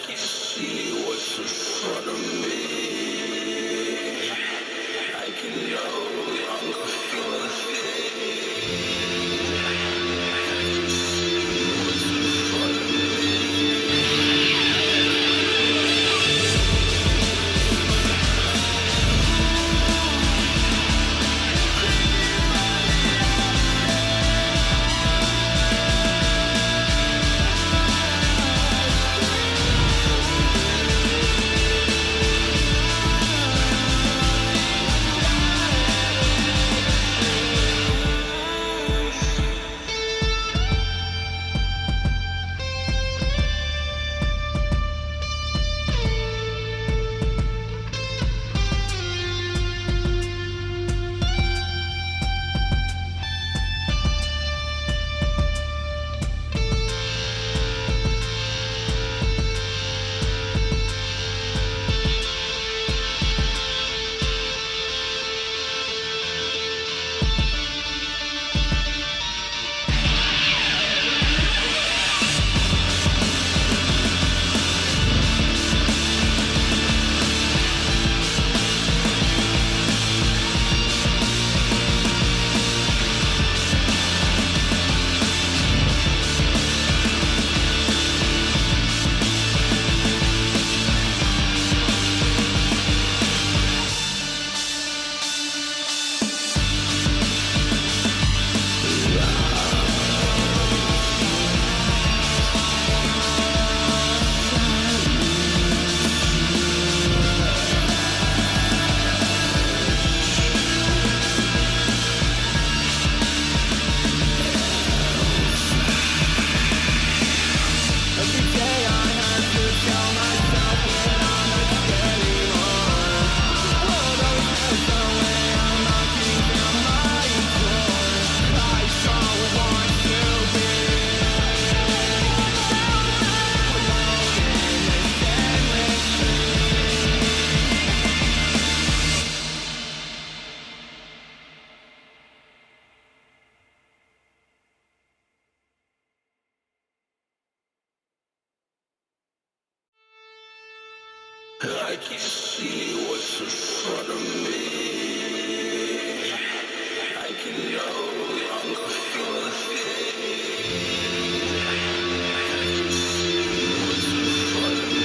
can't see what's in front of me. I can no longer feel a thing. I can see what's in front of me. I can't see what's in front of me. I can no longer feel a thing. I can see what's in front of me.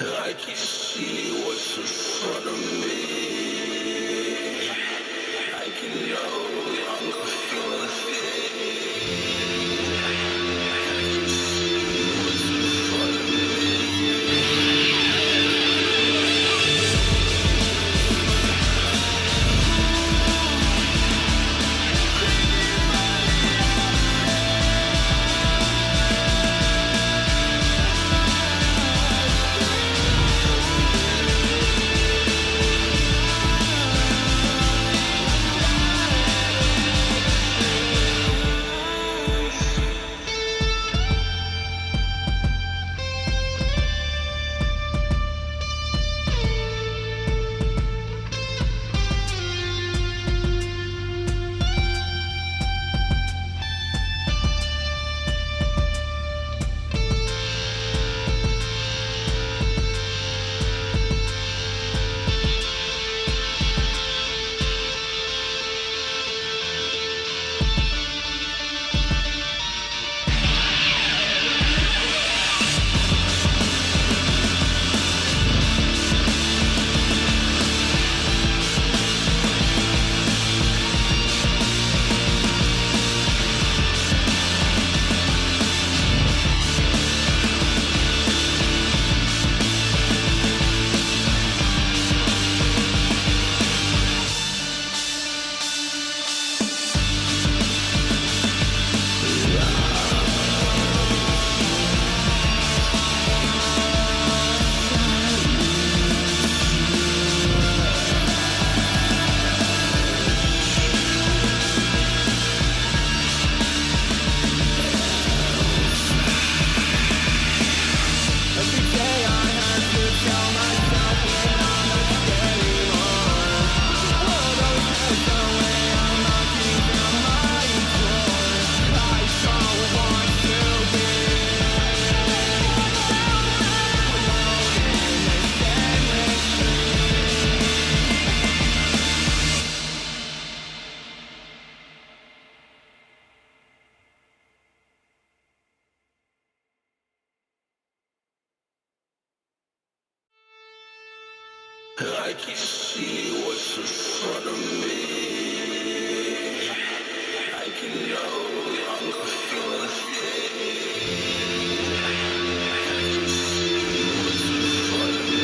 I can see what's in front of me. I can no longer feel a thing. I can see what's in front of me. I can see what's in front of me. I can no longer feel a thing. I can see what's in front of me.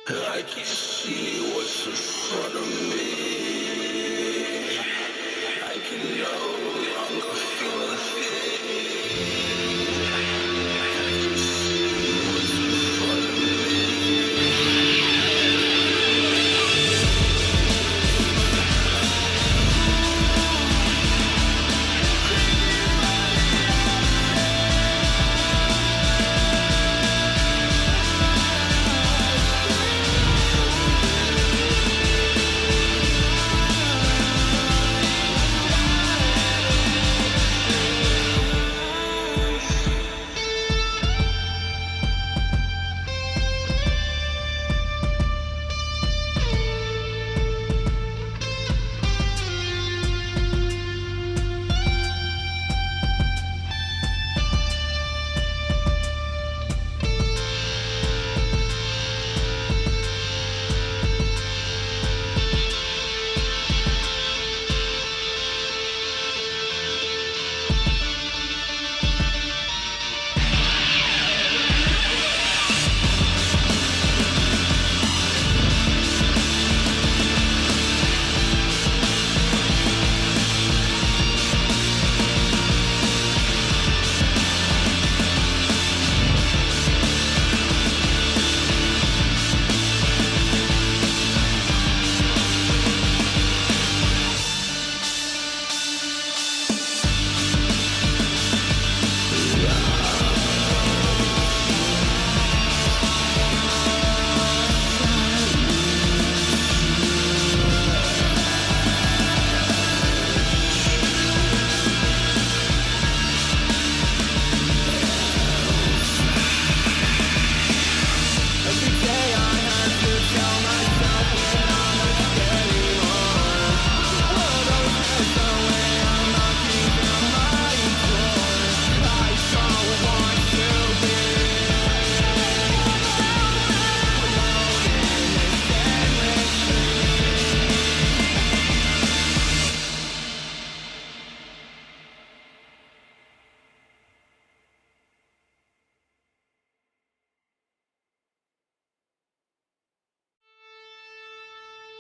I can see what's in front of me. I can no longer feel a thing. I can see what's in front of me.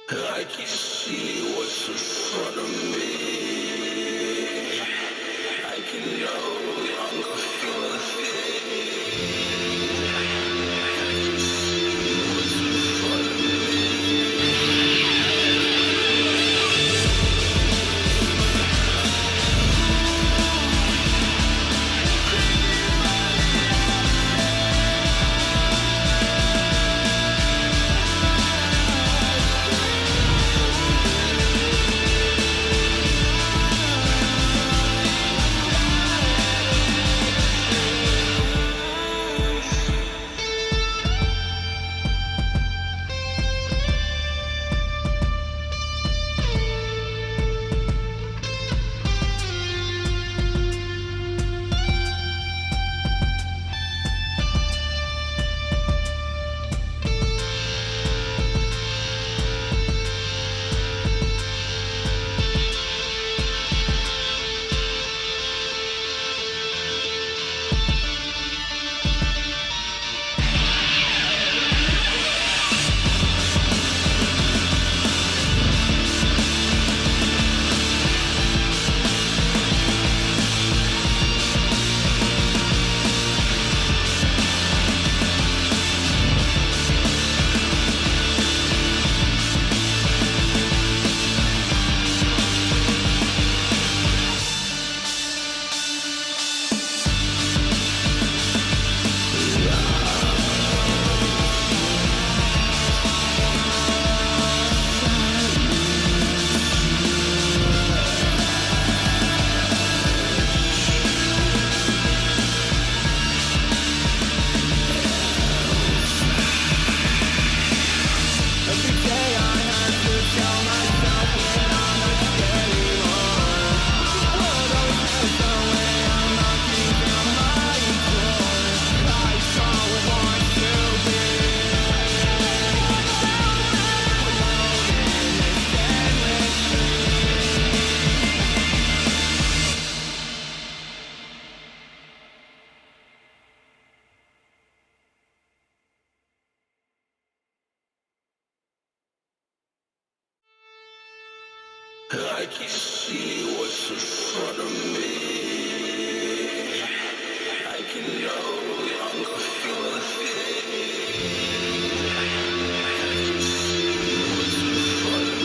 I can see what's in front of me. I can no longer feel a thing. I can see what's in front of me. I can see what's in front of me. I can no longer feel a thing. What's in front of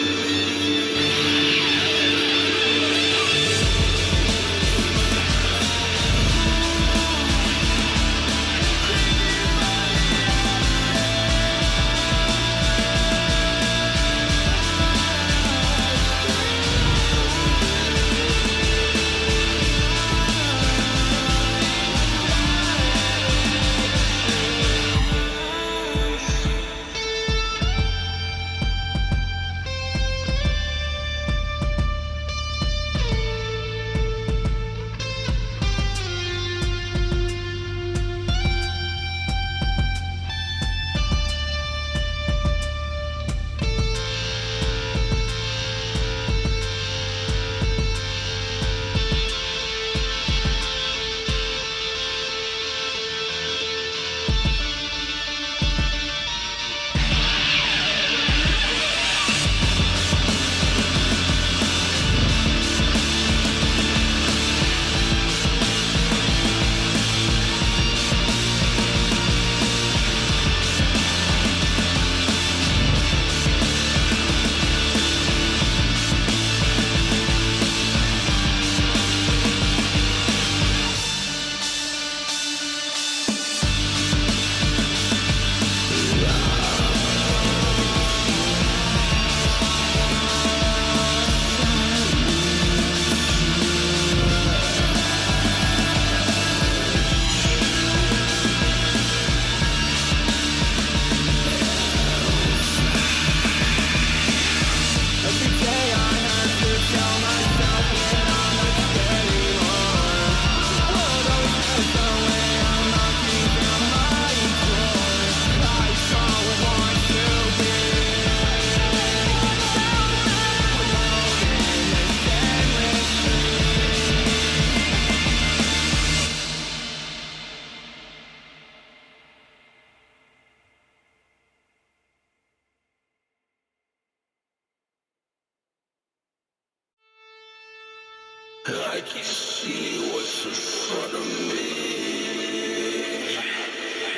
I can see what's in front of me.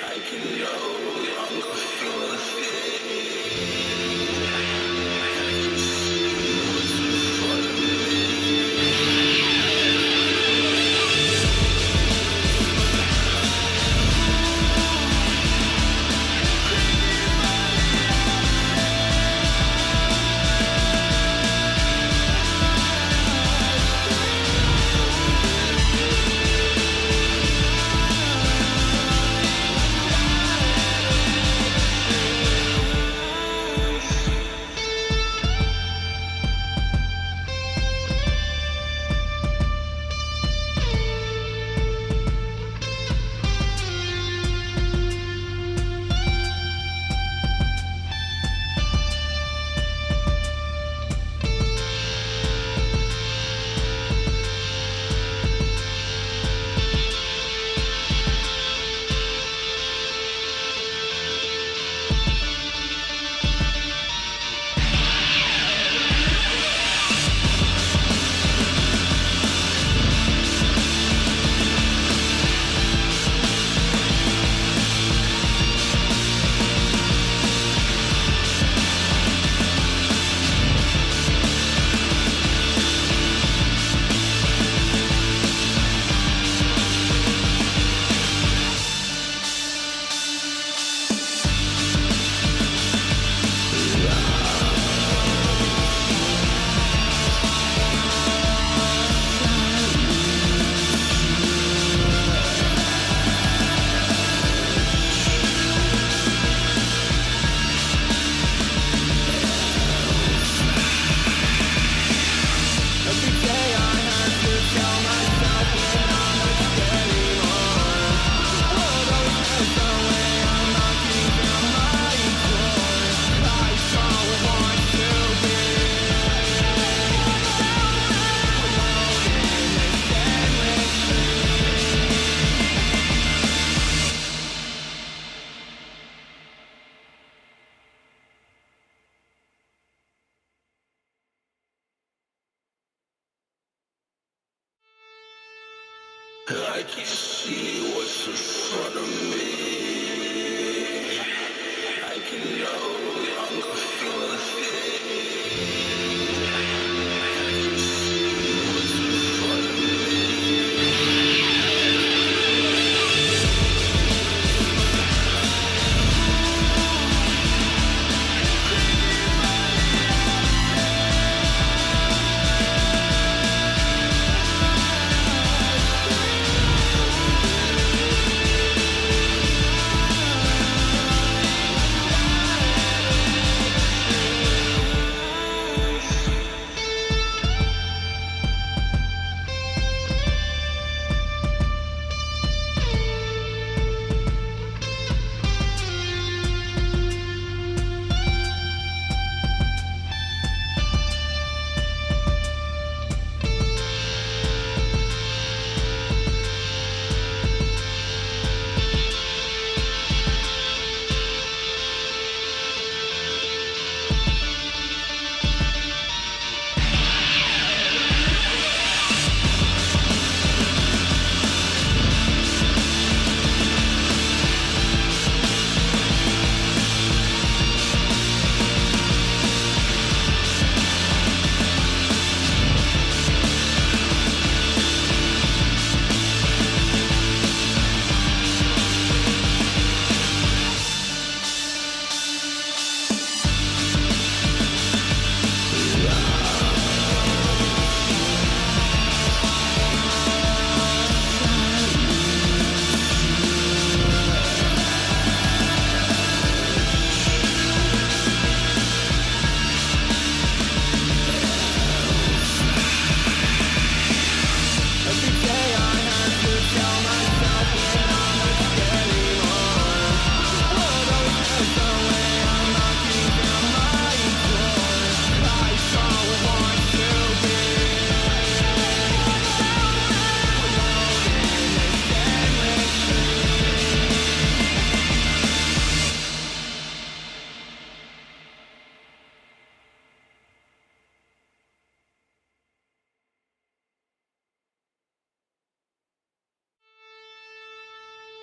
I can no longer feel a thing. What's in front of me. I can see what's in front of me. I can no longer feel a thing. I can see what's in front of me.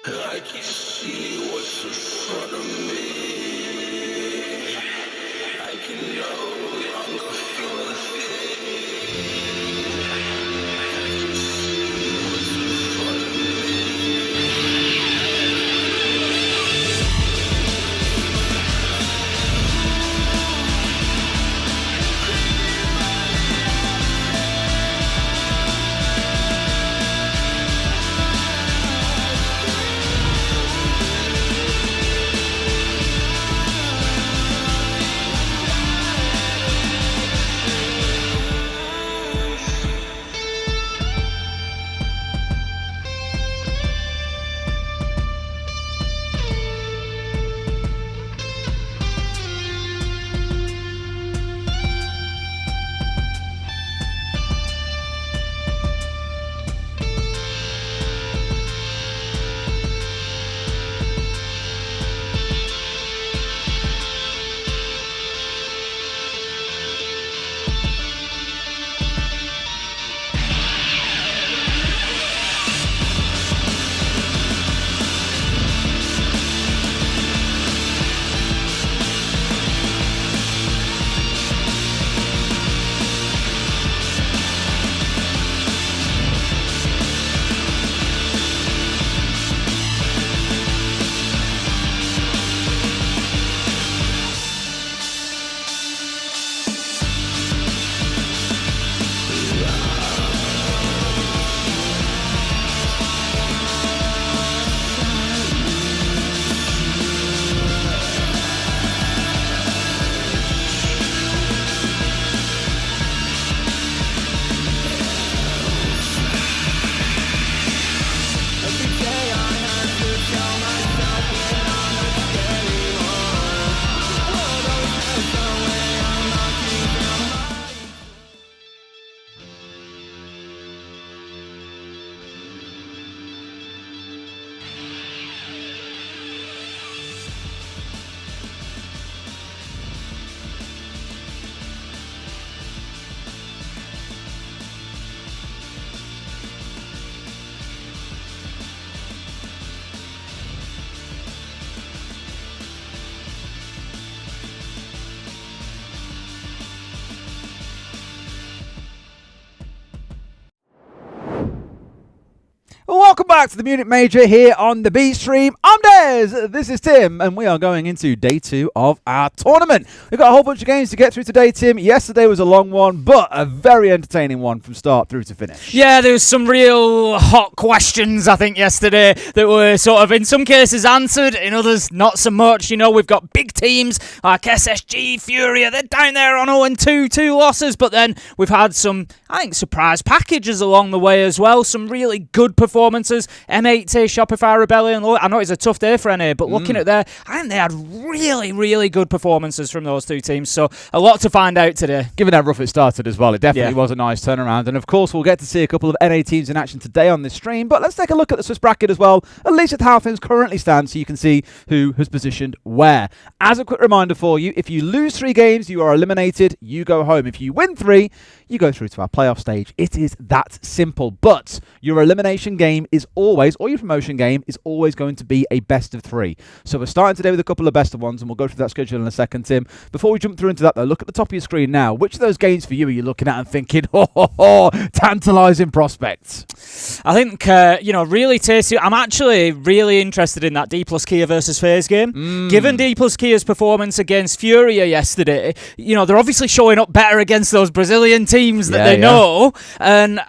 I can see what's in front of me. I can no longer feel a thing. I can see what's in front of me. Welcome back to the Munich Major here on the B stream. I'm Des, this is Tim, and we are going into day 2 of our tournament. We've got a whole bunch of games to get through today, Tim. Yesterday was a long one, but a very entertaining one from start through to finish. Yeah, there was some real hot questions, I think, yesterday that were sort of in some cases answered, in others not so much. You know, we've got big teams like SSG, Furia, they're down there on 0-2, 2 losses, but then we've had some, I think, surprise packages along the way as well. Some really good performances. M80, Shopify Rebellion. I know it's a tough day for NA, but looking at there, I think they had really, really good performances from those two teams. So a lot to find out today. Given how rough it started as well, it definitely was a nice turnaround. And of course, we'll get to see a couple of NA teams in action today on this stream. But let's take a look at the Swiss bracket as well, at least at how things currently stand, so you can see who has positioned where. As a quick reminder for you, if you lose 3 games, you are eliminated, you go home. If you win 3, you go through to our playoff stage. It is that simple. But your elimination game is always, or your promotion game is always going to be a best of 3. So we're starting today with a couple of best of ones, and we'll go through that schedule in a second, Tim. Before we jump through into that, though, look at the top of your screen now. Which of those games for you are you looking at and thinking, tantalising prospects? I think, really tasty. I'm actually really interested in that Dplus Kia versus FaZe game. Given Dplus Kia's performance against Furia yesterday, they're obviously showing up better against those Brazilian teams that they know. And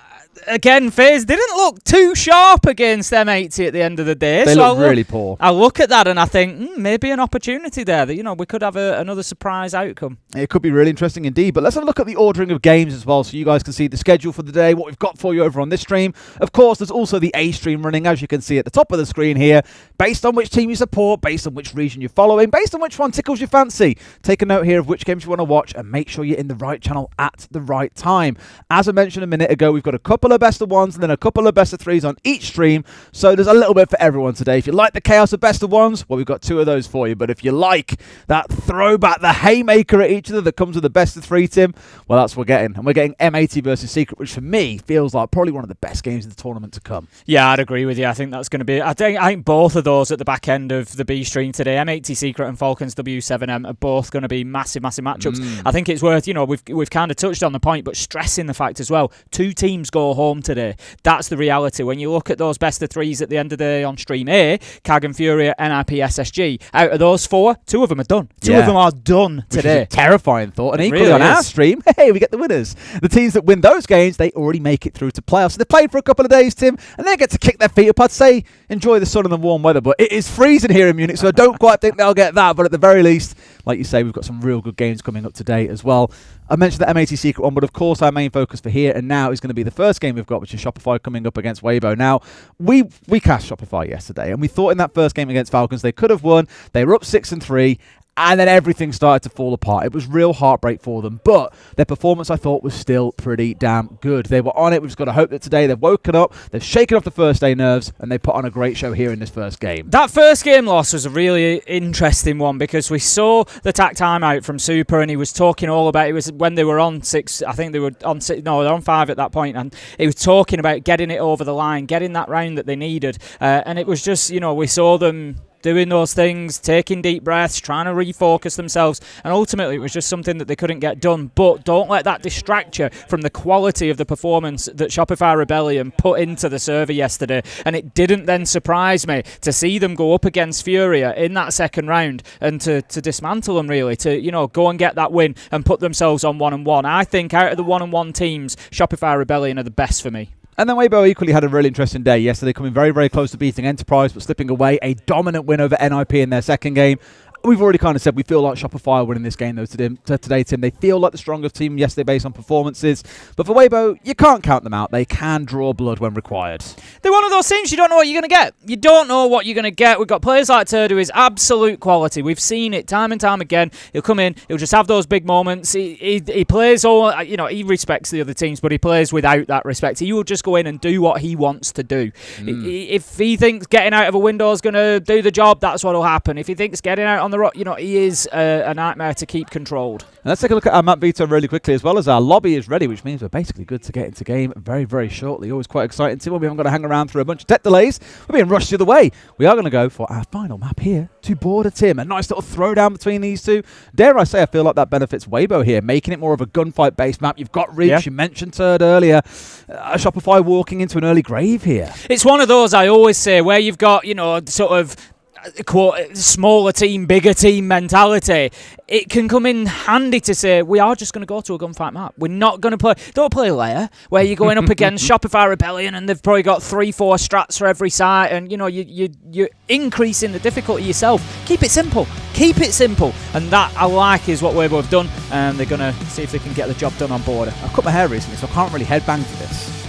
again, FaZe didn't look too sharp against M80 at the end of the day. They look really poor. I look at that and I think, maybe an opportunity there that, we could have another surprise outcome. It could be really interesting indeed. But let's have a look at the ordering of games as well, so you guys can see the schedule for the day, what we've got for you over on this stream. Of course, there's also the A stream running, as you can see at the top of the screen here, based on which team you support, based on which region you're following, based on which one tickles your fancy. Take a note here of which games you want to watch and make sure you're in the right channel at the right time. As I mentioned a minute ago, we've got a couple of best of ones and then a couple of best of 3s on each stream, so there's a little bit for everyone today. If you like the chaos of best of ones, well, we've got 2 of those for you. But if you like that throwback, the haymaker at each other that comes with the best of 3, Tim, well, that's what we're getting. And we're getting M80 versus Secret, which for me feels like probably one of the best games of the tournament to come. Yeah, I'd agree with you. I think that's going to be, I think both of those at the back end of the B stream today, M80 Secret and Falcons W7M, are both going to be massive matchups. I think it's worth, we've kind of touched on the point, but stressing the fact as well, 2 teams go home today. That's the reality. When you look at those best of 3s at the end of the day on stream A, CAG and Furia, NIP, SSG, out of those 4, 2 of them are done. 2 of them are done today. Which is a terrifying thought. And equally really on our stream, hey, we get the winners. The teams that win those games, they already make it through to playoffs. So they played for a couple of days, Tim, and they get to kick their feet up. I'd say enjoy the sun and the warm weather, but it is freezing here in Munich, so I don't quite think they'll get that. But at the very least, like you say, we've got some real good games coming up today as well. I mentioned the M80 Secret one, but of course our main focus for here and now is going to be the first game we've got, which is Shopify coming up against Weibo. Now, we cast Shopify yesterday, and we thought in that first game against Falcons they could have won. They were up 6-3. And then everything started to fall apart. It was real heartbreak for them. But their performance, I thought, was still pretty damn good. They were on it. We've just got to hope that today they've woken up, they've shaken off the first day nerves, and they put on a great show here in this first game. That first game loss was a really interesting one because we saw the tack timeout from Super, and he was talking all about it. Was when they were on 6. I think they were on 6. No, they're on 5 at that point, and he was talking about getting it over the line, getting that round that they needed. And it was just, we saw them doing those things, taking deep breaths, trying to refocus themselves, and ultimately it was just something that they couldn't get done. But don't let that distract you from the quality of the performance that Shopify Rebellion put into the server yesterday. And it didn't then surprise me to see them go up against Furia in that second round and to dismantle them, really, to go and get that win and put themselves on 1-1. I think out of the 1-1 teams, Shopify Rebellion are the best for me. And then Weibo equally had a really interesting day yesterday, coming very, very close to beating Enterprise, but slipping away. A dominant win over NIP in their second game. We've already kind of said we feel like Shopify are winning this game though today, Tim. They feel like the strongest team yesterday based on performances. But for Weibo, you can't count them out. They can draw blood when required. They're one of those teams you don't know what you're going to get. You don't know what you're going to get. We've got players like Turd who is absolute quality. We've seen it time and time again. He'll come in, he'll just have those big moments. He plays all, he respects the other teams, but he plays without that respect. He will just go in and do what he wants to do. If he thinks getting out of a window is going to do the job, that's what will happen. If he thinks getting out on the rock, he is a nightmare to keep controlled. And let's take a look at our map veto really quickly, as well as our lobby is ready, which means we're basically good to get into game very, very shortly. Always quite exciting too. We haven't got to hang around through a bunch of tech delays. We're being rushed the other way. We are going to go for our final map here to Border, Tim. A nice little throwdown between these two. Dare I say, I feel like that benefits Weibo here, making it more of a gunfight-based map. You've got Reach, you mentioned Turd earlier. Shopify walking into an early grave here. It's one of those I always say where you've got, sort of quote, smaller team, bigger team mentality. It can come in handy to say, we are just going to go to a gunfight map. We're not going to don't play layer where you're going up against Shopify Rebellion and they've probably got 3-4 strats for every site and, you're increasing the difficulty yourself. Keep it simple. Keep it simple. And that, I like, is what Weibo have done. And they're going to see if they can get the job done on Border. I've cut my hair recently, so I can't really headbang to this.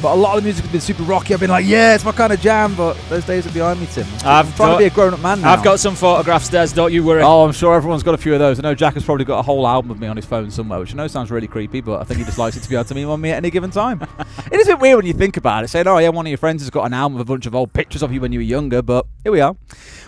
But a lot of the music has been super rocky. I've been like, yeah, it's my kind of jam, but those days are behind me, Tim. I'm trying to be a grown-up man now. I've got some photographs, Des, don't you worry. Oh, I'm sure everyone's got a few of those. I know Jack has probably got a whole album of me on his phone somewhere, which I know sounds really creepy, but I think he just likes it to be able to meme on me at any given time. It is a bit weird when you think about it, saying, oh, yeah, one of your friends has got an album with a bunch of old pictures of you when you were younger, but here we are.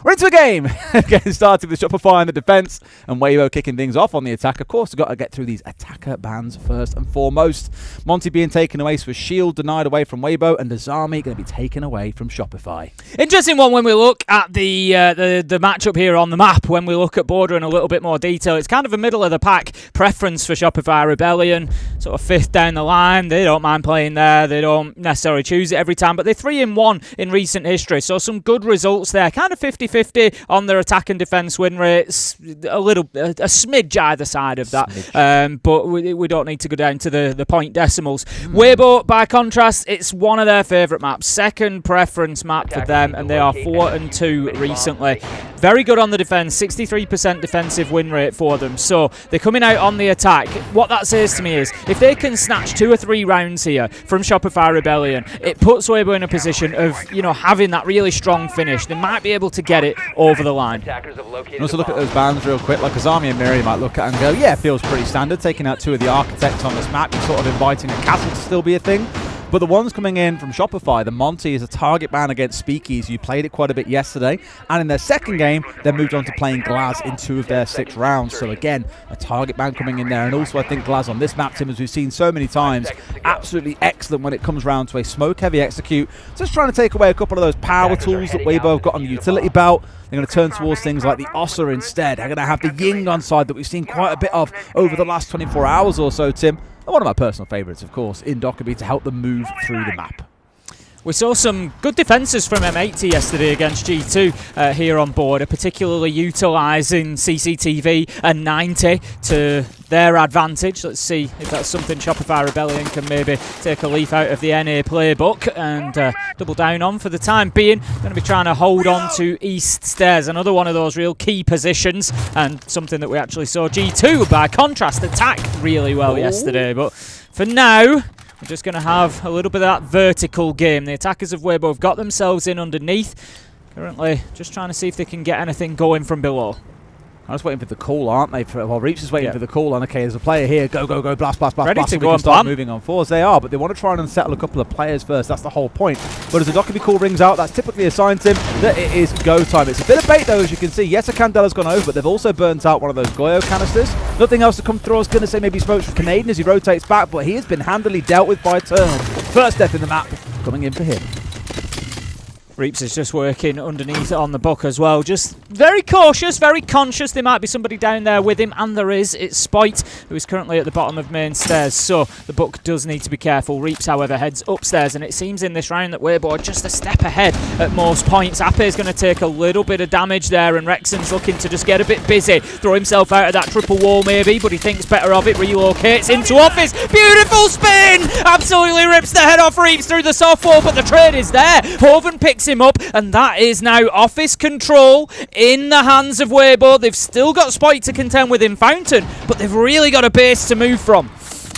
We're into a game. Getting started with Shopify in the defense and Weibo kicking things off on the attack. Of course, we've got to get through these attacker bans first and foremost. Monty being taken away, so a shield denied away from Weibo, and Azami going to be taken away from Shopify. Interesting one when we look at the matchup here on the map. When we look at Border in a little bit more detail, it's kind of a middle of the pack preference for Shopify Rebellion, sort of fifth down the line. They don't mind playing there. They don't necessarily choose it every time, but they're 3-1 in recent history, so some good results there. Kind of 50-50 on their attack and defense win rates. A smidge either side of that, but we don't need to go down to the point decimals. Weibo, by contrast, it's one of their favourite maps. Second preference map for them, and they are 4-2 recently. Very good on the defence, 63% defensive win rate for them. So they're coming out on the attack. What that says to me is, if they can snatch 2 or 3 rounds here from Shopify Rebellion, it puts Weibo in a position of, having that really strong finish. They might be able to get it over the line. And also look at those bans real quick. Like Azami and Miri might look at it and go, yeah, feels pretty standard. Taking out 2 of the architects on this map, you're sort of inviting a castle to still be a thing. But the ones coming in from Shopify, the Monty is a target ban against Speakeasy. You played it quite a bit yesterday. And in their second game, they moved on to playing Glaz in 2 of their 6 rounds. So again, a target ban coming in there. And also I think Glaz on this map, Tim, as we've seen so many times, absolutely excellent when it comes round to a smoke-heavy execute. Just trying to take away a couple of those power tools that Weibo have got on the utility belt. They're going to turn towards things like the Ossa instead. They're going to have the Ying on side that we've seen quite a bit of over the last 24 hours or so, Tim. And one of my personal favourites, of course, in Dockerby to help them move through the map. We saw some good defences from M80 yesterday against G2 here on Border, particularly utilising CCTV and 90 to their advantage. Let's see if that's something Shopify Rebellion can maybe take a leaf out of the NA playbook and double down on for the time being. Going to be trying to hold on to East Stairs, another one of those real key positions, and something that we actually saw G2, by contrast, attack really well yesterday. But for now, we're just going to have a little bit of that vertical game. The attackers of Weibo have got themselves in underneath. Currently just trying to see if they can get anything going from below. I'm just waiting for the call, aren't they? Well, Reach is waiting for the call. And okay, there's a player here. Go, go, go, blast, blast, blast, ready blast. to So go we can and start plan. moving on 4s. They are, but they want to try and unsettle a couple of players first. That's the whole point. But as the Dockerby call rings out, that's typically a sign to him that it is go time. It's a bit of bait, though, as you can see. Yes, a Candela's gone over, but they've also burnt out one of those Goyo canisters. Nothing else to come through. I was going to say maybe smokes from Canadian as he rotates back, but he has been handily dealt with by Turn. First step in the map coming in for him. Reaps is just working underneath on the buck as well. Just very cautious, very conscious. There might be somebody down there with him, and there is. It's Spoit, who is currently at the bottom of main stairs, so the buck does need to be careful. Reaps, however, heads upstairs, and it seems in this round that Weibo are just a step ahead at most points. Ape is going to take a little bit of damage there, and Rexon's looking to just get a bit busy. Throw himself out of that triple wall maybe, but he thinks better of it. Relocates into office. Beautiful spin! Absolutely rips the head off Reaps through the soft wall, but the trade is there. Hoven picks him up, and that is now office control in the hands of Weibo. They've still got Spoit to contend with in Fountain, but they've really got a base to move from.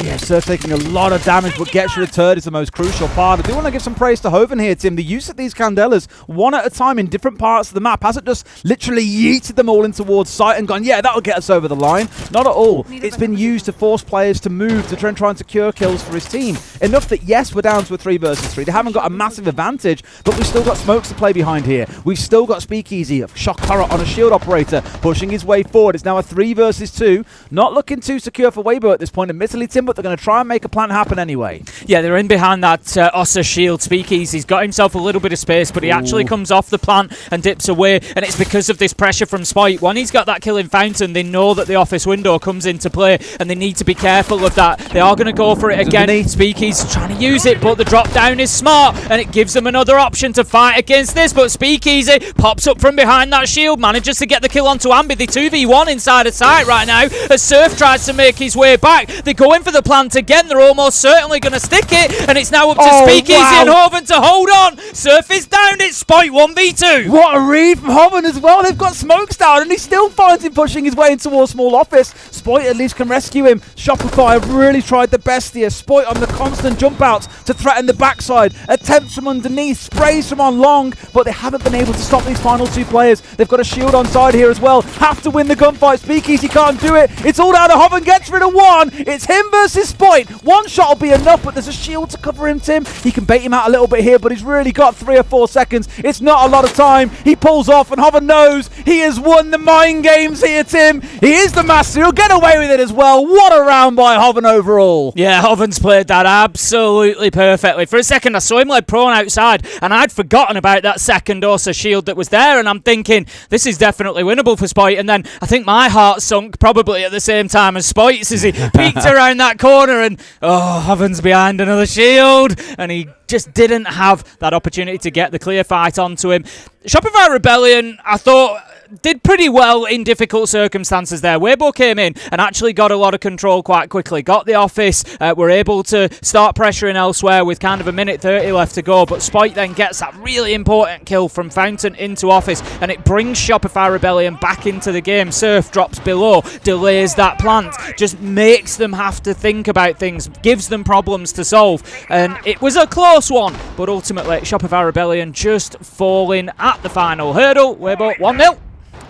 Yeah, Surf taking a lot of damage, but gets rid of Turd is the most crucial part. I do want to give some praise to Hoven here, Tim. The use of these Candelas, one at a time in different parts of the map, hasn't just literally yeeted them all in towards site and gone, yeah, that'll get us over the line. Not at all. It's been used to force players to move, to try and secure kills for his team. Enough that, yes, we're down to a 3 versus 3. They haven't got a massive advantage, but we've still got smokes to play behind here. We've still got Speakeasy, a shock turret on a shield operator, pushing his way forward. It's now a 3 versus 2. Not looking too secure for Weibo at this point, admittedly, Tim, but they're going to try and make a plan happen anyway. Yeah, they're in behind that Ossa shield. Speakeasy's got himself a little bit of space, but he actually comes off the plant and dips away, and it's because of this pressure from Spite. When he's got that killing fountain, they know that the office window comes into play, and they need to be careful of that. They are going to go for it again. Speakeasy's trying to use it, but the drop down is smart, and it gives them another option to fight against this, but Speakeasy pops up from behind that shield, manages to get the kill onto Ambi. The 2v1 inside of sight right now, as Surf tries to make his way back. They go in for the plant again. They're almost certainly going to stick it, and it's now up to Speakeasy and Hoven to hold on. Surf is down. It's Spite 1v2. What a read from Hoven as well. They've got smokes down, and he still finds him pushing his way into a small office. Spite at least can rescue him. Shopify have really tried the best here. Spite on the constant jump outs to threaten the backside. Attempts from underneath, sprays from on long, but they haven't been able to stop these final 2 players. They've got a shield on side here as well. Have to win the gunfight. Speakeasy can't do it. It's all down to Hoven. Gets rid of 1. It's him versus Spite. 1 shot will be enough, but there's a shield to cover him, Tim. He can bait him out a little bit here, but he's really got 3 or 4 seconds. It's not a lot of time. He pulls off, and Hoven knows he has won the mind games here, Tim. He is the master. He'll get away with it as well. What a round by Hoven overall. Yeah, Hoven's played that absolutely perfectly. For a second, I saw him like prone outside, and I'd forgotten about that second Osa shield that was there, and I'm thinking, this is definitely winnable for Spite. And then I think my heart sunk probably at the same time as Spite's as he peeked around that corner, and Hoven's behind another shield, and he just didn't have that opportunity to get the clear fight onto him. Shopify Rebellion, I thought, did pretty well in difficult circumstances there. Weibo came in and actually got a lot of control quite quickly. Got the office, were able to start pressuring elsewhere with kind of a minute 30 left to go, but Spite then gets that really important kill from Fountain into office, and it brings Shopify Rebellion back into the game. Surf drops below, delays that plant, just makes them have to think about things, gives them problems to solve, and it was a close one, but ultimately Shopify Rebellion just falling at the final hurdle. Weibo 1-0.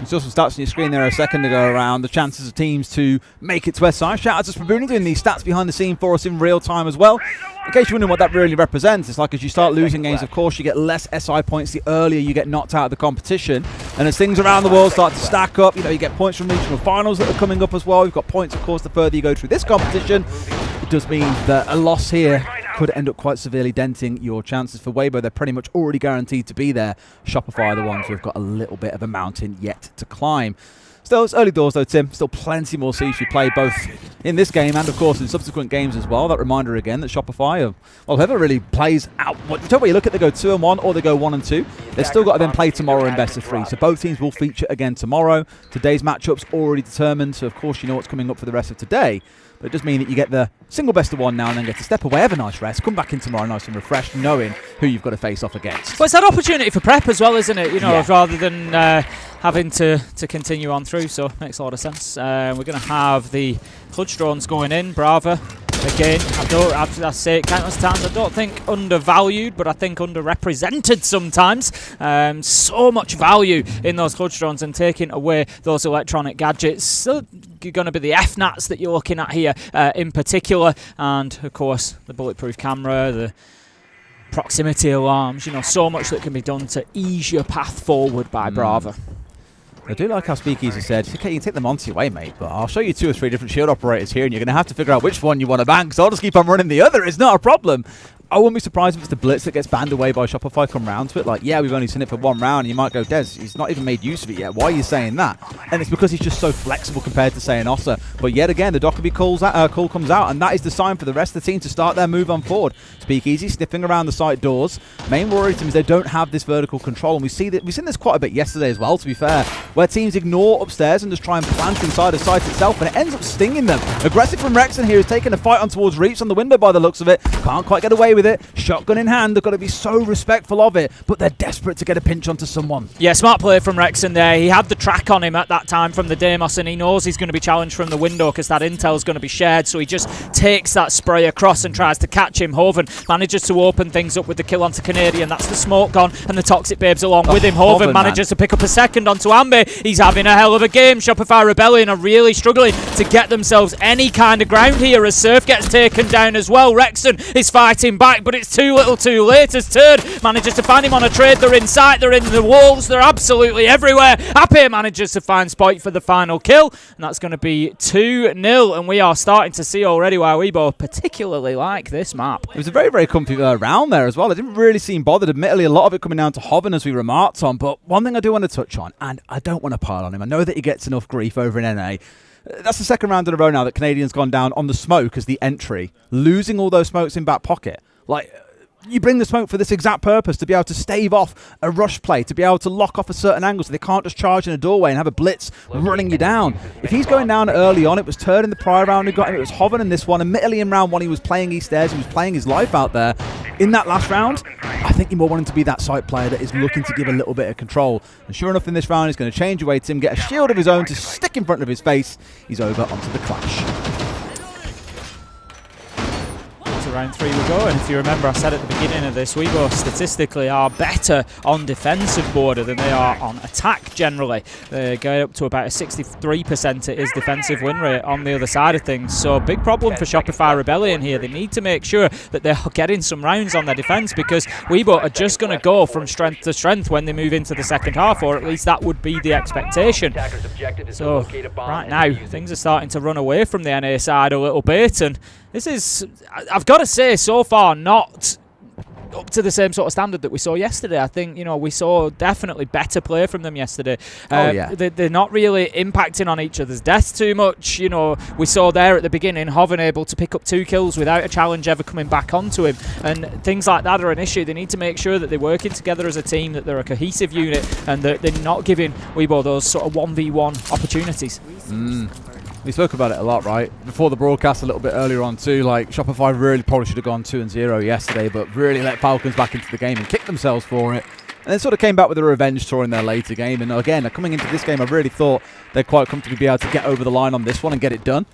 You saw some stats on your screen there a second ago around the chances of teams to make it to SI. Shout out to Spabuni doing these stats behind the scene for us in real time as well. In case you're wondering what that really represents, it's like as you start losing games, of course, you get less SI points the earlier you get knocked out of the competition. And as things around the world start to stack up, you get points from regional finals that are coming up as well. We've got points, of course, the further you go through this competition. It does mean that a loss here could end up quite severely denting your chances. For Weibo, they're pretty much already guaranteed to be there. Shopify are the ones who've got a little bit of a mountain yet to climb. Still, it's early doors though, Tim. Still plenty more Siege to play, both in this game and, of course, in subsequent games as well. That reminder again that Shopify, well, whoever really plays out, whatever you look at, they go 2-1 or they go 1-2. They've still got to then play tomorrow in best of 3. So both teams will feature again tomorrow. Today's matchup's already determined, so of course you know what's coming up for the rest of today. But it does mean that you get the single best of 1 now and then get to step away, have a nice rest, come back in tomorrow nice and refreshed, knowing who you've got to face off against. Well, it's that opportunity for prep as well, isn't it? Rather than having to continue on through, so makes a lot of sense. We're going to have the clutch drones going in. Brava, again, I say it countless times, I don't think undervalued, but I think underrepresented sometimes. So much value in those clutch drones, and taking away those electronic gadgets. So going to be the FNATs that you're looking at here in particular, and of course the bulletproof camera, the proximity alarms, so much that can be done to ease your path forward by Brava. I do like how Speakeasy said, okay, you can take them onto your way, mate, but I'll show you 2 or 3 different shield operators here, and you're going to have to figure out which one you want to ban, because I'll just keep on running the other. It's not a problem. I wouldn't be surprised if it's the Blitz that gets banned away by Shopify come round to it. Like, yeah, we've only seen it for 1 round, and you might go, Des, he's not even made use of it yet. Why are you saying that? And it's because he's just so flexible compared to, say, an Ossa. But yet again, the Dockerby call comes out, and that is the sign for the rest of the team to start their move on forward. Speakeasy sniffing around the site doors. Main worry to them is they don't have this vertical control, and we've seen this quite a bit yesterday as well, to be fair, where teams ignore upstairs and just try and plant inside the site itself, and it ends up stinging them. Aggressive from Rexon here is taking a fight on towards Reach on the window by the looks of it. Can't quite get away with with it. Shotgun in hand, they've got to be so respectful of it, but they're desperate to get a pinch onto someone. Yeah, smart play from Rexon there. He had the track on him at that time from the Deimos, and he knows he's going to be challenged from the window because that intel is going to be shared, so he just takes that spray across and tries to catch him. Hoven manages to open things up with the kill onto Canadian. That's the smoke gone, and the Toxic Babes along with him. Hoven manages to pick up a second onto Ambi. He's having a hell of a game. Shopify Rebellion are really struggling to get themselves any kind of ground here as Surf gets taken down as well. Rexon is fighting back, but it's too little too late as Turd manages to find him on a trade. They're in sight, they're in the walls, they're absolutely everywhere. Ape manages to find Spoit for the final kill, and that's going to be 2-0, and we are starting to see already why Weibo particularly like this map. It was a very, very comfy round there as well. I didn't really seem bothered. Admittedly, a lot of it coming down to Hoven, as we remarked on, but one thing I do want to touch on, and I don't want to pile on him, I know that he gets enough grief over in NA. That's the second round in a row now that Canadian's gone down on the smoke as the entry, losing all those smokes in back pocket. Like, you bring the smoke for this exact purpose, to be able to stave off a rush play, to be able to lock off a certain angle so they can't just charge in a doorway and have a blitz running you down. If he's going down early on, it was Turd in the prior round who got him, it was Hoven in this one. Admittedly, in round one, he was playing East Airs, he was playing his life out there. In that last round, I think you're more wanting to be that site player that is looking to give a little bit of control. And sure enough, in this round, he's going to change away Tim, get a shield of his own to stick in front of his face. He's over onto the clash. Round 3 we go, and if you remember, I said at the beginning of this, Weibo statistically are better on defensive border than they are on attack generally. They're going up to about a 63% it is defensive win rate on the other side of things, so big problem for Shopify Rebellion here. They need to make sure that they're getting some rounds on their defense, because Weibo are just going to go from strength to strength when they move into the second half, or at least that would be the expectation. So right now, things are starting to run away from the NA side a little bit, and this is, I've got to say, so far not up to the same sort of standard that we saw yesterday. I think, we saw definitely better play from them yesterday. They're not really impacting on each other's deaths too much. We saw there at the beginning, Hoven able to pick up 2 kills without a challenge ever coming back onto him, and things like that are an issue. They need to make sure that they're working together as a team, that they're a cohesive unit, and that they're not giving Weibo those sort of 1v1 opportunities. We spoke about it a lot, right? Before the broadcast a little bit earlier on too, like Shopify really probably should have gone 2-0 yesterday, but really let Falcons back into the game and kick themselves for it. And then sort of came back with a revenge tour in their later game. And again, coming into this game, I really thought they'd quite comfortably be able to get over the line on this one and get it done.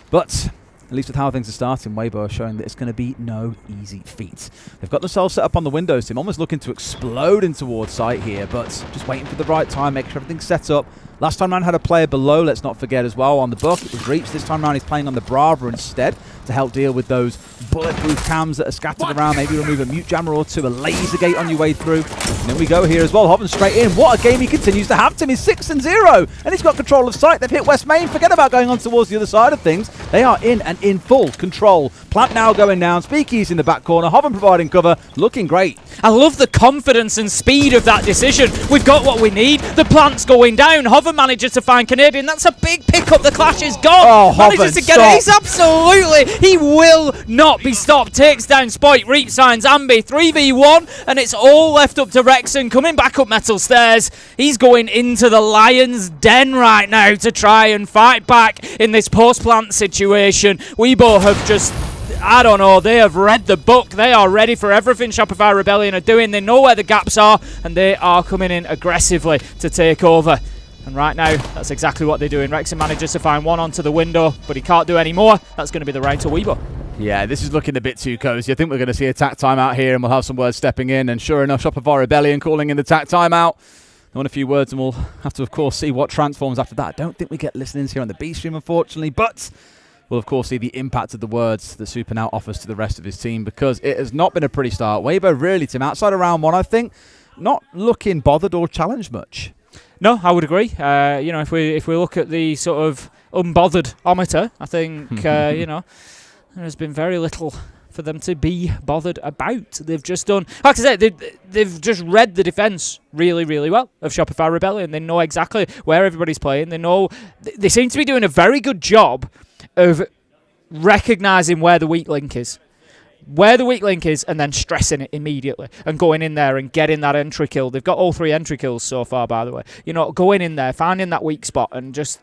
But at least with how things are starting, Weibo are showing that it's going to be no easy feat. They've got themselves set up on the windows team, almost looking to explode in towards site here, but just waiting for the right time, make sure everything's set up. Last time round had a player below, let's not forget as well, on the book. It was Reach. This time round he's playing on the Brava instead to help deal with those bulletproof cams that are scattered around. Maybe remove a mute jammer or two, a laser gate on your way through. And then we go here as well. Hoven straight in. What a game he continues to have. Tim is 6-0, and he's got control of site. They've hit West Main. Forget about going on towards the other side of things. They are in and in full control. Plant now going down. Speakeasy in the back corner. Hoven providing cover. Looking great. I love the confidence and speed of that decision. We've got what we need. The plant's going down. Hoven manages to find Canadian. That's a big pickup. The clash is gone. Oh, manages to get it. He's absolutely. He will not be stopped. Takes down Spoit. Reap signs Ambi. 3v1. And it's all left up to Rexon. Coming back up metal stairs. He's going into the lion's den right now to try and fight back in this post-plant situation. Weibo have just, I don't know, they have read the book. They are ready for everything Shopify Rebellion are doing. They know where the gaps are, and they are coming in aggressively to take over. And right now, that's exactly what they're doing. Rexon manages to find one onto the window, but he can't do any more. That's going to be the round to Weibo. Yeah, this is looking a bit too cozy. I think we're going to see a tack timeout here, and we'll have some words stepping in. And sure enough, Shopify Rebellion calling in the tack timeout. I want a few words, and we'll have to, of course, see what transforms after that. I don't think we get listenings here on the B stream, unfortunately, but we'll, of course, see the impact of the words that Super now offers to the rest of his team, because it has not been a pretty start. Weibo really, Tim, outside of round one, I think, not looking bothered or challenged much. No, I would agree. If we look at the sort of unbothered-ometer, I think, there's been very little for them to be bothered about. They've just done, like I said, they've just read the defense really, really well of Shopify Rebellion. They know exactly where everybody's playing. They seem to be doing a very good job of recognizing where the weak link is. And then stressing it immediately and going in there and getting that entry kill. They've got all 3 entry kills so far, by the way. Going in there, finding that weak spot and just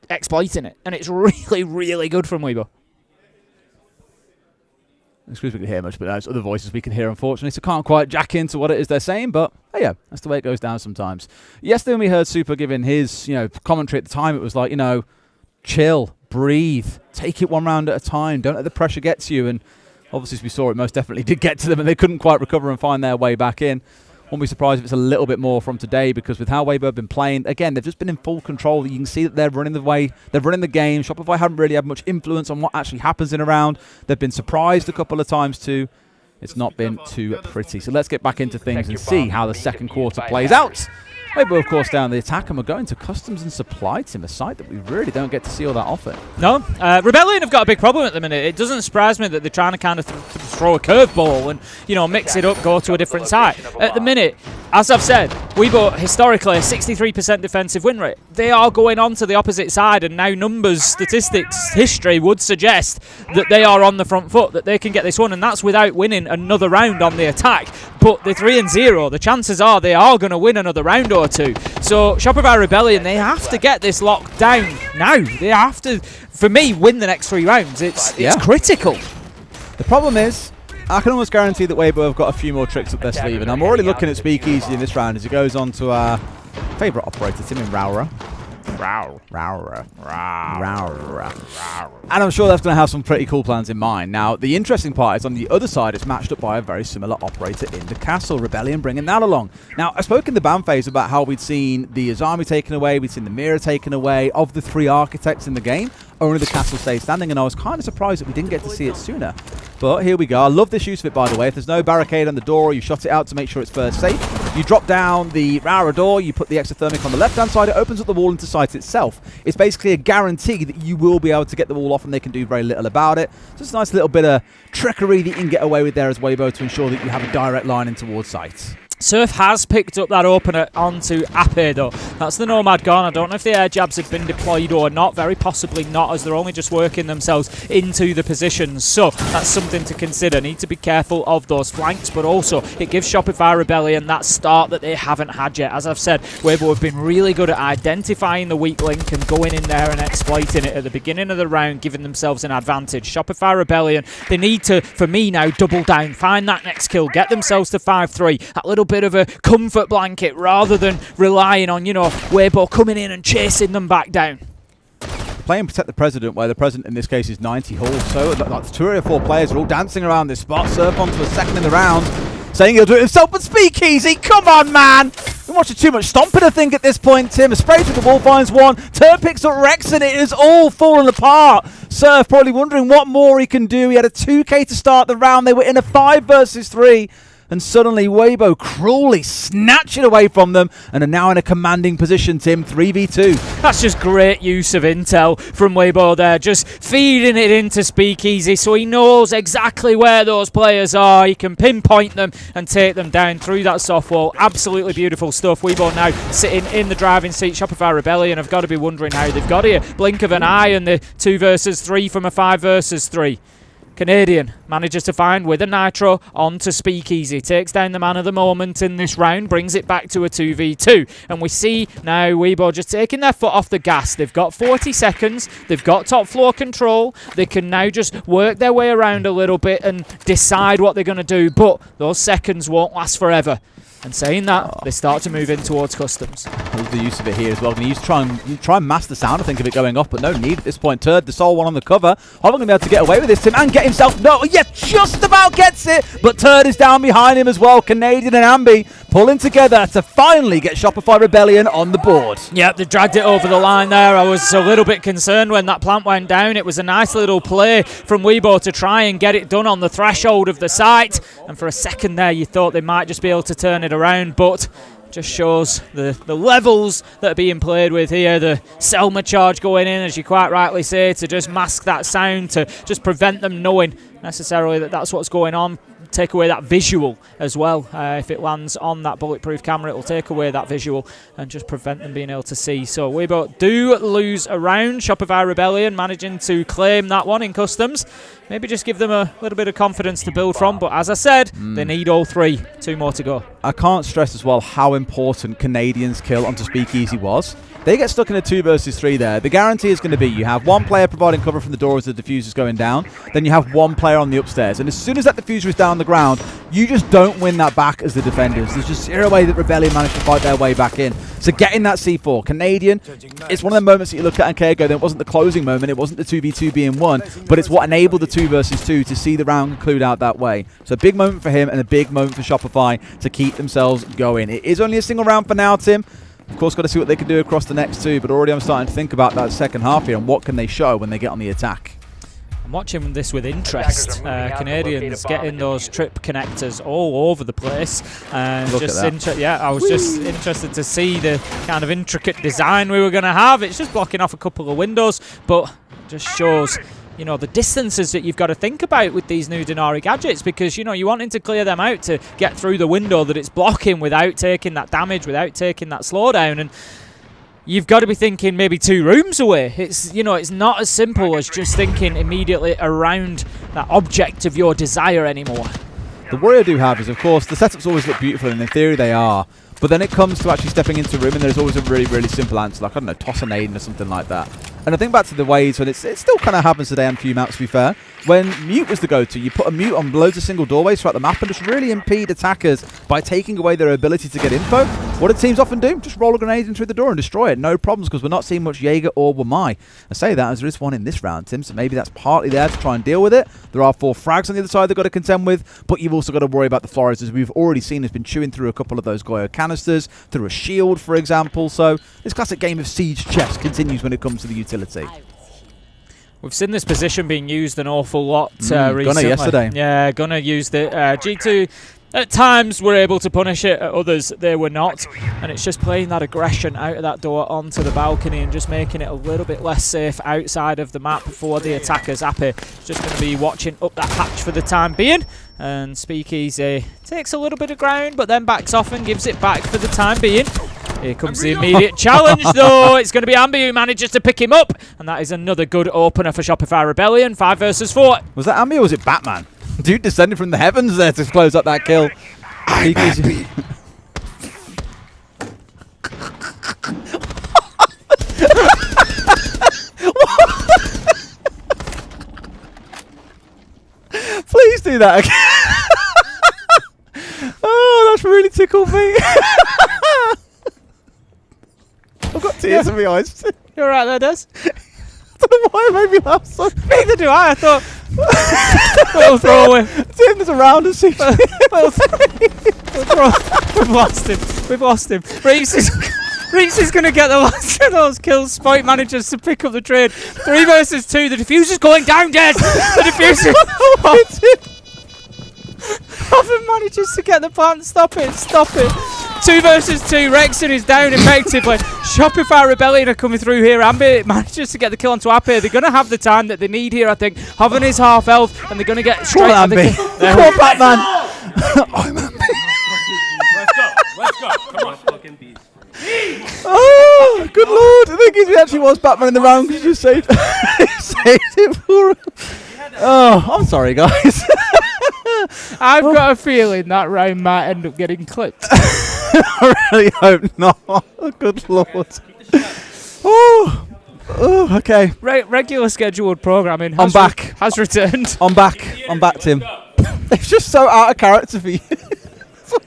exploiting it. And it's really, really good from Weibo. excuse me, we can hear much, but there's other voices we can hear, unfortunately, so can't quite jack into what it is they're saying, but hey, yeah, that's the way it goes down sometimes. Yesterday when we heard Super giving his, commentary at the time, it was like, chill, breathe, take it one round at a time, don't let the pressure get to you, and obviously as we saw, it most definitely did get to them, and they couldn't quite recover and find their way back in. Won't be surprised if it's a little bit more from today, because with how Weibo have been playing, again, they've just been in full control. You can see that they're running the game. Shopify haven't really had much influence on what actually happens in a round. They've been surprised a couple of times too. It's not been too pretty. So let's get back into things and see how the second quarter plays out. Weibo, of course, down the attack, and we're going to customs and supply team, a site that we really don't get to see all that often. No, Rebellion have got a big problem at the minute. It doesn't surprise me that they're trying to kind of throw a curveball and, mix it up, go to a different side. At the minute, as I've said, Weibo historically a 63% defensive win rate. They are going on to the opposite side, and now numbers, statistics, history would suggest that they are on the front foot, that they can get this one, and that's without winning another round on the attack. But they're 3-0. The chances are they are going to win another round or two. So Shopify Rebellion, they have to get this locked down now. They have to, for me, win the next 3 rounds. It's critical. The problem is, I can almost guarantee that Weibo have got a few more tricks up their sleeve, and I'm already looking at Speakeasy in this round as he goes on to our favourite operator, Tim in Raura. And I'm sure that's going to have some pretty cool plans in mind. Now, the interesting part is on the other side, it's matched up by a very similar operator in the castle, Rebellion bringing that along. Now, I spoke in the ban phase about how we'd seen the Azami taken away, we'd seen the Mirror taken away. Of the 3 architects in the game, only the castle stays standing, and I was kind of surprised that we didn't get to see it sooner. But here we go. I love this use of it, by the way. If there's no barricade on the door, you shut it out to make sure it's first safe. You drop down the Raura door, you put the exothermic on the left-hand side, it opens up the wall into sight itself. It's basically a guarantee that you will be able to get the wall off, and they can do very little about it. Just a nice little bit of trickery that you can get away with there as Weibo to ensure that you have a direct line in towards sight. Surf has picked up that opener onto Ape though. That's the Nomad gone. I don't know if the air jabs have been deployed or not. Very possibly not, as they're only just working themselves into the positions. So that's something to consider. Need to be careful of those flanks, but also it gives Shopify Rebellion that start that they haven't had yet. As I've said, Weibo have been really good at identifying the weak link and going in there and exploiting it at the beginning of the round, giving themselves an advantage. Shopify Rebellion, they need to, for me now, double down, find that next kill, get themselves to 5-3. That little bit of a comfort blanket rather than relying on, Weibo coming in and chasing them back down. Playing Protect the President, where the President in this case is 90 hull. So that's 2 or 4 players are all dancing around this spot. Surf onto a second in the round, saying he'll do it himself, but Speakeasy, come on, man! We're watching too much stomping, I think, at this point, Tim. A spray through the wall finds one. Turn picks up Rex, and it is all falling apart. Surf probably wondering what more he can do. He had a 2k to start the round. They were in a 5 versus 3. And suddenly Weibo cruelly snatch it away from them and are now in a commanding position, Tim, 3v2. That's just great use of intel from Weibo there, just feeding it into Speakeasy so he knows exactly where those players are. He can pinpoint them and take them down through that soft wall. Absolutely beautiful stuff. Weibo now sitting in the driving seat. Shopify Rebellion have got to be wondering how they've got here. Blink of an eye and the 2 versus 3 from a 5 versus 3. Canadian manages to find with a nitro onto Speakeasy, takes down the man of the moment in this round, brings it back to a 2v2, and we see now Weibo just taking their foot off the gas. They've got 40 seconds, they've got top floor control, they can now just work their way around a little bit and decide what they're going to do, but those seconds won't last forever. And saying that, they start to move in towards customs. Love the use of it here as well. Going to try and mask the sound, I think, of it going off, but no need at this point. Turd, the sole one on the cover. Hover going to be able to get away with this, Tim, and get himself... No, yes, just about gets it, but Turd is down behind him as well. Canadian and Ambi pulling together to finally get Shopify Rebellion on the board. Yep, they dragged it over the line there. I was a little bit concerned when that plant went down. It was a nice little play from Weibo to try and get it done on the threshold of the site. And for a second there, you thought they might just be able to turn it around, but just shows the levels that are being played with here. The Selma charge going in, as you quite rightly say, to just mask that sound, to just prevent them knowing necessarily that that's what's going on. Take away that visual as well. If it lands on that bulletproof camera, it will take away that visual and just prevent them being able to see. So Weibo do lose a round. Shopify Rebellion managing to claim that one in customs. Maybe just give them a little bit of confidence to build from. But as I said, they need all 3. 2 more to go. I can't stress as well how important Canadian's kill onto Speakeasy was. They get stuck in a 2 versus 3 there. The guarantee is going to be you have one player providing cover from the door as the diffuser's going down, then you have one player on the upstairs. And as soon as that diffuser is down on the ground, you just don't win that back as the defenders. There's just zero way that Rebellion managed to fight their way back in. So getting that C4, Canadian, it's one of the moments that you look at and go, it wasn't the closing moment, it wasn't the 2v2 being won, but it's what enabled the 2 versus 2 to see the round conclude out that way. So a big moment for him and a big moment for Shopify to keep themselves going. It is only a single round for now, Tim. Of course, got to see what they can do across the next 2, but already I'm starting to think about that second half here and what can they show when they get on the attack. I'm watching this with interest. Canadians getting those trip connectors all over the place. And I was just interested to see the kind of intricate design we were going to have. It's just blocking off a couple of windows, but just shows, you know, the distances that you've got to think about with these new Denari gadgets, because, you know, you're wanting to clear them out to get through the window that it's blocking without taking that damage, without taking that slowdown, and you've got to be thinking maybe 2 rooms away. It's, you know, it's not as simple as just thinking immediately around that object of your desire anymore. The worry I do have is, of course, the setups always look beautiful, and in theory they are. But then it comes to actually stepping into a room, and there's always a really, really simple answer, like, I don't know, toss a nade or something like that. And I think back to the ways when it still kind of happens today on few maps, to be fair. When mute was the go-to, you put a mute on loads of single doorways throughout the map and just really impede attackers by taking away their ability to get info. What do teams often do? Just roll a grenade into the door and destroy it. No problems, because we're not seeing much Jaeger or Wamai. I say that as there is one in this round, Tim, so maybe that's partly there to try and deal with it. There are 4 frags on the other side they've got to contend with, but you've also got to worry about the Flores, as we've already seen has been chewing through a couple of those Goyo canisters, through a shield, for example. So this classic game of siege chess continues when it comes to the utility. We've seen this position being used an awful lot recently. Gunner yesterday. Yeah, Gunner used it. G2 at times were able to punish it, at others they were not. And it's just playing that aggression out of that door onto the balcony and just making it a little bit less safe outside of the map for the attackers. Appy just going to be watching up that hatch for the time being. And Speakeasy takes a little bit of ground, but then backs off and gives it back for the time being. Here comes the immediate challenge, though. It's going to be Ambi who manages to pick him up. And that is another good opener for Shopify Rebellion. 5 versus 4. Was that Ambi or was it Batman? Dude descending from the heavens there to close up that kill. Please do that again. Oh, that's really tickled me. I've got tears in my eyes. You're right there, Des. I don't know why it made me laugh so. Neither do I. I thought little throwaway. Tim is around and see. We've lost him. We've lost him. Reese is going to get the last of those kills. Spike manages to pick up the trade. 3 versus 2. The diffuser's going down, Des. The diffuser. Hoffman manages to get the plant. Stop it. Stop it. 2 versus 2. Rexon is down effectively. Shopify Rebellion are coming through here. Ambi manages to get the kill onto Appy. They're going to have the time that they need here, I think. Hoven is half health, and they're going to get straight on, Ambi. Come on, Batman. I'm Ambi. Let's go. Come on. Fucking beast. Oh, good lord. I think he actually was Batman in the round because you saved it for him. Oh, I'm sorry, guys. I've got a feeling that round might end up getting clipped. I really hope not. Oh, good lord. Oh, okay. Regular scheduled programming I'm back. Has returned. I'm back, Tim. It's just so out of character for you.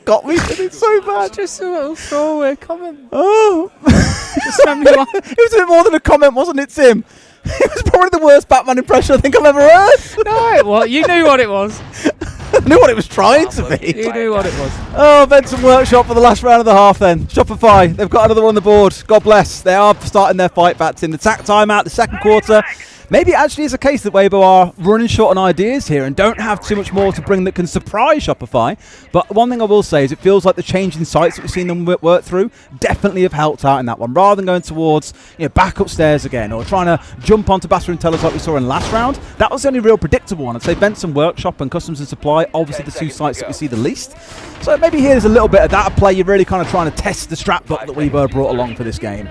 Got me. It's so bad. Just a little throwaway comment. Oh. Just send me one. It was a bit more than a comment, wasn't it, Tim? It was probably the worst Batman impression I think I've ever heard. No, well, you knew what it was. I knew what it was trying to be. You knew what it was. Oh, Benson Workshop for the last round of the half then. Shopify, they've got another one on the board. God bless. They are starting their fight back, Tim. The attack timeout, the second quarter. Maybe it actually is a case that Weibo are running short on ideas here and don't have too much more to bring that can surprise Shopify. But one thing I will say is it feels like the change in sights that we've seen them work through definitely have helped out in that one. Rather than going towards, back upstairs again or trying to jump onto Baster and Tellers like we saw in last round, that was the only real predictable one. I'd say Benson Workshop and Customs and Supply, obviously the 2 sites that we see the least. So maybe here's a little bit of that play. You're really kind of trying to test the strat book that Weibo brought along for this game.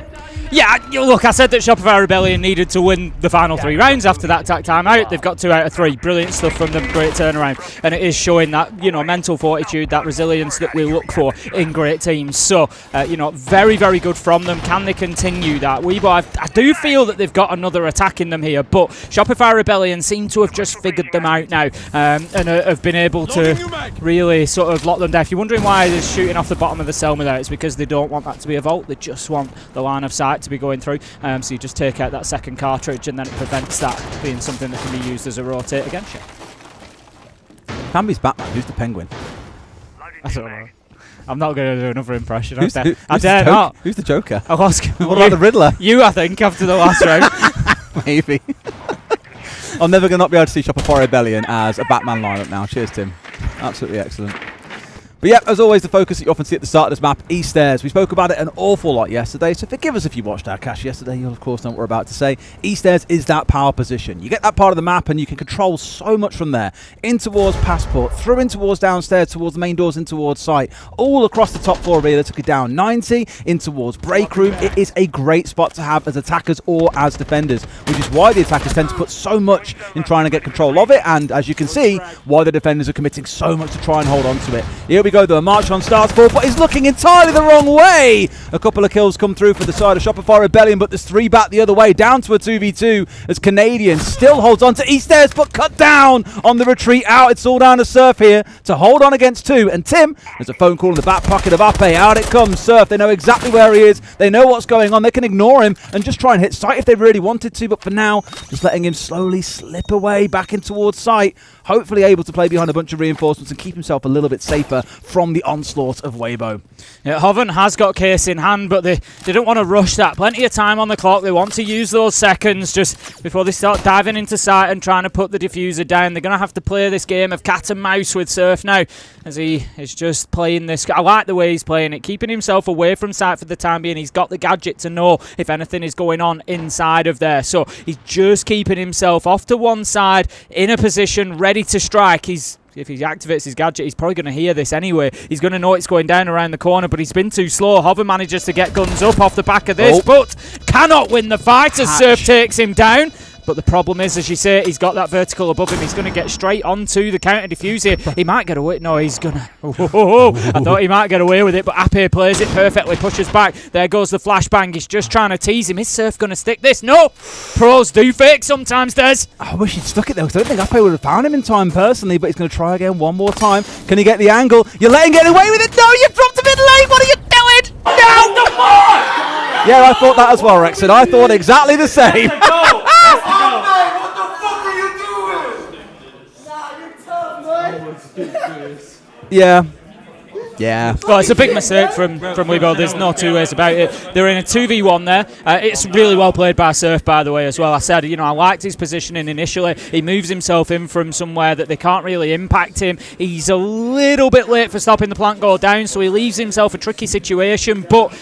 Yeah, look, I said that Shopify Rebellion needed to win the final 3 rounds after that attack timeout. They've got 2 out of 3. Brilliant stuff from them, great turnaround. And it is showing that, mental fortitude, that resilience that we look for in great teams. So, very, very good from them. Can they continue that? Weibo, I do feel that they've got another attack in them here, but Shopify Rebellion seem to have just figured them out now and have been able to really sort of lock them down. If you're wondering why they're shooting off the bottom of the Selma there, it's because they don't want that to be a vault. They just want the line of sight to be going through. So you just take out that second cartridge and then it prevents that being something that can be used as a rotate against you. Camby's Batman. Who's the Penguin? I don't know. I'm not going to do another impression. Who's I dare not. Who's the Joker? I was. What about the Riddler? You, I think, after the last round. Maybe. I'm never going to not be able to see Shopify Rebellion as a Batman lineup now. Cheers, Tim. Absolutely excellent. But yeah, as always, the focus that you often see at the start of this map, Eastairs. We spoke about it an awful lot yesterday, so forgive us if you watched our cache yesterday. You'll, of course, know what we're about to say. Eastairs is that power position. You get that part of the map, and you can control so much from there. In towards Passport, through in towards downstairs, towards the main doors, in towards site. All across the top floor of Real, took it down 90, in towards Break Room. It is a great spot to have as attackers or as defenders, which is why the attackers tend to put so much in trying to get control of it, and as you can see, why the defenders are committing so much to try and hold on to it. Here we go, though. March on starts for, but he's looking entirely the wrong way. A couple of kills come through for the side of Shopify Rebellion, but there's 3 back the other way, down to a 2v2 as Canadian still holds on to Eastairs, but cut down on the retreat out. It's all down to Surf here to hold on against 2. And Tim, there's a phone call in the back pocket of Ape. Out it comes, Surf. They know exactly where he is. They know what's going on. They can ignore him and just try and hit site if they really wanted to, but for now, just letting him slowly slip away back in towards site. Hopefully able to play behind a bunch of reinforcements and keep himself a little bit safer from the onslaught of Weibo. Yeah, Hoven has got case in hand, but they don't want to rush that. Plenty of time on the clock. They want to use those seconds just before they start diving into sight and trying to put the diffuser down. They're going to have to play this game of cat and mouse with Surf now, as he is just playing this. I like the way he's playing it, keeping himself away from sight for the time being. He's got the gadget to know if anything is going on inside of there. So he's just keeping himself off to one side, in a position, ready to strike. If he activates his gadget, he's probably going to hear this anyway. He's going to know it's going down around the corner, but he's been too slow. Hover manages to get guns up off the back of this, but cannot win the fight as Surf takes him down. But the problem is, as you say, he's got that vertical above him. He's going to get straight onto the counter diffuser. He might get away. No, he's going to. I thought he might get away with it, but Ape plays it perfectly, pushes back. There goes the flashbang. He's just trying to tease him. Is Surf going to stick this? No! Pros do fake sometimes, Des. I wish he'd stuck it there, because I don't think Ape would have found him in time personally, but he's going to try again one more time. Can he get the angle? You're letting him get away with it. No, you've dropped him in late. What are you doing? No! Yeah, I thought that as well, Rexon. I thought exactly the same. Yeah. Well, it's a big mistake from Weibo. There's no two ways about it. They're in a 2v1 there. It's really well played by Surf, by the way, as well. I said, I liked his positioning initially. He moves himself in from somewhere that they can't really impact him. He's a little bit late for stopping the plant go down, so he leaves himself a tricky situation, but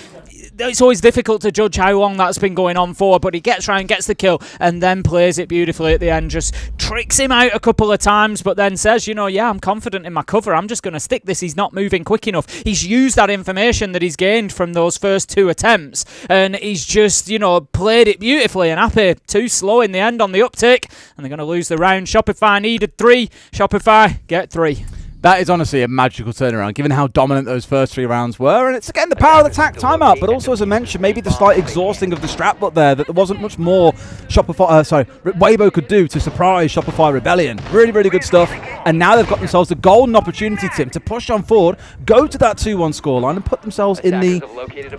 it's always difficult to judge how long that's been going on for, but he gets round, gets the kill, and then plays it beautifully at the end. Just tricks him out a couple of times, but then says, yeah, I'm confident in my cover. I'm just going to stick this. He's not moving quick enough. He's used that information that he's gained from those first 2 attempts, and he's just, played it beautifully. And Ape, too slow in the end on the uptick, and they're going to lose the round. Shopify needed 3. Shopify get 3. That is honestly a magical turnaround, given how dominant those first 3 rounds were. And it's, again, the power of the attack timeout, but also, as I mentioned, maybe the slight exhausting of the strap bot there, that there wasn't much more Weibo could do to surprise Shopify Rebellion. Really, really good stuff. And now they've got themselves the golden opportunity, Tim, to push on forward, go to that 2-1 scoreline, and put themselves in the,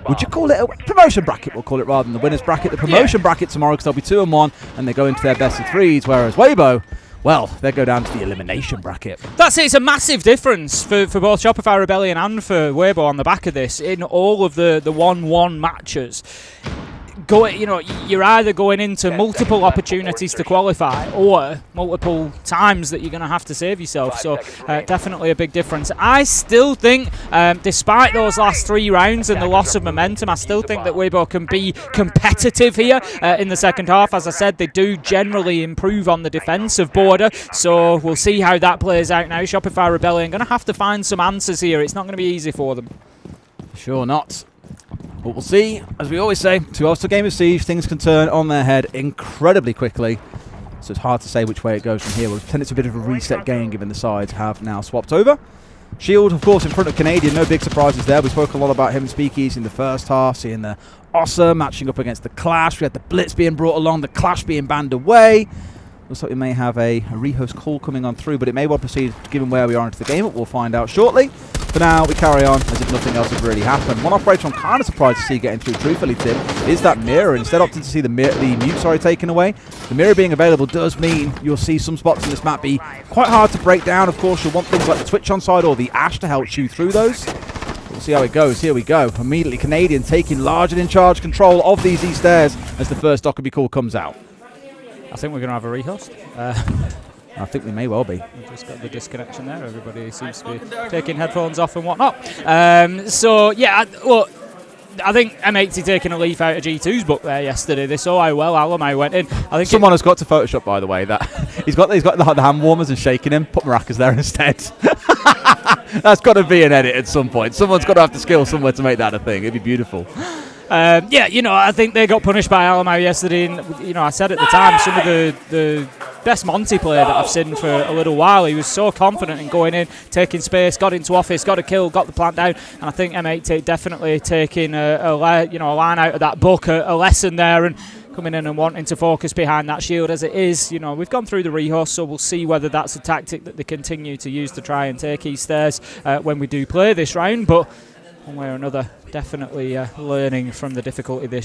would you call it a promotion bracket? We'll call it rather than the winners bracket. The promotion bracket tomorrow, because they'll be 2-1, and they go into their best of 3s, whereas Weibo, well, they go down to the elimination bracket. That's it. It's a massive difference for both Shopify Rebellion and for Weibo on the back of this in all of the 1-1 matches. You're either going into multiple opportunities to qualify or multiple times that you're going to have to save yourself. So definitely a big difference. I still think, despite those last 3 rounds and the loss of momentum, I still think that Weibo can be competitive here in the second half. As I said, they do generally improve on the defensive border. So we'll see how that plays out now. Shopify Rebellion going to have to find some answers here. It's not going to be easy for them. Sure not. But we'll see. As we always say, 2 hours to game of Siege, things can turn on their head incredibly quickly. So it's hard to say which way it goes from here. We'll pretend it's a bit of a reset game given the sides have now swapped over. Shield, of course, in front of Canadian. No big surprises there. We spoke a lot about him and Speakeasy in the first half, seeing the Ossa matching up against the Clash. We had the Blitz being brought along, the Clash being banned away. Looks like we may have a rehost call coming on through, but it may well proceed given where we are into the game. But we'll find out shortly. For now, we carry on as if nothing else has really happened. One operator I'm kind of surprised to see getting through, truthfully, Tim, is that mirror. Instead of opting to see the mute taken away, the mirror being available does mean you'll see some spots in this map be quite hard to break down. Of course, you'll want things like the Twitch on side or the Ash to help chew through those. We'll see how it goes. Here we go. Immediately, Canadian taking large and in charge control of these E stairs as the first Dockerby call comes out. I think we're going to have a rehost. I think we may well be. We've just got the disconnection there. Everybody seems to be taking headphones off and whatnot. So, yeah, I think M80 taking a leaf out of G2's book there yesterday. They saw how well Alamo went in. I think someone has got to Photoshop, by the way, that he's got the hand warmers and shaking him. Put Maracas there instead. That's got to be an edit at some point. Someone's got to have the skill somewhere to make that a thing. It'd be beautiful. I think they got punished by Alamo yesterday. And, I said at the time, some of the best Monty player that I've seen for a little while. He was so confident in going in, taking space, got into office, got a kill, got the plant down. And I think M8 definitely taking a line out of that book, a lesson there, and coming in and wanting to focus behind that shield as it is. We've gone through the rehost, so we'll see whether that's a tactic that they continue to use to try and take E stairs when we do play this round. But one way or another, definitely learning from the difficulty the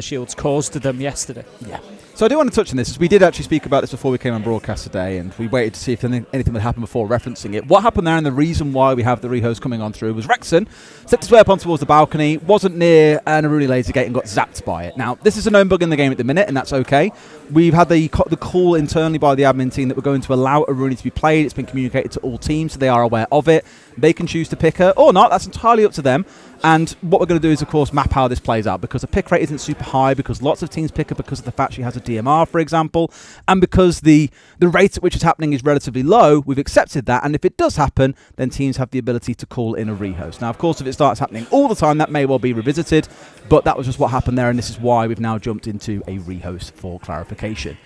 shields caused to them yesterday. Yeah. So I do want to touch on this, as we did actually speak about this before we came on broadcast today, and we waited to see if anything would happen before referencing it. What happened there, and the reason why we have the rehost coming on through, was Rexon stepped his way up on towards the balcony, wasn't near an Aruni laser gate and got zapped by it. Now, this is a known bug in the game at the minute, and that's okay. We've had the call internally by the admin team that we're going to allow Aruni to be played. It's been communicated to all teams, so they are aware of it. They can choose to pick her or not. That's entirely up to them. And what we're going to do is, of course, map how this plays out, because the pick rate isn't super high, because lots of teams pick her because of the fact she has a DMR, for example, and because the rate at which it's happening is relatively low. We've accepted that, and if it does happen, then teams have the ability to call in a rehost. Now, of course, if it starts happening all the time, that may well be revisited, but that was just what happened there, and this is why we've now jumped into a rehost for clarification.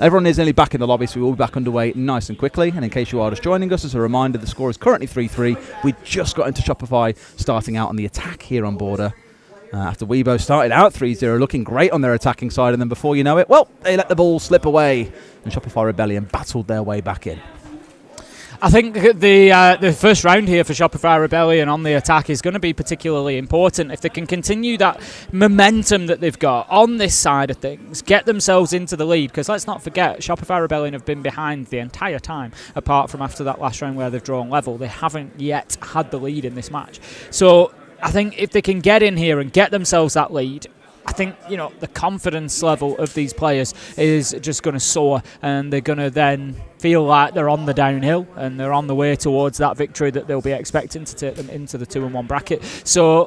Everyone is nearly back in the lobby, so we will be back underway nice and quickly. And in case you are just joining us, as a reminder, the score is currently 3-3. We just got into Shopify, starting out on the attack here on Border. After Weibo started out 3-0, looking great on their attacking side, and then before you know it, well, they let the ball slip away, and Shopify Rebellion battled their way back in. I think the first round here for Shopify Rebellion on the attack is going to be particularly important. If they can continue that momentum that they've got on this side of things, get themselves into the lead, because let's not forget, Shopify Rebellion have been behind the entire time, apart from after that last round where they've drawn level. They haven't yet had the lead in this match. So I think if they can get in here and get themselves that lead, I think, the confidence level of these players is just going to soar, and they're going to then feel like they're on the downhill and they're on the way towards that victory that they'll be expecting to take them into the 2-1 bracket. So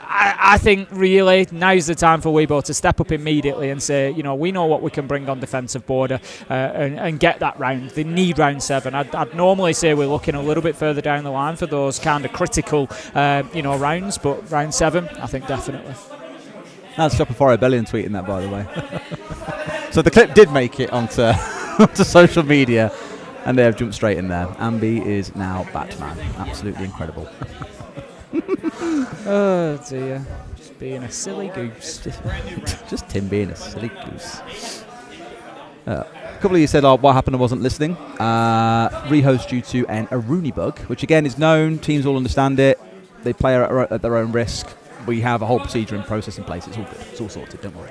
I think really now's the time for Weibo to step up immediately and say, we know what we can bring on defensive Border and get that round. They need round 7. I'd normally say we're looking a little bit further down the line for those kind of critical, rounds, but round 7, I think definitely. That's Shopify Rebellion tweeting that, by the way. So the clip did make it onto social media, and they have jumped straight in there. Ambi is now Batman. Absolutely incredible. Oh dear, just being a silly goose. Just Tim being a silly goose. A couple of you said, what happened, I wasn't listening. Rehost due to an Aruni bug, which again is known. Teams all understand it. They play at their own risk. We have a whole procedure and process in place. It's all good. It's all sorted. Don't worry.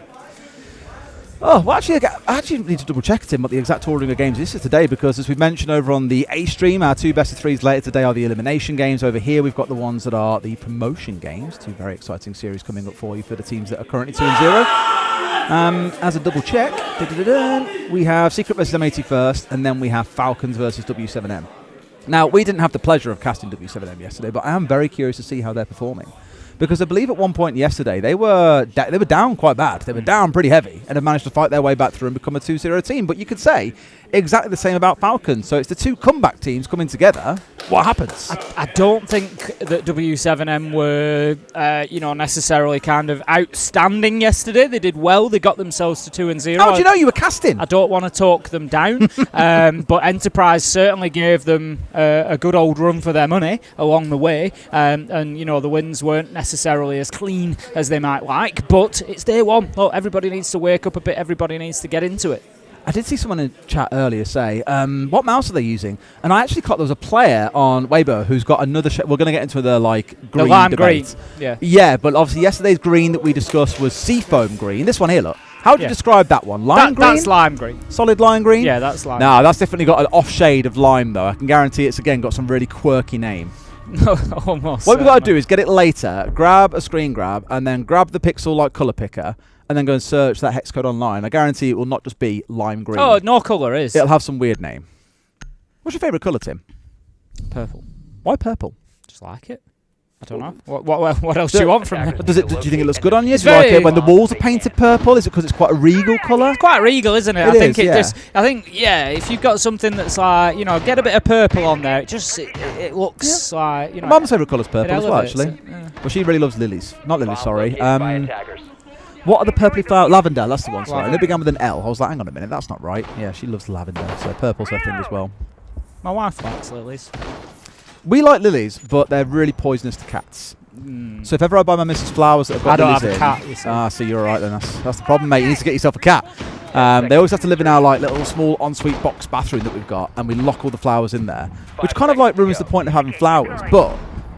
Oh, well, actually, I actually need to double check, Tim, what the exact ordering of games is today, because as we've mentioned over on the A stream, our 2 best of 3s later today are the elimination games. Over here, we've got the ones that are the promotion games. 2 very exciting series coming up for you for the teams that are currently 2-0. As a double check, we have Secret versus M80 first, and then we have Falcons versus W7M. Now, we didn't have the pleasure of casting W7M yesterday, but I am very curious to see how they're performing. Because I believe at one point yesterday, they were down quite bad. They were down pretty heavy and have managed to fight their way back through and become a 2-0 team. But you could say exactly the same about Falcons. So it's the 2 comeback teams coming together what happens? I don't think that W7M were, necessarily kind of outstanding yesterday. They did well. They got themselves to 2-0. How do you know you were casting? I don't want to talk them down, but Enterprise certainly gave them a good old run for their money along the way. The wins weren't necessarily as clean as they might like, but it's day one. Look, everybody needs to wake up a bit. Everybody needs to get into it. I did see someone in chat earlier say, what mouse are they using? And I actually caught there was a player on Weibo who's got another... we're going to get into the, green lime debate. green. Yeah, but obviously yesterday's green that we discussed was seafoam green. This one here, look. How would you describe that one? Lime green? That's lime green. Solid lime green? Yeah, that's lime. No, that's definitely got an off shade of lime, though. I can guarantee it's, again, got some really quirky name. Almost. What we've got to do is get it later, grab a screen grab, and then grab the pixel colour picker, and then go and search that hex code online. I guarantee it will not just be lime green. Oh, no colour is. It'll have some weird name. What's your favourite colour, Tim? Purple. Why purple? Just like it. I don't know. What else do you want from it? Do you think it looks good on you? It's Do you like very- it when the walls are painted purple? Is it because it's quite a regal colour? It's quite regal, isn't it? I think if you've got something that's get a bit of purple on there, it looks like, Mum's favourite colour's purple as well, elevates actually. it, yeah. Well, she really loves lilies. Not lilies, sorry. What are the purpley flower? Lavender, that's the one, sorry. And it began with an L. I was like, hang on a minute, that's not right. Yeah, she loves lavender, so purple's her thing as well. My wife likes lilies. We like lilies, but they're really poisonous to cats. So if ever I buy my missus flowers that have got I don't lilies have a in, cat, you see. so you're alright then. That's the problem, mate. You need to get yourself a cat. They always have to live in our little small ensuite box bathroom that we've got, and we lock all the flowers in there, which kind of ruins the point of having flowers. But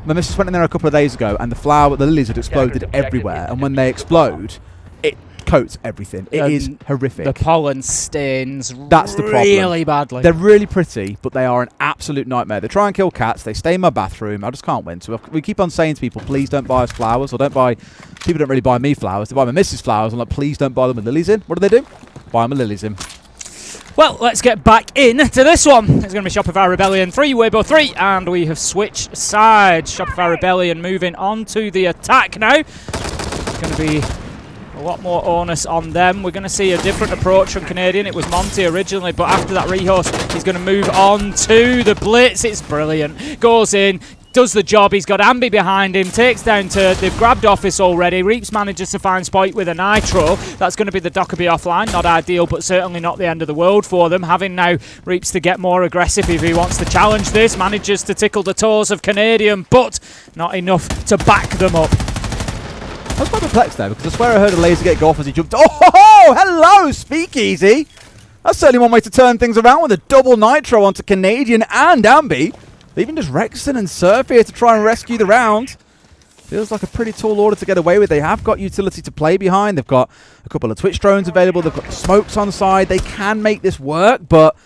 my missus went in there a couple of days ago, and the lilies had exploded everywhere, and when they explode, it coats everything. It is horrific. The pollen stains That's the problem. really badly. They're really pretty, but they are an absolute nightmare. They try and kill cats. They stay in my bathroom. I just can't win. So we keep on saying to people, please don't buy us flowers, or people don't really buy me flowers. They buy my missus flowers. I'm like, please don't buy them with lilies in. What do they do? Buy them with lilies in. Well, let's get back into this one. It's going to be Shopify Rebellion 3, Weibo 3, and we have switched sides. Shopify Rebellion moving on to the attack now. It's going to be a lot more onus on them. We're going to see a different approach from Canadian. It was Monty originally, but after that rehost, he's going to move on to the blitz. It's brilliant. Goes in, does the job. He's got Ambi behind him, takes down Turd. They've grabbed Office already. Reaps manages to find Spoit with a Nitro. That's going to be the Dockerby offline. Not ideal, but certainly not the end of the world for them. Having now Reaps to get more aggressive if he wants to challenge this. Manages to tickle the toes of Canadian, but not enough to back them up. I was quite perplexed there, because I swear I heard a laser gate go off as he jumped. Oh, hello, Speakeasy. That's certainly one way to turn things around with a double Nitro onto Canadian and Ambi. Leaving just Rexon and Surf here to try and rescue the round. Feels like a pretty tall order to get away with. They have got utility to play behind. They've got a couple of Twitch drones available. They've got the smokes on the side. They can make this work, but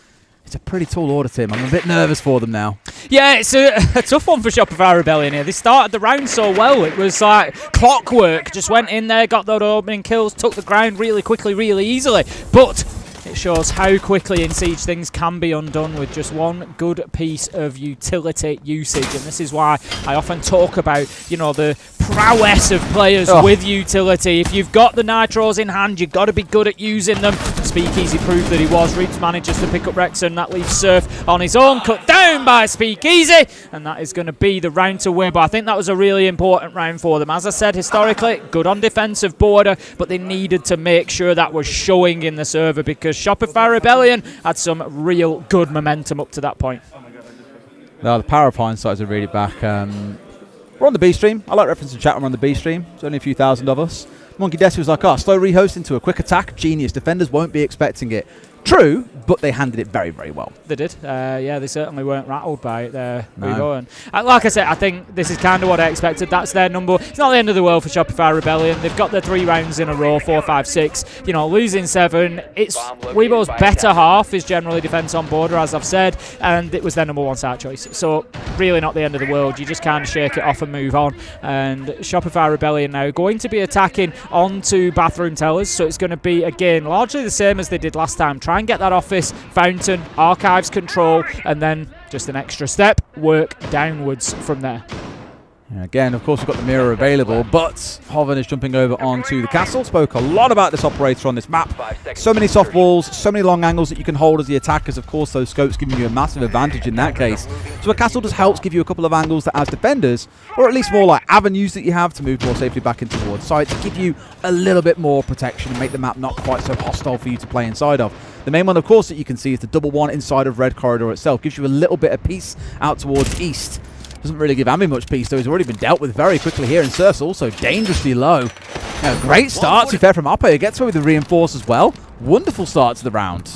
it's a pretty tall order, Tim. I'm a bit nervous for them now. Yeah, it's a tough one for Shopify Rebellion here. They started the round so well. It was like clockwork. Just went in there, got those opening kills, took the ground really quickly, really easily. But it shows how quickly in Siege things can be undone with just one good piece of utility usage. And this is why I often talk about, the prowess of players with utility. If you've got the Nitros in hand, you've got to be good at using them. Speakeasy proved that he was. Reaps manages to pick up Rexon. That leaves Surf on his own. Cut down by Speakeasy. And that is going to be the round to win. But I think that was a really important round for them. As I said, historically, good on defensive border, but they needed to make sure that was showing in the server, because Shopify Rebellion had some real good momentum up to that point. No, the power of hindsight is really back. We're on the B stream. I like referencing chat when we're on the B stream. There's only a few thousand of us. Monkey Desi was like, slow rehost into a quick attack. Genius. Defenders won't be expecting it. True, but they handled it very, very well. They did. They certainly weren't rattled by it there. No. And like I said, I think this is kind of what I expected. That's their number. It's not the end of the world for Shopify Rebellion. They've got their 3 rounds in a row, 4, 5, 6. Losing 7. It's Weibo's better half is generally defense on border, as I've said, and it was their number 1 side choice. So really not the end of the world. You just kind of shake it off and move on. And Shopify Rebellion now going to be attacking onto Bathroom Tellers. So it's going to be, again, largely the same as they did last time. Try and get that Office, Fountain, Archives control, and then just an extra step, work downwards from there. Again, of course, we've got the mirror available, but Hoven is jumping over onto the castle. Spoke a lot about this operator on this map. So many soft walls, so many long angles that you can hold as the attackers. Of course, those scopes giving you a massive advantage in that case. So a castle just helps give you a couple of angles that as defenders, or at least more like avenues that you have to move more safely back into towards sight to give you a little bit more protection and make the map not quite so hostile for you to play inside of. The main one, of course, that you can see is the double one inside of Red Corridor itself. Gives you a little bit of peace out towards east. Doesn't really give Ambi much peace, though. He's already been dealt with very quickly here. And Surf's also dangerously low. Great start, to be fair, from Upper. He gets away with the reinforce as well. Wonderful start to the round.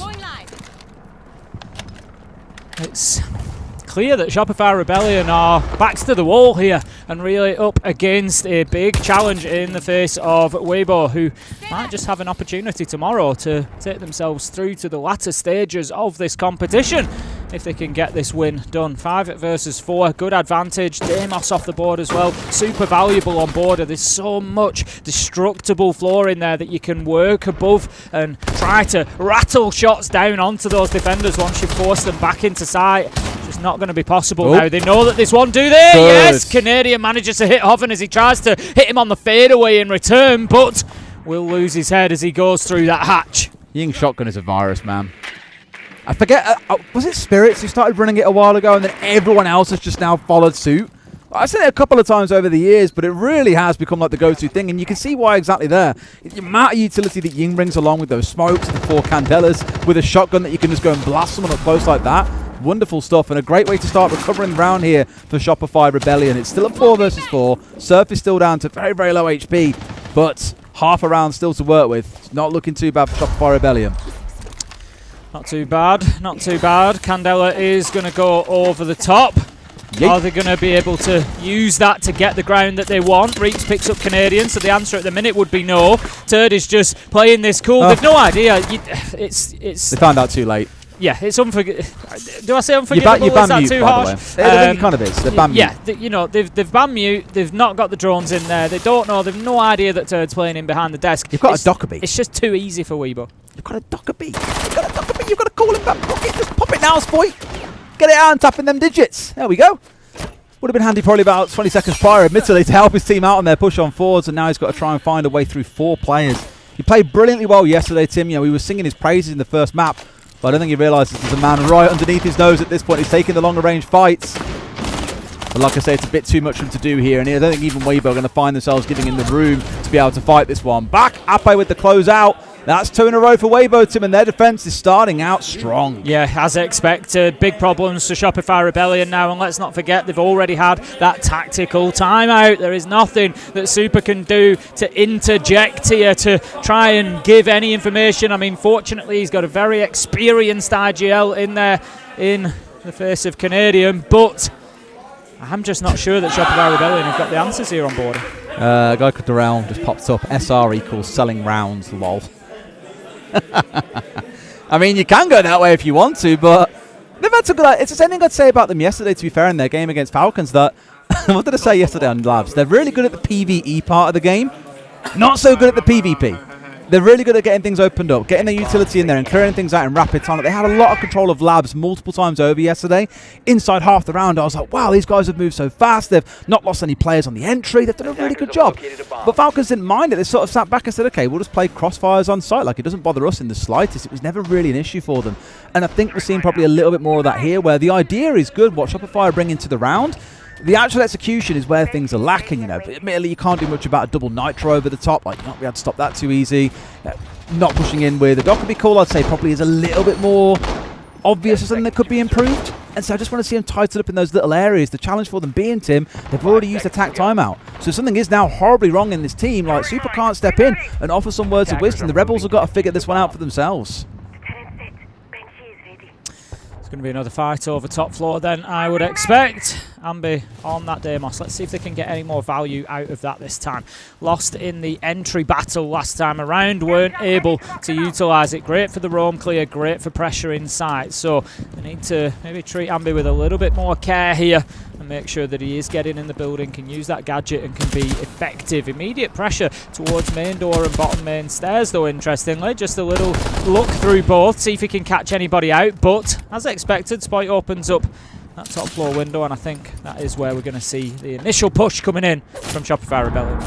It's clear that Shopify Rebellion are backs to the wall here and really up against a big challenge in the face of Weibo, who might just have an opportunity tomorrow to take themselves through to the latter stages of this competition if they can get this win done. 5 versus 4, good advantage. Deimos off the board as well, super valuable on border. There's so much destructible floor in there that you can work above and try to rattle shots down onto those defenders once you force them back into sight. It's just not going to be possible now. They know that this one, do they? Good. Yes, Canadian manages to hit Hoven as he tries to hit him on the fadeaway in return, but will lose his head as he goes through that hatch. Ying shotgun is a virus, man. I forget, was it Spirits who started running it a while ago and then everyone else has just now followed suit? I've said it a couple of times over the years, but it really has become like the go-to thing, and you can see why exactly there. The amount of utility that Ying brings along with those smokes and the 4 candelas with a shotgun that you can just go and blast someone up close like that. Wonderful stuff, and a great way to start recovering the round here for Shopify Rebellion. It's still a 4 versus 4. Surf is still down to very, very low HP, but half a round still to work with. It's not looking too bad for Shopify Rebellion. Not too bad, not too bad. Candela is going to go over the top. Yeet. Are they going to be able to use that to get the ground that they want? Reeks picks up Canadian, so the answer at the minute would be no. Turd is just playing this cool. They've no idea. It's. They found out too late. Yeah, it's unforgivable. Do I say unforgivable? You ban is that mute, too by harsh? the way. I think it kind of is. They ban yeah, mute. you know, they've banned mute. They've not got the drones in there. They don't know. They've no idea that Turd's playing in behind the desk. You've got a Dockerbee. It's just too easy for Weibo. You've got a Dockerbee. You've got a Dockerbee. You've got to call him back. Pocket. Just pop it now, Spoy. Get it out and tap in them digits. There we go. Would have been handy probably about 20 seconds prior, admittedly, to help his team out on their push on forwards, and now he's got to try and find a way through 4 players. He played brilliantly well yesterday, Tim. You know, we were singing his praises in the first map, but I don't think he realises there's a man right underneath his nose at this point. He's taking the longer range fights. But like I say, it's a bit too much for him to do here, and I don't think even Weibo are going to find themselves giving him the room to be able to fight this one. Back, Ape with the closeout. That's 2 in a row for Weibo, Tim, and their defence is starting out strong. Yeah, as expected. Big problems for Shopify Rebellion now, and let's not forget they've already had that tactical timeout. There is nothing that Super can do to interject here to try and give any information. I mean, fortunately, he's got a very experienced IGL in there in the face of Canadian, but I'm just not sure that Shopify Rebellion have got the answers here on board. A guy called Durrell just popped up. SR equals selling rounds, lol. I mean, you can go that way if you want to, but they've had some good. It's the same thing I'd say about them yesterday, to be fair, in their game against Falcons. That what did I say yesterday on Labs? They're really good at the PvE part of the game, not so good at the PvP. They're really good at getting things opened up, getting their utility in there and clearing things out in rapid time. They had a lot of control of Labs multiple times over yesterday. Inside half the round, I was like, wow, these guys have moved so fast. They've not lost any players on the entry. They've done a really good job. But Falcons didn't mind it. They sort of sat back and said, okay, we'll just play crossfires on site. Like, it doesn't bother us in the slightest. It was never really an issue for them. And I think we're seeing probably a little bit more of that here, where the idea is good, what Shopify are bringing to the round. The actual execution is where things are lacking, you know. But admittedly, you can't do much about a double nitro over the top. Like, not be able to stop that too easy. Not pushing in with a Dockerbee call, I'd say, probably is a little bit more obvious as something that could be improved. And so I just want to see them tighten up in those little areas. The challenge for them being, Tim, they've already used attack timeout. So something is now horribly wrong in this team. Like, Super can't step in and offer some words of wisdom. The Rebels have got to figure this one out for themselves. Going to be another fight over top floor then, I would expect. Ambi on that Deimos. Let's see if they can get any more value out of that this time. Lost in the entry battle last time around, weren't able to utilise it. Great for the roam clear, great for pressure inside. So they need to maybe treat Ambi with a little bit more care here and make sure that he is getting in the building, can use that gadget and can be effective. Immediate pressure towards main door and bottom main stairs though, interestingly. Just a little look through both, see if he can catch anybody out. But as expected, Spoit opens up that top floor window, and I think that is where we're going to see the initial push coming in from Shopify Rebellion.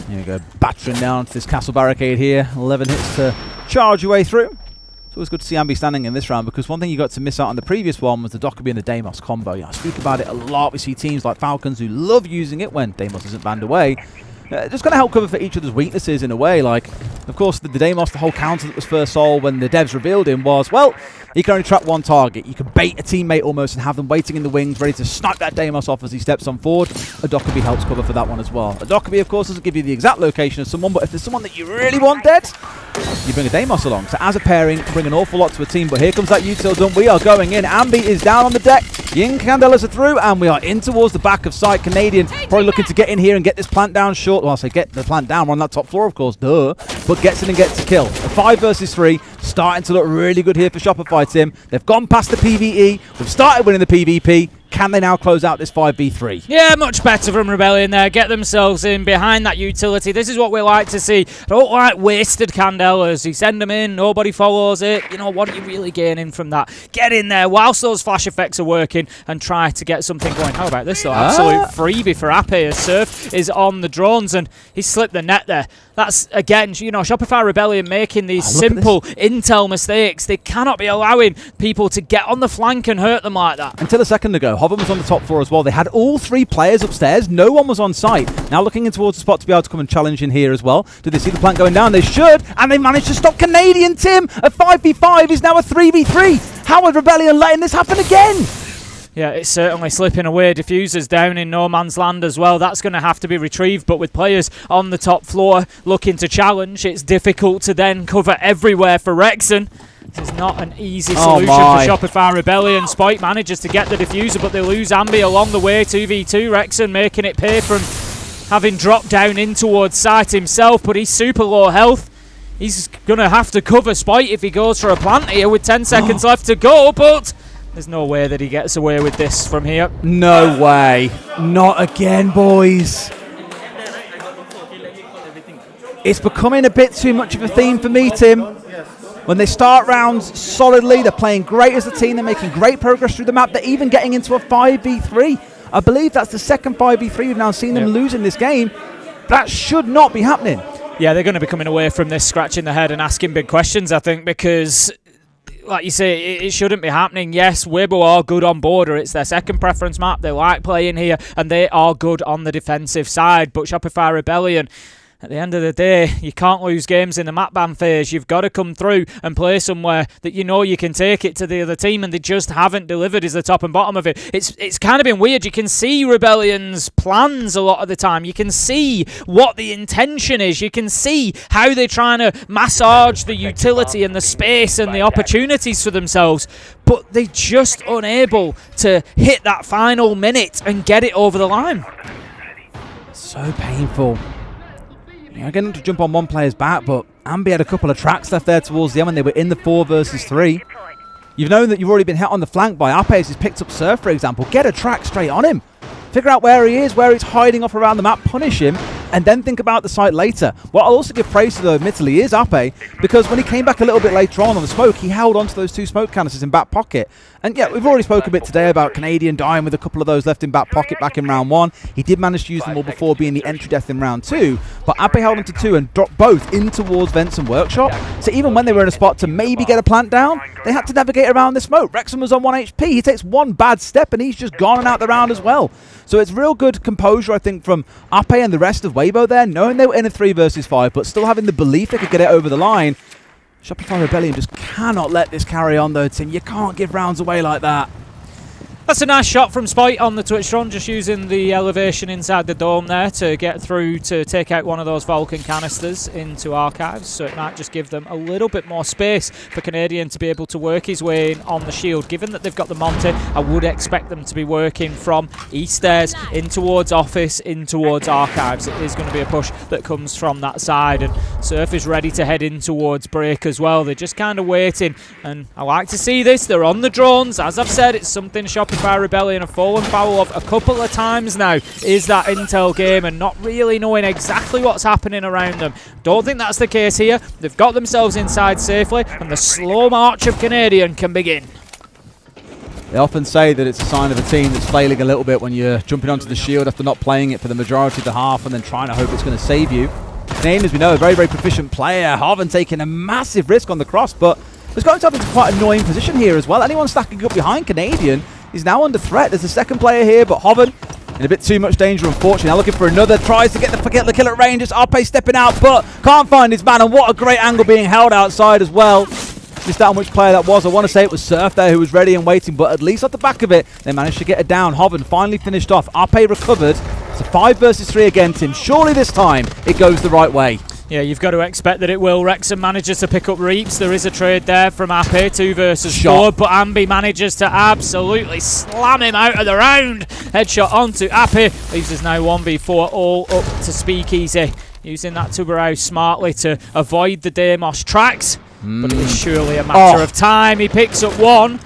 Here we go, battering down to this castle barricade here. 11 hits to charge your way through. It's always good to see Ambi standing in this round, because one thing you got to miss out on the previous one was the Dokkaebi and the Deimos combo. I speak about it a lot. We see teams like Falcons who love using it when Deimos isn't banned away. Just going to help cover for each other's weaknesses in a way. Like, of course, the Deimos, the whole counter that was first sold when the devs revealed him was, well, he can only trap one target. You can bait a teammate almost and have them waiting in the wings, ready to snipe that Deimos off as he steps on forward. A Dokkaebi helps cover for that one as well. A Dokkaebi, of course, doesn't give you the exact location of someone, but if there's someone that you really want dead, you bring a Deimos along. So as a pairing, bring an awful lot to a team, but here comes that util dump. We are going in. Ambi is down on the deck. Ying Candelas are through, and we are in towards the back of site. Canadian probably looking to get in here and get this plant down short. Well, I say get the plant down. We're on that top floor, of course, duh. But gets in and gets a kill. A 5 versus 3, starting to look really good here for Shopify, Tim. They've gone past the PvE. They've started winning the PvP. Can they now close out this 5v3? Yeah, much better from Rebellion there. Get themselves in behind that utility. This is what we like to see. I don't like wasted Candelas. You send them in, nobody follows it. You know, what are you really gaining from that? Get in there whilst those flash effects are working and try to get something going. How about this, though? Absolute freebie for Ape as Surf is on the drones, and he slipped the net there. That's, again, you know, Shopify Rebellion making these simple intel mistakes. They cannot be allowing people to get on the flank and hurt them like that. Until a second ago, Hoven was on the top floor as well. They had all 3 players upstairs. No one was on site. Now looking in towards the spot to be able to come and challenge in here as well. Do they see the plant going down? They should. And they managed to stop Canadian. Tim, a 5v5 is now a 3v3. How are Rebellion letting this happen again? Yeah, it's certainly slipping away. Diffusers down in no man's land as well. That's going to have to be retrieved, but with players on the top floor looking to challenge, it's difficult to then cover everywhere for Rexon. This is not an easy solution for Shopify Rebellion. Spoit manages to get the diffuser, but they lose Ambi along the way. 2v2, Rexon making it pay from having dropped down in towards site himself, but he's super low health. He's going to have to cover Spoit if he goes for a plant here with 10 seconds left to go, but there's no way that he gets away with this from here. No way. Not again, boys. It's becoming a bit too much of a theme for me, Tim. When they start rounds solidly, they're playing great as a team, they're making great progress through the map, they're even getting into a 5v3. I believe that's the second 5v3 we've now seen them lose in this game. That should not be happening. Yeah, they're going to be coming away from this scratching their head and asking big questions, I think, because, like you say, it shouldn't be happening. Yes, Weibo are good on border. It's their second preference map. They like playing here, and they are good on the defensive side. But Shopify Rebellion, at the end of the day, you can't lose games in the map ban phase. You've got to come through and play somewhere that you know you can take it to the other team, and they just haven't delivered is the top and bottom of it. It's kind of been weird. You can see Rebellion's plans a lot of the time. You can see what the intention is. You can see how they're trying to massage the utility and the space and the opportunities for themselves, but they're just unable to hit that final minute and get it over the line. So painful. I getting to jump on one player's back, but Ambi had a couple of tracks left there towards the end when they were in the 4 versus 3. You've known that you've already been hit on the flank by Apes. He's picked up Surf, for example. Get a track straight on him. Figure out where he is, where he's hiding off around the map, punish him, and then think about the site later. What I'll also give praise to, though, admittedly, is Ape, because when he came back a little bit later on the smoke, he held onto those 2 smoke canisters in back pocket. And yeah, we've already spoken a bit today about Canadian dying with a couple of those left in back pocket back in round 1. He did manage to use them all before being the entry death in round 2, but Ape held onto 2 and dropped both in towards Vents and Workshop. So even when they were in a spot to maybe get a plant down, they had to navigate around the smoke. Rexon was on 1 HP. He takes one bad step and he's just gone and out the round as well. So it's real good composure, I think, from Ape and the rest of Weibo there, knowing they were in a 3 versus 5, but still having the belief they could get it over the line. Shopify Rebellion just cannot let this carry on, though, Tim. You can't give rounds away like that. That's a nice shot from Spoit on the Twitch drone, just using the elevation inside the dome there to get through to take out one of those Vulcan canisters into archives, so it might just give them a little bit more space for Canadian to be able to work his way in on the shield. Given that they've got the Monty, I would expect them to be working from east stairs in towards office, in towards archives. It is going to be a push that comes from that side, and Surf is ready to head in towards break as well. They're just kind of waiting, and I like to see this. They're on the drones. As I've said, it's something Shopify Rebellion have fallen foul of a couple of times now, is that intel game and not really knowing exactly what's happening around them. Don't think that's the case here. They've got themselves inside safely, and the slow march of Canadian can begin. They often say that it's a sign of a team that's flailing a little bit when you're jumping onto the shield after not playing it for the majority of the half and then trying to hope it's going to save you. Canadian, as we know, a very, very proficient player. Hoven taking a massive risk on the cross, but has got himself into quite an annoying position here as well. Anyone stacking up behind Canadian is now under threat. There's a second player here, but Hoven in a bit too much danger, unfortunately. Now looking for another, tries to get the kill at range. It's Arpe stepping out, but can't find his man, and what a great angle being held outside as well. Missed out on which player that was. I want to say it was Surf there who was ready and waiting, but at least off the back of it, they managed to get it down. Hoven finally finished off. Arpe recovered. It's a 5 versus 3 again, Tim. Surely this time it goes the right way. Yeah, you've got to expect that it will. Wrexham manages to pick up Reaps. There is a trade there from Ape, 2 versus 4, but Ambi manages to absolutely slam him out of the round. Headshot onto Ape. Leaves us now 1v4, all up to Speakeasy. Using that Tubarão smartly to avoid the Deimos tracks. But it is surely a matter of time. He picks up 1.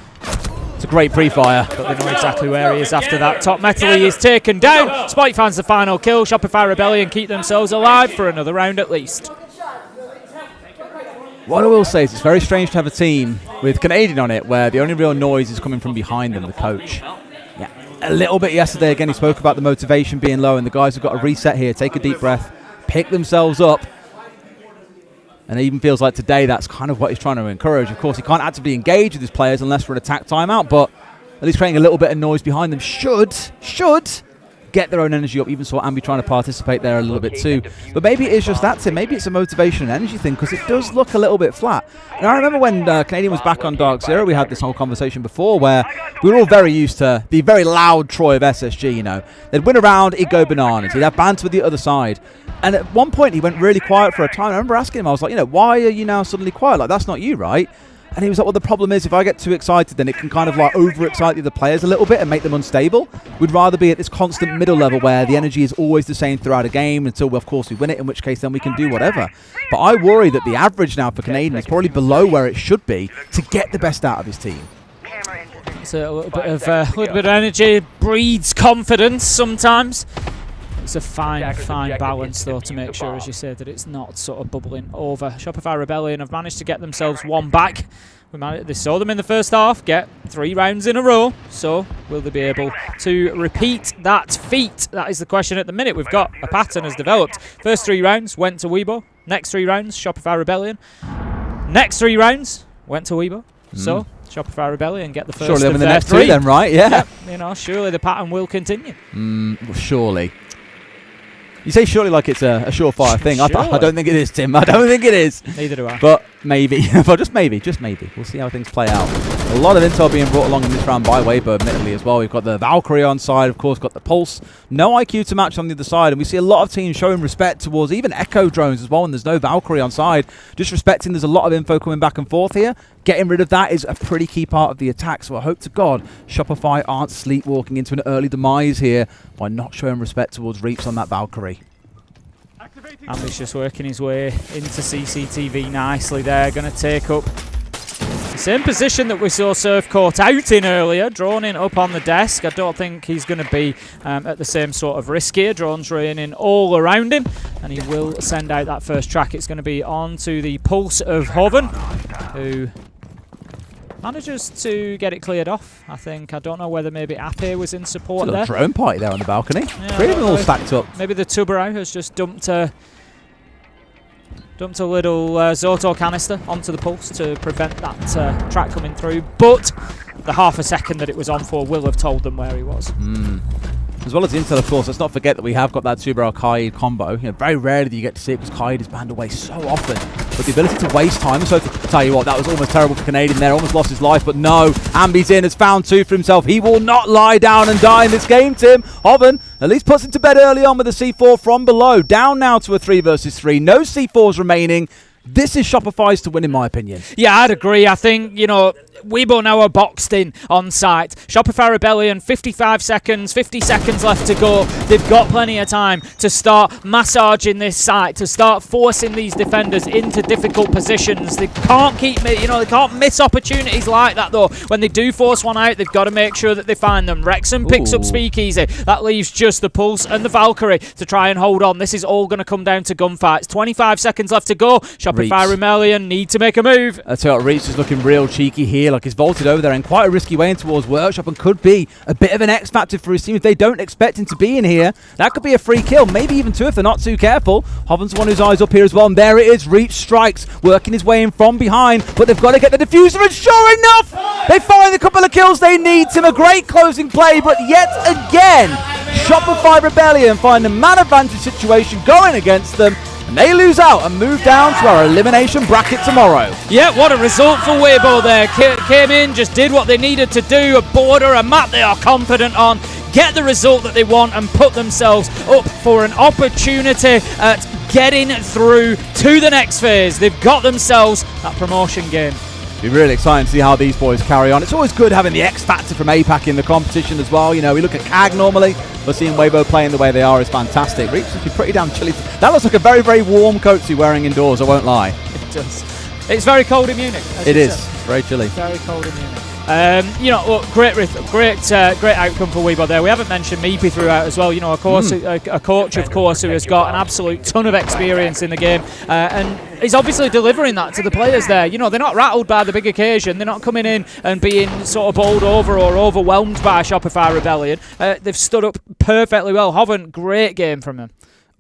It's a great pre-fire. But they know exactly where he is after that. Top Metal, he is taken down. Spike finds the final kill. Shopify Rebellion keep themselves alive for another round at least. What I will say is it's very strange to have a team with Canadian on it where the only real noise is coming from behind them, the coach. Yeah, a little bit yesterday. Again, he spoke about the motivation being low, and the guys have got to reset here, take a deep breath, pick themselves up. And it even feels like today that's kind of what he's trying to encourage. Of course, he can't actively engage with his players unless we're at attack timeout, but at least creating a little bit of noise behind them should get their own energy up. Even saw Ambi trying to participate there a little bit too. But maybe it is just that, Tim. Maybe it's a motivation and energy thing, because it does look a little bit flat. And I remember when Canadian was back on Dark Zero, we had this whole conversation before where we were all very used to the very loud Troy of SSG, you know. They'd win a round, he'd go bananas. He'd have banter with the other side. And at one point, he went really quiet for a time. I remember asking him, I was like, why are you now suddenly quiet? Like, that's not you, right? And he was like, well, the problem is if I get too excited, then it can kind of like overexcite the other players a little bit and make them unstable. We'd rather be at this constant middle level where the energy is always the same throughout a game until, of course, we win it, in which case then we can do whatever. But I worry that the average now for Canadian is probably below where it should be to get the best out of his team. So a little bit of energy breeds confidence sometimes. It's a fine balance, though, to make sure, as you said, that it's not sort of bubbling over. Shopify Rebellion have managed to get themselves 1 back. They saw them in the first half get 3 rounds in a row. So will they be able to repeat that feat? That is the question at the minute. We've got a pattern has developed. First 3 rounds went to Weibo. Next 3 rounds, Shopify Rebellion. Next 3 rounds went to Weibo. So Shopify Rebellion get the first surely of the their next 3. 3 then, right? Yeah. Surely the pattern will continue. Surely. You say surely like it's a surefire thing. Sure. I don't think it is, Tim. I don't think it is. Neither do I. But maybe. Well, just maybe. We'll see how things play out. A lot of intel being brought along in this round by Weibo, admittedly, as well. We've got the Valkyrie on side, of course, got the Pulse. No IQ to match on the other side. And we see a lot of teams showing respect towards even Echo drones as well, and there's no Valkyrie on side. Just respecting there's a lot of info coming back and forth here. Getting rid of that is a pretty key part of the attack. So I hope to God Shopify aren't sleepwalking into an early demise here by not showing respect towards Reaps on that Valkyrie. Ambi's just working his way into CCTV nicely there. Going to take up the same position that we saw Surf caught out in earlier. Drone in up on the desk. I don't think he's going to be at the same sort of risk here. Drone's raining all around him. And he will send out that first track. It's going to be on to the Pulse of Hoven, who manages to get it cleared off, I think. I don't know whether maybe Ape was in support there. Drone party there on the balcony. Yeah, 3 of them all stacked up. Maybe the Tubarão has just dumped a little Zoto canister onto the Pulse to prevent that track coming through. But the half a second that it was on for will have told them where he was. As well as the intel, of course, let's not forget that we have got that Tubarão Kaid combo. Very rarely do you get to see it because Kaid is banned away so often. But the ability to waste time, so to tell you what, that was almost terrible for Canadian there. Almost lost his life, but no. Ambi's in, has found 2 for himself. He will not lie down and die in this game, Tim. Hoven at least puts him to bed early on with a C4 from below. Down now to a 3 versus 3. No C4s remaining. This is Shopify's to win, in my opinion. Yeah, I'd agree. I think, Weibo now are boxed in on site. Shopify Rebellion, 55 seconds, 50 seconds left to go. They've got plenty of time to start massaging this site, to start forcing these defenders into difficult positions. They can't they can't miss opportunities like that, though. When they do force one out, they've got to make sure that they find them. Wrexham picks up Speakeasy. That leaves just the Pulse and the Valkyrie to try and hold on. This is all going to come down to gunfights. 25 seconds left to go. Shopify Rebellion need to make a move. I tell you what, Reach is looking real cheeky here. Like, he's vaulted over there in quite a risky way in towards Workshop and could be a bit of an X factor for his team if they don't expect him to be in here. That could be a free kill, maybe even two if they're not too careful. Hoven's the one whose eyes up here as well, and there it is. Reach strikes, working his way in from behind, but they've got to get the diffuser, and sure enough, they find a couple of kills they need. Tim, a great closing play, but yet again, Shopify Rebellion find a man advantage situation going against them, and they lose out and move down to our elimination bracket tomorrow. Yeah, what a result for Weibo there. Came in, just did what they needed to do, a border, a map they are confident on, get the result that they want and put themselves up for an opportunity at getting through to the next phase. They've got themselves that promotion game. Be really exciting to see how these boys carry on. It's always good having the X factor from APAC in the competition as well. You know, we look at CAG normally, but seeing Weibo playing the way they are is fantastic. Reach must be pretty damn chilly. That looks like a very, very warm coat he's wearing indoors, I won't lie. It does. It's very cold in Munich. It is. Very chilly. Very cold in Munich. You know, look, great outcome for Weibo there. We haven't mentioned Meepy throughout as well. You know, of course, a coach, of course, who has got an absolute ton of experience in the game, and he's obviously delivering that to the players there. You know, they're not rattled by the big occasion. They're not coming in and being sort of bowled over or overwhelmed by Shopify Rebellion. They've stood up perfectly well. Hoven, great game from him.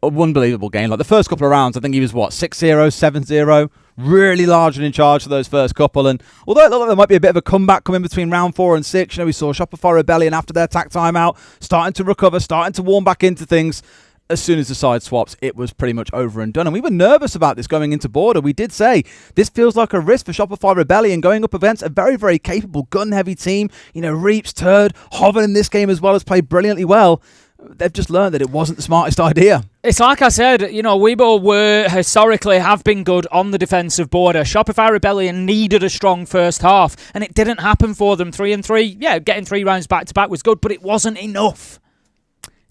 Unbelievable game. Like the first couple of rounds, I think he was 6-0, 7-0. Really large and in charge for those first couple. And although it looked like there might be a bit of a comeback coming between round 4 and 6, you know, we saw Shopify Rebellion after their attack timeout starting to recover, starting to warm back into things. As soon as the side swaps, it was pretty much over and done. And we were nervous about this going into border. We did say this feels like a risk for Shopify Rebellion going up against a very, very capable gun-heavy team. You know, Reaps, Turd, Hoven in this game as well has played brilliantly well. They've just learned that it wasn't the smartest idea. It's like I said, you know, Weibo historically have been good on the defensive border. Shopify Rebellion needed a strong first half, and it didn't happen for them. 3-3, yeah, getting 3 rounds back-to-back was good, but it wasn't enough.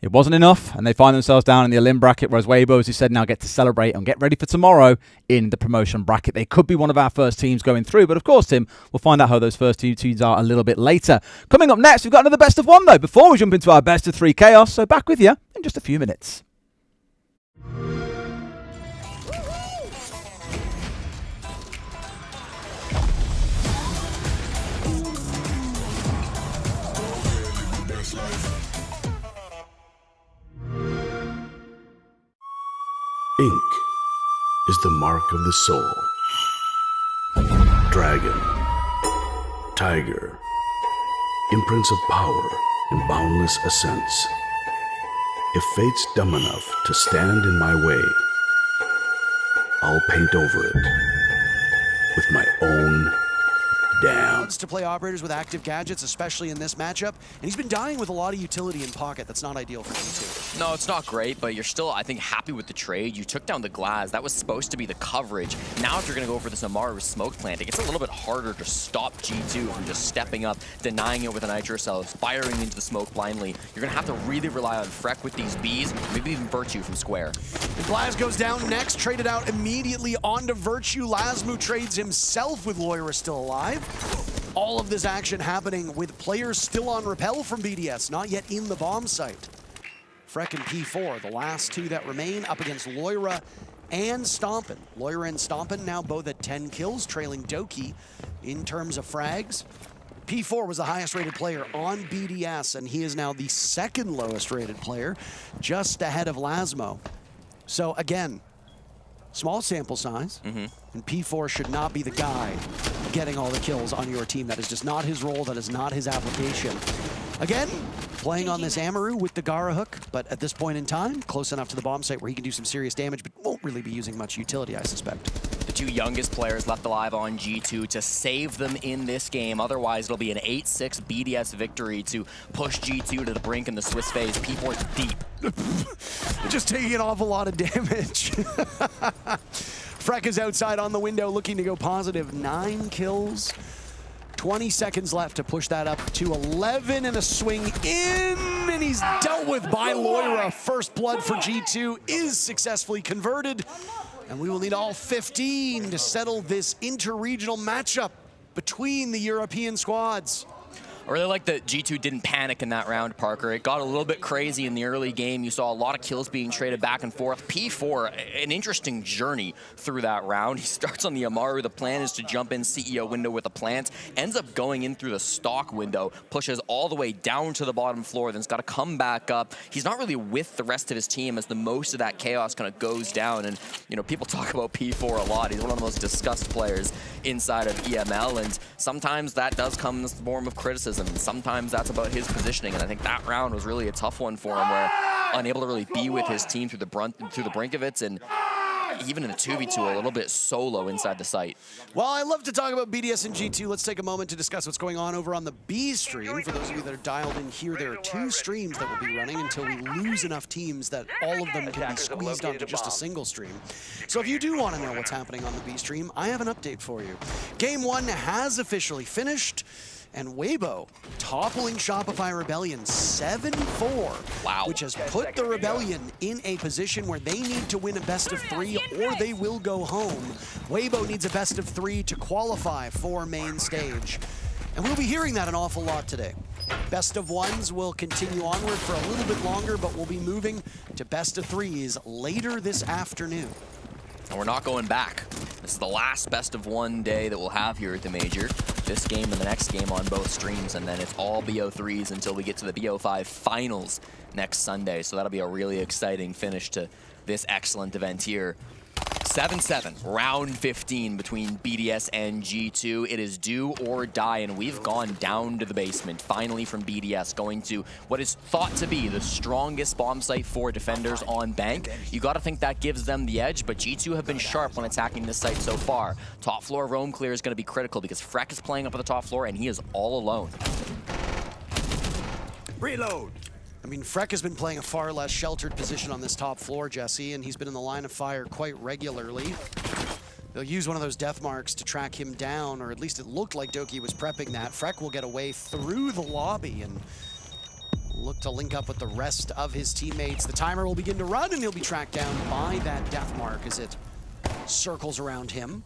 It wasn't enough, and they find themselves down in the elim bracket, whereas Weibo, as you said, now get to celebrate and get ready for tomorrow in the promotion bracket. They could be one of our first teams going through, but of course, Tim, we'll find out how those first 2 teams are a little bit later. Coming up next, we've got another best of 1, though, before we jump into our best of 3 chaos, so back with you in just a few minutes. Ink is the mark of the soul. Dragon, tiger, imprints of power and boundless ascents. If fate's dumb enough to stand in my way, I'll paint over it with my own damn. To play operators with active gadgets, especially in this matchup, and he's been dying with a lot of utility in pocket. That's not ideal for G2. No, it's not great, but you're still, I think, happy with the trade. You took down the Glass. That was supposed to be the coverage. Now if you're going to go for this Amaru smoke plant, it gets a little bit harder to stop G2 from just stepping up, denying it with a Nitro Cell, firing into the smoke blindly. You're going to have to really rely on Freck with these Bs, maybe even Virtue from Square. And Glass goes down next, traded out immediately onto Virtue. Lasmu trades himself with Loira still alive. All of this action happening with players still on repel from BDS, not yet in the bomb site. Freck and P4, the last 2 that remain, up against Loira and Stompin. Loira and Stompin now both at 10 kills, trailing Doki in terms of frags. P4 was the highest rated player on BDS, and he is now the 2nd lowest rated player, just ahead of Lasmo. So again, small sample size, and P4 should not be the guy getting all the kills on your team. That is just not his role. That is not his application. Again, playing on this Amaru with the Gara hook, but at this point in time, close enough to the bomb site where he can do some serious damage, but won't really be using much utility, I suspect. The 2 youngest players left alive on G2 to save them in this game. Otherwise, it'll be an 8-6 BDS victory to push G2 to the brink in the Swiss phase. P4's deep. Just taking an awful lot of damage. Freck is outside on the window looking to go positive. 9 kills. 20 seconds left to push that up to 11 and a swing in, and he's dealt with by Loira. First blood for G2 is successfully converted, and we will need all 15 to settle this inter-regional matchup between the European squads. I really like that G2 didn't panic in that round, Parker. It got a little bit crazy in the early game. You saw a lot of kills being traded back and forth. P4, an interesting journey through that round. He starts on the Amaru. The plan is to jump in CEO window with a plant. Ends up going in through the stock window. Pushes all the way down to the bottom floor. Then's got to come back up. He's not really with the rest of his team as the most of that chaos kind of goes down. And, you know, people talk about P4 a lot. He's one of the most discussed players inside of EML. And sometimes that does come in the form of criticism. And sometimes that's about his positioning, and I think that round was really a tough one for him, where unable to really be with his team through the brink of it, and even in the 2v2 a little bit solo inside the site. Well, I love to talk about BDS and G2. Let's take a moment to discuss what's going on over on the B stream. For those of you that are dialed in here, there are 2 streams that will be running until we lose enough teams that all of them can be squeezed onto just a single stream. So if you do want to know what's happening on the B stream, I have an update for you. Game 1 has officially finished, and Weibo toppling Shopify Rebellion 7-4, wow, which has put the Rebellion in a position where they need to win a best of 3 or they will go home. Weibo needs a best of 3 to qualify for main stage. And we'll be hearing that an awful lot today. Best of 1s will continue onward for a little bit longer, but we'll be moving to best of 3s later this afternoon. And we're not going back. This is the last best of 1 day that we'll have here at the Major. This game and the next game on both streams, and then it's all BO3s until we get to the BO5 finals next Sunday. So that'll be a really exciting finish to this excellent event here. 7-7, round 15 between BDS and G2. It is do or die, and we've gone down to the basement, finally from BDS, going to what is thought to be the strongest bomb site for defenders on Bank. You got to think that gives them the edge, but G2 have been sharp when attacking this site so far. Top floor roam clear is going to be critical because Freck is playing up at the top floor, and he is all alone. Reload. I mean, Freck has been playing a far less sheltered position on this top floor, Jesse, and he's been in the line of fire quite regularly. They'll use one of those death marks to track him down, or at least it looked like Doki was prepping that. Freck will get away through the lobby and look to link up with the rest of his teammates. The timer will begin to run, and he'll be tracked down by that death mark as it circles around him.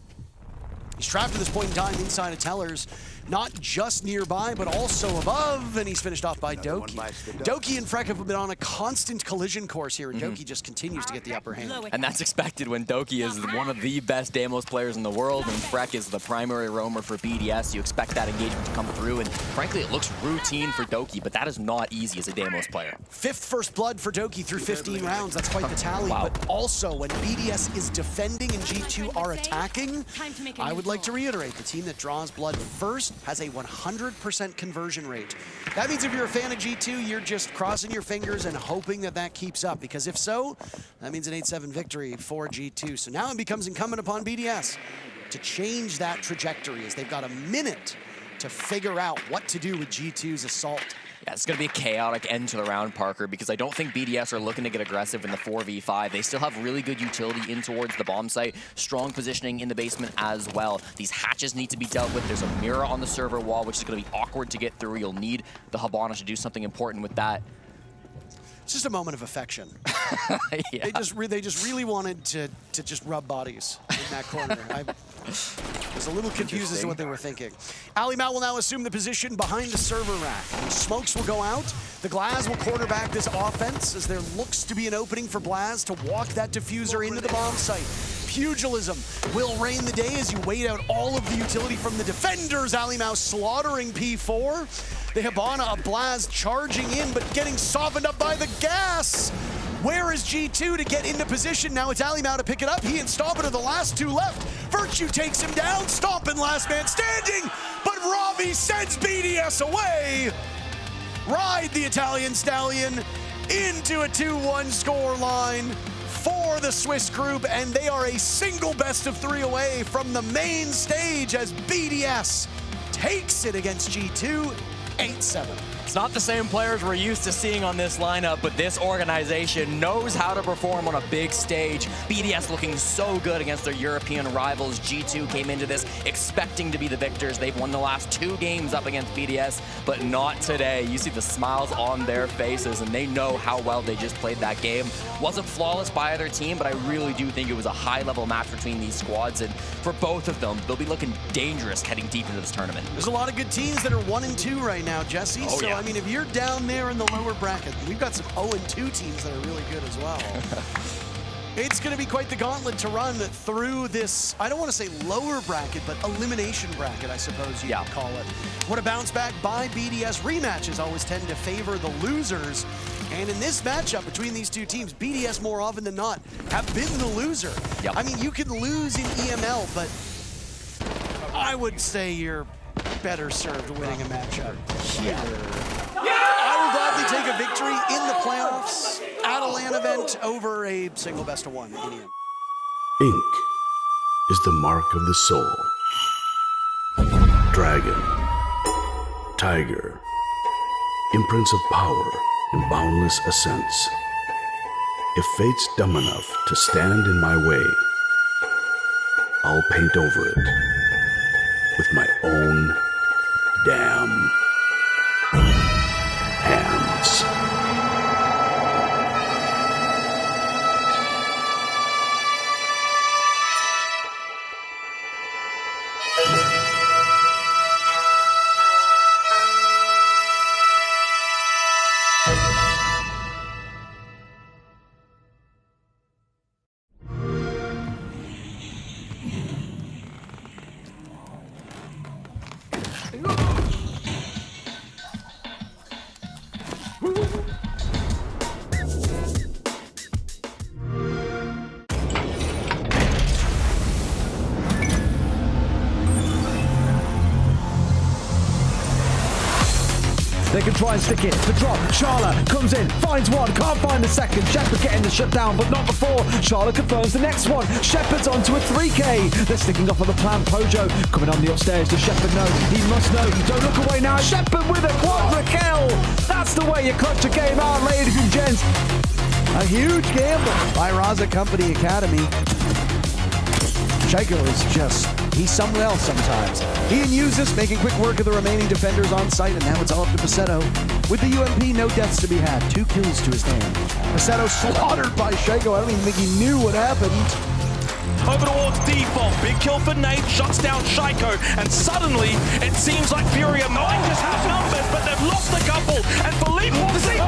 He's trapped at this point in time inside of Tellers, not just nearby, but also above, and he's finished off by Doki. Doki and Freck have been on a constant collision course here, and Doki just continues to get the upper hand. And that's expected when Doki is one of the best Damos players in the world, and Freck is the primary roamer for BDS. You expect that engagement to come through, and frankly, it looks routine for Doki, but that is not easy as a Damos player. 5th first blood for Doki through 15 rounds. That's quite the tally, Wow. but also when BDS is defending and G2 are attacking, I would like to reiterate, the team that draws blood first has a 100% conversion rate. That means if you're a fan of G2, you're just crossing your fingers and hoping that that keeps up, because if so, that means an 8-7 victory for G2. So now it becomes incumbent upon BDS to change that trajectory, as they've got a minute to figure out what to do with G2's assault. Yeah, it's going to be a chaotic end to the round, Parker, because I don't think BDS are looking to get aggressive in the 4v5. They still have really good utility in towards the bomb site, strong positioning in the basement as well. These hatches need to be dealt with. There's a mirror on the server wall, which is going to be awkward to get through. You'll need the Habana to do something important with that. It's just a moment of affection. Yeah. They just really wanted to just rub bodies in that corner. I was a little confused as to what they were thinking. Ali Mal will now assume the position behind the server rack. Smokes will go out. The Glaz will quarterback this offense, as there looks to be an opening for Blaz to walk that diffuser into the bomb site. Pugilism will reign the day as you wait out all of the utility from the defenders. Ali Mal slaughtering P4. The Habana of Blaz charging in, but getting softened up by the gas. Where is G2 to get into position? Now it's Ali Mal to pick it up. He and Stompin are the last 2 left. Virtue takes him down. Stompin last man standing, but Ravi sends BDS away. Ride the Italian Stallion into a 2-1 score line for the Swiss group, and they are a single best of 3 away from the main stage as BDS takes it against G2 8-7. It's not the same players we're used to seeing on this lineup, but this organization knows how to perform on a big stage. BDS looking so good against their European rivals. G2 came into this expecting to be the victors. They've won the last 2 games up against BDS, but not today. You see the smiles on their faces, and they know how well they just played that game. Wasn't flawless by either team, but I really do think it was a high-level match between these squads, and for both of them, they'll be looking dangerous heading deep into this tournament. There's a lot of good teams that are 1-2 right now, Jesse. Oh, so, yeah. I mean, if you're down there in the lower bracket, we've got some 0-2 teams that are really good as well. It's going to be quite the gauntlet to run through this, I don't want to say lower bracket, but elimination bracket, I suppose you could call it. What a bounce back by BDS. Rematches always tend to favor the losers. And in this matchup between these two teams, BDS more often than not have been the loser. Yep. I mean, you can lose in EML, but I would say you're better served winning a matchup here. I will gladly take a victory in the playoffs at a LAN event over a single best of 1 in EM. Ink is the mark of the soul. Dragon, tiger, imprints of power and boundless ascents. If fate's dumb enough to stand in my way, I'll paint over it with my own damn hands. They can try and stick it. The drop. Charla comes in, finds one, can't find the second. Shepard getting the shutdown, but not before. Charla confirms the next one. Shepard's onto a 3K. They're sticking off on the plan. Pojo coming on the upstairs. Does Shepard know? He must know. Don't look away now. Shepard with a quadra kill. That's the way you clutch a game out, ladies and gents. A huge gamble by Raza Company Academy. Shaco is just, he's somewhere else sometimes. He and Usus making quick work of the remaining defenders on site, and now it's all up to Passetto. With the UMP, no deaths to be had. 2 kills to his name. Passetto slaughtered by Shaco. I don't even think he knew what happened. Over towards default, big kill for Nate, shuts down Shaiko, and suddenly it seems like Furia might just have numbers, but they've lost a couple, and Philippe will see.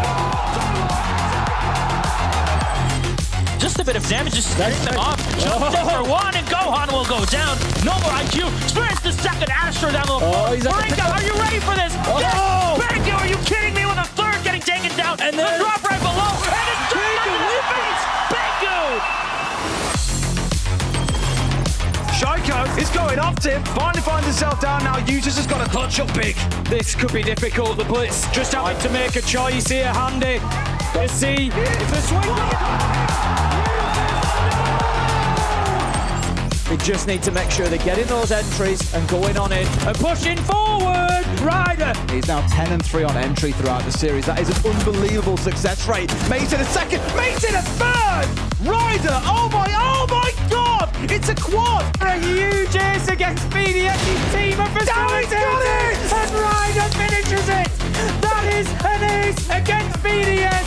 Just a bit of damage, just starting them off. Jump in for 1, and Gohan will go down. No more IQ. Experience the second Astro down low. Marinka, are you ready for this? Yes! Marinka, are you kidding me? With a third getting taken down, and then the drop right below, and it's turned into defense. Bangu! Shaiko is going off Tim, finally finds himself down now. Usus has got to clutch up big. This could be difficult. The Blitz just having to make a choice here. Handy. Let's see if the swing. They just need to make sure they're getting those entries and going on it and pushing forward. Ryder. He's now 10-3 on entry throughout the series. That is an unbelievable success rate. Makes it a second, makes it a third. Ryder, oh my God, it's a quad. A huge ace against BDS's team of facilitators, and Ryder finishes it. That is an ace against BDS.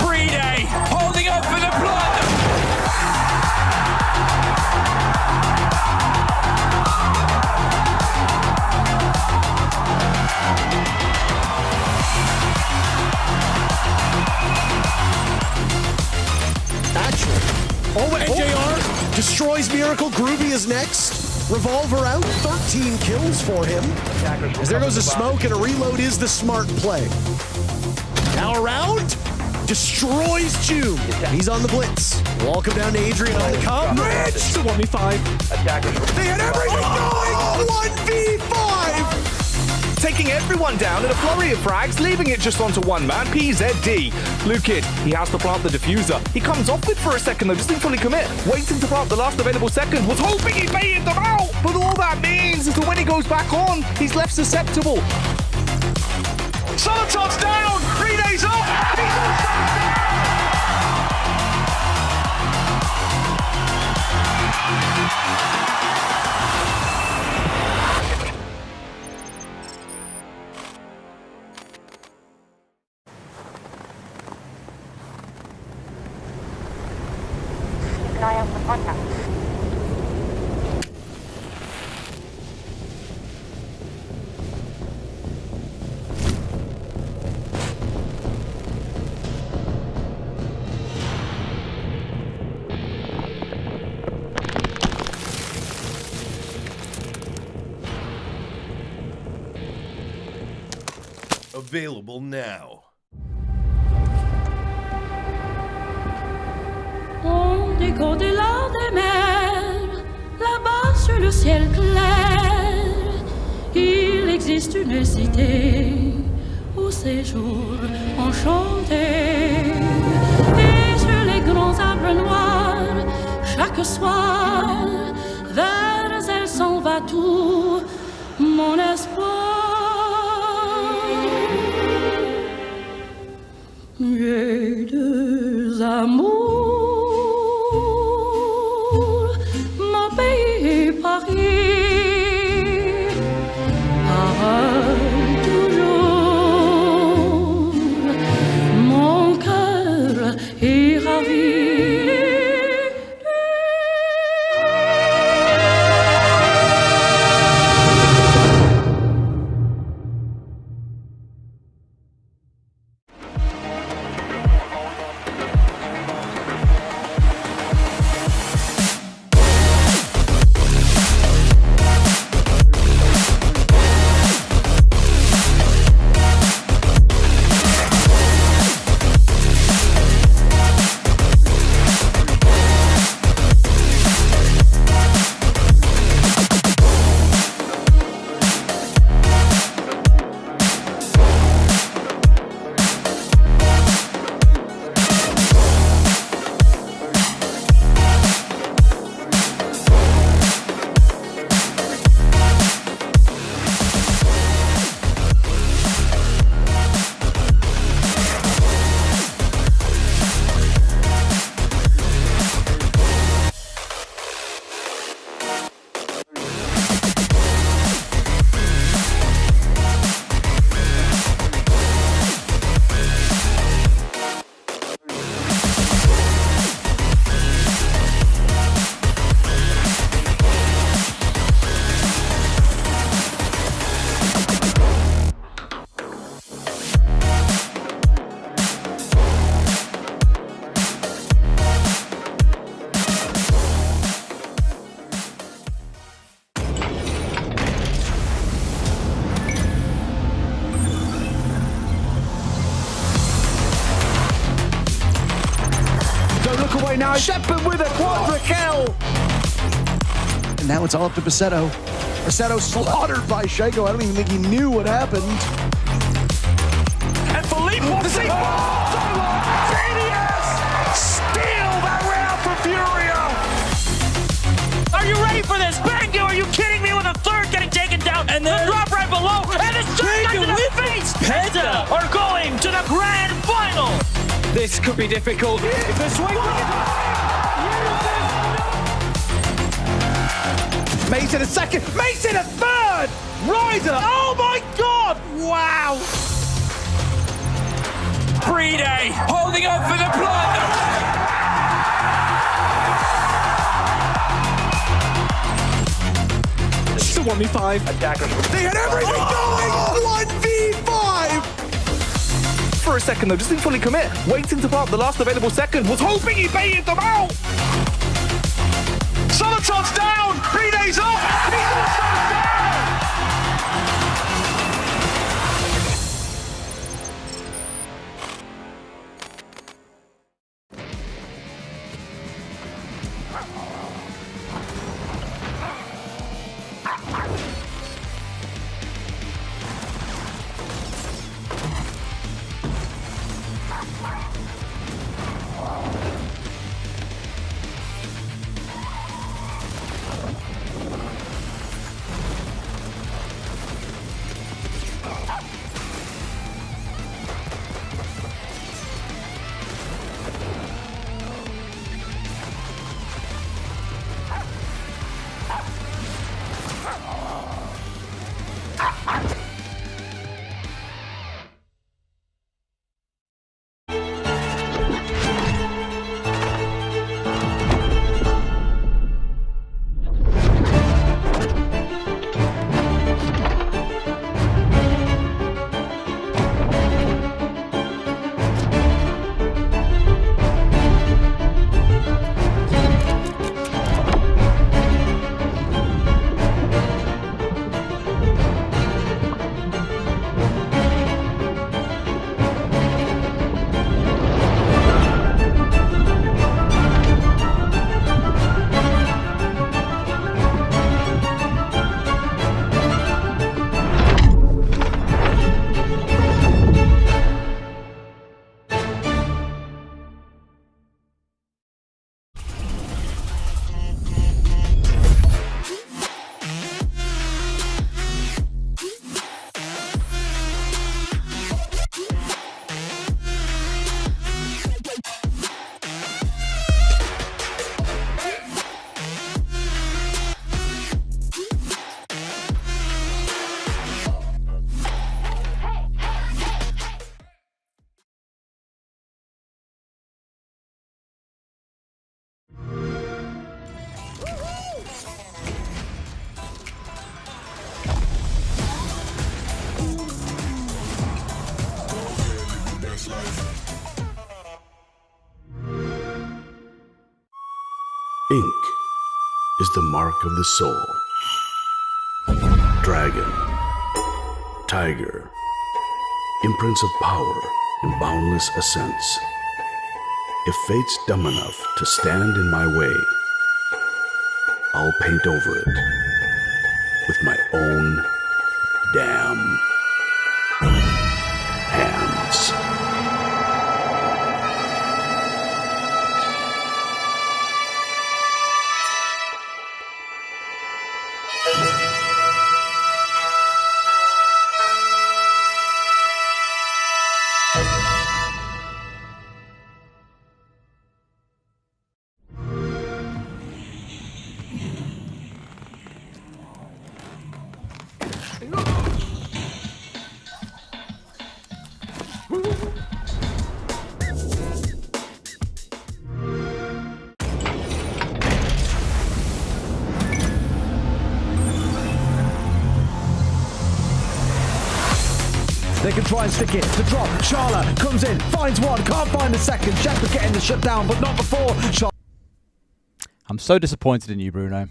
Pre-day, holding up for the blood. NJR destroys Miracle. Groovy is next. Revolver out, 13 kills for him. As there goes a smoke, and a reload is the smart play. Now around, destroys June. He's on the blitz. Wall come down to Adrian on the coverage. It's a 1v5. They had everything going. 1v5. Taking everyone down in a flurry of frags, leaving it just onto one man, PZD. Blue Kid, he has to plant the diffuser. He comes off it for a second though, just didn't fully commit. Waiting to plant the last available second, was hoping he baited them out. But all that means is that when he goes back on, he's left susceptible. Solomon's down! 3 days off! Keep an eye out for contact. Available now. On est au-delà des mers, là-bas sur le ciel clair, il existe une cité au séjour enchanté. Et sur les grands arbres noirs, chaque soir, vers elle s'en va tout mon espoir. J'ai deux amours, mon pays et Paris. Pareil toujours, mon cœur est ravi. Away now, Shepard with a quadra kill. And now it's all up to Basetto. Basetto slaughtered by Shaco. I don't even think he knew what happened. And Philippe wants to see Genius! Steal that round for Furia! Are you ready for this? Bangu, are you kidding me with a third getting taken down? And then the drop right below, and it's straight to the face! Penta are going to the grand final! This could be difficult. If the swing Mason a second, Mason a third! Ryder, oh my god! Wow! Pre-day, holding up for the blood! It's a 1v5. They had everything going! 1v5! For a second though, just didn't fully commit. Waiting to plant the last available second. Was hoping he baited them out! Solomon's down! 3 days off! He's also down! Ink is the mark of the soul. Dragon, tiger, imprints of power and boundless ascents. If fate's dumb enough to stand in my way, I'll paint over it with my own damn hands. They can try and stick it. The drop. Sharla comes in, finds one, can't find the second. Shepherd getting the shutdown, but not before. I'm so disappointed in you, Bruno.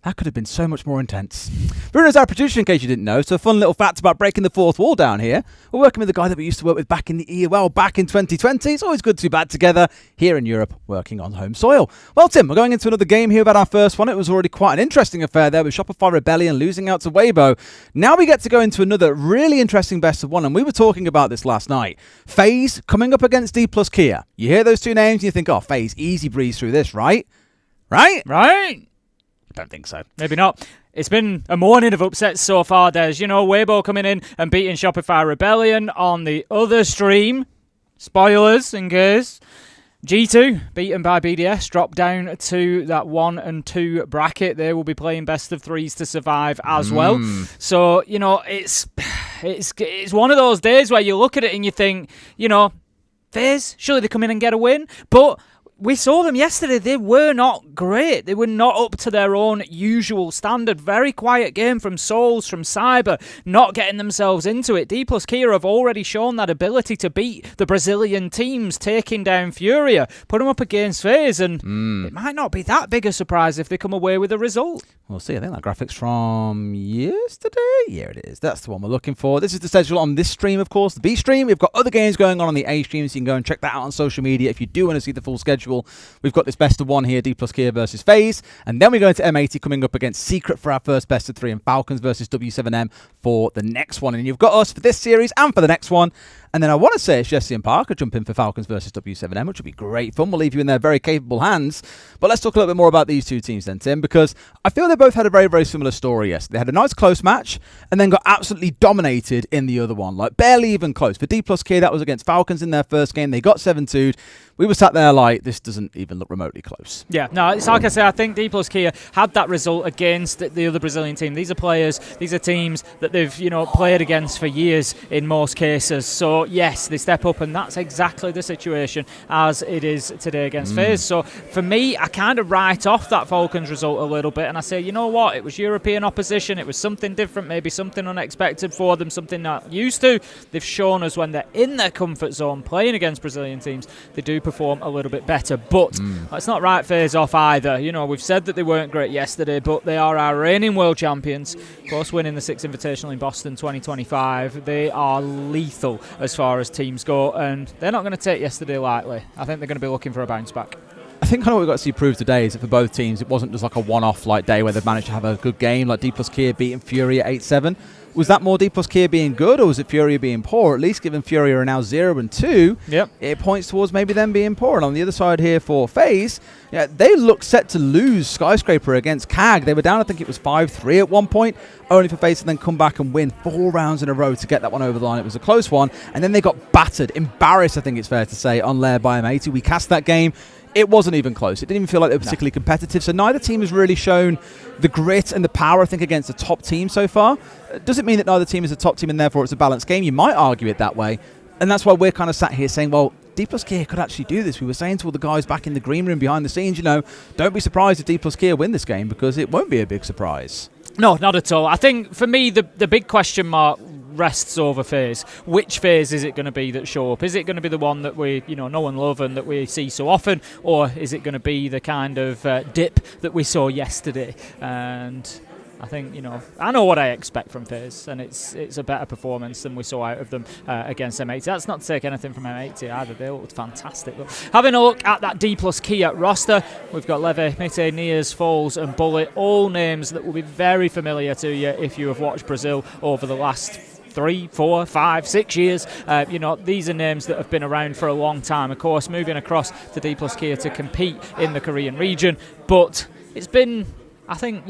That could have been so much more intense. Bruno's our producer, in case you didn't know, so a fun little fact about breaking the fourth wall down here. We're working with a guy that we used to work with back in the EOL back in 2020. It's always good to be back together here in Europe, working on home soil. Well, Tim, we're going into another game here about our first one. It was already quite an interesting affair there with Shopify Rebellion losing out to Weibo. Now we get to go into another really interesting best of one, and we were talking about this last night. FaZe coming up against Dplus Kia. You hear those two names and you think, oh, FaZe, easy breeze through this, right? Right? Don't think so. Maybe not. It's been a morning of upsets so far, Des. You know, Weibo coming in and beating Shopify Rebellion on the other stream. Spoilers, in case. G2, beaten by BDS, dropped down to that 1 and 2 bracket. They will be playing best of threes to survive as well. So, you know, it's one of those days where you look at it and you think, you know, FaZe, surely they come in and get a win. But we saw them yesterday. They were not great. They were not up to their own usual standard. Very quiet game from Souls, from Cyber, not getting themselves into it. Dplus Kia have already shown that ability to beat the Brazilian teams, taking down Furia, put them up against FaZe, and it might not be that big a surprise if they come away with a result. We'll see. I think that graphic's from yesterday. Yeah, it is. That's the one we're looking for. This is the schedule on this stream, of course, the B stream. We've got other games going on the A stream, so you can go and check that out on social media if you do want to see the full schedule. We've got this best of one here, Dplus Kia versus FaZe, and then we go into M80 coming up against Secret for our first best of 3, and Falcons versus W7M for the next one. And you've got us for this series and for the next one. And then I want to say it's Jesse and Parker jump in for Falcons versus W7M, which will be great fun. We'll leave you in their very capable hands. But let's talk a little bit more about these two teams then, Tim, because I feel they both had a very, very similar story yesterday. They had a nice close match and then got absolutely dominated in the other one, like barely even close. For Dplus Kia, that was against Falcons in their first game. They got 7-2'd. We were sat there like, this doesn't even look remotely close. Yeah, no, it's like I say, I think Dplus Kia had that result against the other Brazilian team. These are players, these are teams that they've, you know, played against for years in most cases. So, yes, they step up, and that's exactly the situation as it is today against FaZe. So, for me, I kind of write off that Falcons result a little bit, and I say, you know what, it was European opposition, it was something different, maybe something unexpected for them, something not used to. They've shown us when they're in their comfort zone playing against Brazilian teams, they do perform a little bit better. But let's not write FaZe off either. You know, we've said that they weren't great yesterday, but they are our reigning world champions. Of course, winning the 6th Invitational in Boston 2025. They are lethal as far as teams go, and they're not going to take yesterday lightly. I think they're going to be looking for a bounce back. I think kind of what we've got to see proved today is that for both teams, it wasn't just like a one-off like day where they've managed to have a good game, like Dplus Kia beating Furia 8-7. Was that more Dplus Kia being good, or was it Furia being poor? At least given Furia are now 0-2, it points towards maybe them being poor. And on the other side here for FaZe, yeah, they look set to lose Skyscraper against CAG. They were down, I think it was 5-3 at one point, only for FaZe to then come back and win 4 rounds in a row to get that one over the line. It was a close one, and then they got battered, embarrassed, I think it's fair to say, on Lair by M80. We cast that game. It wasn't even close. It didn't even feel like they were particularly competitive. So neither team has really shown the grit and the power, I think, against the top team so far. Doesn't mean that neither team is a top team and therefore it's a balanced game. You might argue it that way. And that's why we're kind of sat here saying, well, Dplus Kia could actually do this. We were saying to all the guys back in the green room behind the scenes, you know, don't be surprised if Dplus Kia win this game, because it won't be a big surprise. No, not at all. I think for me, the big question mark rests over FaZe. Which FaZe is it going to be that show up? Is it going to be the one that we know and love and that we see so often, or is it going to be the kind of dip that we saw yesterday? And I think, I know what I expect from FaZe, and it's a better performance than we saw out of them against M80. That's not to take anything from M80 either. They looked fantastic. But having a look at that Dplus Kia roster, we've got Levy, Mite, Nias, Foles and Bullet, all names that will be very familiar to you if you have watched Brazil over the last 3, 4, 5, 6 years. These are names that have been around for a long time. Of course, moving across to Dplus Kia to compete in the Korean region. But it's been, I think,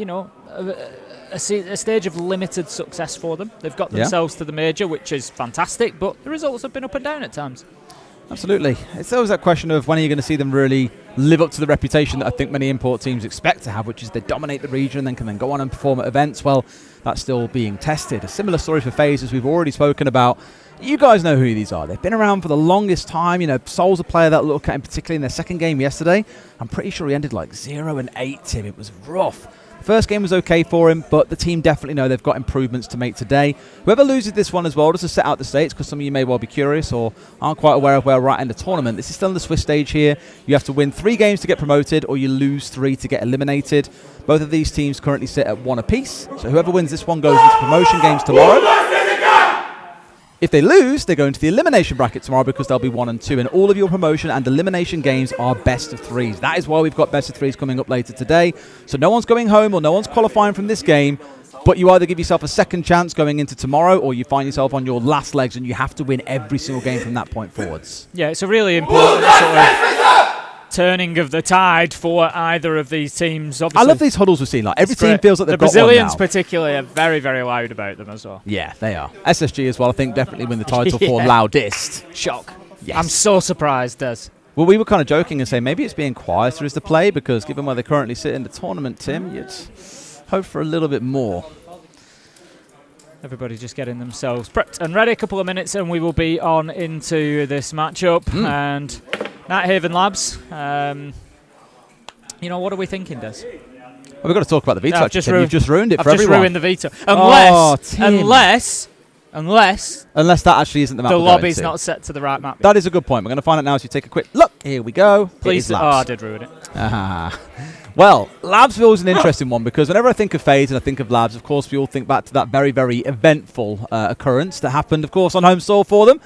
a stage of limited success for them. They've got themselves to the major, which is fantastic, but the results have been up and down at times. Absolutely. It's always that question of when are you going to see them really live up to the reputation that I think many import teams expect to have, which is they dominate the region and then can then go on and perform at events. Well, that's still being tested. A similar story for FaZe, as we've already spoken about. You guys know who these are. They've been around for the longest time. Sol's a player that look at him, particularly in their second game yesterday. I'm pretty sure he ended like 0-8, Tim. It was rough. First game was okay for him, but the team definitely know they've got improvements to make today. Whoever loses this one as well, just to set out the stakes, because some of you may well be curious or aren't quite aware of where we're at in the tournament. This is still in the Swiss stage here. You have to win 3 games to get promoted, or you lose 3 to get eliminated. Both of these teams currently sit at 1 apiece. So whoever wins this one goes into promotion games tomorrow. If they lose, they go into the elimination bracket tomorrow because they'll be 1 and 2. And all of your promotion and elimination games are best of 3s. That is why we've got best of 3s coming up later today. So no one's going home or no one's qualifying from this game. But you either give yourself a second chance going into tomorrow, or you find yourself on your last legs and you have to win every single game from that point forwards. Yeah, it's a really important sort of turning of the tide for either of these teams. Obviously, I love these huddles we've seen. Like every team feels like they've got one now. The Brazilians particularly are very, very loud about them as well. Yeah, they are. SSG as well, I think, definitely win the title for loudest. Shock. Yes. I'm so surprised, Des. Well, we were kind of joking and saying maybe it's being quieter as the play, because given where they currently sit in the tournament, Tim, you'd hope for a little bit more. Everybody just getting themselves prepped and ready. A couple of minutes and we will be on into this matchup. And Nighthaven Labs, what are we thinking, Des? Well, we've got to talk about the veto. No, You've just ruined it for everyone. I've just ruined the veto. Unless that actually isn't the map. The lobby's not set to the right map. That is a good point. We're going to find out now as you take a quick look. Here we go. Please. I did ruin it. Well, Labsville is an interesting one, because whenever I think of FaZe and I think of Labs, of course, we all think back to that very, very eventful occurrence that happened, of course, on home soil for them.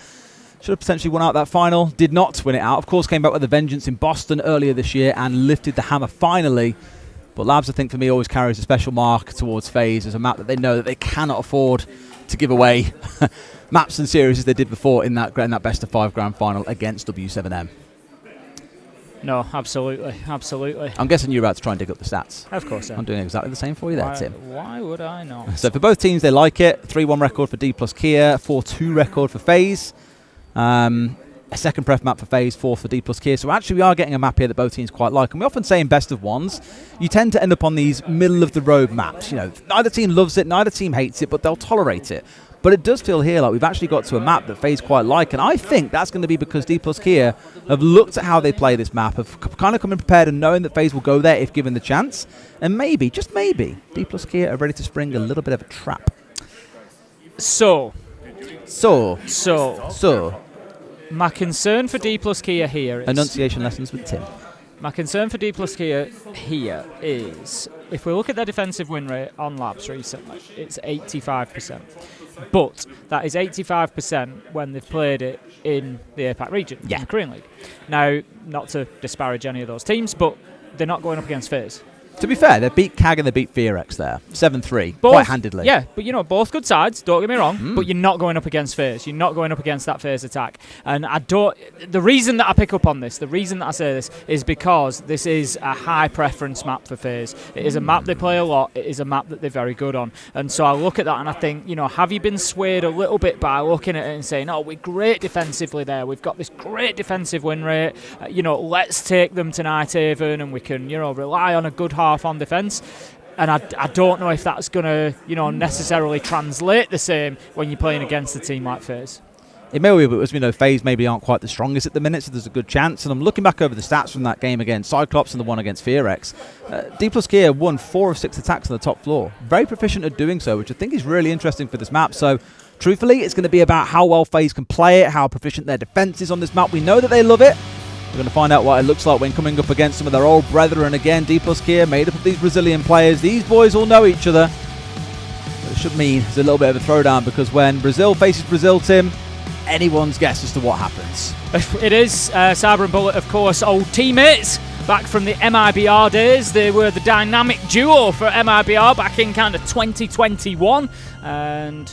Should have potentially won out that final. Did not win it out. Of course, came back with a vengeance in Boston earlier this year and lifted the hammer finally. But Labs, I think, for me, always carries a special mark towards FaZe as a map that they know that they cannot afford to give away maps and series as they did before in that best-of-5 grand final against W7M. No, absolutely. I'm guessing you're about to try and dig up the stats. Of course, I'm doing exactly the same for you there, Tim. Why would I not? So for both teams, they like it. 3-1 record for Dplus Kia, 4-2 record for FaZe. A second pref map for FaZe, 4 for Dplus Kia. So actually we are getting a map here that both teams quite like. And we often say in best of ones, you tend to end up on these middle-of-the-road maps. Neither team loves it, neither team hates it, but they'll tolerate it. But it does feel here like we've actually got to a map that FaZe quite like, and I think that's going to be because Dplus Kia have looked at how they play this map, have kind of come in prepared and knowing that FaZe will go there if given the chance, and maybe, just maybe, Dplus Kia are ready to spring a little bit of a trap. So. My concern for Dplus Kia here is... Enunciation lessons with Tim. My concern for Dplus Kia here is, if we look at their defensive win rate on Labs recently, it's 85%. But that is 85% when they've played it in the APAC region, in the Korean League. Now, not to disparage any of those teams, but they're not going up against FaZe. To be fair, they beat CAG and they beat FearX there. 7-3, quite handedly. Yeah, but both good sides, don't get me wrong, but you're not going up against FaZe. You're not going up against that FaZe attack. And the reason that I pick up on this, the reason that I say this, is because this is a high preference map for FaZe. It is a map they play a lot. It is a map that they're very good on. And so I look at that and I think, have you been swayed a little bit by looking at it and saying, oh, we're great defensively there. We've got this great defensive win rate. Let's take them to Nighthaven and we can, rely on a good half on defence, and I don't know if that's going to necessarily translate the same when you're playing against a team like FaZe. It may be, but as we know, FaZe maybe aren't quite the strongest at the minute, so there's a good chance. And I'm looking back over the stats from that game against Cyclops and the one against FearX. Dplus Kia won 4 of 6 attacks on the top floor. Very proficient at doing so, which I think is really interesting for this map. So Truthfully, it's going to be about how well FaZe can play it, how proficient their defense is on this map. We know that they love it. We're going to find out what it looks like when coming up against some of their old brethren again. Dplus here, made up of these Brazilian players. These boys all know each other. But it should mean it's a little bit of a throwdown, because when Brazil faces Brazil, Tim, anyone's guess as to what happens. It is Saber and Bullet, of course, old teammates back from the MIBR days. They were the dynamic duo for MIBR back in kind of 2021 and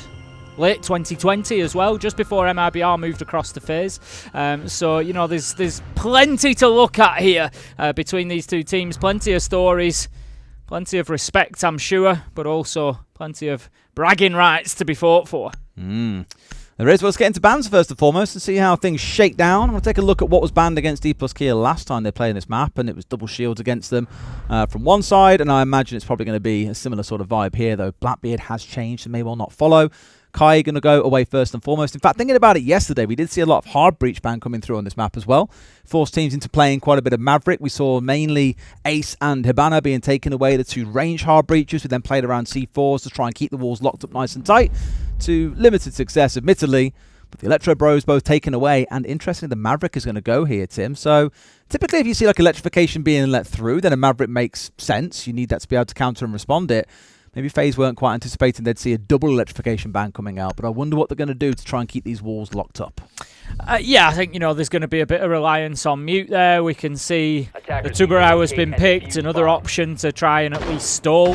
late 2020 as well, just before MIBR moved across to FaZe. So, you know, there's plenty to look at here between these two teams. Plenty of stories, plenty of respect, I'm sure, but also plenty of bragging rights to be fought for. There is. Well, let's get into bans first and foremost and see how things shake down. I'm going to take a look at what was banned against Dplus Kia last time they played this map, and it was double shields against them from one side, and I imagine it's probably going to be a similar sort of vibe here, though Blackbeard has changed and may well not follow. Kai going to go away first and foremost. In fact, thinking about it yesterday, we did see a lot of hard breach ban coming through on this map as well. Forced teams into playing quite a bit of Maverick. We saw mainly Ace and Hibana being taken away, the two range hard breaches, who then played around C4s to try and keep the walls locked up nice and tight, to limited success, admittedly. But the Electro Bros both taken away, and interestingly, the Maverick is going to go here, Tim. So typically, if you see like electrification being let through, then a Maverick makes sense. You need that to be able to counter and respond it. Maybe FaZe weren't quite anticipating they'd see a double electrification ban coming out, but I wonder what they're going to do to try and keep these walls locked up. Yeah, I think, you know, there's going to be a bit of reliance on mute there. We can see the Tubarão has been picked, another option to try and at least stall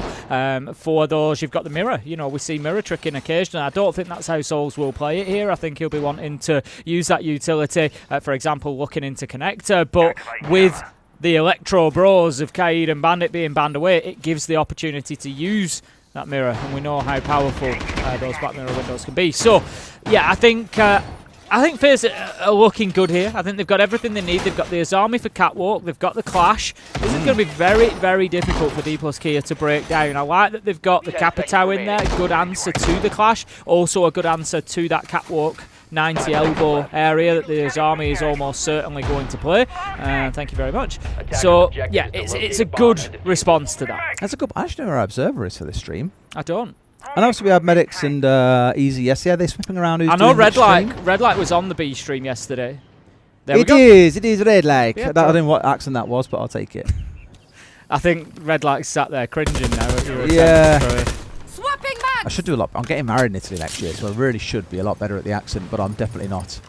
for those. You've got the mirror. You know, we see mirror tricking occasionally. I don't think that's how Souls will play it here. I think he'll be wanting to use that utility, for example, looking into connector, but with the Electro Bros of Kaid and Bandit being banned away, it gives the opportunity to use that mirror, and we know how powerful those back mirror windows can be. So, yeah, I think FaZe are looking good here. I think they've got everything they need. They've got the Azami for Catwalk. They've got the Clash. This is going to be very, very difficult for Dplus Kia to break down. I like that they've got the Capitao in there. Good answer to the Clash. Also a good answer to that Catwalk 90 elbow area that the Azami is almost certainly going to play. Thank you very much. So, yeah, it's a good response to that. That's a good... I actually know where our observer is for this stream. I don't. And also we have Medics and Easy. Yes, yeah, they're sweeping around. I know Red Light was on the B stream yesterday. It is Red Light. Yeah, I don't know what accent that was, but I'll take it. I think Red Light's sat there cringing now at your Swapping back. I should do a lot. I'm getting married in Italy next year, so I really should be a lot better at the accent, but I'm definitely not.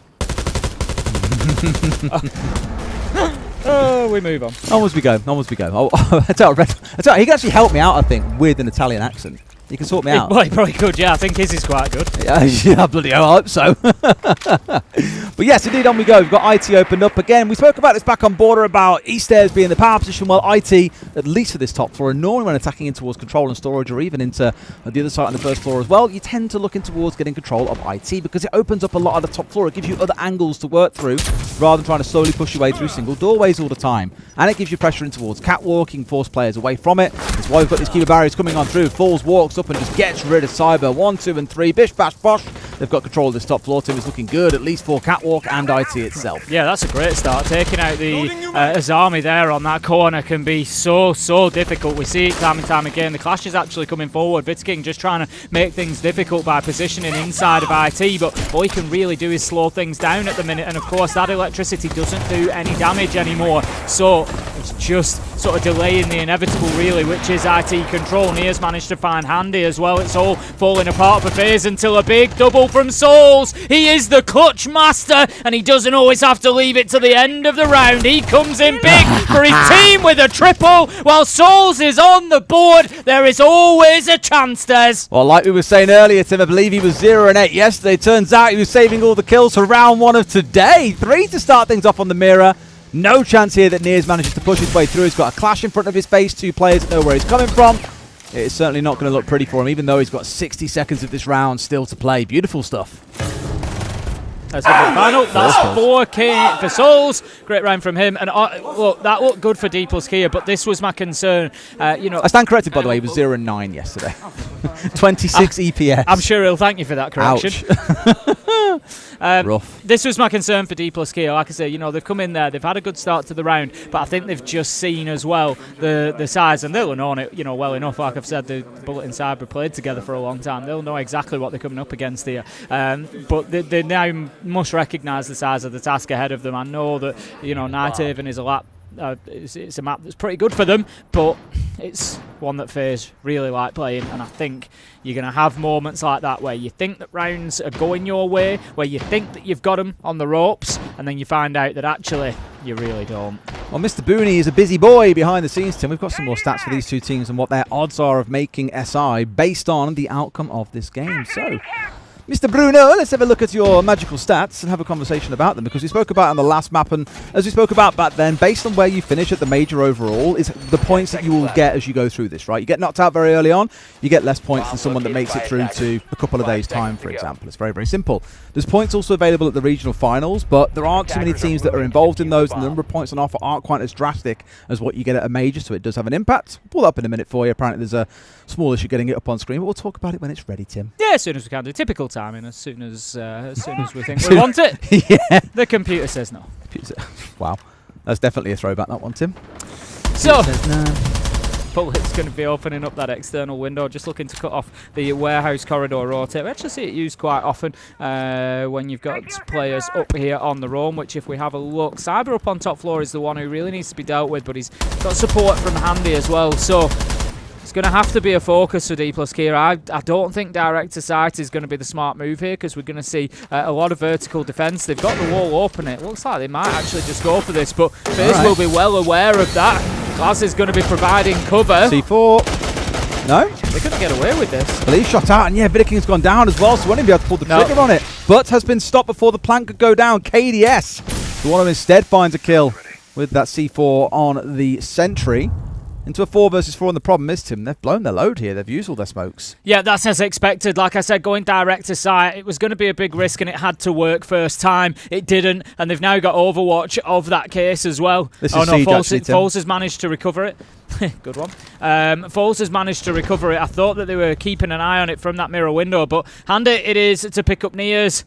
Oh, we move on. Onwards we go. I tell you, he can actually help me out, I think, with an Italian accent. He can sort me out. Well, he probably could, yeah. I think his is quite good. Yeah, bloody hell, I hope so. But yes, indeed, on we go. We've got IT opened up again. We spoke about this back on Border about East Airs being the power position, while IT, at least for this top floor, and normally when attacking in towards control and storage, or even into the other side on the first floor as well, you tend to look in towards getting control of IT, because it opens up a lot of the top floor. It gives you other angles to work through, rather than trying to slowly push your way through single doorways all the time. And it gives you pressure in towards Catwalk. You can force players away from it. That's why we've got these Kiva barriers coming on through. Falls, walks up, and just gets rid of Cyber. 1, 2, and 3. Bish, bash, bosh. They've got control of this top floor. Tim is looking good, at least for Catwalk and IT itself. Yeah, that's a great start. Taking out the Azami there on that corner can be so difficult. We see it time and time again. The Clash is actually coming forward. Vitzking just trying to make things difficult by positioning inside of IT, but all he can really do is slow things down at the minute, and of course that electricity doesn't do any damage anymore, so it's just sort of delaying the inevitable really, which is IT control. Nia's managed to find Handy as well. It's all falling apart for FaZe until a big double from Souls. He is the clutch master, and he doesn't always have to leave it to the end of the round. He comes in big for his team with a triple. While Souls is on the board, there is always a chance, Des. Well, like we were saying earlier, Tim, I believe he was 0 and 8 yesterday. Turns out he was saving all the kills for round 1 of today. 3 to start things off on the mirror. No chance here that Nia's manages to push his way through. He's got a Clash in front of his face. 2 players that know where he's coming from. It's certainly not going to look pretty for him, even though he's got 60 seconds of this round still to play. Beautiful stuff. That's the final. That's 4K for Souls. Great round from him. And look, that looked good for Dplus Kia, but this was my concern. You know, I stand corrected, by the way. He was 0 and 9 yesterday. 26 EPS. I'm sure he'll thank you for that correction. Rough. This was my concern for Dplus Kia. Like I say, they've come in there, they've had a good start to the round, but I think they've just seen as well the size, and they'll have known it, well enough. Like I've said, the Bullet and Cyber played together for a long time. They'll know exactly what they're coming up against here. But they now must recognise the size of the task ahead of them. I know that, Nighthaven is a lot. It's a map that's pretty good for them, but it's one that FaZe really like playing, and I think you're going to have moments like that where you think that rounds are going your way, where you think that you've got them on the ropes, and then you find out that actually you really don't. Well, Mr. Booney is a busy boy behind the scenes, Tim. We've got some more stats for these two teams and what their odds are of making SI based on the outcome of this game. So, Mr. Bruno, let's have a look at your magical stats and have a conversation about them, because we spoke about it on the last map, and as we spoke about back then, based on where you finish at the major overall is the points that you will get as you go through this, right? You get knocked out very early on, you get less points than someone that makes it through to a couple of days' time, for example. It's very, very simple. There's points also available at the regional finals, but there aren't too many teams that are involved in those, and the number of points on offer aren't quite as drastic as what you get at a major, so it does have an impact. We'll pull that up in a minute for you. Apparently there's a small issue getting it up on screen, but we'll talk about it when it's ready, Tim. Yeah, as soon as we can do. Typical timing, as soon as we think we want it. Yeah. The computer says no. Wow. That's definitely a throwback, that one, Tim. So, Bullet's going to be opening up that external window, just looking to cut off the warehouse corridor rotate. We actually see it used quite often when you've got players up here on their own, which if we have a look, Cyber up on top floor is the one who really needs to be dealt with, but he's got support from Handy as well. So, it's going to have to be a focus for Dplus Kia. I don't think direct to site is going to be the smart move here, because we're going to see a lot of vertical defence. They've got the wall open. It looks like they might actually just go for this, but FaZe will be well aware of that. Class is going to be providing cover. C4. No? They're going to get away with this. Well, he's shot out, and yeah, Vidaking's gone down as well, so won't even be able to pull the trigger on it. But has been stopped before the plant could go down. KDS, the one who instead finds a kill with that C4 on the sentry. Into a 4 versus 4, and the problem is, Tim, they've blown their load here. They've used all their smokes. Yeah, that's as expected. Like I said, going direct to site, it was going to be a big risk, and it had to work first time. It didn't, and they've now got Overwatch of that case as well. This is Siege, actually, Tim. Foles has managed to recover it. Good one. Foles has managed to recover it. I thought that they were keeping an eye on it from that mirror window, but handy it is to pick up Nias.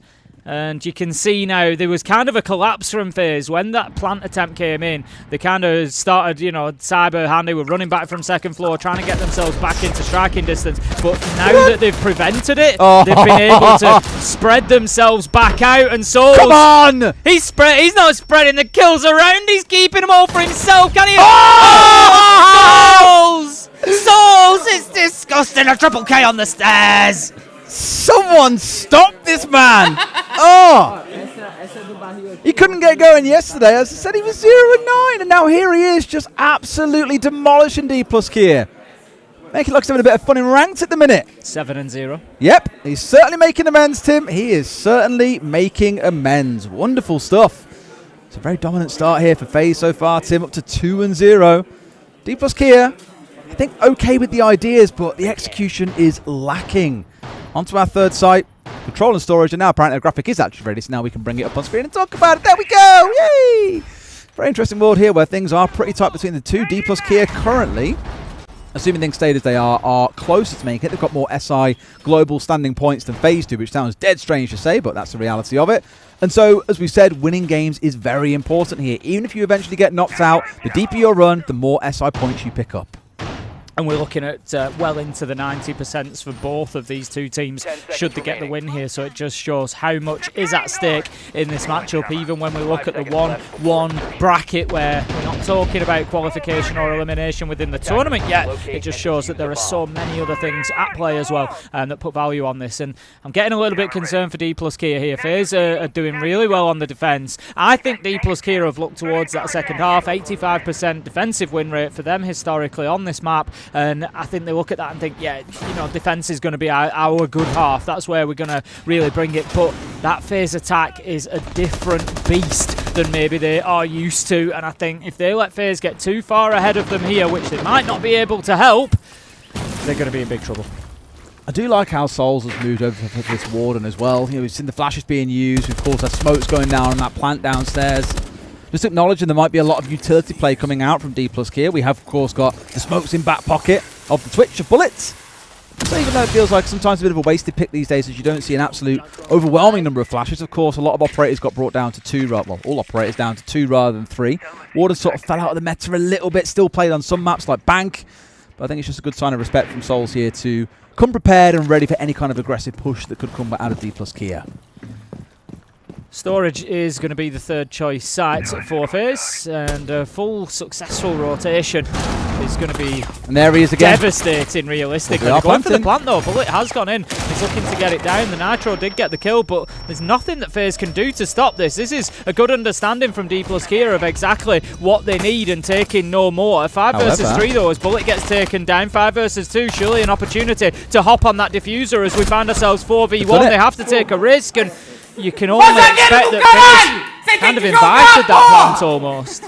And you can see now there was kind of a collapse from FaZe when that plant attempt came in. They kind of started, Cyber, Handy were running back from second floor, trying to get themselves back into striking distance. But now that they've prevented it, they've been able to spread themselves back out. And Souls, come on! He's not spreading the kills around. He's keeping them all for himself. Can he? Souls! Souls! It's disgusting. A triple K on the stairs. Someone stop this man! He couldn't get going yesterday. As I said, he was 0-9, and now here he is, just absolutely demolishing Dplus Kia. Making it look like he's having a bit of fun in ranked at the minute. 7-0. Yep, he's certainly making amends, Tim. He is certainly making amends. Wonderful stuff. It's a very dominant start here for FaZe so far, Tim, up to 2-0. Dplus Kia, I think, okay with the ideas, but the execution is lacking. Onto our third site, control and storage, and now apparently the graphic is actually ready, so now we can bring it up on screen and talk about it. There we go! Yay! Very interesting world here where things are pretty tight between the two. Dplus Kia currently, assuming things stayed as they are closer to making it. They've got more SI global standing points than FaZe do, which sounds dead strange to say, but that's the reality of it. And so, as we said, winning games is very important here. Even if you eventually get knocked out, the deeper your run, the more SI points you pick up. And we're looking at well into the 90% for both of these two teams should they get the win here. So it just shows how much is at stake in this matchup, even when we look at the 1-1 bracket where we're not talking about qualification or elimination within the tournament yet. It just shows that there are so many other things at play as well that put value on this. And I'm getting a little bit concerned for Dplus Kia here. FaZe are doing really well on the defence. I think Dplus Kia have looked towards that second half. 85% defensive win rate for them historically on this map. And I think they look at that and think, yeah, defence is going to be our good half. That's where we're going to really bring it. But that FaZe attack is a different beast than maybe they are used to. And I think if they let FaZe get too far ahead of them here, which they might not be able to help, they're going to be in big trouble. I do like how Souls has moved over for this Warden as well. We've seen the flashes being used. We've, of course, had smokes going down on that plant downstairs. Just acknowledging there might be a lot of utility play coming out from Dplus Kia. We have, of course, got the smokes in back pocket of the Twitch of bullets. So even though it feels like sometimes a bit of a wasted pick these days as you don't see an absolute overwhelming number of flashes, of course, a lot of operators got brought down to 2, well, all operators down to 2 rather than 3. Warders sort of fell out of the meta a little bit, still played on some maps like Bank, but I think it's just a good sign of respect from Souls here to come prepared and ready for any kind of aggressive push that could come out of Dplus Kia. Storage is going to be the third choice site for FaZe, and a full successful rotation is going to be devastating, realistically. They're going for the plant though. Bullet has gone in. He's looking to get it down. The Nitro did get the kill, but there's nothing that FaZe can do to stop this. This is a good understanding from Dplus Kia of exactly what they need and taking no more. 5 versus 3 though, as Bullet gets taken down. 5 versus 2, surely an opportunity to hop on that diffuser as we find ourselves 4v1. They have to take a risk, and you can only expect that FaZe kind of invited that plant almost.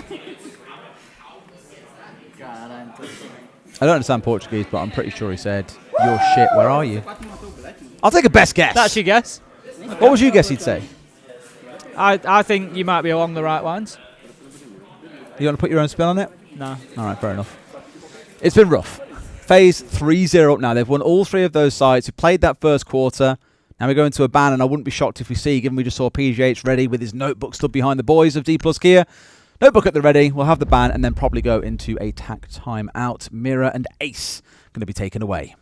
I don't understand Portuguese, but I'm pretty sure he said, "Your shit, where are you?" I'll take a best guess. That's your guess? What would you guess he'd say? I think you might be along the right lines. You want to put your own spin on it? No. All right, fair enough. It's been rough. FaZe 3-0 up now. They've won all 3 of those sites. We played that first quarter. Now we go into a ban, and I wouldn't be shocked if we see, given we just saw PGH ready with his notebook stood behind the boys of Dplus Kia. Notebook at the ready, we'll have the ban, and then probably go into a tack timeout. Mira and Ace going to be taken away.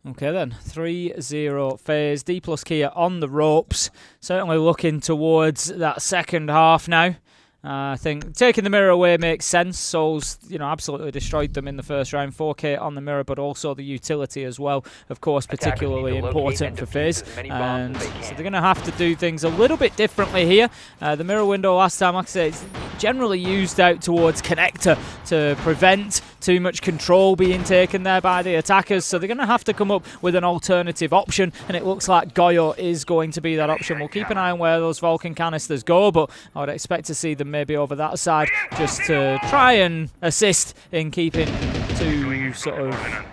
Okay then, 3-0 FaZe. Dplus Kia on the ropes. Certainly looking towards that second half now. I think taking the mirror away makes sense. Souls, absolutely destroyed them in the first round. 4K on the mirror, but also the utility as well, of course, particularly important for FaZe. And so they're going to have to do things a little bit differently here. The mirror window last time, like I said, it's generally used out towards connector to prevent too much control being taken there by the attackers. So they're going to have to come up with an alternative option, and it looks like Goyo is going to be that option. We'll keep an eye on where those Vulcan canisters go, but I would expect to see them maybe over that side just to try and assist in keeping too sort of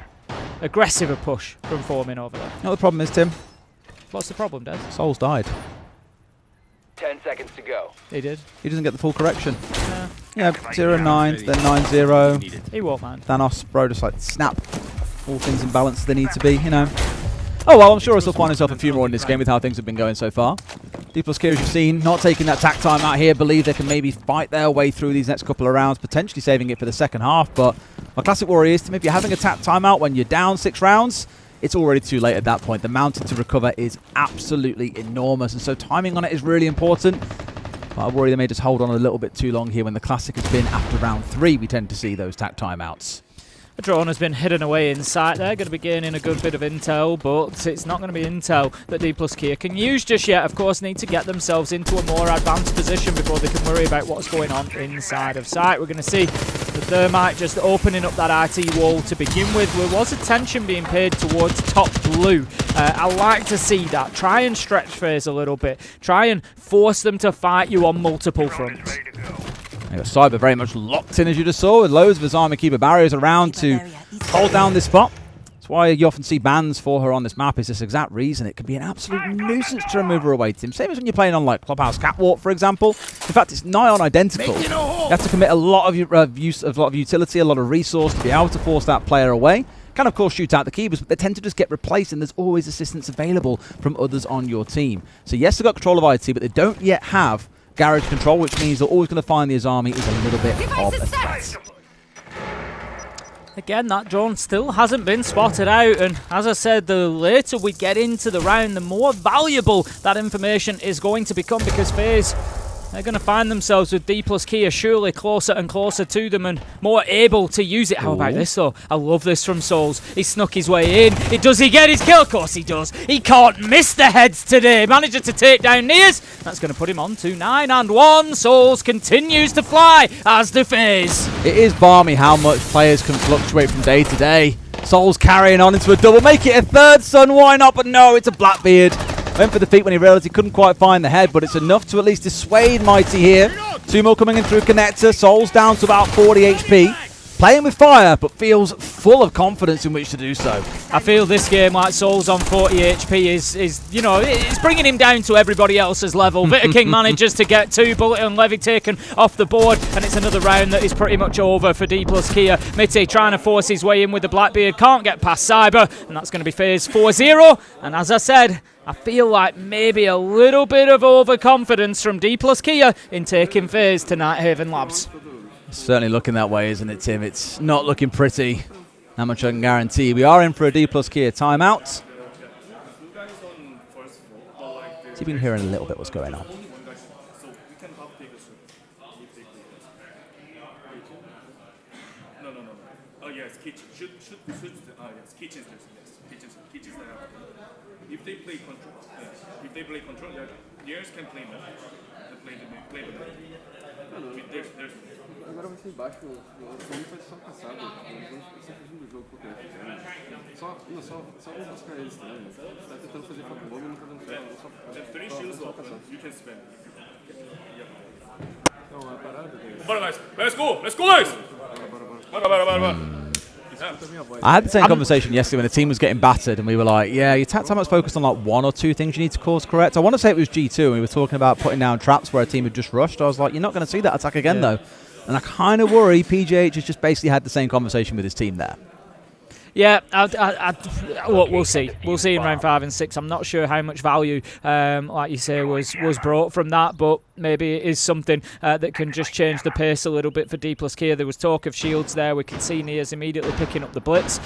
aggressive a push from forming over there. No, the problem is, Tim. What's the problem, Des? Souls died. 10 seconds to go. He did. He doesn't get the full correction. Yeah, 0-9, then 9-0. He won't mind. Thanos, bro, just like snap. All things in balance they need to be, Oh well, I'm sure he'll still find himself a few more in this game with how things have been going so far. Dplus Kia, as you've seen, not taking that tack time out here, believe they can maybe fight their way through these next couple of rounds, potentially saving it for the second half. But my classic worry is, Tim, if you're having a tack timeout when you're down 6 rounds, it's already too late at that point. The mountain to recover is absolutely enormous, and so timing on it is really important. But I worry they may just hold on a little bit too long here when the classic has been after round 3. We tend to see those tack timeouts. The drone has been hidden away in sight there, going to be gaining a good bit of intel, but it's not going to be intel that Dplus Kia can use just yet. Of course, need to get themselves into a more advanced position before they can worry about what's going on inside of sight. We're going to see the Thermite just opening up that IT wall to begin with. There was attention being paid towards top blue. I like to see that. Try and stretch FaZe a little bit. Try and force them to fight you on multiple fronts. Cyber very much locked in, as you just saw, with loads of his armor keeper barriers around to hold down this spot. That's why you often see bans for her on this map, is this exact reason. It can be an absolute nuisance to remove her away, Tim. Same as when you're playing on like Clubhouse Catwalk, for example. In fact, it's nigh on identical. You have to commit a lot of utility, a lot of resource to be able to force that player away. Can of course shoot out the keepers, but they tend to just get replaced, and there's always assistance available from others on your team. So yes, they've got control of IT, but they don't yet have garage control, which means they're always going to find the Azami is a little bit of a threat. Again, that drone still hasn't been spotted out, and as I said, the later we get into the round, the more valuable that information is going to become, because FaZe, they're going to find themselves with Dplus Kia surely closer and closer to them and more able to use it. How about this though? I love this from Souls. He snuck his way in. Does he get his kill? Of course he does. He can't miss the heads today. Manager to take down Nears. That's going to put him on to 9-1. Souls continues to fly, as do FaZe. It is balmy how much players can fluctuate from day to day. Souls carrying on into a double. Make it a third, son. Why not? But no, it's a Blackbeard. Went for the feet when he realised he couldn't quite find the head, but it's enough to at least dissuade Mighty here. 2 more coming in through connector. Souls down to about 40 HP. playing with fire, but feels full of confidence in which to do so. I feel this game, like Soul's on 40 HP, is you know, it's bringing him down to everybody else's level. King manages to get 2, Bullet and Levy taken off the board, and it's another round that is pretty much over for Dplus Kia. Mitty trying to force his way in with the Blackbeard, can't get past Cyber, and that's going to be FaZe 4-0. And as I said, I feel like maybe a little bit of overconfidence from Dplus Kia in taking FaZe to Nighthaven Labs. Certainly looking that way, isn't it, Tim? It's not looking pretty. How much I can guarantee. We are in for a Dplus Kia timeout. See if we can hear a little bit what's going on. Oh yes, kitchen. Kitchens. Kitchens. If they play control, yours can play that. Play the there's Agora vai ser embaixo, o Sony vai só caçado. Eles vão ficar fugindo do jogo qualquer. Só vão buscar eles, tá? Tá tentando fazer foco bom, mas não tá dando certo. There's 3 shields open. You can spend. Não, é parada. Bora, guys. Let's go, guys. Bora. I had the same conversation yesterday when the team was getting battered, and we were like, yeah, your attack time was focused on like 1 or 2 things you need to course correct. I want to say it was G2, and we were talking about putting down traps where a team had just rushed. I was like, you're not going to see that attack again, though. And I kind of worry PGH has just basically had the same conversation with his team there. Yeah, look, we'll see. We'll see in round 5 and 6. I'm not sure how much value, like you say, was brought from that, but maybe it is something that can just change the pace a little bit for Dplus Kia. There was talk of shields there. We can see Nia's immediately picking up the blitz.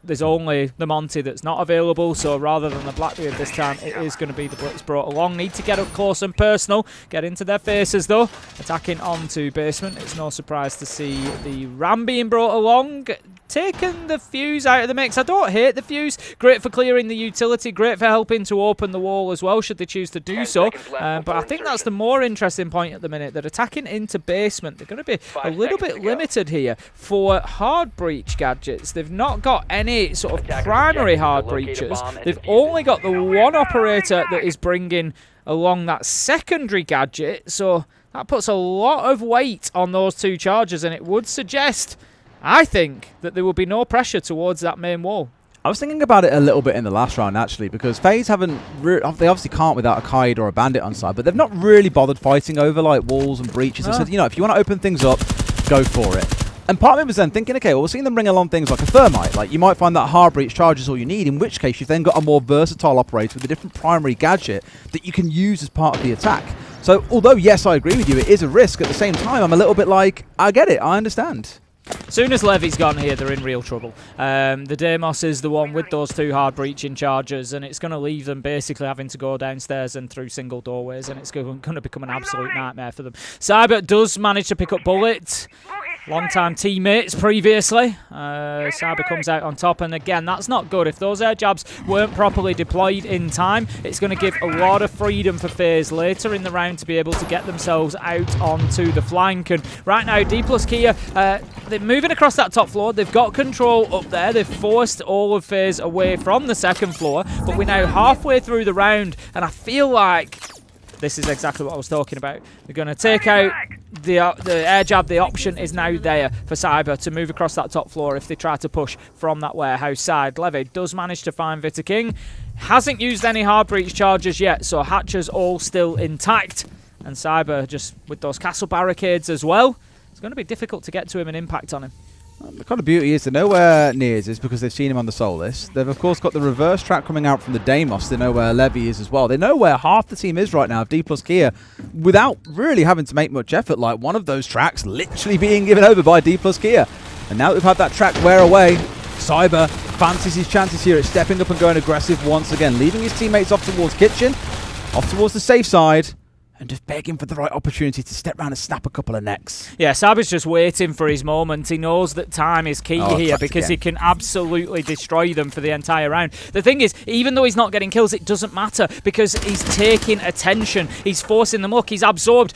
There's only the Monty that's not available, so rather than the Blackbeard this time, it is going to be the blitz brought along. Need to get up close and personal, get into their faces though. Attacking onto basement. It's no surprise to see the Ram being brought along. Taking the fuse out of the mix. I don't hate the fuse. Great for clearing the utility. Great for helping to open the wall as well, should they choose to do so. But I think that's the more interesting point at the minute. They're attacking into basement. They're going to be a little bit limited here for hard breach gadgets. They've not got any sort of primary hard breachers. They've only got the one operator that is bringing along that secondary gadget. So that puts a lot of weight on those 2 charges, and it would suggest, I think, that there will be no pressure towards that main wall. I was thinking about it a little bit in the last round, actually, because FaZe haven't... they obviously can't without a Kaid or a Bandit on side, but they've not really bothered fighting over, like, walls and breaches. They said, you know, if you want to open things up, go for it. And part of me was then thinking, okay, well, we're seeing them bring along things like a Thermite. Like, you might find that hard breach charge is all you need, in which case you've then got a more versatile operator with a different primary gadget that you can use as part of the attack. So, although, yes, I agree with you, it is a risk, at the same time, I'm a little bit like, I get it, I understand. As soon as Levy's gone here, they're in real trouble. The Deimos is the one with those 2 hard breaching charges, and it's going to leave them basically having to go downstairs and through single doorways, and it's going to become an absolute nightmare for them. Cyber does manage to pick up Bullet. Long-time teammates previously. Cyber comes out on top, and again, that's not good. If those air jabs weren't properly deployed in time, it's going to give a lot of freedom for FaZe later in the round to be able to get themselves out onto the flank. And right now, Dplus Kia, they're moving across that top floor. They've got control up there. They've forced all of FaZe away from the second floor, but we're now halfway through the round, and I feel like this is exactly what I was talking about. They're going to take out the air jab. The option is now there for Cyber to move across that top floor if they try to push from that warehouse side. Levy does manage to find Vita King. Hasn't used any hard breach charges yet, so Hatcher's all still intact. And Cyber just with those castle barricades as well. It's going to be difficult to get to him and impact on him. The kind of beauty is they know where Nears is because they've seen him on the Soul list. They've, of course, got the reverse track coming out from the Deimos. They know where Levy is as well. They know where half the team is right now of Dplus Kia without really having to make much effort, like one of those tracks literally being given over by Dplus Kia. And now that we've had that track wear away, Cyber fancies his chances here at stepping up and going aggressive once again, leaving his teammates off towards Kitchen, off towards the safe side, and just begging for the right opportunity to step round and snap a couple of necks. Yeah, Cyber's just waiting for his moment. He knows that time is key here because he can absolutely destroy them for the entire round. The thing is, even though he's not getting kills, it doesn't matter because he's taking attention. He's forcing them. Look, he's absorbed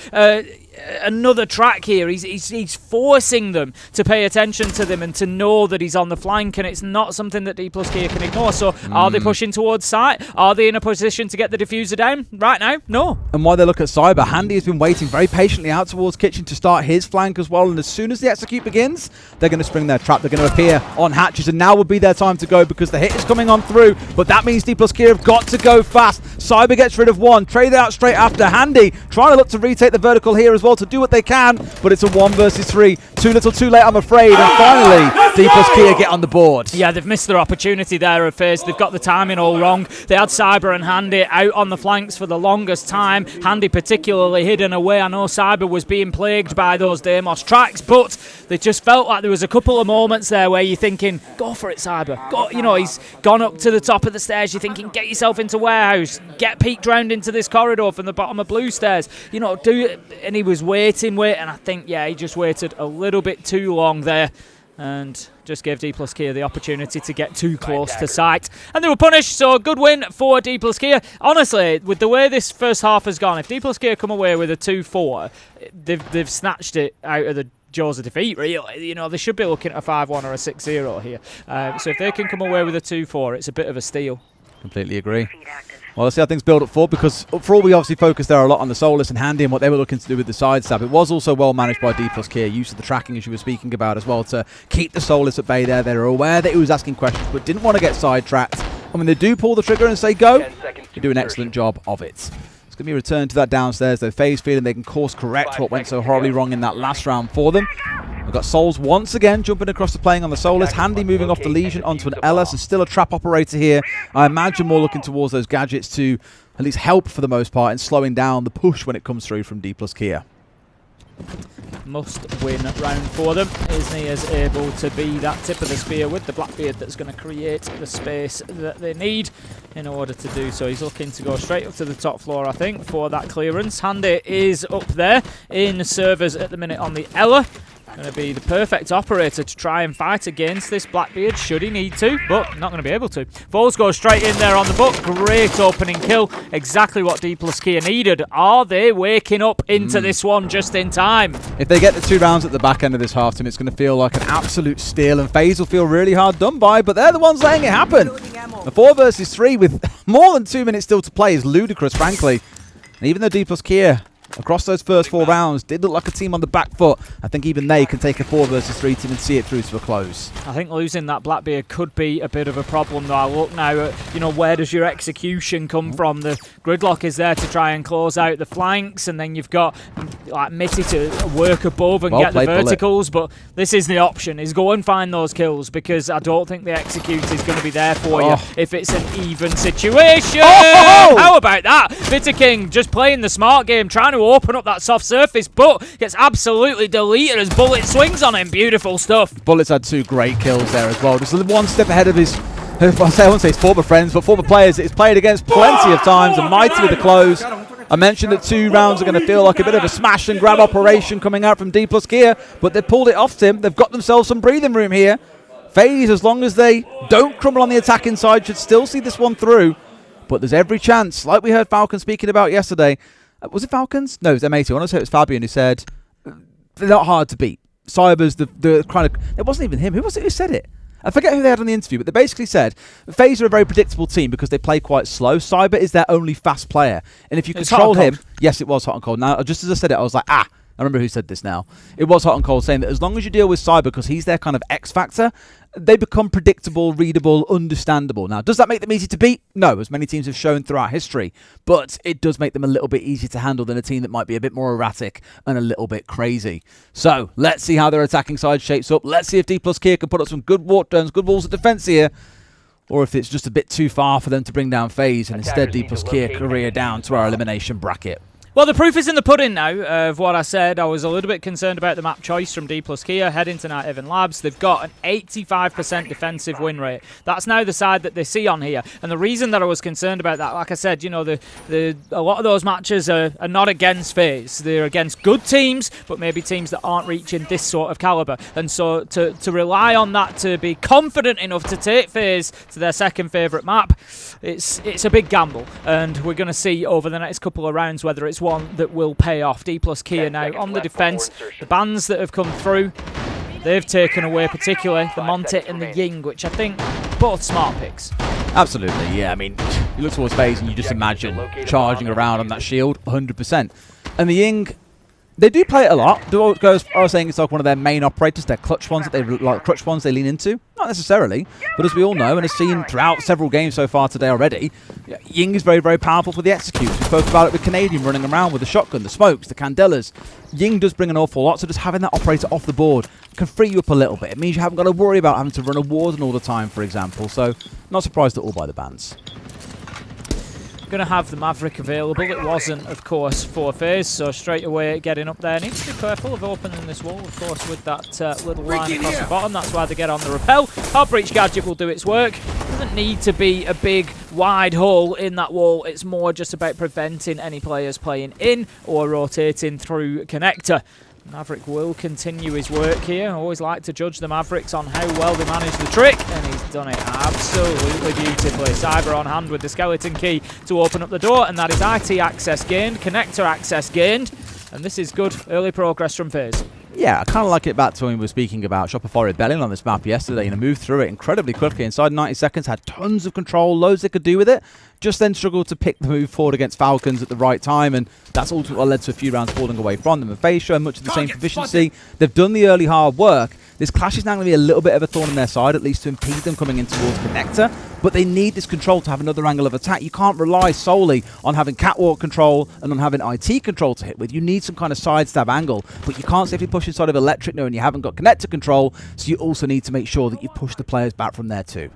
another track here. He's forcing them to pay attention to them and to know that he's on the flank, and it's not something that Dplus here can ignore. So are they pushing towards site? Are they in a position to get the diffuser down right now? No. And while they look at Cyber, Handy has been waiting very patiently out towards Kitchen to start his flank as well, and as soon as the execute begins, they're going to spring their trap. They're going to appear on hatches, and now would be their time to go because the hit is coming on through, but that means Dplus have got to go fast. Cyber gets rid of one, traded out straight after. Handy trying to look to retake the vertical here as well to do what they can, but it's a 1 versus 3. Too little too late, I'm afraid, and finally Dplus get on the board. Yeah, they've missed their opportunity there of FaZe. They've got the timing all wrong. They had Cyber and Handy out on the flanks for the longest time. Handy particularly hidden away. I know Cyber was being plagued by those Deimos tracks, but they just felt like there was a couple of moments there where you're thinking, go for it, Cyber. Go, you know, he's gone up to the top of the stairs. You're thinking, get yourself into warehouse. Get peeked round into this corridor from the bottom of blue stairs. You know, do it. And he was waiting, and I think, yeah, he just waited a little bit too long there and just gave Dplus the opportunity to get too close to site. And they were punished, so good win for Dplus. Honestly, with the way this first half has gone, if Dplus come away with a 2-4, they've snatched it out of the jaws of defeat, really. You know, they should be looking at a 5-1 or a 6-0 here. So if they can come away with a 2-4, it's a bit of a steal. Completely agree. Well, let's see how things build up for, because for all we obviously focused there a lot on the Solus and Handy and what they were looking to do with the sidestep. It was also well managed by Dplus use of the tracking, as you were speaking about as well, to keep the Solus at bay there. They were aware that he was asking questions, but didn't want to get sidetracked. And when they do pull the trigger and say go, they do an excellent job of it. It's going to be a return to that downstairs, though. FaZe feeling they can course correct what went so horribly wrong in that last round for them. We've got Souls once again jumping across the playing on the Solus. Handy moving off the Legion onto an LS, and still a trap operator here. I imagine more looking towards those gadgets to at least help for the most part in slowing down the push when it comes through from Dplus. Must win round for them. Isney is able to be that tip of the spear with the Blackbeard that's going to create the space that they need in order to do so. He's looking to go straight up to the top floor, I think, for that clearance. Handy is up there in servers at the minute on the Ella. Going to be the perfect operator to try and fight against this Blackbeard, should he need to, but not going to be able to. Foles goes straight in there on the book. Great opening kill. Exactly what Dplus needed. Are they waking up into this one just in time? If they get the 2 rounds at the back end of this half time, it's going to feel like an absolute steal, and FaZe will feel really hard done by, but they're the ones letting it happen. A 4 versus 3 with more than 2 minutes still to play is ludicrous, frankly. And even though Dplus across those first 4 rounds did look like a team on the back foot, I think even they can take a 4 versus 3 team and see it through to a close. I think losing that Blackbeard could be a bit of a problem, though. I look now at, you know, where does your execution come from? The gridlock is there to try and close out the flanks, and then you've got like Mitty to work above and get the verticals, but this is the option, is go and find those kills, because I don't think the execute is going to be there for you if it's an even situation. How about that? King just playing the smart game, trying to open up that soft surface, but gets absolutely deleted as Bullet swings on him. Beautiful stuff. Bullet's had 2 great kills there as well. Just 1 step ahead of his, I won't say his former friends, but former players that he's played against plenty of times, and Mighty with the close. I mentioned that 2 rounds are going to feel like a bit of a smash and grab operation coming out from Dplus, but they've pulled it off Tim. They've got themselves some breathing room here. FaZe, as long as they don't crumble on the attacking side, should still see this one through. But there's every chance, like we heard Falcons speaking about yesterday. Was it Falcons? No, it was M80. I want to say it was Fabian who said, they're not hard to beat. Cyber's the kind of... It wasn't even him. Who was it who said it? I forget who they had on the interview, but they basically said FaZe are a very predictable team because they play quite slow. Cyber is their only fast player. And if you control him... Yes, it was Hot and Cold. Now, just as I said it, I was like, I remember who said this now. It was Hot and Cold saying that as long as you deal with Cyber, because he's their kind of X factor, they become predictable, readable, understandable. Now, does that make them easy to beat? No, as many teams have shown throughout history. But it does make them a little bit easier to handle than a team that might be a bit more erratic and a little bit crazy. So, let's see how their attacking side shapes up. Let's see if Dplus can put up some good walk turns, good walls of defense here. Or if it's just a bit too far for them to bring down FaZe, and instead Dplus career down to our elimination bracket. Well, the proof is in the pudding now of what I said. I was a little bit concerned about the map choice from Dplus heading to Night Haven Labs. They've got an 85% defensive win rate. That's now the side that they see on here. And the reason that I was concerned about that, like I said, you know, a lot of those matches are not against FaZe. They're against good teams, but maybe teams that aren't reaching this sort of caliber. And so to rely on that to be confident enough to take FaZe to their second favourite map, it's a big gamble. And we're going to see over the next couple of rounds whether it's one that will pay off. Dplus Kia now on the defense. The bans that have come through, they've taken away particularly the Monte and the Ying, which I think both smart picks. Absolutely, yeah. I mean, you look towards FaZe and you just imagine charging around on that shield 100%. And the Ying, they do play it a lot. I was saying it's like one of their main operators, their clutch ones that they lean into. Not necessarily, but as we all know and have seen throughout several games so far today already, Ying is very, very powerful for the executes. We spoke about it with Canadian running around with the shotgun, the smokes, the candelas. Ying does bring an awful lot, so just having that operator off the board can free you up a little bit. It means you haven't got to worry about having to run a warden all the time, for example. So, not surprised at all by the bans. Going to have the Maverick available. It wasn't, of course, for FaZe, so straight away getting up there. Needs to be careful of opening this wall, of course, with that little line across the bottom. That's why they get on the rappel. Heartbreach Gadget will do its work. Doesn't need to be a big, wide hole in that wall. It's more just about preventing any players playing in or rotating through connector. Maverick will continue his work here. I always like to judge the Mavericks on how well they manage the trick, and he's done it absolutely beautifully. Cyber on hand with the skeleton key to open up the door, and that is IT access gained, connector access gained, and this is good early progress from FaZe. Yeah, I kind of like it back to when we were speaking about Shopify rebelling on this map yesterday, and moved through it incredibly quickly. Inside 90 seconds, had tons of control, loads they could do with it. Just then struggled to pick the move forward against Falcons at the right time, and that's ultimately led to a few rounds falling away from them. And FaZe showing much of the same proficiency. They've done the early hard work. This clash is now going to be a little bit of a thorn in their side, at least to impede them coming in towards connector. But they need this control to have another angle of attack. You can't rely solely on having catwalk control and on having IT control to hit with. You need some kind of side stab angle, but you can't safely push inside of electric knowing you haven't got connector control, so you also need to make sure that you push the players back from there too.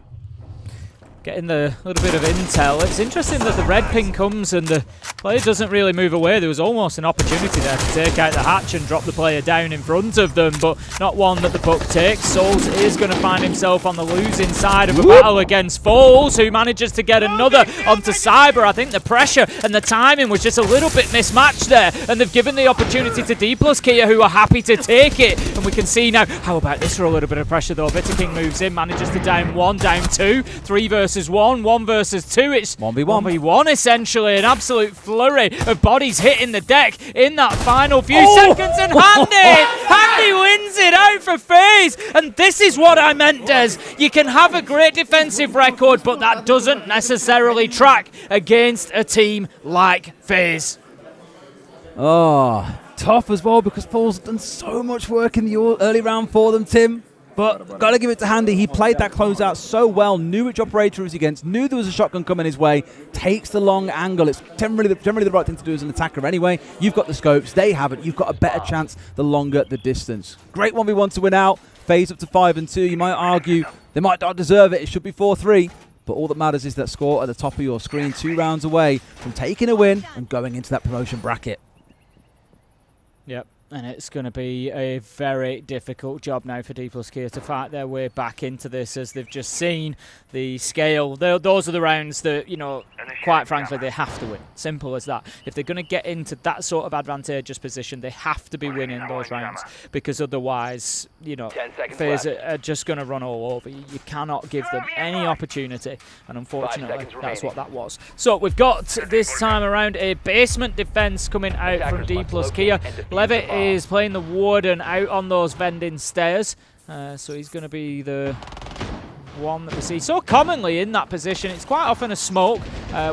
Getting the little bit of intel. It's interesting that the red ping comes and the player doesn't really move away. There was almost an opportunity there to take out the hatch and drop the player down in front of them, but not one that the puck takes. Souls is going to find himself on the losing side of a battle against Falls, who manages to get another onto Cyber. I think the pressure and the timing was just a little bit mismatched there, and they've given the opportunity to Dplus Kia, who are happy to take it. And we can see now, how about this for a little bit of pressure though? Bitter King moves in, manages to down one, down two, 3 versus 1, 1 versus 2. It's 1v1 essentially. An absolute flurry of bodies hitting the deck in that final few seconds, and Handy wins it out for FaZe. And this is what I meant, Des. You can have a great defensive record, but that doesn't necessarily track against a team like FaZe. Oh, tough as well, because Paul's done so much work in the early round for them, Tim. But got to give it to Handy. He played that closeout so well, knew which operator he was against, knew there was a shotgun coming his way, takes the long angle. It's generally the right thing to do as an attacker anyway. You've got the scopes, they haven't. You've got a better chance the longer the distance. Great 1v1 to win out. FaZe up to 5-2. You might argue they might not deserve it. It should be 4-3. But all that matters is that score at the top of your screen, 2 rounds away from taking a win and going into that promotion bracket. Yep. And it's going to be a very difficult job now for Dplus Kia to fight their way back into this, as they've just seen the scale. Those are the rounds that, you know, quite frankly, they have to win. Simple as that. If they're going to get into that sort of advantageous position, they have to be winning those rounds, because otherwise, you know, FaZe are just going to run all over you. You cannot give them any opportunity, and unfortunately, that's what that was. So we've got this time around a basement defense coming out from Dplus Kia. Levitt is playing the Warden out on those vending stairs, so he's going to be the one that we see so commonly in that position. It's quite often a smoke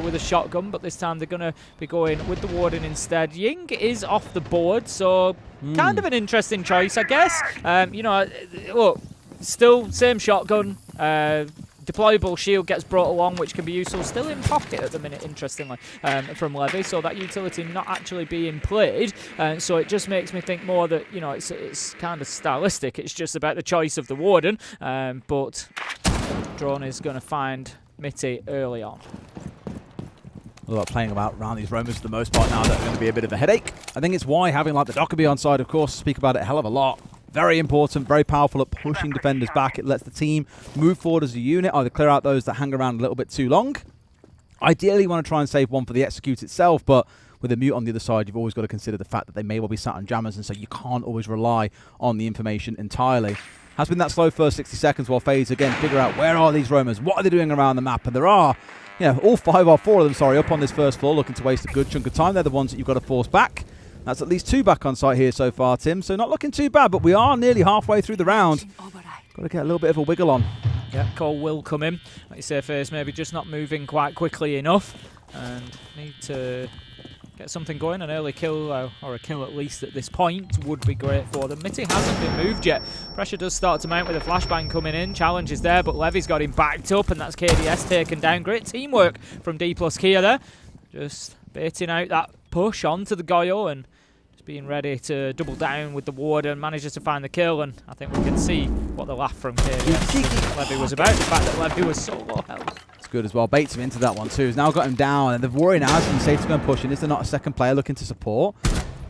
with a shotgun, but this time they're going to be going with the Warden instead. Ying is off the board, so kind of an interesting choice, I guess. You know, look, still same shotgun. Deployable shield gets brought along, which can be useful. Still in pocket at the minute, interestingly, from Levy, so that utility not actually being played. So it just makes me think more that, you know, it's kind of stylistic. It's just about the choice of the Warden. But Drone is going to find Mitty early on. Well, playing around these roamers for the most part now, that's going to be a bit of a headache. I think it's why having like the Dockerby on side, of course, speak about it a hell of a lot. Very important, very powerful at pushing defenders back. It lets the team move forward as a unit, either clear out those that hang around a little bit too long. Ideally, you want to try and save one for the execute itself, but with a mute on the other side, you've always got to consider the fact that they may well be sat on jammers, and so you can't always rely on the information entirely. Has been that slow first 60 seconds while FaZe again figure out where are these roamers, what are they doing around the map, and there are all four of them, sorry, up on this first floor, looking to waste a good chunk of time. They're the ones that you've got to force back. That's at least 2 back on site here so far, Tim. So not looking too bad, but we are nearly halfway through the round. Got to get a little bit of a wiggle on. Yeah, call will come in. Like you say, FaZe maybe just not moving quite quickly enough. And need to get something going. An early kill, or a kill at least at this point, would be great for them. Mitty hasn't been moved yet. Pressure does start to mount with a flashbang coming in. Challenge is there, but Levy's got him backed up, and that's KDS taken down. Great teamwork from Dplus Kia there. Just baiting out that push onto the Goyo and being ready to double down with the ward, and manages to find the kill. And I think we can see what the laugh from KDS Levy was about. The fact that Levy was so low health. It's good as well. Baits him into that one too. He's now got him down, and the worry now is he's safe to go and push in. Is there not a second player looking to support?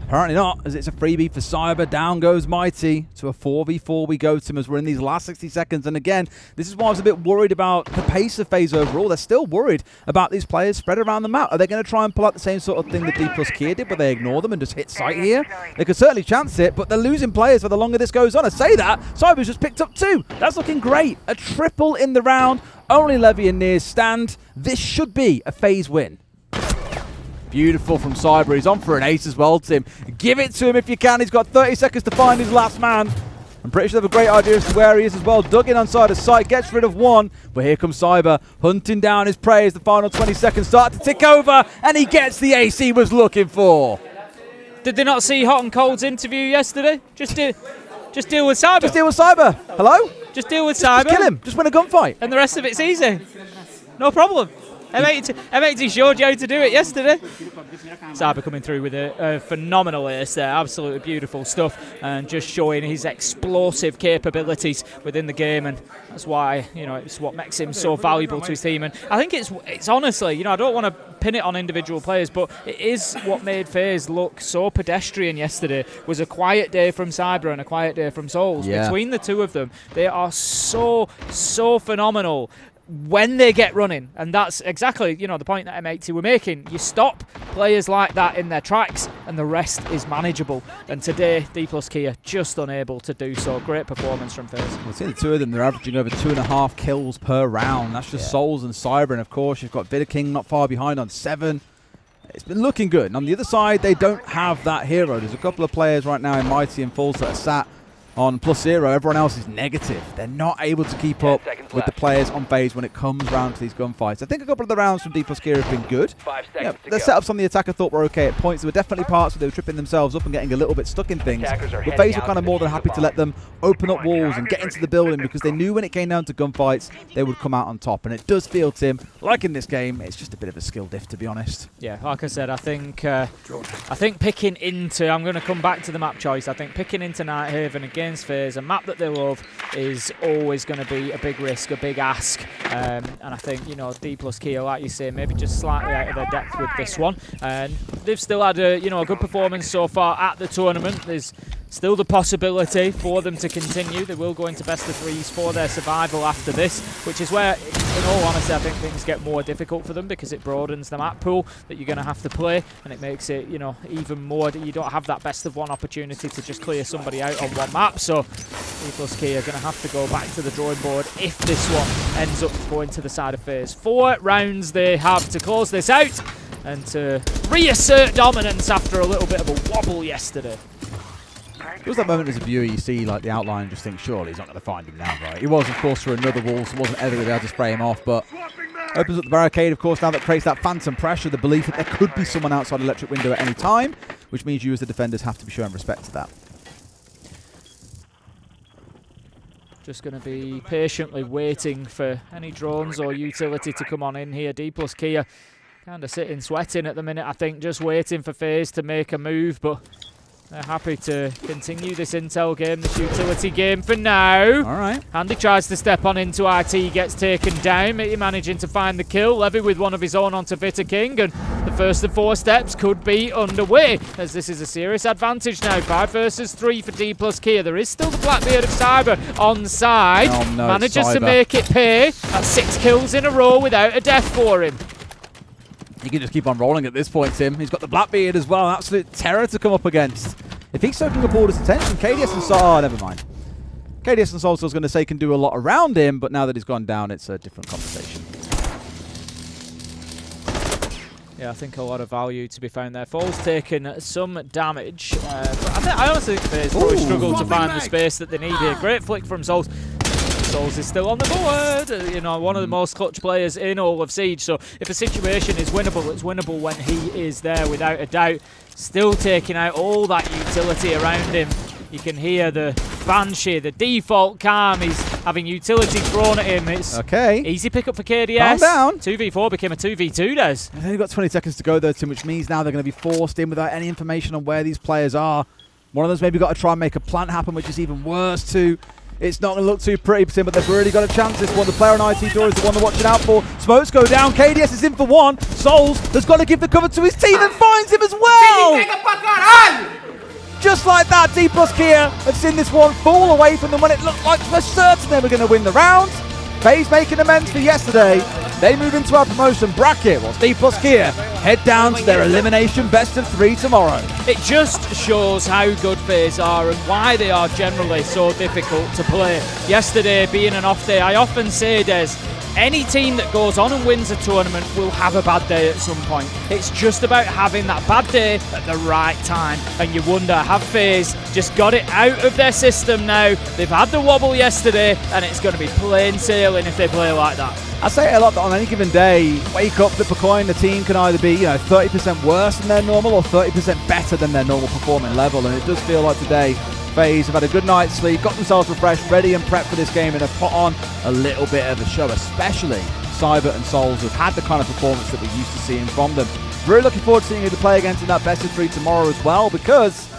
Apparently not, as it's a freebie for Cyber. Down goes Mighty. To a 4v4 we go, Tim, as we're in these last 60 seconds. And again, this is why I was a bit worried about the pace of FaZe overall. They're still worried about these players spread around the map. Are they going to try and pull out the same sort of thing that Dplus Kia did, where they ignore them and just hit site here? They could certainly chance it, but they're losing players for the longer this goes on. I say that, Cyber's just picked up 2. That's looking great. A triple in the round. Only Levy and Nears stand. This should be a FaZe win. Beautiful from Cyber. He's on for an ace as well, Tim. Give it to him if you can. He's got 30 seconds to find his last man. I'm pretty sure they have a great idea as to where he is as well. Dug in on side of sight, gets rid of one. But here comes Cyber, hunting down his prey as the final 20 seconds start to tick over. And he gets the ace he was looking for. Did they not see Hot and Cold's interview yesterday? Just deal with Cyber. Just deal with Cyber. Hello? Just deal with Cyber. Just kill him. Just win a gunfight. And the rest of it's easy. No problem. M80 showed you how to do it yesterday. Cyber coming through with a phenomenal ace there. Absolutely beautiful stuff. And just showing his explosive capabilities within the game. And that's why, it's what makes him so valuable to his team. And I think it's honestly, I don't want to pin it on individual players, but it is what made FaZe look so pedestrian yesterday. Was a quiet day from Cyber and a quiet day from Souls. Yeah. Between the two of them, they are so phenomenal when they get running, and that's exactly the point that M80 were making. You stop players like that in their tracks and the rest is manageable, and today Dplus Kia just unable to do so. Great performance from FaZe. We've seen the two of them, they're averaging over 2.5 kills per round. That's just Souls and Cyber, and of course you've got Vidaking not far behind on 7. It's been looking good, and on the other side they don't have that hero. There's a couple of players right now in Mighty and Falls that are sat on +0, everyone else is negative. They're not able to keep up with the players on FaZe when it comes round to these gunfights. I think a couple of the rounds from Dplus Kia have been good. Their setups on the attack I thought were okay at points. There were definitely parts where they were tripping themselves up and getting a little bit stuck in things. But FaZe were kind of more than happy to let them open up walls and get into the building, because they knew when it came down to gunfights, they would come out on top. And it does feel, Tim, like in this game, it's just a bit of a skill diff, to be honest. Yeah, like I said, I think picking into, I'm going to come back to the map choice, I think picking into Nighthaven against FaZe, a map that they love, is always going to be a big risk, a big ask. And I think, Dplus Kia, like you say, maybe just slightly out of their depth with this one. And they've still had a good performance so far at the tournament. There's still the possibility for them to continue. They will go into best of 3s for their survival after this, which is where, in all honesty, I think things get more difficult for them, because it broadens the map pool that you're going to have to play, and it makes it, even more that you don't have that best of 1 opportunity to just clear somebody out on one map. So Dplus Kia are going to have to go back to the drawing board if this one ends up going to the side of FaZe. 4 rounds they have to close this out and to reassert dominance after a little bit of a wobble yesterday. There was that moment as a viewer, you see like the outline and just think, surely he's not going to find him now, right? He was, of course, for another wall, so wasn't ever going to be able to spray him off, but opens up the barricade, of course, now that creates that phantom pressure, the belief that there could be someone outside the electric window at any time, which means you as the defenders have to be showing respect to that. Just going to be patiently waiting for any drones or utility to come on in here. Dplus Kia kind of sitting sweating at the minute, I think, just waiting for FaZe to make a move, but they're happy to continue this intel game, this utility game for now. All right. Handy tries to step on into RT, gets taken down. Mitty managing to find the kill. Levy with one of his own onto Vidaking, and the first of 4 steps could be underway, as this is a serious advantage now. 5 versus 3 for Dplus Kia. There is still the Blackbeard of Cyber on side. Oh, no, manages to Cyber. make it pay. That's 6 kills in a row without a death for him. He can just keep on rolling at this point, Tim. He's got the Blackbeard as well. An absolute terror to come up against. If he's soaking up all this attention, KDS and Sol... Oh, never mind. KDS and Sol's going to say can do a lot around him, but now that he's gone down, it's a different conversation. Yeah, I think a lot of value to be found there. Fall's taken some damage. But I honestly think FaZe probably struggled to find the space that they need here. Great flick from Souls. Souls is still on the board. You know, one of the most clutch players in all of Siege. So if a situation is winnable, it's winnable when he is there without a doubt. Still taking out all that utility around him. You can hear the Banshee, the default calm. He's having utility thrown at him. It's easy pick up for KDS. Calm down. 2v4 became a 2v2, Des. They've only got 20 seconds to go, though, Tim, which means now they're going to be forced in without any information on where these players are. One of them's maybe got to try and make a plant happen, which is even worse, too. It's not going to look too pretty, Tim, but they've really got a chance. This one, the player on IT door is the one they're watching out for. Smokes go down. KDS is in for one. Souls has got to give the cover to his team and finds him as well. Just like that, Dplus Kia have seen this one fall away from them when it looked like for certain they were going to win the round. FaZe making amends for yesterday. They move into our promotion bracket whilst Dplus Kia head down to their elimination best of 3 tomorrow. It just shows how good FaZe are and why they are generally so difficult to play. Yesterday being an off day, I often say, Des, any team that goes on and wins a tournament will have a bad day at some point. It's just about having that bad day at the right time. And you wonder, have FaZe just got it out of their system now? They've had the wobble yesterday, and it's going to be plain sailing if they play like that. I say it a lot that on any given day, wake up, flip a coin, the team can either be 30% worse than their normal or 30% better than their normal performing level. And it does feel like today, FaZe have had a good night's sleep, got themselves refreshed, ready and prepped for this game, and have put on a little bit of a show, especially Cyber and Souls have had the kind of performance that we're used to seeing from them. Really looking forward to seeing who to play against in that best of 3 tomorrow as well, because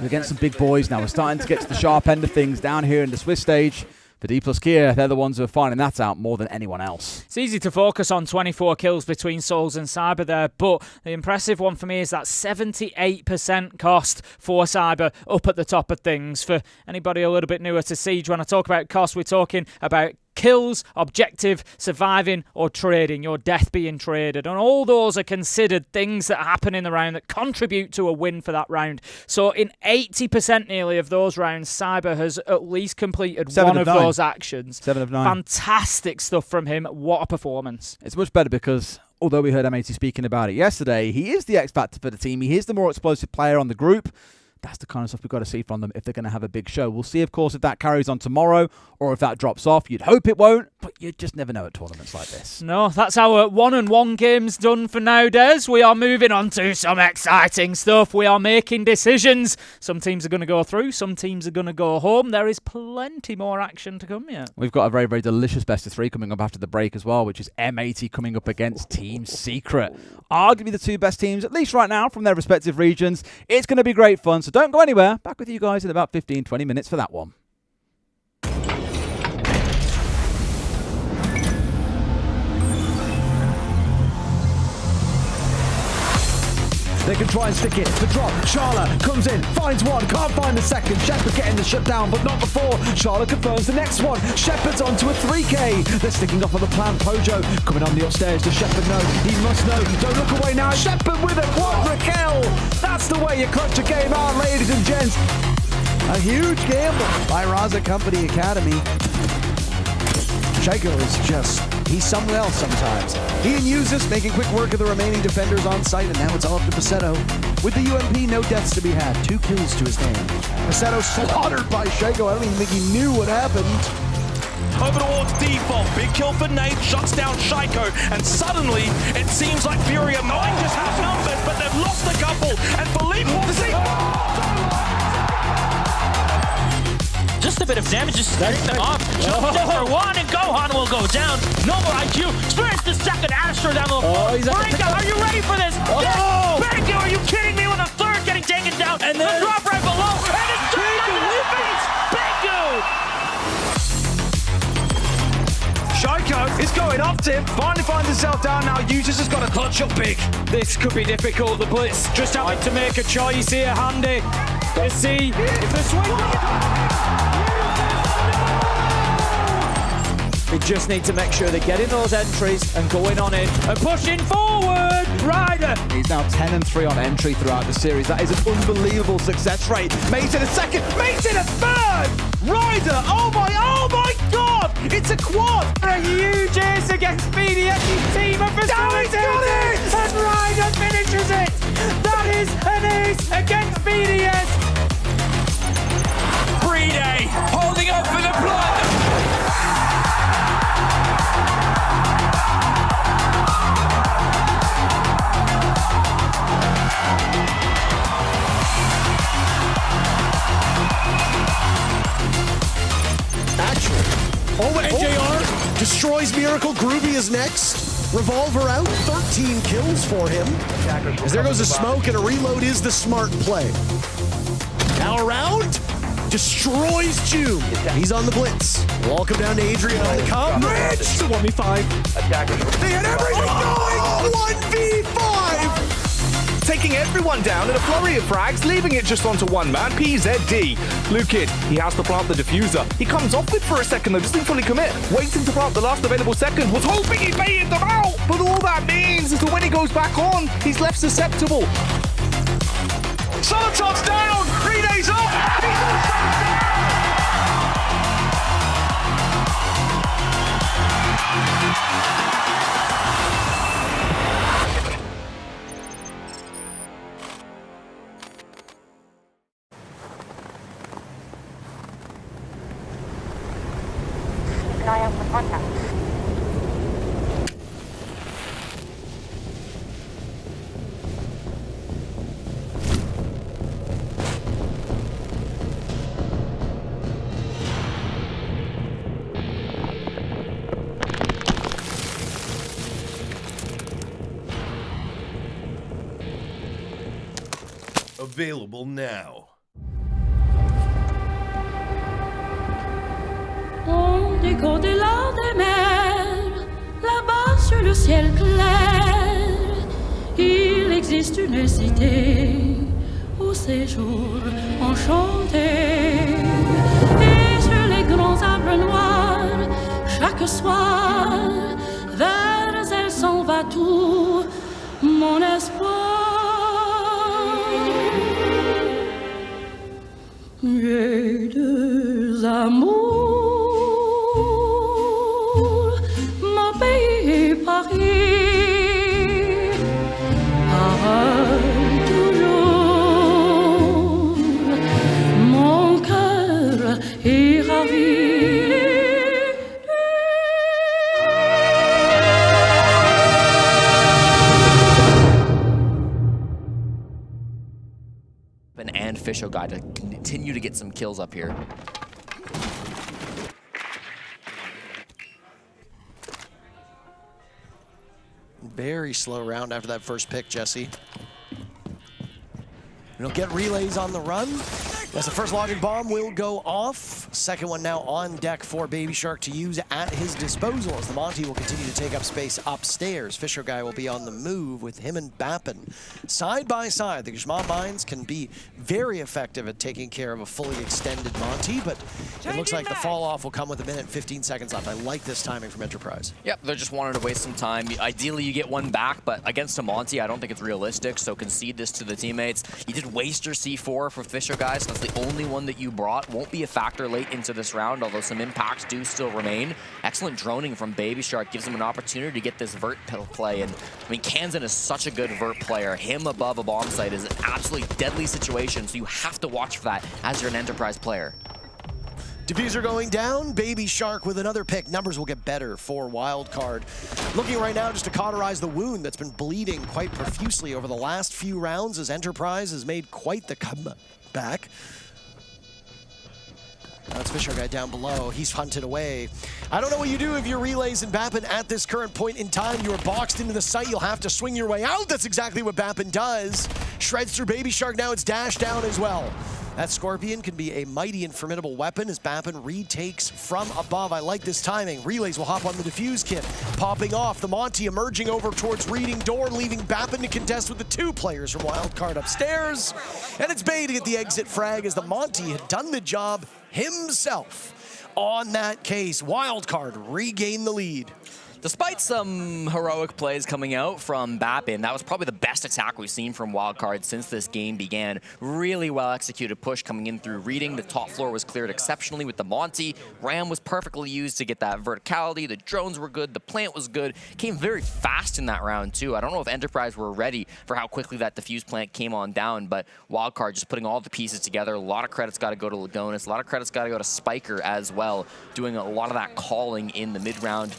we're against some big boys now. We're starting to get to the sharp end of things down here in the Swiss stage. For Dplus Kia, they're the ones who are finding that out more than anyone else. It's easy to focus on 24 kills between Souls and Cyber there, but the impressive one for me is that 78% cost for Cyber up at the top of things. For anybody a little bit newer to Siege, when I talk about cost, we're talking about kills, objective, surviving, or trading, your death being traded. And all those are considered things that happen in the round that contribute to a win for that round. So in 80% nearly of those rounds, Cyber has at least completed one of those actions. 7 of 9. Fantastic stuff from him. What a performance. It's much better because, although we heard M80 speaking about it yesterday, he is the X factor for the team. He is the more explosive player on the group. That's the kind of stuff we've got to see from them if they're going to have a big show. We'll see, of course, if that carries on tomorrow or if that drops off. You'd hope it won't, but you just never know at tournaments like this. No, that's our 1-on-1 games done for now, Des. We are moving on to some exciting stuff. We are making decisions. Some teams are going to go through. Some teams are going to go home. There is plenty more action to come yet. We've got a very, very delicious best of 3 coming up after the break as well, which is M80 coming up against Team Secret. Arguably the 2 best teams, at least right now, from their respective regions. It's going to be great fun, so don't go anywhere. Back with you guys in about 15-20 minutes for that one. They can try and stick it. The drop. Charla comes in, finds one, can't find the second. Shepard getting the shutdown, but not before. Charla confirms the next one. Shepard's onto a 3K. They're sticking off on the plan. Pojo coming on the upstairs. Does Shepard know? He must know. Don't look away now. Shepard with a quadra kill. That's the way you clutch a game out, ladies and gents. A huge gamble by Raza Company Academy. Shaiko is just, he's somewhere else sometimes. He and Usus making quick work of the remaining defenders on site, and now it's all up to Paceto. With the UMP, no deaths to be had. 2 kills to his name. Paceto slaughtered by Shaiko. I don't even think he knew what happened. Over towards default. Big kill for Nate. Shuts down Shaiko. And suddenly, it seems like Furia might just have numbers, but they've lost a couple. And Philippe will see. Just a bit of damage, just starting them off. Showdown for one, and Gohan will go down. No more IQ. Experience the second Astro down the Barinka, are you ready for this? Yes! Barinka, are you kidding me? With a third getting taken down. And then the drop right below. And it's turned on the face. Bingo! Shaiko is going up, Tim. Finally finds himself down now. Usus has got a clutch up big. This could be difficult. The Blitz just having to make a choice here, Handy. Let's see if the swing... We just need to make sure they're getting those entries and going on in and pushing forward. Ryder. He's now 10-3 on entry throughout the series. That is an unbelievable success rate. Makes it a second, makes it a third. Ryder, oh my God! It's a quad. A huge ace against BDS's team of facilities. Now he's got it! And Ryder behind and finishes it! That is an ace against BDS! Day holding up for the blood. Actually. Oh, NJR destroys Miracle. Groovy is next. Revolver out. 13 kills for him. As there goes a smoke, and a reload is the smart play. Now around. Destroys June. He's on the blitz. Wall come down to Adrian on the coverage. 1v5. They had everything going. 1v5. Taking everyone down in a flurry of frags, leaving it just onto one man, PZD. Lukid, he has to plant the diffuser. He comes off it for a second though, doesn't fully commit. Waiting to plant the last available second, was hoping he baited them out. But all that means is that when he goes back on, he's left susceptible. Solomon's down. 3 days off. Keep an eye out for contact. Available now. Au-delà des mers, là-bas sur le ciel clair, il existe une cité au séjour enchanté. Et sur les grands arbres noirs, chaque soir, vers elle s'en va tout mon espoir. J'ai deux amours, mon pays et Paris. Parle toujours, mon cœur est ravi. And Fisho guy to continue to get some kills up here. Very slow round after that first pick, Jesse. We'll get relays on the run. As the first logging bomb will go off. Second one now on deck for Baby Shark to use at his disposal as the Monty will continue to take up space upstairs. Fisher guy will be on the move with him and Bappin side by side. The Gishma Mines can be very effective at taking care of a fully extended Monty, but it looks like the fall off will come with a minute and 15 seconds left. I like this timing from Enterprise. Yep, they just wanted to waste some time. Ideally, you get one back, but against a Monty, I don't think it's realistic, so concede this to the teammates. You did waste your C4 for Fisher guys, so that's the only one that you brought. Won't be a factor late into this round, although some impacts do still remain. Excellent droning from Baby Shark gives him an opportunity to get this vert play, and I mean, Kansan is such a good vert player. Him above a bomb site is an absolutely deadly situation, so you have to watch for that as you're an Enterprise player. Diffuser going down, Baby Shark with another pick. Numbers will get better for Wildcard. Looking right now just to cauterize the wound that's been bleeding quite profusely over the last few rounds as Enterprise has made quite the comeback. That's Fisher guy down below. He's hunted away. I don't know what you do if you're Relays and Bappin at this current point in time. You are boxed into the site. You'll have to swing your way out. That's exactly what Bappin does. Shreds through Baby Shark. Now it's dash down as well. That Scorpion can be a mighty and formidable weapon as Bappin retakes from above. I like this timing. Relays will hop on the defuse kit. Popping off. The Monty emerging over towards Reading Door, leaving Bappin to contest with the two players from Wildcard upstairs. And it's Bay to get the exit frag as the Monty had done the job himself. On that case, Wildcard regain the lead. Despite some heroic plays coming out from Bappin, that was probably the best attack we've seen from Wildcard since this game began. Really well executed push coming in through reading. The top floor was cleared exceptionally with the Monty. Ram was perfectly used to get that verticality. The drones were good. The plant was good. Came very fast in that round too. I don't know if Enterprise were ready for how quickly that diffuse plant came on down, but Wildcard just putting all the pieces together. A lot of credit's got to go to Lagonis. A lot of credit's got to go to Spiker as well, doing a lot of that calling in the mid-round.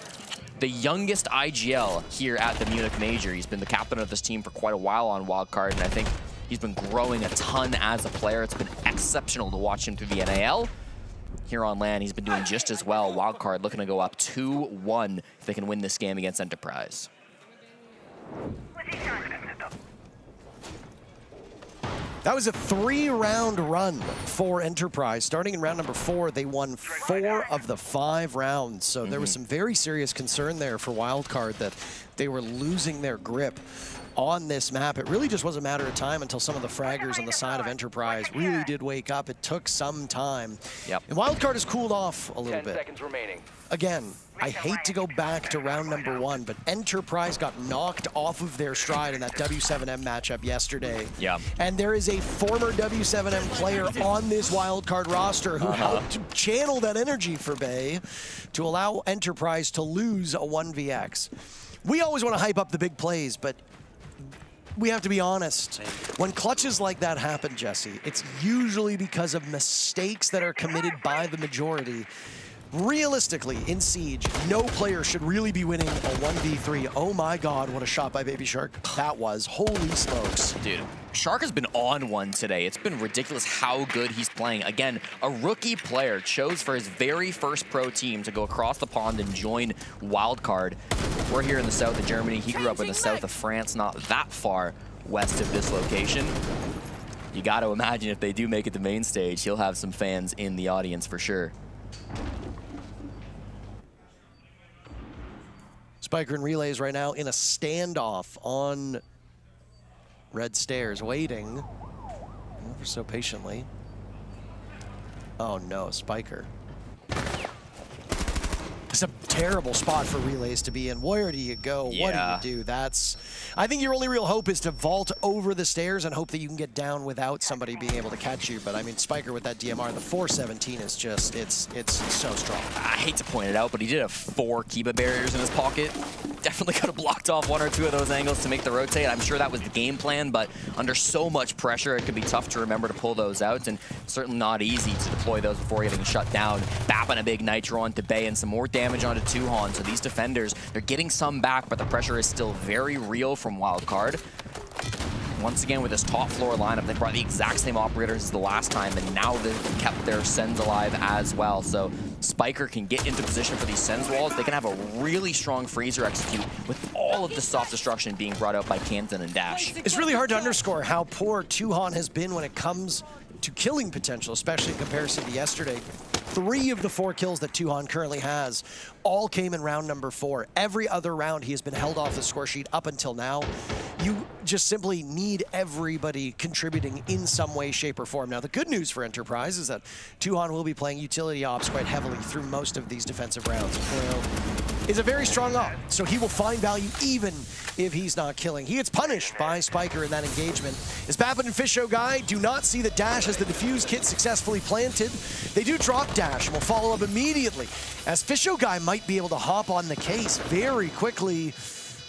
The youngest IGL here at the Munich Major. He's been the captain of this team for quite a while on Wildcard, and I think he's been growing a ton as a player. It's been exceptional to watch him through the NAL. Here on LAN, he's been doing just as well. Wildcard looking to go up 2-1 if they can win this game against Enterprise. That was a 3-round run for Enterprise. Starting in round number 4, they won 4 of the 5 rounds. So there was some very serious concern there for Wildcard that they were losing their grip on this map. It really just was a matter of time until some of the fraggers on the side of Enterprise really did wake up. It took some time. Yep. And Wildcard has cooled off a little 10 bit. seconds remaining. Again, I hate to go back to round number 1, but Enterprise got knocked off of their stride in that W7M matchup yesterday. Yeah. And there is a former W7M player on this Wildcard roster who helped channel that energy for Bay to allow Enterprise to lose a 1vx. We always want to hype up the big plays, but we have to be honest. When clutches like that happen, Jesse, it's usually because of mistakes that are committed by the majority. Realistically, in Siege, no player should really be winning a 1v3. Oh my god, what a shot by Baby Shark that was. Holy smokes. Dude, Shark has been on one today. It's been ridiculous how good he's playing. Again, a rookie player chose for his very first pro team to go across the pond and join Wildcard. We're here in the south of Germany. He grew up in the south of France, not that far west of this location. You got to imagine if they do make it to main stage, he'll have some fans in the audience for sure. Spiker and Relays right now in a standoff on red stairs, waiting ever so patiently. Oh no, Spiker. It's a terrible spot for Relays to be in. Where do you go? Yeah. What do you do? I think your only real hope is to vault over the stairs and hope that you can get down without somebody being able to catch you. But I mean, Spiker with that DMR, the 417 is just, it's so strong. I hate to point it out, but he did have 4 Kiba barriers in his pocket. Definitely could have blocked off 1 or 2 of those angles to make the rotate. I'm sure that was the game plan, but under so much pressure, it could be tough to remember to pull those out, and certainly not easy to deploy those before getting shut down. Bapping a big Nitro onto Bay and some more damage onto Tuhan. So these defenders, they're getting some back, but the pressure is still very real from Wildcard. Once again, with this top floor lineup, they brought the exact same operators as the last time, and now they've kept their Sens alive as well. So Spiker can get into position for these Sens walls. They can have a really strong freezer execute with all of the soft destruction being brought out by Canton and Dash. It's really hard to underscore how poor Tuhan has been when it comes to killing potential, especially in comparison to yesterday. 3 of the 4 kills that Tuhan currently has all came in round number 4. Every other round he has been held off the score sheet up until now. You just simply need everybody contributing in some way, shape, or form. Now, the good news for Enterprise is that Tuhan will be playing utility ops quite heavily through most of these defensive rounds. Foil is a very strong op, so he will find value even if he's not killing. He gets punished by Spiker in that engagement. As Bappin and Fisho Guy do not see that Dash has the defuse kit successfully planted, they do drop Dash and will follow up immediately, as Fisho Guy might be able to hop on the case very quickly,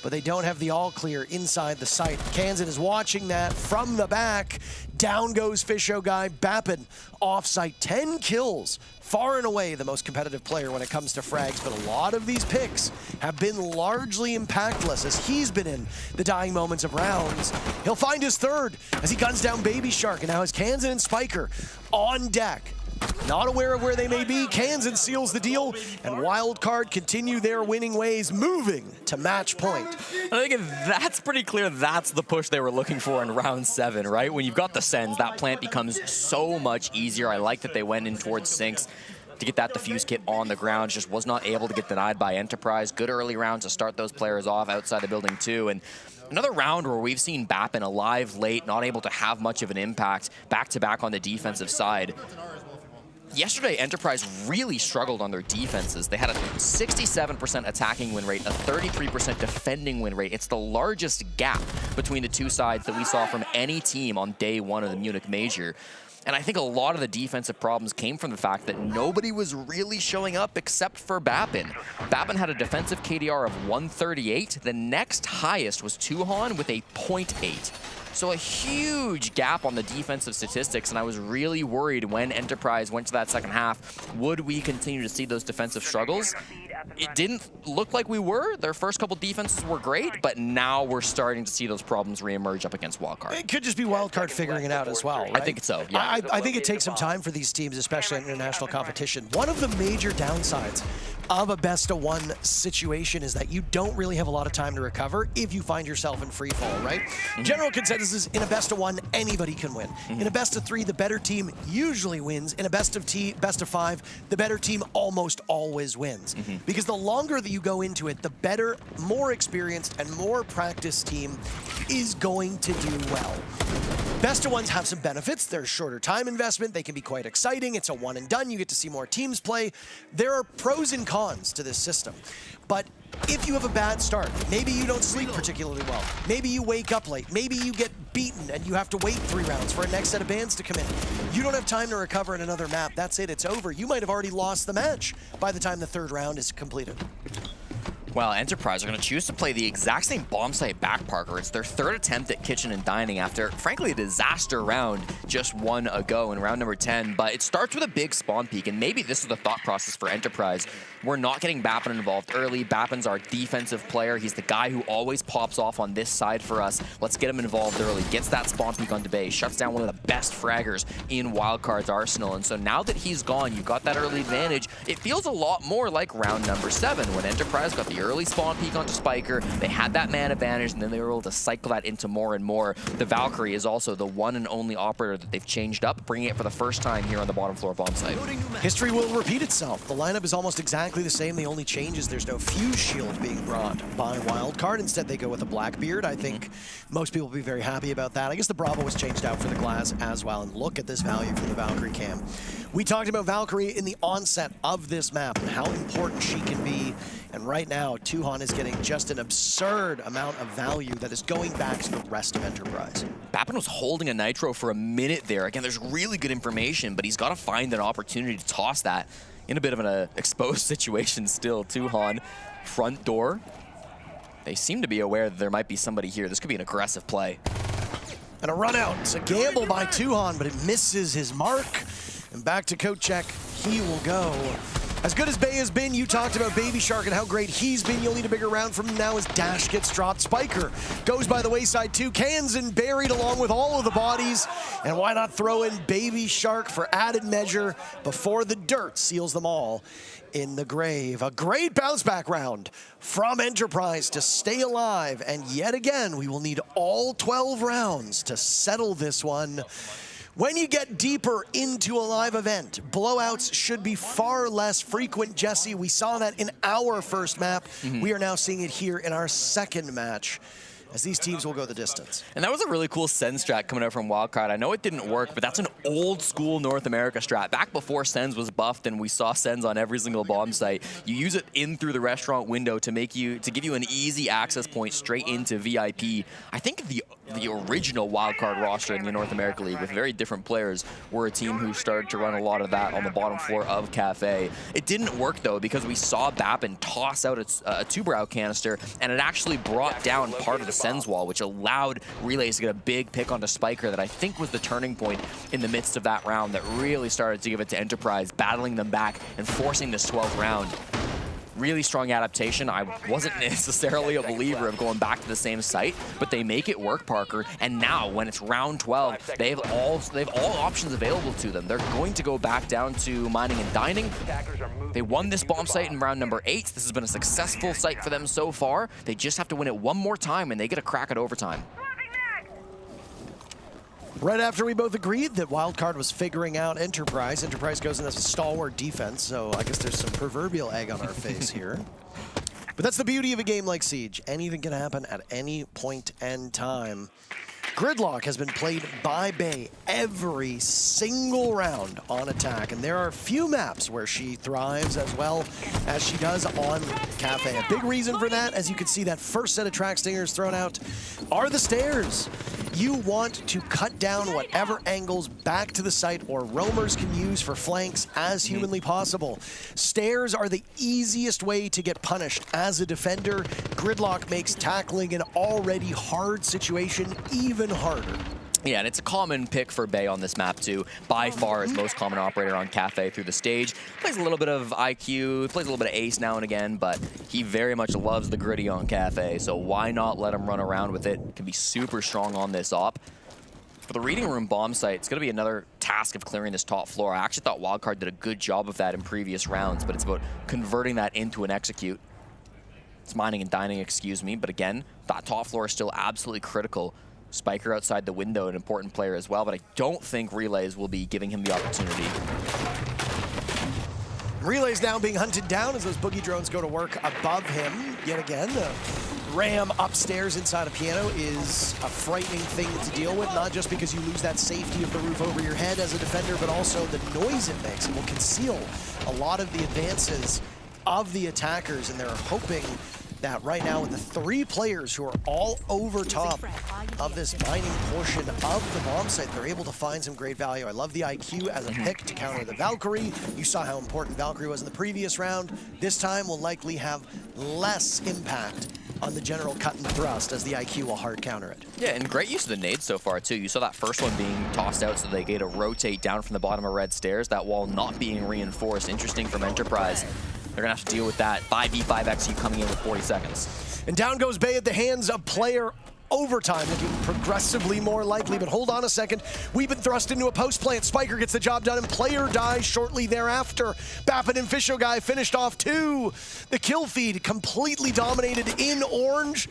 but they don't have the all clear inside the site. Kansan is watching that from the back. Down goes Fisho Guy. Bappin off site. 10 kills. Far and away the most competitive player when it comes to frags, but a lot of these picks have been largely impactless as he's been in the dying moments of rounds. He'll find his 3rd as he guns down Baby Shark, and now has Kansan and Spiker on deck. Not aware of where they may be, Kansan seals the deal, and Wildcard continue their winning ways, moving to match point. I think that's pretty clear that's the push they were looking for in round 7, right? When you've got the Sens, that plant becomes so much easier. I like that they went in towards Sinks to get that defuse kit on the ground. Just was not able to get denied by Enterprise. Good early round to start those players off outside the building too. And another round where we've seen Bappin alive late, not able to have much of an impact, back-to-back on the defensive side. Yesterday, Enterprise really struggled on their defenses. They had a 67% attacking win rate, a 33% defending win rate. It's the largest gap between the two sides that we saw from any team on day one of the Munich Major. And I think a lot of the defensive problems came from the fact that nobody was really showing up except for Bappin. Bappin had a defensive KDR of 138. The next highest was Tuhan with a 0.8. So a huge gap on the defensive statistics, and I was really worried when Enterprise went to that second half, would we continue to see those defensive struggles? It didn't look like we were. Their first couple defenses were great, but now we're starting to see those problems reemerge up against Wildcard. It could just be Wildcard figuring it out as well, right? I think so, yeah. I think it takes some time for these teams, especially in international competition. One of the major downsides of a best-of-1 situation is that you don't really have a lot of time to recover if you find yourself in free fall, right? General consensus is in a best-of-1, anybody can win. In a best-of-3, the better team usually wins. In a best-of-5, the better team almost always wins. Because the longer that you go into it, the better, more experienced, and more practiced team is going to do well. Best-of-1s have some benefits. There's shorter time investment. They can be quite exciting. It's a one and done. You get to see more teams play. There are pros and cons to this system. But if you have a bad start, maybe you don't sleep particularly well, maybe you wake up late, maybe you get beaten and you have to wait 3 rounds for a next set of bans to come in. You don't have time to recover in another map. That's it. It's over. You might have already lost the match by the time the 3rd round is completed. Well, Enterprise are going to choose to play the exact same bomb site back, Parker. It's their 3rd attempt at Kitchen and Dining after, frankly, a disaster round just one ago in round number 10. But it starts with a big spawn peak, and maybe this is the thought process for Enterprise. We're not getting Bappin involved early. Bappin's our defensive player. He's the guy who always pops off on this side for us. Let's get him involved early. Gets that spawn peak onto base. Shuts down one of the best fraggers in Wildcard's arsenal. And so now that he's gone, you've got that early advantage. It feels a lot more like round number 7 when Enterprise got the early spawn peak onto Spiker. They had that man advantage, and then they were able to cycle that into more and more. The Valkyrie is also the one and only operator that they've changed up, bringing it for the first time here on the bottom floor bomb site. History will repeat itself. The lineup is almost exactly the same. The only change is there's no fuse shield being brought by Wildcard. Instead, they go with a Blackbeard. I think most people will be very happy about that. I guess the Bravo was changed out for the Glass as well, and look at this value for the Valkyrie cam. We talked about Valkyrie in the onset of this map and how important she can be. And right now, Tuhan is getting just an absurd amount of value that is going back to the rest of Enterprise. Bappin was holding a Nitro for a minute there. Again, there's really good information, but he's got to find an opportunity to toss that in a bit of an exposed situation still. Tuhan, front door. They seem to be aware that there might be somebody here. This could be an aggressive play. And a run out. It's a gamble by Tuhan, but it misses his mark. And back to Kochek, he will go. As good as Bay has been, you talked about Baby Shark and how great he's been. You'll need a bigger round from him now as Dash gets dropped. Spiker goes by the wayside too. Kansan buried along with all of the bodies. And why not throw in Baby Shark for added measure before the dirt seals them all in the grave. A great bounce back round from Enterprise to stay alive. And yet again, we will need all 12 rounds to settle this one. When you get deeper into a live event, blowouts should be far less frequent, Jesse. We saw that in our first map. We are now seeing it here in our second match, as these teams will go the distance. And that was a really cool Sens strat coming out from Wildcard. I know it didn't work, but that's an old school North America strat. Back before Sens was buffed and we saw Sens on every single bomb site, you use it in through the restaurant window to give you an easy access point straight into VIP. I think the original Wildcard roster in the North America League with very different players were a team who started to run a lot of that on the bottom floor of Cafe. It didn't work though because we saw Bappin toss out a two-brow canister, and it actually brought down part of the Sens wall, which allowed Relays to get a big pick onto Spiker that I think was the turning point in the midst of that round that really started to give it to Enterprise, battling them back and forcing this 12th round. Really strong adaptation. I wasn't necessarily a believer of going back to the same site, but they make it work, Parker. And now, when it's round 12, they have all options available to them. They're going to go back down to Mining and Dining. They won this bomb site in round number 8. This has been a successful site for them so far. They just have to win it one more time, and they get a crack at overtime. Right after we both agreed that Wildcard was figuring out Enterprise, Enterprise goes in as a stalwart defense, so I guess there's some proverbial egg on our face here. But that's the beauty of a game like Siege. Anything can happen at any point in time. Gridlock has been played by Bay every single round on attack, and there are a few maps where she thrives as well as she does on Cafe. A big reason for that, as you can see that first set of track stingers thrown out, are the stairs. You want to cut down whatever angles back to the site or roamers can use for flanks as humanly possible. Stairs are the easiest way to get punished as a defender. Gridlock makes tackling an already hard situation even harder. Yeah, and it's a common pick for Bay on this map too. By far his most common operator on Cafe through the stage. Plays a little bit of IQ, plays a little bit of ace now and again, but he very much loves the gritty on Cafe, so why not let him run around with it? Can be super strong on this op. For the reading room bomb site, it's going to be another task of clearing this top floor. I actually thought Wildcard did a good job of that in previous rounds, but it's about converting that into an execute. It's mining and dining, excuse me, but again, that top floor is still absolutely critical. Spiker outside the window, an important player as well, but I don't think Relays will be giving him the opportunity. Relays now being hunted down as those boogie drones go to work above him. Yet again, the ram upstairs inside a piano is a frightening thing to deal with, not just because you lose that safety of the roof over your head as a defender, but also the noise it makes. It will conceal a lot of the advances of the attackers, and they're hoping that right now with the 3 players who are all over top of this mining portion of the bomb site, they're able to find some great value. I love the IQ as a pick to counter the Valkyrie. You saw how important Valkyrie was in the previous round. This time will likely have less impact on the general cut and thrust as the IQ will hard counter it. Yeah, and great use of the nades so far too. You saw that first one being tossed out so they get to rotate down from the bottom of red stairs, that wall not being reinforced. Interesting from Enterprise. They're going to have to deal with that 5v5xu coming in with 40 seconds. And down goes Bay at the hands of player overtime, looking progressively more likely, but hold on a second. We've been thrust into a post plant. Spiker gets the job done, and player dies shortly thereafter. Bappin and Fisho Guy finished off 2. The kill feed completely dominated in orange,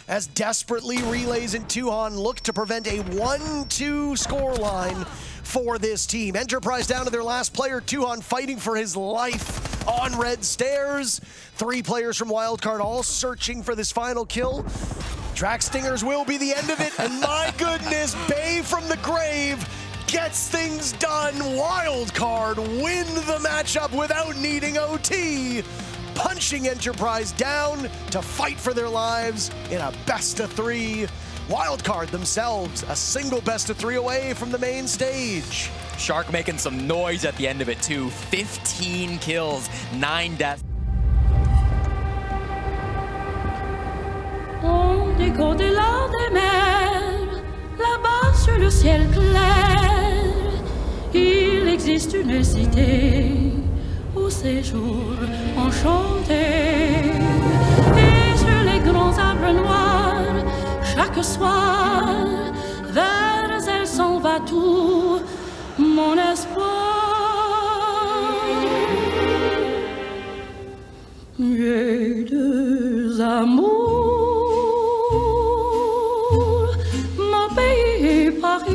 as desperately Relays and Tuhon look to prevent a 1-2 scoreline for this team. Enterprise down to their last player, Tuhon fighting for his life on red stairs. 3 players from Wildcard all searching for this final kill. Track Stingers will be the end of it, and my goodness, Bay from the grave gets things done. Wildcard win the matchup without needing OT, punching Enterprise down to fight for their lives in a best-of-3. Wildcard themselves a single best-of-3 away from the main stage. Shark making some noise at the end of it too. 15 kills, 9 deaths. Au-delà des mers, là-bas sur le ciel clair, il existe une cité au séjour enchanté. Et sur les grands arbres noirs, chaque soir, vers elle s'en va tout mon espoir. J'ai 2 amours, mon pays Paris,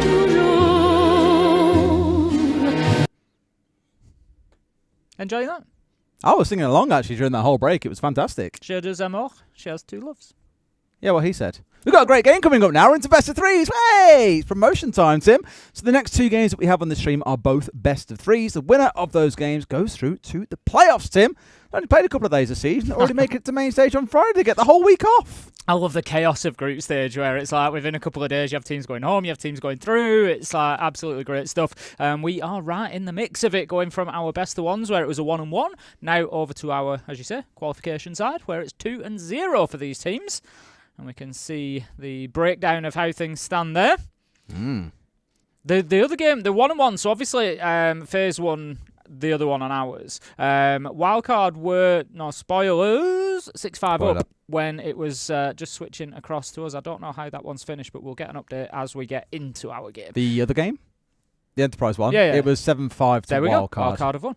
toujours. Enjoying that? I was singing along actually during that whole break. It was fantastic. J'ai 2 amours, she has 2 loves. Yeah, what he said. We've got a great game coming up now. We're into best of 3s. Hey! It's promotion time, Tim. So the next 2 games that we have on the stream are both best of 3s. The winner of those games goes through to the playoffs, Tim. Only played a couple of days this season. Already make it to main stage on Friday to get the whole week off. I love the chaos of group stage where it's like within a couple of days you have teams going home, you have teams going through. It's like absolutely great stuff. We are right in the mix of it, going from our best of 1s where it was a 1-1, now over to our, as you say, qualification side where it's 2-0 for these teams. And we can see the breakdown of how things stand there. The other game, the 1-1, so obviously FaZe won the other one on ours. Wildcard were, no spoilers, 6-5 up when it was just switching across to us. I don't know how that one's finished, but we'll get an update as we get into our game. The other game? The Enterprise one? Yeah. It was 7-5 to there we Wildcard. Go. Wildcard have won.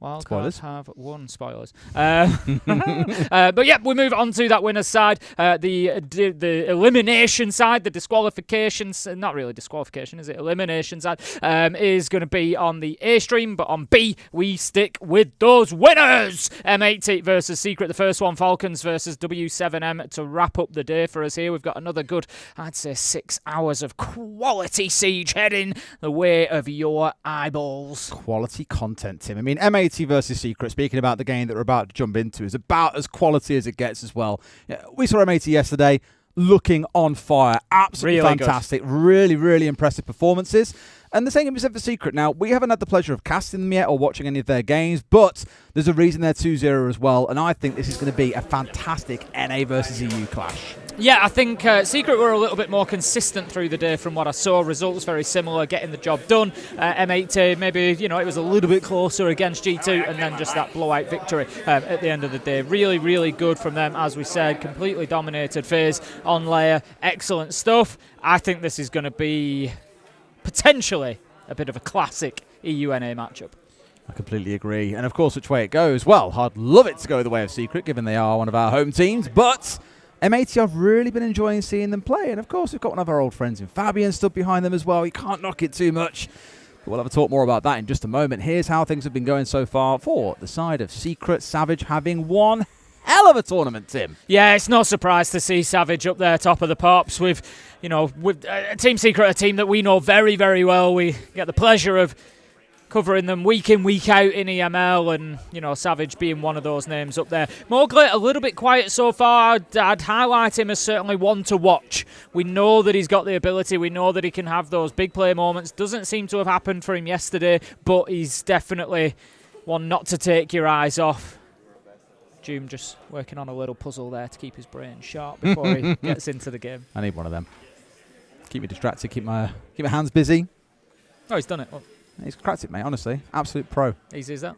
Wildcards have won. Spoilers. But yeah, we move on to that winner's side. The elimination side, the disqualifications, not really disqualification, is it? Elimination side is going to be on the A stream, but on B, we stick with those winners. M80 versus Secret. The first one, Falcons versus W7M to wrap up the day for us here. We've got another good, I'd say, 6 hours of quality siege heading the way of your eyeballs. Quality content, Tim. I mean, M80 versus Secret, speaking about the game that we're about to jump into, is about as quality as it gets as well. Yeah, we saw M80 yesterday looking on fire. Absolutely really fantastic. Good. Really, really impressive performances. And the same can be said for Secret. Now, we haven't had the pleasure of casting them yet or watching any of their games, but there's a reason they're 2-0 as well, and I think this is going to be a fantastic NA versus EU clash. Yeah, I think Secret were a little bit more consistent through the day from what I saw. Results very similar, getting the job done. M80, maybe, it was a little bit closer against G2, and then just that blowout victory at the end of the day. Really, really good from them, as we said. Completely dominated FaZe on layer. Excellent stuff. I think this is going to be potentially a bit of a classic EU-NA matchup. I completely agree. And of course, which way it goes? Well, I'd love it to go the way of Secret, given they are one of our home teams, but M80, I've really been enjoying seeing them play. And of course, we've got one of our old friends in Fabian stood behind them as well. You can't knock it too much. But we'll have a talk more about that in just a moment. Here's how things have been going so far for the side of Secret. Savage having one hell of a tournament, Tim. Yeah, it's no surprise to see Savage up there, top of the pops, with Team Secret, a team that we know very, very well. We get the pleasure of covering them week in, week out in EML, and, Savage being one of those names up there. Mowgli, a little bit quiet so far. I'd highlight him as certainly one to watch. We know that he's got the ability. We know that he can have those big play moments. Doesn't seem to have happened for him yesterday, but he's definitely one not to take your eyes off. Doom just working on a little puzzle there to keep his brain sharp before he gets into the game. I need one of them. Keep me distracted, keep my hands busy. Oh, he's done it. Well, he's cracked it, mate, honestly. Absolute pro. Easy as that.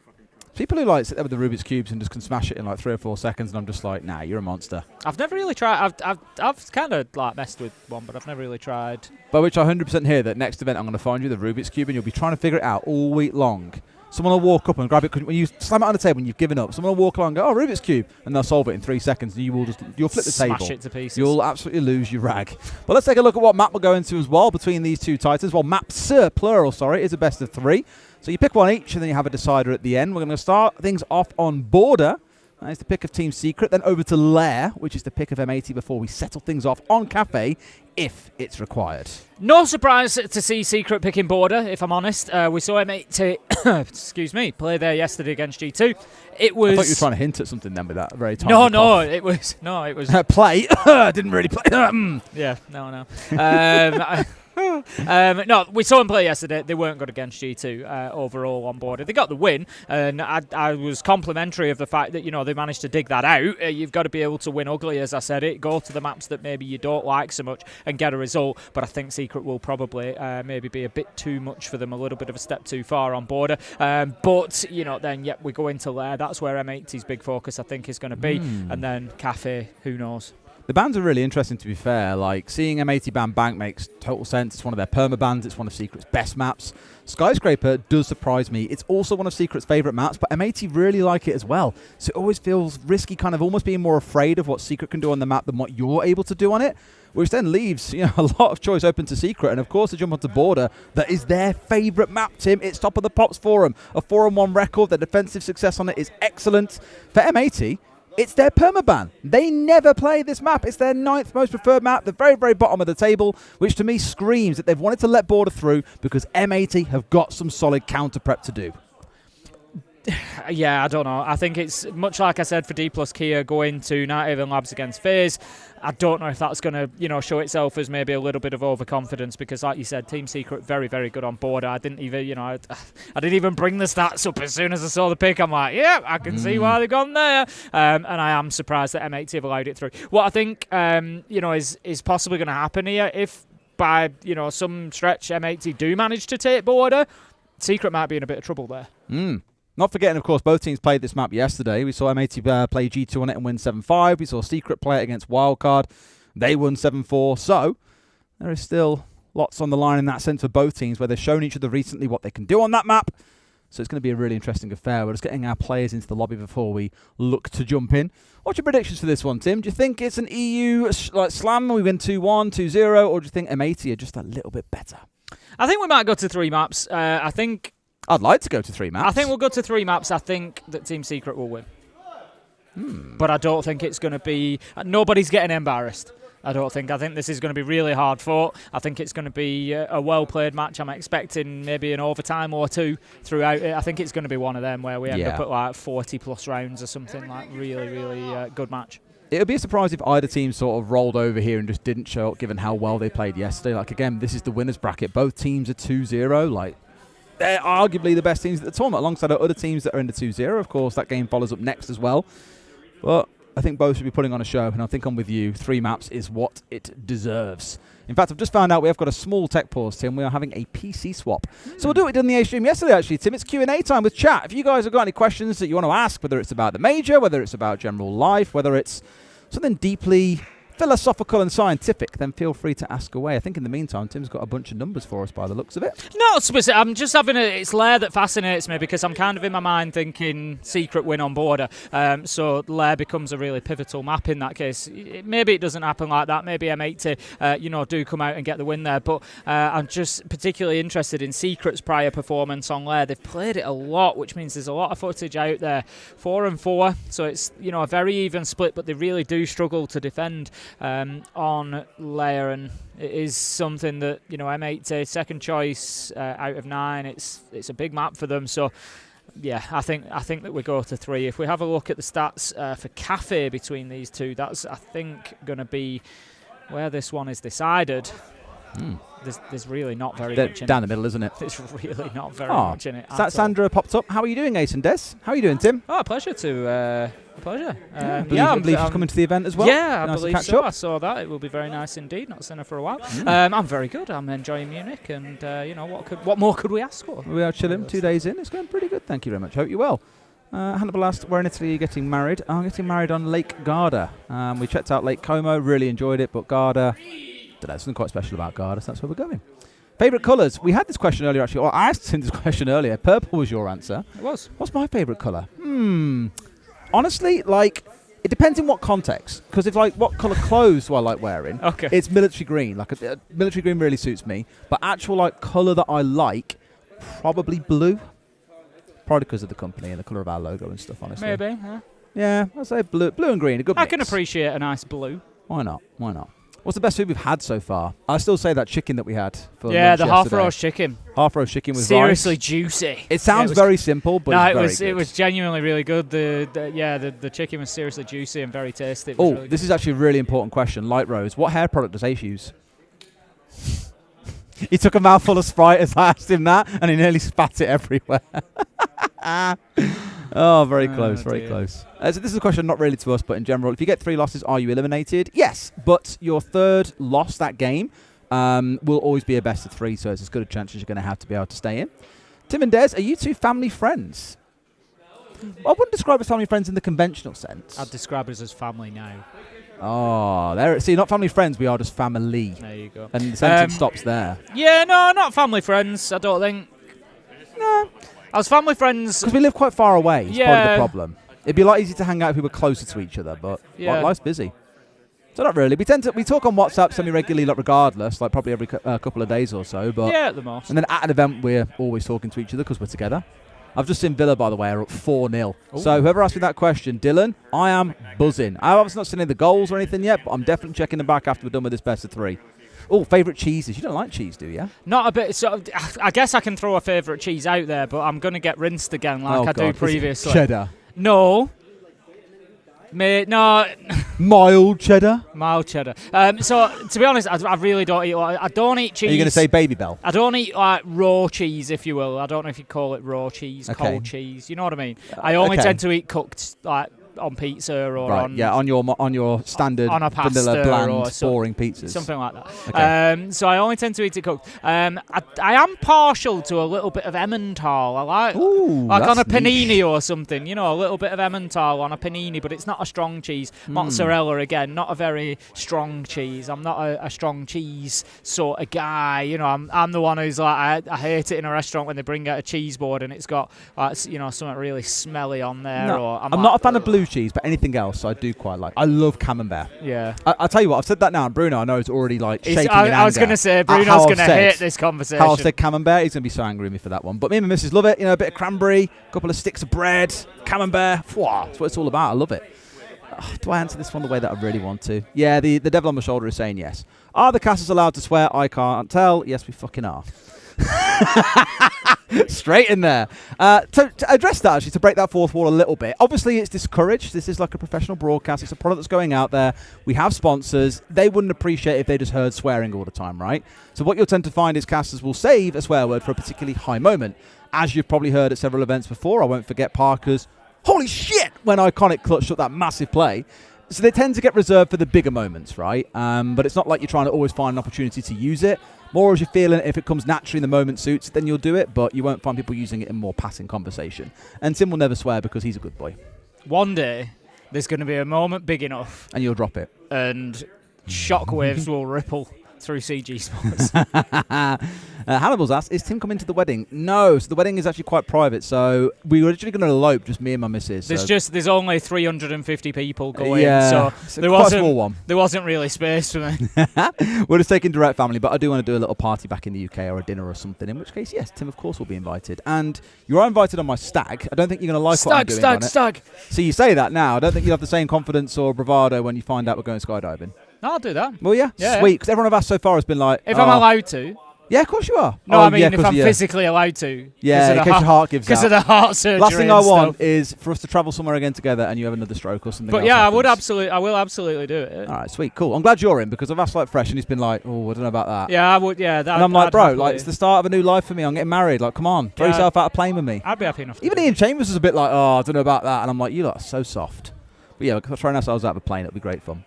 People who sit there with the Rubik's Cubes and just can smash it in 3 or 4 seconds, and I'm just like, nah, you're a monster. I've never really tried. I've kind of messed with one, but I've never really tried. By which I 100% hear that next event I'm going to find you the Rubik's Cube, and you'll be trying to figure it out all week long. Someone will walk up and grab it, because when you slam it on the table and you've given up, someone will walk along and go, oh, Rubik's Cube, and they'll solve it in 3 seconds, and you'll flip the table. Smash it to pieces. You'll absolutely lose your rag. But let's take a look at what map we'll go into as well between these two titans. Well, maps, plural, is a best of 3. So you pick one each, and then you have a decider at the end. We're going to start things off on Border. That is the pick of Team Secret. Then over to Lair, which is the pick of M80 before we settle things off on Cafe, if it's required. No surprise to see Secret picking Border, if I'm honest. We saw M80 play there yesterday against G2. It was. I thought you were trying to hint at something then with that very tiny cough. It was play. Didn't really play. Yeah, no. No, we saw him play yesterday. They weren't good against G2 overall on Border. They got the win, and I was complimentary of the fact that they managed to dig that out. You've got to be able to win ugly, as I said it. Go to the maps that maybe you don't like so much and get a result. But I think Secret will probably maybe be a bit too much for them, a little bit of a step too far on Border. But then we go into Lair. That's where M80's big focus, I think, is going to be, and then Cafe. Who knows? The bans are really interesting, to be fair. Seeing M80 ban Bank makes total sense. It's one of their perma bans. It's one of Secret's best maps. Skyscraper does surprise me. It's also one of Secret's favourite maps, but M80 really like it as well. So it always feels risky, kind of almost being more afraid of what Secret can do on the map than what you're able to do on it, which then leaves a lot of choice open to Secret. And of course, to jump onto Border, that is their favourite map, Tim. It's top of the pops for them. A 4-1 record. Their defensive success on it is excellent. For M80, it's their permaban. They never play this map. It's their 9th most preferred map, the very, very bottom of the table, which to me screams that they've wanted to let Border through because M80 have got some solid counter prep to do. Yeah, I don't know. I think it's much like I said for Dplus Kia going to Night Haven Labs against FaZe. I don't know if that's going to, show itself as maybe a little bit of overconfidence because, like you said, Team Secret very, very good on Border. I didn't even, I didn't even bring the stats up as soon as I saw the pick. I'm like, yeah, I can see why they've gone there. And I am surprised that M80 have allowed it through. What I think, is possibly going to happen here if by, some stretch M80 do manage to take Border, Secret might be in a bit of trouble there. Not forgetting, of course, both teams played this map yesterday. We saw M80 play G2 on it and win 7-5. We saw Secret play it against Wildcard. They won 7-4. So there is still lots on the line in that sense for both teams where they've shown each other recently what they can do on that map. So it's going to be a really interesting affair. We're just getting our players into the lobby before we look to jump in. What's your predictions for this one, Tim? Do you think it's an EU slam, we win 2-1, 2-0, or do you think M80 are just a little bit better? I think we might go to 3 maps. I'd like to go to 3 maps. I think we'll go to 3 maps. I think that Team Secret will win. But I don't think it's going to be... Nobody's getting embarrassed. I think this is going to be really hard fought. I think it's going to be a well-played match. I'm expecting maybe an overtime or 2 throughout it. I think it's going to be one of them where we end up at like 40-plus rounds or something, like really, really good match. It would be a surprise if either team sort of rolled over here and just didn't show up, given how well they played yesterday. Like, again, this is the winners bracket. Both teams are 2-0. Like, they're arguably the best teams at the tournament, alongside our other teams that are in the 2-0. Of course, that game follows up next as well. But I think both should be putting on a show, and I think I'm with you. 3 maps is what it deserves. In fact, I've just found out we have got a small tech pause, Tim. We are having a PC swap. So we'll do what we did in the A-stream yesterday, actually, Tim. It's Q&A time with chat. If you guys have got any questions that you want to ask, whether it's about the Major, whether it's about general life, whether it's something deeply philosophical and scientific, then feel free to ask away. I think in the meantime, Tim's got a bunch of numbers for us by the looks of it. No, specific. I'm just having it's Lair that fascinates me, because I'm kind of in my mind thinking Secret win on border. So Lair becomes a really pivotal map in that case. Maybe it doesn't happen like that. Maybe M80, do come out and get the win there. But I'm just particularly interested in Secret's prior performance on Lair. They've played it a lot, which means there's a lot of footage out there. 4-4, so it's a very even split, but they really do struggle to defend on Lair, and it is something that M80 second choice out of 9. It's a big map for them. So yeah, I think that we go to 3. If we have a look at the stats for Cafe between these two, that's I think going to be where this one is decided. There's really not very much in it. Down the middle, isn't it? There's really not very much in it. Sandra popped up. How are you doing, Ace and Des? How are you doing, Tim? Oh, pleasure to... Pleasure. I believe she's coming to the event as well. Yeah, nice I believe so. I saw that. It will be very nice indeed. Not seen her for a while. I'm very good. I'm enjoying Munich, and what more could we ask for? We are chilling 2 days in. It's going pretty good. Thank you very much. Hope you're well. Hannibal asked, where in Italy are you getting married? I'm getting married on Lake Garda. We checked out Lake Como, really enjoyed it, but Garda, there's something quite special about Garda, so that's where we're going. Favourite colours? We had this question earlier, actually. I asked him this question earlier. Purple was your answer. It was. What's my favourite colour? Honestly, it depends in what context. Because if, what colour clothes do I like wearing? Okay. It's military green. Military green really suits me. But actual, colour that I like, probably blue. Probably because of the company and the colour of our logo and stuff, honestly. Maybe, yeah. Yeah, I'd say blue and green, a good mix. I can appreciate a nice blue. Why not? What's the best food we've had so far? I still say that chicken that we had for lunch the half-roast chicken. Half-roast chicken with seriously rice. Juicy. It sounds very simple, but it was genuinely really good. The chicken was seriously juicy and very tasty. This is actually a really important question. Light Rose, what hair product does Ace use? He took a mouthful of Sprite as I asked him that, and he nearly spat it everywhere. Oh, very close, very close. So this is a question not really to us, but in general. If you get 3 losses, are you eliminated? Yes, but your third loss that game will always be a best of 3, so it's as good a chance as you're going to have to be able to stay in. Tim and Des, are you two family friends? I wouldn't describe as family friends in the conventional sense. I'd describe us as family now. Oh, there. See, not family friends, we are just family. There you go. And the sentence stops there. Yeah, no, not family friends, I don't think. No. As family friends... Because we live quite far away, is probably the problem. It'd be a lot easier to hang out if we were closer to each other, but life's busy. So not really. We talk on WhatsApp semi-regularly, regardless, probably every couple of days or so. But at the most. And then at an event, we're always talking to each other because we're together. I've just seen Villa, by the way, are up 4-0. So whoever asked me that question, Dylan, I am buzzing. I've obviously not seen any of the goals or anything yet, but I'm definitely checking them back after we're done with this best of 3. Oh, favourite cheeses. You don't like cheese, do you? Not a bit. So I guess I can throw a favourite cheese out there, but I'm going to get rinsed again like I do previously. Cheddar. No. No. Mild cheddar? Mild cheddar. So, to be honest, I really don't eat... I don't eat cheese... Are you going to say Baby Bell? I don't eat, raw cheese, if you will. I don't know if you call it raw cheese, cold cheese. You know what I mean? I only tend to eat cooked, on pizza or right, on on your standard on a pasta vanilla bland or boring pizzas, something like that. Okay. So I only tend to eat it cooked. I am partial to a little bit of Emmental. I like on a panini niche. or something. You know, a little bit of Emmental on a panini, but it's not a strong cheese. Mozzarella again, not a very strong cheese. I'm not a strong cheese sort of guy. You know, I'm the one who's like I hate it in a restaurant when they bring out a cheese board and it's got something really smelly on there. No, or I'm not a fan of blue cheese, but anything else I do quite like. I love camembert. Yeah. I'll tell you what, I've said that now, and Bruno I know is already like shaking in anger. I was going to say, Bruno's going to hate this conversation. How I've said camembert, he's going to be so angry with me for that one. But me and my missus love it. You know, a bit of cranberry, a couple of sticks of bread, camembert. That's what it's all about. I love it. Do I answer this one the way that I really want to? Yeah, the devil on my shoulder is saying yes. Are the casters allowed to swear? I can't tell. Yes, we fucking are. Straight in there. To address that, actually, to break that fourth wall a little bit, obviously it's discouraged. This is like a professional broadcast. It's a product that's going out there. We have sponsors. They wouldn't appreciate if they just heard swearing all the time, right? So what you'll tend to find is casters will save a swear word for a particularly high moment. As you've probably heard at several events before, I won't forget Parker's holy shit when Iconic clutched up that massive play. So they tend to get reserved for the bigger moments, right? But it's not like you're trying to always find an opportunity to use it. More as you're feeling it, if it comes naturally and the moment suits, then you'll do it, but you won't find people using it in more passing conversation. And Tim will never swear because he's a good boy. One day, there's going to be a moment big enough. And you'll drop it. And shockwaves will ripple through CG Sports. Hannibal's asked, is Tim coming to the wedding? No, so the wedding is actually quite private, so we were literally going to elope, just me and my missus. There's only 350 people going, yeah, so there wasn't a small one. There wasn't really space for me. We're just taking direct family, but I do want to do a little party back in the UK or a dinner or something, in which case, yes, Tim, of course, will be invited. And you are invited on my stag. I don't think you're going to like what I'm doing on it. Stag. So you say that now. I don't think you'll have the same confidence or bravado when you find out we're going skydiving. No, I'll do that. Well, yeah. Sweet. Because everyone I've asked so far has been like... If I'm allowed to. Yeah, of course you are. No, I mean if I'm physically allowed to. Yeah, in case your heart gives out. Because of the heart surgery. Last thing I want is for us to travel somewhere again together and you have another stroke or something. But yeah, I will absolutely do it. All right, sweet, cool. I'm glad you're in because I've asked like Fresh and he's been like, oh, I don't know about that. Yeah, I would. Yeah, that. And I'm like, bro, like it's the start of a new life for me. I'm getting married. Like, come on, throw yourself out of plane with me. I'd be happy enough. Even Ian Chambers was a bit like, oh, I don't know about that, and I'm like, you lot are so soft. But yeah, we're throwing ourselves out of a plane. It'll be great fun.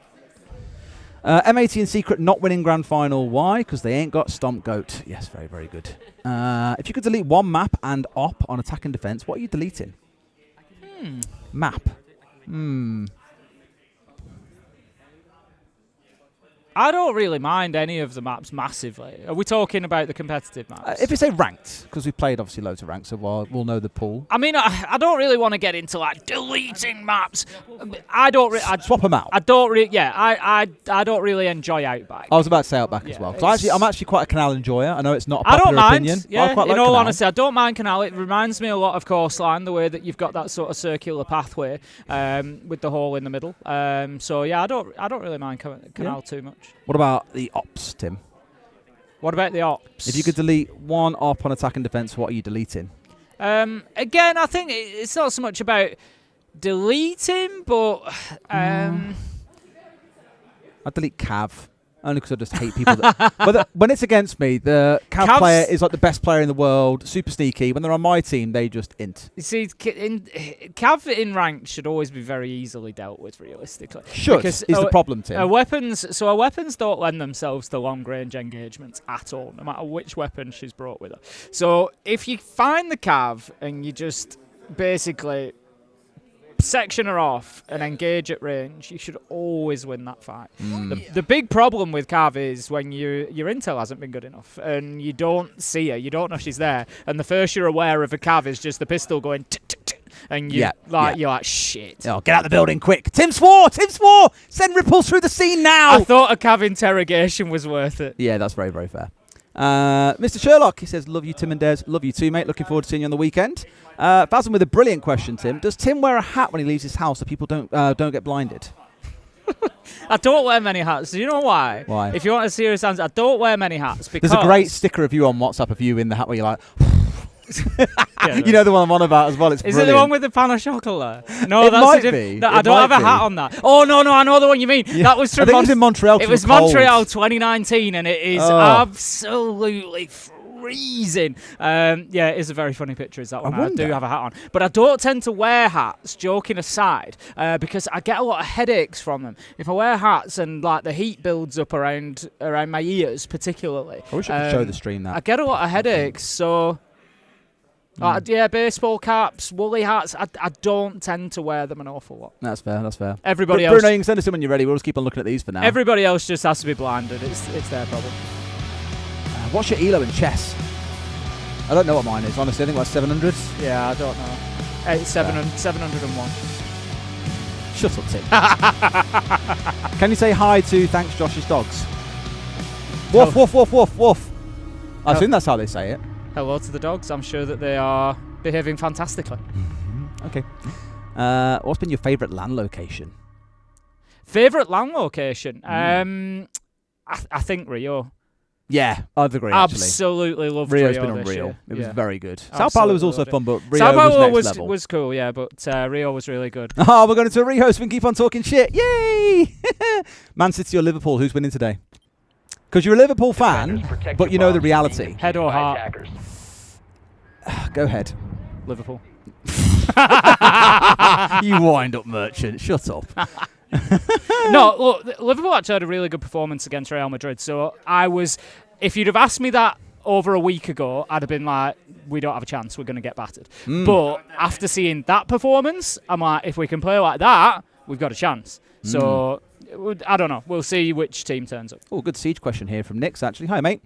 M80 and Secret not winning Grand Final. Why? Because they ain't got Stomp Goat. Yes, very, very good. If you could delete one map and op on attack and defense, what are you deleting? Map. I don't really mind any of the maps massively. Are we talking about the competitive maps? If you say ranked, because we've played obviously loads of ranks, so we'll know the pool. I mean, I don't really want to get into like deleting maps. I don't. Swap them out. I don't. I don't really enjoy Outback. I was about to say Outback as well. So I'm actually quite a Canal enjoyer. I know it's not a popular I don't mind. opinion. Yeah, I quite in like all Canal. honesty, I don't mind Canal. It reminds me a lot of Coastline, the way that you've got that sort of circular pathway with the hole in the middle. So yeah, I don't really mind Canal too much. What about the ops, Tim? What about the ops? If you could delete one op on attack and defense, what are you deleting? Again, I think it's not so much about deleting, but I'd delete Cav. Only because I just hate people. But when it's against me, the Cav player is like the best player in the world, super sneaky. When they're on my team, they just int. You see, Cav in ranked should always be very easily dealt with, realistically. Should, is the problem, Tim. Weapons don't lend themselves to long-range engagements at all, no matter which weapon she's brought with her. So if you find the Cav and you just basically section her off and engage at range, you should always win that fight. The big problem with Cav is when your intel hasn't been good enough and you don't see her, you don't know she's there, and the first you're aware of a Cav is just the pistol going and you're like, shit. Oh, get out the building quick. Tim swore! Send ripples through the scene now! I thought a Cav interrogation was worth it. Yeah, that's very, very fair. Mr. Sherlock, he says, love you, Tim and Des. Love you too, mate. Looking forward to seeing you on the weekend. Fazan with a brilliant question, Tim. Does Tim wear a hat when he leaves his house so people don't get blinded? I don't wear many hats. Do you know why? Why? If you want a serious answer, I don't wear many hats because... There's a great sticker of you on WhatsApp of you in the hat where you're like... You know the one I'm on about as well. It's brilliant. Is it the one with the pan of chocolate? No, it that's might be. No, I don't have a hat on that. Oh no, I know the one you mean. Yeah. That was from. I think it was in Montreal. It was Montreal 2019, and it is absolutely freezing. Yeah, it is a very funny picture, is that one. I do have a hat on. But I don't tend to wear hats, joking aside, because I get a lot of headaches from them. If I wear hats and like the heat builds up around my ears particularly. I wish I could show the stream that. I get a lot of headaches, so... yeah, baseball caps, woolly hats. I don't tend to wear them an awful lot. That's fair. Everybody else... Bruno, you can send us in when you're ready. We'll just keep on looking at these for now. Everybody else just has to be blinded. It's their problem. What's your elo in chess? I don't know what mine is, honestly. I think like 700. Yeah, I don't know. 701. Shut up, Tim. Can you say hi to Thanks Josh's dogs? Woof, woof, woof, woof, woof. I assume that's how they say it. Hello to the dogs. I'm sure that they are behaving fantastically. Okay. What's been your favourite LAN location? Favourite LAN location? I think Rio. Yeah, I'd agree. Absolutely loved Rio. Rio's been unreal. It was very good. Sao Absolutely Paulo was also fun, but Rio Sao Paulo was next level. was cool, yeah, but Rio was really good. Oh, we're going to a rehost. We can keep on talking shit. Yay! Man City or Liverpool? Who's winning today? Because you're a Liverpool fan, but you know the reality. Head or heart? Go ahead. Liverpool. You wind-up merchant. Shut up. No, look, Liverpool actually had a really good performance against Real Madrid. So if you'd have asked me that over a week ago, I'd have been like, we don't have a chance. We're going to get battered. But after seeing that performance, I'm like, if we can play like that, we've got a chance. So I don't know. We'll see which team turns up. Oh, good siege question here from Nix, actually. Hi, mate.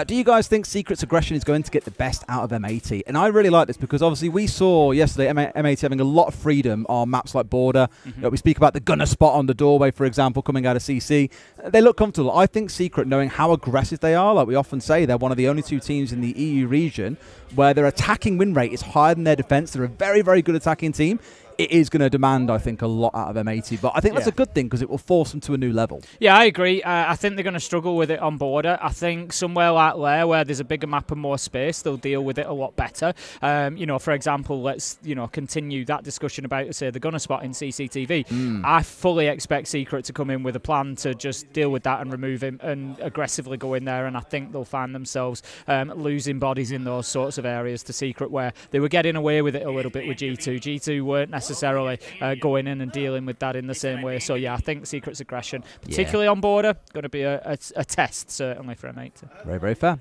Do you guys think Secret's aggression is going to get the best out of M80? And I really like this because obviously we saw yesterday M80 having a lot of freedom on maps like Border. We speak about the gunner spot on the doorway, for example, coming out of CC. They look comfortable. I think Secret, knowing how aggressive they are, like we often say, they're one of the only two teams in the EU region where their attacking win rate is higher than their defense. They're a very, very good attacking team. It is going to demand, I think, a lot out of M80. But I think that's a good thing because it will force them to a new level. Yeah, I agree. I think they're going to struggle with it on Border. I think somewhere like Lair, where there's a bigger map and more space, they'll deal with it a lot better. For example, let's continue that discussion about, say, the gunner spot in CCTV. I fully expect Secret to come in with a plan to just deal with that and remove him and aggressively go in there. And I think they'll find themselves losing bodies in those sorts of areas to Secret, where they were getting away with it a little bit with G2. G2 weren't necessarily going in and dealing with that in the same way. So yeah, I think Secret's aggression, particularly on Border, going to be a test certainly for M80. Very, very fair.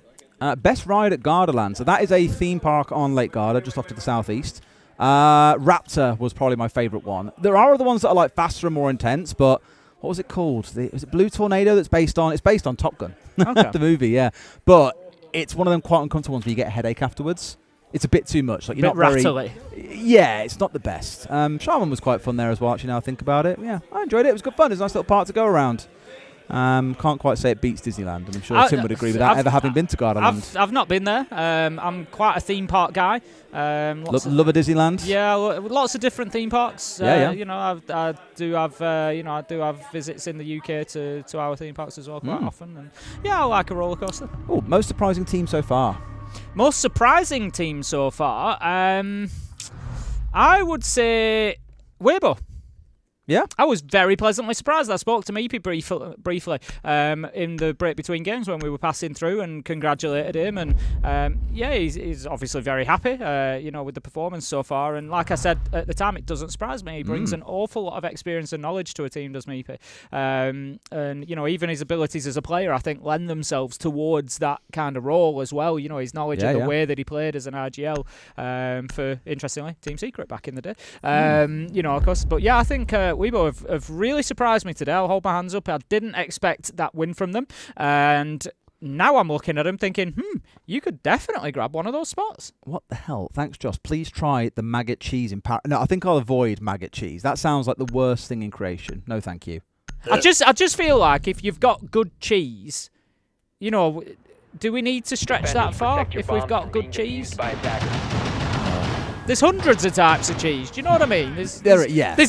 Best ride at Gardaland. So that is a theme park on Lake Garda, just off to the southeast. Raptor was probably my favourite one. There are other ones that are like faster and more intense, but what was it called? Was it Blue Tornado? It's based on Top Gun, the movie. Yeah, but it's one of them quite uncomfortable ones where you get a headache afterwards. It's a bit too much. Like you're not rattly. Yeah, it's not the best. Shaman was quite fun there as well, actually, now I think about it. Yeah, I enjoyed it. It was good fun. It's a nice little park to go around. Can't quite say it beats Disneyland, and I'm sure Tim would agree with that, ever having been to Gardaland. I've not been there. I'm quite a theme park guy. Love a Disneyland. Yeah, lots of different theme parks. Yeah. I do have visits in the UK to our theme parks as well quite often. And yeah, I like a roller coaster. Oh, most surprising team so far. Most surprising team so far, I would say Weibo. Yeah, I was very pleasantly surprised. I spoke to Meepy briefly in the break between games when we were passing through and congratulated him. And he's obviously very happy, with the performance so far. And like I said at the time, it doesn't surprise me. He brings an awful lot of experience and knowledge to a team, does Meepy. And even his abilities as a player, I think, lend themselves towards that kind of role as well. His knowledge of the way that he played as an RGL for, interestingly, Team Secret back in the day. Of course. But yeah, I think Weibo have really surprised me today. I'll hold my hands up. I didn't expect that win from them. And now I'm looking at them thinking, you could definitely grab one of those spots. What the hell? Thanks, Josh. Please try the maggot cheese in Paris. No, I think I'll avoid maggot cheese. That sounds like the worst thing in creation. No, thank you. I just feel like if you've got good cheese, do we need to stretch that far if we've got good cheese? There's hundreds of types of cheese. Do you know what I mean? There's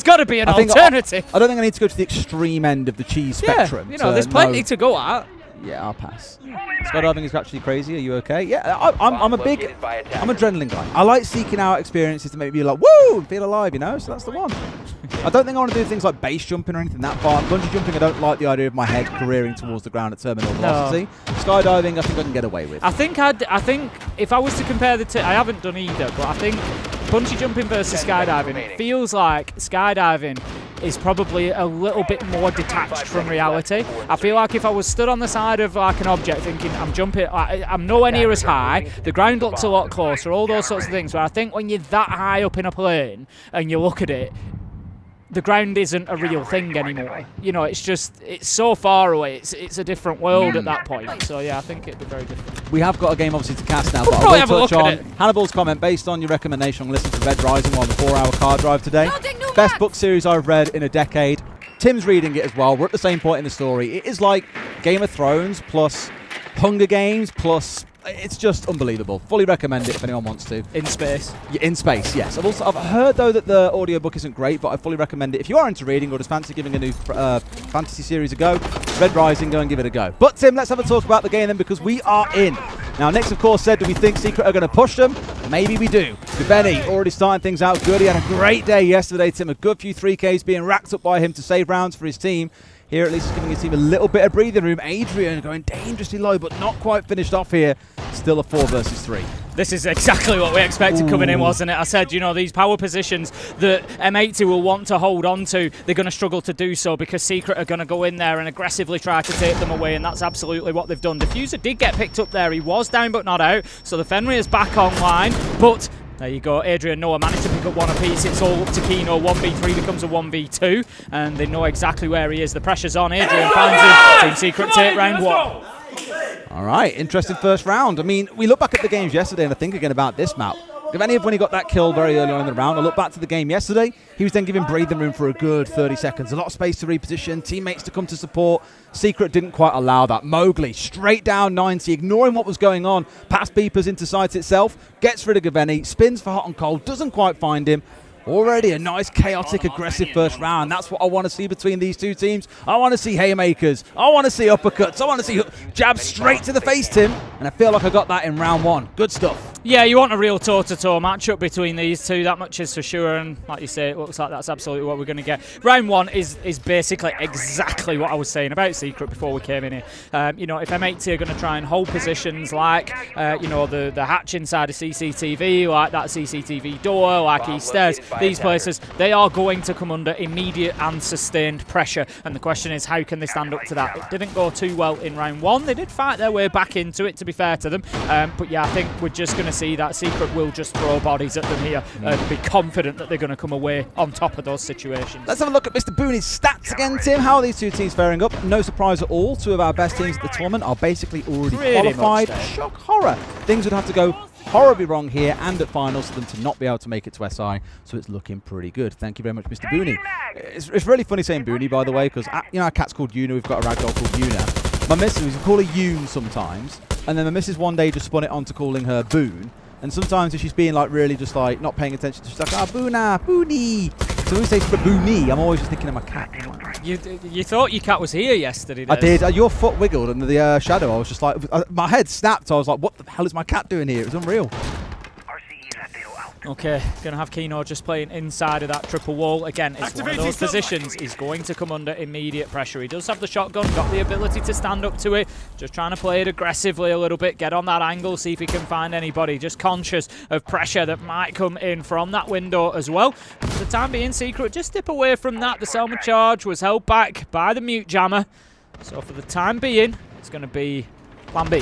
got to be an alternative. I don't think I need to go to the extreme end of the cheese spectrum. There's plenty to go at. Yeah, I'll pass. Skydiving is actually crazy. Are you okay? Yeah, I'm a adrenaline guy. I like seeking out experiences to make me like, woo, and feel alive, So that's the one. I don't think I want to do things like base jumping or anything that far. Bungee jumping, I don't like the idea of my head careering towards the ground at terminal velocity. Skydiving, I think I can get away with. I think if I was to compare the two, I haven't done either, but I think bungee jumping versus skydiving, it feels like skydiving is probably a little bit more detached from reality. I feel like if I was stood on the side of like an object thinking I'm jumping, I'm nowhere near as high, the ground looks a lot closer, all those sorts of things, where I think when you're that high up in a plane and you look at it, the ground isn't a real thing anymore. You know, it's so far away. It's a different world at that point. So yeah, I think it'd be very different. We have got a game obviously to cast now, We'll but probably I have a will look touch at on it. Hannibal's comment based on your recommendation on listening to Red Rising on the 4-hour car drive today. Best book series I've read in a decade. Tim's reading it as well. We're at the same point in the story. It is like Game of Thrones plus Hunger Games plus... It's just unbelievable. Fully recommend it if anyone wants to. In space. Yeah, in space, yes. I've heard, though, that the audiobook isn't great, but I fully recommend it. If you are into reading or just fancy giving a new fantasy series a go, Red Rising, go and give it a go. But, Tim, let's have a talk about the game then, because we are in. Now, Nix, of course, said, do we think Secret are going to push them? Maybe we do. Benny already starting things out good. He had a great day yesterday, Tim. A good few 3Ks being racked up by him to save rounds for his team. Here, at least, he's giving his team a little bit of breathing room. Adrian going dangerously low, but not quite finished off here. Still a 4 versus 3. This is exactly what we expected coming in, wasn't it? I said, you know, these power positions that M80 will want to hold on to, they're going to struggle to do so because Secret are going to go in there and aggressively try to take them away, and that's absolutely what they've done. Diffuser did get picked up there. He was down but not out, so the Fenrir's back online, but... There you go, Adrian Noah managed to pick up one apiece. It's all up to Kino. 1v3 becomes a 1v2, and they know exactly where he is. The pressure's on. Adrian finds him. Team Secret take round 1. All right, interesting first round. I mean, we look back at the games yesterday and I think again about this map. If any of when he got that kill very early on in the round, I look back to the game yesterday, he was then given breathing room for a good 30 seconds. A lot of space to reposition, teammates to come to support. Secret didn't quite allow that. Mowgli, straight down 90, ignoring what was going on. Past beepers into sight itself, gets rid of Gaveni, spins for hot and cold, doesn't quite find him. Already a nice, chaotic, aggressive first round. That's what I want to see between these two teams. I want to see haymakers. I want to see uppercuts. I want to see jabs straight to the face, Tim. And I feel like I got that in round 1. Good stuff. Yeah, you want a real toe-to-toe matchup between these two. That much is for sure. And like you say, it looks like that's absolutely what we're going to get. Round 1 is basically exactly what I was saying about Secret before we came in here. You know, if M80 are going to try and hold positions like, you know, the hatch inside a CCTV, like that CCTV door, like East Stairs, these places, they are going to come under immediate and sustained pressure. And the question is, how can they stand up to that? It didn't go too well in round 1. They did fight their way back into it, to be fair to them. But yeah, I think we're just going to see that Secret will just throw bodies at them here and be confident that they're going to come away on top of those situations. Let's have a look at Mr. Booney's stats again, Tim. How are these two teams faring up? No surprise at all. Two of our best teams at the tournament are basically already qualified. Shock horror. Things would have to go horribly wrong here and at finals for them to not be able to make it to SI, so it's looking pretty good. Thank you very much, Mr. Booney. It's really funny saying Booney, by the way, because you know our cat's called Una. We've got a ragdoll called Una. My missus, we call her Yoon sometimes, and then my missus one day just spun it on to calling her Boon. And sometimes if she's being like really just like not paying attention, she's like, Boona, Booney. So when we say Booney, I'm always just thinking of my cat. You thought your cat was here yesterday, Des. I did. Your foot wiggled under the shadow. I was just like, my head snapped. I was like, what the hell is my cat doing here? It was unreal. Okay, going to have Kino just playing inside of that triple wall. Again, it's one of those positions. He's going to come under immediate pressure. He does have the shotgun, got the ability to stand up to it. Just trying to play it aggressively a little bit, get on that angle, see if he can find anybody. Just conscious of pressure that might come in from that window as well. For the time being, Secret just dip away from that. The Selma charge was held back by the mute jammer. So for the time being, it's going to be plan B.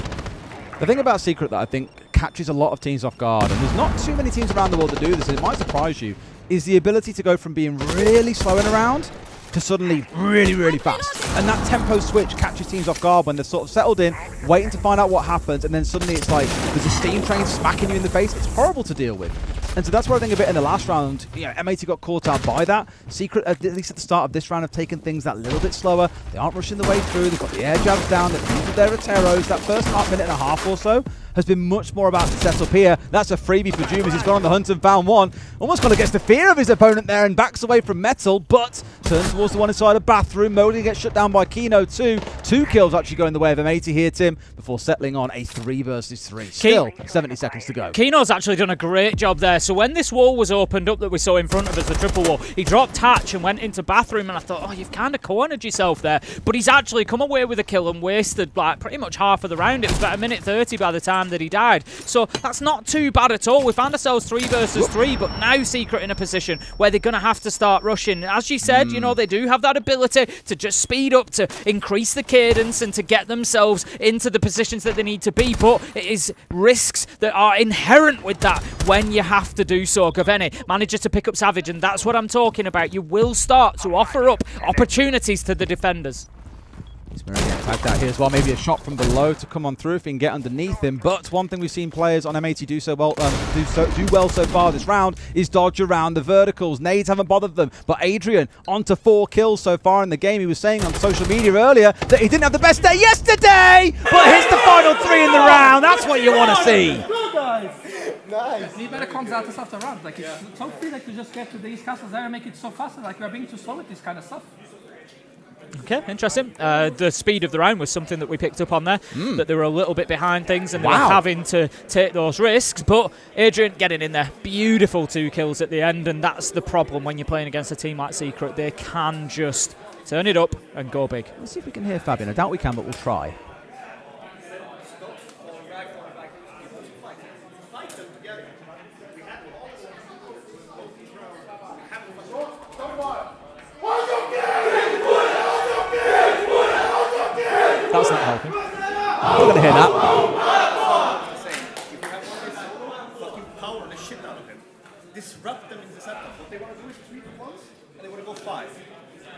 The thing about Secret that I think catches a lot of teams off guard, and there's not too many teams around the world that do this, and it might surprise you, is the ability to go from being really slow in a round to suddenly really, really fast. And that tempo switch catches teams off guard when they're sort of settled in, waiting to find out what happens, and then suddenly it's like there's a steam train smacking you in the face. It's horrible to deal with. And so that's where I think a bit in the last round, you know, M80 got caught out by that. Secret, at least at the start of this round, have taken things that little bit slower. They aren't rushing the way through. They've got the air jabs down. They've used their Ateros. That first minute and a half or so has been much more about the setup here. That's a freebie for Doom as he's gone on the hunt and found one. Almost kind of gets the fear of his opponent there and backs away from Metal, but turns towards the one inside a bathroom. Mowgli gets shut down by Kino too. 2 kills actually going the way of M80 here, Tim, before settling on a 3 versus 3. Still 70 seconds to go. Kino's actually done a great job there. So when this wall was opened up that we saw in front of us, the triple wall, he dropped hatch and went into bathroom, and I thought, oh, you've kind of cornered yourself there. But he's actually come away with a kill and wasted like pretty much half of the round. It was about 1:30 by the time that he died. So that's not too bad at all. We found ourselves 3 versus 3, but now Secret in a position where they're going to have to start rushing. As you said, you know, they do have that ability to just speed up, to increase the cadence and to get themselves into the positions that they need to be, but it is risks that are inherent with that when you have to do so. Gaveni manages to pick up Savage, and that's what I'm talking about. You will start to offer up opportunities to the defenders. He's going to get tagged out here as well. Maybe a shot from below to come on through if he can get underneath him. But one thing we've seen players on M80 do well so far this round is dodge around the verticals. Nades haven't bothered them. But Adrian on to 4 kills so far in the game. He was saying on social media earlier that he didn't have the best day yesterday, but hits the final 3 in the round. That's what you want to see. Nice. He better comes out after round. Like it's so free like to just get to these castles there and make it so fast. Like we're being too slow with this kind of stuff. Okay, interesting. The speed of the round was something that we picked up on there, that they were a little bit behind things and they were having to take those risks. But Adrian getting in there, beautiful 2 kills at the end, and that's the problem when you're playing against a team like Secret. They can just turn it up and go big. Let's see if we can hear Fabian. I doubt we can, but we'll try. That's not helping. I'm going to hear that. Power the shit out of him. Disrupt them in the setup. What they want to do is 3 to 1, and they want to go 5.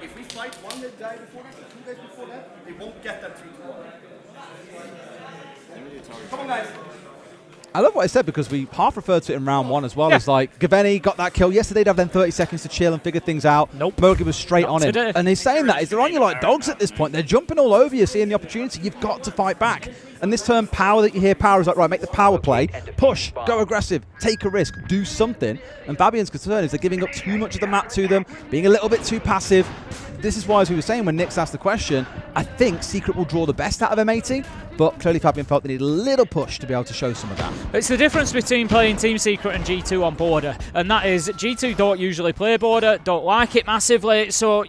If we fight 1 guy before that, 2 guys before that, they won't get that 3 to 1. Come on, guys. I love what I said because we half referred to it in round 1 as well. It's like, Gaveni got that kill. Yesterday, they'd have then 30 seconds to chill and figure things out. Nope. Mowgli was straight Not on him. today. And he's saying that. They're on you like dogs at this point. They're jumping all over you, seeing the opportunity. You've got to fight back. And this term power that you hear, power is like, right, make the power play, push, go aggressive, take a risk, do something. And Fabian's concern is they're giving up too much of the map to them, being a little bit too passive. This is why, as we were saying when Nick's asked the question, I think Secret will draw the best out of M80, but clearly Fabian felt they need a little push to be able to show some of that. It's the difference between playing Team Secret and G2 on border, and that is G2 don't usually play border, don't like it massively, so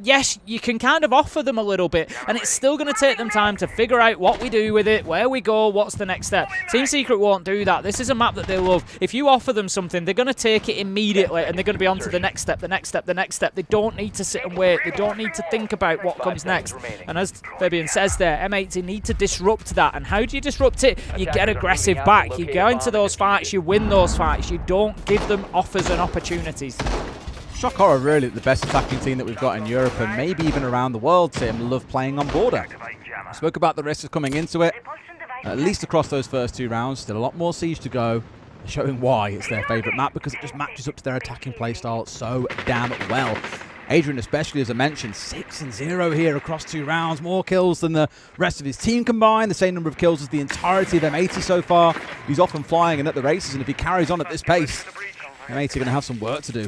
yes, you can kind of offer them a little bit, and it's still going to take them time to figure out what we do with it, where we go, what's the next step. Team Secret won't do that. This is a map that they love. If you offer them something, they're going to take it immediately, and they're going to be on to the next step, the next step, the next step. They don't need to sit and wait. They don't need to think about what comes next. And as Fabian says there, M80 need to disrupt that. And how do you disrupt it? You get aggressive back. You go into those fights, you win those fights. You don't give them offers and opportunities. Shock Horror really the best attacking team that we've got in Europe and maybe even around the world, Tim. Love playing on border. We spoke about the risks coming into it, at least across those first 2 rounds. Still a lot more siege to go, showing why it's their favourite map, because it just matches up to their attacking playstyle so damn well. Adrian especially, as I mentioned, 6-0 here across 2 rounds. More kills than the rest of his team combined. The same number of kills as the entirety of M80 so far. He's often flying and at the races, and if he carries on at this pace, M80 are going to have some work to do.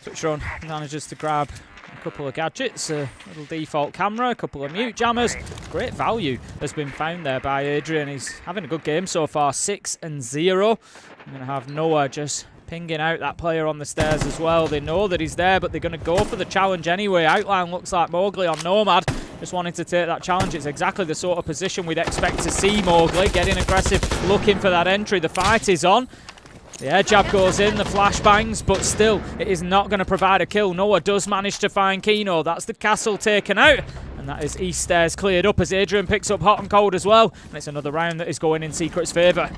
Switchron manages to grab a couple of gadgets, a little default camera, a couple of mute jammers. Great value has been found there by Adrian. He's having a good game so far, 6-0. I'm going to have Noah just pinging out that player on the stairs as well. They know that he's there, but they're going to go for the challenge anyway. Outline looks like Mowgli on Nomad. Just wanting to take that challenge. It's exactly the sort of position we'd expect to see Mowgli. Getting aggressive, looking for that entry. The fight is on. The air jab goes in, the flash bangs, but still, it is not going to provide a kill. Noah does manage to find Kino. That's the castle taken out. And that is East Stairs cleared up as Adrian picks up hot and cold as well. And it's another round that is going in Secret's favour.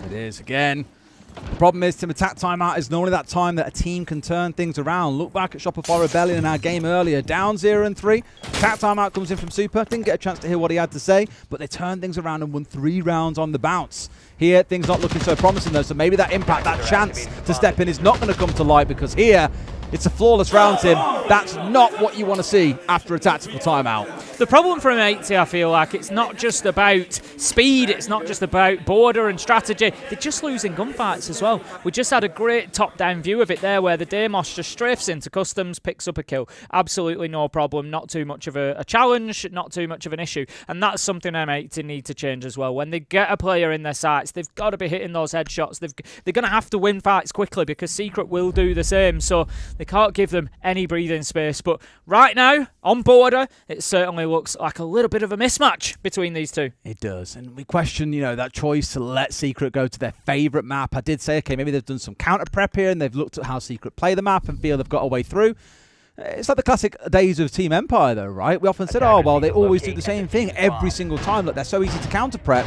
It is again. The problem is, Tim, attack timeout is normally that time that a team can turn things around. Look back at Shopify Rebellion in our game earlier. Down 0-3. Attack timeout comes in from Super. Didn't get a chance to hear what he had to say, but they turned things around and won 3 rounds on the bounce. Here, things not looking so promising, though, so maybe that impact, that chance to step in is not going to come to light, because here, It's a flawless round, Tim. That's not what you want to see after a tactical timeout. The problem for M80, I feel like, it's not just about speed, it's not just about border and strategy. They're just losing gunfights as well. We just had a great top-down view of it there where the Demos just strafes into customs, picks up a kill. Absolutely no problem, not too much of a challenge, not too much of an issue. And that's something M80 need to change as well. When they get a player in their sights, they've got to be hitting those headshots. They're going to have to win fights quickly because Secret will do the same. So they can't give them any breathing space. But right now, on border, it certainly looks like a little bit of a mismatch between these two. It does. And we question, that choice to let Secret go to their favourite map. I did say, okay, maybe they've done some counter prep here and they've looked at how Secret play the map and feel they've got a way through. It's like the classic days of Team Empire, though, right? We often said, oh, well, they always do the same thing every single time. Look, they're so easy to counter prep.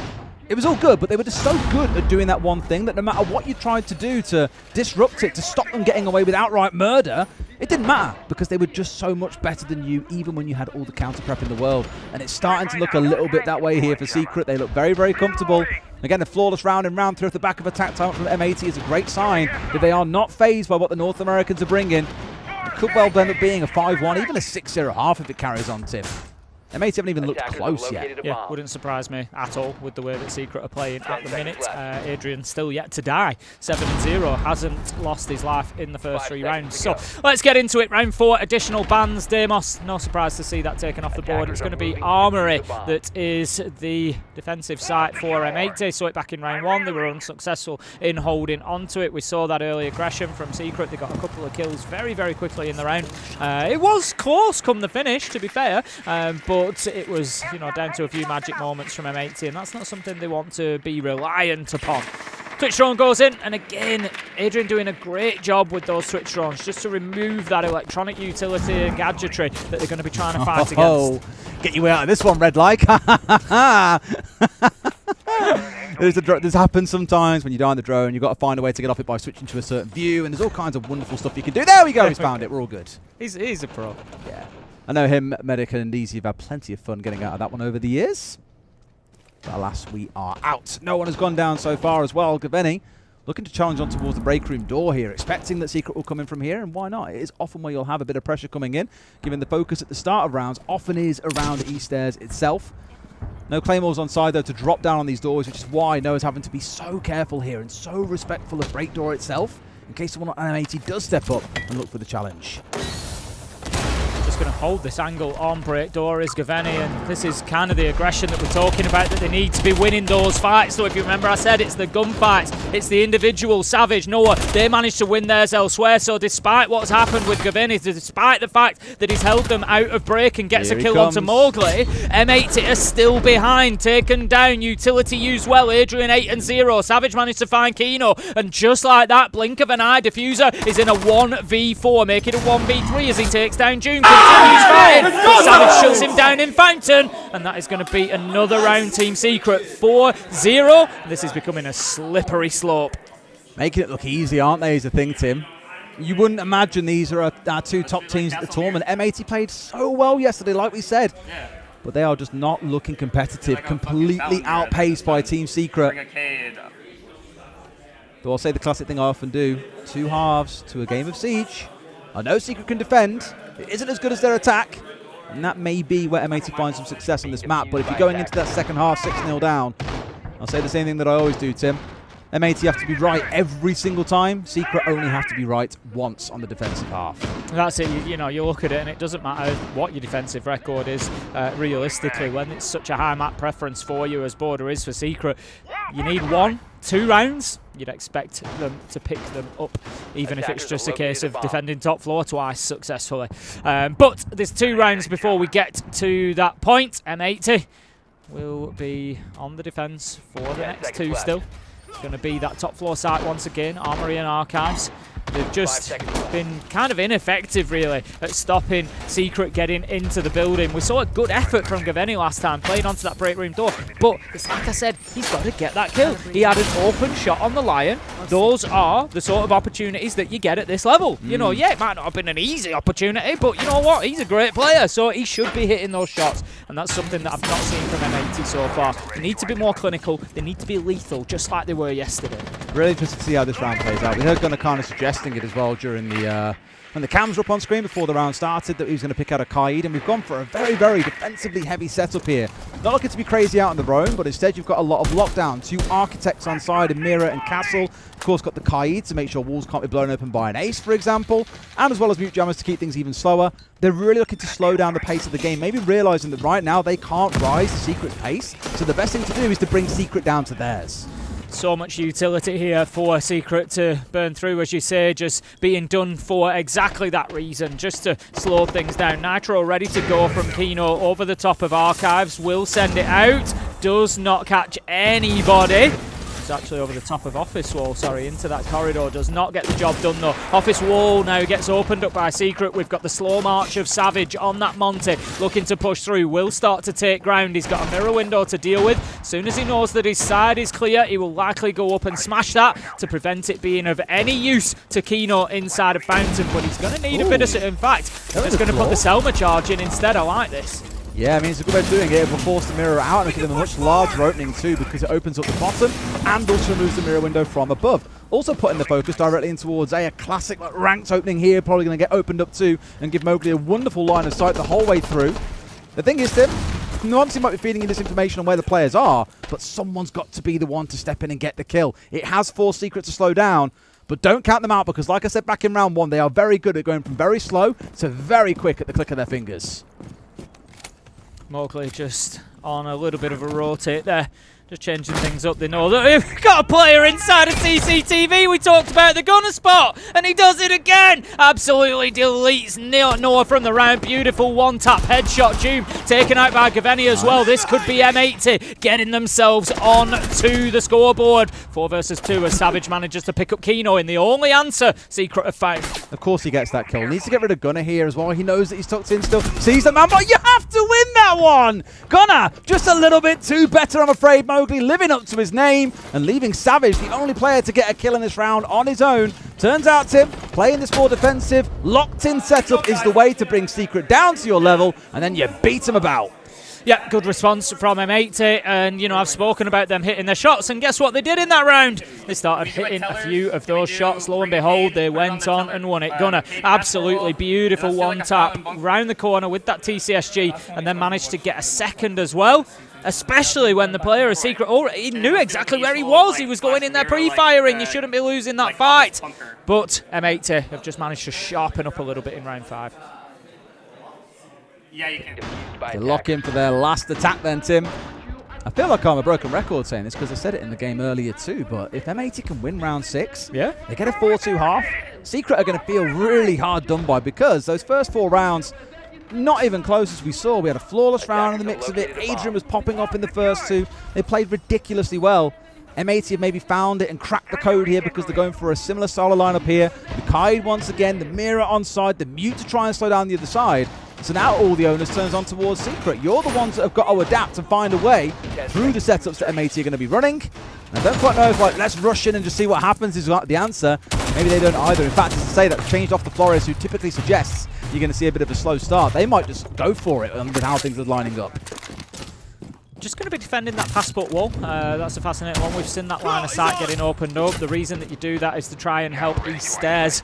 It was all good, but they were just so good at doing that one thing that no matter what you tried to do to disrupt it, to stop them getting away with outright murder, it didn't matter because they were just so much better than you, even when you had all the counter prep in the world. And it's starting to look a little bit that way here for Secret. They look very, very comfortable. Again, a flawless round in round 3 off the back of a attack time from M80 is a great sign that they are not phased by what the North Americans are bringing. It could well end up being a 5-1, even a 6-0 half if it carries on, Tim. M80 haven't even looked close yet. Yeah, wouldn't surprise me at all with the way that Secret are playing at the minute. Adrian still yet to die. 7-0, hasn't lost his life in the first 3 rounds. So let's get into it. Round 4, additional bans. Demos, no surprise to see that taken off the board. It's going to be Armory that is the defensive site for M80. Saw it back in round 1. They were unsuccessful in holding onto it. We saw that early aggression from Secret. They got a couple of kills very, very quickly in the round. It was close come the finish, to be fair, but it was, down to a few magic moments from M80, and that's not something they want to be reliant upon. Twitch drone goes in, and again, Adrian doing a great job with those Twitch drones, just to remove that electronic utility and gadgetry that they're going to be trying to fight against. Get you out of this one, Red Like. This happens sometimes when you die on the drone. You've got to find a way to get off it by switching to a certain view, and there's all kinds of wonderful stuff you can do. There we go, he's found it. We're all good. He's a pro. Yeah. I know him, Medic, and Easy have had plenty of fun getting out of that one over the years. But alas, we are out. No one has gone down so far as well. Gaveni looking to challenge on towards the break room door here, expecting that Secret will come in from here, and why not? It is often where you'll have a bit of pressure coming in, given the focus at the start of rounds often is around East Stairs itself. No claymores on side, though, to drop down on these doors, which is why Noah's having to be so careful here and so respectful of break door itself, in case someone on M80 does step up and look for the challenge. Just going to hold this angle on break door is Gaveni, and this is kind of the aggression that we're talking about, that they need to be winning those fights. So if you remember, I said it's the gunfights, it's the individual. Savage, Noah, they managed to win theirs elsewhere. So despite what's happened with Gaveni, despite the fact that he's held them out of break and gets a kill onto Mowgli, M80 are still behind, taken down, utility used well. Adrian 8-0, Savage managed to find Kino, and just like that, blink of an eye, Diffuser is in a 1v4, make it a 1v3 as he takes down June. Continues fighting, but Savage shuts him down in Fountain, and that is going to be another round. Team Secret 4-0. This is becoming a slippery slope. Making it look easy, aren't they, is the thing, Tim. You wouldn't imagine these are our 2 top teams at the tournament. M80 played so well yesterday, like we said. But they are just not looking competitive, completely outpaced by Team Secret. But I'll say the classic thing I often do, 2 halves to a game of Siege. I know Secret can defend. It isn't as good as their attack, and that may be where M80 finds some success on this map. But if you're going into that second half 6-0 down, I'll say the same thing that I always do, Tim. M80 have to be right every single time. Secret only have to be right once on the defensive half. That's it. You look at it, and it doesn't matter what your defensive record is. Realistically, when it's such a high map preference for you as Border is for Secret, you need 1-2 rounds. You'd expect them to pick them up, even if it's just a case of defending top floor twice successfully. But there's 2 rounds before we get to that point. M80 will be on the defense for the next 2 still. It's going to be that top floor site once again, Armory and Archives. They've just been kind of ineffective, really, at stopping Secret getting into the building. We saw a good effort from Gaveni last time, playing onto that break room door. But it's like I said, he's got to get that kill. He had an open shot on the Lion. Those are the sort of opportunities that you get at this level. You know, yeah, it might not have been an easy opportunity, but you know what? He's a great player, so he should be hitting those shots. And that's something that I've not seen from M80 so far. They need to be more clinical. They need to be lethal, just like they were yesterday. Really interested to see how this round plays out. We're going to kind of suggest suggesting it as well during the when the cams were up on screen before the round started, that he was going to pick out a Kaid, and we've gone for a very, very defensively heavy setup here. Not looking to be crazy out on the roam, but instead you've got a lot of lockdown. 2 architects on side in Mira and Castle. Of course, got the Kaid to make sure walls can't be blown open by an ace, for example, and as well as mute jammers to keep things even slower. They're really looking to slow down the pace of the game, maybe realizing that right now they can't rise the Secret's pace, so the best thing to do is to bring Secret down to theirs. So much utility here for Secret to burn through, as you say, just being done for exactly that reason, just to slow things down. Nitro ready to go from Kino over the top of Archives, will send it out, does not catch anybody. It's actually over the top of Office Wall, sorry, into that corridor. Does not get the job done though. Office Wall now gets opened up by Secret. We've got the slow march of Savage on that Monty, looking to push through. Will start to take ground. He's got a mirror window to deal with. As soon as he knows that his side is clear, he will likely go up and smash that to prevent it being of any use to Kino inside of Fountain. But he's going to need a bit of... In fact, he's going to put the Selma charge in instead. I like this. Yeah, I mean, it's a good way of doing it. It will force the mirror out and give them a much larger opening too, because it opens up the bottom and also removes the mirror window from above. Also putting the focus directly in towards a classic ranked opening here, probably going to get opened up too and give Mowgli a wonderful line of sight the whole way through. The thing is, Tim, Nuancy might be feeding you this information on where the players are, but someone's got to be the one to step in and get the kill. It has forced Secret to slow down, but don't count them out, because like I said back in round 1, they are very good at going from very slow to very quick at the click of their fingers. Mowgli just on a little bit of a rotate there. Just changing things up. They know that we've got a player inside of CCTV. We talked about the gunner spot, and he does it again. Absolutely deletes Noah from the round. Beautiful one-tap headshot. Doom taken out by Gaveni as well. This could be M80 getting themselves on to the scoreboard. 4 versus 2 as Savage manages to pick up Kino in the only answer Secret have found. Of course he gets that kill. Needs to get rid of Gunner here as well. He knows that he's tucked in still. Sees the man, but you have to win that one. Gunner, just a little bit too better, I'm afraid. Mowgli living up to his name and leaving Savage, the only player to get a kill in this round, on his own. Turns out, Tim, playing this more defensive, locked-in setup is the way to bring Secret down to your level, and then you beat them about. Yeah, good response from M80, and you know, I've spoken about them hitting their shots, and guess what they did in that round? They started hitting a few of those shots. Lo and behold, they went on and won it. Gunner, absolutely beautiful one tap round the corner with that TCSG, and then managed to get a second as well. Especially when the player of Secret already knew exactly where he was. He was going in there pre-firing. You shouldn't be losing that fight. But M80 have just managed to sharpen up a little bit in round 5. Yeah, you can. They lock in for their last attack then, Tim. I feel like I'm a broken record saying this, because I said it in the game earlier too, but if M80 can win round 6, yeah, they get a 4-2 half, Secret are going to feel really hard done by, because those first 4 rounds, not even close as we saw. We had a flawless round in the mix of it. Adrian was popping up in the first 2. They played ridiculously well. M80 have maybe found it and cracked the code here, because they're going for a similar solo lineup here. The Kaid once again, the mirror on side, the mute to try and slow down the other side. So now all the onus turns on towards Secret. You're the ones that have got to adapt and find a way through the setups that M80 are going to be running. And I don't quite know if, like, let's rush in and just see what happens is the answer. Maybe they don't either. In fact, as I say, that's changed off the Flores, who typically suggests you're going to see a bit of a slow start. They might just go for it with how things are lining up. Just going to be defending that passport wall. That's a fascinating one. We've seen that line of sight getting opened up. The reason that you do that is to try and help East Stairs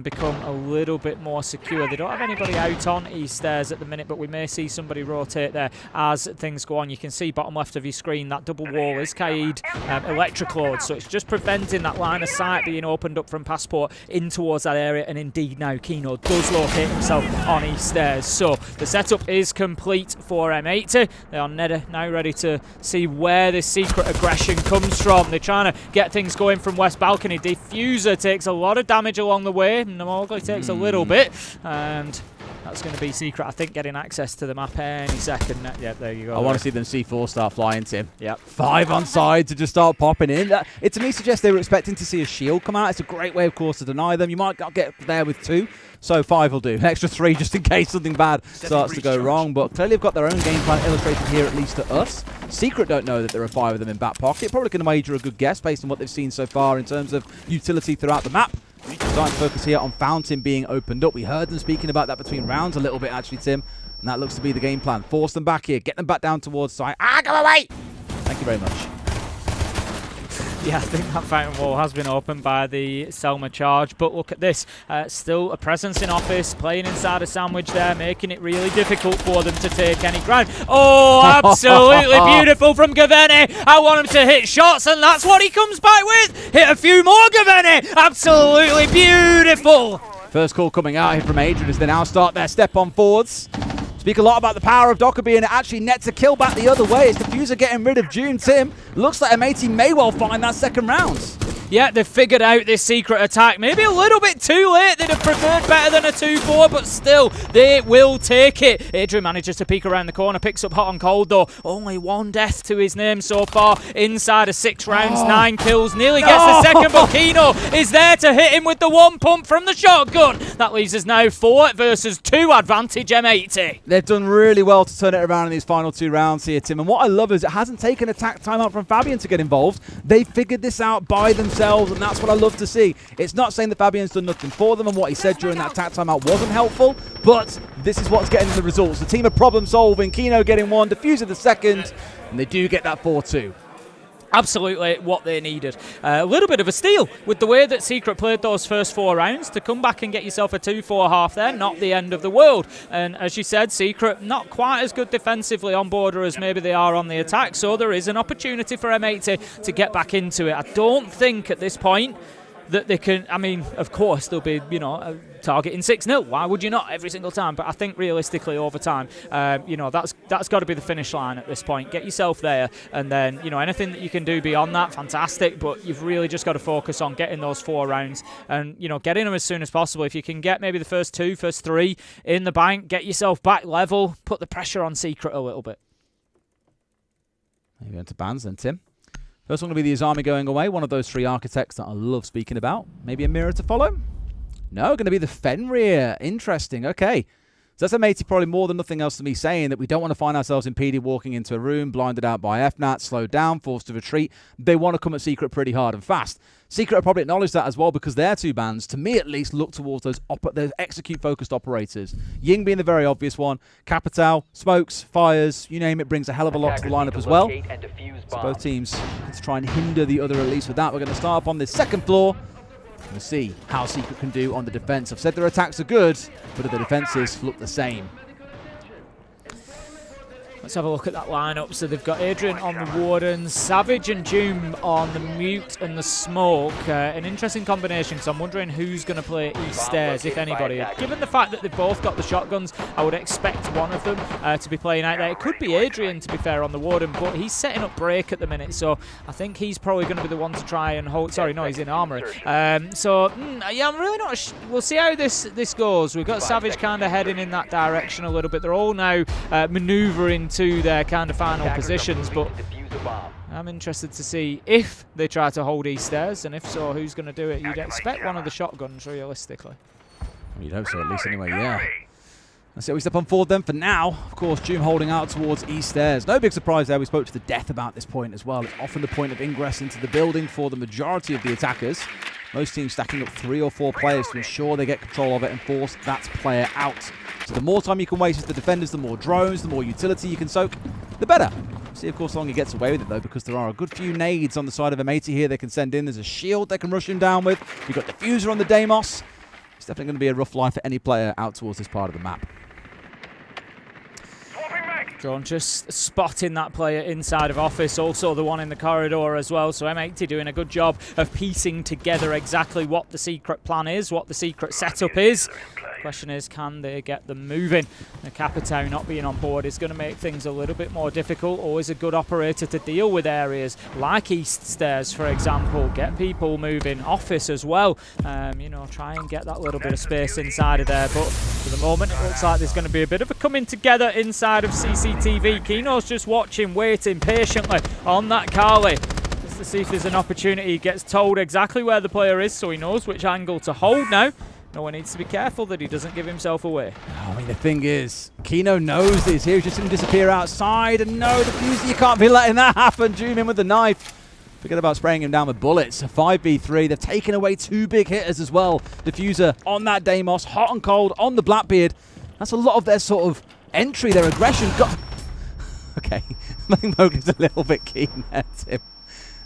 become a little bit more secure. They don't have anybody out on East Stairs at the minute, but we may see somebody rotate there as things go on. You can see bottom left of your screen, that double wall is Kaid electric load, so it's just preventing that line of sight being opened up from passport in towards that area, and indeed now Kino does locate himself on East Stairs. So the setup is complete for M80. They are now ready to see where this Secret aggression comes from. They're trying to get things going from West Balcony. Diffuser takes a lot of damage along the way. Mowgli takes a little bit, and that's going to be Secret, I think, getting access to the map any second. Yeah, there you go. I want to see them C4 start flying, Tim. Yep. 5 on side to just start popping in. It to me suggests they were expecting to see a shield come out. It's a great way, of course, to deny them. You might get there with 2. So 5 will do. An extra 3 just in case something bad starts to go wrong. But clearly they've got their own game plan illustrated here, at least to us. Secret don't know that there are 5 of them in back pocket. Probably going to wager a good guess based on what they've seen so far in terms of utility throughout the map. Starting to focus here on Fountain being opened up. We heard them speaking about that between rounds a little bit, actually, Tim. And that looks to be the game plan. Force them back here. Get them back down towards side. Go away! Thank you very much. Yeah, I think that fountain wall has been opened by the Selma charge, but look at this. Still a presence in office, playing inside a sandwich there, making it really difficult for them to take any ground. Oh, absolutely beautiful from Gaveni. I want him to hit shots, and that's what he comes back with. Hit a few more, Gaveni. Absolutely beautiful. First call coming out here from Adrian as they now start their step on forwards. Speak a lot about the power of Dockerby, and it actually nets a kill back the other way. It's Dplus getting rid of June. Tim, looks like M80 may well find that second round. Yeah, they've figured out this secret attack. Maybe a little bit too late. They'd have preferred better than a 2-4, but still, they will take it. Adrian manages to peek around the corner, picks up hot and cold, though. Only 1 death to his name so far. Inside of 6 rounds, 9 kills. Nearly gets the second, but Kino is there to hit him with the 1 pump from the shotgun. That leaves us now 4 versus 2 advantage M80. They've done really well to turn it around in these final 2 rounds here, Tim. And what I love is it hasn't taken attack timeout from Fabian to get involved. They figured this out by themselves, and that's what I love to see. It's not saying that Fabian's done nothing for them, and what he said during that attack timeout wasn't helpful, but this is what's getting the results. The team are problem solving, Kino getting 1, Dplus the second, and they do get that 4-2. Absolutely what they needed. A little bit of a steal with the way that Secret played those first 4 rounds. To come back and get yourself a 2-4 half there, not the end of the world. And as you said, Secret not quite as good defensively on border as maybe they are on the attack, so there is an opportunity for M80 to get back into it. I don't think at this point that they can, I mean, of course they'll be, you know, targeting 6-0. Why would you not every single time? But I think realistically over time, you know, that's got to be the finish line at this point. Get yourself there, and then, you know, anything that you can do beyond that, fantastic. But you've really just got to focus on getting those 4 rounds and, you know, getting them as soon as possible. If you can get maybe the first 2, first 3 in the bank, get yourself back level, put the pressure on Secret a little bit. Maybe into bans then, Tim. First one going to be the Azami going away, one of those 3 architects that I love speaking about. Maybe a mirror to follow? No, going to be the Fenrir. Interesting, okay. So that's M80 probably more than nothing else to me saying that we don't want to find ourselves in PD walking into a room, blinded out by FNAT, slowed down, forced to retreat. They want to come at Secret pretty hard and fast. Secret will probably acknowledge that as well because their 2 bans, to me at least, look towards those execute-focused operators. Ying being the very obvious one. Capital, smokes, fires, you name it, brings a hell of a lot to the lineup as well. So both teams, let's try and hinder the other at least with that. We're going to start up on this 2nd floor. We'll see how Secret can do on the defense. I've said their attacks are good, but the defenses look the same. Let's have a look at that lineup. So they've got Adrian on the Wardens, Savage and Doom on the Mute and the Smoke. An interesting combination, so I'm wondering who's going to play East Stairs, if anybody. Given the fact that they've both got the shotguns, I would expect one of them to be playing out there. It could be Adrian, to be fair, on the Warden, but he's setting up break at the minute, so I think he's probably going to be the one to try and hold... Sorry, no, he's in Armory. Yeah, I'm really not... We'll see how this goes. We've got Savage kind of heading in that direction a little bit. They're all now manoeuvring to their kind of final positions, but I'm interested to see if they try to hold East Stairs, and if so, who's going to do it. You'd expect one of the shotguns, realistically. You'd hope so, at least anyway, yeah. Let's see how we step on forward then for now. Of course, Doom holding out towards East Stairs. No big surprise there. We spoke to the death about this point as well. It's often the point of ingress into the building for the majority of the attackers. Most teams stacking up 3 or 4 players to ensure they get control of it and force that player out. So the more time you can waste as the defenders, the more drones, the more utility you can soak, the better. See, of course, how long he gets away with it, though, because there are a good few nades on the side of M80 here they can send in. There's a shield they can rush him down with. You've got Diffuser on the Deimos. It's definitely going to be a rough line for any player out towards this part of the map. Drone just spotting that player inside of office, also the one in the corridor as well. So M80 doing a good job of piecing together exactly what the secret plan is, what the secret setup is. Question is, can they get them moving? The Capitão not being on board is going to make things a little bit more difficult. Always a good operator to deal with areas like East Stairs, for example. Get people moving. Office as well. You know, try and get that little bit of space inside of there. But for the moment, it looks like there's going to be a bit of a coming together inside of CCTV. Kino's just watching, waiting patiently on that Carly. Just to see if there's an opportunity. He gets told exactly where the player is, so he knows which angle to hold now. No one needs to be careful that he doesn't give himself away. I mean, the thing is, Kino knows this. He's just going to disappear outside. And no, Diffuser, you can't be letting that happen. Zoom in with the knife. Forget about spraying him down with bullets. 5v3. They've taken away 2 big hitters as well. Diffuser on that Deimos. Hot and cold on the Blackbeard. That's a lot of their sort of entry, their aggression. Okay. I think Mogan's a little bit keen there, Tim.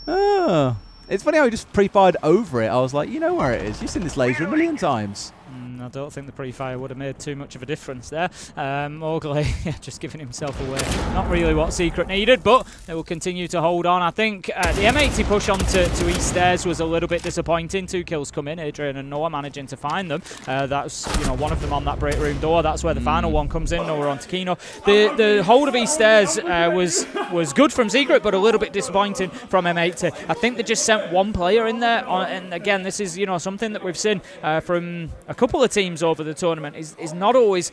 Oh. It's funny how he just pre-fired over it. I was like, you know where it is. You've seen this laser a million times. I don't think the pre-fire would have made too much of a difference there. Mowgli just giving himself away. Not really what Secret needed, but they will continue to hold on. I think the M80 push on to East Stairs was a little bit disappointing. 2 kills come in, Adrian and Noah managing to find them. That's one of them on that break room door. That's where the final one comes in. Noah on Kino. The hold of East Stairs was good from Secret, but a little bit disappointing from M80. I think they just sent one player in there, and again, this is something that we've seen from a couple of teams over the tournament is not always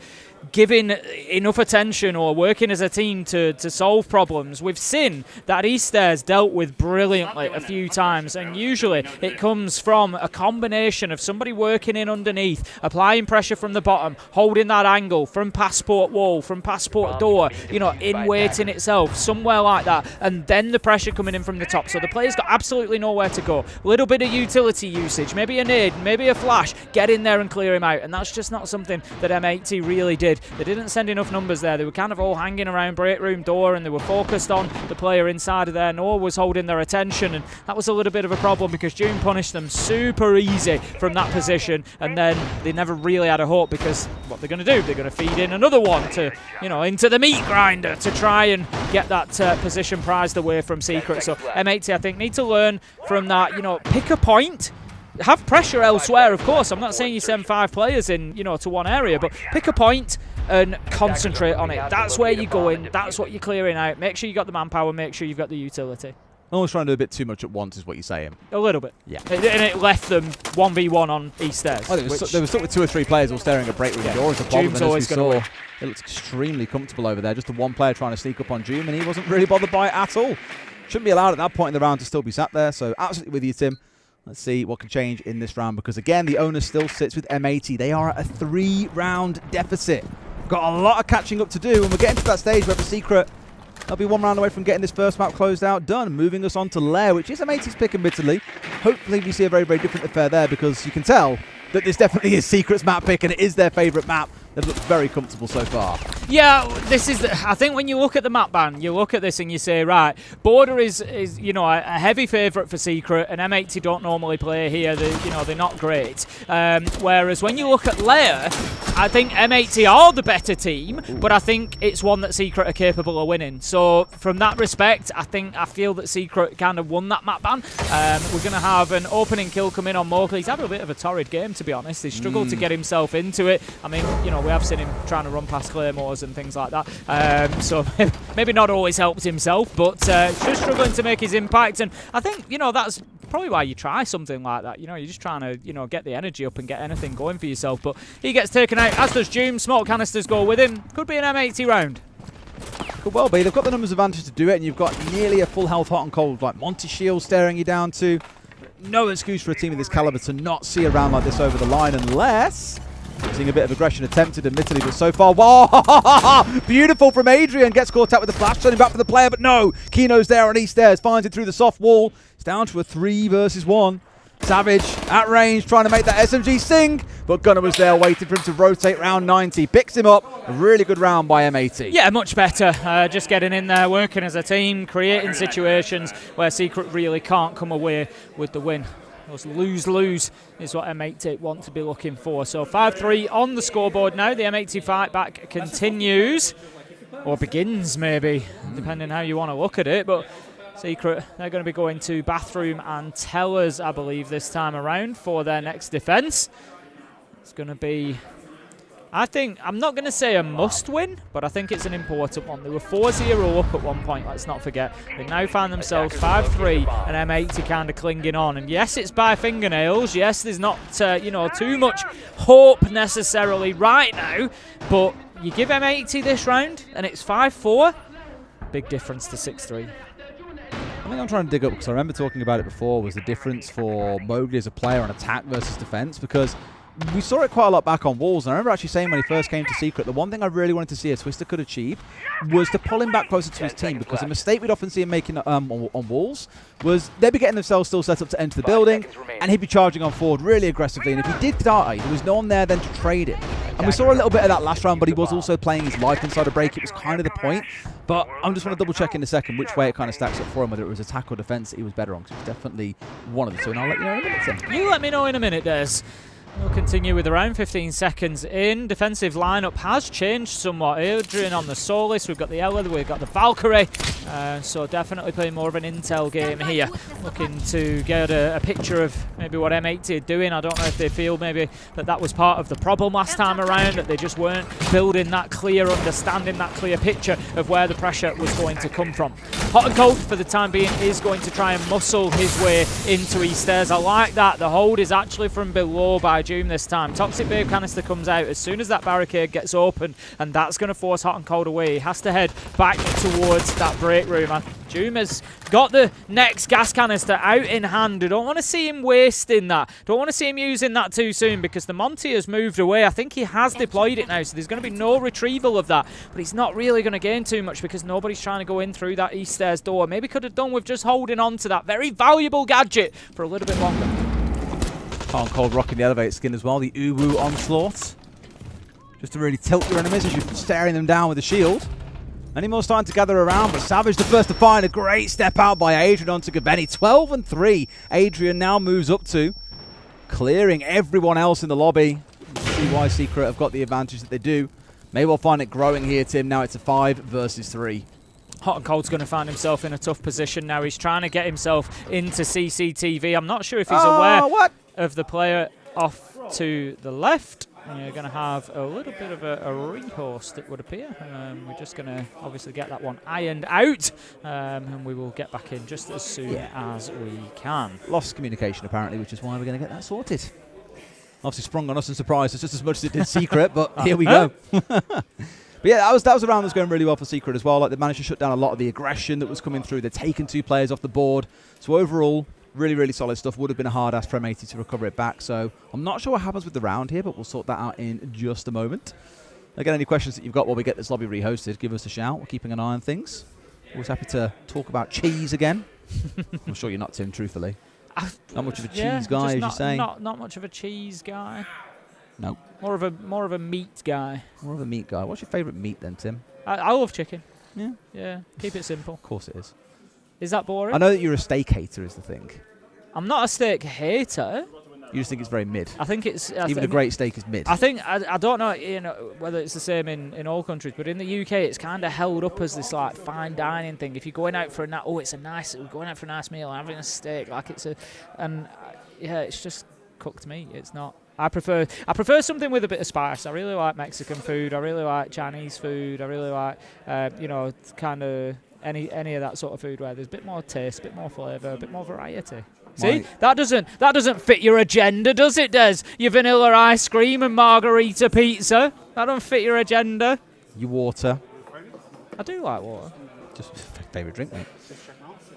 giving enough attention or working as a team to solve problems. We've seen that East Stairs dealt with brilliantly a few times, and usually it comes from a combination of somebody working in underneath, applying pressure from the bottom, holding that angle from passport wall, from passport door, in waiting itself, somewhere like that, and then the pressure coming in from the top. So the player's got absolutely nowhere to go. A little bit of utility usage, maybe a nade, maybe a flash, get in there and clear him out, and that's just not something that M80 really did. They didn't send enough numbers there. They were kind of all hanging around break room door, and they were focused on the player inside of there. Noah was holding their attention, and that was a little bit of a problem because June punished them super easy from that position, and then they never really had a hope because what they're going to do, they're going to feed in another one to, into the meat grinder to try and get that position prized away from Secret. So M80, I think, need to learn from that, pick a point. Have pressure elsewhere, of course. I'm not saying you send 5 players in, to one area, but pick a point and concentrate on it. That's where you're going. That's what you're clearing out. Make sure you got the manpower. Make sure you've got the utility. Almost trying to do a bit too much at once is what you're saying. A little bit. Yeah. And it left them 1v1 on East Stairs. They were stuck with 2 or 3 players all staring at break room door as a problem. And as we saw, it looks extremely comfortable over there. Just the one player trying to sneak up on Doom, and he wasn't really bothered by it at all. Shouldn't be allowed at that point in the round to still be sat there. So absolutely with you, Tim. Let's see what can change in this round, because again, the owner still sits with M80. They are at a 3-round deficit. Got a lot of catching up to do, and we're getting to that stage where for Secret, they'll be 1 round away from getting this first map closed out, done. Moving us on to Lair, which is M80's pick admittedly. Hopefully we see a very, very different affair there, because you can tell that this definitely is Secret's map pick, and it is their favourite map. They've looked very comfortable so far. Yeah, this is. I think when you look at the map ban, you look at this and you say, right, Border is a heavy favourite for Secret, and M80 don't normally play here. They're not great. Whereas when you look at Lair, I think M80 are the better team, but I think it's one that Secret are capable of winning. So from that respect, I feel that Secret kind of won that map ban. We're going to have an opening kill come in on Mowgli. He's had a bit of a torrid game, to be honest. He struggled to get himself into it. I mean, we have seen him trying to run past Claymores and things like that. So maybe not always helped himself, but just struggling to make his impact. And I think, that's probably why you try something like that. You're just trying to, get the energy up and get anything going for yourself. But he gets taken out, as does Doom. Smoke canisters go with him. Could be an M80 round. Could well be. They've got the numbers advantage to do it, and you've got nearly a full health hot and cold like Monty Shield staring you down to. No excuse for a team of this caliber to not see a round like this over the line, unless... Seeing a bit of aggression attempted, admittedly, but so far, wow, beautiful from Adrian. Gets caught out with the flash, turning back for the player, but no. Kino's there on East Stairs, finds it through the soft wall. It's down to a 3 versus 1. Savage at range, trying to make that SMG sing, but Gunnar was there waiting for him to rotate round 90. Picks him up. A really good round by M80. Yeah, much better. Just getting in there, working as a team, creating situations where Secret really can't come away with the win. Lose-lose is what M80 want to be looking for. So 5-3 on the scoreboard now. The M80 fight back continues, or begins maybe, depending how you want to look at it. But Secret, they're going to be going to bathroom and tellers, I believe, this time around for their next defence. It's going to be... I'm not going to say a must-win, but I think it's an important one. They were 4-0 up at one point, let's not forget. They now find themselves 5-3 and M80 kind of clinging on. And yes, it's by fingernails. Yes, there's not, too much hope necessarily right now, but you give M80 this round and it's 5-4. Big difference to 6-3. I think I'm trying to dig up, because I remember talking about it before, was the difference for Mowgli as a player on attack versus defense, because we saw it quite a lot back on walls. And I remember actually saying when he first came to Secret, the one thing I really wanted to see a Twister could achieve was to pull him back closer to his team, because a mistake we'd often see him making on walls was they'd be getting themselves still set up to enter the building, and he'd be charging on forward really aggressively. And if he did die, there was no one there then to trade it. And we saw a little bit of that last round, but he was also playing his life inside a break. It was kind of the point. But I'm just want to double check in a second which way it kind of stacks up for him, whether it was attack or defense that he was better on, because he was definitely one of the two. And I'll let you know in a minute, Tim. You let me know in a minute, Des. We'll continue with around 15 seconds in. Defensive lineup has changed somewhat. Adrian on the Solis, we've got the Ella, we've got the Valkyrie. So definitely playing more of an intel game here. Looking to get a picture of maybe what M80 are doing. I don't know if they feel maybe that was part of the problem last time around, that they just weren't building that clear understanding, that clear picture of where the pressure was going to come from. Hot and Cold for the time being is going to try and muscle his way into East Airs. I like that. The hold is actually from below by Doom this time. Toxic Babe canister comes out as soon as that barricade gets open, and that's going to force Hot and Cold away. He has to head back towards that break room. And Doom has got the next gas canister out in hand. I don't want to see him wasting that. Don't want to see him using that too soon, because the Monty has moved away. I think he has deployed it now, so there's going to be no retrieval of that. But he's not really going to gain too much, because nobody's trying to go in through that East Stairs door. Maybe could have done with just holding on to that very valuable gadget for a little bit longer. Hot and Cold rocking the elevator skin as well. The Uwu onslaught. Just to really tilt your enemies as you're staring them down with the shield. Any more starting to gather around, but Savage the first to find. A great step out by Adrian onto Gaveni. 12-3. Adrian now moves up to, clearing everyone else in the lobby. See why Secret have got the advantage that they do. May well find it growing here, Tim. Now it's a 5 versus 3. Hot and Cold's going to find himself in a tough position now. He's trying to get himself into CCTV. I'm not sure if he's aware of the player off to the left. You're going to have a little bit of a rehost, it would appear. We're just going to obviously get that one ironed out, and we will get back in just as soon as we can. Lost communication, apparently, which is why we're going to get that sorted. Obviously sprung on us and surprised us just as much as it did Secret, but here we go. But yeah, that was a round that was going really well for Secret as well. Like, they managed to shut down a lot of the aggression that was coming through. They'd taken 2 players off the board. So overall, really, really solid stuff. Would have been a hard ask for M80 to recover it back. So I'm not sure what happens with the round here, but we'll sort that out in just a moment. Again, any questions that you've got while we get this lobby rehosted, give us a shout. We're keeping an eye on things. Always happy to talk about cheese again. I'm sure you're not, Tim, truthfully. Not much of a cheese guy, as you say. Not much of a cheese guy. No. More of a meat guy. More of a meat guy. What's your favourite meat then, Tim? I love chicken. Yeah. Yeah. Keep it simple. Of course it is. Is that boring? I know that you're a steak hater, is the thing. I'm not a steak hater. You just think it's very mid. I think it's even a great steak is mid. I think I don't know, whether it's the same in all countries, but in the UK it's kind of held up as this like fine dining thing. If you're going out for we're going out for a nice meal and having a steak, like it's it's just cooked meat. It's not. I prefer something with a bit of spice. I really like Mexican food. I really like Chinese food. I really like kind of any of that sort of food where there's a bit more taste, a bit more flavour, a bit more variety. See, that doesn't fit your agenda, does it, Des? Your vanilla ice cream and margarita pizza. That don't fit your agenda. Your water. I do like water. Just favourite drink, mate.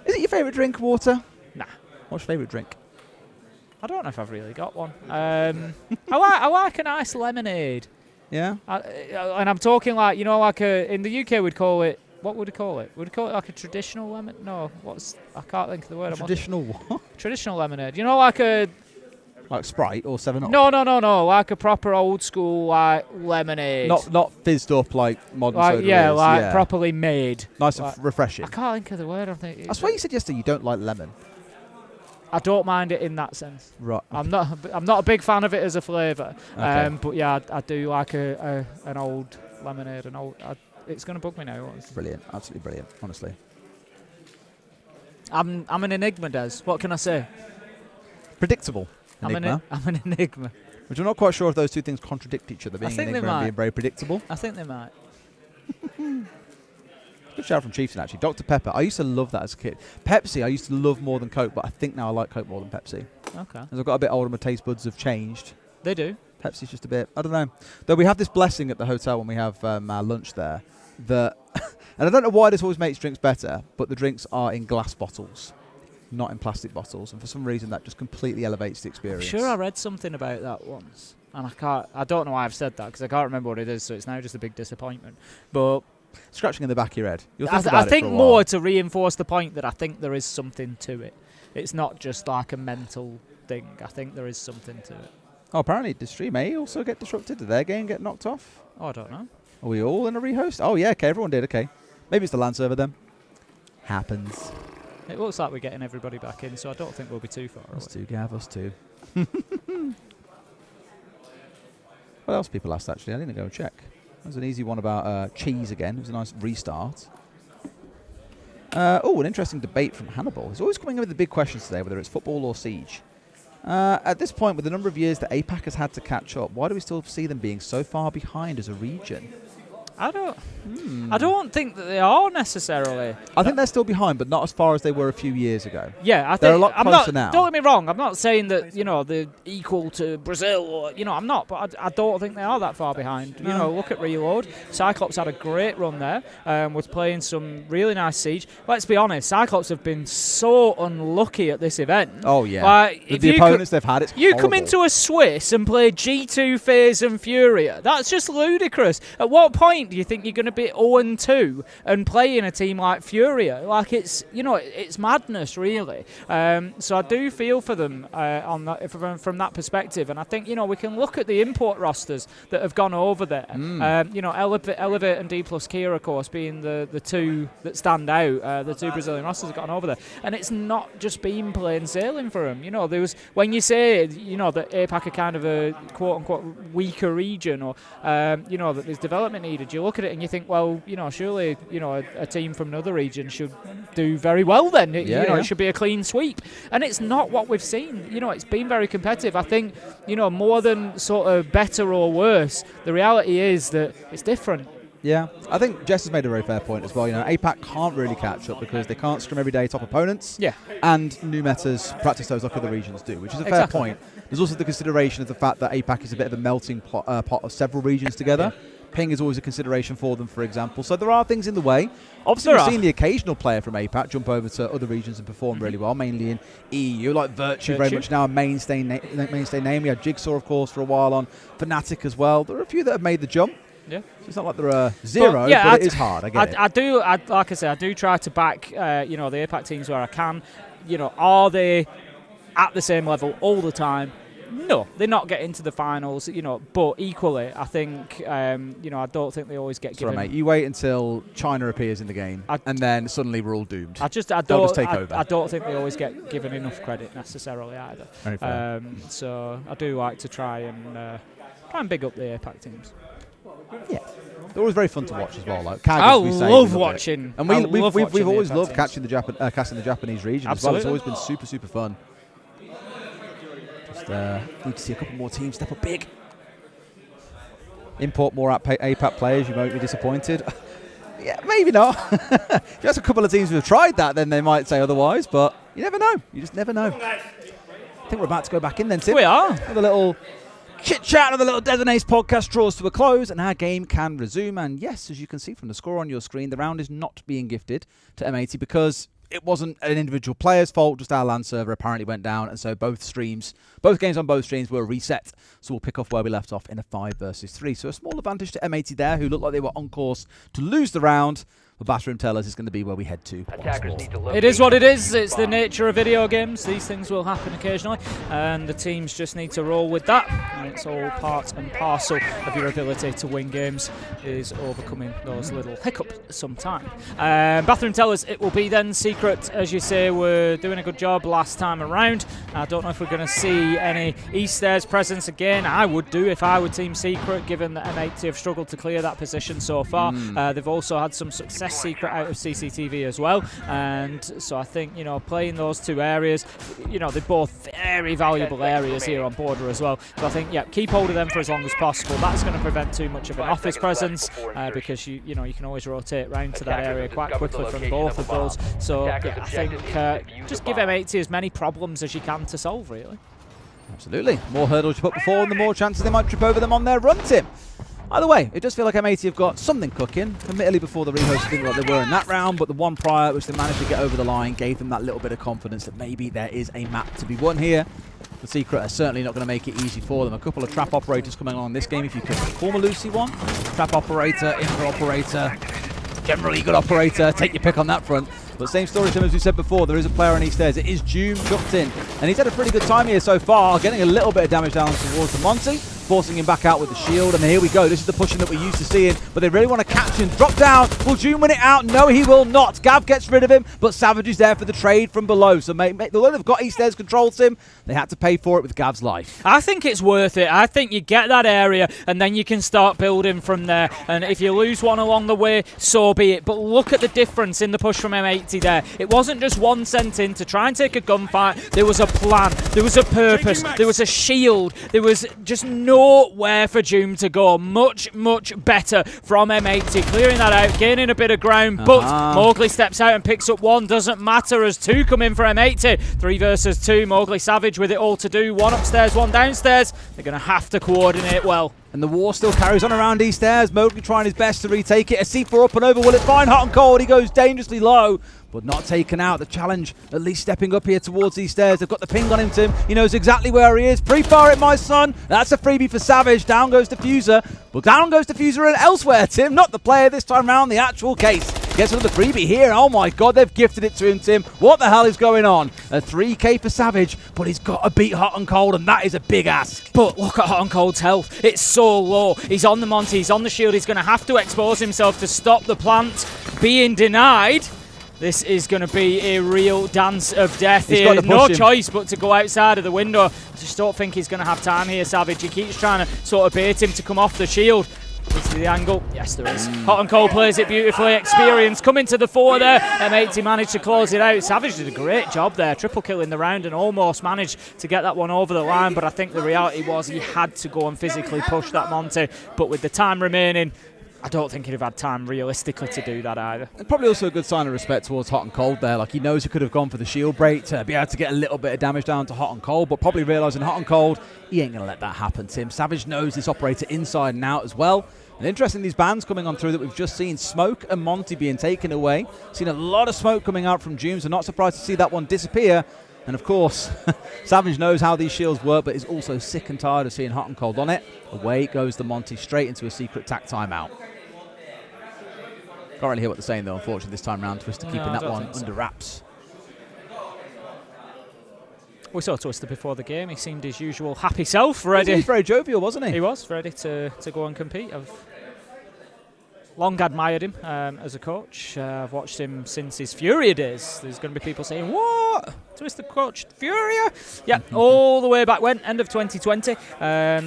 Is it your favourite drink, water? Nah. What's your favourite drink? I don't know if I've really got one. I like a nice lemonade. Yeah. And I'm talking like in the UK we'd call it. What would we call it? Would we call it like a traditional lemon? No, I can't think of the word. Traditional what? Traditional lemonade. Like Sprite or 7-Up? No. Like a proper old school like lemonade. Not fizzed up like modern soda is. Properly made. Nice and refreshing. I can't think of the word. I swear you said yesterday you don't like lemon. I don't mind it in that sense. Right. I'm not a big fan of it as a flavour. Okay. But yeah, I do like an old lemonade. It's going to bug me now. Brilliant. Absolutely brilliant, honestly. I'm an enigma, Des. What can I say? Predictable. Enigma. I'm an enigma. Which I'm not quite sure if those two things contradict each other, being an enigma and being very predictable. I think they might. Good shout from Chieftain, actually. Dr. Pepper. I used to love that as a kid. Pepsi, I used to love more than Coke, but I think now I like Coke more than Pepsi. Okay. As I've got a bit older, my taste buds have changed. They do. Pepsi's just a bit, I don't know. Though we have this blessing at the hotel when we have our lunch there, that, and I don't know why this always makes drinks better, but the drinks are in glass bottles, not in plastic bottles. And for some reason, that just completely elevates the experience. I'm sure I read something about that once. And I don't know why I've said that, because I can't remember what it is, so it's now just a big disappointment. But scratching in the back of your head. I think more to reinforce the point that I think there is something to it. It's not just like a mental thing. I think there is something to it. Oh, apparently the stream may also get disrupted. Did their game get knocked off? Oh, I don't know. Are we all in a rehost? Oh, yeah, okay, everyone did, okay. Maybe it's the LAN server then. Happens. It looks like we're getting everybody back in, so I don't think we'll be too far away. Us too, Gav, us too. What else people asked, actually? I didn't go and check. There's an easy one about cheese again. It was a nice restart. Oh, an interesting debate from Hannibal. He's always coming in with the big questions today, whether it's football or Siege. At this point, with the number of years that APAC has had to catch up, why do we still see them being so far behind as a region? I don't think that they are necessarily. I think they're still behind, but not as far as they were a few years ago. Yeah, I think they're a lot closer now. Don't get me wrong. I'm not saying that they're equal to Brazil, or I'm not. But I don't think they are that far behind. No. Look at Reload. Cyclops had a great run there. Was playing some really nice Siege. Let's be honest. Cyclops have been so unlucky at this event. Oh yeah. With the opponents they've had, it's you horrible. come into a Swiss and play G2, FaZe, and Furia. That's just ludicrous. At what point do you think you're going to be 0-2 and play in a team like Furia? Like it's madness, really. So I do feel for them on that from that perspective, and I think we can look at the import rosters that have gone over there. Elevate and Dplus Kia, of course, being the two that stand out. The two Brazilian rosters have gone over there, and it's not just been plain sailing for them. There was, when you say that APAC are kind of a quote unquote weaker region, or that there's development needed, you look at it and you think, well, surely a team from another region should do very well then. It should be a clean sweep, and it's not what we've seen. It's been very competitive. I think more than sort of better or worse, the reality is that it's different. Yeah, I think Jess has made a very fair point as well. APAC can't really catch up because they can't scrim everyday top opponents. Yeah. And new metas practice those like other regions do, which is a fair point. There's also the consideration of the fact that APAC is a bit of a melting pot of several regions together. Yeah. Ping is always a consideration for them, for example. So there are things in the way. Obviously, we've seen the occasional player from APAC jump over to other regions and perform really well, mainly in EU, like Virtue, very much now a mainstay name. We had Jigsaw, of course, for a while on Fnatic as well. There are a few that have made the jump. Yeah. So it's not like they're zero, but it is hard. I get it. I do, like I say, I do try to back, the APAC teams where I can. Are they at the same level all the time? No, they're not getting to the finals, but equally, I think, I don't think they always get given. Sorry, mate, you wait until China appears in the game, and then suddenly we're all doomed. They'll just take over. I don't think they always get given enough credit necessarily either. Very fair. So I do like to try and big up the APAC teams. Yeah. They're always very fun to watch as well. Like I love watching. And we've always loved casting the Japanese region Absolutely. as well. It's always been super, super fun. Just need to see a couple more teams step up big. Import more APAC players, you won't be disappointed. Yeah, maybe not. If there's a couple of teams who have tried that, then they might say otherwise, but you never know. You just never know. I think we're about to go back in then, Tim. We are. With a little chit-chat of the little Desert Ace podcast draws to a close, and our game can resume. And yes, as you can see from the score on your screen, the round is not being gifted to M80 because it wasn't an individual player's fault, just our LAN server apparently went down, and so both games on both streams were reset. So we'll pick off where we left off in a 5 versus 3. So a small advantage to M80 there, who looked like they were on course to lose the round. The bathroom tell us is going to be where we head to. It is what it is. It's the nature of video games. These things will happen occasionally, and the teams just need to roll with that. And it's all part and parcel of your ability to win games, is overcoming those little hiccups sometime. Bathroom tell us it will be then Secret. As you say, we're doing a good job last time around. I don't know if we're going to see any East Stairs presence again. I would do if I were Team Secret, given that M80 have struggled to clear that position so far. They've also had some success Secret out of CCTV as well, and so I think playing those two areas, they're both very valuable areas here on Border as well. So I think keep hold of them for as long as possible. That's going to prevent too much of an office presence because you can always rotate round to that area quite quickly from both of those. So I think just give M80 as many problems as you can to solve, really. Absolutely. More hurdles you put before, and the more chances they might trip over them on their run, Tim. Either way, it does feel like M80 have got something cooking. Admittedly, before the rehost, didn't look like they were in that round, but the one prior, which they managed to get over the line, gave them that little bit of confidence that maybe there is a map to be won here. The Secret are certainly not going to make it easy for them. A couple of trap operators coming along this game, if you could. Former Lucy one, trap operator, infra operator, generally good operator. Take your pick on that front. But same story, Tim, as we said before, there is a player on East Airs. It is Doom chucked in. And he's had a pretty good time here so far, getting a little bit of damage down towards the Monty, forcing him back out with the shield. And here we go. This is the pushing that we're used to seeing. But they really want to catch him. Drop down. Will Doom win it out? No, he will not. Gav gets rid of him, but Savage is there for the trade from below. So although they've got East Airs control, Tim, they had to pay for it with Gav's life. I think it's worth it. I think you get that area and then you can start building from there. And if you lose one along the way, so be it. But look at the difference in the push from M80 there. It wasn't just one sent in to try and take a gunfight. There was a plan. There was a purpose. There was a shield. There was just nowhere for Doom to go. Much, much better from M80. Clearing that out, gaining a bit of ground. But Mowgli steps out and picks up one. Doesn't matter as two come in for M80. 3 versus 2. Mowgli Savage with it all to do. One upstairs, one downstairs. They're going to have to coordinate well. And the war still carries on around East Airs. Mowgli trying his best to retake it. A C4 up and over. Will it find Hot and Cold? He goes dangerously low, but not taken out. The challenge at least stepping up here towards East Airs. They've got the ping on him, Tim. He knows exactly where he is. Pre-fire it, my son. That's a freebie for Savage. Down goes Diffuser. But down goes Diffuser and elsewhere, Tim. Not the player this time round, the actual case. Gets another freebie here. Oh my god, they've gifted it to him, Tim. What the hell is going on? A 3k for Savage, but he's got to beat Hot and Cold, and that is a big ask. But look at Hot and Cold's health. It's so low. He's on the Monty, he's on the shield. He's going to have to expose himself to stop the plant being denied. This is going to be a real dance of death here. No choice but to go outside of the window. I just don't think he's going to have time here, Savage. He keeps trying to sort of bait him to come off the shield. Is the angle? Yes, there is. Hot and Cold plays it beautifully. Experience coming to the fore there. M80 managed to close it out. Savage did a great job there. Triple kill in the round and almost managed to get that one over the line. But I think the reality was he had to go and physically push that Monty. But with the time remaining, I don't think he'd have had time realistically to do that either. And probably also a good sign of respect towards Hot and Cold there. Like, he knows he could have gone for the shield break to be able to get a little bit of damage down to Hot and Cold, but probably realising Hot and Cold, he ain't going to let that happen, Tim. Savage knows this operator inside and out as well. And interesting, these bans coming on through that we've just seen. Smoke and Monty being taken away. Seen a lot of smoke coming out from Doom, so not surprised to see that one disappear. And of course, Savage knows how these shields work, but is also sick and tired of seeing Hot and Cold on it. Away goes the Monty, straight into a secret tack timeout. Can't really hear what they're saying, though, unfortunately, this time round. Twister keeping that one under wraps. We saw Twister before the game. He seemed his usual happy self, ready. He was very jovial, wasn't he? He was, ready to go and compete. I've long admired him as a coach. I've watched him since his Furia days. There's going to be people saying, what? Twister coached Furia? Yeah, all the way back when, end of 2020.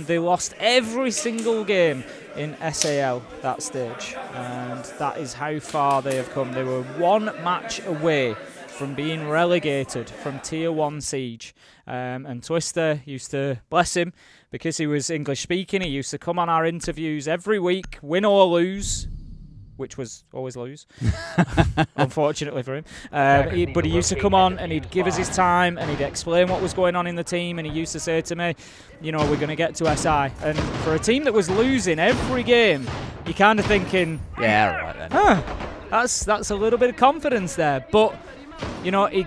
They lost every single game in SAL that stage. And that is how far they have come. They were one match away from being relegated from Tier 1 Siege. And Twister used to, bless him, because he was English speaking, he used to come on our interviews every week, win or lose, which was always lose, unfortunately for him. But he used to come on and he'd give us his time and he'd explain what was going on in the team, and he used to say to me, you know, we're going to get to SI. And for a team that was losing every game, you're kind of thinking, yeah, right then. That's a little bit of confidence there. But you know, he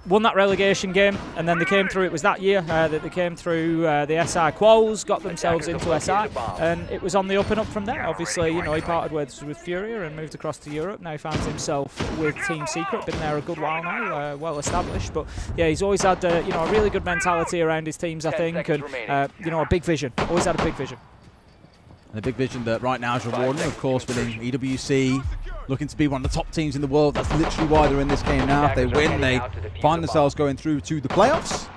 won that relegation game, and then they came through. It was that year that they came through the SI quals, got themselves into SI, and it was on the up and up from there. Obviously, you know, he parted with Furia and moved across to Europe. Now he finds himself with Team Secret. Been there a good while now, well established. But yeah, he's always had you know, a really good mentality around his teams, I think, and you know, a big vision. Always had a big vision. And a big vision that right now is rewarding, of course, winning EWC. Looking to be one of the top teams in the world. That's literally why they're in this game now. If they win, they find themselves going through to the playoffs.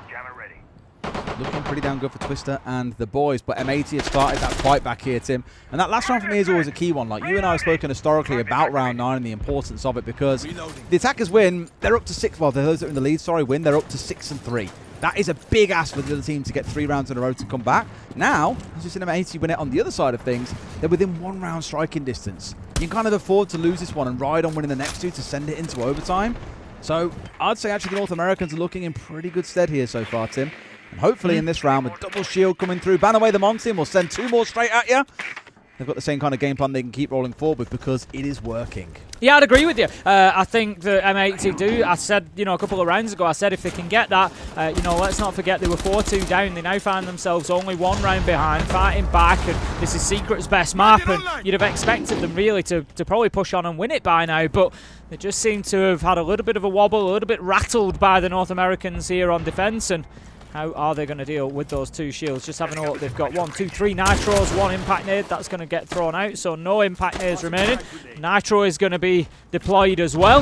Looking pretty damn good for Twister and the boys. But M80 has started that fight back here, Tim. And that last round for me is always a key one. Like, you and I have spoken historically about round 9 and the importance of it, because the attackers win. They're up to 6. Well, those that are in the lead, win. They're up to 6-3. That is a big ask for the other team to get 3 rounds in a row to come back. Now, as you see M80 win it on the other side of things, they're within 1 round striking distance. You can kind of afford to lose this one and ride on winning the next 2 to send it into overtime. So I'd say actually the North Americans are looking in pretty good stead here so far, Tim. And hopefully in this round, with double shield coming through, ban away the Monty, and we'll send 2 more straight at you. they've got the same kind of game plan they can keep rolling forward with because it is working. Yeah, I'd agree with you. I think that M80 do. I said, a couple of rounds ago, I said if they can get that, let's not forget they were 4-2 down. They now find themselves only 1 round behind, fighting back, and this is Secret's best map, and you'd have expected them really to probably push on and win it by now, but they just seem to have had a little bit of a wobble, a little bit rattled by the North Americans here on defense, and how are they going to deal with those 2 shields? Just having a look, they've got 1, 2, 3 nitros, 1 impact nade. That's going to get thrown out, so no impact nades remaining. Nitro is going to be deployed as well.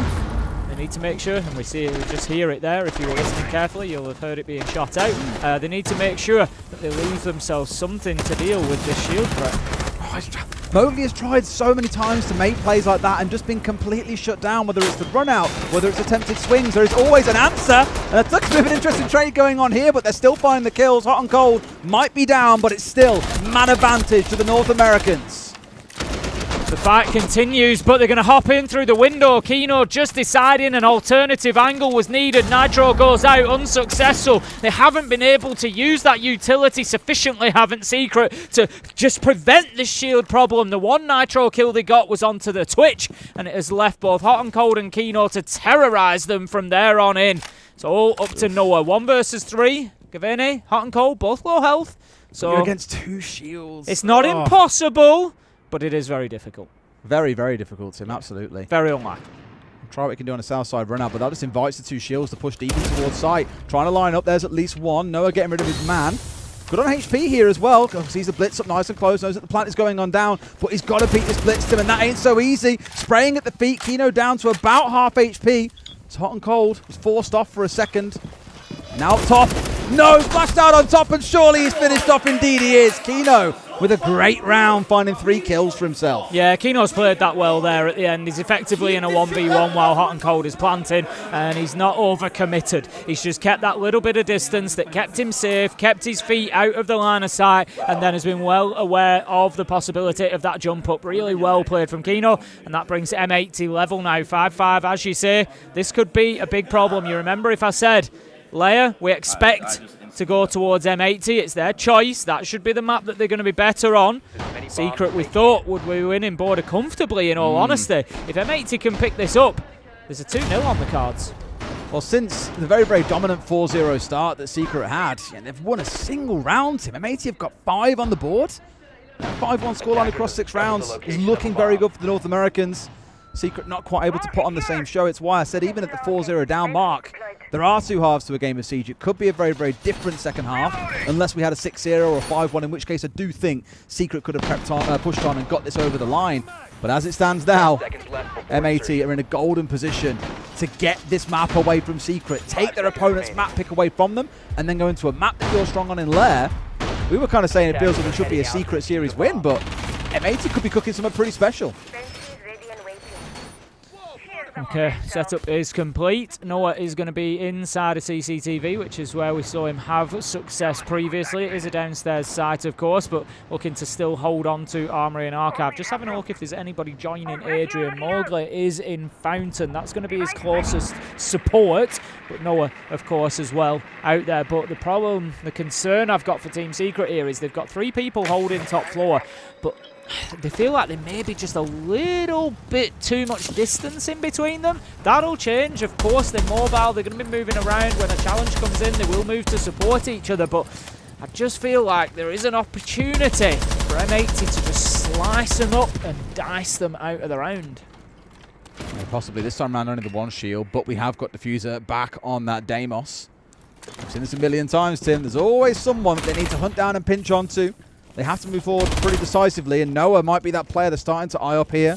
They need to make sure, and we just hear it there. If you were listening carefully, you'll have heard it being shot out. They need to make sure that they leave themselves something to deal with this shield threat. Mowgli has tried so many times to make plays like that and just been completely shut down, whether it's the run out, whether it's attempted swings, there is always an answer. And it looks a bit of an interesting trade going on here, but they're still finding the kills. Hot and Cold might be down, but it's still man advantage to the North Americans. The fight continues, but they're going to hop in through the window. Kino just deciding an alternative angle was needed. Nitro goes out, unsuccessful. They haven't been able to use that utility sufficiently, haven't Secret, to just prevent this shield problem. The 1 Nitro kill they got was onto the Twitch, and it has left both Hot and Cold and Kino to terrorize them from there on in. It's all up to Noah. 1 versus 3. Gavene, Hot and Cold, both low health. So you're against 2 shields. It's not impossible, but it is very difficult. Very, very difficult, Tim, absolutely. Very unlikely. Try what we can do on a south side run out, but that just invites the 2 shields to push deep in towards site. Trying to line up, there's at least 1. Noah getting rid of his man. Good on HP here as well. Sees the blitz up nice and close, knows that the plant is going on down, but he's got to beat this blitz, Tim, and that ain't so easy. Spraying at the feet, Kino down to about half HP. It's Hot and Cold. Was forced off for a second. Now up top. No, flashed out on top, and surely he's finished off. Indeed he is. Kino with a great round, finding 3 kills for himself. Yeah, Kino's played that well there at the end. He's effectively in a 1v1 while Hot and Cold is planting, and he's not overcommitted. He's just kept that little bit of distance that kept him safe, kept his feet out of the line of sight, and then has been well aware of the possibility of that jump up. Really well played from Kino, and that brings M80 level now, 5-5. As you say, this could be a big problem. You remember if I said, Leia, we expect to go towards M80. It's their choice. That should be the map that they're going to be better on. Secret, we thought, would be winning border comfortably, in all honesty. If M80 can pick this up, there's a 2-0 on the cards. Well, since the very, very dominant 4-0 start that Secret had, they've won a single round, Tim. M80 have got 5 on the board. 5-1 scoreline across 6 rounds is looking very good for the North Americans. Secret not quite able to put on the same show. It's why I said even at the 4-0 down mark, there are 2 halves to a game of Siege. It could be a very, very different second half, unless we had a 6-0 or a 5-1, in which case I do think Secret could have pushed on and got this over the line. But as it stands now, M80 are in a golden position to get this map away from Secret, take their opponent's map pick away from them, and then go into a map that feels strong on in Lair. We were kind of saying it feels like it should be a Secret Series win, but M80 could be cooking something pretty special. Okay, setup is complete. Noah is going to be inside a CCTV, which is where we saw him have success previously. It is a downstairs site, of course, but looking to still hold on to Armory and Archive. Just having a look if there's anybody joining Adrian. Mowgli is in Fountain. That's going to be his closest support, but Noah, of course, as well out there. But the problem, the concern I've got for Team Secret here is they've got 3 people holding top floor, but they feel like there may be just a little bit too much distance in between them. That'll change. Of course, they're mobile. They're going to be moving around. When a challenge comes in, they will move to support each other. But I just feel like there is an opportunity for M80 to just slice them up and dice them out of the round. Yeah, possibly this time around only the 1 shield, but we have got Diffuser back on that Deimos. We've seen this a million times, Tim. There's always someone that they need to hunt down and pinch onto. They have to move forward pretty decisively, and Noah might be that player that's starting to eye up here.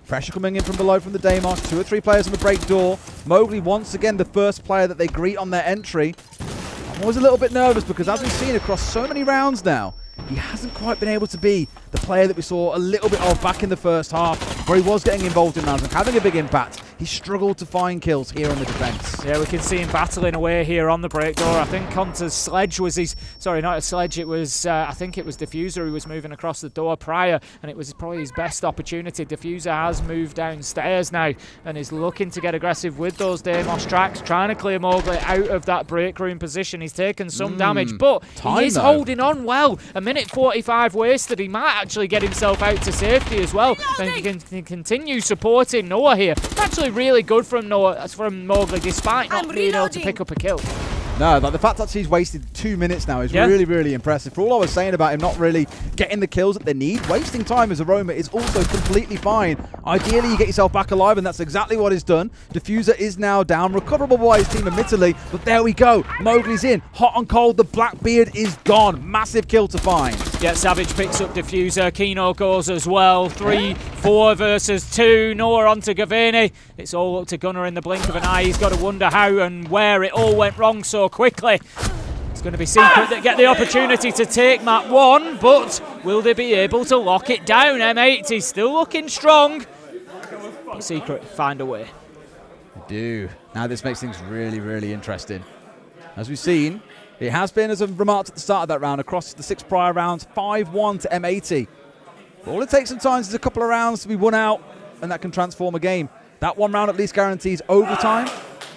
Pressure coming in from below from the Deimos. 2 or 3 players on the break door. Mowgli once again the first player that they greet on their entry. I'm always a little bit nervous because as we've seen across so many rounds now, he hasn't quite been able to be the player that we saw a little bit of back in the first half, where he was getting involved in rounds and having a big impact. he struggled to find kills here on the defense. Yeah, we can see him battling away here on the break door. I think Hunter's sledge was his, sorry, not a sledge, it was, I think it was Diffuser who was moving across the door prior, and it was probably his best opportunity. Diffuser has moved downstairs now and is looking to get aggressive with those Deimos tracks, trying to clear Mowgli out of that break room position. He's taken some damage, but he is holding on well. A minute 45 wasted. He might actually get himself out to safety as well, and he can continue supporting Noah here. Actually really good from Noah, from Mowgli, despite not being able to pick up a kill. No, like the fact that he's wasted 2 minutes now is really, really impressive. For all I was saying about him not really getting the kills that they need, wasting time as Aroma is also completely fine. Ideally, you get yourself back alive, and that's exactly what he's done. Diffuser is now down, recoverable by his team admittedly, but there we go. Mowgli's in, hot and cold, the Blackbeard is gone. Massive kill to find. Yeah, Savage picks up Diffuser, Kino goes as well. 3-4 versus 2, Noah onto Gavini. It's all up to Gunnar in the blink of an eye. He's got to wonder how and where it all went wrong so quickly. It's going to be Secret that get the opportunity to take map 1, but will they be able to lock it down? M80 still looking strong, but Secret find a way. They do. Now this makes things really, really interesting. As we've seen, it has been, as I remarked at the start of that round, across the 6 prior rounds, 5-1 to M80. But all it takes sometimes is a couple of rounds to be won out, and that can transform a game. That one round at least guarantees overtime.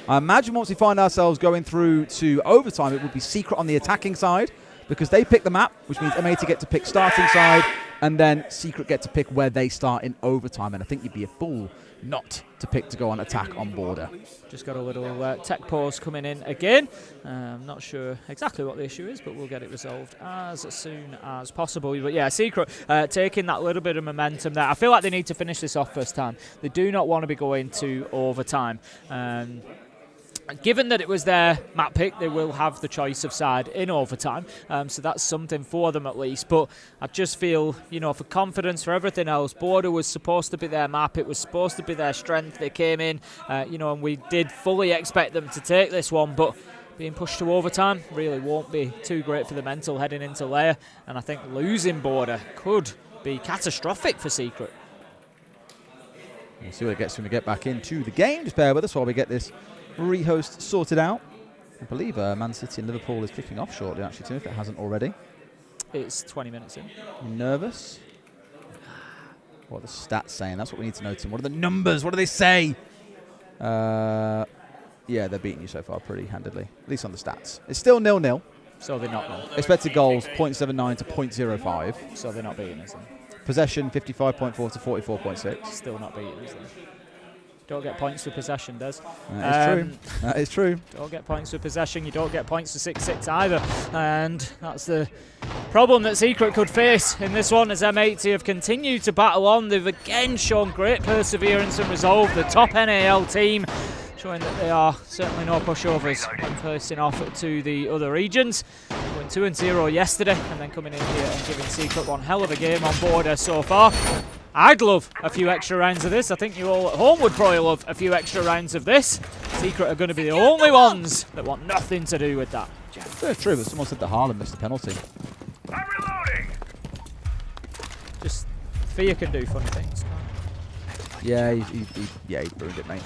I imagine once we find ourselves going through to overtime, it would be Secret on the attacking side, because they pick the map, which means M80 get to pick starting side, and then Secret get to pick where they start in overtime. And I think you'd be a fool not to pick to go on attack on border. Just got a little tech pause coming in again. I'm not sure exactly what the issue is, but we'll get it resolved as soon as possible. But yeah, Secret taking that little bit of momentum there. I feel like they need to finish this off first time. They do not want to be going to overtime. Given that it was their map pick, they will have the choice of side in overtime. So that's something for them at least. But I just feel, you know, for confidence, for everything else, border was supposed to be their map. It was supposed to be their strength. They came in, you know, and we did fully expect them to take this one. But being pushed to overtime really won't be too great for the mental heading into layer. And I think losing border could be catastrophic for Secret. We'll see what it gets when we get back into the game. Just bear with us while we get this rehost sorted out. I believe Man City and Liverpool is kicking off shortly, actually, too, if it hasn't already. It's 20 minutes in. You nervous? What are the stats saying? That's what we need to know, Tim. What are the numbers? What do they say? Yeah, they're beating you so far pretty handedly, at least on the stats. It's still 0-0. So they're not wrong. Expected goals, 0.79 to 0.05. So they're not beating us then. Possession, 55.4 to 44.6. Still not beating us then. Don't get points for possession, Des. That is true. That is true. Don't get points for possession. You don't get points for 6-6 either. And that's the problem that Secret could face in this one, as M80 have continued to battle on. They've again shown great perseverance and resolve. The top NAL team showing that they are certainly no pushovers when facing off to the other regions. Going 2-0 yesterday, and then coming in here and giving Secret one hell of a game on border so far. I'd love a few extra rounds of this. I think you all at home would probably love a few extra rounds of this. Secret are going to be the only ones that want nothing to do with that. That's true, but someone said that Haaland missed the penalty. I'm reloading. Just fear can do funny things. Yeah, he ruined it, mate.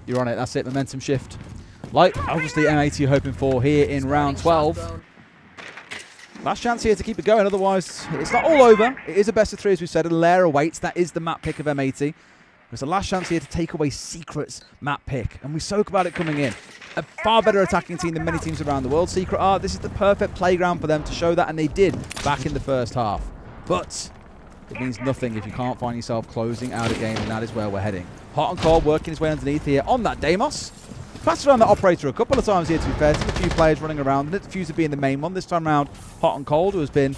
You're on it. That's it. Momentum shift. Like, obviously, M80 hoping for here in round 12. Last chance here to keep it going, otherwise it's not all over. It is a best of 3, as we said, and Lair awaits. That is the map pick of M80. It's the last chance here to take away Secret's map pick, and we spoke about it coming in. A far better attacking team than many teams around the world. Secret are. This is the perfect playground for them to show that, and they did back in the first half. But it means nothing if you can't find yourself closing out a game, and that is where we're heading. Hot and cold working his way underneath here on that Deimos. Passed around that operator a couple of times here, to be fair. Seen a few players running around. The Diffuser being the main one. This time around, Hot and Cold, who has been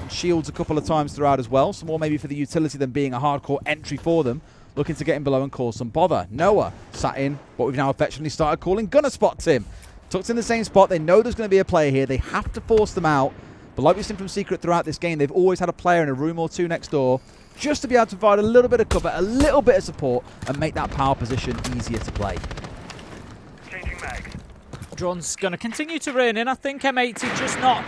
shields a couple of times throughout as well. Some more maybe for the utility than being a hardcore entry for them. Looking to get in below and cause some bother. Noah sat in what we've now affectionately started calling Gunner Spot Tim. Tucked in the same spot. They know there's going to be a player here. They have to force them out. But like we've seen from Secret throughout this game, they've always had a player in a room or two next door just to be able to provide a little bit of cover, a little bit of support, and make that power position easier to play. Drone's going to continue to rein in. I think M80 just not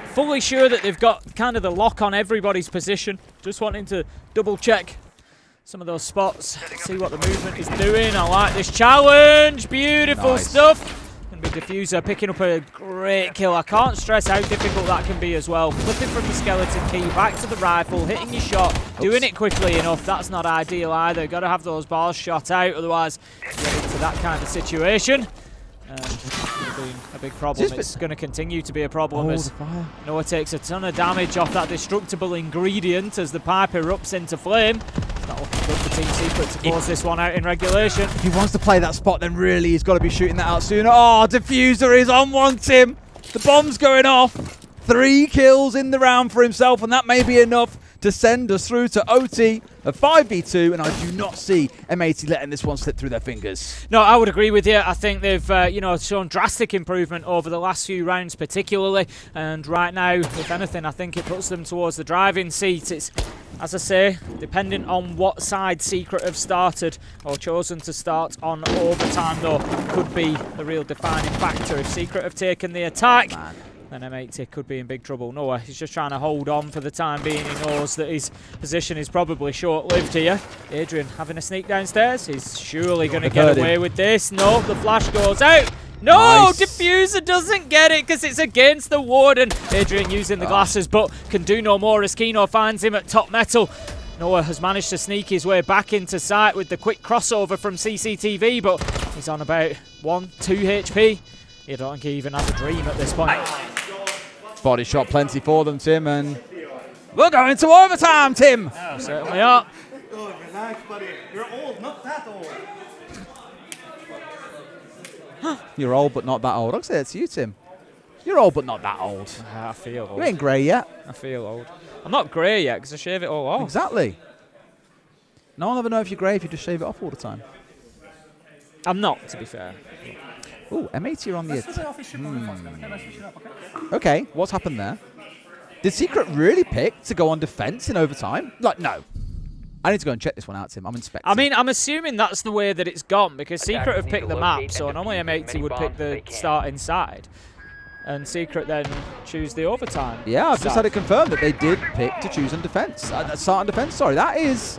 fully sure that they've got kind of the lock on everybody's position. Just wanting to double check some of those spots. See what the movement is doing. I like this challenge. Beautiful stuff. Going to be Diffuser picking up a great kill. I can't stress how difficult that can be as well. Flipping from the skeleton key back to the rifle, hitting your shot, doing it quickly enough. That's not ideal either. Got to have those bars shot out, otherwise you get into that kind of situation. Being a big problem. It's going to continue to be a problem as Noah takes a ton of damage off that destructible ingredient as the pipe erupts into flame. It's not looking good for Team Secret to close this one out in regulation. If he wants to play that spot, then really he's got to be shooting that out sooner. Oh, Diffuser is on one, Tim. The bomb's going off. 3 kills in the round for himself, and that may be enough to send us through to OT, a 5v2, and I do not see M80 letting this one slip through their fingers. No, I would agree with you. I think they've shown drastic improvement over the last few rounds particularly, and right now, if anything, I think it puts them towards the driving seat. It's, as I say, depending on what side Secret have started or chosen to start on overtime, though, could be the real defining factor. If Secret have taken the attack, then M80 could be in big trouble. Noah, he's just trying to hold on for the time being. He knows that his position is probably short-lived here. Adrian having a sneak downstairs. He's surely going to get away with this. No, the flash goes out. No, Diffuser doesn't get it because it's against the Warden. Adrian using the glasses, but can do no more as Kino finds him at top metal. Noah has managed to sneak his way back into sight with the quick crossover from CCTV, but he's on about 1-2 HP. You don't think he even has a dream at this point. Body shot plenty for them, Tim, and we're going to overtime, Tim. We certainly are. Oh, relax, buddy. You're old, not that old. You're old, but not that old. I'll say that to you, Tim. You're old, but not that old. I feel old. You ain't grey yet. I feel old. I'm not grey yet because I shave it all off. Exactly. No one will ever know if you're grey if you just shave it off all the time. I'm not, to be fair. Ooh, M80 are on the Okay, what's happened there? Did Secret really pick to go on defense in overtime? Like, no. I need to go and check this one out, Tim. I'm inspecting. I mean, I'm assuming that's the way that it's gone because Secret have picked the map, so normally M80 would pick the start inside. And Secret then choose the overtime. Yeah, I've just had it confirmed that they did pick to choose on defense. Start on defense, sorry. That is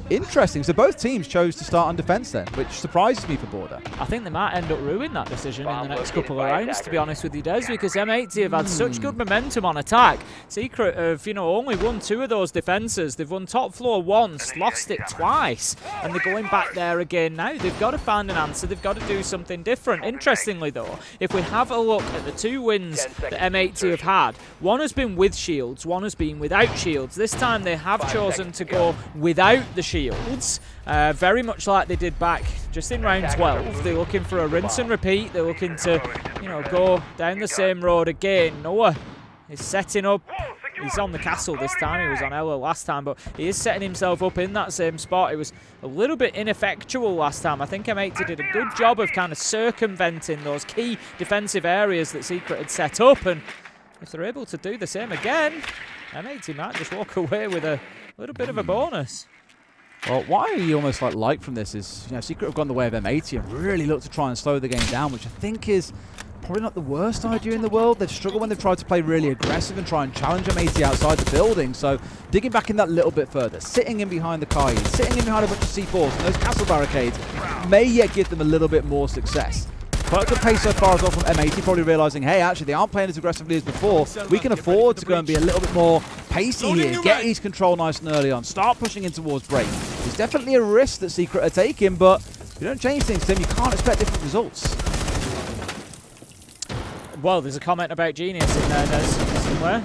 interesting. So both teams chose to start on defense then, which surprises me for Border. I think they might end up ruining that decision in the next couple of rounds, to be honest with you, Des, because M80 have had such good momentum on attack. Secret have, only won 2 of those defences. They've won top floor once, lost it twice, and they're going back there again now. They've got to find an answer. They've got to do something different. Interestingly, though, if we have a look at the 2 wins that M80 have had, one has been with shields, one has been without shields. This time they have chosen to go without the shields, very much like they did back just in round 12. They're looking for a rinse and repeat. They're looking to, go down the same road again. Noah is setting up. He's on the castle this time. He was on Ella last time, but he is setting himself up in that same spot. It was a little bit ineffectual last time. I think M80 did a good job of kind of circumventing those key defensive areas that Secret had set up, and if they're able to do the same again, M80 might just walk away with a little bit of a bonus. Well, what I almost like from this is, Secret have gone the way of M80 and really looked to try and slow the game down, which I think is probably not the worst idea in the world. They've struggled when they've tried to play really aggressive and try and challenge M80 outside the building. So digging back in that little bit further, sitting in behind the Kai, sitting in behind a bunch of C4s and those castle barricades may yet give them a little bit more success. Quite a good pace so far as well from M80, probably realising, hey, actually, they aren't playing as aggressively as before. We can afford to go and be a little bit more pacey here, get his control nice and early on, start pushing in towards break. It's definitely a risk that Secret are taking, but if you don't change things, Tim, you can't expect different results. Well, there's a comment about Genius in there, Des, somewhere.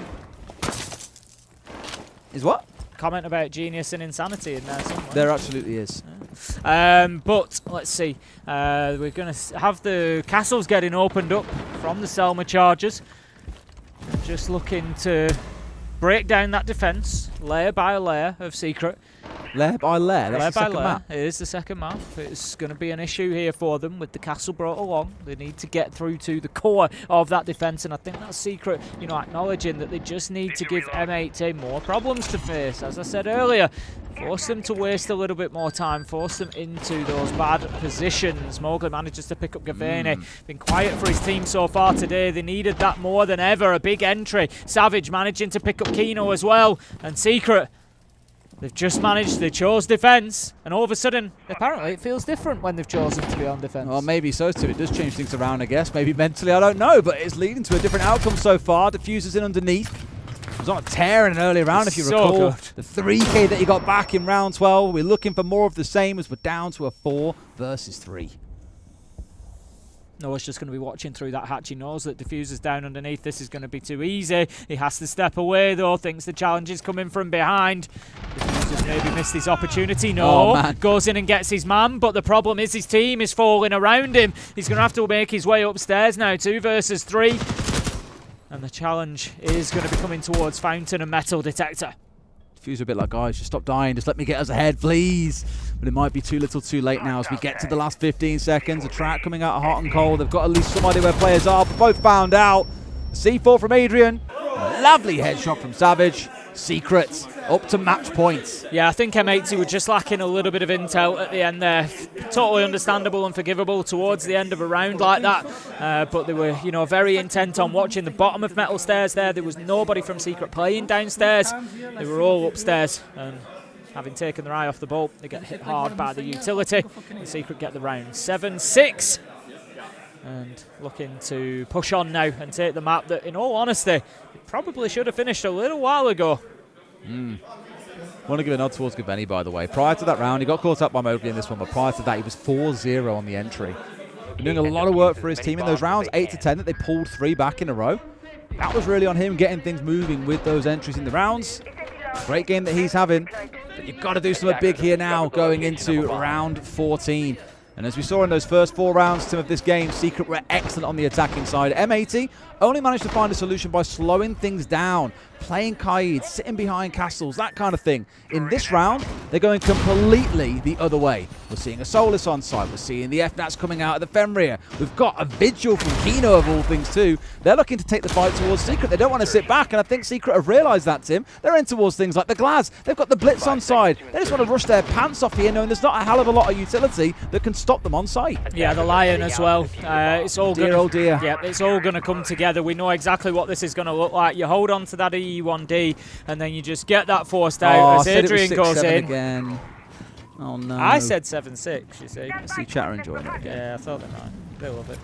Is what? Comment about Genius and Insanity in there somewhere. There absolutely is. But let's see. We're going to have the castles getting opened up from the Selma Chargers. Just looking to break down that defense layer by layer of Secret. Layer by layer? That's the second map. It is the second map. It's going to be an issue here for them with the castle brought along. They need to get through to the core of that defense, and I think that's Secret, acknowledging that they just need to give M80 more problems to face. As I said earlier, force them to waste a little bit more time, force them into those bad positions. Mowgli manages to pick up Gavani. Been quiet for his team so far today. They needed that more than ever. A big entry. Savage managing to pick up Kino as well. And Secret They've just managed, they chose defence, and all of a sudden, apparently it feels different when they've chosen to be on defence. Well, maybe so too. It does change things around, I guess. Maybe mentally, I don't know, but it's leading to a different outcome so far. Dplus in underneath. It was on a tear in an early round, if you recall. Good. The 3K that he got back in round 12. We're looking for more of the same as we're down to a 4 versus 3. Noah's just going to be watching through that hatch. He knows that Dplus is down underneath. This is going to be too easy. He has to step away, though. Thinks the challenge is coming from behind. Dplus just maybe missed his opportunity. No, goes in and gets his man, but the problem is his team is falling around him. He's going to have to make his way upstairs now. 2 versus 3. And the challenge is going to be coming towards Fountain and Metal Detector. Dplus a bit like, guys, just stop dying. Just let me get us ahead, please. But it might be too little too late now as we get to the last 15 seconds. A track coming out hot and cold. They've got at least some idea where players are, but both found out. C4 from Adrian. Lovely headshot from Savage. Secrets up to match points. Yeah, I think M80 were just lacking a little bit of intel at the end there. Totally understandable and forgivable towards the end of a round like that. But they were, very intent on watching the bottom of Metal Stairs there. There was nobody from Secret playing downstairs. They were all upstairs. And having taken their eye off the ball, they get hit hard by the utility. And Secret get the round 7-6. And looking to push on now and take the map that, in all honesty, it probably should have finished a little while ago. Want to give a nod towards Gaveni, by the way. Prior to that round, he got caught up by Mowgli in this one, but prior to that, he was 4-0 on the entry. Been doing a lot of work for his team in those rounds, 8-10, that they pulled 3 back in a row. That was really on him getting things moving with those entries in the rounds. Great game that he's having, but you've got to do something big here now going into round 14. And as we saw in those first 4 rounds, Tim, of this game, Secret were excellent on the attacking side. M80 only managed to find a solution by slowing things down, playing Kaid, sitting behind castles, that kind of thing. In this round, they're going completely the other way. We're seeing a Solus on site. We're seeing the FNATs coming out of the Fenrir. We've got a Vigil from Kino, of all things, too. They're looking to take the fight towards Secret. They don't want to sit back, and I think Secret have realised that, Tim. They're in towards things like the Glaz. They've got the Blitz on side. They just want to rush their pants off here, knowing there's not a hell of a lot of utility that can stop them on site. Yeah, the Lion as well. It's all dear. Yeah, it's all going to come together. We know exactly what this is going to look like. You hold on to that E1D, and then you just get that forced out as Adrian goes in. Again. Oh no! I said 7-6. You see. I see chatter enjoying it again. Yeah, I thought they might. They love it.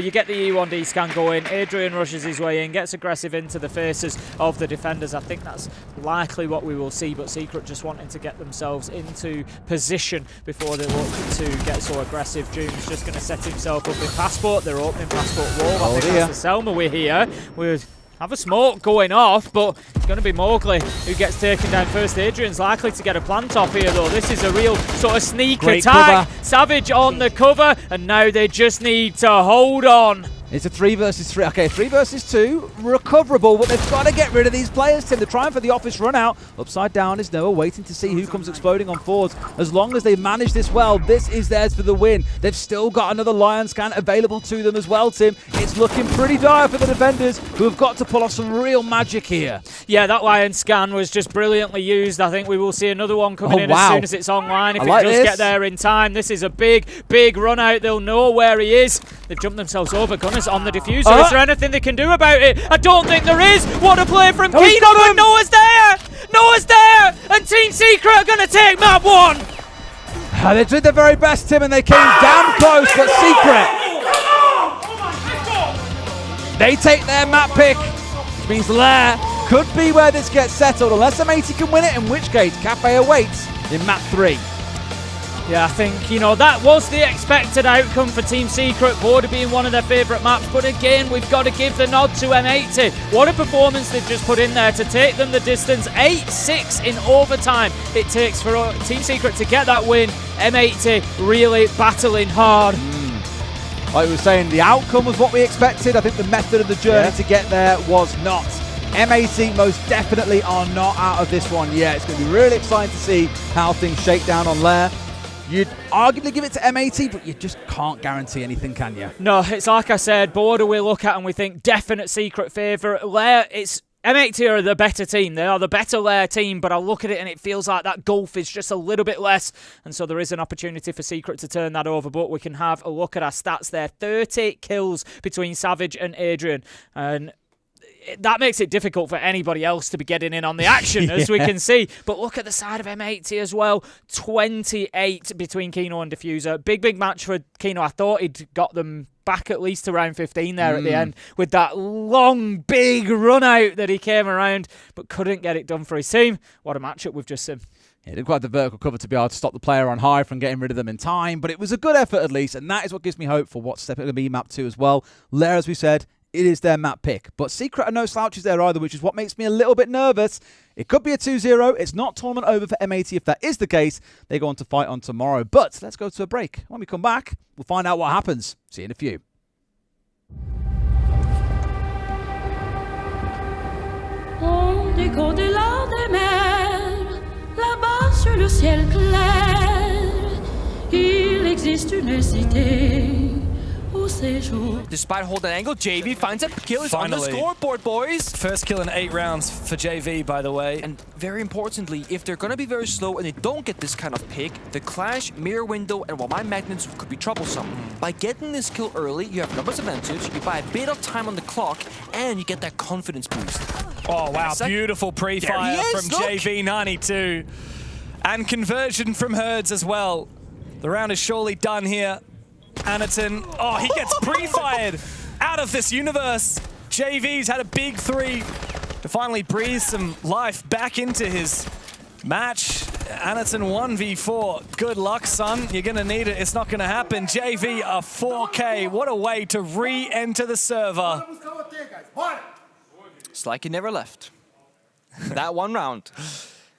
You get the E1D scan going. Adrian rushes his way in, gets aggressive into the faces of the defenders. I think that's likely what we will see, but Secret just wanting to get themselves into position before they look to get so aggressive. June's just going to set himself up in Passport. They're opening Passport wall. I think that's the Selma we're here. We're have a smoke going off, but it's going to be Mowgli who gets taken down first. Adrian's likely to get a plant off here, though. This is a real sort of sneak attack. Cover. Savage on the cover, and now they just need to hold on. It's a 3 versus 3. Okay, 3 versus 2. Recoverable, but they've got to get rid of these players, Tim. They're trying for the office run out. Upside down is Noah, waiting to see who comes exploding on forwards. As long as they manage this well, this is theirs for the win. They've still got another Lion scan available to them as well, Tim. It's looking pretty dire for the defenders, who have got to pull off some real magic here. Yeah, that Lion scan was just brilliantly used. I think we will see another one coming in as soon as it's online. If it does get there in time, this is a big, big run out. They'll know where he is. They've jumped themselves over. Gunners on the diffuser. Is there anything they can do about it? I don't think there is. What a play from Kino, but Noah's there! Noah's there! And Team Secret are going to take map 1! They did their very best, Tim, and they came damn close, but Secret, they take their map pick, which means Lair could be where this gets settled, unless M80 can win it, in which case Cafe awaits in map 3. Yeah, I think, that was the expected outcome for Team Secret, Border being one of their favourite maps, but again, we've got to give the nod to M80. What a performance they've just put in there to take them the distance. 8-6 in overtime it takes for Team Secret to get that win. M80 really battling hard. Like we were saying, the outcome was what we expected. I think the method of the journey to get there was not. M80 most definitely are not out of this one yet. It's going to be really exciting to see how things shake down on Lair. You'd arguably give it to M80, but you just can't guarantee anything, can you? No, it's like I said, Border we look at and we think definite Secret favourite. Lair, it's M80 are the better team. They are the better Lair team, but I look at it and it feels like that gulf is just a little bit less, and so there is an opportunity for Secret to turn that over, but we can have a look at our stats there. 30 kills between Savage and Adrian, and that makes it difficult for anybody else to be getting in on the action, as we can see. But look at the side of M80 as well. 28 between Kino and Diffuser. Big match for Kino. I thought he'd got them back at least to round 15 there at the end with that long, big run out that he came around, but couldn't get it done for his team. What a matchup we've just seen. He didn't quite have the vertical cover to be able to stop the player on high from getting rid of them in time, but it was a good effort at least, and that is what gives me hope for what step it will be map 2 as well. Lair, as we said, it is their map pick, but Secret are no slouches there either, which is what makes me a little bit nervous. It could be a 2-0. It's not tournament over for M80 if that is the case. They go on to fight on tomorrow, but let's go to a break. When we come back, we'll find out what happens. See you in a few. On décore au-delà des mers, là-bas sur le ciel clair, il existe une cité au séjour. Despite holding angle, JV finds a kill. He's on the scoreboard, boys. First kill in 8 rounds for JV, by the way. And very importantly, if they're going to be very slow and they don't get this kind of pick, the clash, mirror window, and my magnets could be troublesome. By getting this kill early, you have numbers advantage, you buy a bit of time on the clock, and you get that confidence boost. Oh, wow. Beautiful pre-fire from JV92. And conversion from Herds as well. The round is surely done here. Anaton, oh, he gets pre-fired out of this universe. JV's had a big 3 to finally breathe some life back into his match. Anaton 1v4. Good luck, son. You're going to need it. It's not going to happen. JV a 4K. What a way to re-enter the server. It's like he never left. That one round.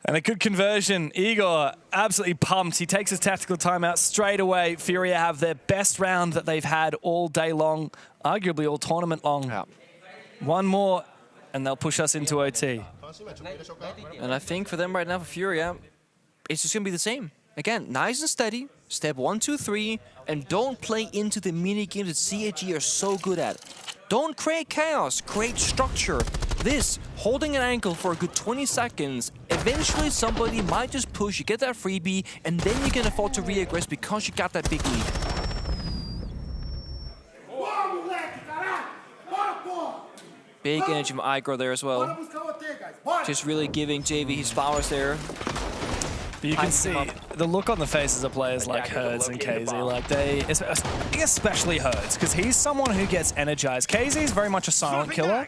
And a good conversion. Igor absolutely pumped. He takes his tactical timeout straight away. Furia have their best round that they've had all day long, arguably all tournament long. Yeah. One more, and they'll push us into OT. And I think for them right now, for Furia, it's just going to be the same. Again, nice and steady. Step 1, 2, 3, and don't play into the mini games that CAG are so good at. Don't create chaos, create structure. This, holding an ankle for a good 20 seconds, eventually somebody might just push, you get that freebie, and then you can afford to re-aggress because you got that big lead. Big energy from Igor there as well. Just really giving JV his flowers there. But you can see the look on the faces of players like Herds and KZ, like they, especially Herds, because he's someone who gets energized. KZ's very much a silent killer.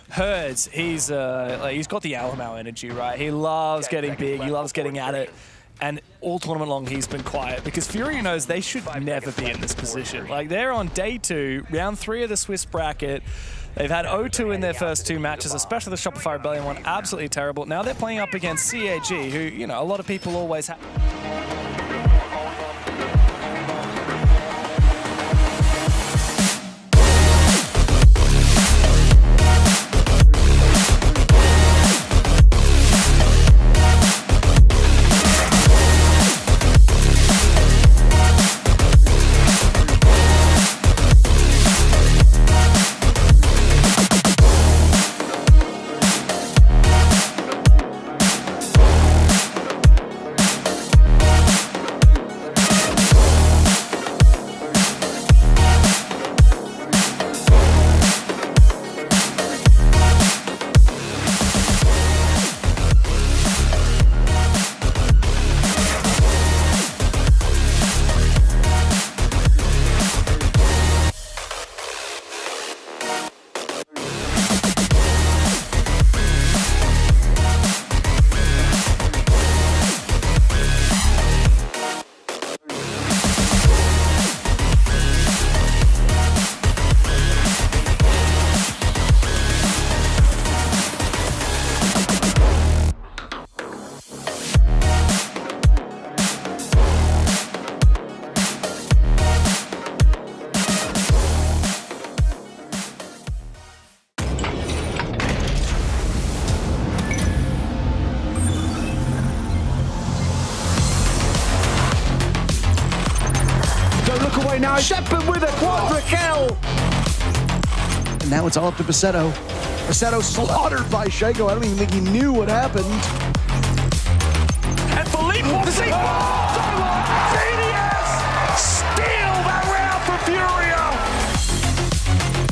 Herds, he's got the Alamo energy, right? He loves getting big, he loves getting at it. And all tournament long, he's been quiet because Fury knows they should never be in this position. Like, they're on day 2, round 3 of the Swiss bracket. They've had 0-2 in their first 2 matches, especially the Shopify Rebellion one, absolutely terrible. Now they're playing up against CAG, who, you know, a lot of people always have. Now Shepard with a quadra kill. And now it's all up to Basetto. Basetto slaughtered by Shaco. I don't even think he knew what happened. And Philippe wants to see. CDS steal that round for Furia.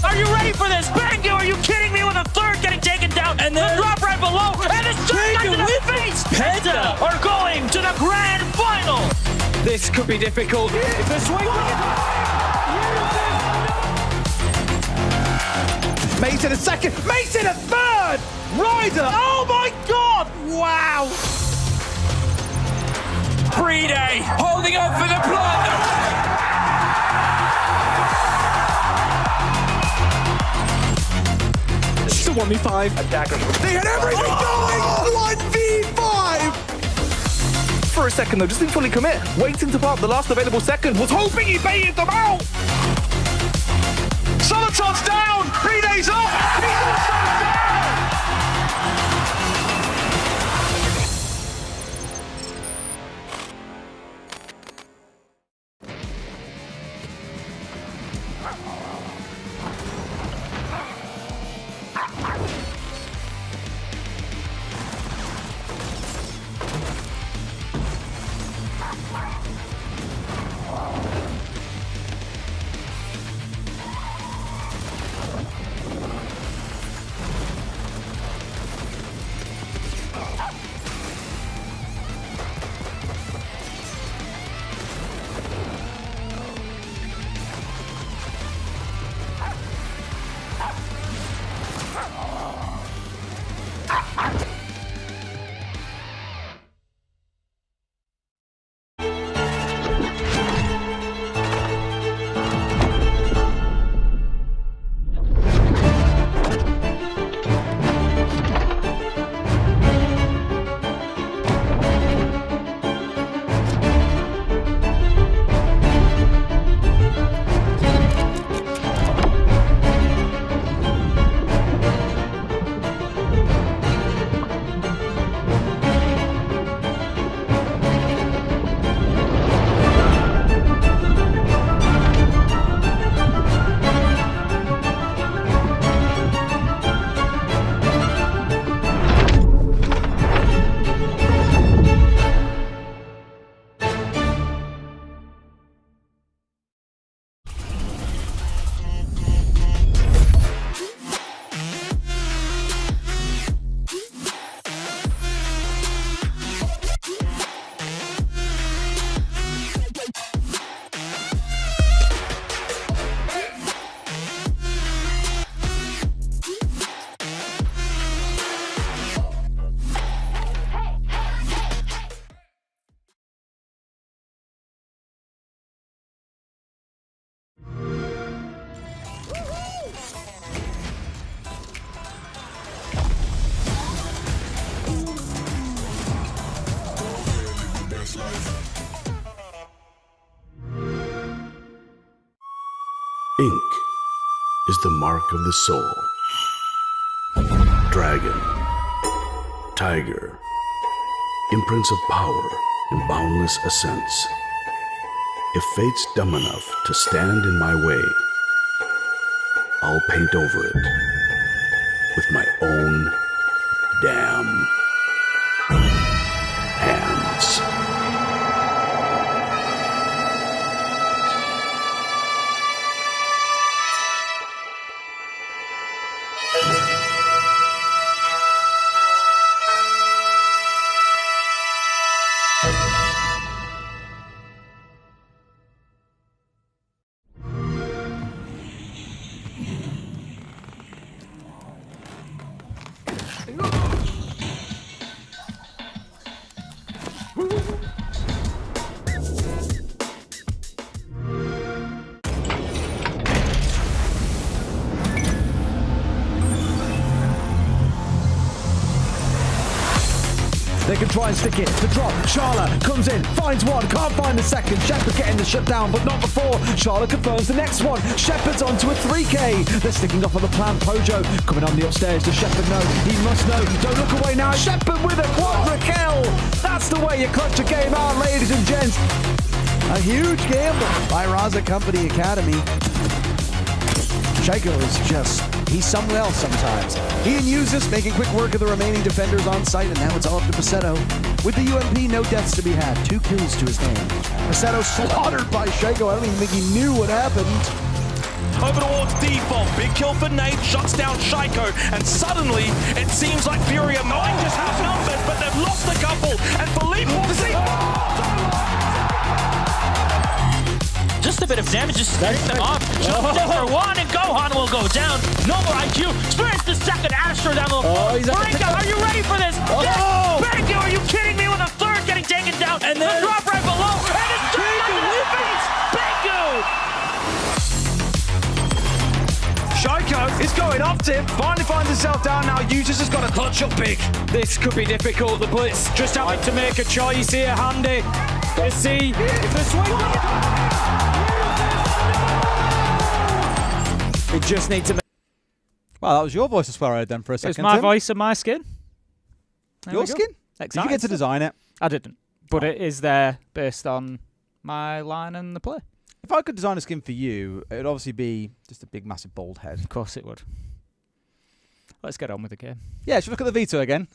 Are you ready for this? Bangu, are you kidding me with a third getting And the drop right below, and it's just into the face. Penta are going to the grand final. This could be difficult. If the swing Mason a second, Mason a third! Ryder, oh my god! Wow! Pre-day holding up for the platinum. It's a 1v5. Attackers. They had everything going! 1v5! For a second though, just didn't fully commit. Waiting to plant the last available second. Was hoping he baited them out. Soliton's down! Pre-day's up! He's also down! Ink is the mark of the soul. Dragon, tiger, imprints of power and boundless ascents. If fate's dumb enough to stand in my way, I'll paint over it with my own damn hands. They can try and stick it. The drop. Charlotte comes in, finds one, can't find the second. Shepard getting the shutdown, but not before. Charlotte confirms the next one. Shepard's onto a 3K. They're sticking off on the plan. Pojo coming on the upstairs. Does Shepard know? He must know. Don't look away now. Shepard with a quadra kill. That's the way you clutch a game out, ladies and gents. A huge gamble by Raza Company Academy. Shaiko is just, he's somewhere else sometimes. He and Usus making quick work of the remaining defenders on site, and now it's all up to Paceto. With the UMP, no deaths to be had. 2 kills to his name. Paceto slaughtered by Shaiko. I don't even think he knew what happened. over towards Default. Big kill for Nate, shuts down Shaiko, and suddenly it seems like Furia might just have numbers, but they've lost a couple, and Philippe will see. Just a bit of damage, just starting them off. Jump in for one, and Gohan will go down. No more IQ. Experience the second Astro down low. Brinka, are you ready for this? Oh! Bangu, are you kidding me? With a third getting taken down. And then the drop right below. And it's straight into the face. Bangu! Shaiko is going up, Tim. Finally finds himself down now. Users has got to clutch up big. This could be difficult. The Blitz just having to make a choice here, Handy. To see if the swing. We just need to make. Well, that was your voice, I swear I heard then for a second. It's my Tim. voice and my skin. There Your we go. skin? Did you get to design it? I didn't. But it is there based on my line and the play. If I could design a skin for you, it would obviously be just a big, massive, bald head. Of course it would. Let's get on with the game. Yeah, should we look at the veto again?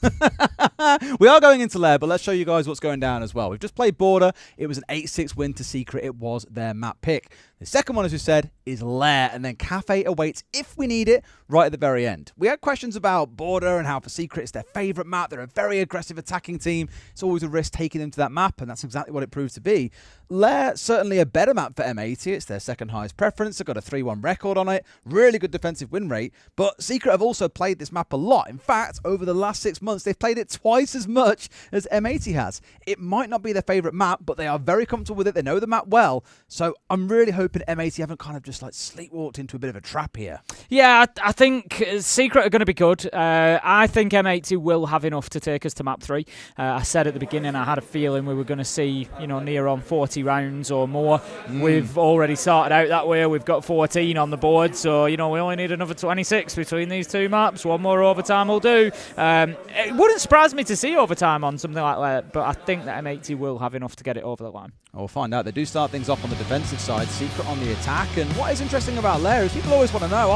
We are going into Lair, but let's show you guys what's going down as well. We've just played Border. It was an 8-6 win to Secret. It was their map pick. The second one, as we said, is Lair, and then Cafe awaits if we need it right at the very end. We had questions about Border and how for Secret it's their favourite map. They're a very aggressive attacking team. It's always a risk taking them to that map, and that's exactly what it proves to be. Lair, certainly a better map for M80. It's their second highest preference. They've got a 3-1 record on it. Really good defensive win rate. But Secret have also played this map a lot. In fact, over the last 6 months, they've played it twice as much as M80 has. It might not be their favourite map, but they are very comfortable with it. They know the map well. So I'm really hoping M80 haven't kind of just like sleepwalked into a bit of a trap here. Yeah, I think Secret are going to be good. I think M80 will have enough to take us to map 3. I said at the beginning I had a feeling we were going to see, near on 40 rounds or more. We've already started out that way. We've got 14 on the board, so we only need another 26 between these two maps. One more overtime will do. It wouldn't surprise me to see overtime on something like that, but I think that M80 will have enough to get it over the line. We'll find out. They do start things off on the defensive side, Secret on the attack. And what is interesting about Lair is people always want to know,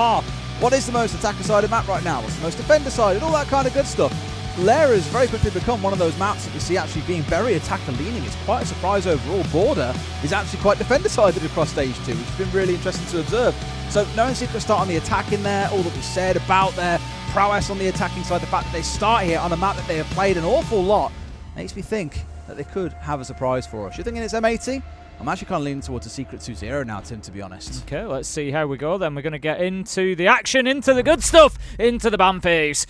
what is the most attacker-sided map right now? What's the most defender-sided? All that kind of good stuff. Lair has very quickly become one of those maps that we see actually being very attacker-leaning. It's quite a surprise overall. Border is actually quite defender-sided across Stage 2, which has been really interesting to observe. So knowing Secret start on the attack in there, all that we said about their prowess on the attacking side, the fact that they start here on a map that they have played an awful lot, makes me think that they could have a surprise for us. You're thinking it's M80? I'm actually kind of leaning towards a Secret 2-0 now, Tim, to be honest. Okay, let's see how we go then. We're going to get into the action, into the good stuff, into the ban phase.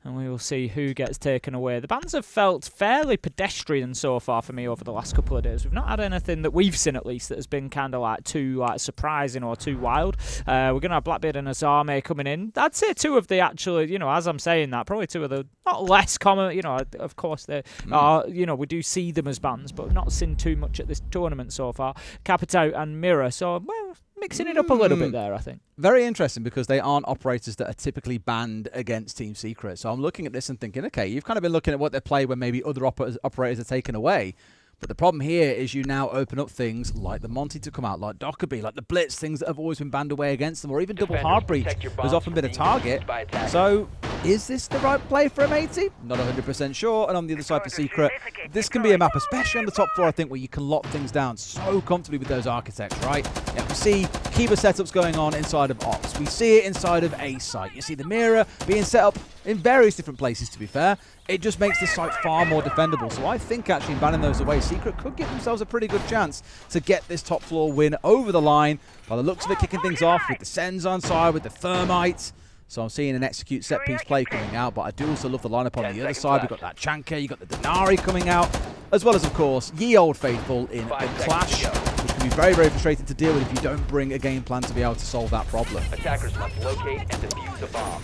And we will see who gets taken away. The bans have felt fairly pedestrian so far for me over the last couple of days. We've not had anything that we've seen, at least, that has been kind of too surprising or too wild. We're going to have Blackbeard and Azame coming in. I'd say two of the actually, as I'm saying that, probably two of the not less common, of course they are, we do see them as bans, but not seen too much at this tournament so far. Capitao and Mirror. So, well, mixing it up a little bit there, I think. Very interesting because they aren't operators that are typically banned against Team Secret. So I'm looking at this and thinking, okay, you've kind of been looking at what they play when maybe other operators are taken away. But the problem here is you now open up things like the Monty to come out, like Dockerby, like the Blitz, things that have always been banned away against them, or even Double Hard Breach has often been a target. So is this the right play for M80? Not 100% sure. And on the other side for Secret, this can be a map, especially on the top floor, I think, where you can lock things down so comfortably with those architects, right? Yeah, we see Kiba setups going on inside of Ops. We see it inside of A site. You see the Mirror being set up in various different places, to be fair. It just makes this site far more defendable. So I think actually banning those away, Secret could give themselves a pretty good chance to get this top floor win over the line. By the looks of it, kicking things off with the Sens on side, with the Thermite. So I'm seeing an execute set piece play coming out, but I do also love the lineup on the other side. We've got that Chanka, you've got the Denari coming out, as well as, of course, Ye Old Faithful in the Clash, which can be very, very frustrating to deal with if you don't bring a game plan to be able to solve that problem. Attackers must locate and defuse a bomb.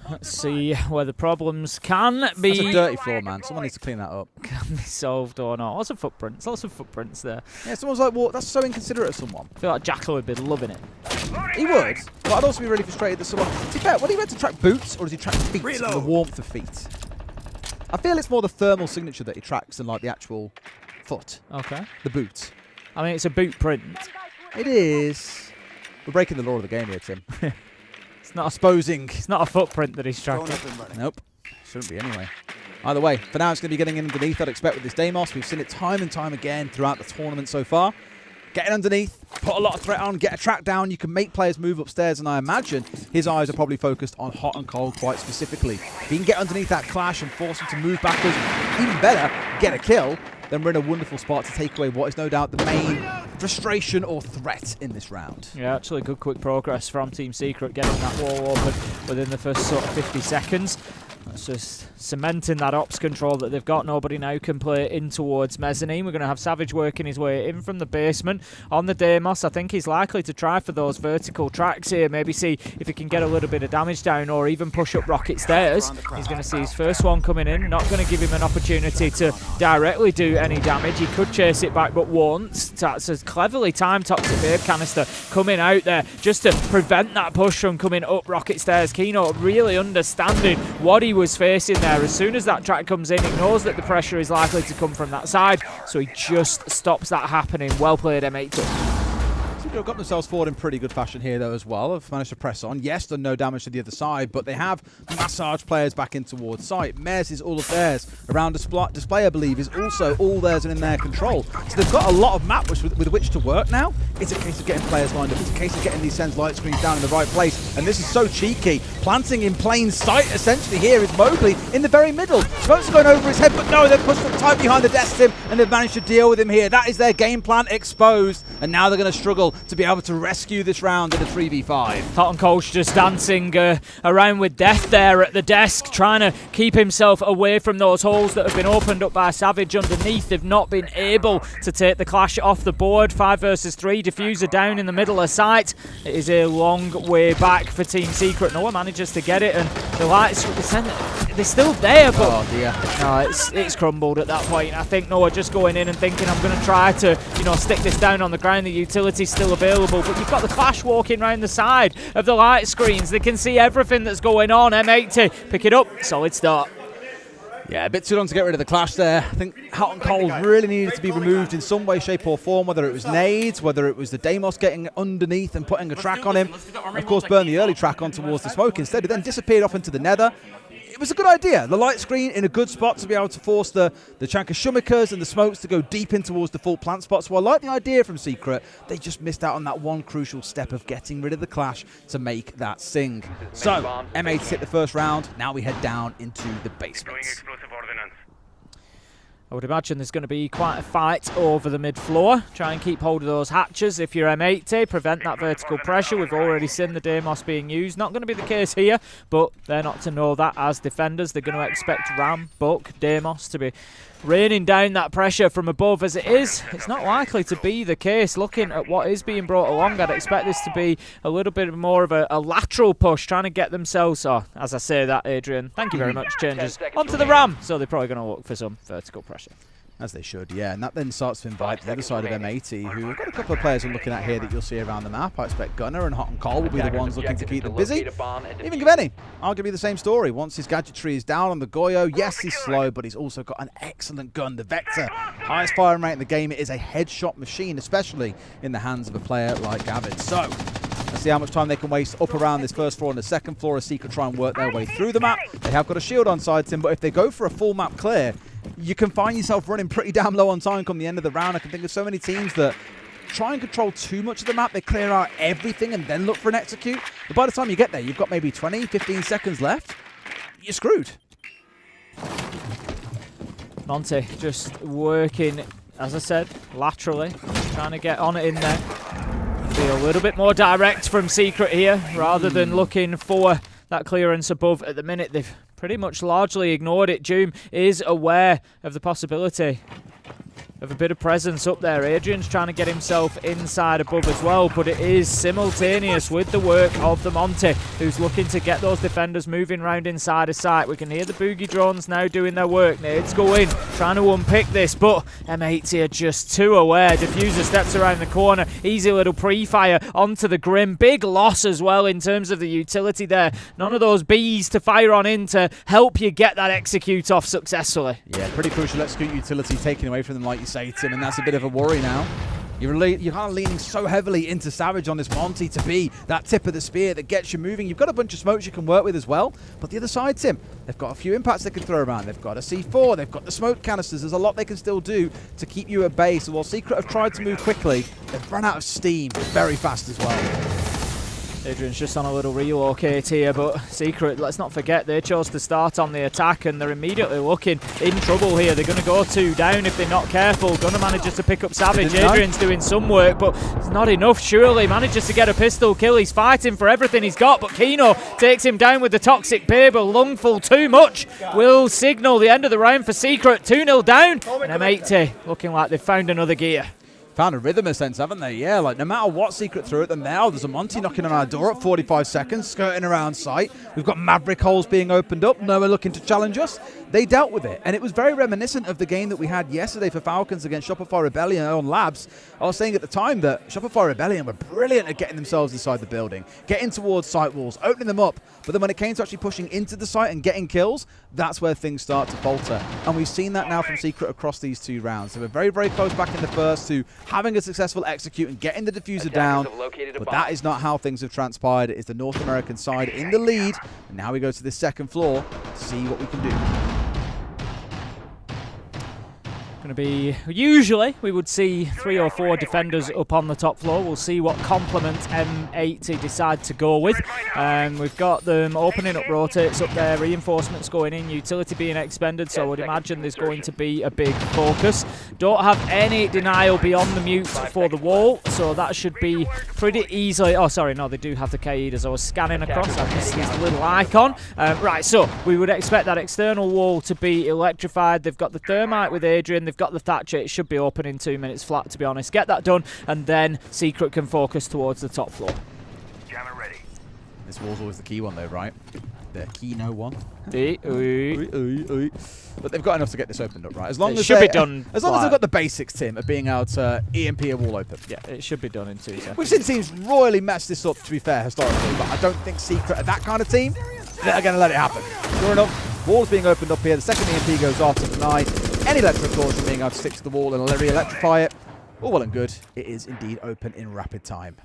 Let's see where the problems can be. That's a dirty floor, man. Someone needs to clean that up. Can be solved or not. Lots of footprints there. Yeah, someone's like, well, that's so inconsiderate of someone. I feel like Jackal would be loving it. He would, but I'd also be really frustrated that someone... To be fair, would he meant to track boots or does he track feet? And the warmth of feet? I feel it's more the thermal signature that he tracks than like the actual foot. Okay. The boot. I mean, it's a boot print. It is. We're breaking the law of the game here, Tim. It's not It's not a footprint that he's tracking. Nope. Shouldn't be anyway. Either way, for now it's going to be getting in underneath, I'd expect, with this Deimos. We've seen it time and time again throughout the tournament so far. getting underneath, put a lot of threat on, get a track down. You can make players move upstairs, and I imagine his eyes are probably focused on Hot and Cold quite specifically. If he can get underneath that clash and force him to move backwards, even better, get a kill, then we're in a wonderful spot to take away what is no doubt the main frustration or threat in this round. Yeah, actually good quick progress from Team Secret, getting that wall open within the first sort of 50 seconds. That's just cementing that ops control that they've got. Nobody now can play in towards Mezzanine. We're going to have Savage working his way in from the basement on the Deimos. I think he's likely to try for those vertical tracks here. Maybe see if he can get a little bit of damage down or even push up Rocket Stairs. He's going to see his first one coming in. Not going to give him an opportunity to directly do any damage. He could chase it back but won't. That's a cleverly timed Toxic Vape Canister coming out there just to prevent that push from coming up Rocket Stairs. Kino really understanding what he was facing there. As soon as that track comes in, he knows that the pressure is likely to come from that side, so he just stops that happening. Well played, M8. They've got themselves forward in pretty good fashion here, though, as well. Have managed to press on. Yes, done no damage to the other side, but they have massaged players back in towards site. Mez is all of theirs. Around display, I believe, is also all theirs and in their control. So they've got a lot of map with which to work now. It's a case of getting players lined up. It's a case of getting these Sense light screens down in the right place. And this is so cheeky. Planting in plain sight, essentially, here is Mowgli in the very middle. Smokes are going over his head, but no, they're pushed up tight behind the desk, Tim, and they've managed to deal with him here. That is their game plan exposed. And now they're going to struggle to be able to rescue this round in a 3v5. Hot and Cold's just dancing around with death there at the desk, trying to keep himself away from those holes that have been opened up by Savage underneath. They've not been able to take the clash off the board. 5 versus 3, Diffuser down in the middle of sight. It is a long way back for Team Secret. Noah manages to get it, and the lights, they're still there, but oh dear. No, it's crumbled at that point. I think Noah just going in and thinking, I'm going to try to, stick this down on the ground. The utility's still available, but you've got the Clash walking around the side of the light screens. They can see everything that's going on. M80 pick it up. Solid start. Yeah, a bit too long to get rid of the Clash there. I think Hot and Cold really needed to be removed in some way, shape or form, whether it was nades, whether it was the Deimos getting underneath and putting a track on him. Of course, burn the early track on towards the smoke instead. It then disappeared off into the nether. It was a good idea. The light screen in a good spot to be able to force the Chanka Shumikas and the smokes to go deep in towards default plant spots. So I like the idea from Secret. They just missed out on that one crucial step of getting rid of the Clash to make that sing. So, M8 hit the first round. Now we head down into the basement. I would imagine there's going to be quite a fight over the mid-floor. Try and keep hold of those hatches if you're M80. Prevent that vertical pressure. We've already seen the Deimos being used. Not going to be the case here, but they're not to know that as defenders. They're going to expect Ram, Buck, Deimos to be raining down that pressure from above. As it is, it's not likely to be the case. Looking at what is being brought along, I'd expect this to be a little bit more of a lateral push, trying to get themselves, as I say that, Adrian, thank you very much, changes onto the Ram. So they're probably going to look for some vertical pressure. As they should, yeah. And that then starts to invite the other side of M80, who have got a couple of players we're looking at here that you'll see around the map. I expect Gunner and Hot and Cold will be the ones looking to keep them busy. Even Gaveni, arguably the same story. Once his gadgetry is down on the Goyo, yes, he's slow, but he's also got an excellent gun. The Vector, highest firing rate in the game. It is a headshot machine, especially in the hands of a player like Gavin. So, let's see how much time they can waste up around this first floor and the second floor as Secret try and work their way through the map. They have got a shield on side, Tim, but if they go for a full map clear, you can find yourself running pretty damn low on time come the end of the round. I can think of so many teams that try and control too much of the map. They clear out everything and then look for an execute. But by the time you get there, you've got maybe 20, 15 seconds left. You're screwed. Monty just working, as I said, laterally, trying to get on it in there. Be a little bit more direct from Secret here, rather than looking for that clearance above. At the minute, they've pretty much largely ignored it. Doom is aware of the possibility of a bit of presence up there. Adrian's trying to get himself inside above as well, but it is simultaneous with the work of the Monty, who's looking to get those defenders moving around inside of sight. We can hear the boogie drones now doing their work. Nades go in, trying to unpick this, but M80 are just too aware. Diffuser steps around the corner. Easy little pre-fire onto the Grim. Big loss as well in terms of the utility there. None of those bees to fire on in to help you get that execute off successfully. Yeah, pretty crucial execute utility taken away from them, like you say, Tim, and that's a bit of a worry now. You're kind of leaning so heavily into Savage on this Monty to be that tip of the spear that gets you moving. You've got a bunch of smokes you can work with as well. But the other side, Tim, they've got a few impacts they can throw around. They've got a C4. They've got the smoke canisters. There's a lot they can still do to keep you at bay. So while Secret have tried to move quickly, they've run out of steam very fast as well. Adrian's just on a little relocate here, but Secret, let's not forget, they chose to start on the attack and they're immediately looking in trouble here. They're going to go 2 down if they're not careful. Gunnar manages to pick up Savage. Adrian's doing some work, but it's not enough, surely. Manages to get a pistol kill. He's fighting for everything he's got, but Kino takes him down with the toxic paper. Lungful too much will signal the end of the round for Secret. 2-0 down, and M80 looking like they've found another gear. Found a rhythm in a sense, haven't they? Yeah, like no matter what Secret threw at them now, there's a Monty knocking on our door at 45 seconds, skirting around sight. We've got Maverick holes being opened up. Noah looking to challenge us. They dealt with it, and it was very reminiscent of the game that we had yesterday for Falcons against Shopify Rebellion on Labs. I was saying at the time that Shopify Rebellion were brilliant at getting themselves inside the building, getting towards site walls, opening them up, but then when it came to actually pushing into the site and getting kills, that's where things start to falter. And we've seen that now from Secret across these 2 rounds. So we're very, very close back in the first to having a successful execute and getting the diffuser down, but that is not how things have transpired. It is the North American side in the lead, and now we go to this second floor to see what we can do. Going to be, usually we would see 3 or 4 defenders up on the top floor. We'll see what complement M80 decide to go with. We've got them opening up rotates up there, reinforcements going in, utility being expended, so I would imagine there's going to be a big focus. Don't have any denial beyond the mute for the wall, so that should be pretty easily. Oh, sorry, no, they do have the Kaid as I was scanning across. I missed his little icon. Right, so we would expect that external wall to be electrified. They've got the thermite with Adrian. They've got the Thatcher. It should be open in 2 minutes flat, to be honest. Get that done, and then Secret can focus towards the top floor. Jammer ready. This wall's always the key one, though, right? The Kino one. But they've got enough to get this opened up, right? As long as should be done. As long as they've got the basics, Tim, of being able to EMP a wall open. Yeah, it should be done in 2 seconds. We've seen teams royally mess this up, to be fair, historically, but I don't think Secret are that kind of team. They're going to let it happen. Sure enough, wall's being opened up here. The second EMP goes off to deny any electric caution being able to stick to the wall and re-electrify it. All well and good. It is indeed open in rapid time.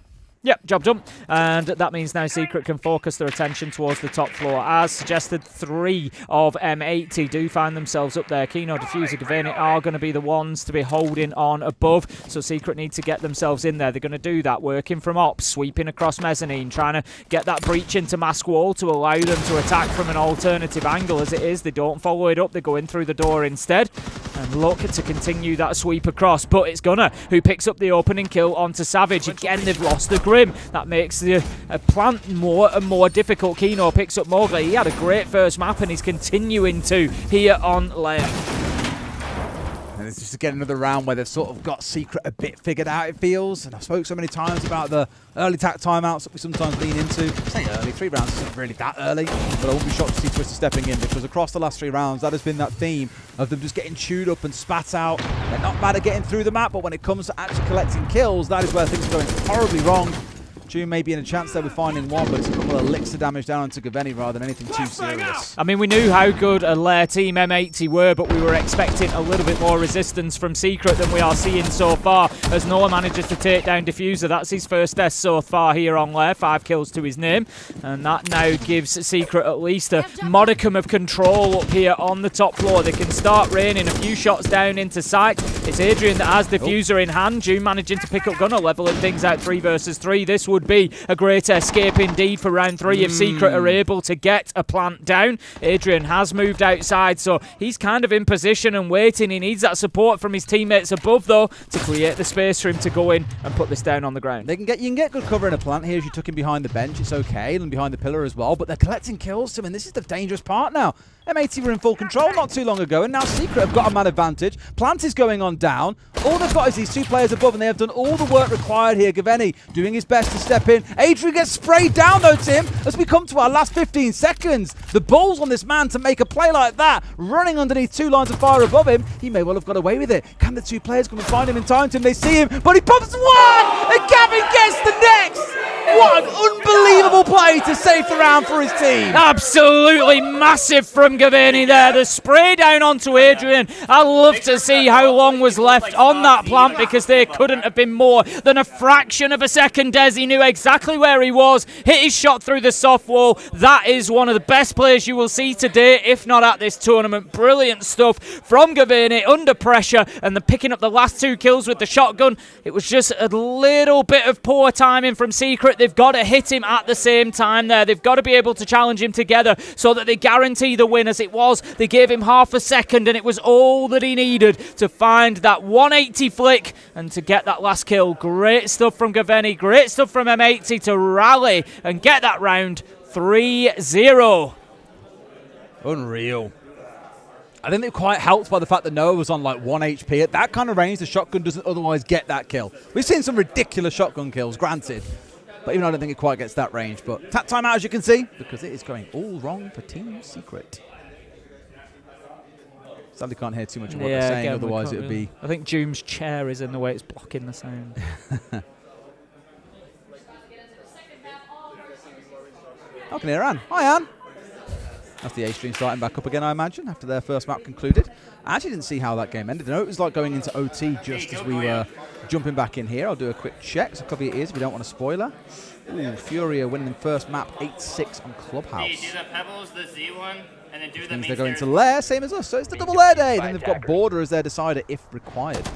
Yep, job done. And that means now Secret can focus their attention towards the top floor. As suggested, 3 of M80 do find themselves up there. Kino, Diffuser, Gavani are going to be the ones to be holding on above. So Secret need to get themselves in there. They're going to do that, working from ops, sweeping across mezzanine, trying to get that breach into mask wall to allow them to attack from an alternative angle. As it is, they don't follow it up. They go in through the door instead and look to continue that sweep across. But it's Gunnar who picks up the opening kill onto Savage. Again, they've lost the grip. That makes the plant more and more difficult. Kino picks up Mowgli. He had a great first map and he's continuing to here on Lair. And it's just again another round where they've sort of got Secret a bit figured out, it feels. And I've spoke so many times about the early tack timeouts that we sometimes lean into. I say early, 3 rounds isn't really that early, but I won't be shocked to see Twister stepping in, because across the last 3 rounds, that has been that theme of them just getting chewed up and spat out. They're not bad at getting through the map, but when it comes to actually collecting kills, that is where things are going horribly wrong. June may be in a chance there with finding one, but it's a couple of licks of damage down onto Gavani rather than anything too serious. I mean, we knew how good a Lair team M80 were, but we were expecting a little bit more resistance from Secret than we are seeing so far, as Noah manages to take down Diffuser. That's his first test so far here on Lair, 5 kills to his name, and that now gives Secret at least a modicum of control up here on the top floor. They can start raining a few shots down into sight. It's Adrian that has Diffuser in hand. June managing to pick up Gunnar, leveling things out 3 versus 3. This would be a great escape indeed for round 3 if Secret are able to get a plant down. Adrian has moved outside, so he's kind of in position and waiting. He needs that support from his teammates above, though, to create the space for him to go in and put this down on the ground. You can get good cover in a plant here as you took him behind the bench. It's okay, and behind the pillar as well, but they're collecting kills to him, and this is the dangerous part now. M80 were in full control not too long ago, and now Secret have got a man advantage. Plant is going on down. All they've got is these 2 players above, and they have done all the work required here. Gavani doing his best to step in. Adrian gets sprayed down, though, Tim, as we come to our last 15 seconds. The balls on this man to make a play like that, running underneath 2 lines of fire above him. He may well have got away with it. Can the 2 players come and find him in time, Tim? They see him, but he pops one, and Gavin gets the next. What an unbelievable play to save the round for his team. Absolutely massive from Gavaney there. The spray down onto Adrian. I love to see how long was left on that plant because there couldn't have been more than a fraction of a second. Des, he knew exactly where he was. Hit his shot through the soft wall. That is one of the best plays you will see today, if not at this tournament. Brilliant stuff from Gavaney under pressure, and the picking up the last 2 kills with the shotgun. It was just a little bit of poor timing from Secret. They've got to hit him at the same time there. They've got to be able to challenge him together so that they guarantee the win. As it was, they gave him half a second, and it was all that he needed to find that 180 flick and to get that last kill. Great stuff from Gavaney. Great stuff from M80 to rally and get that round 3-0. Unreal. I think they're quite helped by the fact that Noah was on like 1 HP. At that kind of range, the shotgun doesn't otherwise get that kill. We've seen some ridiculous shotgun kills, granted. But even I don't think it quite gets that range. But tap time out, as you can see, because it is going all wrong for Team Secret. Sadly can't hear too much of what they're saying, otherwise it would be... I think Doom's chair is in the way, it's blocking the sound. I can hear Anne. Hi, Anne. That's the A-stream starting back up again, I imagine, after their first map concluded. I actually didn't see how that game ended. I know it was like going into OT just as we were jumping back in here. I'll do a quick check, so cover your ears if you don't want a spoiler. Ooh, Furia winning the first map 8-6 on Clubhouse. Do the Pebbles, the Z1, and then do the Means they're going to Lair, same as us, so it's the double Lair day. Then they've got Border as their decider if required.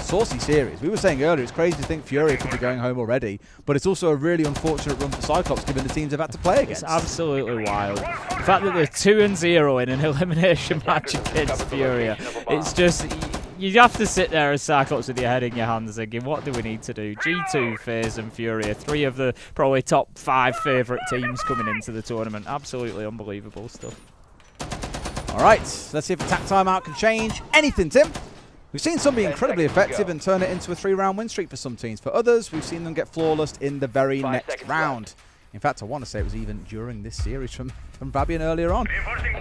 Saucy series. We were saying earlier, it's crazy to think Furia could be going home already, but it's also a really unfortunate run for Cyclops given the teams they've had to play against. It's absolutely wild. The fact that they're 2-0 in an elimination match against Furia, it's just, you have to sit there as Cyclops with your head in your hands thinking, what do we need to do? G2, FaZe and Furia, 3 of the probably top 5 favourite teams coming into the tournament. Absolutely unbelievable stuff. All right, let's see if attack timeout can change anything, Tim. We've seen some be incredibly effective and turn it into a 3-round win streak for some teams. For others, we've seen them get flawless in the very next round. In fact, I want to say it was even during this series from Fabian earlier on.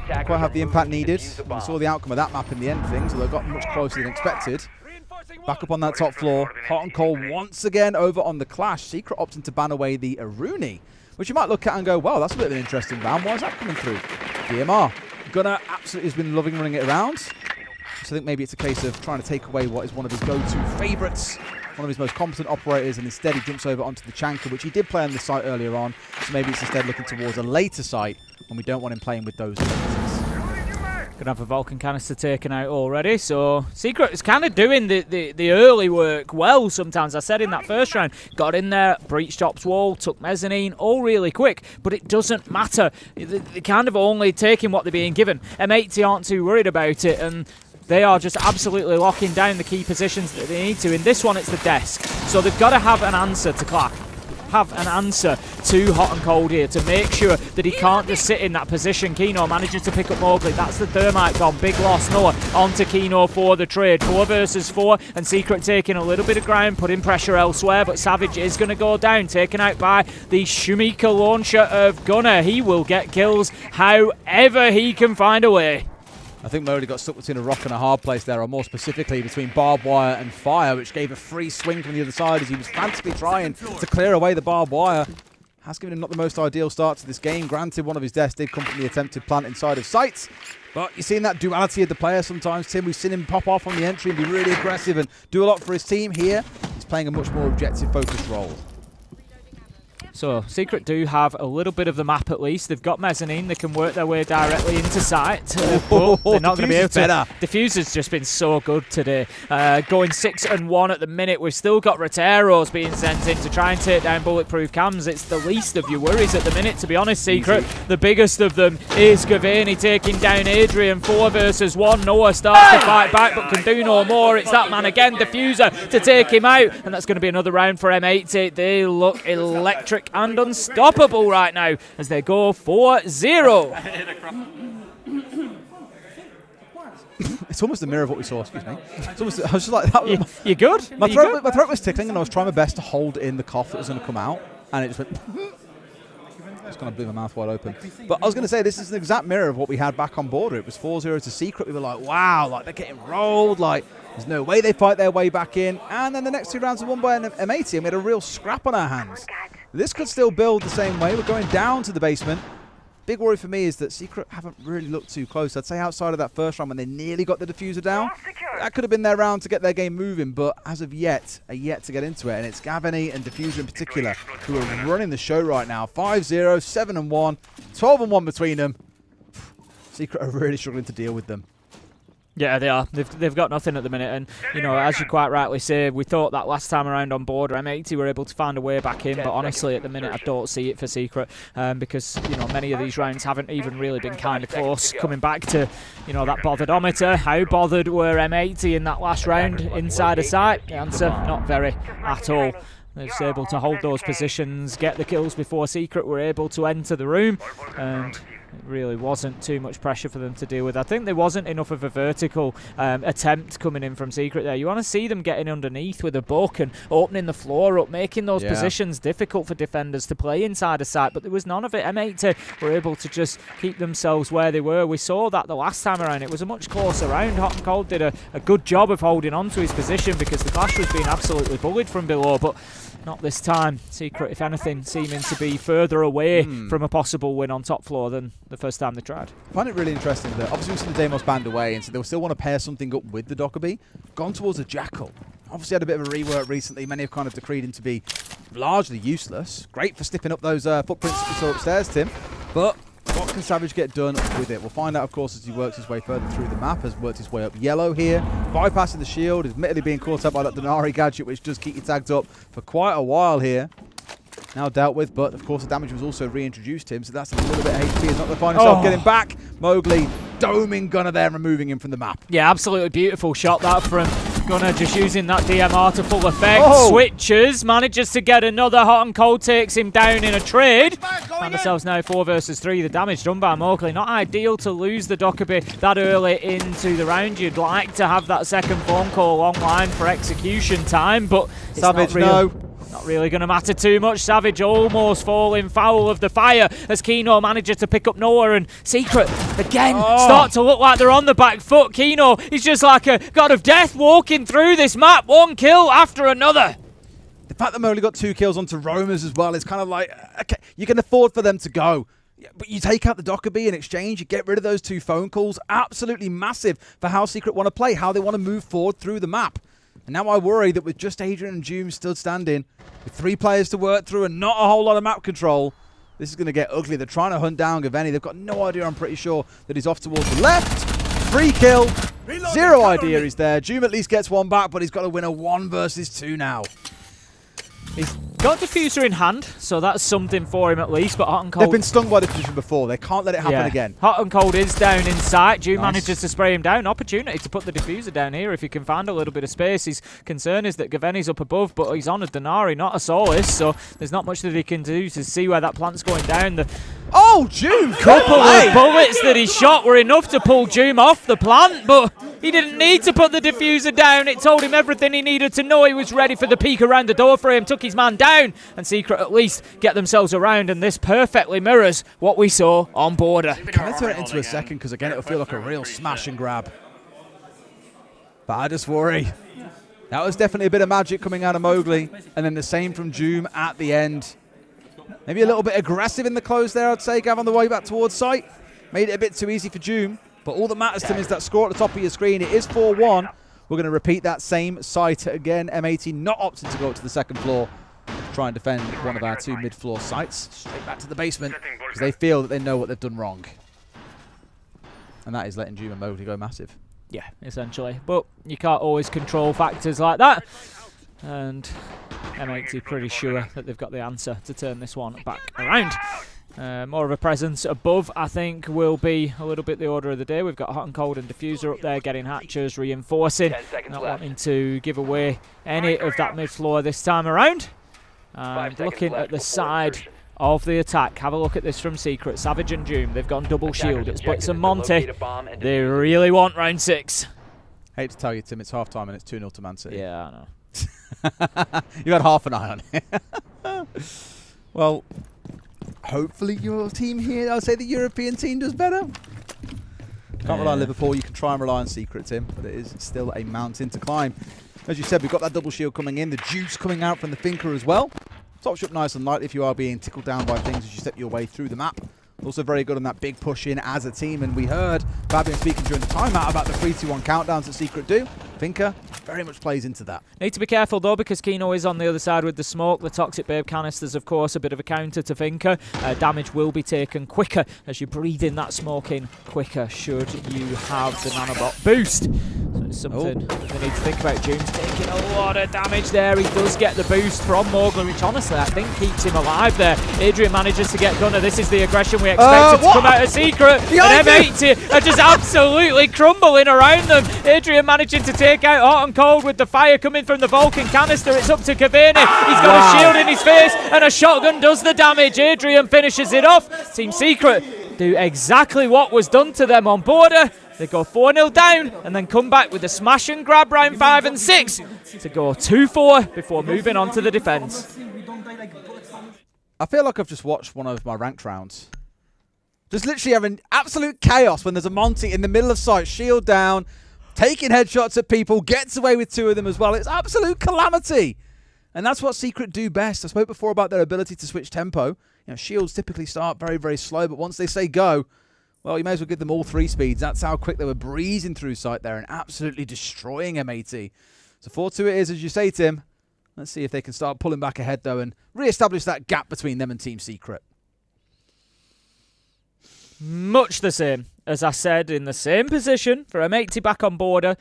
Didn't quite have the impact needed. We saw the outcome of that map in the end of things, although it got much closer than expected. Back up on that top floor. Hot and cold once again over on the Clash. Secret opting to ban away the Aruni, which you might look at and go, well, that's a bit of an interesting round. Why is that coming through? DMR. Gunnar absolutely has been loving running it around. So I think maybe it's a case of trying to take away what is one of his go-to favourites, one of his most competent operators, and instead he jumps over onto the Chanka, which he did play on the site earlier on. So maybe it's instead looking towards a later site when we don't want him playing with those abilities. Gonna have a Vulcan canister taken out already, so Secret is kind of doing the early work well sometimes. I said in that first round, got in there, breached Ops wall, took mezzanine, all really quick, but it doesn't matter. They're kind of only taking what they're being given. M80 aren't too worried about it, and they are just absolutely locking down the key positions that they need to. In this one, it's the desk. So they've got to have an answer to Clark. Have an answer to Hot and Cold here to make sure that he can't just sit in that position. Kino manages to pick up Mowgli. That's the Thermite gone. Big loss. Noah onto Kino for the trade. 4 versus 4. And Secret taking a little bit of ground, putting pressure elsewhere. But Savage is going to go down. Taken out by the Shumika launcher of Gunnar. He will get kills however he can find a way. I think Mowgli got stuck between a rock and a hard place there, or more specifically between barbed wire and fire, which gave a free swing from the other side as he was frantically trying to clear away the barbed wire. Has given him not the most ideal start to this game. Granted, one of his deaths did come from the attempted plant inside of sight, but you're seeing that duality of the player sometimes, Tim. We've seen him pop off on the entry and be really aggressive and do a lot for his team. Here, he's playing a much more objective-focused role. So, Secret do have a little bit of the map at least. They've got mezzanine. They can work their way directly into sight. But they're not going to be able to. Diffuser's just been so good today. Going 6-1 at the minute. We've still got Roteros being sent in to try and take down bulletproof cams. It's the least of your worries at the minute, to be honest, Secret. The biggest of them is Gavaney taking down Adrian. 4 versus 1. Noah starts to fight back but can do no more. It's that man again, Diffuser, to take him out. And that's going to be another round for M80. They look electric and unstoppable right now as they go 4-0. It's almost a mirror of what we saw, excuse me. It's almost, I was just like, that was, you good? My throat was tickling and I was trying my best to hold in the cough that was going to come out, and it just went... It's going to blew my mouth wide open. But I was going to say, this is an exact mirror of what we had back on Border. It was 4-0 to Secret. We were like, wow, like they're getting rolled, like there's no way they fight their way back in. And then the next 2 rounds are won by an M80, and we had a real scrap on our hands. This could still build the same way. We're going down to the basement. Big worry for me is that Secret haven't really looked too close. I'd say outside of that first round when they nearly got the diffuser down, that could have been their round to get their game moving, but as of yet, are yet to get into it. And it's Gavany and Diffuser in particular who are running the show right now. 5-0, 7-1, 12-1 between them. Secret are really struggling to deal with them. Yeah, they are. They've got nothing at the minute, and you know, as you quite rightly say, we thought that last time around on Border, M80 were able to find a way back in, but honestly, at the minute, I don't see it for Secret, because you know, many of these rounds haven't even really been kind of close. Coming back to, you know, that botheredometer, how bothered were M80 in that last round inside a sight? The answer, not very at all. They're just able to hold those positions, get the kills before Secret were able to enter the room, and it really wasn't too much pressure for them to deal with. I think there wasn't enough of a vertical attempt coming in from Secret there. You want to see them getting underneath with a buck and opening the floor up, making those positions difficult for defenders to play inside a site, but there was none of it. M80 were able to just keep themselves where they were. We saw that the last time around. It was a much closer round. Hot and Cold did a good job of holding on to his position because the Clash was being absolutely bullied from below, but not this time. Secret, if anything, seeming to be further away from a possible win on top floor than the first time they tried. I find it really interesting that obviously we've seen the Deimos band away, and so they'll still want to pair something up with the Dockerbee. Gone towards a Jackal. Obviously had a bit of a rework recently. Many have kind of decreed him to be largely useless. Great for snipping up those footprints that we saw upstairs, Tim. But what can Savage get done with it? We'll find out, of course, as he works his way further through the map, has worked his way up yellow here, bypassing the shield, admittedly being caught up by that Denari gadget, which does keep you tagged up for quite a while here. Now dealt with, but of course the damage was also reintroduced to him, so that's a little bit of HP. He's not going to find himself getting back. Mowgli doming Gunner there and removing him from the map. Yeah, absolutely beautiful shot that from Gunner, just using that DMR to full effect. Switches, manages to get another. Hot and Cold takes him down in a trade. Find ourselves now 4 versus 3. The damage done by Mowgli. Not ideal to lose the Dockerbee that early into the round. You'd like to have that second phone call online for execution time, but it's Savage, not really going to matter too much. Savage almost falling foul of the fire as Kino manages to pick up Noah, and Secret again start to look like they're on the back foot. Kino is just like a god of death walking through this map, one kill after another. The fact that Mowgli got 2 kills onto Roamers as well is kind of like, okay, you can afford for them to go. But you take out the Dockerbee in exchange, you get rid of those 2 phone calls. Absolutely massive for how Secret want to play, how they want to move forward through the map. And now I worry that with just Adrian and Doom still standing, with 3 players to work through and not a whole lot of map control, this is going to get ugly. They're trying to hunt down Gavany. They've got no idea, I'm pretty sure, that he's off towards the left. Free kill. Zero idea he's there. Doom at least gets 1 back, but he's got to win a 1 versus 2 now. He's got Diffuser in hand, so that's something for him at least, but Hot and Cold... They've been stung by the position before. They can't let it happen again. Hot and Cold is down in sight. Doom manages to spray him down. Opportunity to put the Diffuser down here if he can find a little bit of space. His concern is that Gavany's up above, but he's on a Denari, not a Solis, so there's not much that he can do to see where that plant's going down. Doom! Couple of bullets that he shot were enough to pull Doom off the plant, but he didn't need to put the Diffuser down. It told him everything he needed to know. He was ready for the peek around the door frame, took his man down, and Secret at least get themselves around, and this perfectly mirrors what we saw on Border. Can I turn it into a second? Because again, it'll feel like a real smash and grab. But I just worry. That was definitely a bit of magic coming out of Mowgli, and then the same from Doom at the end. Maybe a little bit aggressive in the close there, I'd say, Gav, on the way back towards site. Made it a bit too easy for Doom. But all that matters to him is that score at the top of your screen. It is 4-1. We're going to repeat that same site again. M80 not opting to go up to the second floor. Try and defend one of our 2 mid-floor sites. Straight back to the basement because they feel that they know what they've done wrong. And that is letting Doom and Mowgli go massive. Yeah, essentially. But you can't always control factors like that. And M80 pretty sure that they've got the answer to turn this one back around. More of a presence above, I think, will be a little bit the order of the day. We've got Hot and Cold and Diffuser up there getting hatchers, reinforcing, not wanting to give away any of that mid-floor this time around. And looking at the side of the attack, have a look at this from Secret. Savage and Doom, they've gone double shield. It's Blitz and Monty. They really want round 6. Hate to tell you, Tim, it's half-time and it's 2-0 to Man City. Yeah, I know. You had half an eye on it. Well, hopefully your team here, I'll say the European team does better. Can't rely on Liverpool. You can try and rely on Secret, Tim, but it is still a mountain to climb. As you said, we've got that double shield coming in. The juice coming out from the Finker as well. Stops you up nice and light if you are being tickled down by things as you step your way through the map. Also very good on that big push in as a team, and we heard Fabian speaking during the timeout about the 3-2-1 countdowns that Secret do. Finka very much plays into that. Need to be careful though, because Kino is on the other side with the smoke. The Toxic Babe canisters, of course, a bit of a counter to Finka. Damage will be taken quicker as you breathe in that smoke in quicker should you have the nanobot boost. So it's something we need to think about. June's taking a lot of damage there. He does get the boost from Mowgli, which honestly I think keeps him alive there. Adrian manages to get Gunner. This is the aggression we expected to come out of Secret. And M80 are just absolutely crumbling around them. Adrian managing to take out Hot and Cold with the fire coming from the Vulcan canister. It's up to Cavani. He's got a shield in his face and a shotgun does the damage. Adrian finishes it off. Team Secret do exactly what was done to them on Border. They go 4-0 down and then come back with a smash and grab round 5 and 6 to go 2-4 before moving on to the defense. I feel like I've just watched one of my ranked rounds. Just literally having absolute chaos when there's a Monty in the middle of sight, shield down, taking headshots at people, gets away with 2 of them as well. It's absolute calamity. And that's what Secret do best. I spoke before about their ability to switch tempo. You know, shields typically start very, very slow, but once they say go, well, you may as well give them all 3 speeds. That's how quick they were breezing through sight there and absolutely destroying M80. So 4-2 it is, as you say, Tim. Let's see if they can start pulling back ahead, though, and re-establish that gap between them and Team Secret. Much the same. As I said, in the same position for M80 back on Border.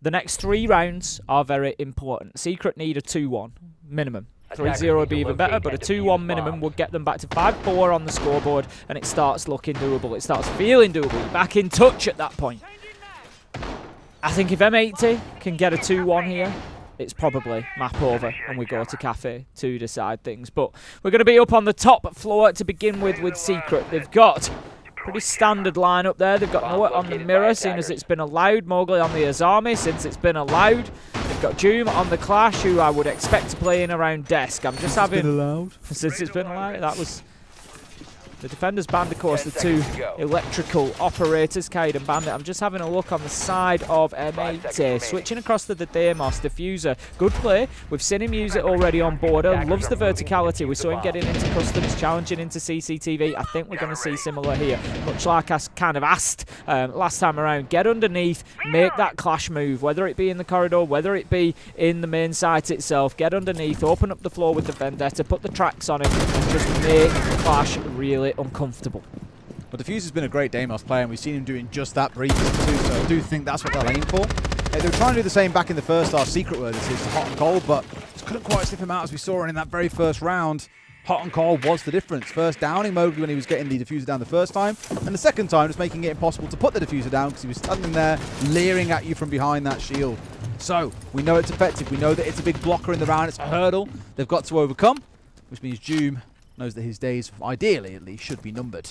The next 3 rounds are very important. Secret need a 2-1 minimum. 3-0 would be even better, but a 2-1 minimum would get them back to 5-4 on the scoreboard, and it starts looking doable. It starts feeling doable. Back in touch at that point. I think if M80 can get a 2-1 here, it's probably map over and we go to Cafe to decide things. But we're going to be up on the top floor to begin with Secret. They've got pretty standard lineup there. They've got Noah on the Mirror, seeing as it's been allowed. Mowgli on the Azami, since it's been allowed. They've got Doom on the Clash, who I would expect to play in around Desk. I'm just having... Been allowed? Since it's been allowed, that was... The defenders banned, of course, the 2 electrical operators, Kaid and Bandit. I'm just having a look on the side of M80. Switching across to the Deimos Diffuser. Good play. We've seen him use it already on Border. Loves the verticality. We saw him getting into customs, challenging into CCTV. I think we're going to see similar here. Much like I kind of asked last time around. Get underneath, make that Clash move. Whether it be in the corridor, whether it be in the main site itself. Get underneath, open up the floor with the Vendetta, put the tracks on it, and just make Clash really uncomfortable. But Diffuser's been a great Deimos player, and we've seen him doing just that briefly too, so I do think that's what they'll aim for. They were trying to do the same back in the first half, Secret were this is Hot and Cold, but just couldn't quite slip him out as we saw in that very first round. Hot and Cold was the difference. First downing Mowgli when he was getting the Diffuser down the first time, and the second time just making it impossible to put the Diffuser down because he was standing there leering at you from behind that shield. So, we know it's effective. We know that it's a big blocker in the round. It's a hurdle they've got to overcome, which means Doom knows that his days, ideally at least, should be numbered.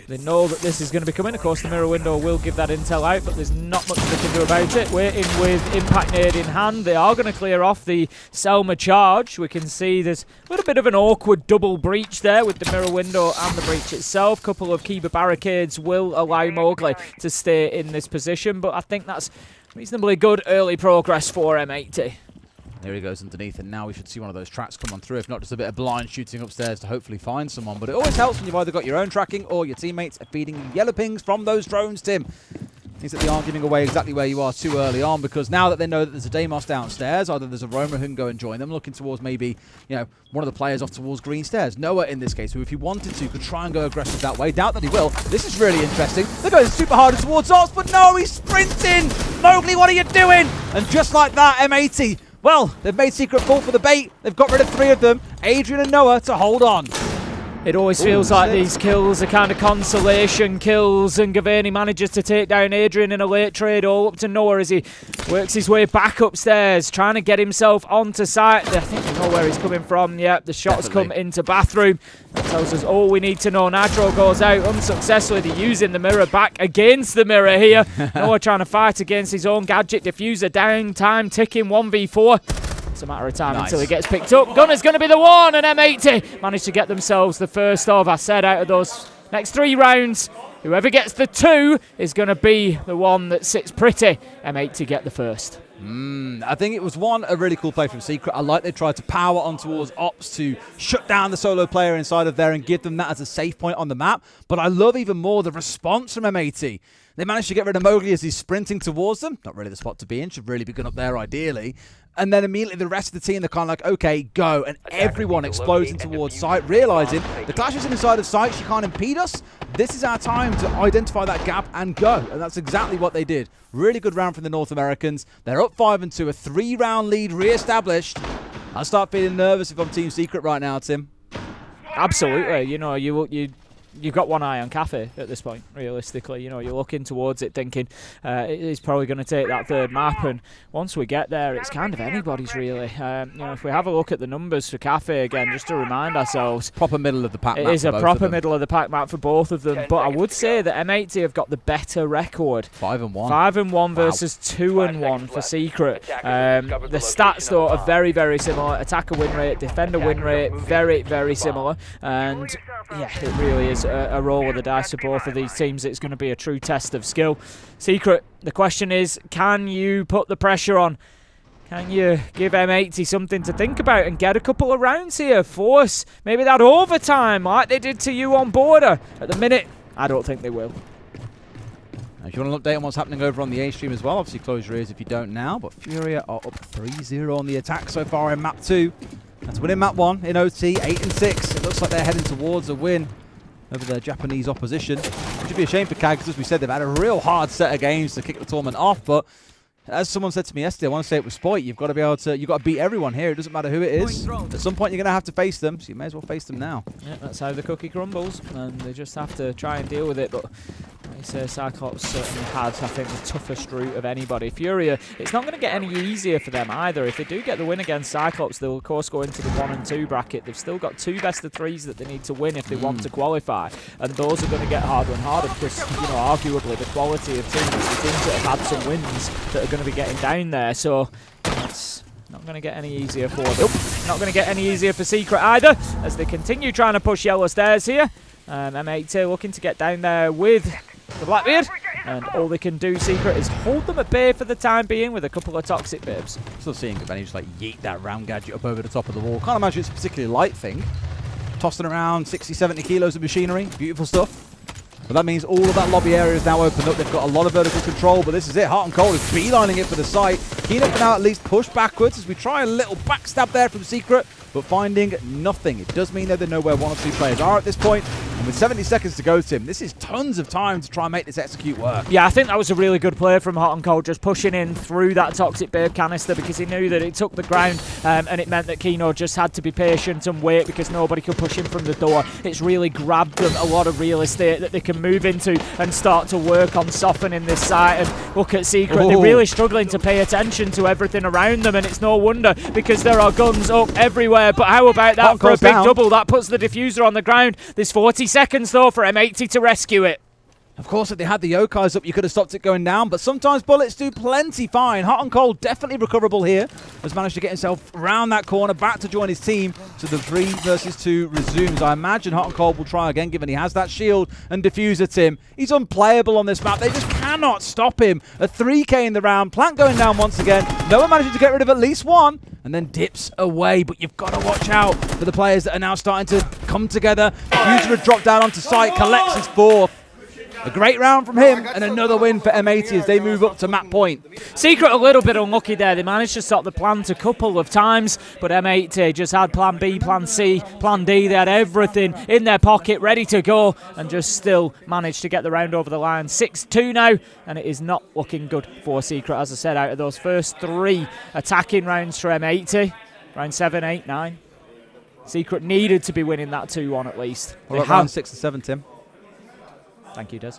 They know that this is going to be coming. Of course, the mirror window will give that intel out, but there's not much they can do about it. Waiting with Impact Nade in hand. They are going to clear off the Selma charge. We can see there's a little bit of an awkward double breach there with the mirror window and the breach itself. Couple of Kiba barricades will allow Mowgli to stay in this position, but I think that's reasonably good early progress for M80. There he goes underneath, and now we should see one of those tracks come on through, if not just a bit of blind shooting upstairs to hopefully find someone. But it always helps when you've either got your own tracking or your teammates are feeding you yellow pings from those drones, Tim. Means that they aren't giving away exactly where you are too early on, because now that they know that there's a Deimos downstairs, either there's a Roma who can go and join them, looking towards maybe, you know, one of the players off towards green stairs. Noah in this case, who if he wanted to could try and go aggressive that way. Doubt that he will. This is really interesting. They're going super hard towards us, but no, he's sprinting! Mowgli, what are you doing? And just like that, M80, well, they've made Secret fall for the bait. They've got rid of 3 of them, Adrian and Noah, to hold on. It always feels like these kills are kind of consolation kills, and Gavani manages to take down Adrian in a late trade all up to Noah as he works his way back upstairs, trying to get himself onto site. I think we know where he's coming from. Yep, the shots come into bathroom. That tells us all we need to know. Nitro goes out unsuccessfully. They're using the mirror back against the mirror here. Noah trying to fight against his own gadget. Diffuser down, time ticking, 1v4. It's a matter of time until he gets picked up. Gunner's going to be the one, and M80 managed to get themselves the first of. I said out of those next 3 rounds, whoever gets the 2 is going to be the one that sits pretty. M80 get the first. I think it was a really cool play from Secret. I like they tried to power on towards Ops to shut down the solo player inside of there and give them that as a safe point on the map. But I love even more the response from M80. They managed to get rid of Mowgli as he's sprinting towards them. Not really the spot to be in. Should really be good up there ideally. And then immediately the rest of the team, they're kind of like, okay, go. And everyone explodes towards site, realizing the Clash is inside of site. She can't impede us. This is our time to identify that gap and go. And that's exactly what they did. Really good round from the North Americans. They're up 5-2, a 3-round lead re-established. I start feeling nervous if I'm Team Secret right now, Tim. Absolutely. You know, you've got one eye on Cafe at this point, realistically. You know, you're looking towards it thinking he's probably going to take that third map, and once we get there, it's kind of anybody's, really. You know, if we have a look at the numbers for Cafe again, just to remind ourselves. Proper middle of the pack map. It is a proper middle of the pack map for both of them, but I would say that M80 have got the better record. 5-1. 5-1 versus 2-1 for Secret. The stats, though, are very, very similar. Attacker win rate, defender win rate, very, very similar. And yeah, it really is a roll of the dice for both of these teams. It's going to be a true test of skill. Secret, the question is, can you put the pressure on? Can you give M80 something to think about and get a couple of rounds here? Force maybe that overtime like they did to you on Border. At the minute, I don't think they will. If you want an update on what's happening over on the A stream as well, obviously close your ears if you don't now, but Furia are up 3-0 on the attack so far in map 2. That's winning map 1 in OT, 8-6. It looks like they're heading towards a win over their Japanese opposition. It should be a shame for CAG, because as we said, they've had a real hard set of games to kick the tournament off, but as someone said to me yesterday, I want to say it with Spoit, you've got to be able to, you've got to beat everyone here. It doesn't matter who it is. At some point, you're going to have to face them, so you may as well face them now. Yeah, that's how the cookie crumbles, and they just have to try and deal with it. But like you say, Cyclops certainly had, I think, the toughest route of anybody. Furia, it's not going to get any easier for them either. If they do get the win against Cyclops, they'll of course go into the 1 and 2 bracket. They've still got 2 best of 3s that they need to win if they want to qualify, and those are going to get harder and harder because, you know, arguably the quality of teams, the teams that have had some wins that are going to be getting down there. So it's not going to get any easier for them. Not going to get any easier for Secret either, as they continue trying to push yellow stairs here. M80 looking to get down there with the Blackbeard, and all they can do, Secret, is hold them at bay for the time being with a couple of toxic bibs. Still seeing Benny just like yeet that round gadget up over the top of the wall. Can't imagine it's a particularly light thing. Tossing around 60-70 kilos of machinery. Beautiful stuff. But that means all of that lobby area is now opened up. They've got a lot of vertical control, but this is it. Hot and Cold is beelining it for the site. Keen up for now at least push backwards as we try a little backstab there from Secret, but finding nothing. It does mean that they know where 1 or 2 players are at this point. And with 70 seconds to go, Tim, this is tons of time to try and make this execute work. Yeah, I think that was a really good play from Hot and Cold, just pushing in through that toxic babe canister, because he knew that it took the ground, and it meant that Kino just had to be patient and wait because nobody could push him from the door. It's really grabbed them a lot of real estate that they can move into and start to work on softening this site. And look at Secret, they're really struggling to pay attention to everything around them, and it's no wonder because there are guns up everywhere. But how about that for a big double? That puts the diffuser on the ground. There's 40 seconds though for M80 to rescue it. Of course, if they had the Yokais up, you could have stopped it going down, but sometimes bullets do plenty fine. Hot and Cold definitely recoverable here. Has managed to get himself around that corner, back to join his team. So the 3 versus 2 resumes. I imagine Hot and Cold will try again, given he has that shield and diffuser, Tim. He's unplayable on this map. They just cannot stop him. A 3K in the round. Plant going down once again. Noah managing to get rid of at least 1, and then dips away. But you've got to watch out for the players that are now starting to come together. Diffuser had dropped down onto site, collects his 4th. A great round from him, and another win for M80 as they move up to map point. Secret a little bit unlucky there. They managed to stop the plant a couple of times, but M80 just had plan B, plan C, plan D. They had everything in their pocket ready to go, and just still managed to get the round over the line. 6-2 now, and it is not looking good for Secret. As I said, out of those first 3 attacking rounds for M80, round 7, 8, 9, Secret needed to be winning that 2-1 at least. What about round 6 and 7, Tim? Thank you, Des.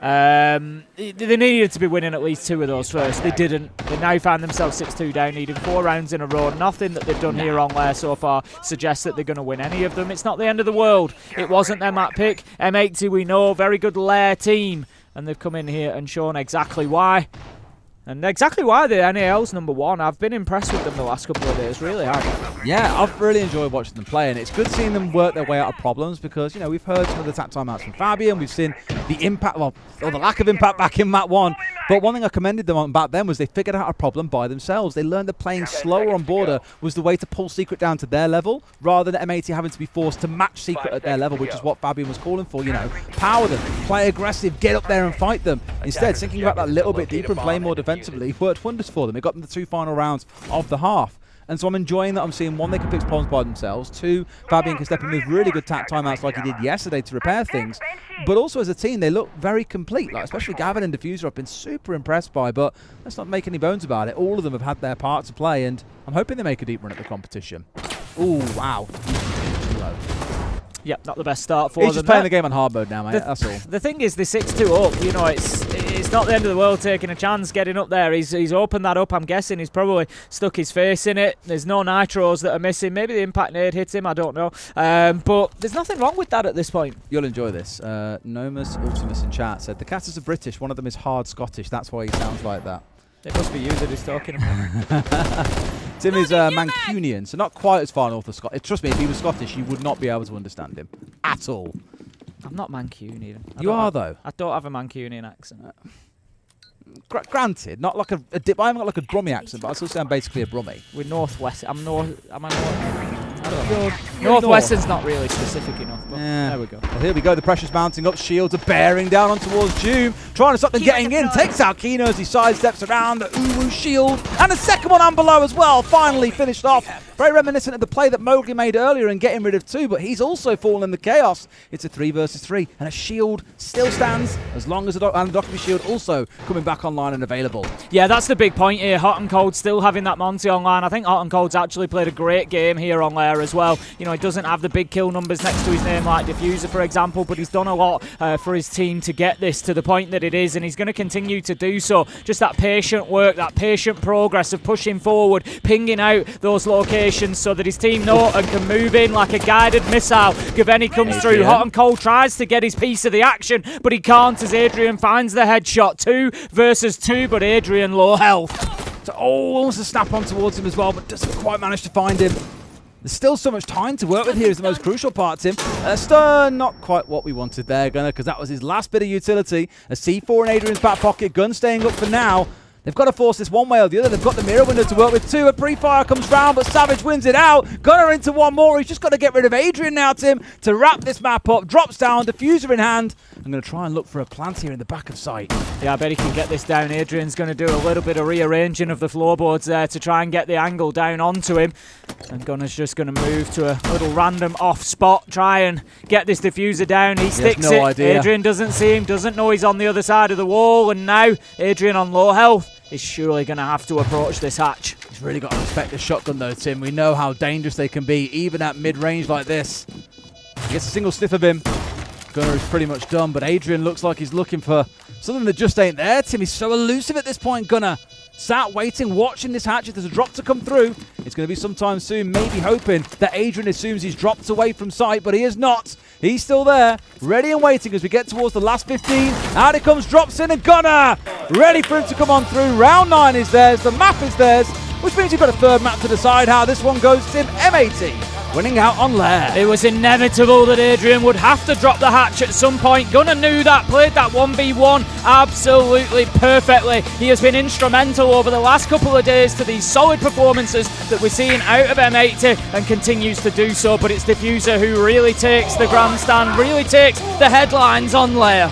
They needed to be winning at least 2 of those first. They didn't. They now find themselves 6-2 down, needing 4 rounds in a row. Nothing that they've done here on Lair so far suggests that they're going to win any of them. It's not the end of the world. It wasn't their map pick. M80, we know, very good Lair team. And they've come in here and shown exactly why. And exactly why the NAL's #1. I've been impressed with them the last couple of days, really have. Yeah, I've really enjoyed watching them play, and it's good seeing them work their way out of problems because, you know, we've heard some of the tap timeouts from Fabian, we've seen the impact, well, or the lack of impact back in map 1. But one thing I commended them on back then was they figured out a problem by themselves. They learned that playing slower on border was the way to pull Secret down to their level, rather than M80 having to be forced to match Secret at their level, which is what Fabian was calling for, you know. Power them, play aggressive, get up there and fight them. Instead, thinking about that little bit deeper and playing more defensively worked wonders for them. It got them the 2 final rounds of the half. And so I'm enjoying that I'm seeing, 1, they can fix problems by themselves, 2, Fabian can step in with really good timeouts like he did yesterday to repair things. But also as a team, they look very complete, like especially Gavin and Diffuser I've been super impressed by, but let's not make any bones about it. All of them have had their part to play, and I'm hoping they make a deep run at the competition. Ooh, wow. Yep, not the best start for them. He's just playing the game on hard mode now, mate. That's all. The thing is, the 6-2 up, you know, it's not the end of the world taking a chance getting up there. He's opened that up. I'm guessing he's probably stuck his face in it. There's no nitros that are missing. Maybe the impact nade hit him. I don't know. But there's nothing wrong with that at this point. You'll enjoy this. Nomus Ultimus in chat said, the Catters are British. One of them is hard Scottish. That's why he sounds like that. It must be you that he's talking about. Tim is Mancunian, so not quite as far north of Scotland. Trust me, if he was Scottish, you would not be able to understand him at all. I'm not Mancunian. You are, though. I don't have a Mancunian accent. Granted, not like I haven't got like a Brummie accent, but I still sound basically a Brummie. We're Northwest. Am I North? Northwestern's not really specific enough, but there we go. Well, here we go, the pressure's mounting up, shields are bearing down on towards Doom, trying to stop them getting in, takes out Kino as he sidesteps around the Uwu shield, and a second one on below as well, finally finished off. Very reminiscent of the play that Mowgli made earlier in getting rid of 2, but he's also fallen in the chaos. It's a 3 versus 3, and a shield still stands as long as and the Dockery shield also coming back online and available. Yeah, that's the big point here. Hot and Cold still having that Monty online. I think Hot and Cold's actually played a great game here on Lair as well. You know, he doesn't have the big kill numbers next to his name like Diffuser, for example, but he's done a lot for his team to get this to the point that it is, and he's going to continue to do so. Just that patient work, that patient progress of pushing forward, pinging out those locations so that his team know and can move in like a guided missile. Gaveni comes through. Hot and Cold tries to get his piece of the action, but he can't as Adrian finds the headshot. 2 versus 2, but Adrian low health. So almost a snap on towards him as well, but doesn't quite manage to find him. There's still so much time to work with here is the most crucial part, Tim. Stern, not quite what we wanted there, Gunnar, because that was his last bit of utility. A C4 in Adrian's back pocket, Gun staying up for now. They've got to force this one way or the other. They've got the mirror window to work with 2. A pre-fire comes round, but Savage wins it out. Gunnar into one more. He's just got to get rid of Adrian now, Tim, to wrap this map up. Drops down, diffuser in hand. I'm going to try and look for a plant here in the back of sight. Yeah, I bet he can get this down. Adrian's going to do a little bit of rearranging of the floorboards there to try and get the angle down onto him. And Gunnar's just going to move to a little random off spot, try and get this diffuser down. He sticks it. Idea. Adrian doesn't see him, doesn't know he's on the other side of the wall. And now Adrian on low health is surely going to have to approach this hatch. He's really got to respect the shotgun though, Tim. We know how dangerous they can be, even at mid-range like this. He gets a single sniff of him. Gunnar is pretty much done, but Adrian looks like he's looking for something that just ain't there, Tim. He's so elusive at this point, Gunnar. Sat waiting, watching this hatch. If there's a drop to come through, it's going to be sometime soon, maybe hoping that Adrian assumes he's dropped away from sight, but he is not. He's still there, ready and waiting as we get towards the last 15. Out it comes, drops in, and Gunnar ready for him to come on through. Round 9 is theirs, the map is theirs, which means you've got a third map to decide how this one goes. Tim, M80 winning out on Lair. It was inevitable that Adrian would have to drop the hatch at some point. Gunnar knew that, played that 1v1 absolutely perfectly. He has been instrumental over the last couple of days to these solid performances that we're seeing out of M80 and continues to do so, but it's Diffuser who really takes the grandstand, really takes the headlines on Lair.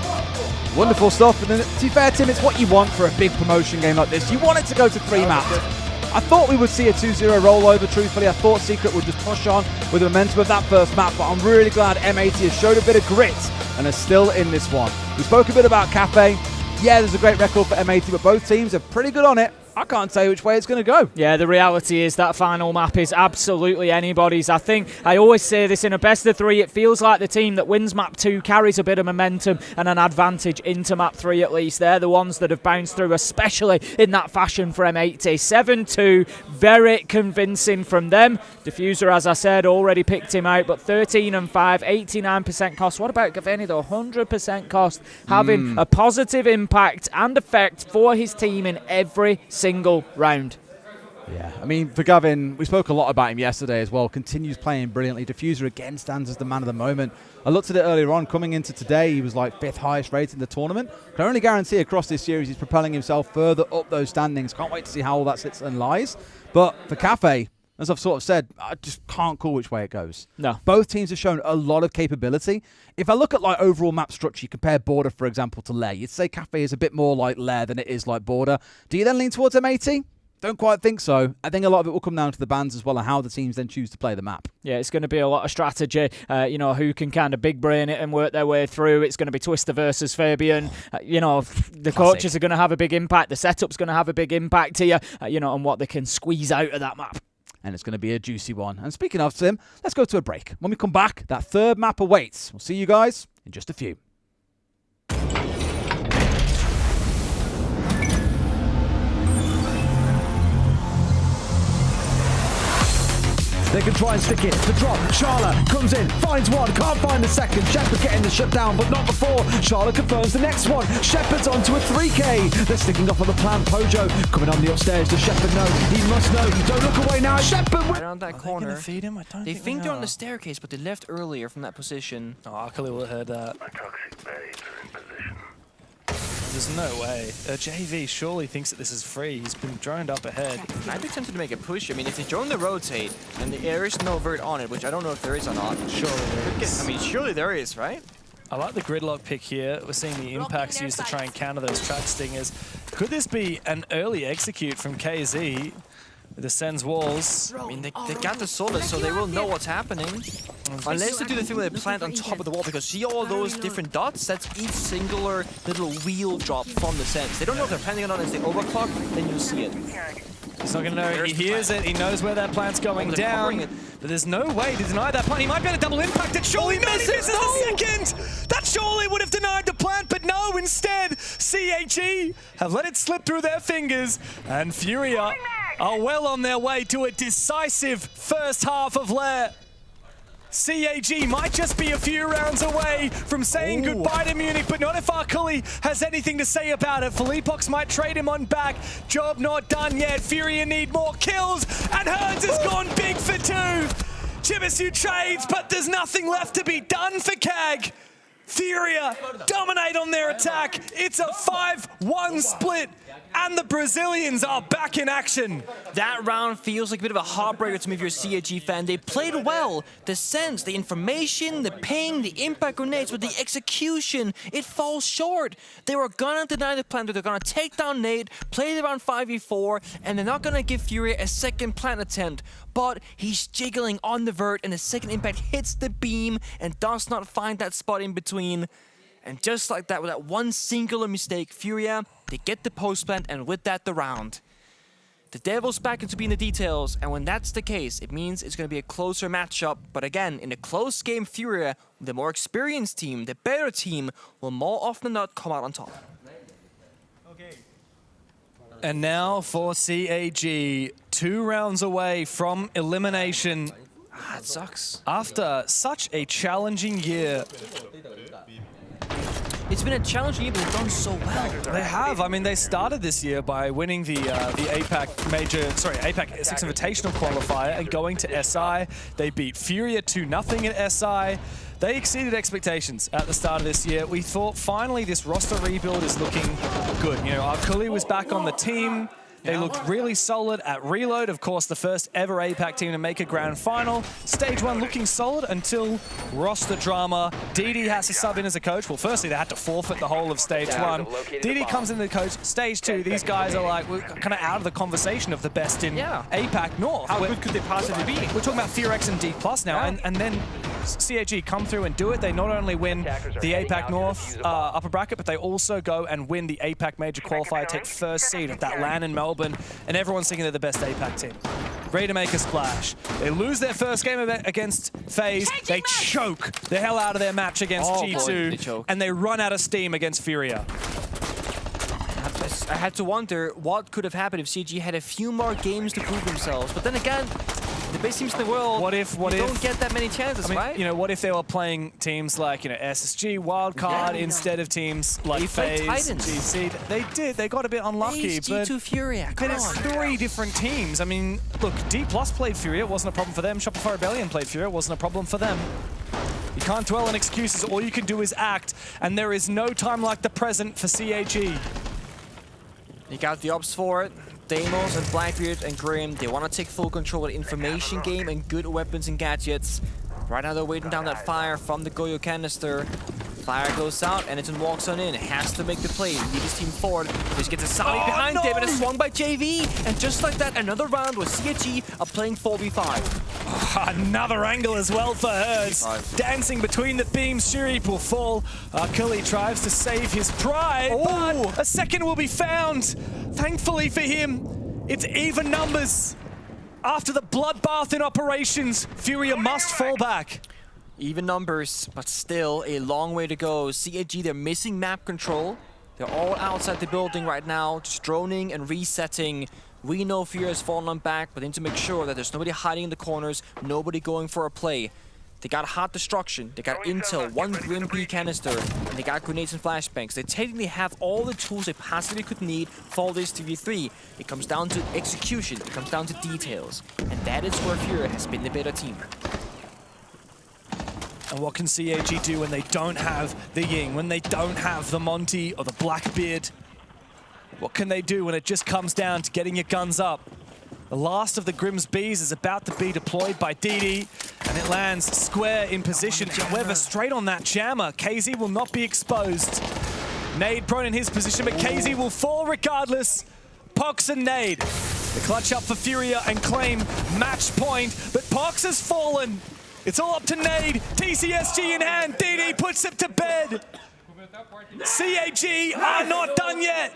Wonderful stuff, and to be fair, Tim, it's what you want for a big promotion game like this. You want it to go to 3 maps. I thought we would see a 2-0 rollover, truthfully. I thought Secret would just push on with the momentum of that first map, but I'm really glad M80 has showed a bit of grit and are still in this one. We spoke a bit about Cafe. Yeah, there's a great record for M80, but both teams are pretty good on it. I can't tell you which way it's going to go. Yeah, the reality is that final map is absolutely anybody's. I think I always say this, in a best of 3, it feels like the team that wins map 2 carries a bit of momentum and an advantage into map 3 at least. They're the ones that have bounced through, especially in that fashion for M80. 7-2, very convincing from them. Diffuser, as I said, already picked him out, but 13-5, 89% cost. What about Gaveni though? 100% cost, having a positive impact and effect for his team in every single round. Yeah, I mean, for Gavin, we spoke a lot about him yesterday as well. Continues playing brilliantly. Diffuser again stands as the man of the moment. I looked at it earlier on. Coming into today, he was like 5th highest rated in the tournament. Can only guarantee across this series he's propelling himself further up those standings. Can't wait to see how all that sits and lies. But for Cafe, as I've sort of said, I just can't call which way it goes. No. Both teams have shown a lot of capability. If I look at like overall map structure, you compare Border, for example, to Lair. You'd say Cafe is a bit more like Lair than it is like Border. Do you then lean towards M80? Don't quite think so. I think a lot of it will come down to the bans as well and how the teams then choose to play the map. Yeah, it's going to be a lot of strategy, who can kind of big brain it and work their way through. It's going to be Twister versus Fabian. The coaches are going to have a big impact. The setup's going to have a big impact here, on what they can squeeze out of that map. And it's going to be a juicy one. And speaking of Tim, let's go to a break. When we come back, that third map awaits. We'll see you guys in just a few. They can try and stick it. The drop. Charlotte comes in, finds one, can't find the second. Shepard getting the shutdown, but not before. Charlotte confirms the next one. Shepard's onto a 3K. They're sticking off on the plan. Pojo coming on the upstairs. Does Shepard know? He must know. Don't look away now. Shepard. Right on that corner. They feed him? I don't They think they're on the staircase, but they left earlier from that position. Oh, Akali will have heard that. There's no way. JV surely thinks that this is free. He's been droned up ahead. I'd be tempted to make a push. I mean, if they drone the rotate and there is no vert on it, which I don't know if there is or not. Surely there is. I mean, surely there is, right? I like the gridlock pick here. We're seeing the impacts used to try and counter those track stingers. Could this be an early execute from KZ? With the Sen's walls. I mean, they got the solar, so they will know what's happening. Unless they do the thing where they plant on top of the wall, because see all those different dots? That's each singular little wheel drop from the Sens. They don't know if they're planting it on as they overclock, then you'll see it. He's not going to know. He hears it. He knows where that plant's going down. But there's no way to deny that plant. He might be able to double impact it. Surely not. He misses the second. That surely would have denied the plant, but no. Instead, CHE have let it slip through their fingers. And Furia are well on their way to a decisive first half of Lair. CAG might just be a few rounds away from saying goodbye to Munich, but not if Akali has anything to say about it. Philippox might trade him on back. Job not done yet. Furia need more kills, and Herds has gone big for 2. Chibisu trades, but there's nothing left to be done for CAG. Furia dominate on their attack. It's a 5-1 split, and the Brazilians are back in action. That round feels like a bit of a heartbreaker to me if you're a CAG fan. They played well. The sense, the information, the ping, the impact grenades, but the execution, it falls short. They were gonna deny the plant, they're gonna take down Nate, play the round 5v4, and they're not gonna give Furia a second plant attempt. But he's jiggling on the vert, and the second impact hits the beam and does not find that spot in between. And just like that, with that one singular mistake, Furia, they get the post plant, and with that, the round. The devil's back into being the details, and when that's the case, it means it's going to be a closer matchup. But again, in a close game, Furia, the more experienced team, the better team, will more often than not come out on top. And now for CAG, 2 rounds away from elimination. That sucks. After such a challenging year. It's been a challenging year, but they've done so well. They have. I mean, they started this year by winning the APAC Major, APAC 6 Invitational qualifier and going to SI. They beat Furia 2-0 at SI. They exceeded expectations at the start of this year. We thought finally this roster rebuild is looking good. You know, Akali was back on the team. They looked really solid at Reload. Of course, the first ever APAC team to make a grand final. Stage 1 looking solid until roster drama. DD has to sub in as a coach. Well, firstly, they had to forfeit the whole of Stage 1. DD comes in the coach. Stage 2, these guys are like, we're kind of out of the conversation of the best in APAC North. How good could they possibly be? We're talking about Furex and Dplus now, and then CAG come through and do it. They not only win the APAC North upper bracket, but they also go and win the APAC Major qualifier, take first seed at that LAN in Melbourne, and everyone's thinking they're the best APAC team. Ready to make a splash. They lose their first game against FaZe. They choke the hell out of their match against G2, and they run out of steam against Furia. I had to wonder what could have happened if CG had a few more games to prove themselves, but then again, The best teams in the world. What if don't get that many chances, I mean, right? you know, what if they were playing teams like, you know, SSG, Wildcard, instead of teams like FaZe, GC? They did. They got a bit unlucky. FaZe, G2, Furia. But it's 3 different teams. I mean, look, Dplus played Furia. It wasn't a problem for them. Shopify Rebellion played Furia. It wasn't a problem for them. You can't dwell on excuses. All you can do is act. And there is no time like the present for CAG. You got the ops for it. Deimos and Blackbeard and Grim, they want to take full control of the information game and good weapons and gadgets. Right now they're waiting down that fire from the Goyo canister. Fire goes out, and Eniton walks on in, has to make the play, lead his team forward. Just gets a Sonic behind him, and it's swung by JV. And just like that, another round with CAG are playing 4v5. Another angle as well for Herds. Dancing between the beams, Shuri will fall. Cully tries to save his pride, but a second will be found. Thankfully for him, it's even numbers. After the bloodbath in operations, Furia must fall back. Even numbers, but still a long way to go. CAG, they're missing map control. They're all outside the building right now, just droning and resetting. We know Furia has fallen on back, but they need to make sure that there's nobody hiding in the corners, nobody going for a play. They got hot destruction, they got intel, 1 Grim B canister, and they got grenades and flashbangs. They technically have all the tools they possibly could need for this 3v3. It comes down to execution, it comes down to details. And that is where Furia has been the better team. And what can CAG do when they don't have the Ying, when they don't have the Monty or the Blackbeard? What can they do when it just comes down to getting your guns up? The last of the Grimm's Bees is about to be deployed by DD, and it lands square in position. However, straight on that jammer, KZ will not be exposed. Nade prone in his position, but KZ will fall regardless. Pox and Nade. The clutch up for Furia and claim match point, but Pox has fallen. It's all up to Nade. TCSG in hand. DD puts it to bed. CAG are not done yet.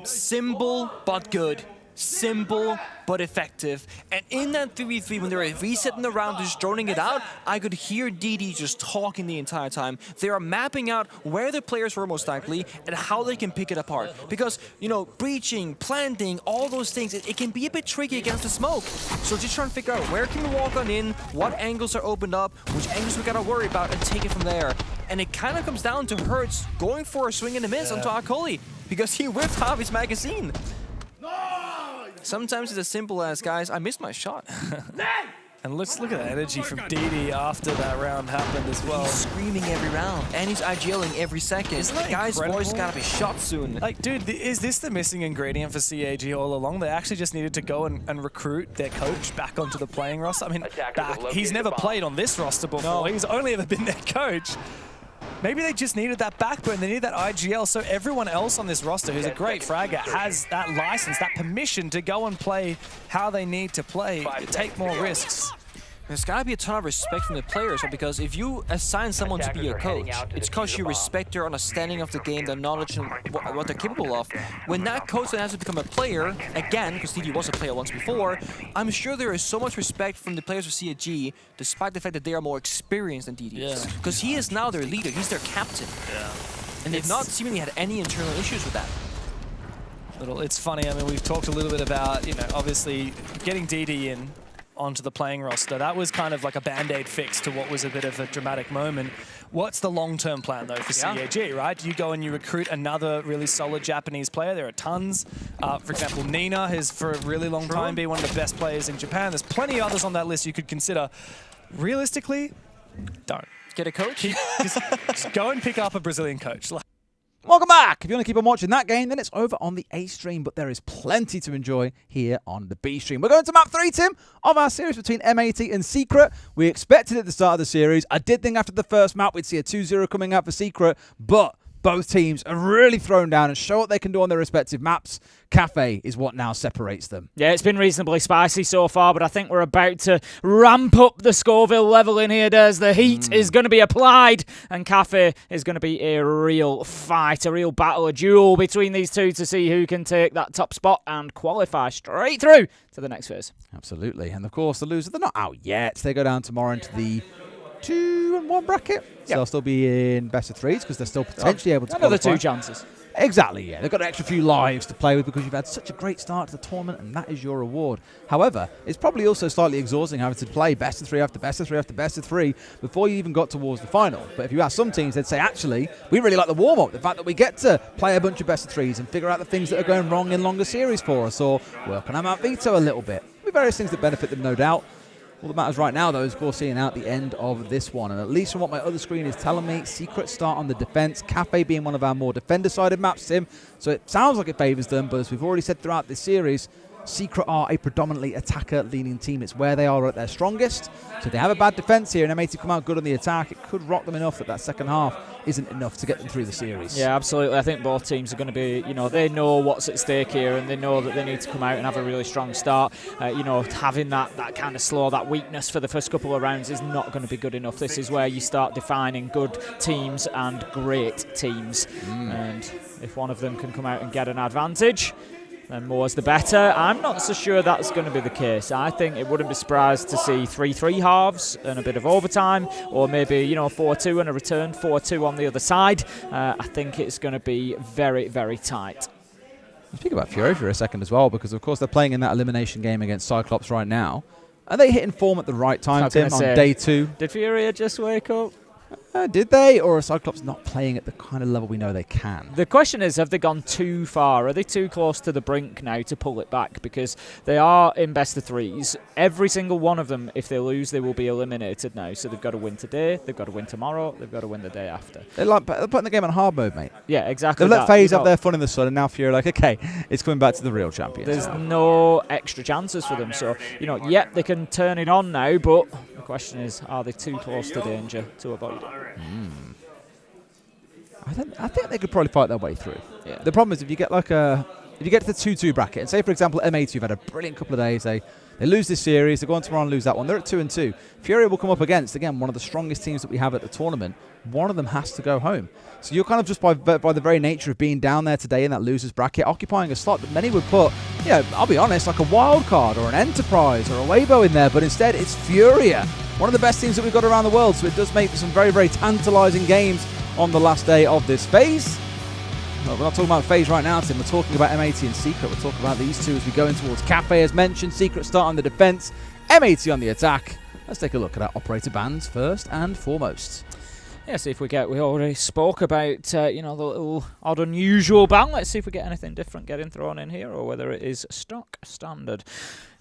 Simple but good. Simple but effective. And in that 3v3, when they're resetting the round, just droning it out, I could hear DD just talking the entire time. They are mapping out where the players were most likely and how they can pick it apart. Because, you know, breaching, planting, all those things, it can be a bit tricky against the smoke. So just trying to figure out where can we walk on in, what angles are opened up, which angles we gotta worry about, and take it from there. And it kind of comes down to Hertz going for a swing and a miss onto Akoli, because he whipped off his magazine. Sometimes it's as simple as, guys, I missed my shot. And let's look at the energy from DD after that round happened as well. He's screaming every round, and he's IGLing every second. The guy's voice gotta be shot soon. Like, dude, is this the missing ingredient for CAG all along? They actually just needed to go and recruit their coach back onto the playing roster. I mean, he's never played on this roster before. No. He's only ever been their coach. Maybe they just needed that backbone, they needed that IGL, so everyone else on this roster who's a great fragger has that license, that permission to go and play how they need to play, take more risks. There's got to be a ton of respect from the players, because if you assign someone to be your coach, it's because you respect their understanding of the game, their knowledge, and what they're capable of. When that coach then has to become a player, again, because DD was a player once before, I'm sure there is so much respect from the players of CAG, despite the fact that they are more experienced than DD is. Because he is now their leader, he's their captain. And they've not seemingly had any internal issues with that. It's funny, I mean, we've talked a little bit about, you know, obviously getting DD in onto the playing roster. That was kind of like a band-aid fix to what was a bit of a dramatic moment. What's the long-term plan, though, for CAG, right? You go and you recruit another really solid Japanese player. There are tons. For example, Nina has, for a really long time, been one of the best players in Japan. There's plenty of others on that list you could consider. Realistically, don't. Get a coach? Just go and pick up a Brazilian coach. Welcome back. If you want to keep on watching that game, then it's over on the A stream, but there is plenty to enjoy here on the B stream. We're going to map 3, Tim, of our series between M80 and Secret. We expected at the start of the series. I did think after the first map we'd see a 2-0 coming out for Secret, but both teams are really thrown down and show what they can do on their respective maps. Cafe is what now separates them. Yeah, it's been reasonably spicy so far, but I think we're about to ramp up the Scoville level in here, Des. The heat is going to be applied, and Cafe is going to be a real fight, a real battle, a duel between these two to see who can take that top spot and qualify straight through to the next phase. Absolutely. And of course, the loser, they're not out yet. They go down tomorrow into the 2-1 bracket. So they'll still be in best of 3s because they're still potentially able to another qualify. 2 chances. Exactly, yeah. They've got an extra few lives to play with because you've had such a great start to the tournament, and that is your reward. However, it's probably also slightly exhausting having to play best of 3 after best of 3 after best of 3 before you even got towards the final. But if you ask some teams, they'd say, actually, we really like the warm-up, the fact that we get to play a bunch of best of 3s and figure out the things that are going wrong in longer series for us, or work on our Mount Veto a little bit. There'll be various things that benefit them, no doubt. All that matters right now, though, is, of course, seeing out the end of this one. And at least from what my other screen is telling me, Secret start on the defense, Cafe being one of our more defender-sided maps, Tim. So it sounds like it favors them, but as we've already said throughout this series, Secret are a predominantly attacker-leaning team. It's where they are at their strongest. So if they have a bad defense here and M80 come out good on the attack, it could rock them enough that second half isn't enough to get them through the series. Yeah, absolutely. I think both teams are going to be, they know what's at stake here, and they know that they need to come out and have a really strong start. Having that kind of slow, that weakness for the first couple of rounds is not going to be good enough. This is where you start defining good teams and great teams. And if one of them can come out and get an advantage, then more's the better. I'm not so sure that's going to be the case. I think it wouldn't be surprised to see 3-3 halves and a bit of overtime, or maybe 4-2 and a return 4-2 on the other side. I think it's going to be very, very tight. Speak about Fury for a second as well, because of course they're playing in that elimination game against Cyclops right now. Are they hitting form at the right time, Tim, on day 2? Did Fury just wake up? Did they? Or are Cyclops not playing at the kind of level we know they can? The question is, have they gone too far? Are they too close to the brink now to pull it back? Because they are in best of 3s. Every single one of them, if they lose, they will be eliminated now. So they've got to win today, they've got to win tomorrow, they've got to win the day after. They're putting the game on hard mode, mate. Yeah, exactly. They've let FaZe have their fun in the sun, and now Fury are like, okay, it's coming back to the real champions. There's no extra chances for them. So, yep, they can turn it on now, but the question is, are they too close to danger to avoid it? I think they could probably fight their way through. Yeah. The problem is if you get to the 2-2 bracket, and say for example M80 have had a brilliant couple of days, they lose this series, they go on tomorrow and lose that one, they're at 2-2. Fury will come up against, again, one of the strongest teams that we have at the tournament. One of them has to go home. So you're kind of just by the very nature of being down there today in that losers bracket, occupying a slot that many would put, I'll be honest, like a wild card or an Enterprise or a Weibo in there, but instead it's Furia, one of the best teams that we've got around the world. So it does make for some very, very tantalizing games on the last day of this phase. Well, we're not talking about FaZe right now, Tim. We're talking about M80 and Secret. We're talking about these two as we go in towards Cafe, as mentioned. Secret start on the defense, M80 on the attack. Let's take a look at our operator bands first and foremost. Yeah, see if we already spoke about, the little odd unusual ban. Let's see if we get anything different getting thrown in here, or whether it is stock standard.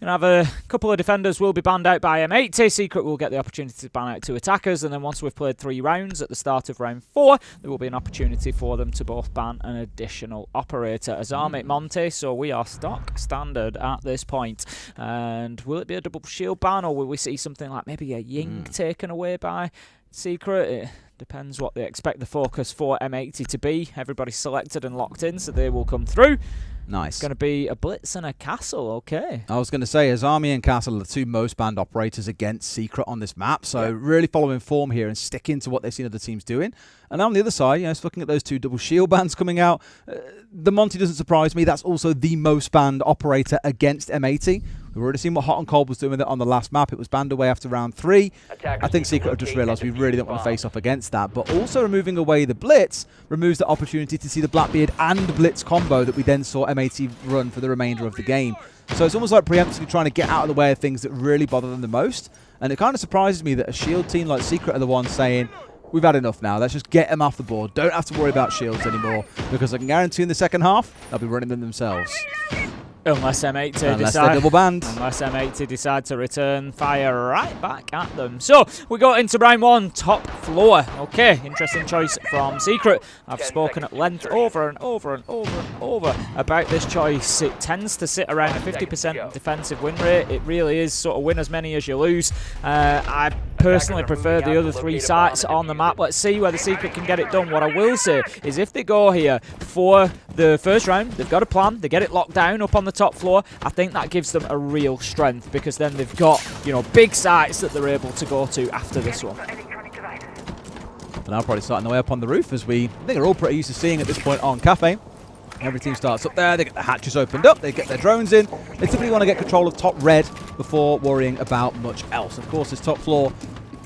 Going to have a couple of defenders will be banned out by M80. Secret will get the opportunity to ban out 2 attackers, and then once we've played 3 rounds at the start of round 4, there will be an opportunity for them to both ban an additional operator. As our mate Monte, so we are stock standard at this point. And will it be a double shield ban, or will we see something like maybe a Ying taken away by Secret? It depends what they expect the focus for M80 to be. Everybody's selected and locked in, so they will come through. Nice. It's going to be a Blitz and a Castle, okay. I was going to say, Azami and Castle are the 2 most banned operators against Secret on this map, so really following form here and sticking to what they've seen other teams doing. And on the other side, just looking at those 2 double shield bans coming out, the Monty doesn't surprise me. That's also the most banned operator against M80. We've already seen what Hot and Cold was doing with it on the last map. It was banned away after round 3. I think Secret have just realised we really don't want to face off against that. But also removing away the Blitz removes the opportunity to see the Blackbeard and Blitz combo that we then saw M80 run for the remainder of the game. So it's almost like preemptively trying to get out of the way of things that really bother them the most. And it kind of surprises me that a shield team like Secret are the ones saying, we've had enough now, let's just get them off the board. Don't have to worry about shields anymore, because I can guarantee in the second half, they'll be running them themselves. Unless M80 decide to return fire right back at them. So we go into round 1, top floor. Okay, interesting choice from Secret. I've spoken at length over and over and over and over about this choice. It tends to sit around a 50% defensive win rate. It really is sort of win as many as you lose. I personally prefer the other 3 sites on the map. Let's see whether Secret can get it done. What I will say is if they go here for the first round, they've got a plan, they get it locked down up on the top floor, I think that gives them a real strength, because then they've got, big sites that they're able to go to after this one. And now probably starting the way up on the roof, as I think are all pretty used to seeing at this point on Cafe. Every team starts up there, they get the hatches opened up, they get their drones in. They typically want to get control of top red before worrying about much else. Of course, this top floor,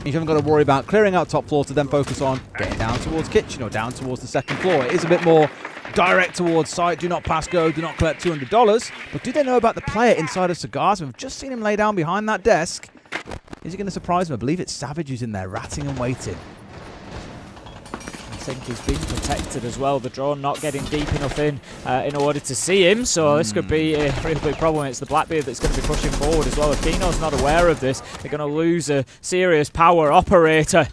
you haven't got to worry about clearing out top floor to then focus on getting down towards kitchen or down towards the second floor. It is a bit more direct towards site. Do not pass go. Do not collect $200. But do they know about the player inside of Cigars? We've just seen him lay down behind that desk. Is he going to surprise him? I believe it's Savage who's in there, ratting and waiting. I think he's being protected as well. The drone not getting deep enough in order to see him, so this could be a really big problem. It's the Blackbeard that's going to be pushing forward as well. If Kino's not aware of this, they're going to lose a serious power operator.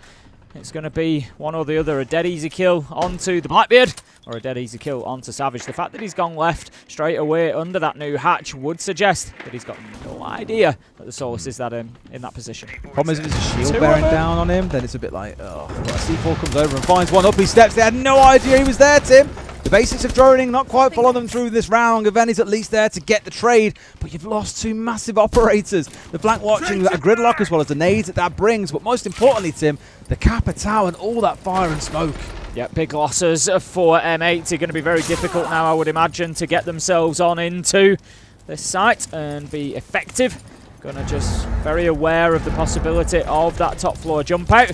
It's going to be one or the other, a dead easy kill onto the Blackbeard or a dead easy kill onto Savage. The fact that he's gone left straight away under that new hatch would suggest that he's got no idea that the Solus is that in that position. Problem is, if there's a shield bearing down on him, then it's a bit like, oh. Well, C4 comes over and finds one up. He steps. They had no idea he was there, Tim. The basics of droning not quite following them through this round. Gaveni's at least there to get the trade, but you've lost two massive operators. The flank watching, that gridlock as well as the nades that brings, but most importantly, Tim, the Capitao and all that fire and smoke. Yeah, big losses for M8. Are going to be very difficult now, I would imagine, to get themselves on into this site and be effective. Gonna just very aware of the possibility of that top floor jump out.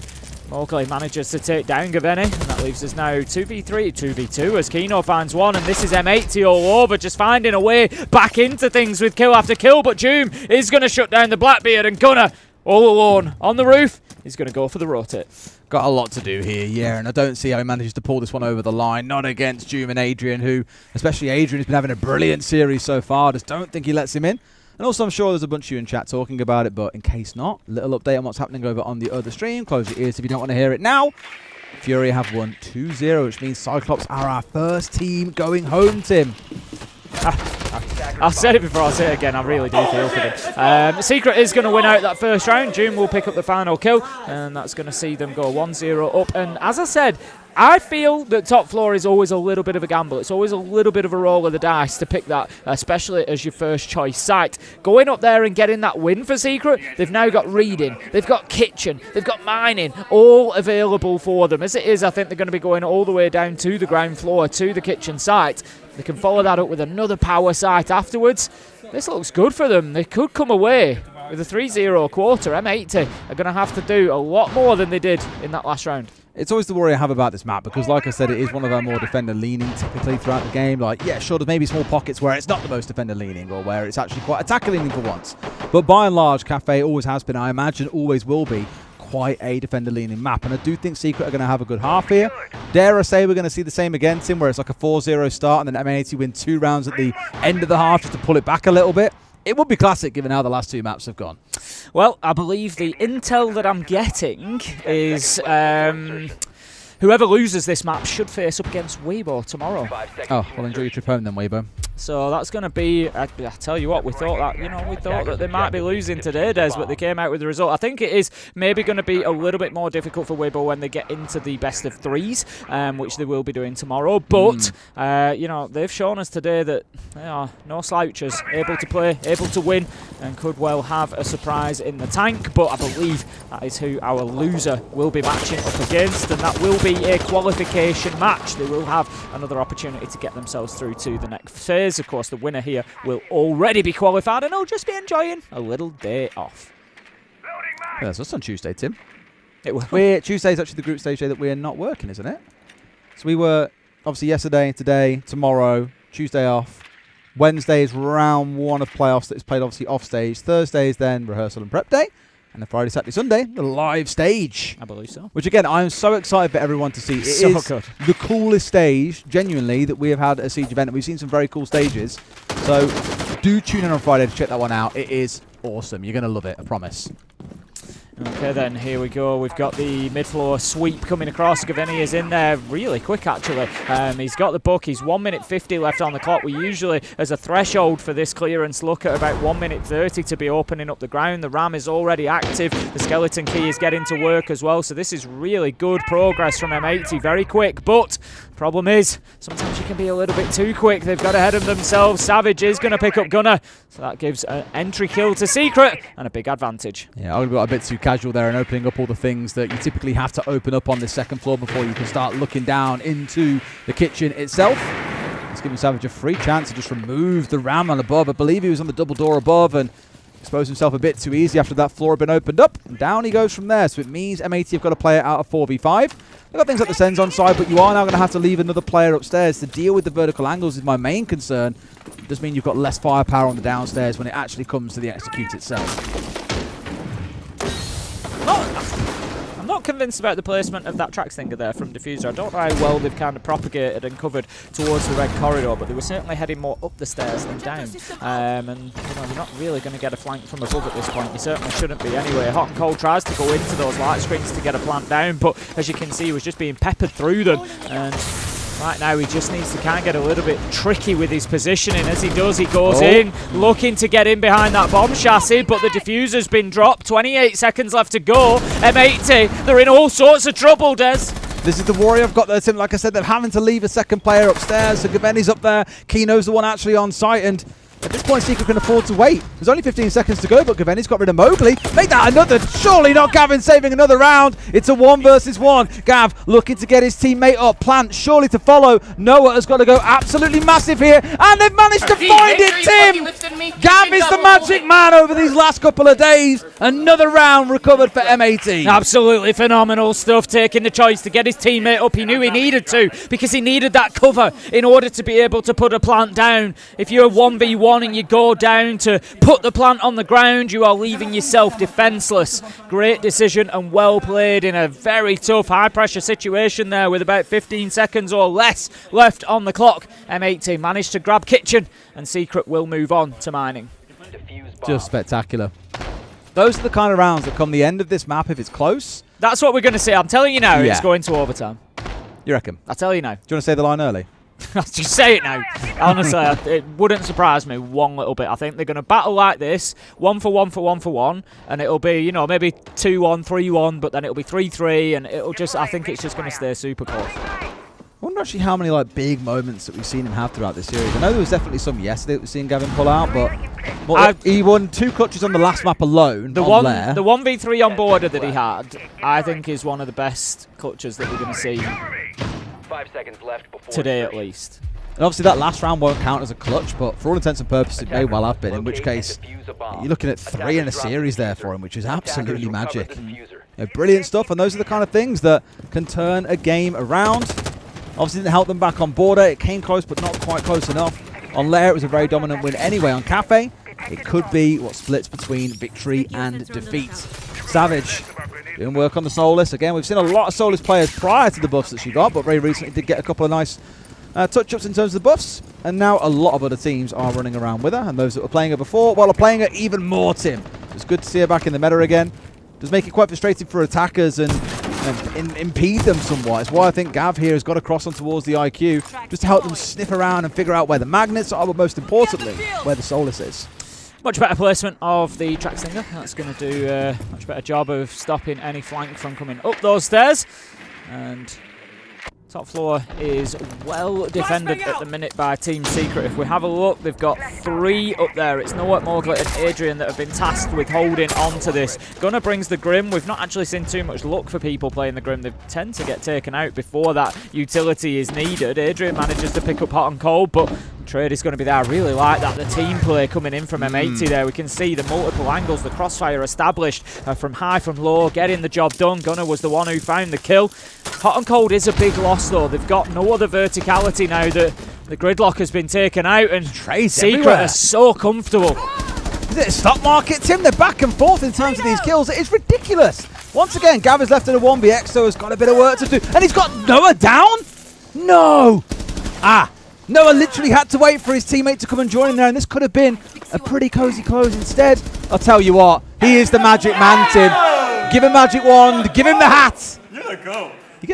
Mowgli manages to take down Gaveni, and that leaves us now 2v3, 2v2 as Kino finds one, and this is M80 all over, just finding a way back into things with kill after kill, but Doom is going to shut down the Blackbeard, and Gunnar, all alone on the roof, is going to go for the rotate. Got a lot to do here, yeah, and I don't see how he manages to pull this one over the line. Not against Doom and Adrian, who, especially Adrian, has been having a brilliant series so far. Just don't think he lets him in. And also, I'm sure there's a bunch of you in chat talking about it, but in case not, little update on what's happening over on the other stream. Close your ears if you don't want to hear it now. Fury have won 2-0, which means Cyclops are our first team going home, Tim. I've said it before, I'll say it again, I really do feel for them. Secret is going to win out that first round. Doom will pick up the final kill, and that's going to see them go 1-0 up. And as I said, I feel that top floor is always a little bit of a gamble. It's always a little bit of a roll of the dice to pick that, especially as your first choice site. Going up there and getting that win for Secret, they've now got reading, they've got kitchen, they've got mining, all available for them. As it is, I think they're going to be going all the way down to the ground floor, to the kitchen site. They can follow that up with another power site afterwards. This looks good for them. They could come away with a 3-0 quarter. M80 are going to have to do a lot more than they did in that last round. It's always the worry I have about this map because, like I said, it is one of our more defender-leaning typically throughout the game. Like, yeah, sure, there's maybe small pockets where it's not the most defender-leaning or where it's actually quite attacker-leaning for once. But by and large, Cafe always has been, I imagine always will be, quite a defender-leaning map. And I do think Secret are going to have a good half here. Dare I say we're going to see the same again, Tim, where it's like a 4-0 start and then M80 win 2 rounds at the end of the half just to pull it back a little bit. It would be classic given how the last 2 maps have gone. Well, I believe the intel that I'm getting is whoever loses this map should face up against Weibo tomorrow. Oh, well, enjoy your trip home then, Weibo. So that's going to be, I tell you what, we thought that they might be losing today, Des, but they came out with the result. I think it is maybe going to be a little bit more difficult for Weibo when they get into the best of 3s, which they will be doing tomorrow. But, they've shown us today that they are no slouchers, able to play, able to win, and could well have a surprise in the tank. But I believe that is who our loser will be matching up against, and that will be a qualification match. They will have another opportunity to get themselves through to the next phase. Of course, the winner here will already be qualified, and they'll just be enjoying a little day off. Yeah, that's us on Tuesday, Tim. It will. Tuesday's actually the group stage day that we're not working, isn't it? So we were obviously yesterday, today, tomorrow, Tuesday off. Wednesday is round 1 of playoffs that is played obviously off stage. Thursday is then rehearsal and prep day. And then Friday, Saturday, Sunday, the live stage. I believe so. Which, again, I'm so excited for everyone to see. It is good. The coolest stage, genuinely, that we have had at a Siege event. And we've seen some very cool stages. So do tune in on Friday to check that one out. It is awesome. You're going to love it, I promise. Okay, then, here we go. We've got the mid-floor sweep coming across. Gaveni is in there really quick, actually. He's got the book. He's 1 minute 50 left on the clock. We usually, as a threshold for this clearance, look at about 1 minute 30 to be opening up the ground. The ram is already active. The skeleton key is getting to work as well. So this is really good progress from M80. Very quick, but problem is, sometimes you can be a little bit too quick. They've got ahead of themselves. Savage is going to pick up Gunnar. So that gives an entry kill to Secret and a big advantage. Yeah, I got a bit too casual there and opening up all the things that you typically have to open up on this second floor before you can start looking down into the kitchen itself. It's giving Savage a free chance to just remove the ram on above. I believe he was on the double door above and exposed himself a bit too easy after that floor had been opened up. And down he goes from there. So it means M80 have got to play it out of 4v5. They've got things like the Sens on side, but you are now going to have to leave another player upstairs to deal with the vertical angles is my main concern. It does mean you've got less firepower on the downstairs when it actually comes to the execute itself. I'm not convinced about the placement of that track stinger there from Diffuser. I don't know how well they've kind of propagated and covered towards the red corridor, but they were certainly heading more up the stairs than down. And you're not really going to get a flank from above at this point. You certainly shouldn't be anyway. Hot and Cold tries to go into those light screens to get a plant down, but as you can see, he was just being peppered through them. And right now, he just needs to kind of get a little bit tricky with his positioning. As he does, he goes in, looking to get in behind that bomb chassis, but the diffuser's been dropped. 28 seconds left to go. M80, they're in all sorts of trouble, Des. This is the worry I've got there, Tim. Like I said, they're having to leave a second player upstairs. So Gaveni's up there. Kino's the one actually on site, and at this point, Secret can afford to wait. There's only 15 seconds to go, but Gaveni's got rid of Mowgli. Make that another. Surely not Gavin saving another round. It's a 1 versus 1. Gav looking to get his teammate up. Plant surely to follow. Noah has got to go absolutely massive here. And they've managed to find it, Tim. Gav is the magic man over these last couple of days. Another round recovered for M18. Absolutely phenomenal stuff, taking the choice to get his teammate up. He knew he needed to because he needed that cover in order to be able to put a plant down. If you're 1v1 and you go down to put the plant on the ground, you are leaving yourself defenseless. Great decision and well played in a very tough, high-pressure situation there with about 15 seconds or less left on the clock. M18 managed to grab Kitchen, and Secret will move on to mining. Just spectacular. Those are the kind of rounds that come the end of this map if it's close. That's what we're going to see. I'm telling you now, it's going to overtime. You reckon? I tell you now. Do you want to say the line early? Just say it now. Honestly, it wouldn't surprise me one little bit. I think they're going to battle like this, 1 for 1 for 1 for 1, and it'll be, you know, maybe 2-1, 3-1, but then it'll be 3-3, and it'll just, I think it's just going to stay super close. I wonder actually how many like big moments that we've seen him have throughout this series. I know there was definitely some yesterday that we've seen Gavin pull out, but he won 2 clutches on the last map alone. The 1v3 on border that he had, I think, is one of the best clutches that we're going to see 5 seconds left before today at least. And obviously that last round won't count as a clutch, but for all intents and purposes it may well have been, in which case you're looking at 3 in a series there for him, which is absolutely magic. Brilliant stuff, and those are the kind of things that can turn a game around. Obviously didn't help them back on border. It came close, but not quite close enough. On Lair, it was a very dominant win anyway. On Cafe, it could be what splits between victory and defeat. Savage doing work on the Soulless. Again, we've seen a lot of Soulless players prior to the buffs that she got, but very recently did get a couple of nice touch-ups in terms of the buffs. And now a lot of other teams are running around with her, and those that were playing her before, well, are playing her even more, Tim. It's good to see her back in the meta again. Does make it quite frustrating for attackers and impede them somewhat. It's why I think Gav here has got to cross on towards the IQ just to help them sniff around and figure out where the magnets are, but most importantly, where the Soulless is. Much better placement of the track stinger. That's going to do a much better job of stopping any flank from coming up those stairs. And top floor is well defended at the minute by Team Secret. If we have a look, they've got 3 up there. It's Noah, Mowgli and Adrian that have been tasked with holding on to this. Gunnar brings the Grim. We've not actually seen too much luck for people playing the Grim. They tend to get taken out before that utility is needed. Adrian manages to pick up Hot and Cold, but trade is going to be there. I really like that. The team play coming in from M80 there. We can see the multiple angles, the crossfire established from high, from low, getting the job done. Gunnar was the one who found the kill. Hot and Cold is a big loss though. They've got no other verticality now that the gridlock has been taken out, and Secret are so comfortable. Is it a stock market, Tim? They're back and forth in terms of these kills. It's ridiculous. Once again, Gav is left in a 1v, so has got a bit of work to do. And he's got Noah down? No! Noah literally had to wait for his teammate to come and join him there, and this could have been a pretty cozy close instead. I'll tell you what, he is the magic man, Tim. Give him magic wand, give him the hat. Yeah, go. Do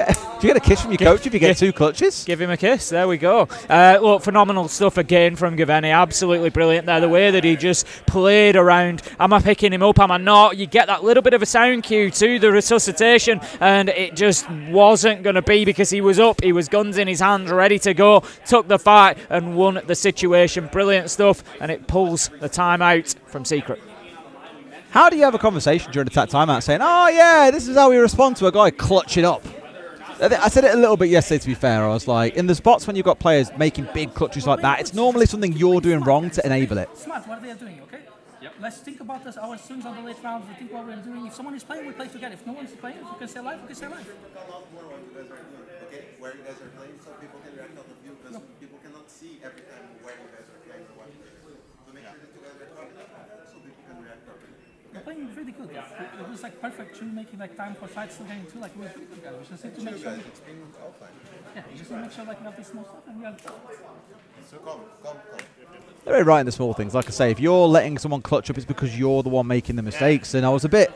you get a kiss from your coach if you get 2 clutches? Give him a kiss. There we go. Look, phenomenal stuff again from Gaveni. Absolutely brilliant there. The way that he just played around. Am I picking him up? Am I not? You get that little bit of a sound cue to the resuscitation, and it just wasn't going to be because he was up. He was guns in his hand, ready to go. Took the fight and won the situation. Brilliant stuff, and it pulls the timeout from Secret. How do you have a conversation during a timeout saying, oh yeah, this is how we respond to a guy clutching up? I said it a little bit yesterday, to be fair. I was like, in the spots when you've got players making big clutches like that, it's normally something you're doing wrong to enable it. Smart, what are they doing, okay? Let's think about this, our swings on the late rounds. We think what we're doing. If someone is playing, we play together. If no one's playing, if we can stay alive, we can stay alive. Okay, where you guys are playing, so people can react off of you, because people cannot see every time where you guys are playing or what you're doing. So make sure that you guys are talking about that so people can react properly. We're playing really good. It was like perfect to making like time for fights to getting two. Like we're pretty good guys. We just need to make sure. Yeah, we just need to make sure like we have this small stuff and we are. So calm. They're very right in the small things. Like I say, if you're letting someone clutch up, it's because you're the one making the mistakes. And I was a bit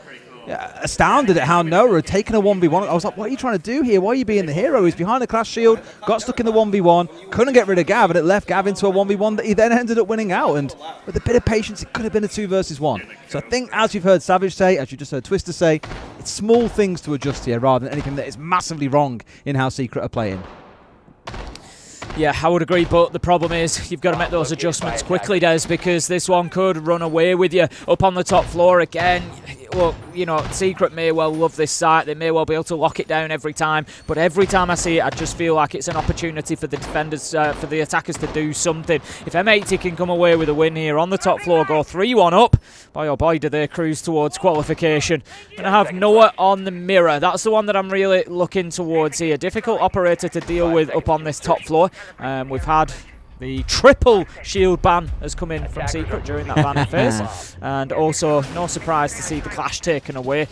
astounded at how Noah had taken a 1v1. I was like, what are you trying to do here? Why are you being the hero? He's behind the class shield, got stuck in the 1v1, couldn't get rid of Gav, and it left Gav into a 1v1 that he then ended up winning out. And with a bit of patience, it could have been a 2 versus 1. So I think, as you've heard Savage say, as you just heard Twister say, it's small things to adjust here rather than anything that is massively wrong in how Secret are playing. Yeah, I would agree, but the problem is you've got to make those adjustments quickly, Des, because this one could run away with you up on the top floor again. Well, you know, Secret may well love this site. They may well be able to lock it down every time, but every time I see it, I just feel like it's an opportunity for the defenders, for the attackers to do something. If M80 can come away with a win here on the top floor, go 3-1 up, boy oh boy, do they cruise towards qualification. And I have Noah on the mirror. That's the one that I'm really looking towards here. Difficult operator to deal with up on this top floor. We've had the triple shield ban has come in from Secret during that banning phase, and also no surprise to see the clash taken away.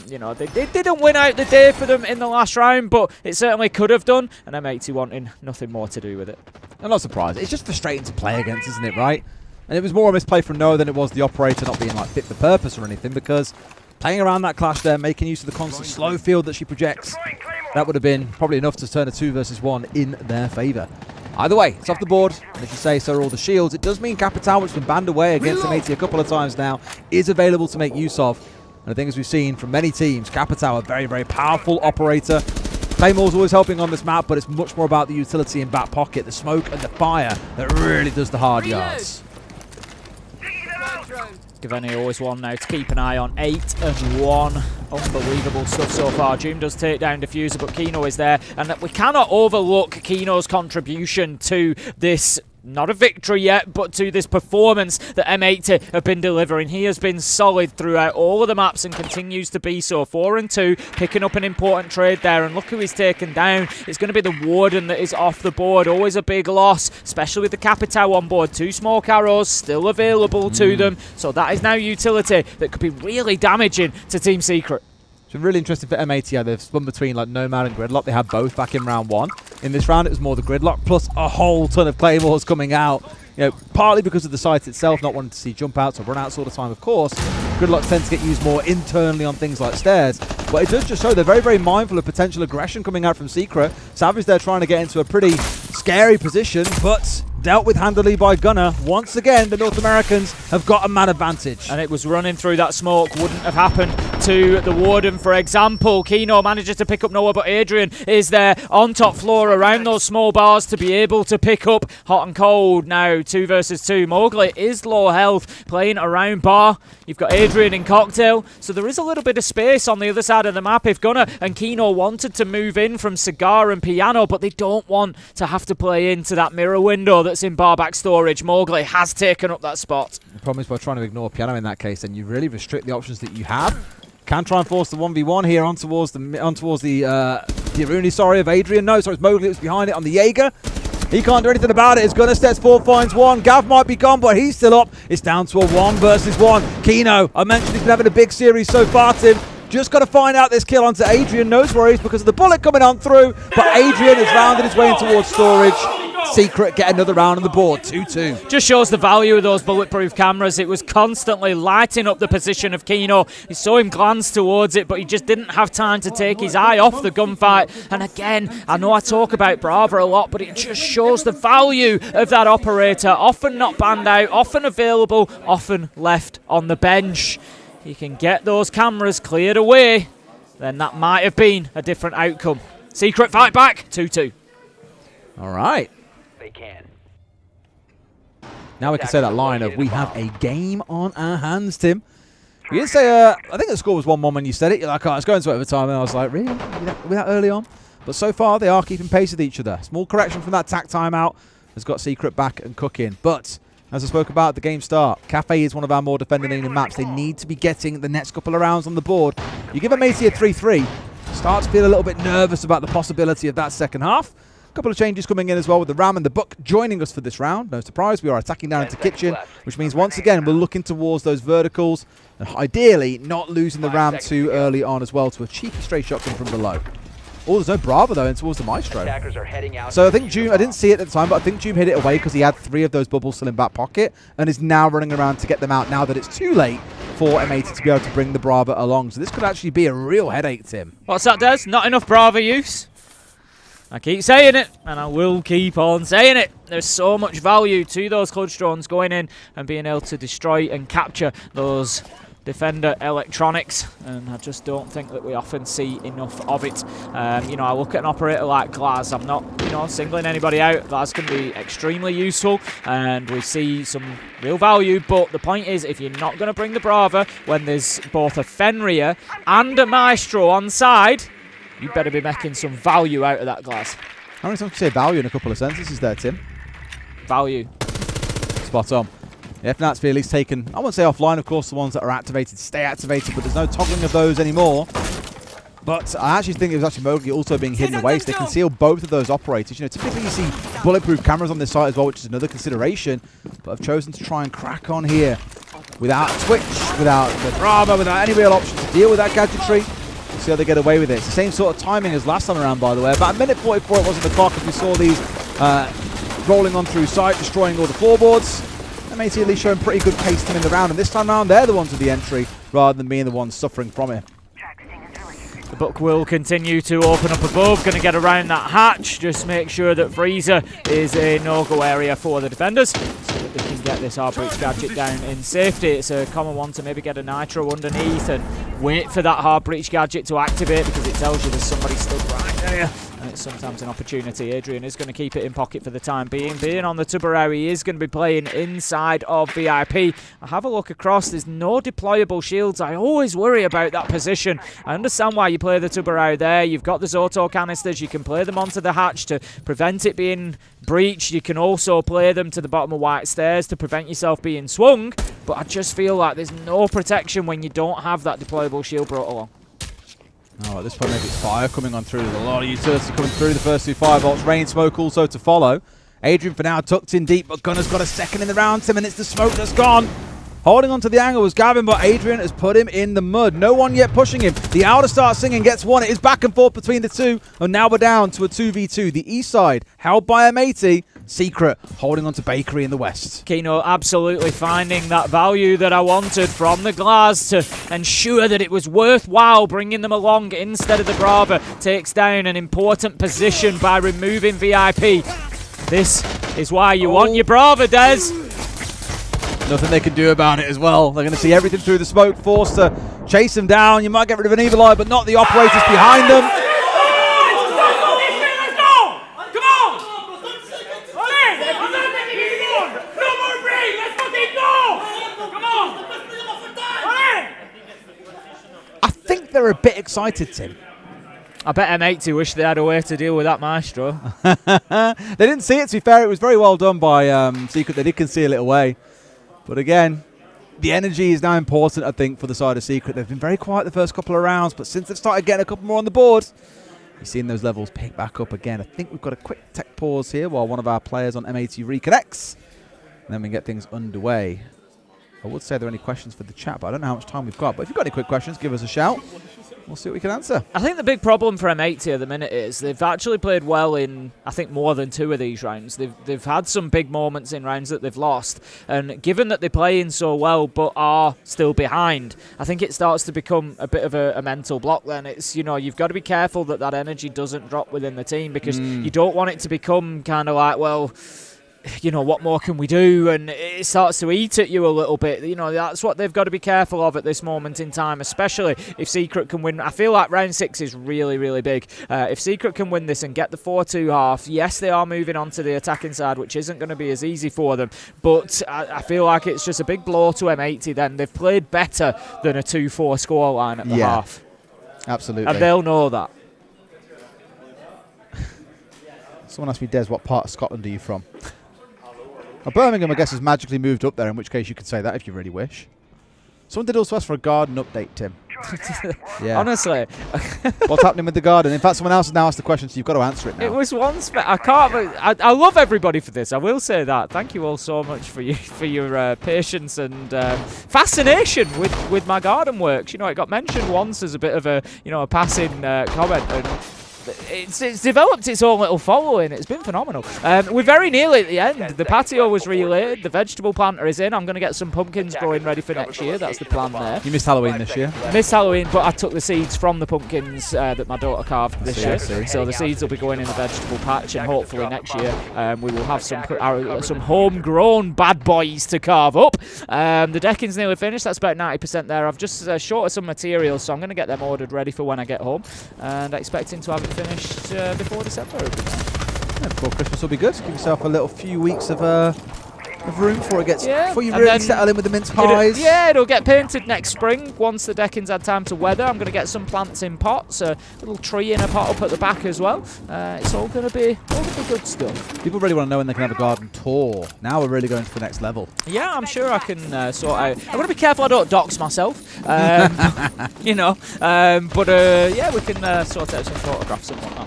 You know, they didn't win out the day for them in the last round, but it certainly could have done, and M80 wanting nothing more to do with it. I'm not surprised. It's just frustrating to play against, isn't it, right? And it was more a misplay from Noah than it was the operator not being like fit for purpose or anything, because playing around that clash there, making use of the constant slow field that she projects, that would have been probably enough to turn a 2 versus 1 in their favour. Either way, it's off the board, and if you say so are all the shields. It does mean Capital, which has been banned away against M80 a couple of times now, is available to make use of. And I think as we've seen from many teams, Capital, a very, very powerful operator. Claymore's always helping on this map, but it's much more about the utility in back pocket, the smoke and the fire that really does the hard yards. Gaveni always one now to keep an eye on. 8-1. Unbelievable stuff so far. Doom does take down Diffuser, but Kino is there. And we cannot overlook Kino's contribution to this, not a victory yet, but to this performance that M80 have been delivering. He has been solid throughout all of the maps and continues to be so. 4-2, picking up an important trade there. And look who he's taken down. It's going to be the Warden that is off the board. Always a big loss, especially with the Capitao on board. 2 smoke arrows still available to them. So that is now utility that could be really damaging to Team Secret. It's been really interesting for M80 how they've spun between like Nomad and Gridlock. They had both back in round 1. In this round, it was more the Gridlock, plus a whole ton of Claymores coming out. You know, partly because of the site itself, not wanting to see jump outs or run outs all the time, of course. Gridlock tends to get used more internally on things like stairs. But it does just show they're very, very mindful of potential aggression coming out from Secret. Savage there trying to get into a pretty scary position, but dealt with handily by Gunner. Once again, the North Americans have got a man advantage. And it was running through that smoke. Wouldn't have happened to the Warden, for example. Kino manages to pick up Noah, but Adrian is there on top floor around those small bars to be able to pick up hot and cold. Now 2 versus 2. Mowgli is low health, playing around bar. You've got Adrian in Cocktail, so there is a little bit of space on the other side of the map if Gunner and Kino wanted to move in from Cigar and Piano, but they don't want to have to play into that mirror window that's in bar back storage. Mowgli has taken up that spot. The problem is by trying to ignore Piano in that case, then you really restrict the options that you have. Can try and force the 1v1 here on towards the Iruni, sorry, of Adrian. No, sorry, it's Mowgli that was behind it on the Jaeger. He can't do anything about it. It's Gunner steps forward, finds one. Gav might be gone, but he's still up. It's down to a 1 versus 1. Kino, I mentioned he's been having a big series so far, Tim. Just got to find out this kill onto Adrian. No worries because of the bullet coming on through. But Adrian has rounded his way in towards storage. Secret get another round on the board, 2-2. Just shows the value of those bulletproof cameras. It was constantly lighting up the position of Kino. He saw him glance towards it, but he just didn't have time to take his eye off the gunfight. And again, I know I talk about Brava a lot, but it just shows the value of that operator. Often not banned out, often available, often left on the bench. You can get those cameras cleared away, then that might have been a different outcome. Secret fight back, 2-2. All right. They can. Now we can say that line of we have a game on our hands, Tim. We didn't say, I think the score was 1-1 when you said it. You're like, oh, it's going to overtime. And I was like, really? Are we that early on? But so far, they are keeping pace with each other. Small correction from that tack timeout has got Secret back and cooking. But As I spoke about at the game start, Cafe is one of our more defender-leaning maps. They need to be getting the next couple of rounds on the board. You give M80 a 3-3, start to feel a little bit nervous about the possibility of that second half. A couple of changes coming in as well with the Ram and the Book joining us for this round. No surprise, we are attacking down into Kitchen, which means once again we're looking towards those verticals and ideally not losing the Ram too early on as well to a cheeky straight shotgun from below. Oh, there's no Bravo though, and towards the Maestro. So I think Joom, I didn't see it at the time, but I think Joom hit it away because he had 3 of those bubbles still in back pocket and is now running around to get them out now that it's too late for M80 to be able to bring the Bravo along. So this could actually be a real headache, Tim. What's that, Des? Not enough Bravo use? I keep saying it, and I will keep on saying it. There's so much value to those clutch drones going in and being able to destroy and capture those defender electronics, and I just don't think that we often see enough of it. You know, I look at an operator like Glaz. I'm not, you know, singling anybody out. Glaz can be extremely useful, and we see some real value. But the point is, if you're not going to bring the Brava when there's both a Fenrir and a Maestro on side, you better be making some value out of that Glaz. How many times can you say value in a couple of sentences there, Tim? Value. Spot on. If Nat's at least taken, I won't say offline, of course, the ones that are activated stay activated, but there's no toggling of those anymore. But I actually think it was actually Mogi also being hidden away, so they conceal both of those operators. You know, typically you see bulletproof cameras on this site as well, which is another consideration, but I've chosen to try and crack on here without Twitch, without the Bravo, without any real option to deal with that gadgetry. We'll see how they get away with it. It's the same sort of timing as last time around, by the way. About a minute 44 it was on the clock as we saw these rolling on through site, destroying all the floorboards. M80 at least showing pretty good pace to them in the round, and this time around they're the ones with the entry rather than being the ones suffering from it. The Book will continue to open up above, going to get around that hatch, just make sure that Freezer is a no-go area for the defenders so that they can get this hard breach gadget down in safety. It's a common one to maybe get a Nitro underneath and wait for that hard breach gadget to activate because it tells you there's somebody stood right there. And it's sometimes an opportunity. Adrian is going to keep it in pocket for the time being. Being on the Tubarão, he is going to be playing inside of VIP. I have a look across. There's no deployable shields. I always worry about that position. I understand why you play the Tubarão there. You've got the auto canisters. You can play them onto the hatch to prevent it being breached. You can also play them to the bottom of white stairs to prevent yourself being swung. But I just feel like there's no protection when you don't have that deployable shield brought along. Oh, at this point, maybe it's fire coming on through. There's a lot of utility coming through. The first 2 firebolts, rain smoke also to follow. Adrian for now tucked in deep, but Gunner's got a second in the round. 10 minutes, the smoke that's gone. Holding on to the angle was Gavin, but Adrian has put him in the mud. No one yet pushing him. The Outer starts singing, gets one. It is back and forth between the two, and now we're down to a 2v2. The east side held by M80. Secret holding on to Bakery in the west. Keno absolutely finding that value that I wanted from the Glaz to ensure that it was worthwhile bringing them along instead of the Brava. Takes down an important position by removing VIP. This is why you want your Brava, Des. Nothing they can do about it as well. They're going to see everything through the smoke, forced to chase them down. You might get rid of an Evil Eye, but not the operators behind them. I think they're a bit excited, Tim. I bet M80 wish they had a way to deal with that Maestro. They didn't see it, to be fair. It was very well done by Secret. They did conceal it away. But again, the energy is now important, I think, for the side of Secret. They've been very quiet the first couple of rounds, but since they've started getting a couple more on the board, you're seeing those levels pick back up again. I think we've got a quick tech pause here while one of our players on M80 reconnects. And then we get things underway. I would say there are any questions for the chat, but I don't know how much time we've got. But if you've got any quick questions, give us a shout. We'll see what we can answer. I think the big problem for M80 at the minute is they've actually played well in, I think, more than 2 of these rounds. They've had some big moments in rounds that they've lost. And given that they're playing so well but are still behind, I think it starts to become a bit of a mental block then. It's, you know, you've got to be careful that that energy doesn't drop within the team because you don't want it to become kind of like, well, you know, what more can we do? And it starts to eat at you a little bit. You know, that's what they've got to be careful of at this moment in time, especially if Secret can win. I feel like round 6 is really, really big. If Secret can win this and get the 4-2 half, yes, they are moving on to the attacking side, which isn't going to be as easy for them. But I feel like it's just a big blow to M80 then. They've played better than a 2-4 scoreline at the half. Absolutely. And they'll know that. Someone asked me, Des, what part of Scotland are you from? Well, Birmingham, I guess, has magically moved up there, in which case you could say that if you really wish. Someone did also ask for a garden update, Tim. Yeah. Honestly. What's happening with the garden? In fact, someone else has now asked the question, so you've got to answer it now. It was once, I can't. I love everybody for this. I will say that. Thank you all so much for your patience and fascination with my garden works. You know, it got mentioned once as a bit of a passing comment, and it's developed its own little following. It's been phenomenal. We're very nearly at the end. The patio was relaid. The vegetable planter is in. I'm going to get some pumpkins growing ready for next year. That's the plan there. You missed Halloween this year. Missed Halloween, but I took the seeds from the pumpkins that my daughter carved this year. So the seeds will be going in the vegetable patch, and hopefully next year we will have some homegrown bad boys to carve up. The decking's nearly finished. That's about 90% there. I've just shorted some materials, so I'm going to get them ordered ready for when I get home, and expecting to have it finished before December. Yeah, before Christmas will be good. Give yourself a little few weeks of room before it gets before you really settle in with the mince pies. It'll get painted next spring once the decking's had time to weather. I'm going to get some plants in pots, a little tree in a pot up at the back as well. It's all going to be good stuff. People really want to know when they can have a garden tour. Now we're really going to the next level. Yeah, I'm sure I can sort out. I'm going to be careful I don't dox myself. Yeah, we can sort out some photographs and whatnot.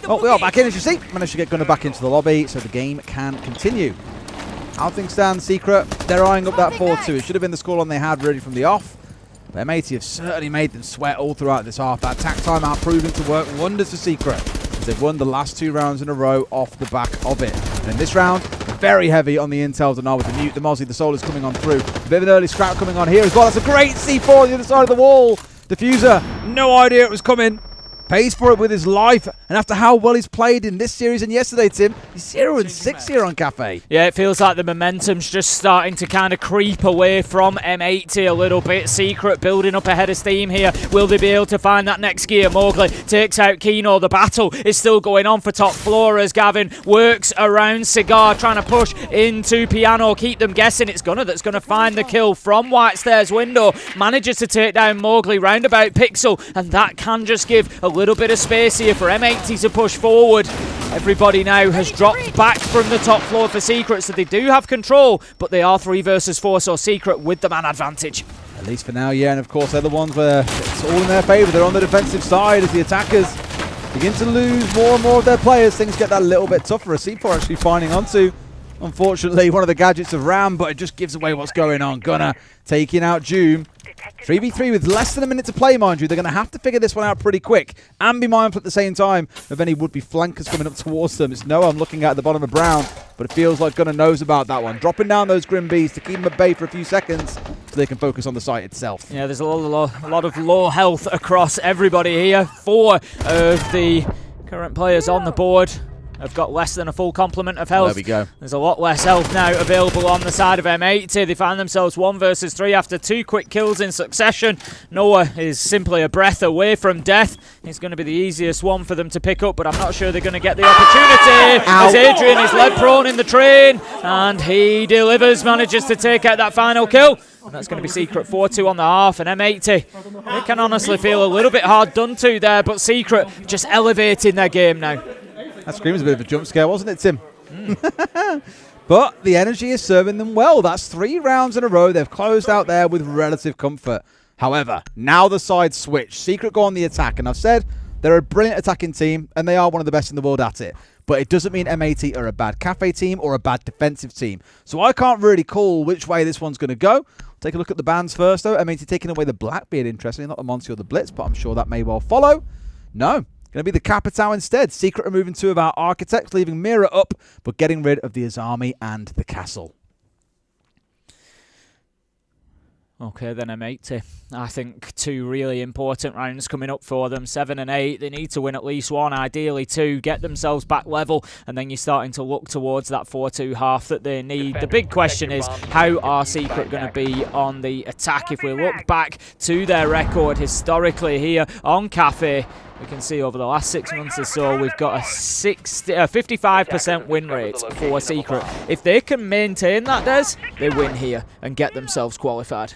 Well, we are back in, as you see. Managed to get Gunnar back into the lobby, so the game can continue. How things stand, Secret, they're eyeing up that 4-2. It should have been the scoreline they had really from the off. But M80 have certainly made them sweat all throughout this half. That attack timeout proving to work wonders for Secret, as they've won the last 2 rounds in a row off the back of it. And in this round, very heavy on the intels and now with the mute, the Mozzie, the Solar's coming on through. A bit of an early scrap coming on here as well. That's a great C4 on the other side of the wall. Diffuser, no idea it was coming. Pays for it with his life, and after how well he's played in this series and yesterday, Tim, he's 0-6 here on Cafe. Yeah, it feels like the momentum's just starting to kind of creep away from M80 a little bit. Secret building up a head of steam here. Will they be able to find that next gear? Mowgli takes out Kino. The battle is still going on for top floor as Gavin works around Cigar, trying to push into Piano, keep them guessing. It's Gunnar that's going to find the kill from White Stairs window. Manages to take down Mowgli roundabout Pixel, and that can just give a little bit of space here for M80 to push forward. Everybody now has dropped back from the top floor for Secret, so they do have control, but they are 3 versus 4, so Secret with the man advantage. At least for now, yeah, and of course they're the ones where it's all in their favour. They're on the defensive side as the attackers begin to lose more and more of their players. Things get that little bit tougher. A C4 actually finding onto, unfortunately, one of the gadgets of Ram, but it just gives away what's going on. Gunnar taking out Doom. 3v3 with less than a minute to play, mind you. They're going to have to figure this one out pretty quick and be mindful at the same time of any would-be flankers coming up towards them. It's Noah I'm looking at the bottom of Brown, but it feels like Gunnar knows about that one. Dropping down those Grim Bees to keep them at bay for a few seconds so they can focus on the site itself. Yeah, there's a lot of low health across everybody here. 4 of the current players on the board have got less than a full complement of health. There we go. There's a lot less health now available on the side of M80. They find themselves 1 versus 3 after 2 quick kills in succession. Noah is simply a breath away from death. He's going to be the easiest one for them to pick up, but I'm not sure they're going to get the opportunity. As Adrian is led prone in the train, and he delivers, manages to take out that final kill. And that's going to be Secret 4-2 on the half, and M80, they can honestly feel a little bit hard done to there, but Secret just elevating their game now. That scream was a bit of a jump scare, wasn't it, Tim? But the energy is serving them well. That's 3 rounds in a row. They've closed out there with relative comfort. However, now the sides switch. Secret go on the attack, and I've said they're a brilliant attacking team, and they are one of the best in the world at it. But it doesn't mean M80 are a bad Cafe team or a bad defensive team. So I can't really call which way this one's going to go. Take a look at the bans first, though. M80 taking away the Blackbeard, interestingly, not the Monty or the Blitz, but I'm sure that may well follow. No. Going to be the Capitao instead. Secret removing 2 of our architects, leaving Mira up, but getting rid of the Azami and the castle. Okay, then M80. I think 2 really important rounds coming up for them. 7 and 8. They need to win at least 1, ideally 2, get themselves back level, and then you're starting to look towards that 4-2 half that they need. The big question is, how are Secret going to be on the attack? If we look back to their record historically here on Cafe, we can see over the last 6 months or so, we've got a 55% win rate for Secret. If they can maintain that, Des, they win here and get themselves qualified.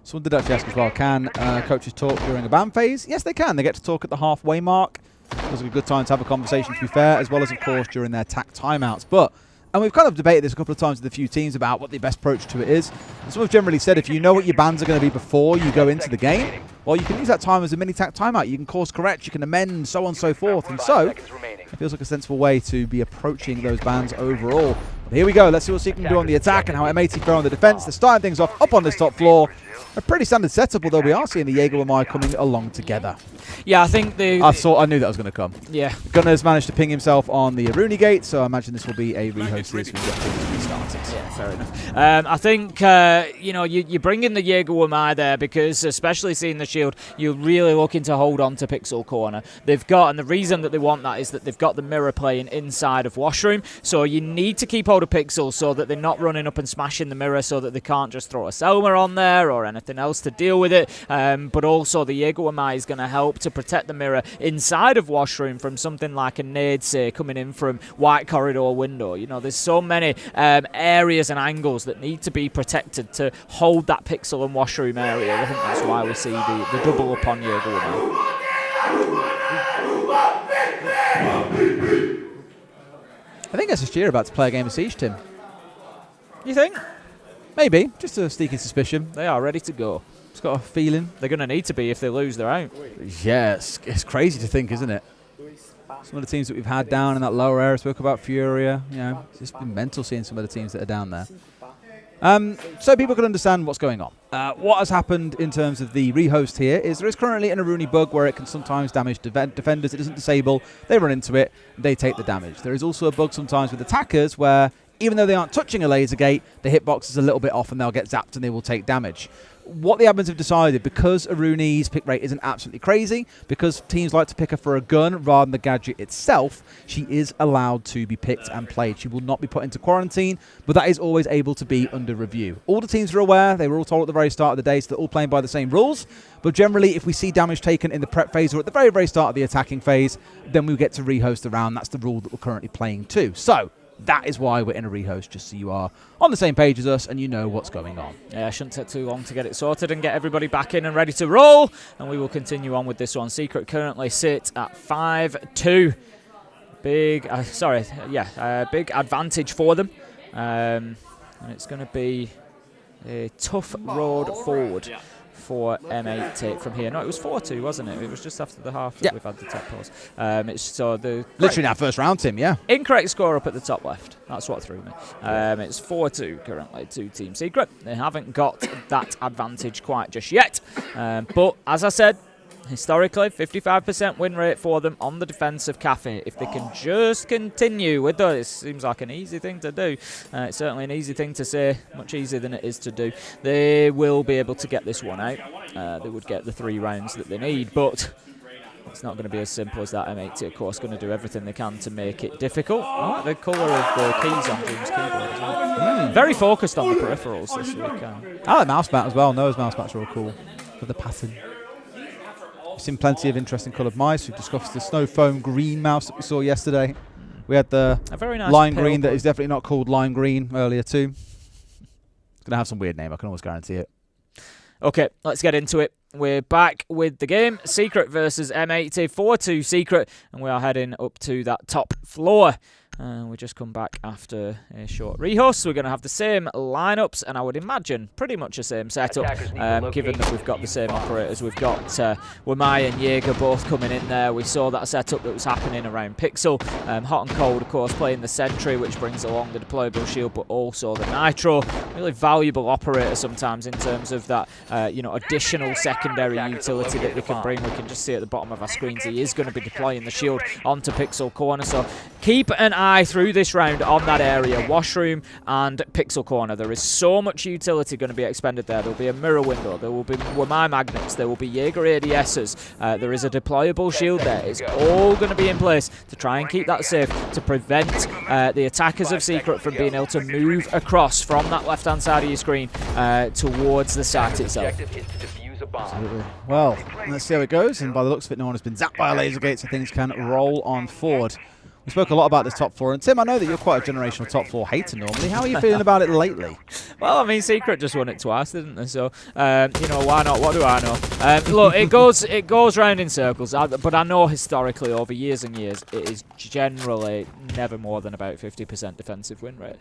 Someone did actually ask as well, can coaches talk during a ban phase? Yes, they can. They get to talk at the halfway mark. It was a good time to have a conversation, to be fair, as well as, of course, during their tack timeouts. But And we've kind of debated this a couple of times with a few teams about what the best approach to it is. And some have generally said if you know what your bans are going to be before you go into the game, well, you can use that time as a mini-tac timeout. You can course correct, you can amend, so on and so forth. And so, it feels like a sensible way to be approaching those bans overall. But here we go. Let's see what Secret can do on the attack and how M80 fare on the defense. They're starting things off up on this top floor. A pretty standard setup, although we are seeing the Jaeger and Mai coming along together. Yeah, I think I knew that was going to come. Yeah. Gunner's managed to ping himself on the Aruni gate, so I imagine this will be a rehost here so we get things restarted. Yeah, fair enough. I think, you bring in the Jaeger Wamai there because, especially seeing the shield, you're really looking to hold on to Pixel Corner. They've got, and the reason that they want that is that they've got the mirror playing inside of Washroom, so you need to keep hold of Pixel so that they're not running up and smashing the mirror so that they can't just throw a Selma on there or anything else to deal with it. But also the Jaeger Wamai is going to help to protect the mirror inside of Washroom from something like a nade, say, coming in from White Corridor window. You know, there's so many areas and angles that need to be protected to hold that Pixel and Washroom area. I think that's why we see the double up on Jaeger Wamai. I think SSG are about to play a game of Siege, Tim. You think? Maybe. Just a sneaking suspicion. They are ready to go. It's got a feeling. They're going to need to be if they lose, they're out. Yeah, it's crazy to think, isn't it? Some of the teams that we've had down in that lower area, spoke about Furia. You know, it's just been mental seeing some of the teams that are down there. So people can understand what's going on. What has happened in terms of the rehost here is there is currently an Aruni bug where it can sometimes damage defenders. It doesn't disable. They run into it. They take the damage. There is also a bug sometimes with attackers where even though they aren't touching a laser gate, the hitbox is a little bit off and they'll get zapped and they will take damage. What the admins have decided, because Aruni's pick rate isn't absolutely crazy, because teams like to pick her for a gun rather than the gadget itself, she is allowed to be picked and played. She will not be put into quarantine, but that is always able to be under review. All the teams are aware. They were all told at the very start of the day, so they're all playing by the same rules. But generally, if we see damage taken in the prep phase or at the very, very start of the attacking phase, then we get to rehost the round. That's the rule that we're currently playing too. So that is why we're in a rehost, just so you are on the same page as us and you know what's going on. Yeah, it shouldn't take too long to get it sorted and get everybody back in and ready to roll. And we will continue on with this one. Secret currently sit at 5-2. Big advantage for them. And it's going to be a tough road forward for M8 from here. No, it was 4-2, wasn't it? It was just after the half that we've had the top pause. Literally our first round, Tim, yeah. Incorrect score up at the top left. That's what threw me. It's 4-2 currently to Team Secret. They haven't got that advantage quite just yet. But as I said, historically, 55% win rate for them on the defense of Cafe. If they can just continue with those, it seems like an easy thing to do. It's certainly an easy thing to say, much easier than it is to do. They will be able to get this one out. They would get the 3 rounds that they need, but it's not going to be as simple as that. M80, of course, going to do everything they can to make it difficult. I like the colour of the keys on Doom's keyboard as well. Very focused on the peripherals this week. I like mouse mat as well. Noah's mouse mats are all cool for the pattern. We've seen plenty of interesting coloured mice. We've discussed the snow foam green mouse that we saw yesterday. We had the very nice lime green that is definitely not called lime green earlier too. It's going to have some weird name, I can almost guarantee it. Okay, let's get into it. We're back with the game. Secret versus M80, 4-2 Secret, and we are heading up to that top floor. We just come back after a short rehost. We're going to have the same lineups, and I would imagine pretty much the same setup, given that we've got the same operators. We've got Wamai and Jaeger both coming in there. We saw that setup that was happening around Pixel. Hot and Cold, of course, playing the Sentry, which brings along the deployable shield, but also the Nitro. Really valuable operator sometimes in terms of that, additional secondary utility that we can bring. We can just see at the bottom of our screens he is going to be deploying the shield onto Pixel Corner. So keep an eye through this round on that area, Washroom and Pixel Corner. There is so much utility going to be expended there. There will be a mirror window, there will be Wamai magnets, there will be Jaeger ADSs, there is a deployable shield there. It's all going to be in place to try and keep that safe, to prevent the attackers of Secret from being able to move across from that left-hand side of your screen towards the site itself. Absolutely. Well, let's see how it goes, and by the looks of it, no one has been zapped by a laser gate, so things can roll on forward. We spoke a lot about this top floor, and Tim, I know that you're quite a generational top floor hater normally. How are you feeling about it lately? Well, I mean, Secret just won it twice, didn't they? So, you know, why not? What do I know? Look, it goes round in circles, but I know historically over years and years, it is generally never more than about 50% defensive win rate.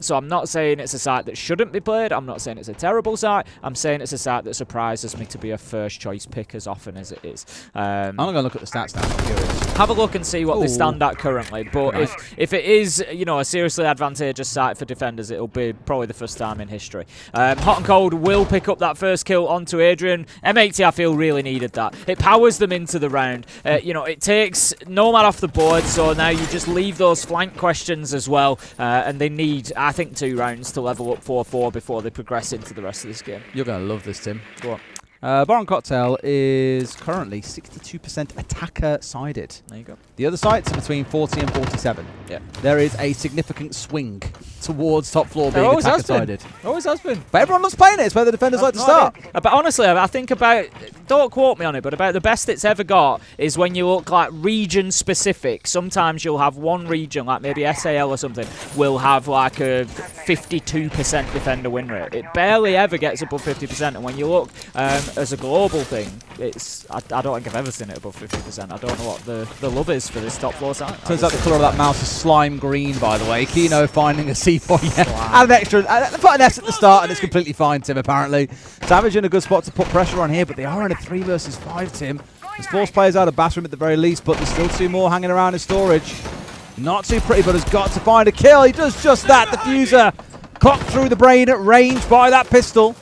So I'm not saying it's a site that shouldn't be played. I'm not saying it's a terrible site. I'm saying it's a site that surprises me to be a first choice pick as often as it is. I'm going to look at the stats now. I'm curious. Have a look and see what they stand at currently. But if it is, you know, a seriously advantageous site for defenders, it'll be probably the first time in history. Hot and Cold will pick up that first kill onto Adrian. M80, I feel, really needed that. It powers them into the round. You know, it takes Nomad off the board, so now you just leave those flank questions as well. And they need, I think, 2 rounds to level up 4-4 before they progress into the rest of this game. You're going to love this, Tim. Go on. Baron Cocktail is currently 62% attacker-sided. There you go. The other sites are between 40 and 47. Yeah. There is a significant swing towards top floor being attacker-sided. Always has been. But everyone loves playing it. It's where the defenders like to start. But honestly, I think about, don't quote me on it, but about the best it's ever got is when you look like region-specific. Sometimes you'll have one region, like maybe SAL or something, will have like a 52% defender win rate. It barely ever gets above 50%. And when you look as a global thing, it's I don't think I've ever seen it above 50%. I don't know what the love is for this top floor side. Turns out the colour of that mouse is slime green, by the way. Kino finding a C4, yeah. And an extra, put an S at the start, and it's completely fine, Tim, apparently. Savage in a good spot to put pressure on here, but they are in a 3 versus 5, Tim. There's 4 players out of bathroom at the very least, but there's still 2 more hanging around in storage. Not too pretty, but has got to find a kill. He does just that. Diffuser clocked through the brain at range by that pistol.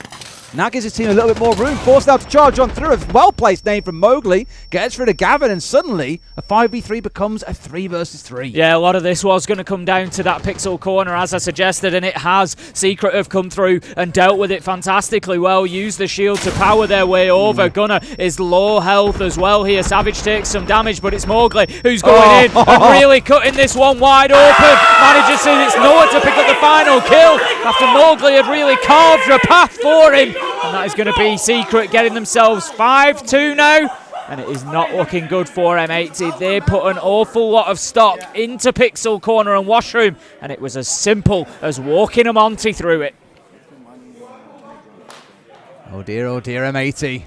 Now gives his team a little bit more room. Forced out to charge on through. A well-placed name from Mowgli. Gets rid of Gavin, and suddenly a 5v3 becomes a 3 versus 3. Yeah, a lot of this was going to come down to that pixel corner, as I suggested, and it has. Secret have come through and dealt with it fantastically well. Used the shield to power their way over. Gunner is low health as well here. Savage takes some damage, but it's Mowgli who's going in and really cutting this one wide open. Manages it's Noah to pick up the final kill after Mowgli had really carved a path for him. And that is going to be Secret getting themselves 5-2 now. And it is not looking good for M80. They put an awful lot of stock into Pixel Corner and Washroom. And it was as simple as walking a Monty through it. Oh dear, M80.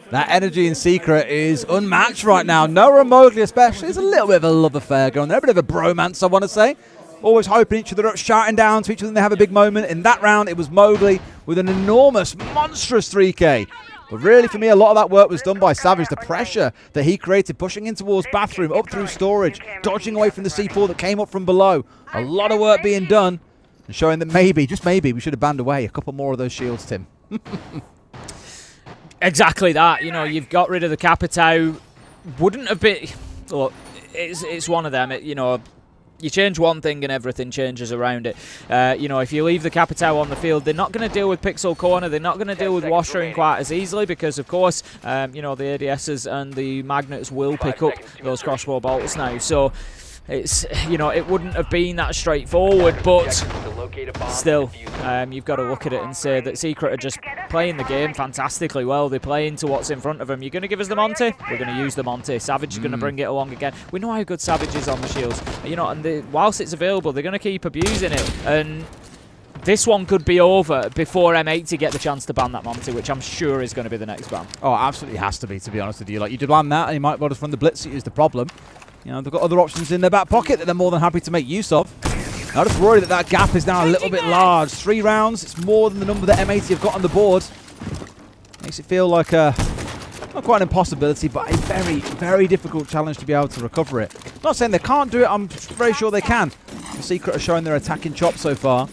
That energy in Secret is unmatched right now. Noah and Mowgli especially. There's a little bit of a love affair going there. A bit of a bromance, I want to say. Always hyping each other up, shouting down to each other when they have a big moment. In that round, it was Mowgli with an enormous, monstrous 3K. But really, for me, a lot of that work was done by Savage. The pressure that he created, pushing in towards bathroom, up through storage, dodging away from the C4 that came up from below. A lot of work being done, and showing that maybe, just maybe, we should have banned away a couple more of those shields, Tim. Exactly that. You know, you've got rid of the Capitao. Wouldn't have been... Look, it's one of them. You know... You change one thing and everything changes around it. You know, if you leave the Capitao on the field, they're not going to deal with Pixel Corner. They're not going to deal with Washroom quite as easily because, of course, you know, the ADSs and the Magnets will pick up those crossbow bolts now. So it's, you know, it wouldn't have been that straightforward, but still, you've got to look at it and say that Secret are just playing the game fantastically well. They play into what's in front of them. You're going to give us the Monty? We're going to use the Monty. Savage is going to bring it along again. We know how good Savage is on the shields. You know, and whilst it's available, they're going to keep abusing it. And this one could be over before M80 get the chance to ban that Monty, which I'm sure is going to be the next ban. Oh, absolutely has to be, to be honest with you. Like, you did ban that, and you might well just run the Blitz is the problem. You know, they've got other options in their back pocket that they're more than happy to make use of. I'm just worried that that gap is now a little bit large. 3 rounds, it's more than the number that M80 have got on the board. Makes it feel like not quite an impossibility, but a very, very difficult challenge to be able to recover it. I'm not saying they can't do it, I'm very sure they can. The Secret are showing their attacking chops so far.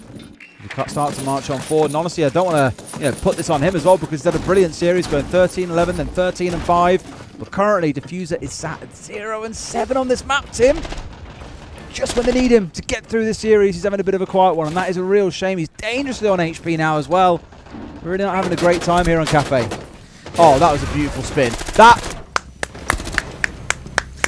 They start to march on forward, and honestly, I don't want to put this on him as well, because he's had a brilliant series, going 13-11, then 13-5. But currently, Diffuser is sat at 0-7 on this map, Tim. Just when they need him to get through this series, he's having a bit of a quiet one, and that is a real shame. He's dangerously on HP now as well. We're really not having a great time here on Cafe. Oh, that was a beautiful spin.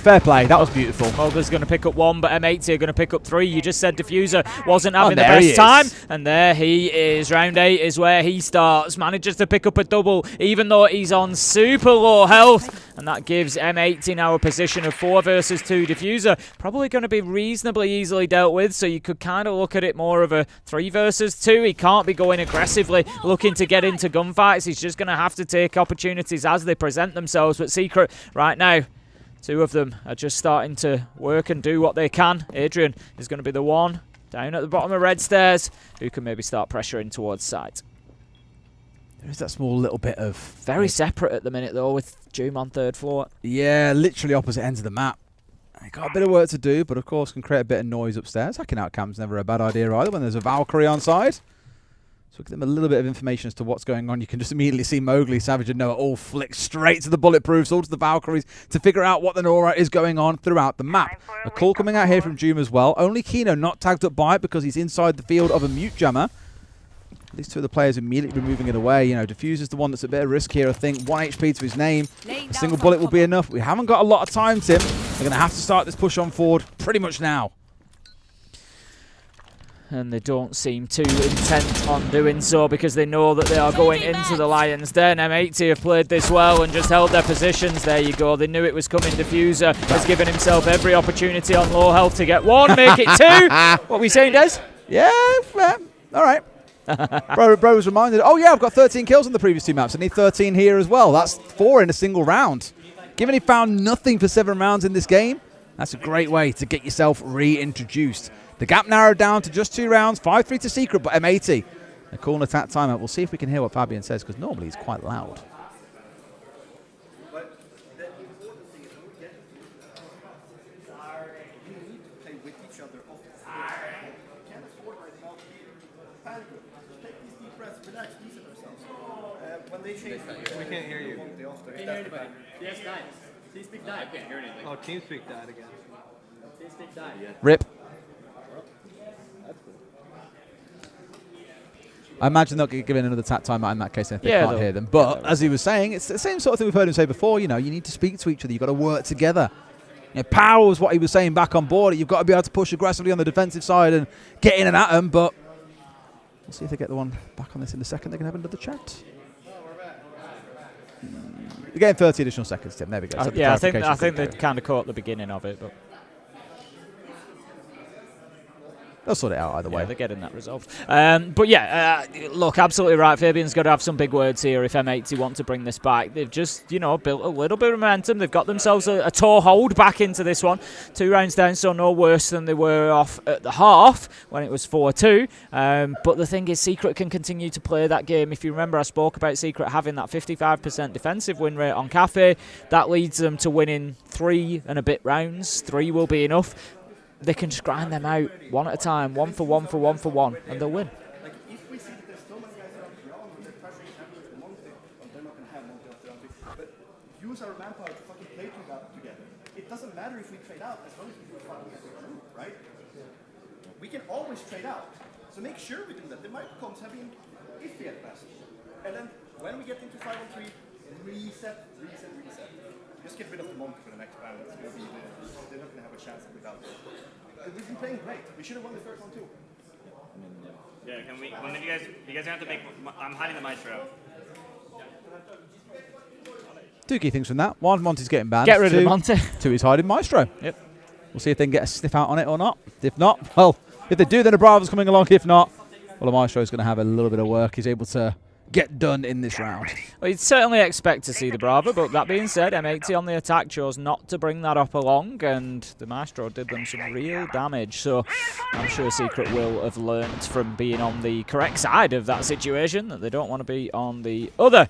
Fair play. That was beautiful. Mowgli's going to pick up 1, but M80 are going to pick up 3. You just said Diffuser wasn't having the there he best time. is. And there he is. Round 8 is where he starts. Manages to pick up a double, even though he's on super low health. And that gives M80 now a position of 4 versus 2. Diffuser probably going to be reasonably easily dealt with, so you could kind of look at it more of a 3 versus 2. He can't be going aggressively looking to get into gunfights. He's just going to have to take opportunities as they present themselves. But Secret right now, 2 of them are just starting to work and do what they can. Adrian is going to be the one down at the bottom of red stairs who can maybe start pressuring towards site. There is that small little bit of... Very separate at the minute, though, with Doom on 3rd floor. Yeah, literally opposite ends of the map. They got a bit of work to do, but of course can create a bit of noise upstairs. Hacking out cam's never a bad idea either when there's a Valkyrie on side. So give them a little bit of information as to what's going on. You can just immediately see Mowgli, Savage and Noah all flick straight to the bulletproofs, all to the Valkyries to figure out what the Nora is going on throughout the map. A call coming out here from Doom as well. Only Kino not tagged up by it because he's inside the field of a mute jammer. These 2 of the players immediately moving it away. You know, Diffuser's the one that's a bit of risk here, I think. 1 HP to his name. A single bullet will be enough. We haven't got a lot of time, Tim. They're going to have to start this push on forward pretty much now. And they don't seem too intent on doing so because they know that they are going into the Lions Den. M80 have played this well and just held their positions. There you go. They knew it was coming. Diffuser has given himself every opportunity on low health to get 1, make it 2. What were we saying, Des? Yeah, all right. bro was reminded, oh yeah, I've got 13 kills on the previous 2 maps. I need 13 here as well. That's 4 in a single round. Given he found nothing for 7 rounds in this game, that's a great way to get yourself reintroduced. The gap narrowed down to just 2 rounds, 5-3 to Secret, but M80. A cool attack timeout. We'll see if we can hear what Fabian says, because normally he's quite loud. We can't hear you. Can you hear anybody? Yes, died. TeamSpeak died. I can't hear anything. Oh, TeamSpeak died again. TeamSpeak died. Rip. I imagine they'll get given another tap timeout in that case if they can't hear them. But as he was saying, it's the same sort of thing we've heard him say before. You know, you need to speak to each other. You've got to work together. You know, power was what he was saying back on board. You've got to be able to push aggressively on the defensive side and get in and at them. But we'll see if they get the one back on this in a second. They can have another chat. You're getting 30 additional seconds, Tim. There we go. Yeah, I think they kind of caught the beginning of it, but they'll sort it out either way. They're getting that resolved. But yeah, look, absolutely right. Fabian's got to have some big words here if M80 want to bring this back. They've just, you know, built a little bit of momentum. They've got themselves a toehold back into this one. 2 rounds down, so no worse than they were off at the half when it was 4-2. But the thing is, Secret can continue to play that game. If you remember, I spoke about Secret having that 55% defensive win rate on Cafe. That leads them to winning 3 and a bit rounds. 3 will be enough. They can just grind them out 1 at a time, 1 for 1 for 1 for 1, and they'll win. Like, if we see that there's so many guys around the ground and they're pressuring Champions with the Monty, well, they're not going to have Monty off the round. But use our manpower to fucking play together. It doesn't matter if we trade out as long as we do it as a group, right? We can always trade out. So make sure we do that. The microcoms have been iffy at best. And then when we get into 5-on-3, reset. Just get rid of the Monty for the next round. It's going to be they're not going to have a chance without it. We've been playing great. We should have won the first one too. Yeah, can we? When did you guys have to make? I'm hiding the Maestro. 2 key things from that. 1, Monty's getting banned. Get rid of Monty. 2, he's hiding Maestro. Yep. We'll see if they can get a sniff out on it or not. If not, well, if they do, then a Bravo's coming along. If not, well, the Maestro's going to have a little bit of work. He's able to get done in this round. Well, you'd certainly expect to see the Bravo, but that being said, M80 on the attack chose not to bring that up along, and the Maestro did them some real damage, so I'm sure Secret will have learned from being on the correct side of that situation, that they don't want to be on the other.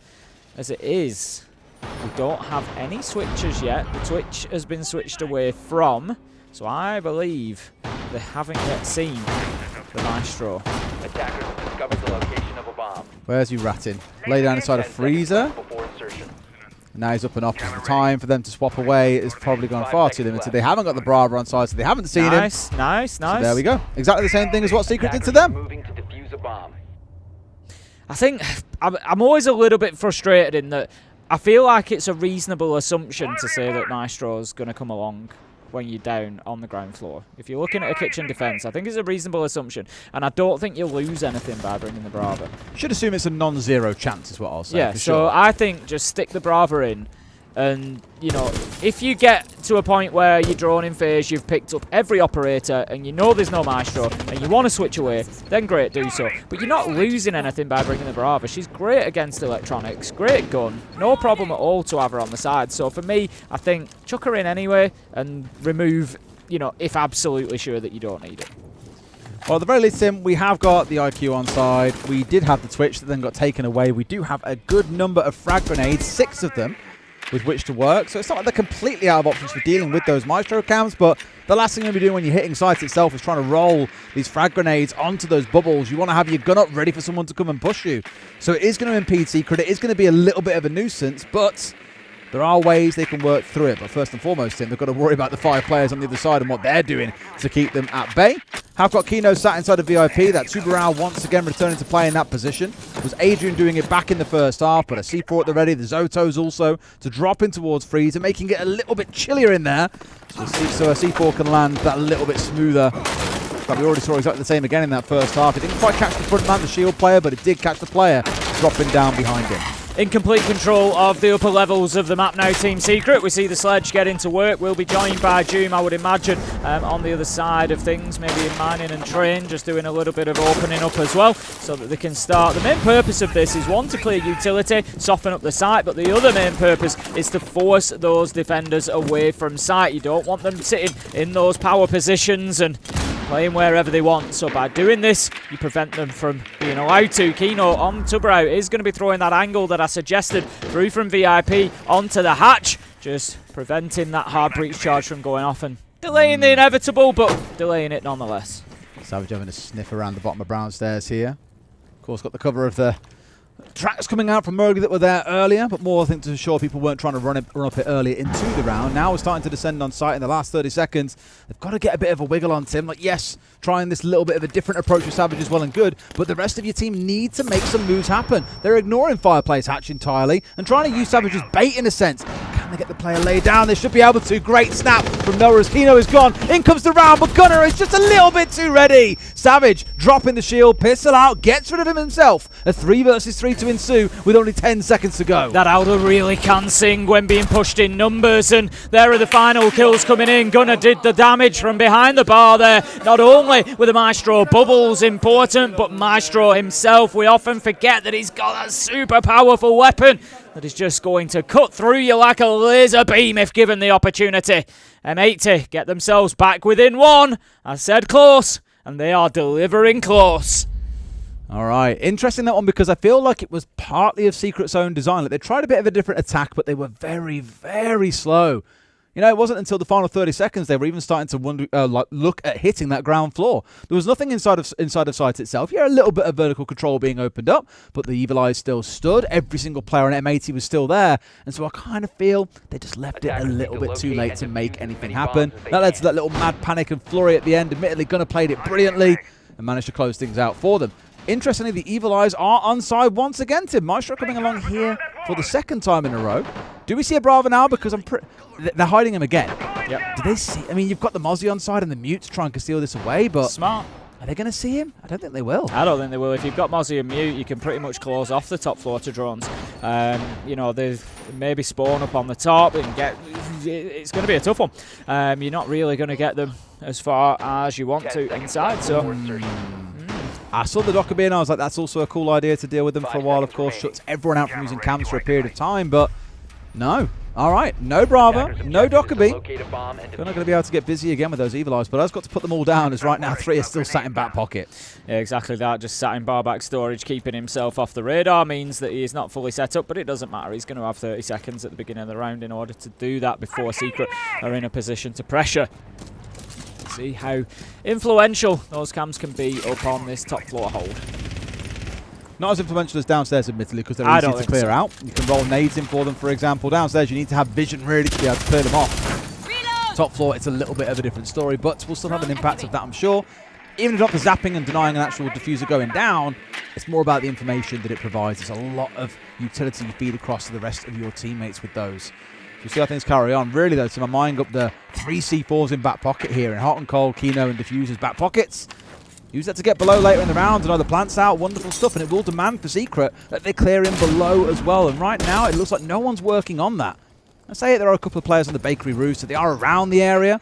As it is, we don't have any switches yet. The Twitch has been switched away from, so I believe they haven't yet seen the Maestro. Attackers discovered the location of a bomb. Where's you ratting? Lay down inside a freezer. Now he's up and off. The time for them to swap away is probably gone far too limited. They haven't got the Bravo on side, so they haven't seen him. Nice. So there we go. Exactly the same thing as what Secret did to them. Moving to defuse a bomb. I think I'm always a little bit frustrated in that I feel like it's a reasonable assumption to say that Maestro's going to come along when you're down on the ground floor. If you're looking at a kitchen defense, I think it's a reasonable assumption, and I don't think you'll lose anything by bringing the Brava. Should assume it's a non-zero chance is what I'll say. Yeah, for so sure. I think just stick the Brava in, and you know, if you get to a point where you're drawn in phase, you've picked up every operator, and you know there's no Maestro, and you want to switch away, then great, do so. But you're not losing anything by bringing the Brava. She's great against electronics, great gun, no problem at all to have her on the side. So for me, I think chuck her in anyway, and remove, you know, if absolutely sure that you don't need it. Well, at the very least, Tim, we have got the IQ on side. We did have the Twitch that then got taken away. We do have a good number of frag grenades, 6 of them, with which to work. So it's not like they're completely out of options for dealing with those Maestro cams, but the last thing you're going to be doing when you're hitting sites itself is trying to roll these frag grenades onto those bubbles. You want to have your gun up ready for someone to come and push you. So it is going to impede Secret. It is going to be a little bit of a nuisance, but there are ways they can work through it. But first and foremost, Tim, they've got to worry about the 5 players on the other side and what they're doing to keep them at bay. Have got Kino sat inside of VIP. That Subaru once again returning to play in that position. Was Adrian doing it back in the first half, but a C4 at the ready. The Zotos also to drop in towards Freeze and making it a little bit chillier in there. So a C4 can land that a little bit smoother. But we already saw exactly the same again in that first half. It didn't quite catch the front man, the shield player, but it did catch the player dropping down behind him. In complete control of the upper levels of the map now, Team Secret. We see the sledge get into work. We'll be joined by Doom, I would imagine, on the other side of things, maybe in mining and train, just doing a little bit of opening up as well, so that they can start. The main purpose of this is, one, to clear utility, soften up the site, but the other main purpose is to force those defenders away from site. You don't want them sitting in those power positions and playing wherever they want. So by doing this, you prevent them from being allowed to. Kino on Tubrau is going to be throwing that angle that I suggested through from VIP onto the hatch, just preventing that hard breach charge from going off and delaying the inevitable, but delaying it nonetheless. Savage having a sniff around the bottom of Brown Stairs here. Of course, got the cover of the tracks coming out from Murgy that were there earlier, but more, I think, to ensure people weren't trying to run up it earlier into the round. Now we're starting to descend on site in the last 30 seconds. They've got to get a bit of a wiggle on Tim. Like, yes, trying this little bit of a different approach with Savage is well and good, but the rest of your team need to make some moves happen. They're ignoring Fireplace Hatch entirely and trying to use Savage as bait in a sense. Can they get the player laid down? They should be able to. Great snap from Noah as Kino is gone. In comes the round, but Gunner is just a little bit too ready. Savage dropping the shield, pistol out, gets rid of him himself. A 3 versus 3 to ensue with only 10 seconds to go. That Aldo really can sing when being pushed in numbers, and there are the final kills coming in. Gunner did the damage from behind the bar there. Not only were the Maestro bubbles important, but Maestro himself, we often forget that he's got a super powerful weapon that is just going to cut through you like a laser beam if given the opportunity. M80 get themselves back within 1. I said close, and they are delivering close. All right, interesting that one, because I feel like it was partly of Secret's own design. Like, they tried a bit of a different attack, but they were very, very slow. You know, it wasn't until the final 30 seconds they were even starting to wonder, look at hitting that ground floor. There was nothing inside of site itself. Yeah, a little bit of vertical control being opened up, but the Evil Eyes still stood. Every single player on M80 was still there, and so I kind of feel they just left it a little bit too late to make anything happen. That led to that little mad panic and flurry at the end. Admittedly, Gunner played it brilliantly and managed to close things out for them. Interestingly, the Evil Eyes are on side once again, Tim. Maestro coming along here for the 2nd time in a row. Do we see a Brava now? Because they're hiding him again. Yep. Do they see? I mean, you've got the Mozzie on side and the Mute to try and conceal this away, but smart. Are they going to see him? I don't think they will. I don't think they will. If you've got Mozzie and Mute, you can pretty much close off the top floor to drones. You know, they maybe spawn up on the top and get. It's going to be a tough one. You're not really going to get them as far as you want to inside. So. I saw the Docker and I was like, that's also a cool idea to deal with them for a while. Of course, shuts everyone out from using cams for a period of time, but no. All right, no Brava, no Dockerby. They're not going to be able to get busy again with those Evil Eyes, but I've got to put them all down, as right now 3 are still sat in back pocket. Yeah, exactly that. Just sat in bar back storage, keeping himself off the radar means that he is not fully set up, but it doesn't matter. He's going to have 30 seconds at the beginning of the round in order to do that before Secret are in a position to pressure. See how influential those cams can be up on this top floor hold. Not as influential as downstairs, admittedly, because they're easy to clear out. You can roll nades in for them, for example. Downstairs, you need to have vision really to be able to clear them off. Reload! Top floor, it's a little bit of a different story, but we'll still have an impact of that, I'm sure. Even if not the zapping and denying an actual diffuser going down, It's more about the information that it provides. There's a lot of utility you feed across to the rest of your teammates with those. You see how things carry on. Really, though, to my mind, up the 3 C4s in back pocket here, and Hot and Cold, Kino, and Diffuser's back pockets. Use that to get below later in the round. Another plants out. Wonderful stuff, and it will demand for Secret that they clear in below as well. And right now, it looks like no one's working on that. I say it, there are a couple of players on the bakery roof, so they are around the area.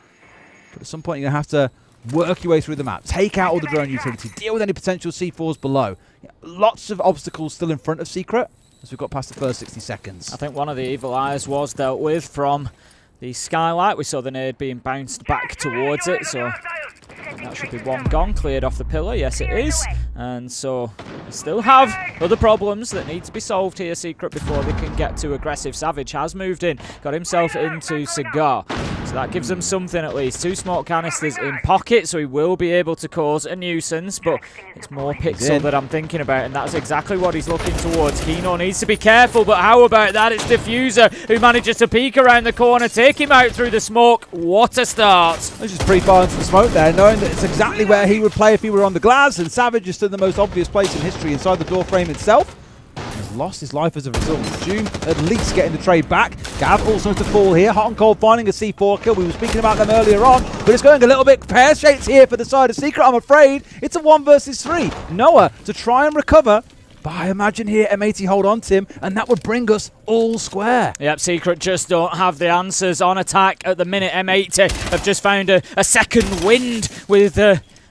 But at some point, you're going to have to work your way through the map. Take out all the drone utility. Deal with any potential C4s below. Lots of obstacles still in front of Secret as we've got past the first 60 seconds. I think one of the evil eyes was dealt with from the skylight. We saw the nade being bounced back towards it, so that should be one gone, cleared off the pillar. Yes, it is. And so we still have other problems that need to be solved here, Secret, before they can get to aggressive. Savage has moved in, got himself into Cigar. So that gives them something at least. 2 smoke canisters in pocket, so he will be able to cause a nuisance, but it's more Pixel that I'm thinking about, and that's exactly what he's looking towards. Kino needs to be careful, but how about that? It's Diffuser who manages to peek around the corner, take him out through the smoke. What a start. Let's just pre-fire into the smoke there, knowing that it's exactly where he would play if he were on the glass, and Savage is still the most obvious place in history inside the door frame itself. He's lost his life as a result. Doom at least getting the trade back. Gav also to fall here. Hot and Cold finding a C4 kill. We were speaking about them earlier on, but it's going a little bit pear-shaped here for the side of Secret, I'm afraid. It's a 1 versus 3. Noah to try and recover. But I imagine here M80 hold on to him, and that would bring us all square. Yep, Secret just don't have the answers on attack at the minute. M80 have just found a second wind with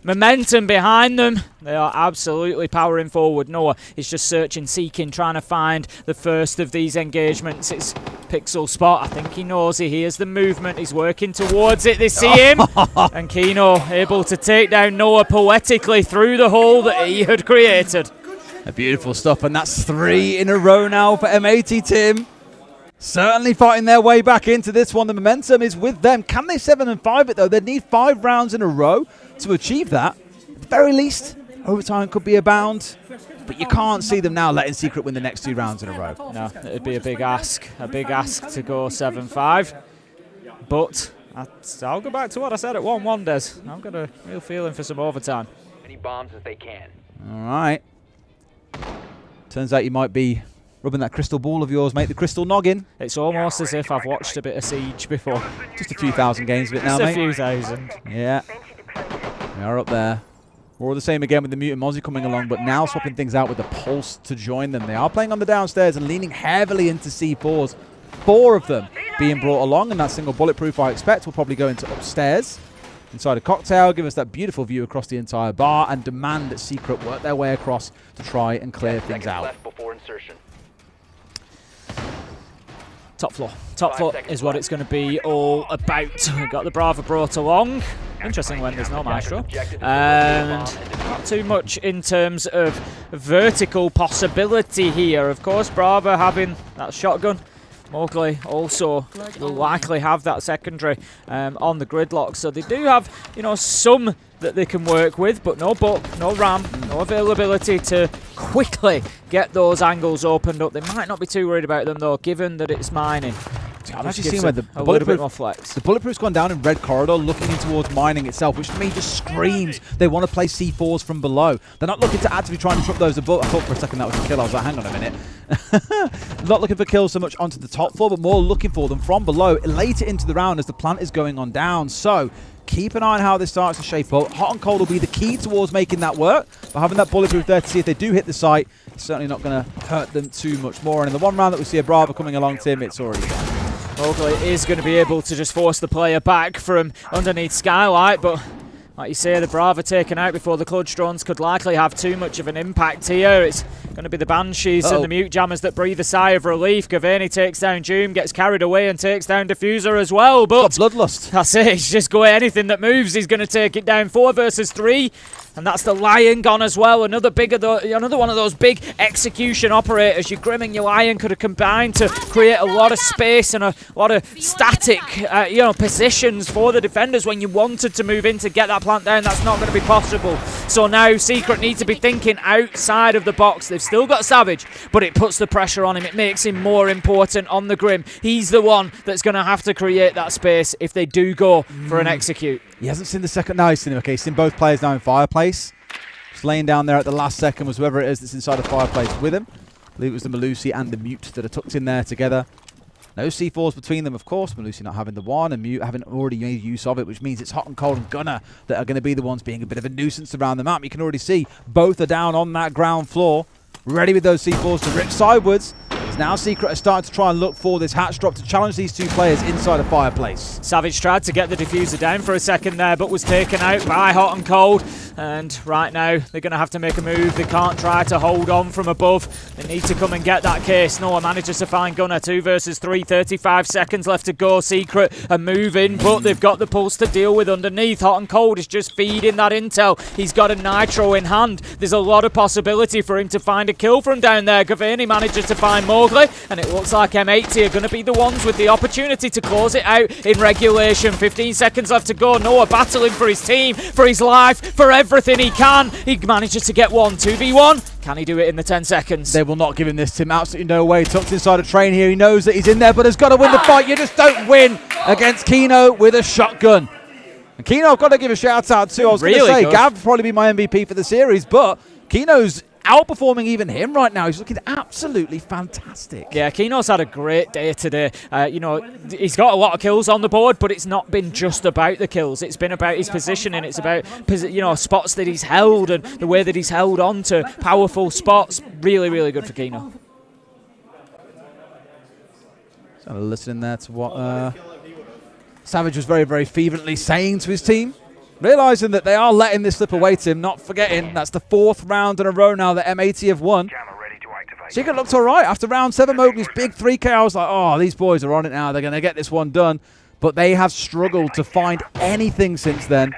momentum behind them. They are absolutely powering forward. Noah is just searching, seeking, trying to find the first of these engagements. It's Pixel spot. I think he knows it. He hears the movement. He's working towards it. They see him. And Kino able to take down Noah poetically through the hole that he had created. Beautiful stuff, and that's 3 in a row now for M80, Tim. Certainly fighting their way back into this one. The momentum is with them. Can they 7 and 5 it, though? They'd need 5 rounds in a row to achieve that. At the very least, overtime could be abound, but you can't see them now letting Secret win the next 2 rounds in a row. No, it'd be a big ask to go 7-5. But I'll go back to what I said at 1-1, Des. I've got a real feeling for some overtime. Many bombs as they can. All right. Turns out you might be rubbing that crystal ball of yours, mate, the crystal noggin. It's almost as if I've watched a bit of Siege before. Just a few thousand games of it now, mate. Just a few thousand. Yeah. We are up there. More the same again with the Mutant Mozzie coming along, but now swapping things out with the Pulse to join them. They are playing on the downstairs and leaning heavily into C4s. 4 of them being brought along, and that single bulletproof, I expect, will probably go into upstairs. Inside a cocktail, give us that beautiful view across the entire bar, and demand that Secret work their way across to try and clear things out. Top floor. Top floor is what it's going to be all about. We've got the Brava brought along. Interesting when there's no Maestro. And not too much in terms of vertical possibility here. Of course, Brava having that shotgun. Mowgli also will likely have that secondary on the gridlock. So they do have, some that they can work with, but no buck, no ram, no availability to quickly get those angles opened up. They might not be too worried about them, though, given that it's mining. I've actually seen where the bulletproof, more flex. The bulletproof's gone down in red corridor, looking in towards mining itself, which to me just screams they want to play C4s from below. They're not looking to actively try and disrupt those above. I thought for a second that was a kill. I was like, hang on a minute. Not looking for kills so much onto the top floor, but more looking for them from below later into the round as the plant is going on down. So keep an eye on how this starts to shape up. Hot and Cold will be the key towards making that work. But having that bulletproof there to see if they do hit the site, it's certainly not going to hurt them too much more. And in the one round that we see a Brava coming along, Tim, it's already gone. Mowgli is going to be able to just force the player back from underneath Skylight, but like you say, the Brava taken out before the Clutch drones could likely have too much of an impact here. It's going to be the Banshees and the Mute Jammers that breathe a sigh of relief. Gavani takes down Doom, gets carried away and takes down Diffuser as well, but bloodlust. That's it, he's just going, anything that moves, he's going to take it down. 4 versus 3. And that's the Lion gone as well. Another one of those big execution operators. Your Grim and your Lion could have combined to create a lot of space and a lot of static, positions for the defenders when you wanted to move in to get that plant down. That's not going to be possible. So now Secret need to be thinking outside of the box. They've still got Savage, but it puts the pressure on him. It makes him more important on the Grim. He's the one that's going to have to create that space if they do go for an execute. He hasn't seen the second. No, he's seen him. Okay, he's seen both players now in Fireplace. Just laying down there at the last second was whoever it is that's inside the fireplace with him. I believe it was the Melusi and the Mute that are tucked in there together. No C4s between them, of course. Melusi not having the one and Mute having already made use of it, which means it's Hot and Cold and Gunner that are going to be the ones being a bit of a nuisance around the map. You can already see both are down on that ground floor, ready with those C4s to rip sidewards. Now Secret are starting to try and look for this hatch drop to challenge these two players inside a fireplace. Savage tried to get the diffuser down for a second there, but was taken out by Hot and Cold. And right now, they're going to have to make a move. They can't try to hold on from above. They need to come and get that case. Noah manages to find Gunner. 2 versus 3, 35 seconds left to go. Secret are moving, but they've got the pulse to deal with underneath. Hot and Cold is just feeding that intel. He's got a nitro in hand. There's a lot of possibility for him to find a kill from down there. Gavini manages to find Mowgli, and it looks like M80 are going to be the ones with the opportunity to close it out in regulation. 15 seconds left to go. Noah battling for his team, for his life, for everything he can. He manages to get 2v1. Can he do it in the 10 seconds? They will not give him this, Tim. Absolutely no way. Tucked inside a train here. He knows that he's in there, but has got to win the fight. You just don't win against Kino with a shotgun. And Kino, I've got to give a shout out to. I was going to say, Gav will probably be my MVP for the series, but Kino's outperforming even him right now. He's looking absolutely fantastic. Yeah, Kino's had a great day today. You know, he's got a lot of kills on the board, but it's not been just about the kills. It's been about his positioning. It's about, you know, spots that he's held and the way that he's held on to powerful spots. Really, really good for Kino. So listening there to what Savage was very, very fervently saying to his team. Realising that they are letting this slip away, Tim, not forgetting that's the 4th round in a row now that M80 have won. Secret looked all right. After round 7, Mowgli's big 3K, I was like, oh, these boys are on it now. They're going to get this one done. But they have struggled to find anything since then.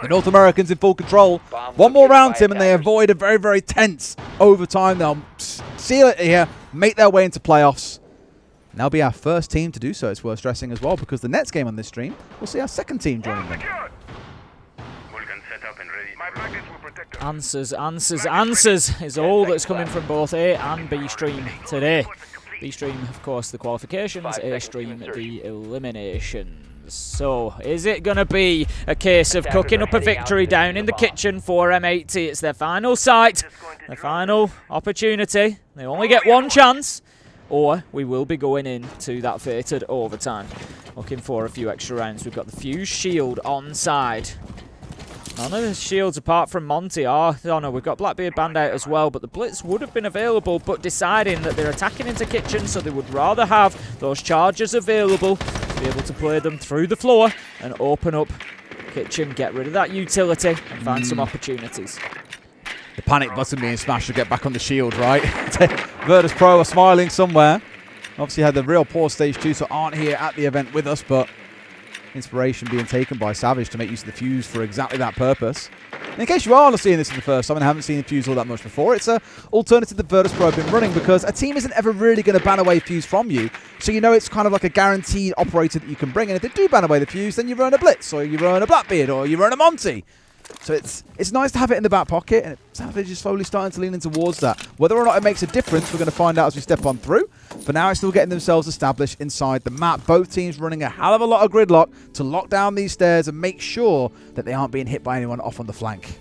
The North Americans in full control. One more round, Tim, and they avoid a very, very tense overtime. They'll seal it here, make their way into playoffs. And they'll be our first team to do so. It's worth stressing as well, because the next game on this stream, we'll see our second team joining them. Answers is all that's coming from both A and B stream today. B stream, of course, the qualifications, A stream, the eliminations. So, is it going to be a case of cooking up a victory down in the kitchen for M80? It's their final sight, their final opportunity. They only get one chance, or we will be going into that fated overtime. Looking for a few extra rounds. We've got the Fuse Shield on side. None of the shields apart from Monty are. Oh no, we've got Blackbeard Band out as well, but the Blitz would have been available, but deciding that they're attacking into Kitchen, so they would rather have those charges available to be able to play them through the floor and open up Kitchen, get rid of that utility and find some opportunities. The panic button being smashed to get back on the shield, right? Virtus Pro are smiling somewhere. Obviously had the real poor stage 2, so aren't here at the event with us, but inspiration being taken by Savage to make use of the Fuse for exactly that purpose. And in case you are seeing this for the first time and haven't seen the Fuse all that much before, it's an alternative that Virtus Pro have been running, because a team isn't ever really going to ban away Fuse from you, so you know it's kind of like a guaranteed operator that you can bring, and if they do ban away the Fuse, then you run a Blitz, or you run a Blackbeard, or you run a Monty. So it's nice to have it in the back pocket, and Savage is slowly starting to lean in towards that. Whether or not it makes a difference, we're going to find out as we step on through. For now, it's still getting themselves established inside the map. Both teams running a hell of a lot of gridlock to lock down these stairs and make sure that they aren't being hit by anyone off on the flank.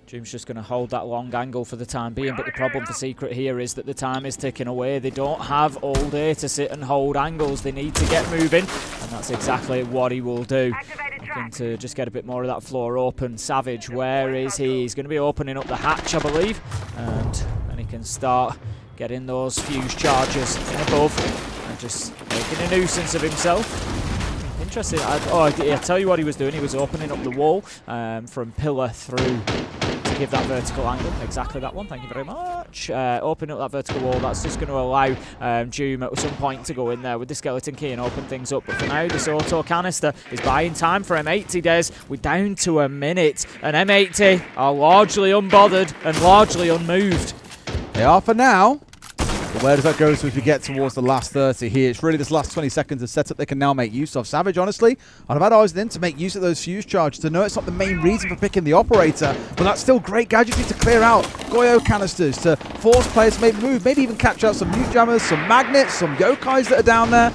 Doom's just going to hold that long angle for the time being, but the problem for Secret here is that the time is ticking away. They don't have all day to sit and hold angles. They need to get moving, and that's exactly what he will do. Looking to just get a bit more of that floor open. Savage, where is he? He's going to be opening up the hatch, I believe, and then he can start getting those Fuse charges in above and just making a nuisance of himself. Interesting. I tell you what he was doing. He was opening up the wall from pillar through to give that vertical angle. Exactly that one. Thank you very much. Opening up that vertical wall. That's just going to allow Doom at some point to go in there with the skeleton key and open things up. But for now, this auto canister is buying time for M80 Des. We're down to a minute, and M80 are largely unbothered and largely unmoved. They are for now. But where does that go as we get towards the last 30 here? It's really this last 20 seconds of setup they can now make use of. Savage, honestly, I'd have had eyes then to make use of those Fuse charges. To know it's not the main reason for picking the operator, but that's still great gadgetry to clear out Goyo canisters, to force players to make move, maybe even catch out some mute jammers, some magnets, some yokais that are down there.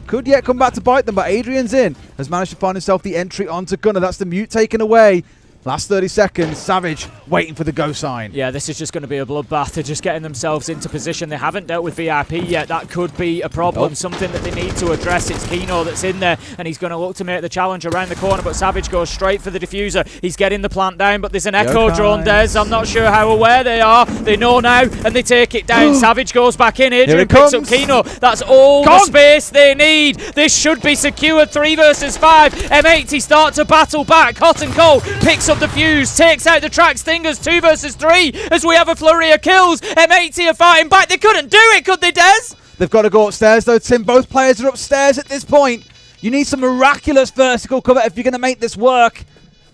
Could yet come back to bite them, but Adrian's in. Has managed to find himself the entry onto Gunner. That's the mute taken away. Last 30 seconds, Savage waiting for the go sign. Yeah, this is just going to be a bloodbath. They're just getting themselves into position. They haven't dealt with VIP yet. That could be a problem, something that they need to address. It's Kino that's in there, and he's going to look to make the challenge around the corner, but Savage goes straight for the diffuser. He's getting the plant down, but there's an echo drone, Des. I'm not sure how aware they are. They know now, and they take it down. Savage goes back in. Adrian picks up Kino. That's all the space they need. This should be secured. 3 versus 5. M80 start to battle back. Hot and Cold picks up the fuse, takes out the track stingers. 2 versus 3 as we have a flurry of kills. M80 are fighting back. They couldn't do it, could they, Des? They've got to go upstairs though, Tim. Both players are upstairs at this point. You need some miraculous vertical cover if you're going to make this work.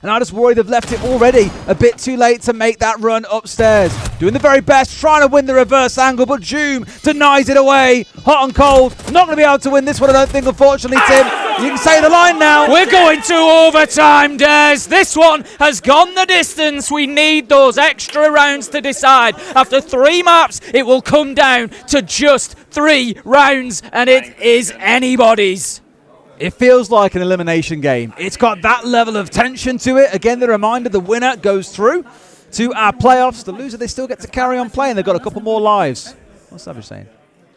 And I just worry they've left it already a bit too late to make that run upstairs. Doing the very best, trying to win the reverse angle, but Joom denies it away. Hot and Cold, not going to be able to win this one, I don't think, unfortunately, Tim. You can say the line now. We're going to overtime, Des. This one has gone the distance. We need those extra rounds to decide. After 3 maps, it will come down to just 3 rounds, and it is anybody's. It feels like an elimination game. It's got that level of tension to it. Again, the reminder, the winner goes through to our playoffs. The loser, they still get to carry on playing. They've got a couple more lives. What's Savage saying?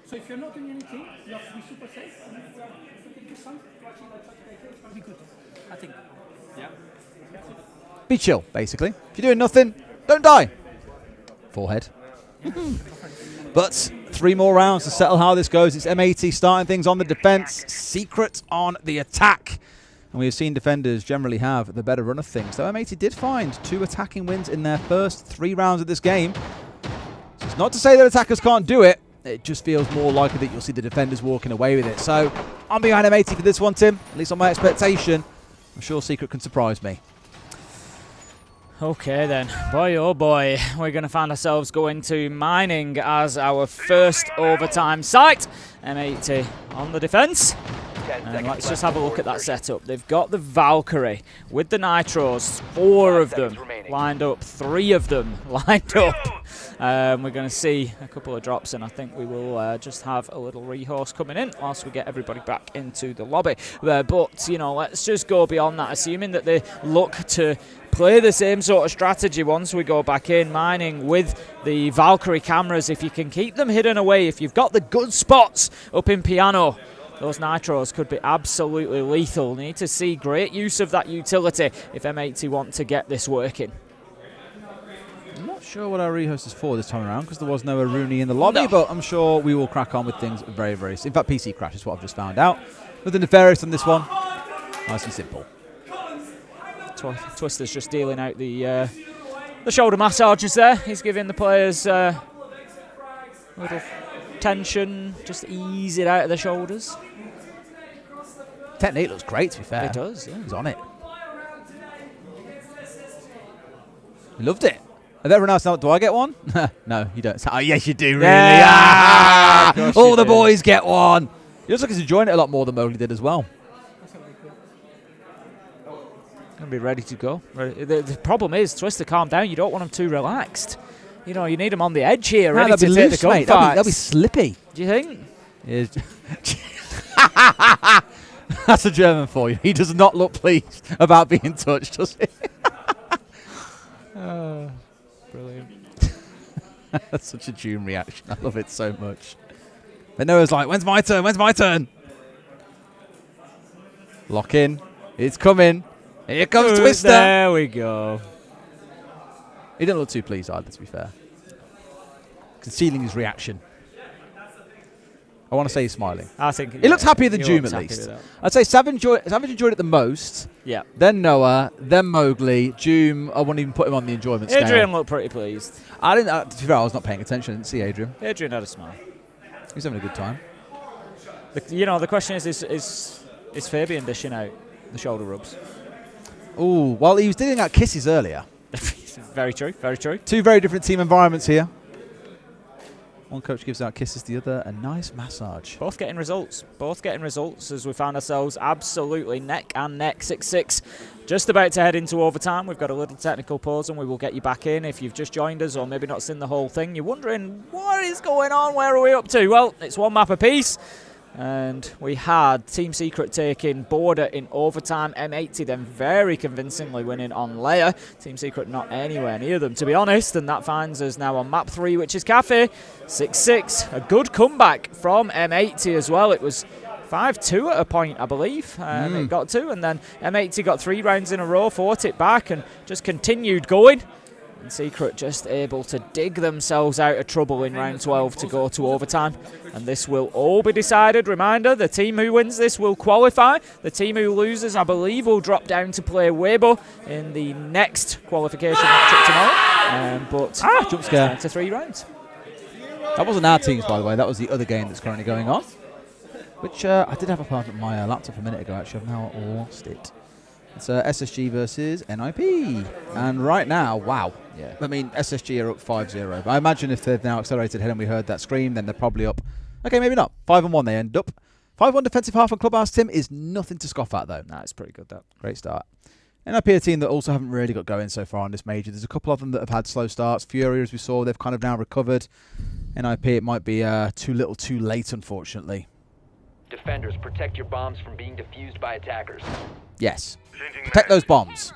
So if you're not doing anything, you have to be super safe. And if you take this time to actually try to take it, it's going to be good, I think. Yeah. Be chill, basically. If you're doing nothing, don't die. Forehead. But 3 more rounds to settle how this goes. It's M80 starting things on the defense, Secret on the attack. And we have seen defenders generally have the better run of things. So M80 did find 2 attacking wins in their first 3 rounds of this game. So it's not to say that attackers can't do it. It just feels more likely that you'll see the defenders walking away with it. So I'm behind M80 for this one, Tim. At least on my expectation. I'm sure Secret can surprise me. Okay then, boy oh boy, we're going to find ourselves going to Mining as our first overtime site. M80 on the defence. And let's just have a look at that setup. They've got the Valkyrie with the Nitros, 4 of them lined up, 3 of them lined up. We're going to see a couple of drops, and I think we will just have a little rehouse coming in whilst we get everybody back into the lobby. But, you know, let's just go beyond that, assuming that they look to play the same sort of strategy once we go back in. Mining with the Valkyrie cameras, if you can keep them hidden away, if you've got the good spots up in Piano, those Nitros could be absolutely lethal. They need to see great use of that utility if M80 want to get this working. I'm not sure what our rehost is for this time around because there was no Aruni in the lobby, but I'm sure we will crack on with things very, very soon. In fact, PC crash is what I've just found out. Nothing nefarious on this one. Nice and simple. Twister's just dealing out the shoulder massages there. He's giving the players a little tension, just ease it out of the shoulders. Technique looks great, to be fair. It does, yeah. He's on it. He loved it. Have everyone else, do I get one? No, you don't. Oh, yes, you do, really. Yeah. All the boys get one. He looks like he's enjoying it a lot more than Mowgli did as well. Going to be ready to go. The problem is, Twister, calm down. You don't want him too relaxed. You know, you need him on the edge here, ready to take the gunfights. That'll be slippy. Do you think? That's a German for you. He does not look pleased about being touched, does he? Brilliant. That's such a June reaction. I love it so much. But Noah's like, when's my turn? When's my turn? Lock in. It's coming. Here comes Twister. There we go. He didn't look too pleased either, to be fair. Concealing his reaction. I want to say he's smiling. I think he looks happier than Joom, at least. I'd say Savage enjoyed it the most. Yeah. Then Noah. Then Mowgli. Joom, I wouldn't even put him on the enjoyment scale. Adrian looked pretty pleased. I didn't. To be fair, I was not paying attention. I didn't see Adrian. Adrian had a smile. He's having a good time. The question is Fabian dishing out the shoulder rubs? Oh, well, he was dealing out kisses earlier. Very true, very true. 2 very different team environments here. One coach gives out kisses, the other a nice massage. Both getting results. Both getting results as we found ourselves absolutely neck and neck, 6-6. Just about to head into overtime. We've got a little technical pause and we will get you back in. If you've just joined us or maybe not seen the whole thing, you're wondering what is going on, where are we up to? Well, it's 1 map apiece. And we had Team Secret taking Border in overtime. M80 then very convincingly winning on Leia. Team Secret not anywhere near them, to be honest. And that finds us now on map 3, which is Cafe. 6-6. A good comeback from M80 as well. It was 5-2 at a point, I believe. It got to. And then M80 got 3 rounds in a row, fought it back, and just continued going. And Secret just able to dig themselves out of trouble in round 12 to go to overtime. And this will all be decided. Reminder, the team who wins this will qualify. The team who loses, I believe, will drop down to play Weibo in the next qualification matchup tomorrow. But jump scare. to 3 rounds. That wasn't our teams, by the way. That was the other game that's currently going on. Which I did have up on my laptop a minute ago, actually. I've now lost it. It's SSG versus NIP. And right now, wow. Yeah. I mean, SSG are up 5-0. But I imagine if they've now accelerated ahead and we heard that scream, then they're probably up. Okay, maybe not. 5-1 they end up. 5-1 defensive half on Clubhouse, Tim, is nothing to scoff at, though. Nah, it's pretty good, that. Great start. NIP are a team that also haven't really got going so far on this major. There's a couple of them that have had slow starts. Fury, as we saw, they've kind of now recovered. NIP, it might be too little too late, unfortunately. Defenders, protect your bombs from being defused by attackers. Yes. Protect those bombs.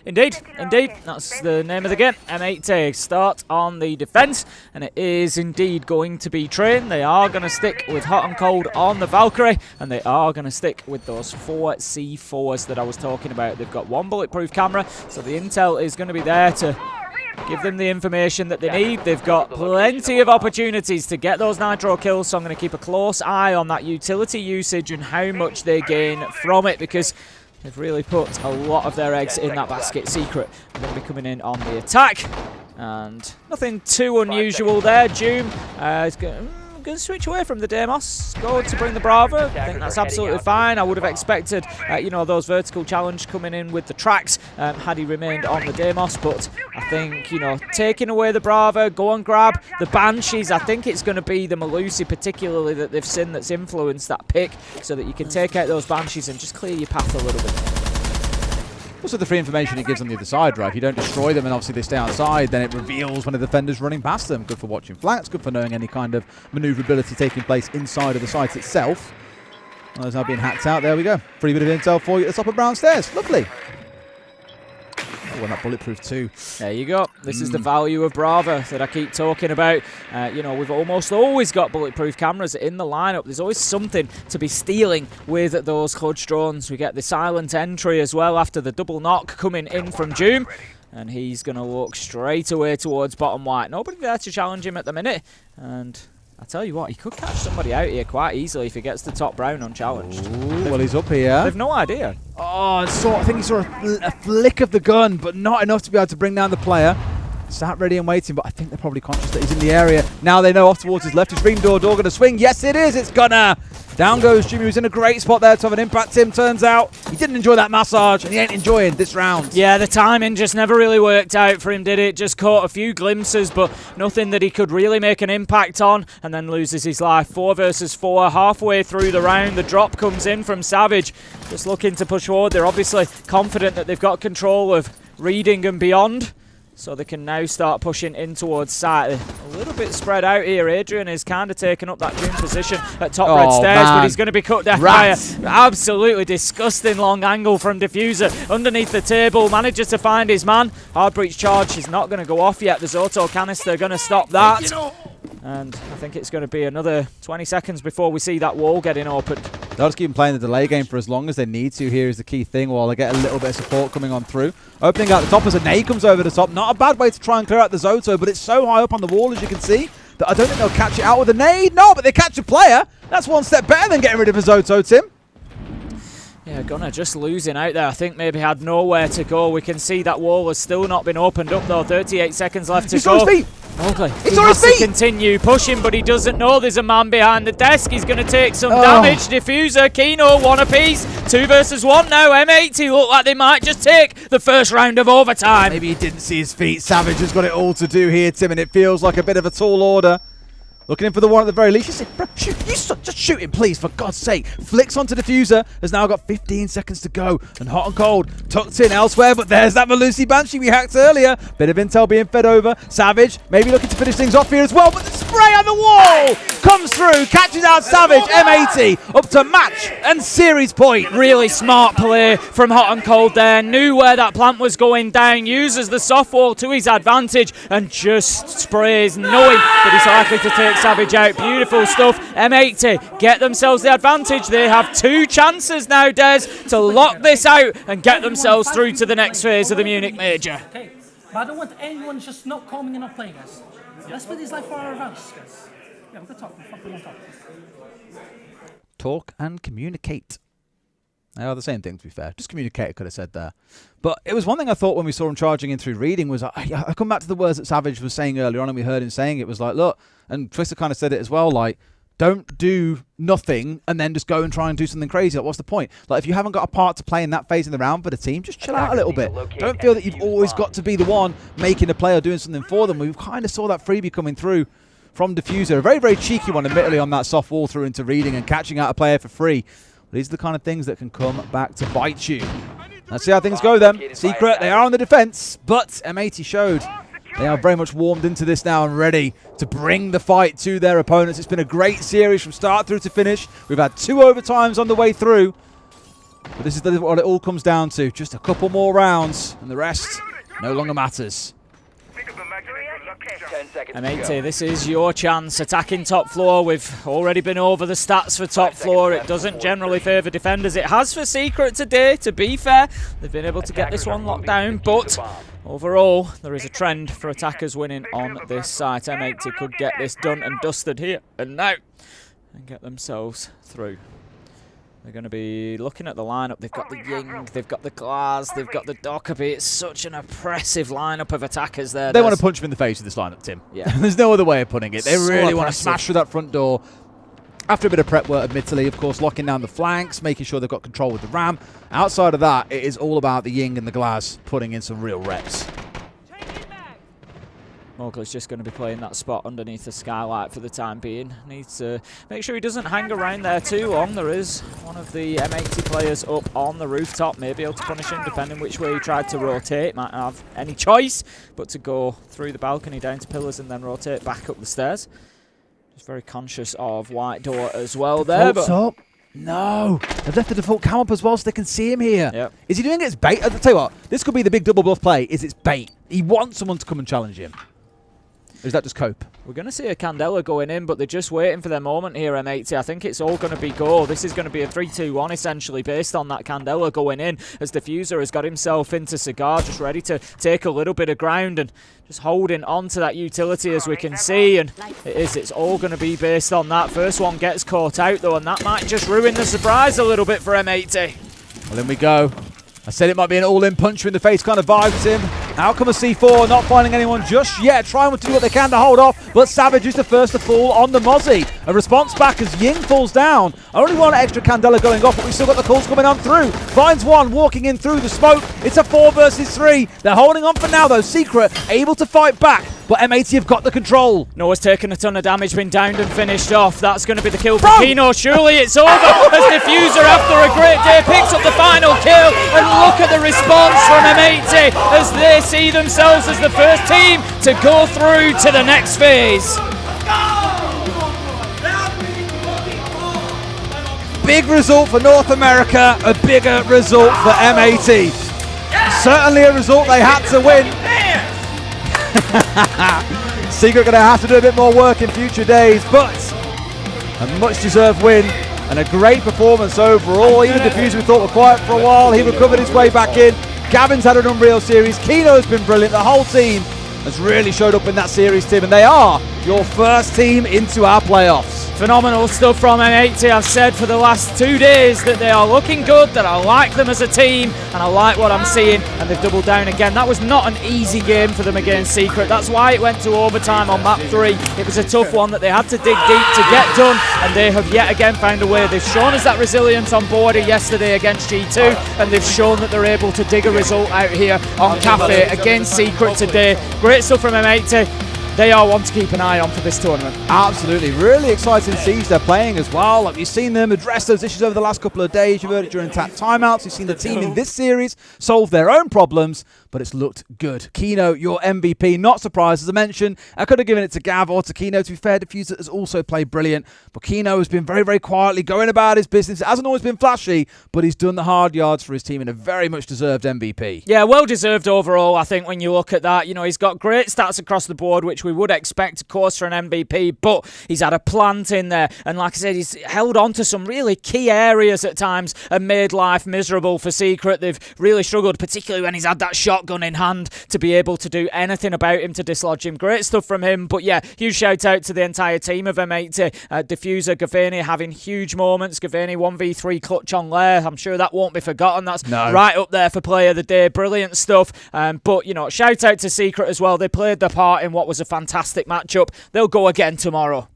Indeed, indeed. That's the name of the game. M80 start on the defence, and it is indeed going to be Train. They are going to stick with Hot and Cold on the Valkyrie, and they are going to stick with those 4 C4s that I was talking about. They've got 1 bulletproof camera, so the intel is going to be there to give them the information that they need. They've got plenty of opportunities to get those nitro kills, so I'm going to keep a close eye on that utility usage and how much they gain from it, because they've really put a lot of their eggs in that basket. Secret are going to be coming in on the attack, and nothing too unusual there. Doom is going to switch away from the Deimos, go to bring the Bravo. I think that's absolutely fine. I would have expected, those vertical challenge coming in with the tracks had he remained on the Deimos, but I think, taking away the Bravo, go and grab the Banshees. I think it's going to be the Malusi particularly that they've seen that's influenced that pick, so that you can take out those Banshees and just clear your path a little bit. Also, the free information it gives on the other side, right? If you don't destroy them and obviously they stay outside, then it reveals when a defender's running past them. Good for watching flanks, good for knowing any kind of maneuverability taking place inside of the site itself. Well, there's now being hacked out. There we go. Free bit of intel for you at the top of Brown Stairs. Lovely. Oh, and that bulletproof too. There you go. This is the value of Brava that I keep talking about. We've almost always got bulletproof cameras in the lineup. There's always something to be stealing with those Clutch drones. We get the silent entry as well after the double knock coming in from Doom. And he's going to look straight away towards bottom white. Nobody there to challenge him at the minute. And I tell you what, he could catch somebody out here quite easily if he gets the top brown unchallenged. Ooh, well, he's up here. They've no idea. Oh, I think he saw a flick of the gun, but not enough to be able to bring down the player. Sat ready and waiting, but I think they're probably conscious that he's in the area. Now they know off towards his left. Is Ring Door going to swing? Yes, it is. It's gonna. Down goes Jimmy, who's in a great spot there to have an impact. Tim turns out he didn't enjoy that massage, and he ain't enjoying this round. Yeah, the timing just never really worked out for him, did it? Just caught a few glimpses, but nothing that he could really make an impact on, and then loses his life. 4 versus 4, halfway through the round. The drop comes in from Savage, just looking to push forward. They're obviously confident that they've got control of Reading and beyond, so they can now start pushing in towards site. A little bit spread out here. Adrian is kind of taking up that June position at top red stairs, but he's going to be cut down by an absolutely disgusting long angle from Diffuser underneath the table. Manages to find his man. Hard breach charge is not going to go off yet. There's auto canister going to stop that. And I think it's going to be another 20 seconds before we see that wall getting opened. They'll just keep him playing the delay game for as long as they need to. Here is the key thing, while they get a little bit of support coming on through. Opening out the top as a nade comes over the top. Not a bad way to try and clear out the Zoto, but it's so high up on the wall, as you can see, that I don't think they'll catch it out with a nade. No, but they catch a player. That's one step better than getting rid of a Zoto, Tim. Yeah, Gunnar just losing out there. I think maybe had nowhere to go. We can see that wall has still not been opened up, though. 38 seconds left to go. He's on his feet. Okay. He's on his feet. To continue pushing, but he doesn't know there's a man behind the desk. He's going to take some damage. Diffuser, Kino, 1 apiece. 2 versus 1 now. M80 look like they might just take the first round of overtime. Maybe he didn't see his feet. Savage has got it all to do here, Tim, and it feels like a bit of a tall order. Looking in for the one at the very least. Just shoot him, please, for God's sake. Flicks onto Diffuser. Has now got 15 seconds to go. And Hot and Cold tucked in elsewhere. But there's that Malusi Banshee we hacked earlier. Bit of intel being fed over. Savage maybe looking to finish things off here as well. But the spray on the wall comes through. Catches out Savage. M80 up to match and series point. Really smart play from Hot and Cold there. Knew where that plant was going down. Uses the soft wall to his advantage. And just sprays, knowing that he's likely to take Savage out. Beautiful stuff. M80 get themselves the advantage. They have 2 chances now, Des, to lock this out and get themselves through to the next phase of the Munich Major. Okay, but I don't want anyone just not coming and not playing us. Let's put this like for our advance, guys. Yeah, we're gonna talk. We're gonna talk. Talk and communicate. They are the same thing, to be fair. Just communicate, I could have said there. But it was one thing I thought when we saw him charging in through reading was, I come back to the words that Savage was saying earlier on, and we heard him saying it was like, look, and Twister kind of said it as well, like, don't do nothing and then just go and try and do something crazy. Like, what's the point? Like, if you haven't got a part to play in that phase in the round for the team, just chill out a little bit. Don't feel that you've always got to be the one making a play or doing something for them. We kind of saw that freebie coming through from Diffuser. A very, very cheeky one, admittedly, on that soft wall through into reading and catching out a player for free. These are the kind of things that can come back to bite you. Let's see how things go then. Secret, they are on the defense, but M80 showed they are very much warmed into this now and ready to bring the fight to their opponents. It's been a great series from start through to finish. We've had 2 overtimes on the way through. But this is what it all comes down to. Just a couple more rounds, and the rest no longer matters. M80, this is your chance. Attacking top floor. We've already been over the stats for top floor. It doesn't generally favour defenders. It has for Secret today, to be fair. They've been able to get this one locked down, but overall, there is a trend for attackers winning on this site. M80 could get this done and dusted here and now and get themselves through. They're going to be looking at the lineup. They've got the Ying, they've got the Glass, they've got the Dockerby. It's such an oppressive lineup of attackers there. They want to punch him in the face with this lineup, Tim. Yeah. There's no other way of putting it. They So really want to oppressive. smash through that front door. After a bit of prep work, admittedly, of course, locking down the flanks, making sure they've got control with the ram. Outside of that, it is all about the Ying and the Glass putting in some real reps. Mowgli's just going to be playing that spot underneath the skylight for the time being. Needs to make sure he doesn't hang around there too long. There is one of the M80 players up on the rooftop. May be able to punish him depending which way he tried to rotate. Might not have any choice but to go through the balcony down to pillars and then rotate back up the stairs. Just very conscious of White Door as well there. Default's up. No. They've left the default cam up as well so they can see him here. Yep. Is he doing it as bait? I'll tell you what, this could be the big double bluff play, is it's bait. He wants someone to come and challenge him. Or is that just cope? We're going to see a Candela going in, but they're just waiting for their moment here, M80. I think it's all going to be go. This is going to be a 3-2-1, essentially, based on that Candela going in, as Diffuser has got himself into Cigar, just ready to take a little bit of ground and just holding on to that utility, as we can see. And it's all going to be based on that. First one gets caught out, though, and that might just ruin the surprise a little bit for M80. Well, in we go. I said it might be an all-in puncher in the face kind of vibe, Tim. Outcome of C4, not finding anyone just yet. Trying to do what they can to hold off, but Savage is the first to fall on the Mozzie. A response back as Ying falls down. Only one extra Candela going off, but we've still got the calls coming on through. Finds one, walking in through the smoke. It's a 4 versus 3. They're holding on for now, though. Secret able to fight back, but M80 have got the control. Noah's taken a ton of damage, been downed and finished off. That's going to be the kill for Kino. Surely it's over as Diffuser, after a great day, picks up the final kill. And look at the response from M80 as they see themselves as the first team to go through to the next phase. Big result for North America, a bigger result for M80. Certainly a result they had to win. Secret going to have to do a bit more work in future days, but a much-deserved win and a great performance overall. Even Diffuser, we thought, were quiet for a while. He recovered his way back in. Gavin's had an unreal series. Kino's been brilliant. The whole team has really showed up in that series, Tim, and they are your first team into our playoffs. Phenomenal stuff from M80. I've said for the last 2 days that they are looking good, that I like them as a team, and I like what I'm seeing, and they've doubled down again. That was not an easy game for them against Secret. That's why it went to overtime on map 3. It was a tough one that they had to dig deep to get done, and they have yet again found a way. They've shown us that resilience on border yesterday against G2, and they've shown that they're able to dig a result out here on Cafe against Secret today. Great stuff from M80. they are one to keep an eye on for this tournament. Absolutely. Really exciting Siege they're playing as well. Like, you've seen them address those issues over the last couple of days. You've heard it during timeouts. You've seen the team in this series solve their own problems, but it's looked good. Kino, your MVP, not surprised. As I mentioned, I could have given it to Gav or to Kino. To be fair, Dplus has also played brilliant, but Kino has been very, very quietly going about his business. It hasn't always been flashy, but he's done the hard yards for his team in a very much deserved MVP. Yeah, well deserved overall, I think, when you look at that. You know, he's got great stats across the board, which we would expect, of course, for an MVP, but he's had a plant in there. And like I said, he's held on to some really key areas at times and made life miserable for Secret. They've really struggled, particularly when he's had that shotgun in hand, to be able to do anything about him to dislodge him. Great stuff from him. But yeah, huge shout out to the entire team of M80. Diffuser, Gavini having huge moments. Gavini 1v3 clutch on Lair. I'm sure that won't be forgotten. That's right up there for player of the day. Brilliant stuff. But, you know, shout out to Secret as well. They played their part in what was a fantastic matchup. They'll go again tomorrow.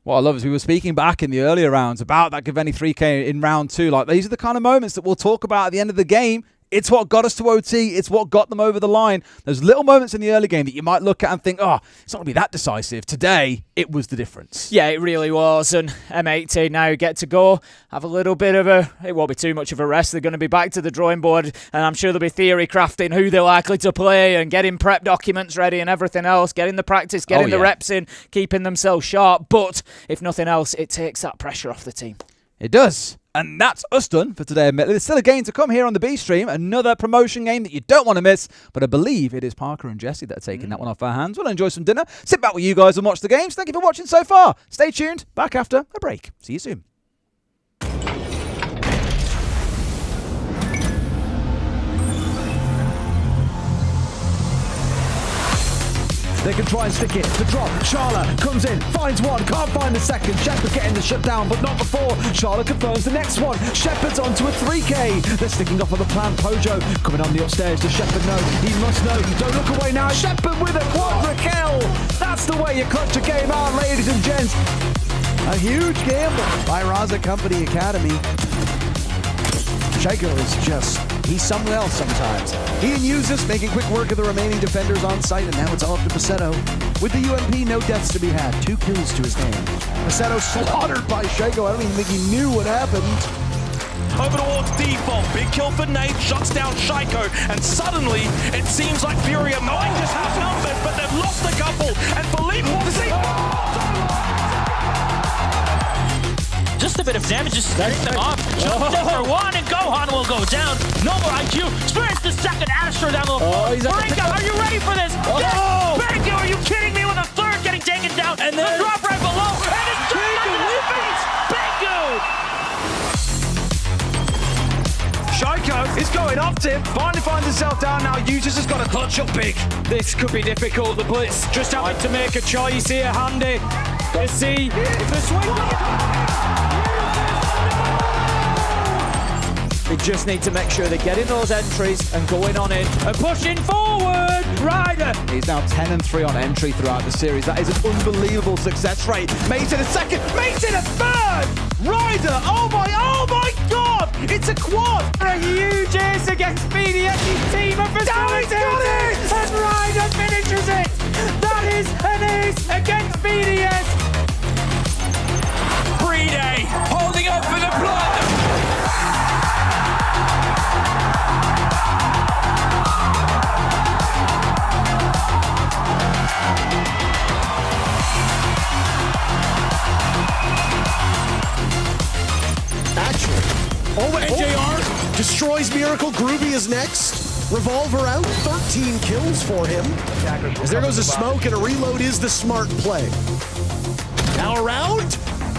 What I love is we were speaking back in the earlier rounds about that Gavini 3K in round 2. Like, these are the kind of moments that we'll talk about at the end of the game. It's what got us to OT. It's what got them over the line. There's little moments in the early game that you might look at and think, oh, it's not going to be that decisive. Today, it was the difference. Yeah, it really was. And M80 now get to go, have a little bit of it won't be too much of a rest. They're going to be back to the drawing board, and I'm sure they'll be theory crafting who they're likely to play and getting prep documents ready and everything else, getting the practice, getting the reps in, keeping themselves sharp. But if nothing else, it takes that pressure off the team. It does. And that's us done for today, admittedly. There's still a game to come here on the B stream, another promotion game that you don't want to miss, but I believe it is Parker and Jesse that are taking that one off our hands. We'll enjoy some dinner, sit back with you guys and watch the games. Thank you for watching so far. Stay tuned, back after a break. See you soon. They can try and stick it. The drop. Charla comes in, finds one, can't find the second. Shepard getting the shutdown, but not before. Charla confirms the next one. Shepard's onto a 3K. They're sticking off on the plan. Pojo coming on the upstairs. Does Shepard know? He must know. Don't look away now. Shepard with a quadra kill. That's the way you clutch a game out, ladies and gents. A huge gamble by Raza Company Academy. Shaiko is just, he's someone else sometimes. He and Usus making quick work of the remaining defenders on site, and now it's all up to Paceto. With the UMP, no deaths to be had. 2 kills to his name. Paceto slaughtered by Shaiko. I don't even think he knew what happened. Over towards Default, big kill for Nate, shuts down Shaiko, and suddenly it seems like Furia might just have numbers, but they've lost a couple, and Philippe wants to see... Just a bit of damage, just starting them off. Jump down for one, and Gohan will go down. No more IQ. Experience the second Astro down low. Marinka, are you ready for this? Yes! Marinka, are you kidding me? With a third getting taken down. And then the drop right below. And it's straight into the face. Bingo! Shaiko is going off Tim. Finally finds himself down now. Usus has got to clutch up big. This could be difficult. The Blitz just having to make a choice here. Handy. Let's see if the swing... They just need to make sure they're getting those entries and going on in and pushing forward. Ryder. He's now 10-3 on entry throughout the series. That is an unbelievable success rate. Makes it a second, makes it a third. Ryder, oh my God. It's a quad. A huge ace against BDS's team of facilitated. And Ryder finishes it. That is an ace against BDS. Pre-day, holding up for the blood. NJR destroys Miracle. Groovy is next. Revolver out. 13 kills for him. As there goes a smoke, and a reload is the smart play. Now around.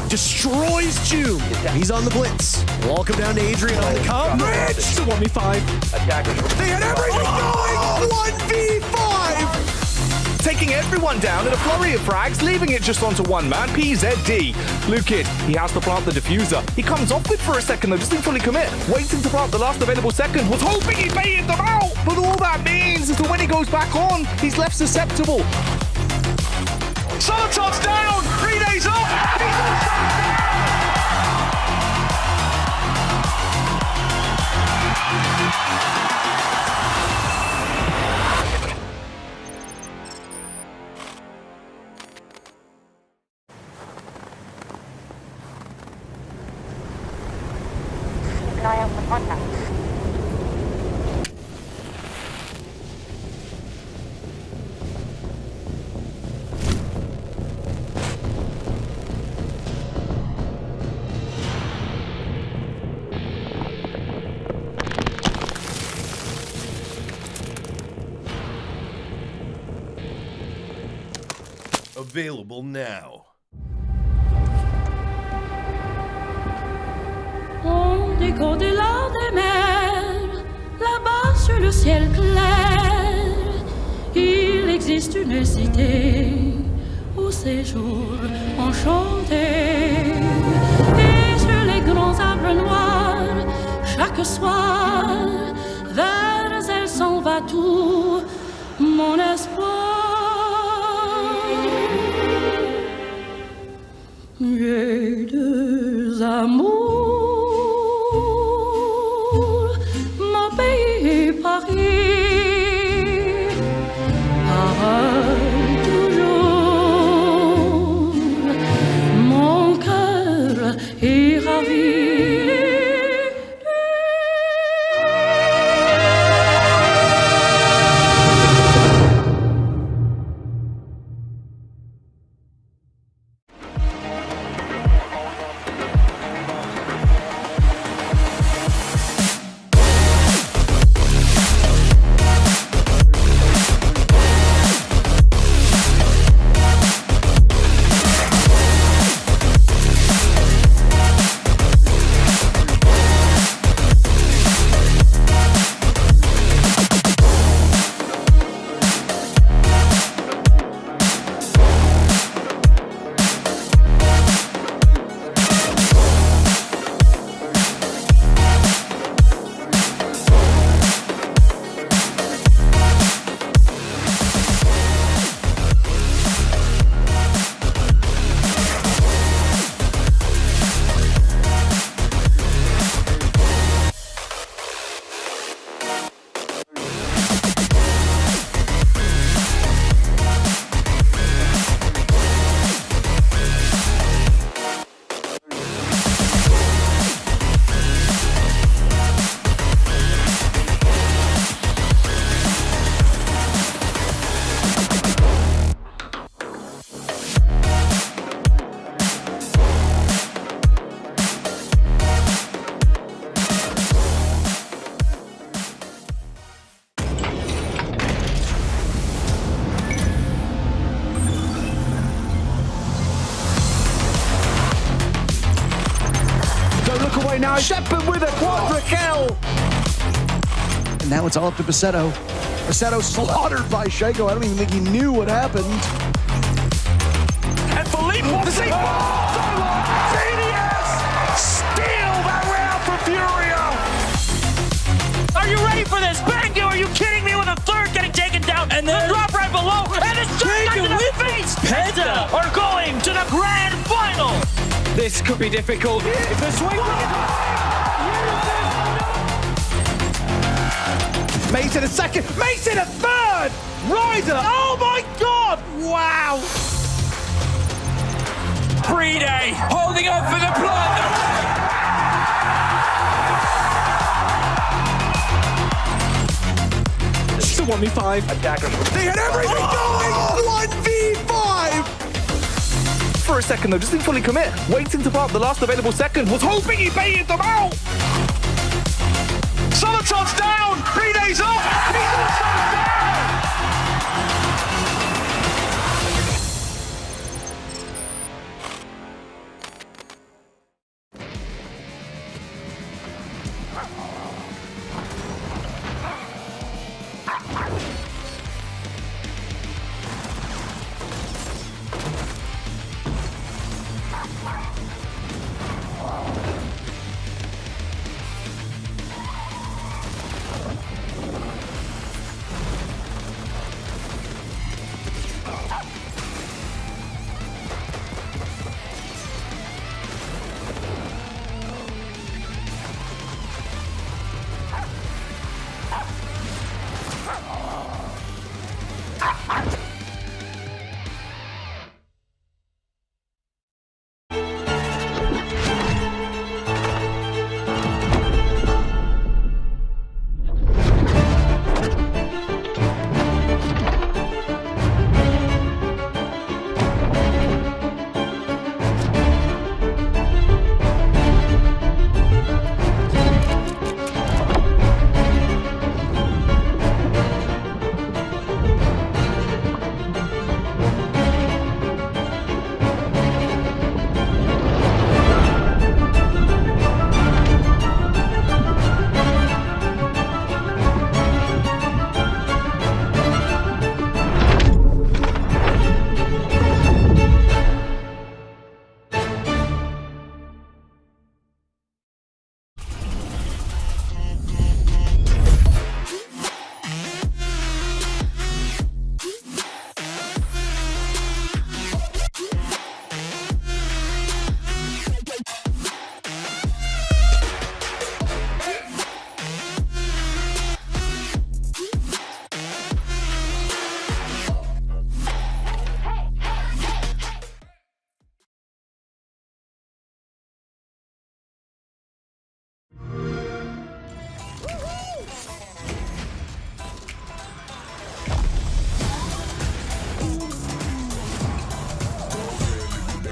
Destroys June. He's on the blitz. Wall come down to Adrian on the coverage. It's a 1v5. They had everything going. 1v5. Taking everyone down in a flurry of frags, leaving it just onto one man, PZD. Lukid, he has to plant the diffuser. He comes off it for a second though, doesn't fully commit. Waiting to plant the last available second, was hoping he baited them out. But all that means is that when he goes back on, he's left susceptible. Solotron's down, 3 days off. Available now. Au-delà des mers, là-bas sur le ciel clair, il existe une cité au séjour enchanté. Et sur les grands arbres noirs, chaque soir, vers elle s'en va tout mon espoir. J'ai deux amours, mon pays et Paris, pareil toujours, mon cœur est ravi. Now Shepard with a quadra kill. And now it's all up to Basetto. Basetto slaughtered by Shaco. I don't even think he knew what happened. And Philippe wants to see CDS steal that round for Furia. Are you ready for this? Bangu, are you kidding me with a third getting taken down? And then the drop right below, and it's just to the face. Penta are going to the grand final. This could be difficult. If the swing Mason a second, Mason a third! Ryder, oh my god! Wow! Pre-day holding up for the blood. It's a 1v5. They had everything going! 1v5! For a second though, just didn't fully commit. Waiting to pop the last available second. Was hoping he baited them out! Solotov's down! B-Day's up! He's also down!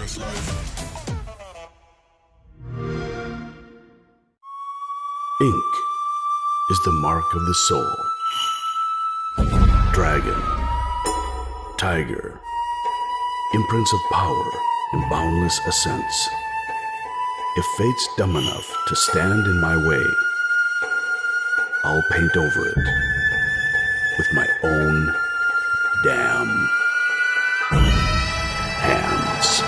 Ink is the mark of the soul. Dragon, tiger, imprints of power and boundless ascents. If fate's dumb enough to stand in my way, I'll paint over it with my own damn hands.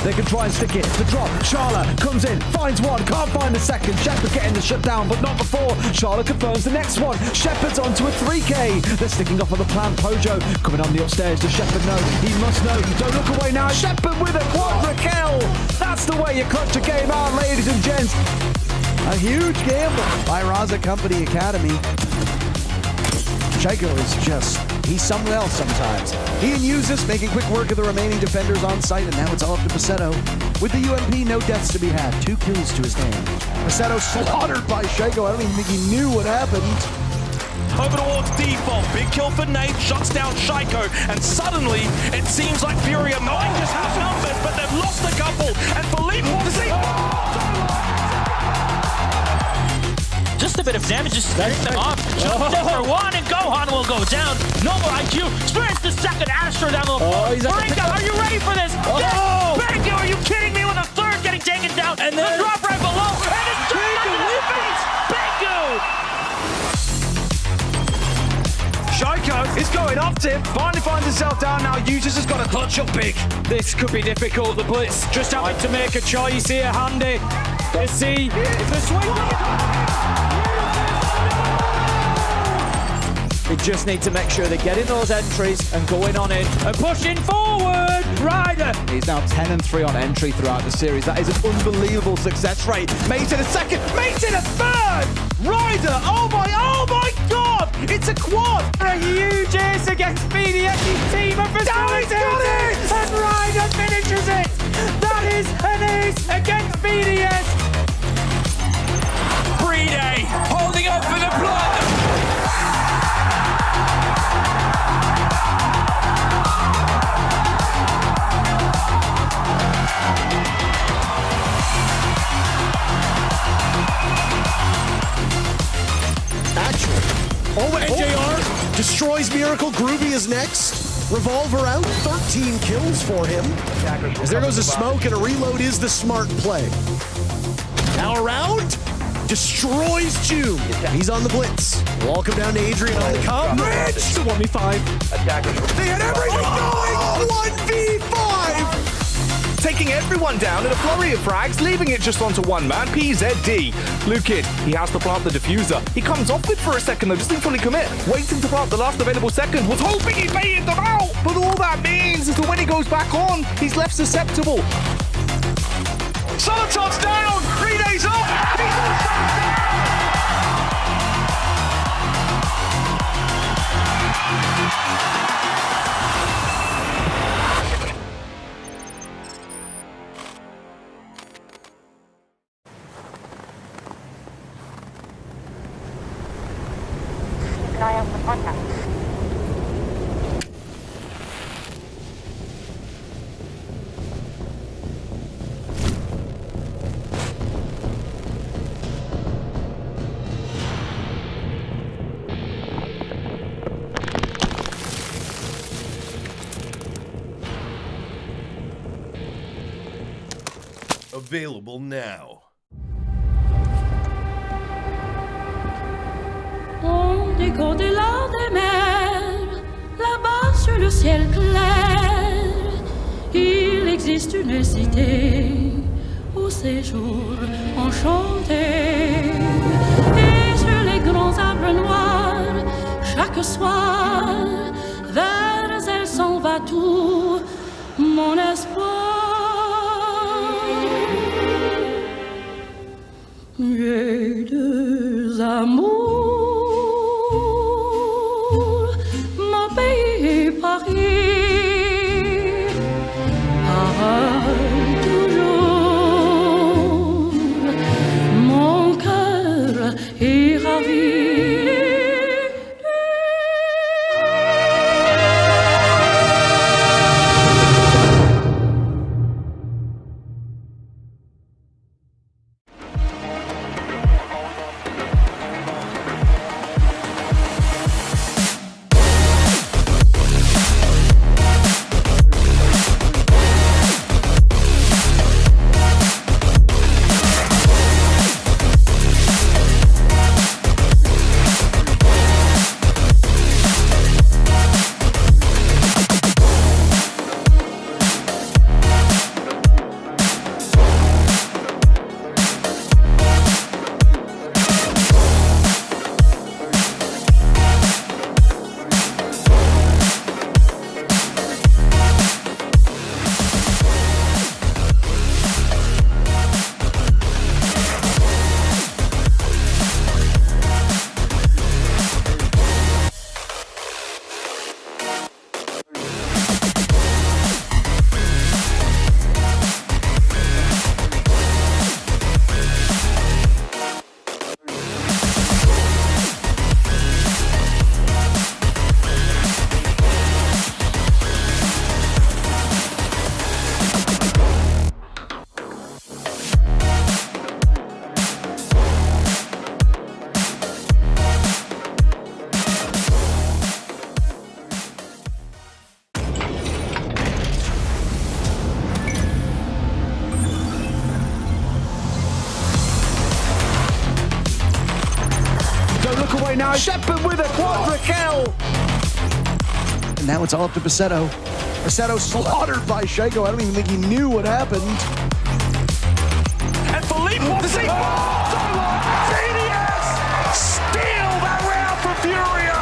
They can try and stick it. The drop. Charla comes in, finds one, can't find the second. Shepard getting the shutdown, but not before. Charla confirms the next one. Shepard's onto a 3K. They're sticking off on the plan. Pojo coming on the upstairs. Does Shepard know? He must know. Don't look away now. Shepard with a quadra kill. That's the way you clutch a game out, ladies and gents. A huge gamble by Raza Company Academy. Shaiko is just, he's somewhere else sometimes. He and Usus making quick work of the remaining defenders on site, and now it's all up to Paceto. With the UMP, no deaths to be had. 2 kills to his name. Paceto slaughtered by Shaiko. I don't even think he knew what happened. Over towards default, big kill for Nate, shuts down Shaiko, and suddenly it seems like Furia might just have numbers, but they've lost a couple, and Philippe will see. Just a bit of damage, just setting them off. Jump for one, and Gohan will go down. No more IQ. Experience the second Astro down the floor. Moringa, are you ready for this? Yes! Bengu, are you kidding me with a third getting taken down? And then the drop right below. And it's face. Bengu! Shaiko is going off Tim. Finally finds himself down now. Usus has got a clutch up big. This could be difficult. The Blitz just having to make a choice here. Handy. Let's see if the swing. They just need to make sure they're getting those entries and going on in and pushing forward. Ryder. He's now 10-3 on entry throughout the series. That is an unbelievable success rate. Mate in a second, mate in a third. Ryder, oh my God! It's a quad. A huge ace against BDS's team of facilities. And Ryder finishes it. That is an ace against BDS. Breeday holding up for the blood. NJR destroys Miracle. Groovy is next. Revolver out. 13 kills for him. As there goes a smoke, and a reload is the smart play. Now around. Destroys June. He's on the blitz. Will all come down to Adrian on the comp. Bridge! It's a 1v5. They had everything going! 1v5! Taking everyone down in a flurry of frags, leaving it just onto one man, PZD. Lukid, he has to plant the diffuser. He comes off it for a second though, doesn't fully commit. Waiting to plant the last available second, was hoping he baited them out. But all that means is that when he goes back on, he's left susceptible. Solotov's down! 3 days off! Available now. On décore delà des mers, là-bas sur le ciel clair, il existe une cité où séjour enchanté. Et sur les grands arbres noirs, chaque soir, vers elle s'en va tout mon espoir. J'ai deux amours, mon pays et Paris. Toujours, mon cœur est ravi. Now Shepard with a quadra kill. And now it's all up to Basetto. Basetto slaughtered by Shaco. I don't even think he knew what happened. And Philippe wants to see GDS steal that round for Furia.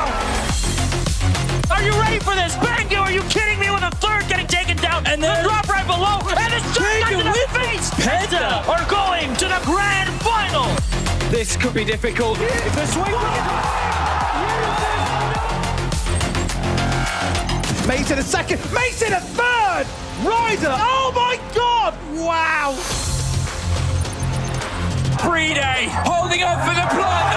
Are you ready for this? Bango, are you kidding me with a third getting taken down? And then the drop right below. And it's just in the face. Penta are going to the grand final. This could be difficult. The swing. Mason a second. Mason a third. Ryder. Oh my God. Wow. Pre-day holding up for the plot.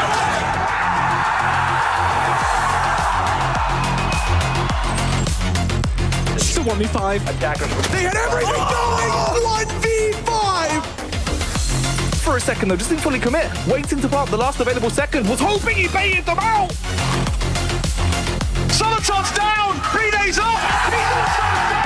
It's a 1v5. They had everything going. 1v5. For a second though, just didn't fully commit. Waiting to pop the last available second, was hoping he baited them out! Soliton's down! Pre-day's up! He's also down!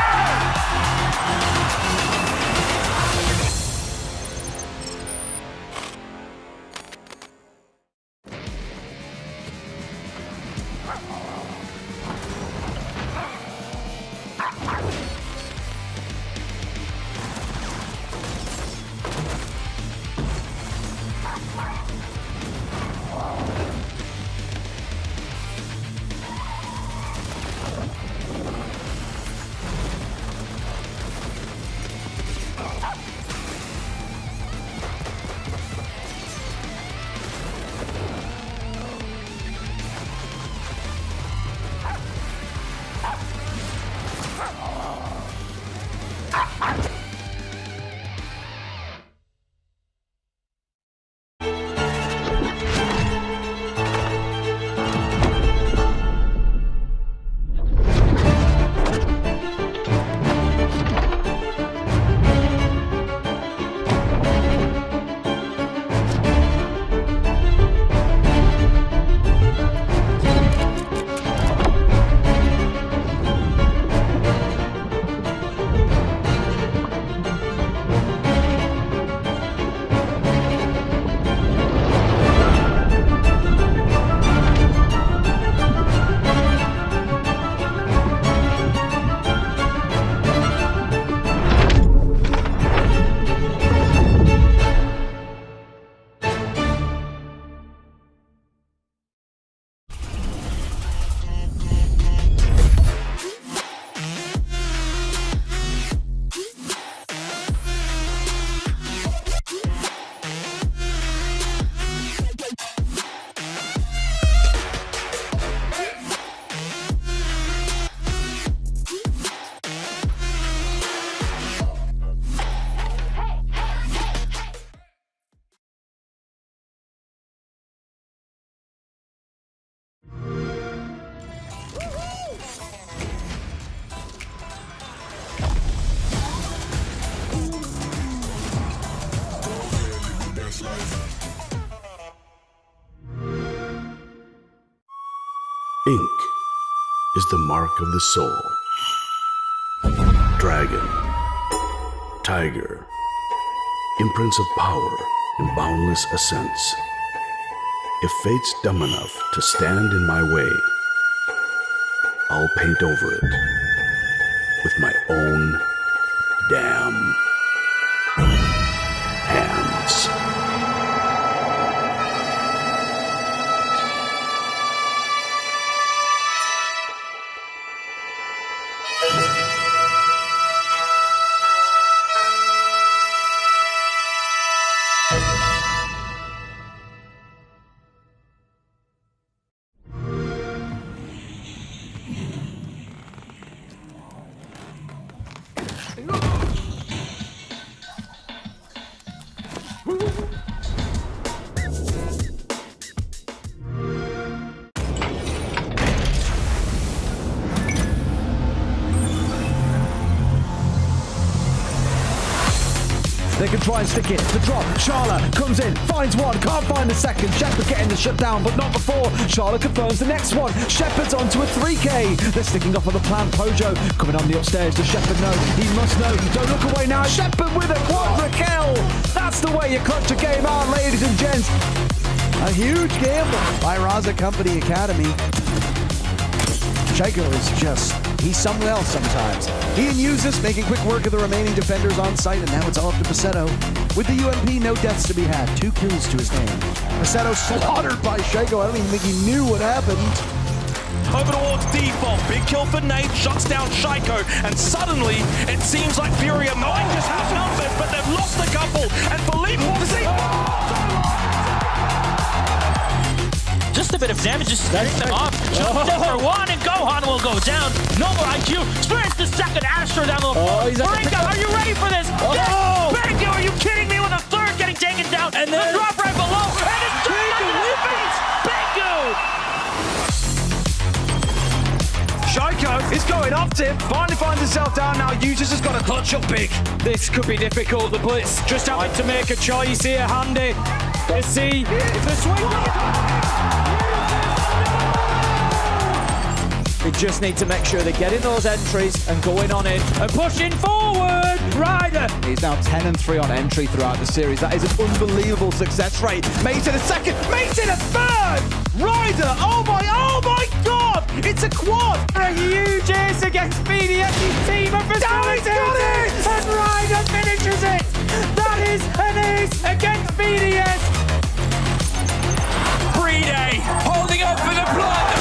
Ink is the mark of the soul. Dragon, tiger, imprints of power and boundless ascents. If fate's dumb enough to stand in my way, I'll paint over it with my own damn hands. They can try and stick it. The drop. Charla comes in, finds one, can't find the second. Shepard getting the shutdown, but not before. Charla confirms the next one. Shepard's onto a 3K. They're sticking off on the plan. Pojo coming on the upstairs. Does Shepard know? He must know. Don't look away now. Shepard with a quadra kill. That's the way you clutch a game out, ladies and gents. A huge gamble by Raza Company Academy. Shaiko is just, he's somewhere else sometimes. He and Usus making quick work of the remaining defenders on site, and now it's all up to Pasetto. With the UMP, no deaths to be had. 2 kills to his name. Pasetto slaughtered by Shaiko. I don't even think he knew what happened. Over towards default, big kill for Nate, shuts down Shaiko, and suddenly it seems like Furia might just have numbers, but they've lost a couple, and Philippe will see. Just a bit of damage, just setting them off. Jump for one, and Gohan will go down. No more IQ. Experience the second Astro down the floor. Moringa, are you ready for this? Yes! Bengu, are you kidding me with a third getting taken down? And then the drop right below. And it's Bengu! Shaiko is going off tip. Finally finds himself down now. Usus has got to clutch up big. This could be difficult. The Blitz just having to make a choice here. Handy. Let's see if the swing. They just need to make sure they're getting those entries and going on in and pushing forward. Ryder. He's now 10-3 on entry throughout the series. That is an unbelievable success rate. Mates in a second, Mates in a third. Ryder, oh my God! It's a quad. A huge ace against BDS's team of facilities. And Ryder finishes it. That is an ace against BDS. Free-Day, holding up for the blood.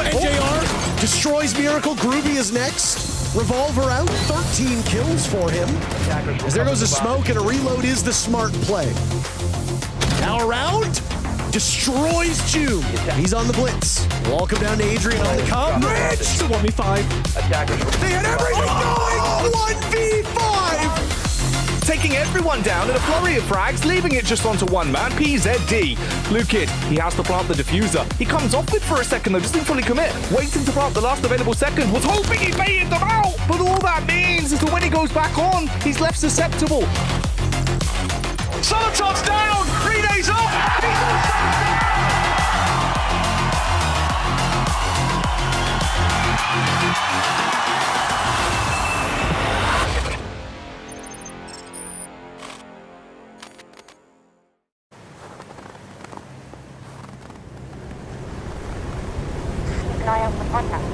NJR destroys Miracle. Groovy is next. Revolver out. 13 kills for him. As there goes a smoke, and a reload is the smart play. Now around. Destroys June. He's on the blitz. Will all come down to Adrian on the comp. Bridge! It's a 1v5. They had everything going! 1v5! Taking everyone down in a flurry of frags, leaving it just onto one man, PZD. Lukid, he has to plant the diffuser. He comes off it for a second though, doesn't fully commit. Waiting to plant the last available second, was hoping he baited them out. But all that means is that when he goes back on, he's left susceptible. Solotov's down! 3 days off! Keep an eye out for contact.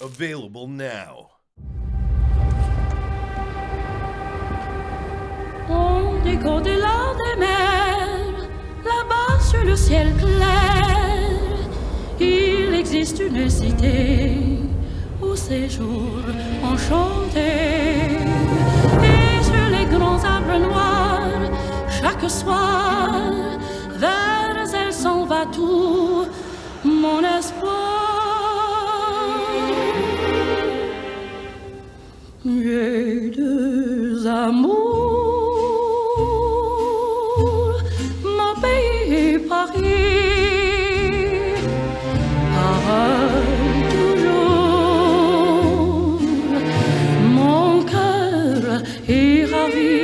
Available now. On dit qu'au-delà des mers, là-bas sur le ciel clair, il existe une cité où séjour enchanté. Et sur les grands arbres noirs, chaque soir, vers elle s'en va tout mon espoir. J'ai deux amours, mon pays et Paris. Pareil toujours, mon cœur est ravi.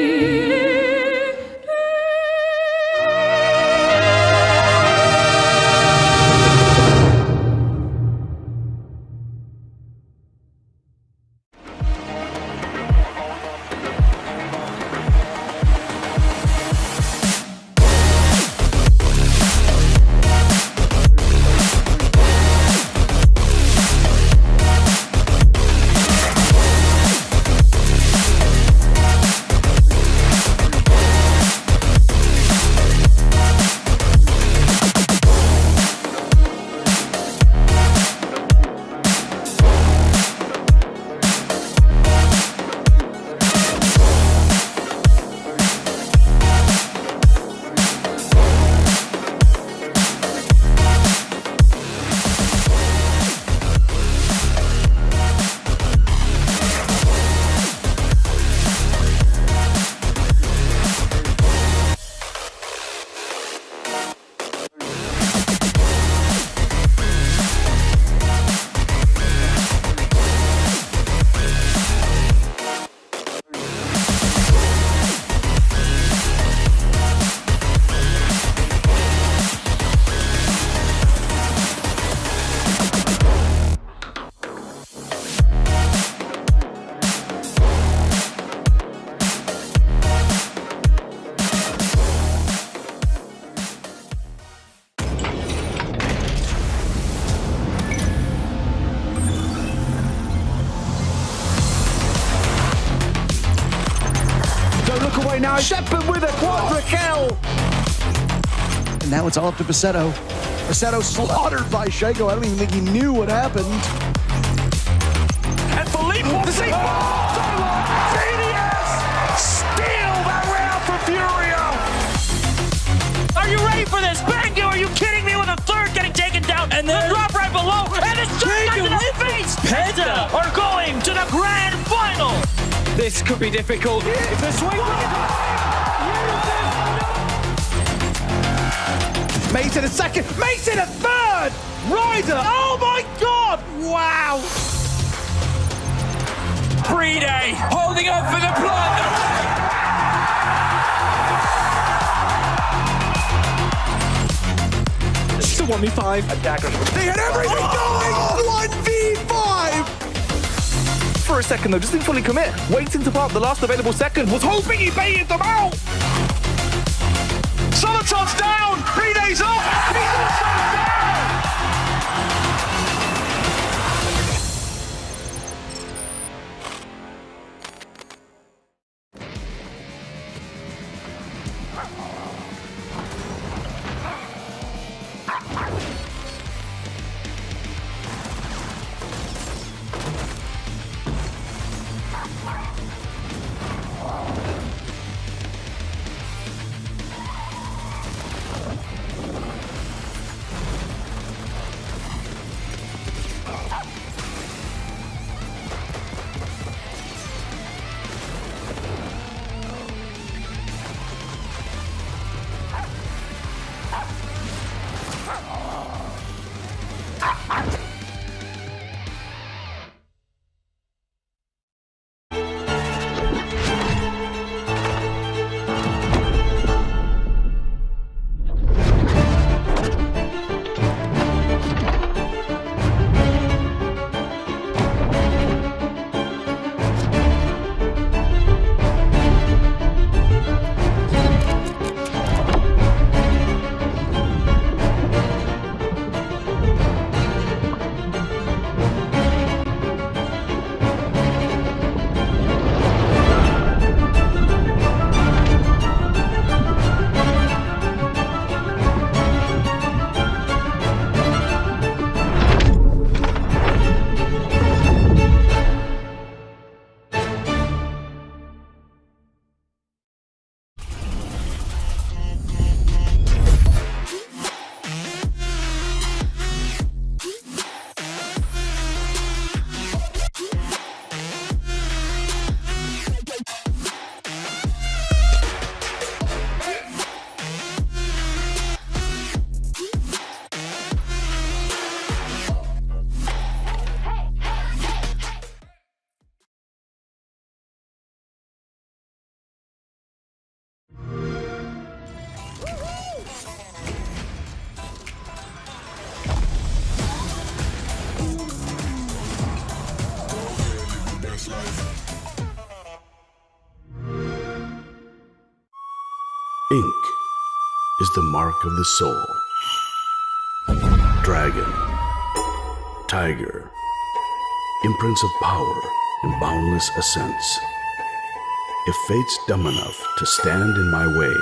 Now Shepard with a quadra kill. And now it's all up to Passetto. Passetto slaughtered by Shaco. I don't even think he knew what happened. And Philippe wants to see BDS steal that round for Furia. Are you ready for this? Bangu, are you kidding me with a third getting taken down? And then the drop right below. And it's straight to the face. Penta are going to the grand final. This could be difficult. If the swing... Mason a second, Mason a third! Ryder, oh my god! Wow! Pre-day holding up for the plot. It's a 1v5. They had everything going! 1v5! For a second though, just didn't fully commit. Waiting to pop the last available second, was hoping he baited them out! Soliton's down! Pre-day's off! He's also down! Ink is the mark of the soul. Dragon, tiger, imprints of power and boundless ascents. If fate's dumb enough to stand in my way,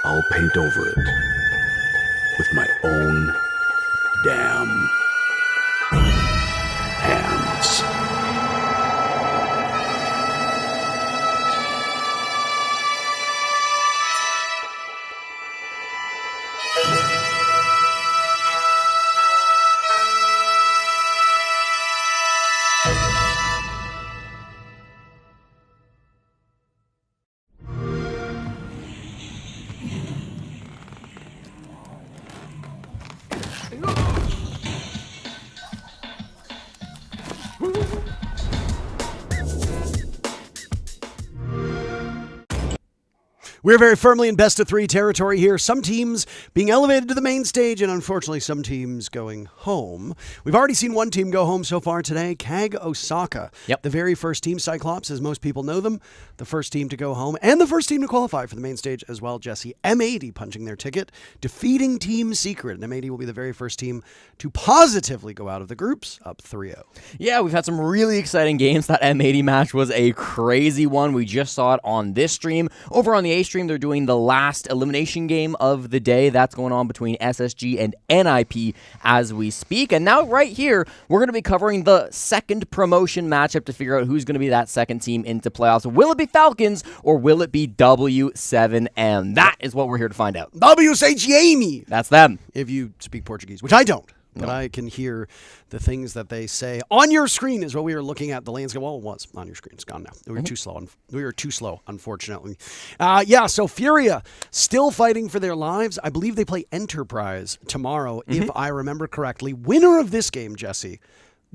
I'll paint over it with my own damn hands. We're very firmly in best of 3 territory here. Some teams being elevated to the main stage, and unfortunately some teams going home. We've already seen one team go home so far today, CAG Osaka. Yep. The very first team, Cyclops, as most people know them. The first team to go home, and the first team to qualify for the main stage as well, Jesse. M80 punching their ticket, defeating Team Secret. And M80 will be the very first team to positively go out of the groups, up 3-0. Yeah, we've had some really exciting games. That M80 match was a crazy one. We just saw it on this stream. Over on the A stream, they're doing the last elimination game of the day. That's going on between SSG and NIP as we speak. And now right here, we're going to be covering the second promotion matchup to figure out who's going to be that second team into playoffs. Will it be Falcons or will it be W7M? That is what we're here to find out. W7M! That's them. If you speak Portuguese, which I don't. But I can hear the things that they say. On your screen is what we were looking at. The landscape. Well, it was on your screen. It's gone now. We were too slow. We were too slow, unfortunately. So Furia still fighting for their lives. I believe they play Enterprise tomorrow, if I remember correctly. Winner of this game, Jesse,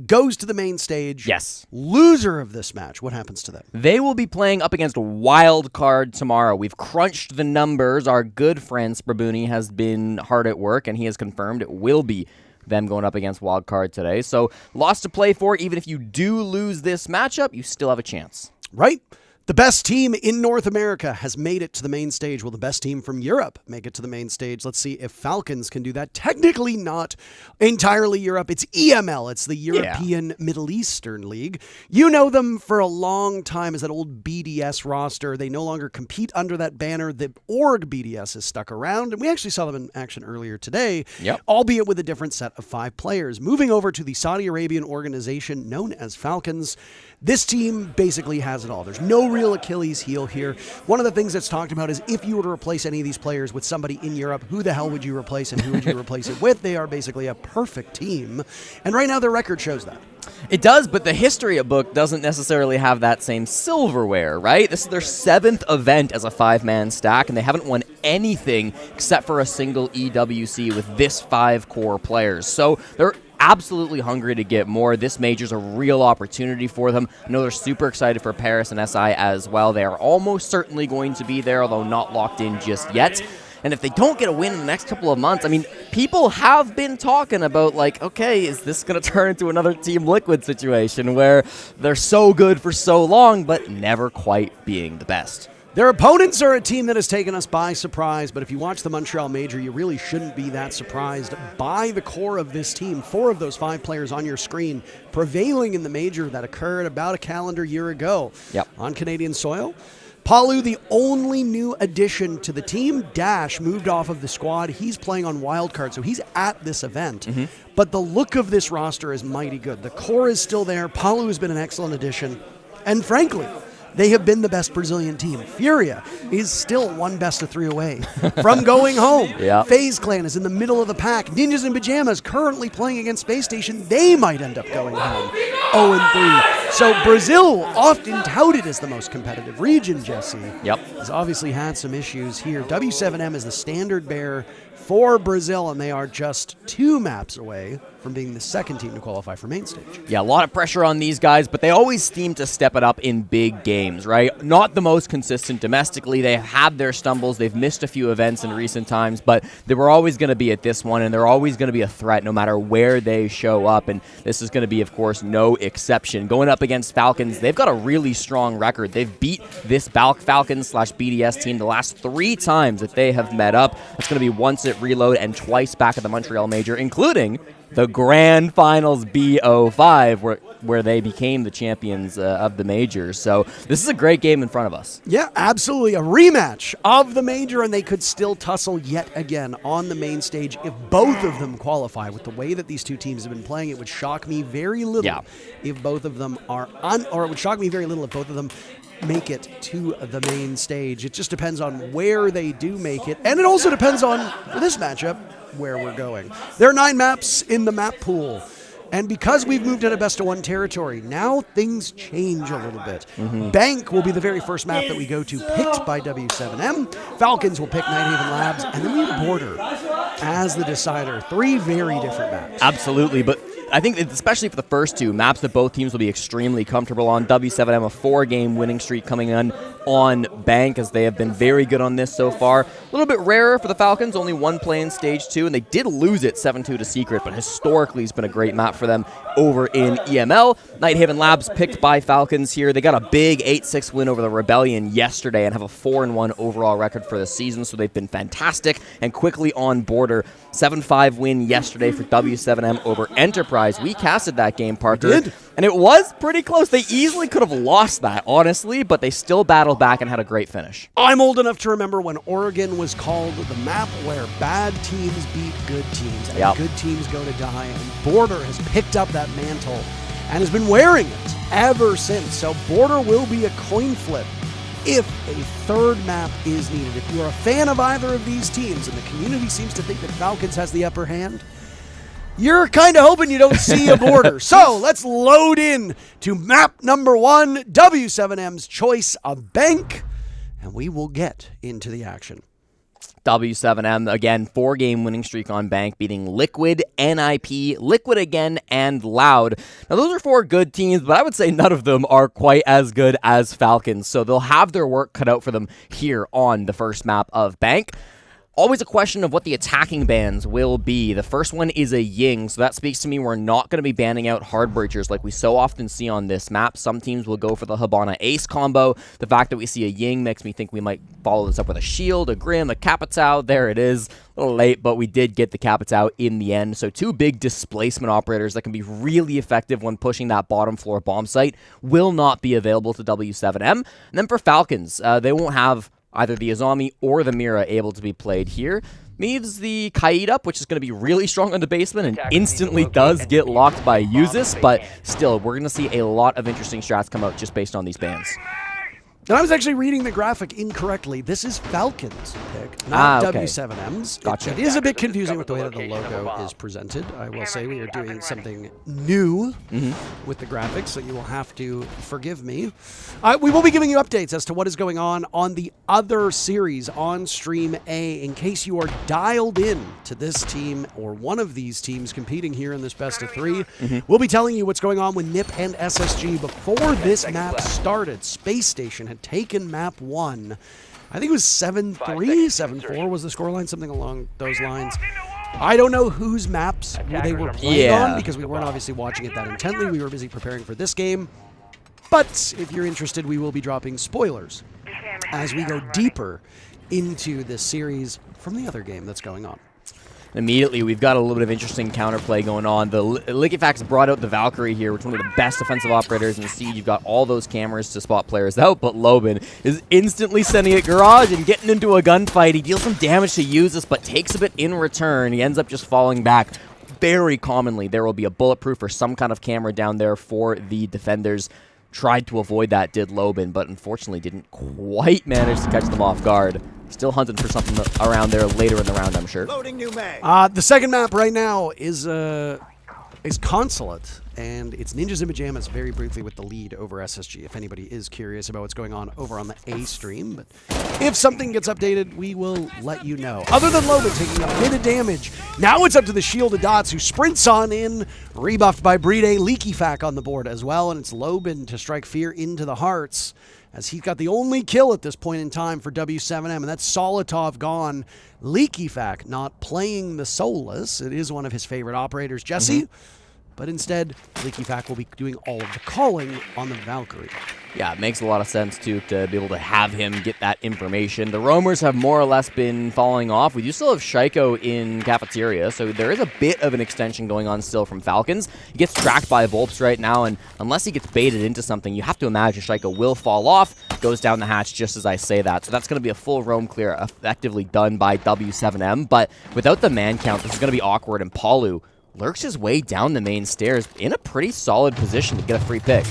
goes to the main stage. Yes. Loser of this match, what happens to them? They will be playing up against Wildcard tomorrow. We've crunched the numbers. Our good friend Sprabuni has been hard at work, and he has confirmed it will be them going up against Wildcard today. So lots to play for. Even if you do lose this matchup, you still have a chance. Right? The best team in North America has made it to the main stage. Will the best team from Europe make it to the main stage? Let's see if Falcons can do that. Technically not entirely Europe. It's EML. It's the European Middle Eastern League. You know them for a long time as that old BDS roster. They no longer compete under that banner. The org BDS is stuck around, and we actually saw them in action earlier today, albeit with a different set of 5 players. Moving over to the Saudi Arabian organization known as Falcons, this team basically has it all. There's no real Achilles heel here. One of the things that's talked about is if you were to replace any of these players with somebody in Europe, who the hell would you replace and who would you replace it with? They are basically a perfect team. And right now their record shows that. It does, but the history book doesn't necessarily have that same silverware, right? This is their 7th event as a 5-man stack, and they haven't won anything except for a single EWC with this 5 core players. So they're absolutely hungry to get more. This major's a real opportunity for them. I know they're super excited for Paris and SI as well. They are almost certainly going to be there, although not locked in just yet. And if they don't get a win in the next couple of months, I mean, people have been talking about, like, okay, is this going to turn into another Team Liquid situation where they're so good for so long, but never quite being the best? Their opponents are a team that has taken us by surprise, but if you watch the Montreal Major, you really shouldn't be that surprised by the core of this team. 4 of those 5 players on your screen prevailing in the Major that occurred about a calendar year ago on Canadian soil. Palu, the only new addition to the team. Dash moved off of the squad. He's playing on wildcard, so he's at this event. But the look of this roster is mighty good. The core is still there. Palu has been an excellent addition. And frankly, they have been the best Brazilian team. Furia is still one best of 3 away from going home. FaZe Clan is in the middle of the pack. Ninjas in Pajamas currently playing against Space Station. They might end up going home 0-3. So Brazil, often touted as the most competitive region, Jesse, has obviously had some issues here. W7M is the standard bearer for Brazil, and they are just 2 maps away from being the second team to qualify for main stage. Yeah, a lot of pressure on these guys, but they always seem to step it up in big games, right? Not the most consistent domestically. They have had their stumbles. They've missed a few events in recent times, but they were always going to be at this one, and they're always going to be a threat no matter where they show up, and this is going to be, of course, no exception. Going up up against Falcons. They've got a really strong record. They've beat this Falcons/BDS team the last 3 times that they have met up. That's going to be once at Reload and twice back at the Montreal Major, including the Grand Finals BO5, where they became the champions of the Major. So this is a great game in front of us. Yeah, absolutely. A rematch of the Major, and they could still tussle yet again on the main stage if both of them qualify. With the way that these two teams have been playing, it would shock me very little if both of them are or it would shock me very little if both of them make it to the main stage. It just depends on where they do make it, and it also depends on, for this matchup, where we're going. There are 9 maps in the map pool. And because we've moved into best-of-1 territory, now things change a little bit. Bank will be the very first map that we go to, picked by W7M. Falcons will pick Nighthaven Labs, and then we have Border as the decider. 3 very different maps. Absolutely, but I think especially for the first 2 maps that both teams will be extremely comfortable on. W7M, a 4-game winning streak coming in on Bank, as they have been very good on this so far. A little bit rarer for the Falcons, only 1 play in Stage 2, and they did lose it 7-2 to Secret, but historically it's been a great map for them over in EML. Nighthaven Labs picked by Falcons here. They got a big 8-6 win over the Rebellion yesterday and have a 4-1 overall record for the season, so they've been fantastic and quickly on Border. 7-5 win yesterday for W7M over Enterprise. We casted that game, Parker. We did. And it was pretty close. They easily could have lost that, honestly, but they still battled back and had a great finish. I'm old enough to remember when Oregon was called the map where bad teams beat good teams and good teams go to die, and Border has picked up that mantle and has been wearing it ever since. So Border will be a coin flip if a third map is needed. If you're a fan of either of these teams, and the community seems to think that Falcons has the upper hand, you're kind of hoping you don't see a Border. So let's load in to map number 1, W7M's choice of Bank, and we will get into the action. W7M, again, 4-game winning streak on Bank, beating Liquid, NIP, Liquid again, and Loud. Now, those are 4 good teams, but I would say none of them are quite as good as Falcons, so they'll have their work cut out for them here on the first map of Bank. Always a question of what the attacking bans will be. The first one is a Ying, so that speaks to me we're not going to be banning out hard breachers like we so often see on this map. Some teams will go for the Hibana Ace combo. The fact that we see a Ying makes me think we might follow this up with a Shield, a Grim, a Capitao. There it is. A little late, but we did get the Capitao in the end. So 2 big displacement operators that can be really effective when pushing that bottom floor bomb site will not be available to W7M. And then for Falcons, they won't have either the Azami or the Mira able to be played here. Leaves the Kaid up, which is going to be really strong on the basement and instantly does get locked by Uzis, but still, we're going to see a lot of interesting strats come out just based on these bans. And I was actually reading the graphic incorrectly. This is Falcons' pick, not okay. W7M's. Gotcha. It is a bit confusing with the way that the logo is presented. I will say we are doing something new with the graphics, so you will have to forgive me. We will be giving you updates as to what is going on the other series on Stream A, in case you are dialed in to this team or one of these teams competing here in this best of 3. We'll be telling you what's going on with NIP and SSG. Before this map started, Space Station had taken map 1. I think it was 7-3, 7-4 was the scoreline, something along those lines. I don't know whose maps they were playing on, because we weren't obviously watching it that intently. We were busy preparing for this game. But if you're interested, we will be dropping spoilers as we go deeper into this series from the other game that's going on. Immediately, we've got a little bit of interesting counterplay going on. The Liquifax brought out the Valkyrie here, which is one of the best defensive operators in the Siege. You've got all those cameras to spot players out, but Lobin is instantly sending it Garage and getting into a gunfight. He deals some damage to Uzis, but takes a bit in return. He ends up just falling back. Very commonly, there will be a bulletproof or some kind of camera down there for the defenders. Tried to avoid that, did Lobin, but unfortunately didn't quite manage to catch them off guard. Still hunting for something around there later in the round, I'm sure. Loading new mag. The second map right now is Consulate, and it's Ninjas in Pajamas very briefly with the lead over SSG, if anybody is curious about what's going on over on the A stream. But if something gets updated, we will let you know. Other than Lobin taking a bit of damage, now it's up to the Shielded Dots, who sprints on in, rebuffed by Bride, Leaky Fac on the board as well, and it's Lobin to strike fear into the hearts, as he's got the only kill at this point in time for W7M, and that's Solotov gone. Leaky Fac not playing the Soulless. It is one of his favorite operators. Jesse, But instead, Leaky Fact will be doing all of the calling on the Valkyrie. Yeah, it makes a lot of sense, too, to be able to have him get that information. The roamers have more or less been falling off. We do still have Shaiko in Cafeteria, so there is a bit of an extension going on still from Falcons. He gets tracked by Volps right now, and unless he gets baited into something, you have to imagine Shaiko will fall off, goes down the hatch just as I say that. So that's going to be a full roam clear effectively done by W7M, but without the man count, this is going to be awkward, and Palu lurks his way down the main stairs in a pretty solid position to get a free pick.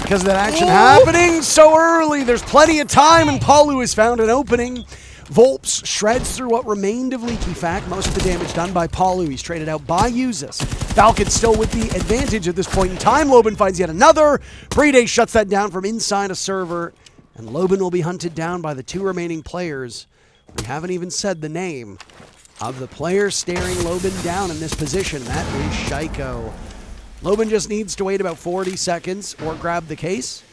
Because of that action happening so early, there's plenty of time, and Palu has found an opening. Volps shreds through what remained of Leaky Fact. Most of the damage done by Palu. He's traded out by Uzus. Falcon still with the advantage at this point in time. Loban finds yet another. Brede shuts that down from inside a server, and Loban will be hunted down by the 2 remaining players. We haven't even said the name of the player staring Loban down in this position. That is Shaiko. Loban just needs to wait about 40 seconds or grab the case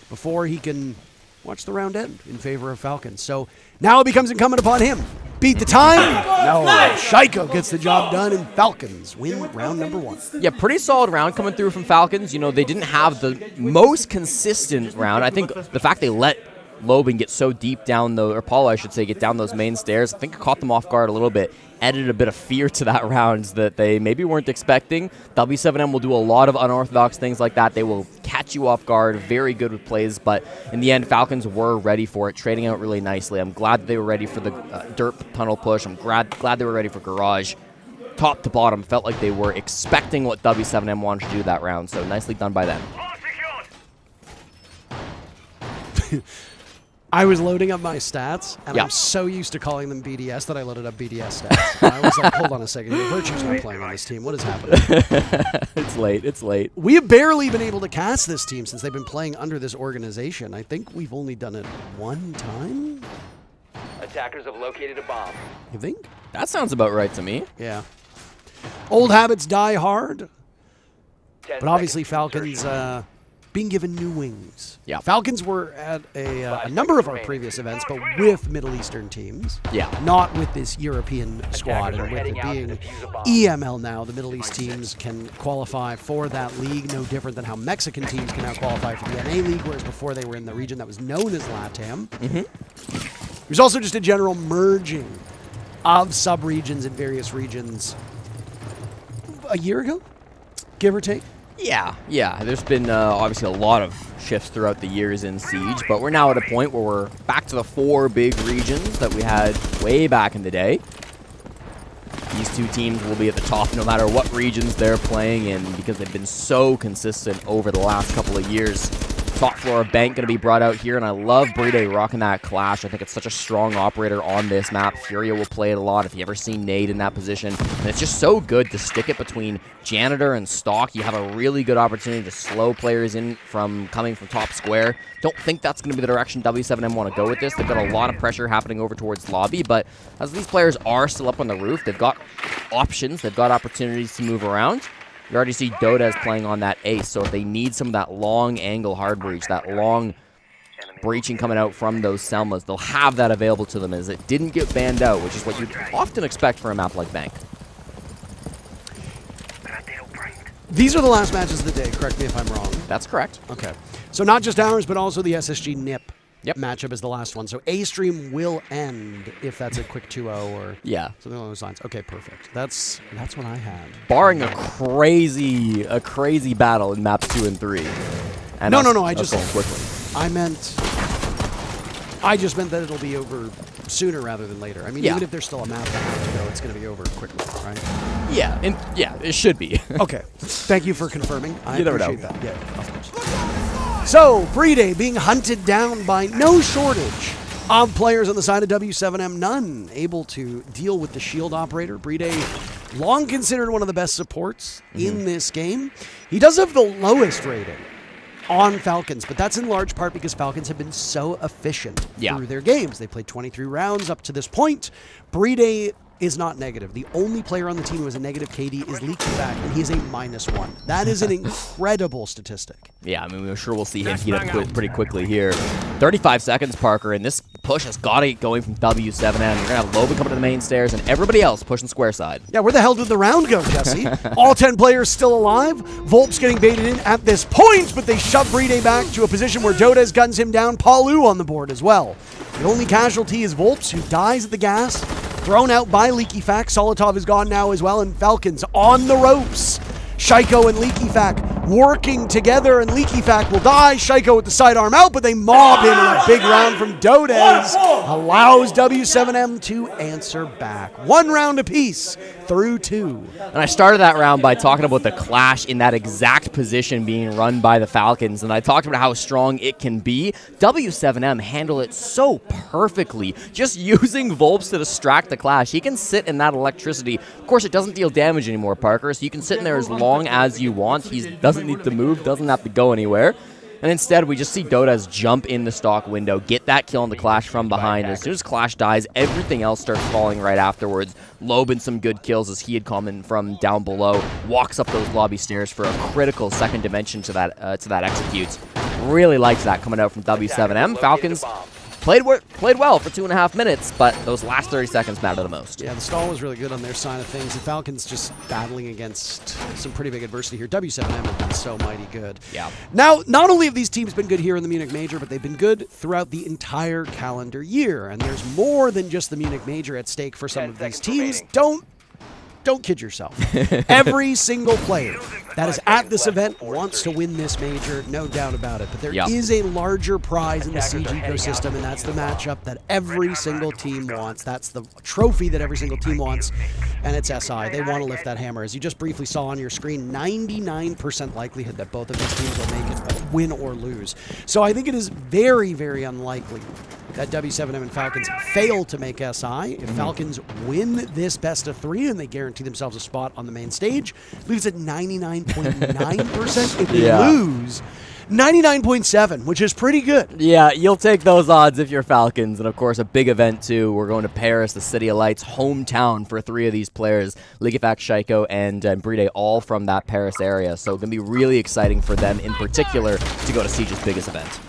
before he can watch the round end in favor of Falcons. So now it becomes incumbent upon him. Beat the time. No, Shaiko gets the job done, and Falcons win round number 1. Yeah, pretty solid round coming through from Falcons. You know, they didn't have the most consistent round. I think the fact they let Loban get so deep down, or Paul, I should say, get down those main stairs, I think it caught them off guard a little bit. Added a bit of fear to that round that they maybe weren't expecting. W7M will do a lot of unorthodox things like that. They will catch you off guard, very good with plays, but in the end, Falcons were ready for it, trading out really nicely. I'm glad they were ready for the derp tunnel push. I'm glad they were ready for Garage. Top to bottom, felt like they were expecting what W7M wanted to do that round, so nicely done by them. I was loading up my stats, and I'm so used to calling them BDS that I loaded up BDS stats. And I was like, hold on a second, Virtue's not playing on this team. What is happening? It's late. We have barely been able to cast this team since they've been playing under this organization. I think we've only done it 1 time. Attackers have located a bomb. You think? That sounds about right to me. Yeah. Old habits die hard. But obviously Falcons being given new wings. Yeah. Falcons were at a number of our previous events, but with Middle Eastern teams. Yeah. Not with this European squad. And with it being EML now, the Middle East teams can qualify for that league, no different than how Mexican teams can now qualify for the NA League, whereas before they were in the region that was known as LATAM. There's also just a general merging of sub-regions in various regions a year ago, give or take. Yeah. There's been obviously a lot of shifts throughout the years in Siege, but we're now at a point where we're back to the 4 big regions that we had way back in the day. These 2 teams will be at the top no matter what regions they're playing in because they've been so consistent over the last couple of years. Top floor of Bank going to be brought out here, and I love Brede rocking that Clash. I think it's such a strong operator on this map. Furia will play it a lot if you ever seen Nade in that position. And it's just so good to stick it between Janitor and Stalk. You have a really good opportunity to slow players in from coming from top square. Don't think that's going to be the direction W7M want to go with this. They've got a lot of pressure happening over towards lobby, but as these players are still up on the roof, they've got options, they've got opportunities to move around. You already see Dota playing on that ace, so if they need some of that long angle hard breach, that long breaching coming out from those Selmas, they'll have that available to them as it didn't get banned out, which is what you'd often expect for a map like Bank. These are the last matches of the day, correct me if I'm wrong. That's correct. Okay. So not just ours, but also the SSG NIP matchup is the last one. So A stream will end if that's a quick 2-0 or something along those lines. Okay, perfect. That's what I had. Barring a crazy battle in maps 2 and 3. And no. I just meant that it'll be over sooner rather than later. I mean, even if there's still a map that has to go, it's going to be over quickly, right? Yeah, it should be. Okay. Thank you for confirming. I appreciate that. Yeah, of course. So, Brede being hunted down by no shortage of players on the side of W7M. None able to deal with the shield operator. Brede, long considered one of the best supports in this game. He does have the lowest rating on Falcons, but that's in large part because Falcons have been so efficient through their games. They played 23 rounds up to this point. Brede is not negative. The only player on the team who has a negative KD is LeakyFact, and he is a -1. That is an incredible statistic. Yeah, I mean, we're sure we'll see him heat up pretty quickly here. 35 seconds, Parker, and this push has got to get going from W7M. You're going to have Loba coming to the main stairs and everybody else pushing square side. Yeah, where the hell did the round go, Jesse? All 10 players still alive. Volp's getting baited in at this point, but they shove Bride back to a position where Dodez guns him down. Palu on the board as well. The only casualty is Volps, who dies at the gas. Thrown out by LeakyFact. Solotov is gone now as well, and Falcons on the ropes. Shaiko and LeakyFact working together, and LeakyFact will die. Shaiko with the sidearm out, but they mob him, and a big round from Dodez allows W7M to answer back. 1 round apiece through 2. And I started that round by talking about the clash in that exact position being run by the Falcons, and I talked about how strong it can be. W7M handled it so perfectly, just using Volps to distract the clash. He can sit in that electricity. Of course, it doesn't deal damage anymore, Parker, so you can sit in there as long as you want. He doesn't need to move, doesn't have to go anywhere. And instead, we just see Dodez jump in the stock window, get that kill on the Clash from behind. As soon as Clash dies, everything else starts falling right afterwards. Loban some good kills as he had come in from down below, walks up those lobby stairs for a critical second dimension to that execute. Really likes that coming out from W7M. Falcons played well for 2.5 minutes, but those last 30 seconds matter the most. Yeah, the stall was really good on their side of things. The Falcons just battling against some pretty big adversity here. W7M have been so mighty good. Yeah. Now, not only have these teams been good here in the Munich Major, but they've been good throughout the entire calendar year. And there's more than just the Munich Major at stake for some of these teams. Don't kid yourself. Every single player that is at this event wants to win this major, no doubt about it. But there is a larger prize in the Siege ecosystem, and that's the matchup that every single team wants. That's the trophy that every single team wants, and it's SI. They want to lift that hammer. As you just briefly saw on your screen, 99% likelihood that both of these teams will make it, win or lose. So I think it is very, very unlikely that W7M and Falcons fail to make SI. If Falcons win this best of 3 and they guarantee themselves a spot on the main stage, leaves at 99.9%. If they lose, 99.7, which is pretty good. Yeah, you'll take those odds if you're Falcons. And, of course, a big event, too. We're going to Paris, the City of Lights, hometown for 3 of these players. LeakyFact, Shaiko, and Bride, all from that Paris area. So it's going to be really exciting for them in particular to go to Siege's biggest event.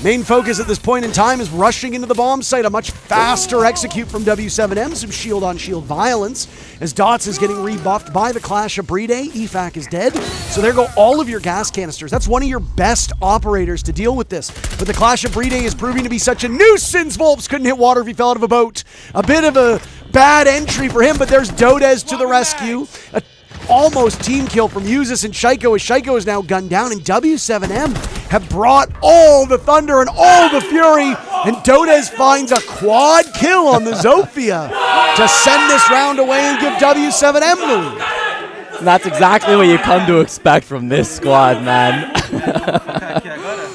Main focus at this point in time is rushing into the bomb site. A much faster execute from W7M. Some shield-on-shield violence as Dots is getting rebuffed by the Clash of Bride. EFAC is dead. So there go all of your gas canisters. That's one of your best operators to deal with this. But the Clash of Bride is proving to be such a nuisance. Volps couldn't hit water if he fell out of a boat. A bit of a bad entry for him, but there's Dodez to the rescue. Almost team kill from Uzis and Shaiko, as Shaiko is now gunned down, and W7M have brought all the thunder and all the fury, and Dodez finds a quad kill on the Zofia to send this round away and give W7M the lead. And that's exactly what you come to expect from this squad, man.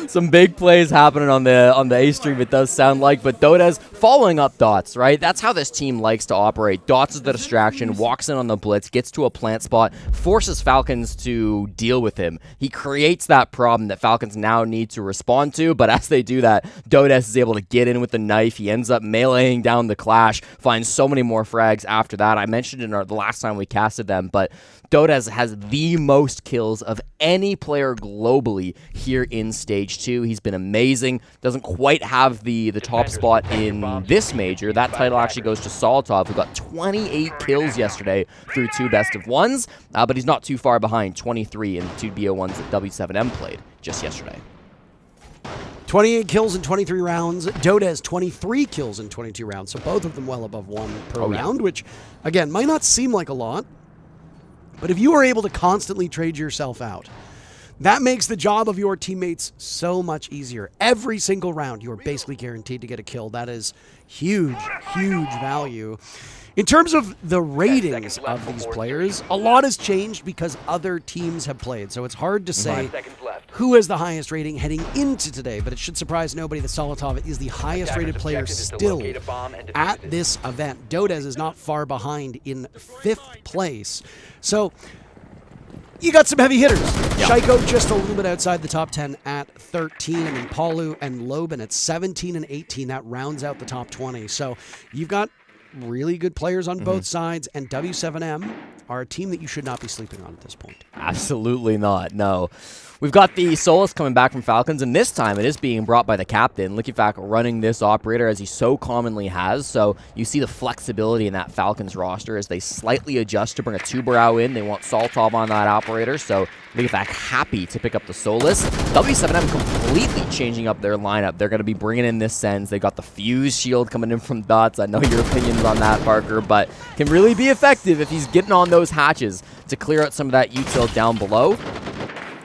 Some big plays happening on the A stream, it does sound like, but Dodez following up Dots, right? That's how this team likes to operate. Dots is the distraction, walks in on the blitz, gets to a plant spot, forces Falcons to deal with him. He creates that problem that Falcons now need to respond to, but as they do that, Dodez is able to get in with the knife. He ends up meleeing down the Clash, finds so many more frags after that. I mentioned it the last time we casted them, but Dodez has the most kills of any player globally here in Stage 2. He's been amazing. Doesn't quite have the top spot in this major. That title actually goes to Solotov, who got 28 kills yesterday through 2 best-of-1s, but he's not too far behind, 23 in the 2 BO1s that W7M played just yesterday. 28 kills in 23 rounds. Dodez, 23 kills in 22 rounds, so both of them well above 1 per round, which, again, might not seem like a lot, but if you are able to constantly trade yourself out, that makes the job of your teammates so much easier. Every single round, you are basically guaranteed to get a kill. That is huge, huge value. In terms of the ratings of these players, a lot has changed because other teams have played. So it's hard to say who has the highest rating heading into today, but it should surprise nobody that Solotov is the highest rated player still at this event. Dodez is not far behind in 5th place. So you got some heavy hitters. Shaiko just a little bit outside the top 10 at 13, and then Palu and Loban at 17 and 18. That rounds out the top 20. So you've got really good players on both sides, and W7M are a team that you should not be sleeping on at this point. Absolutely not, no. We've got the Solus coming back from Falcons, and this time it is being brought by the captain, Likifac, running this operator as he so commonly has. So you see the flexibility in that Falcons roster as they slightly adjust to bring a Tubarao in. They want Saltov on that operator, so Likifac happy to pick up the Solus. W7M completely changing up their lineup. They're going to be bringing in this Sens. They got the Fuse shield coming in from Dots. I know your opinions on that, Parker, but can really be effective if he's getting on those hatches to clear out some of that util down below.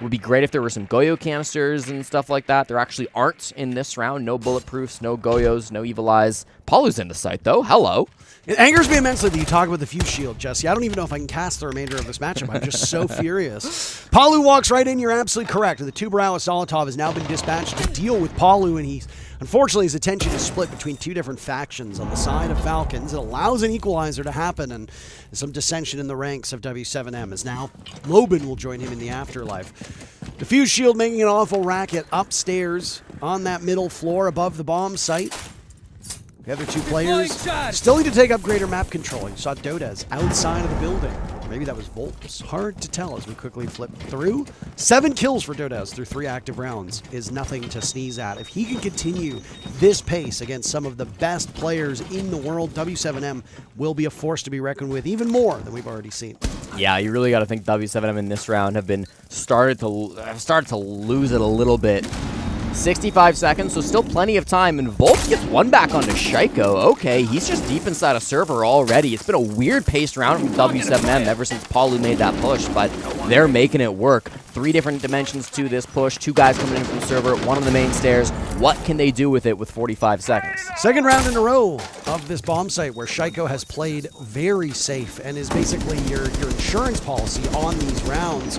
Would be great if there were some Goyo canisters and stuff like that. There actually aren't in this round. No bulletproofs, no Goyos, no Evil Eyes. Paulu's in the site, though. Hello. It angers me immensely that you talk about the Fuse shield, Jesse. I don't even know if I can cast the remainder of this matchup. I'm just so furious. Paulu walks right in. You're absolutely correct. The Tubarao Solotov has now been dispatched to deal with Paulu, and he's unfortunately his attention is split between two different factions on the side of Falcons. It allows an equalizer to happen, and some dissension in the ranks of W7M as now Lobin will join him in the afterlife. The Fuse shield making an awful racket upstairs on that middle floor above the bomb site. The other two players still need to take up greater map control. You saw Dodez outside of the building. Maybe that was Volps. Hard to tell as we quickly flip through. 7 kills for Dodez through 3 active rounds is nothing to sneeze at. If he can continue this pace against some of the best players in the world, W7M will be a force to be reckoned with, even more than we've already seen. Yeah, you really got to think W7M in this round have been started to lose it a little bit. 65 seconds, so still plenty of time, and Volps gets one back onto Shaiko. Okay, he's just deep inside a server already. It's been a weird paced round from W7M ever since Paulu made that push, but they're making it work. 3 different dimensions to this push, 2 guys coming in from the server, 1 on the main stairs. What can they do with it with 45 seconds? Second round in a row of this bomb site where Shaiko has played very safe and is basically your insurance policy on these rounds.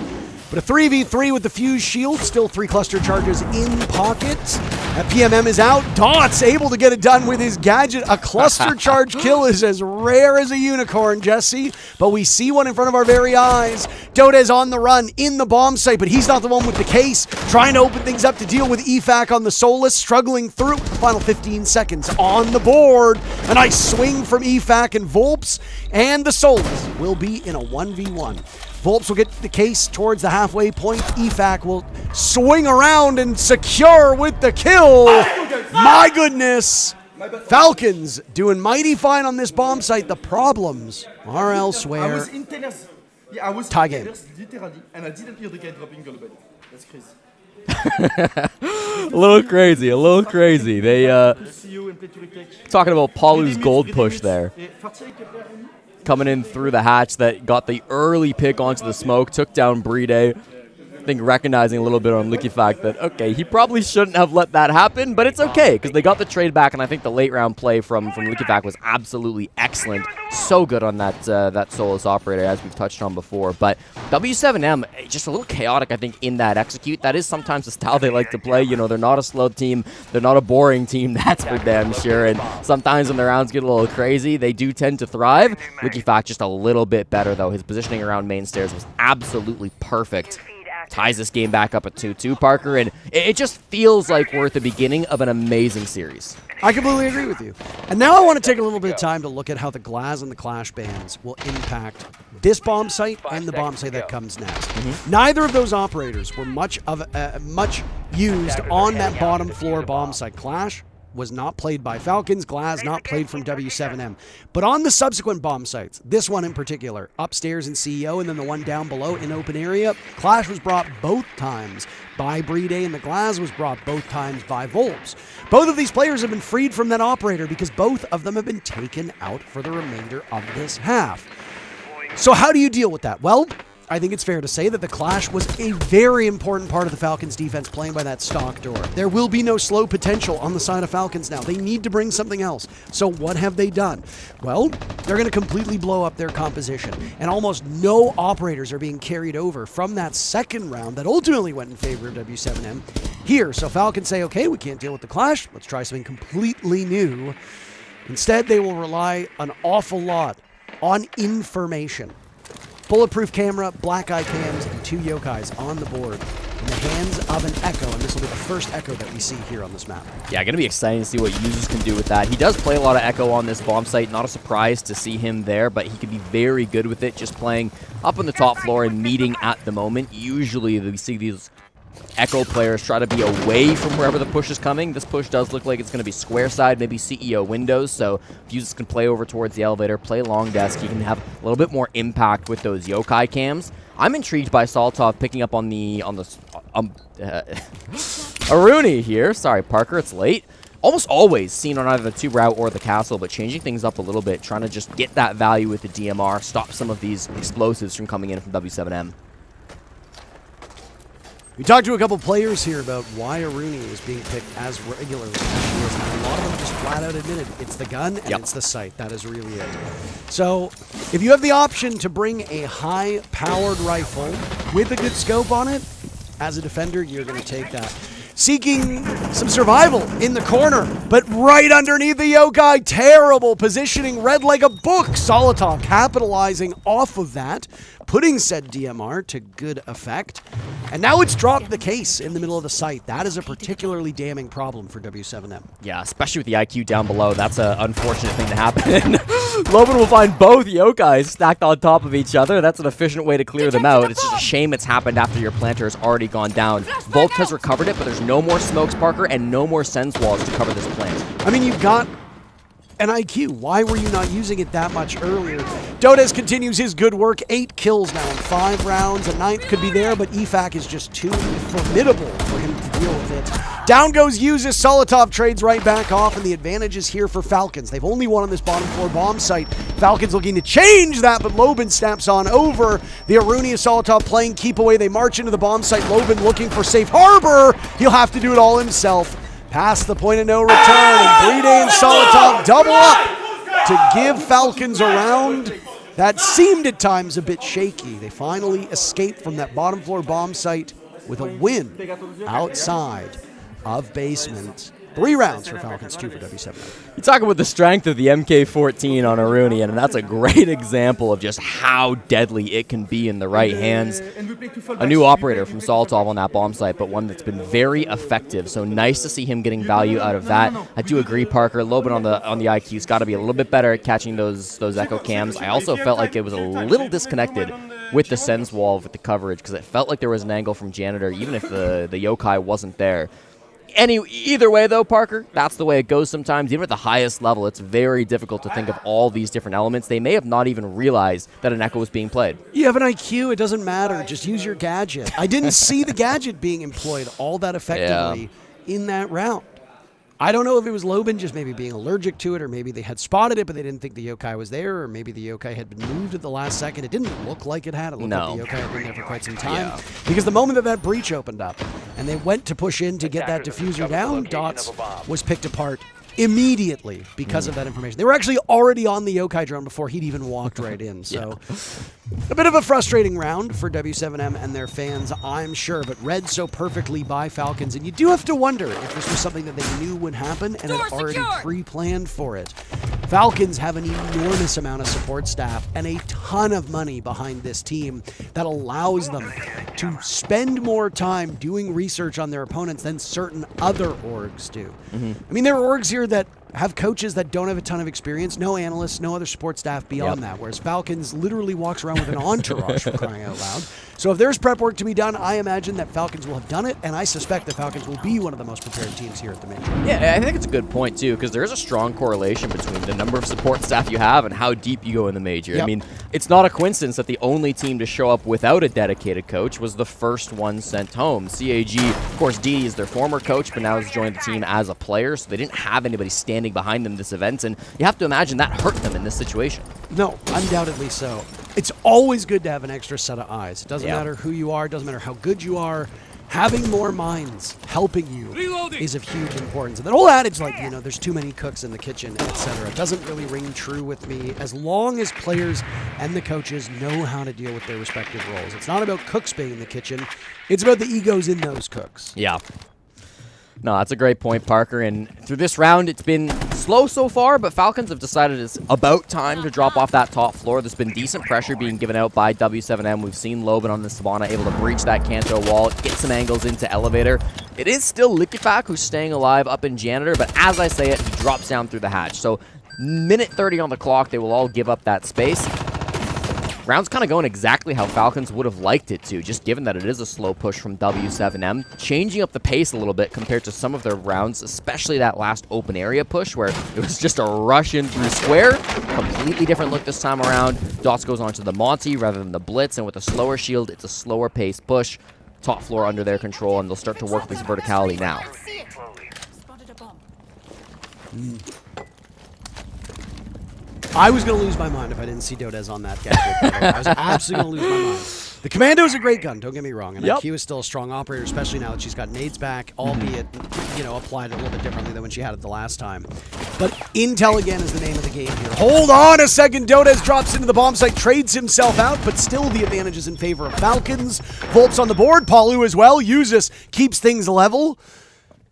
But a 3v3 with the Fuse shield, still 3 cluster charges in pocket. That PMM is out. Dots able to get it done with his gadget. A cluster charge kill is as rare as a unicorn, Jesse. But we see one in front of our very eyes. Dodez on the run in the bomb site, but he's not the one with the case. Trying to open things up to deal with EFAC on the Solus, struggling through the final 15 seconds on the board. A nice swing from EFAC and Volps, and the Solus will be in a 1v1. Volps will get the case towards the halfway point. EFAC will swing around and secure with the kill. My goodness. Falcons doing mighty fine on this bomb site. The problems are elsewhere. I was in tennis. Yeah, I was tie in game. tennis, literally, and I didn't hear the guy dropping globally. That's crazy. A little crazy, a little crazy. They talking about Paulu's gold push there. Coming in through the hatch that got the early pick onto the smoke, took down Bride. I think recognizing a little bit on Likifac that, okay, he probably shouldn't have let that happen, but it's okay because they got the trade back, and I think the late round play from Likifac was absolutely excellent. So good on that Solus operator, as we've touched on before. But W7M, just a little chaotic, I think, in that execute. That is sometimes the style they like to play. You know, they're not a slow team. They're not a boring team, that's for damn sure. And sometimes when the rounds get a little crazy, they do tend to thrive. Likifac just a little bit better, though. His positioning around main stairs was absolutely perfect. Ties this game back up at 2-2, Parker, and it just feels like we're at the beginning of an amazing series. I completely agree with you. And now I want to take a little bit of time to look at how the Glaz and the Clash bans will impact this bomb site and the bomb site that comes next. Neither of those operators were much used on that bottom floor bomb site. Clash was not played by Falcons, Glaz not played from W7M. But on the subsequent bomb sites, this one in particular, upstairs in CEO and then the one down below in open area, Clash was brought both times by Bride and the Glaz was brought both times by Volps. Both of these players have been freed from that operator because both of them have been taken out for the remainder of this half. So how do you deal with that? Well, I think it's fair to say that the Clash was a very important part of the Falcons' defense playing by that stock door. There will be no slow potential on the side of Falcons now. They need to bring something else. So what have they done? Well, they're going to completely blow up their composition, and almost no operators are being carried over from that second round that ultimately went in favor of W7M here. So Falcons say, okay, we can't deal with the Clash. Let's try something completely new. Instead, they will rely an awful lot on information. Bulletproof camera, black eye cams, and 2 yokais on the board in the hands of an Echo, and this will be the first Echo that we see here on this map. Yeah, going to be exciting to see what users can do with that. He does play a lot of Echo on this bomb site. Not a surprise to see him there, but he can be very good with it, just playing up on the top floor and meeting at the moment. Usually we see these Echo players try to be away from wherever the push is coming. This push does look like it's going to be square side, maybe CEO windows, so if users can play over towards the elevator, play long desk, he can have a little bit more impact with those yokai cams. I'm intrigued by Soltov picking up on the Aruni here. Sorry, Parker, it's late. Almost always seen on either the 2 route or the castle, but changing things up a little bit, trying to just get that value with the DMR, stop some of these explosives from coming in from W7M. We talked to a couple players here about why Aruni is being picked as regularly as she is, and a lot of them just flat out admitted it's the gun and it's the sight. That is really it. So if you have the option to bring a high-powered rifle with a good scope on it, as a defender, you're going to take that. Seeking some survival in the corner, but right underneath the yokai, terrible positioning, read like a book. Solotov capitalizing off of that, putting said DMR to good effect. And now it's dropped the case in the middle of the site. That is a particularly damning problem for W7M. Yeah, especially with the IQ down below. That's an unfortunate thing to happen. Loban will find both yokais stacked on top of each other. That's an efficient way to clear them out. It's just a shame it's happened after your planter has already gone down. Volt has recovered it, but there's no more smokes, Parker, and no more sense walls to cover this plant. I mean, you've got an IQ. Why were you not using it that much earlier? Dodes continues his good work. 8 kills now in 5 rounds. A 9th could be there, but EFAC is just too formidable for him to deal with it. Down goes Uses. Solotov trades right back off, and the advantage is here for Falcons. They've only won on this bottom floor bomb site. Falcons looking to change that, but Loban snaps on over. The Aruni of Solotov playing keep away. They march into the bomb site. Loban looking for safe harbor. He'll have to do it all himself. Past the point of no return, and Brede and Solotov double up to give Falcons a round that seemed at times a bit shaky. They finally escaped from that bottom floor bomb site with a win outside of basement. 3 rounds for Falcons, 2 for W7M. You talk about the strength of the MK14 on Aruni, and that's a great example of just how deadly it can be in the right hands. A new operator from Soltov on that bomb site, but one that's been very effective. So nice to see him getting value out of that. I do agree, Parker. Loban on the IQ's got to be a little bit better at catching those Echo cams. I also felt like it was a little disconnected with the Sens wall with the coverage, because it felt like there was an angle from Janitor, even if the yokai wasn't there. Either way, though, Parker, that's the way it goes sometimes. Even at the highest level, it's very difficult to think of all these different elements. They may have not even realized that an Echo was being played. You have an IQ, it doesn't matter. Just use your gadget. I didn't see the gadget being employed all that effectively in that round. I don't know if it was Loban just maybe being allergic to it, or maybe they had spotted it, but they didn't think the yokai was there, or maybe the yokai had been moved at the last second. It didn't look like it had. It looked like the yokai had been there for quite some time. Because the moment that breach opened up, and they went to push in to get that diffuser down, Dots was picked apart immediately because of that information. They were actually already on the yokai drone before he'd even walked right in. So a bit of a frustrating round for W7M and their fans, I'm sure, but read so perfectly by Falcons. And you do have to wonder if this was something that they knew would happen and had already pre-planned for it. Falcons have an enormous amount of support staff and a ton of money behind this team that allows them to spend more time doing research on their opponents than certain other orgs do. I mean, there are orgs here that have coaches that don't have a ton of experience, no analysts, no other support staff beyond that, whereas Falcons literally walks around with an entourage for crying out loud. So if there's prep work to be done, I imagine that Falcons will have done it, and I suspect that Falcons will be one of the most prepared teams here at the Major. Yeah, I think it's a good point, too, because there is a strong correlation between the number of support staff you have and how deep you go in the Major. I mean, it's not a coincidence that the only team to show up without a dedicated coach was the first one sent home. CAG, of course, Dee is their former coach, but now has joined the team as a player, so they didn't have anybody standing behind them this event, and you have to imagine that hurt them in this situation. No, undoubtedly so. It's always good to have an extra set of eyes. It doesn't matter who you are, doesn't matter how good you are. Having more minds helping you is of huge importance. And that whole adage, like, you know, there's too many cooks in the kitchen, etc., doesn't really ring true with me as long as players and the coaches know how to deal with their respective roles. It's not about cooks being in the kitchen. It's about the egos in those cooks. Yeah. No, that's a great point, Parker. And through this round, it's been slow so far, but Falcons have decided it's about time to drop off that top floor. There's been decent pressure being given out by W7M. We've seen Loban on the Savannah able to breach that Kanto wall, get some angles into Elevator. It is still Lickifak who's staying alive up in Janitor, but as I say it, he drops down through the hatch. So minute 30 on the clock, they will all give up that space. Round's kind of going exactly how Falcons would have liked it to, just given that it is a slow push from W7M, changing up the pace a little bit compared to some of their rounds, especially that last open area push where it was just a rush in through square. Completely different look this time around. Dots goes onto the Monty rather than the Blitz, and with a slower shield, it's a slower pace push. Top floor under their control, and they'll start to work this verticality now. I was going to lose my mind if I didn't see Dodez on that gadget. I was absolutely going to lose my mind. The Commando is a great gun, don't get me wrong. And IQ is still a strong operator, especially now that she's got nades back, albeit, applied a little bit differently than when she had it the last time. But Intel again is the name of the game here. Hold on a second. Dodez drops into the bomb site, trades himself out, but still the advantage is in favor of Falcons. Volps on the board, Palu as well. Usus keeps things level.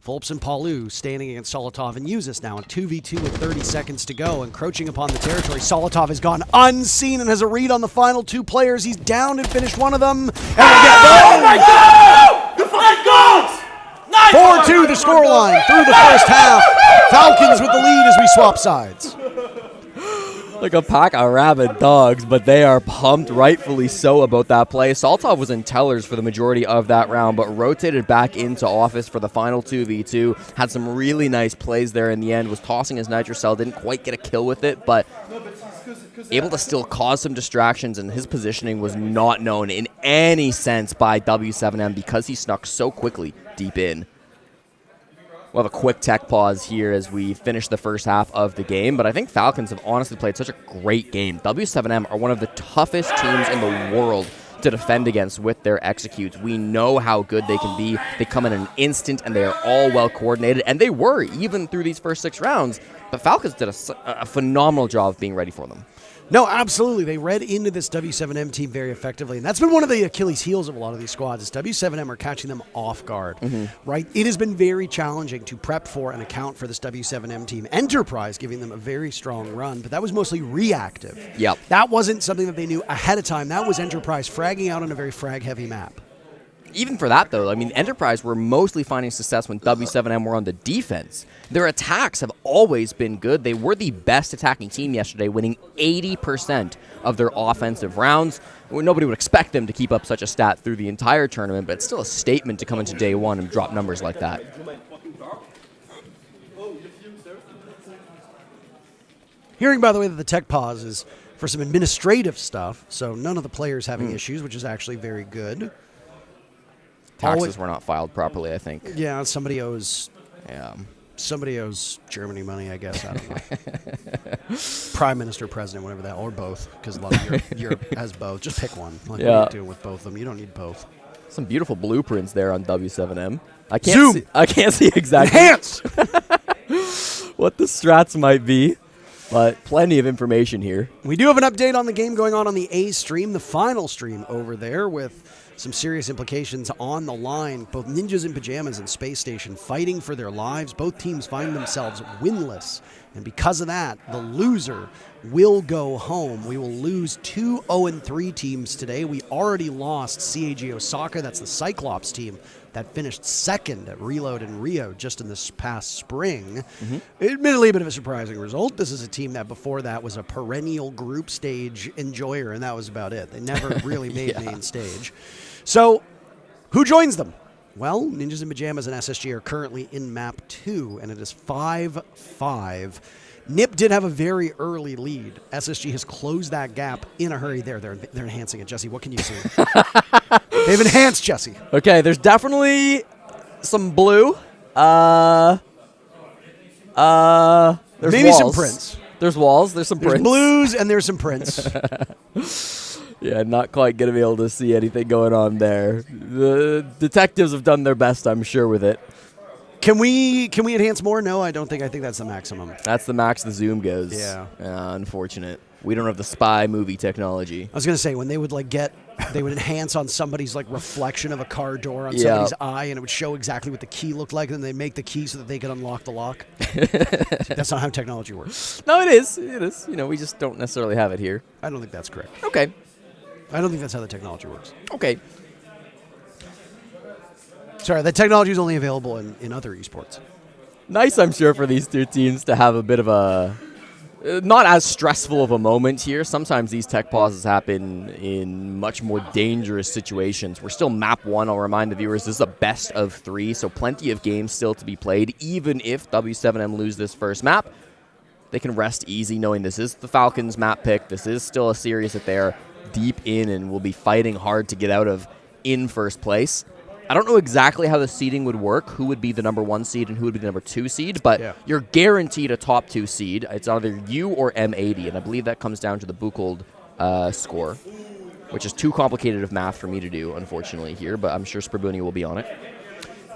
Volps and Palu standing against Solotov and Usus now in 2v2 with 30 seconds to go, encroaching upon the territory. Solotov has gone unseen and has a read on the final two players. He's down and finished one of them. And oh my God! The flag goes! 4-2 the scoreline through the first half. Falcons with the lead as we swap sides. Like a pack of rabid dogs, but they are pumped, rightfully so, about that play. Solotov was in tellers for the majority of that round, but rotated back into office for the final 2v2. Had some really nice plays there in the end, was tossing his Nitrocell, didn't quite get a kill with it, but able to still cause some distractions, and his positioning was not known in any sense by W7M because he snuck so quickly deep in. We'll have a quick tech pause here as we finish the first half of the game, but I think Falcons have honestly played such a great game. W7M are one of the toughest teams in the world to defend against with their executes. We know how good they can be. They come in an instant, and they are all well coordinated, and they were even through these first 6 rounds, but Falcons did a phenomenal job of being ready for them. No, absolutely. They read into this W7M team very effectively, and that's been one of the Achilles heels of a lot of these squads is W7M are catching them off guard, right? It has been very challenging to prep for and account for this W7M team. Enterprise giving them a very strong run, but that was mostly reactive. Yep. That wasn't something that they knew ahead of time. That was Enterprise fragging out on a very frag-heavy map. Even for that, though, I mean, Enterprise were mostly finding success when W7M were on the defense. Their attacks have always been good. They were the best attacking team yesterday, winning 80% of their offensive rounds. Nobody would expect them to keep up such a stat through the entire tournament, but it's still a statement to come into day one and drop numbers like that. Hearing, by the way, that the tech pause is for some administrative stuff, so none of the players having issues, which is actually very good. Taxes were not filed properly, I think. Yeah, somebody owes Germany money, I guess. I don't know. Prime Minister, President, whatever that, or both, because a lot of Europe has both. Just pick one. Like, what are you doing with both of them? You don't need both. Some beautiful blueprints there on W7M. I can't see exactly what the strats might be, but plenty of information here. We do have an update on the game going on the A stream, the final stream over there, with some serious implications on the line. Both Ninjas in Pajamas and Space Station fighting for their lives. Both teams find themselves winless. And because of that, the loser will go home. We will lose 2 0-3 teams today. We already lost CAG Osaka. That's the Cyclops team that finished second at Reload in Rio just in this past spring. Admittedly, a bit of a surprising result. This is a team that before that was a perennial group stage enjoyer, and that was about it. They never really made main stage. So, who joins them? Well, Ninjas in Pajamas and SSG are currently in map 2, and it is 5-5. NIP did have a very early lead. SSG has closed that gap in a hurry. They're enhancing it. Jesse, what can you see? They've enhanced, Jesse. Okay, there's definitely some blue. There's maybe walls. some prints. There's walls. There's some prints. There's blues and there's some prints. Yeah, not quite going to be able to see anything going on there. The detectives have done their best, I'm sure, with it. Can we enhance more? No, I don't think. I think that's the maximum. That's the max the zoom goes. Yeah. Unfortunate. We don't have the spy movie technology. I was going to say, when they would they would enhance on somebody's reflection of a car door on somebody's eye, and it would show exactly what the key looked like, and then they make the key so that they could unlock the lock. That's not how technology works. No, it is. It is. We just don't necessarily have it here. I don't think that's correct. Okay. I don't think that's how the technology works. Okay. Sorry, the technology is only available in other esports. Nice, I'm sure, for these two teams to have a bit of a not as stressful of a moment here. Sometimes these tech pauses happen in much more dangerous situations. We're still map 1. I'll remind the viewers, this is a best of 3, so plenty of games still to be played. Even if W7M lose this first map, they can rest easy knowing this is the Falcons map pick. This is still a series that they're deep in and will be fighting hard to get out of in first place. I don't know exactly how the seeding would work, who would be the number 1 seed and who would be the number 2 seed, but you're guaranteed a top 2 seed. It's either you or M80, and I believe that comes down to the Buchholz score, which is too complicated of math for me to do, unfortunately, here, but I'm sure Sprabuni will be on it.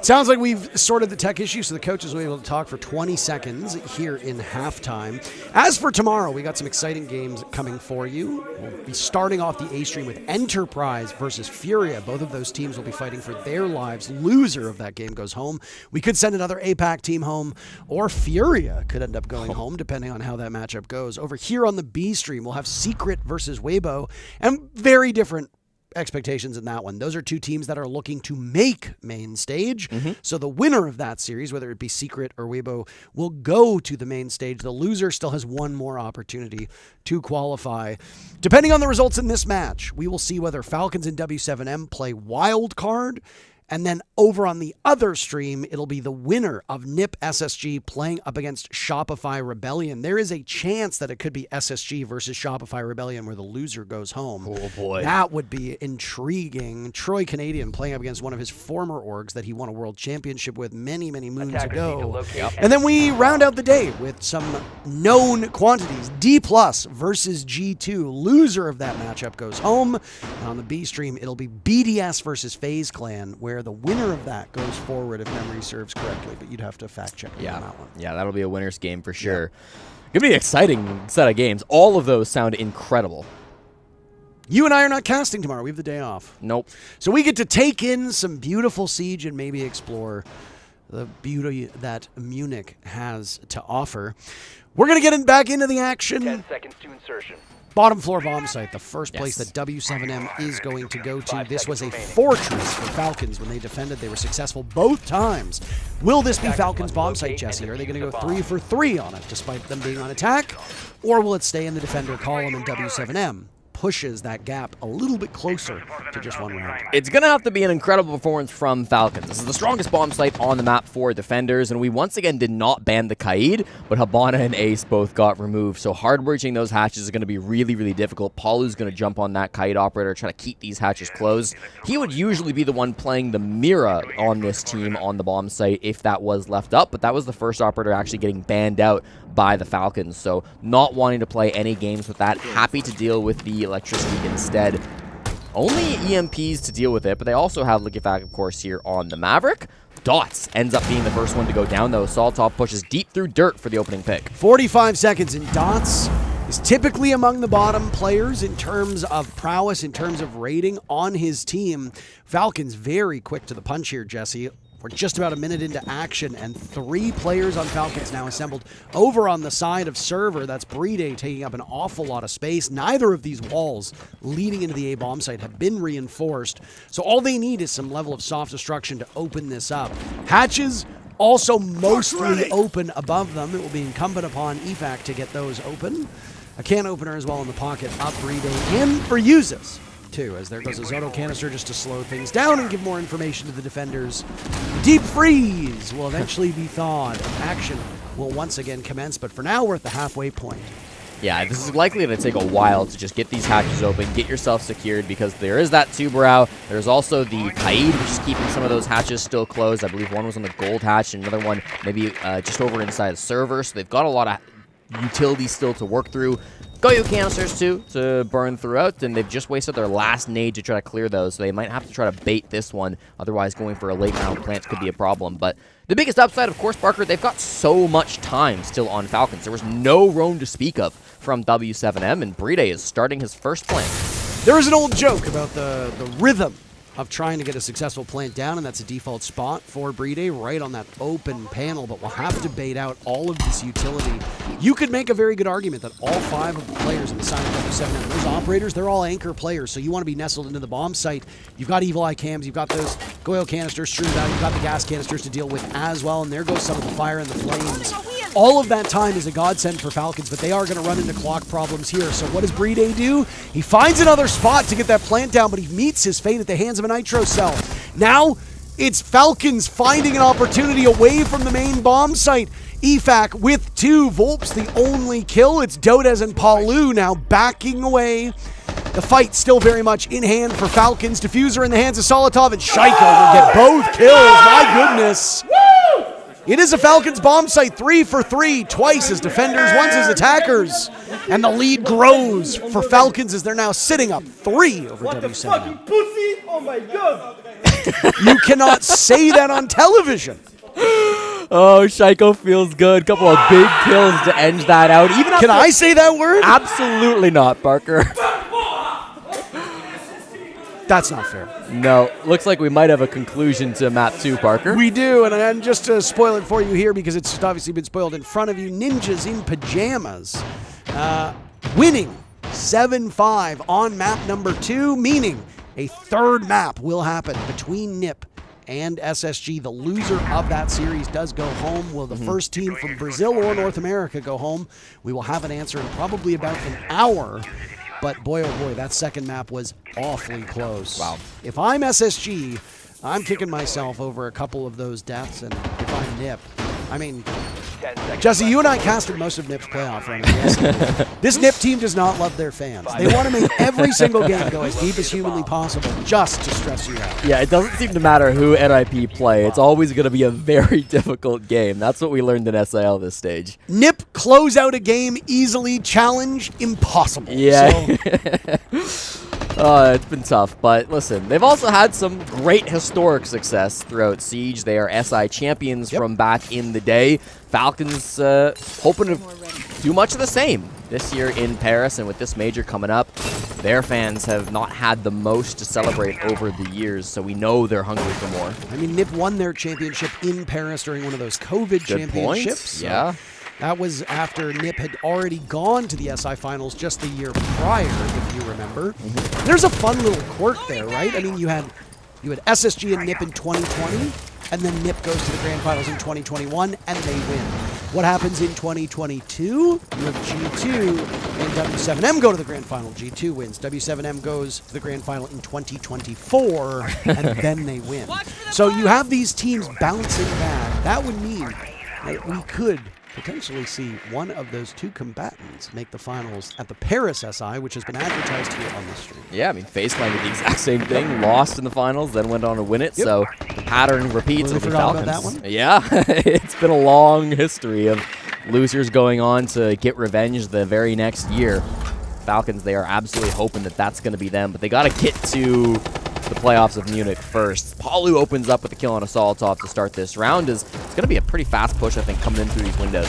Sounds like we've sorted the tech issue, so the coaches will be able to talk for 20 seconds here in halftime. As for tomorrow, we got some exciting games coming for you. We'll be starting off the A stream with Enterprise versus Furia. Both of those teams will be fighting for their lives. Loser of that game goes home. We could send another APAC team home, or Furia could end up going home, depending on how that matchup goes. Over here on the B stream, we'll have Secret versus Weibo, and very different expectations in that one. Those are two teams that are looking to make main stage. So the winner of that series, whether it be Secret or Weibo, will go to the main stage. The loser still has one more opportunity to qualify. Depending on the results in this match, we will see whether Falcons and W7M play wild card. And then over on the other stream, it'll be the winner of NIP SSG playing up against Shopify Rebellion. There is a chance that it could be SSG versus Shopify Rebellion where the loser goes home. Oh, boy. That would be intriguing. Troy Canadian playing up against one of his former orgs that he won a world championship with many, many moons ago. And then we round out the day with some known quantities. Dplus versus G2. Loser of that matchup goes home. And on the B stream, it'll be BDS versus FaZe Clan, where the winner of that goes forward if memory serves correctly, but you'd have to fact check me on that one. Yeah, that'll be a winner's game for sure. Gonna be an exciting set of games. All of those sound incredible. You and I are not casting tomorrow. We have the day off. Nope. So we get to take in some beautiful Siege and maybe explore the beauty that Munich has to offer. We're going to get back into the action. 10 seconds to insertion. Bottom floor bomb site, the first place that W7M is going to go to. This was a fortress for Falcons when they defended. They were successful both times. Will this be Falcons bomb site, Jesse? Are they going to go 3 for 3 on it, despite them being on attack? Or will it stay in the defender column and W7M pushes that gap a little bit closer to just one round? It's going to have to be an incredible performance from Falcons. This is the strongest bomb site on the map for defenders, and we once again did not ban the Kaid, but Habana and Ace both got removed, so hard-breaching those hatches is going to be really, really difficult. Paulu's going to jump on that Kaid operator, try to keep these hatches closed. He would usually be the one playing the Mira on this team on the bomb site if that was left up, but that was the first operator actually getting banned out by the Falcons, so not wanting to play any games with that. Happy to deal with the electricity instead. Only EMPs to deal with it, but they also have Liquefact, of course, here on the Maverick. Dots ends up being the first one to go down, though. Soltop pushes deep through dirt for the opening pick. 45 seconds, and Dots is typically among the bottom players in terms of prowess, in terms of rating on his team. Falcons very quick to the punch here, Jesse. We're just about a minute into action, and 3 players on Falcons now assembled over on the side of server. That's Brede taking up an awful lot of space. Neither of these walls leading into the A bomb site have been reinforced, so all they need is some level of soft destruction to open this up. Hatches also mostly open above them. It will be incumbent upon EFAC to get those open. A can opener as well in the pocket up Brede in for Uses. As there goes a Zoto canister just to slow things down and give more information to the defenders. Deep freeze will eventually be thawed. Action will once again commence, but for now we're at the halfway point. Yeah, this is likely to take a while to just get these hatches open, get yourself secured, because there is that Tubarao. There's also the Kaid, which is keeping some of those hatches still closed. I believe one was on the gold hatch, and another one maybe just over inside the server. So they've got a lot of utilities still to work through. Goyo canisters, too, to burn throughout, and they've just wasted their last nade to try to clear those, so they might have to try to bait this one. Otherwise, going for a late round plant could be a problem. But the biggest upside, of course, Parker, they've got so much time still on Falcons. There was no roam to speak of from W7M, and Bride is starting his first plant. There is an old joke about the rhythm of trying to get a successful plant down, and that's a default spot for Bride right on that open panel, but we'll have to bait out all of this utility. You could make a very good argument that all 5 of the players in the side of W7M, those operators, they're all anchor players, so you want to be nestled into the bomb site. You've got Evil Eye cams, you've got those Goyle canisters streamed out, you've got the gas canisters to deal with as well, and there goes some of the fire and the flames. All of that time is a godsend for Falcons, but they are going to run into clock problems here. So what does Bride do? He finds another spot to get that plant down, but he meets his fate at the hands of a Nitro Cell. Now, it's Falcons finding an opportunity away from the main bomb site. EFAC with 2, Volp's the only kill. It's Dotez and Palu now backing away. The fight still very much in hand for Falcons. Diffuser in the hands of Solotov, and Shaiko will get both kills. My goodness. It is a Falcons bomb site, 3 for 3, twice as defenders, once as attackers. And the lead grows for Falcons as they're now sitting up 3 over W7. Pussy! Oh my god! You cannot say that on television. Oh, Shaiko feels good. Couple of big kills to end that out. Even Can I say that word? Absolutely not, Parker. That's not fair. No. Looks like we might have a conclusion to map 2, Parker. We do, and just to spoil it for you here, because it's obviously been spoiled in front of you, Ninjas in Pajamas winning 7-5 on map number 2, meaning a third map will happen between NiP and SSG. The loser of that series does go home. Will the first team from Brazil or North America go home? We will have an answer in probably about an hour. But boy, oh boy, that second map was awfully close. Wow. If I'm SSG, I'm kicking myself over a couple of those deaths, and if I'm NiP, I mean, Jesse, you and I casted most of NiP's playoff run. This NiP team does not love their fans. They want to make every single game go as deep as humanly possible just to stress you out. Yeah, it doesn't seem to matter who NIP play. It's always going to be a very difficult game. That's what we learned in SIL this stage. NiP close out a game easily, challenge impossible. Yeah. So. It's been tough, but listen, they've also had some great historic success throughout Siege. They are SI champions from back in the day. Falcons hoping to do much of the same this year in Paris, and with this major coming up, their fans have not had the most to celebrate over the years, so we know they're hungry for more. I mean, NiP won their championship in Paris during one of those COVID championships. Yeah. That was after NiP had already gone to the SI Finals just the year prior, if you remember. There's a fun little quirk there, right? I mean, you had SSG and NiP in 2020, and then NiP goes to the Grand Finals in 2021, and they win. What happens in 2022? You have G2 and W7M go to the Grand Final. G2 wins. W7M goes to the Grand Final in 2024, and then they win. So you have these teams bouncing back. That would mean that we could potentially see one of those 2 combatants make the finals at the Paris SI, which has been advertised here on the stream. Yeah, I mean, FaZe did the exact same thing, lost in the finals, then went on to win it, so the pattern repeats. Really forgot about that one? Yeah, it's been a long history of losers going on to get revenge the very next year. Falcons, they are absolutely hoping that that's going to be them, but they got to get to the playoffs of Munich first. Palu opens up with a kill on a Solotov to start this round. It's going to be a pretty fast push, I think, coming in through these windows.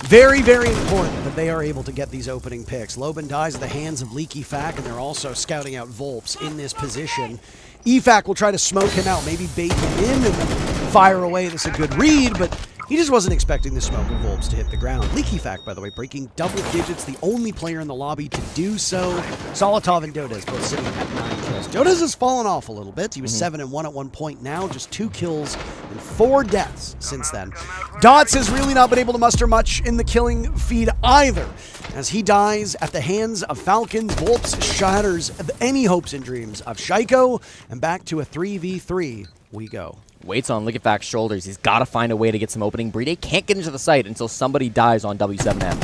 Very, very important that they are able to get these opening picks. Loban dies at the hands of Leaky Fac, and they're also scouting out Volps in this position. EFAC will try to smoke him out, maybe bait him in and then fire away. That's a good read, but he just wasn't expecting the smoke of Volps to hit the ground. Leaky Fac, by the way, breaking double digits, the only player in the lobby to do so. Solotov and Dotez both sitting at 9 kills. Dotez has fallen off a little bit. He was 7-1 at one point now, just 2 kills and 4 deaths since then. Dots has really not been able to muster much in the killing feed either, as he dies at the hands of Falcons. Volps shatters any hopes and dreams of Shaiko, and back to a 3v3 we go. Waits on Lickifac's shoulders. He's got to find a way to get some opening. Bride can't get into the site until somebody dies on W7M.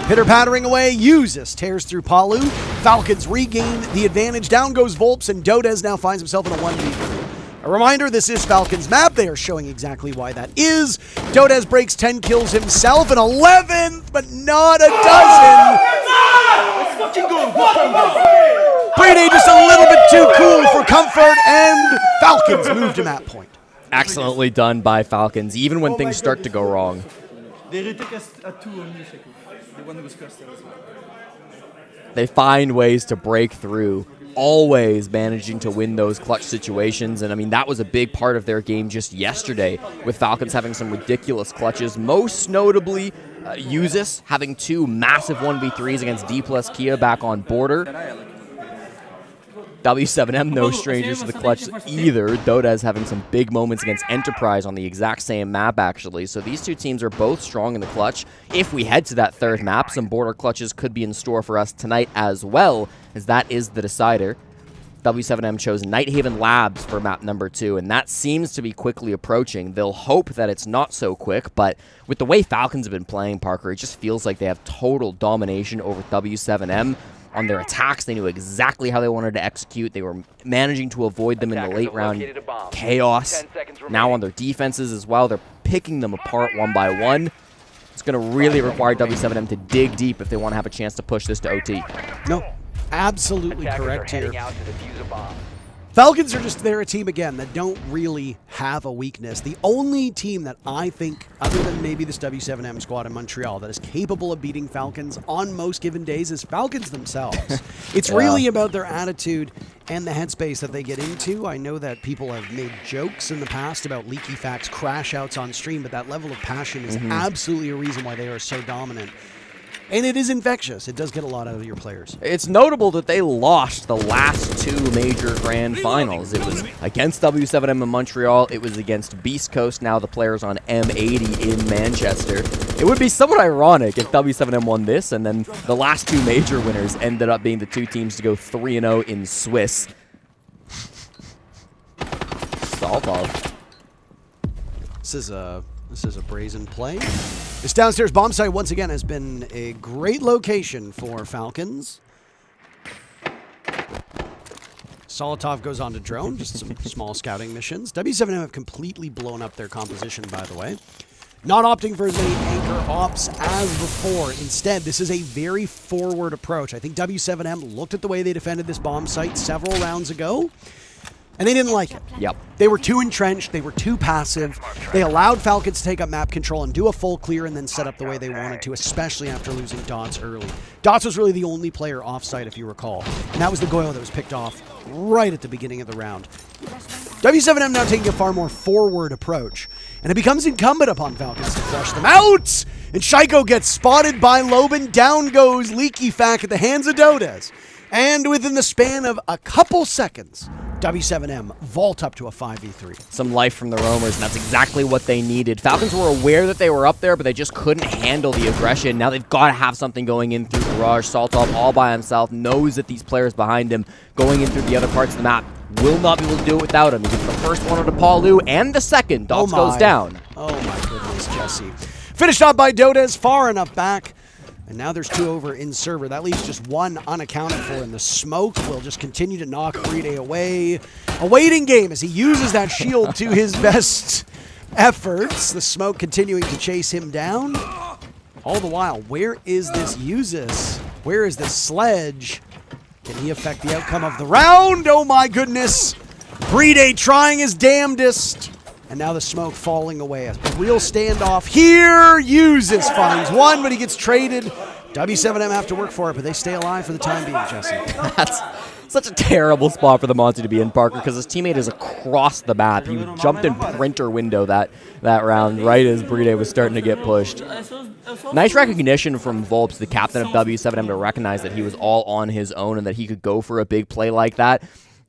Pitter-pattering away, uses, tears through Palu. Falcons regain the advantage. Down goes Volps, and Dotez now finds himself in a 1v3. A reminder, this is Falcons' map. They are showing exactly why that is. Dotez breaks 10 kills himself, an 11th, but not a dozen. Let's fucking go! Brady just a little bit too cool for comfort, and Falcons moved to map point. Excellently done by Falcons, even when things start to go wrong. They retake us at 2 on you, Shaiko. They find ways to break through, always managing to win those clutch situations. And I mean, that was a big part of their game just yesterday, with Falcons having some ridiculous clutches, most notably Uzis having 2 massive 1v3s against Dplus Kia back on border. W7M no strangers to the clutch either. Dotaz having some big moments against Enterprise on the exact same map, actually. So these two teams are both strong in the clutch. If we head to that third map, some border clutches could be in store for us tonight as well, as that is the decider. W7M chose Nighthaven Labs for map number 2, and that seems to be quickly approaching. They'll hope that it's not so quick, but with the way Falcons have been playing, Parker, it just feels like they have total domination over W7M. On their attacks, they knew exactly how they wanted to execute. They were managing to avoid them in the late round chaos. Now on their defenses as well, they're picking them apart one by one. It's going to really require W7M to dig deep if they want to have a chance to push this to OT. No, absolutely correct here. Falcons are just, they're a team, again, that don't really have a weakness. The only team that I think, other than maybe this W7M squad in Montreal, that is capable of beating Falcons on most given days is Falcons themselves. It's really about their attitude and the headspace that they get into. I know that people have made jokes in the past about Leaky Facts crash outs on stream, but that level of passion is absolutely a reason why they are so dominant. And it is infectious. It does get a lot out of your players. It's notable that they lost the last 2 major grand finals. It was against W7M in Montreal. It was against Beast Coast, now the players on M80 in Manchester. It would be somewhat ironic if W7M won this, and then the last 2 major winners ended up being the 2 teams to go 3-0 in Swiss. Saltov. This is a brazen play. This downstairs bomb site, once again, has been a great location for Falcons. Solotov goes on to drone, just some small scouting missions. W7M have completely blown up their composition, by the way. Not opting for as many anchor ops as before. Instead, this is a very forward approach. I think W7M looked at the way they defended this bomb site several rounds ago, and they didn't like it. Yep. They were too entrenched. They were too passive. They allowed Falcons to take up map control and do a full clear and then set up the way they wanted to, especially after losing Dots early. Dots was really the only player off-site, if you recall. And that was the Goyo that was picked off right at the beginning of the round. W7M now taking a far more forward approach. And it becomes incumbent upon Falcons to flush them out. And Shaiko gets spotted by Loban. Down goes Leaky Fack at the hands of Dotaz. And within the span of a couple seconds, W7M vault up to a 5v3. Some life from the roamers, and that's exactly what they needed. Falcons were aware that they were up there, but they just couldn't handle the aggression. Now they've got to have something going in through Garage. Saltov all by himself knows that these players behind him going in through the other parts of the map will not be able to do it without him. He gets the first one onto Paulu, and the second. Dots goes down. Oh my goodness, Jesse. Finished off by Dotaz, far enough back. And now there's 2 over in server. That leaves just 1 unaccounted for, and the smoke will just continue to knock Brede away. A waiting game as he uses that shield to his best efforts. The smoke continuing to chase him down. All the while, where is this Uzis? Where is this Sledge? Can he affect the outcome of the round? Oh my goodness. Brede trying his damnedest. And now the smoke falling away. A real standoff here. Uzis finds 1, but he gets traded. W7M have to work for it, but they stay alive for the time being, Jesse. That's such a terrible spot for the Monty to be in, Parker, because his teammate is across the map. He jumped in printer window that round right as Brede was starting to get pushed. Nice recognition from Volps, the captain of W7M, to recognize that he was all on his own and that he could go for a big play like that.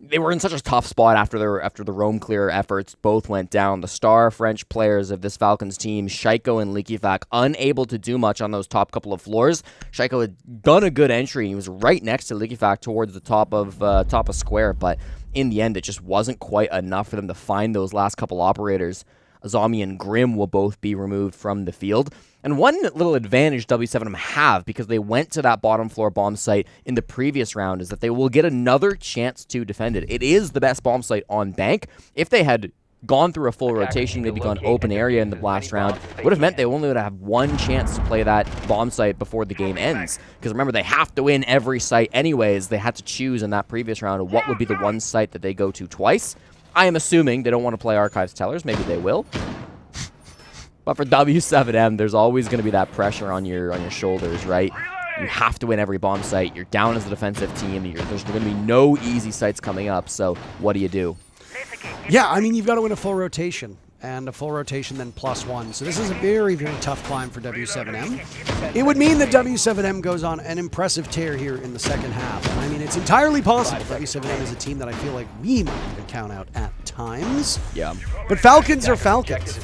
They were in such a tough spot after the roam clear efforts both went down. The star French players of this Falcons team, Shaiko and Leakyfac, unable to do much on those top couple of floors. Shaiko had done a good entry. He was right next to Leakyfac towards the top of square, but in the end, it just wasn't quite enough for them to find those last couple operators. Azami and Grim will both be removed from the field. And one little advantage W7M have, because they went to that bottom floor bomb site in the previous round, is that they will get another chance to defend it. It is the best bomb site on bank. If they had gone through a full rotation, maybe gone open area in the last round, would have meant they only would have 1 chance to play that bomb site before the game ends. Because remember, they have to win every site anyways. They had to choose in that previous round what would be the one site that they go to twice. I am assuming they don't want to play Archives Tellers. Maybe they will. But for W7M, there's always going to be that pressure on your shoulders, right? You have to win every bomb site. You're down as a defensive team. There's going to be no easy sites coming up, so what do you do? Yeah, I mean, you've got to win a full rotation, and a full rotation then +1. So this is a very, very tough climb for W7M. It would mean that W7M goes on an impressive tear here in the second half. And I mean, it's entirely possible. W7M is a team that I feel like we might even count out at times. Yeah. But Falcons are Falcons.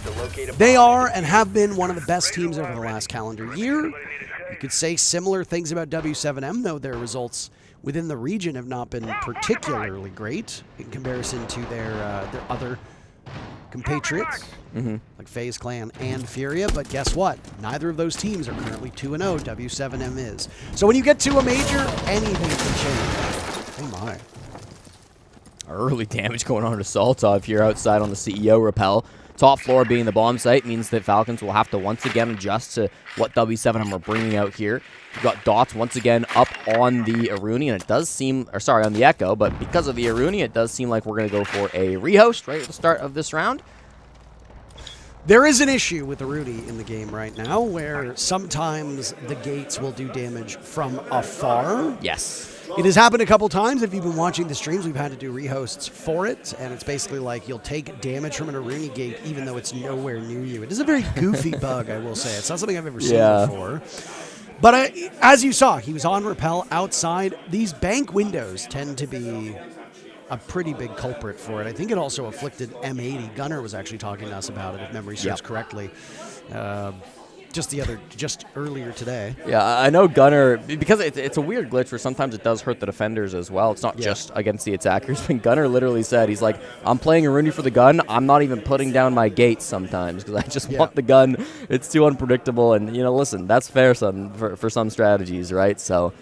They are and have been one of the best teams over the last calendar year. You could say similar things about W7M, though their results within the region have not been particularly great in comparison to their other compatriots, like FaZe Clan and Furia. But guess what? Neither of those teams are currently 2-0. W7M is. So when you get to a major, anything can change. Oh my. Early damage going on to Saltov here outside on the CEO rappel. Top floor being the bomb site means that Falcons will have to once again adjust to what W7M are bringing out here. You've got Dots once again up on the Aruni, and it does seem, or sorry, on the Echo, but because of the Aruni, it does seem like we're going to go for a rehost right at the start of this round. There is an issue with Aruni in the game right now where sometimes the gates will do damage from afar. Yes. It has happened a couple times. If you've been watching the streams, we've had to do rehosts for it, and it's basically like you'll take damage from an Aruni gate even though it's nowhere near you. It is a very goofy bug, I will say. It's not something I've ever seen before. But as you saw, he was on rappel outside. These bank windows tend to be a pretty big culprit for it. I think it also afflicted M80. Gunnar was actually talking to us about it, if memory serves correctly. Just earlier today. Yeah, I know Gunnar, because it's a weird glitch where sometimes it does hurt the defenders as well. It's not just against the attackers. But Gunnar literally said, he's like, I'm playing Aruni for the gun. I'm not even putting down my gates sometimes because I just want the gun. It's too unpredictable. And, listen, that's fair for some strategies, right? So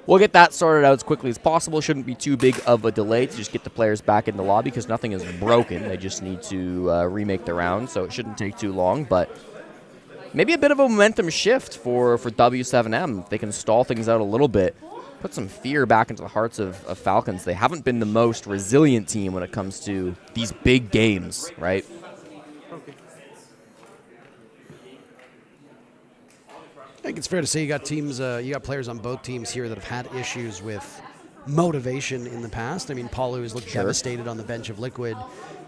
we'll get that sorted out as quickly as possible. Shouldn't be too big of a delay to just get the players back in the lobby because nothing is broken. They just need to remake the round, so it shouldn't take too long. But maybe a bit of a momentum shift for W7M. If they can stall things out a little bit, put some fear back into the hearts of Falcons. They haven't been the most resilient team when it comes to these big games, right? I think it's fair to say you got players on both teams here that have had issues with motivation in the past. I mean, Paulu has looked devastated on the bench of Liquid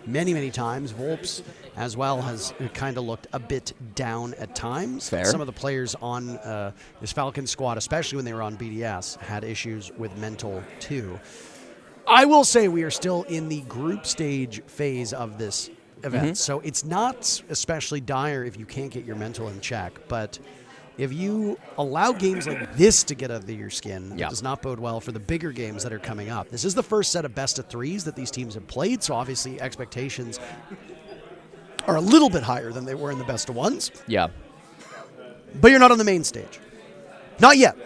many, many times. Volps as well has kind of looked a bit down at times. Fair. Some of the players on this Falcon squad, especially when they were on BDS, had issues with mental too. I will say we are still in the group stage phase of this event, so it's not especially dire if you can't get your mental in check, but if you allow games like this to get under your skin, it does not bode well for the bigger games that are coming up. This is the first set of best-of-3s that these teams have played, so obviously expectations are a little bit higher than they were in the best-of-1s. Yeah. But you're not on the main stage. Not yet.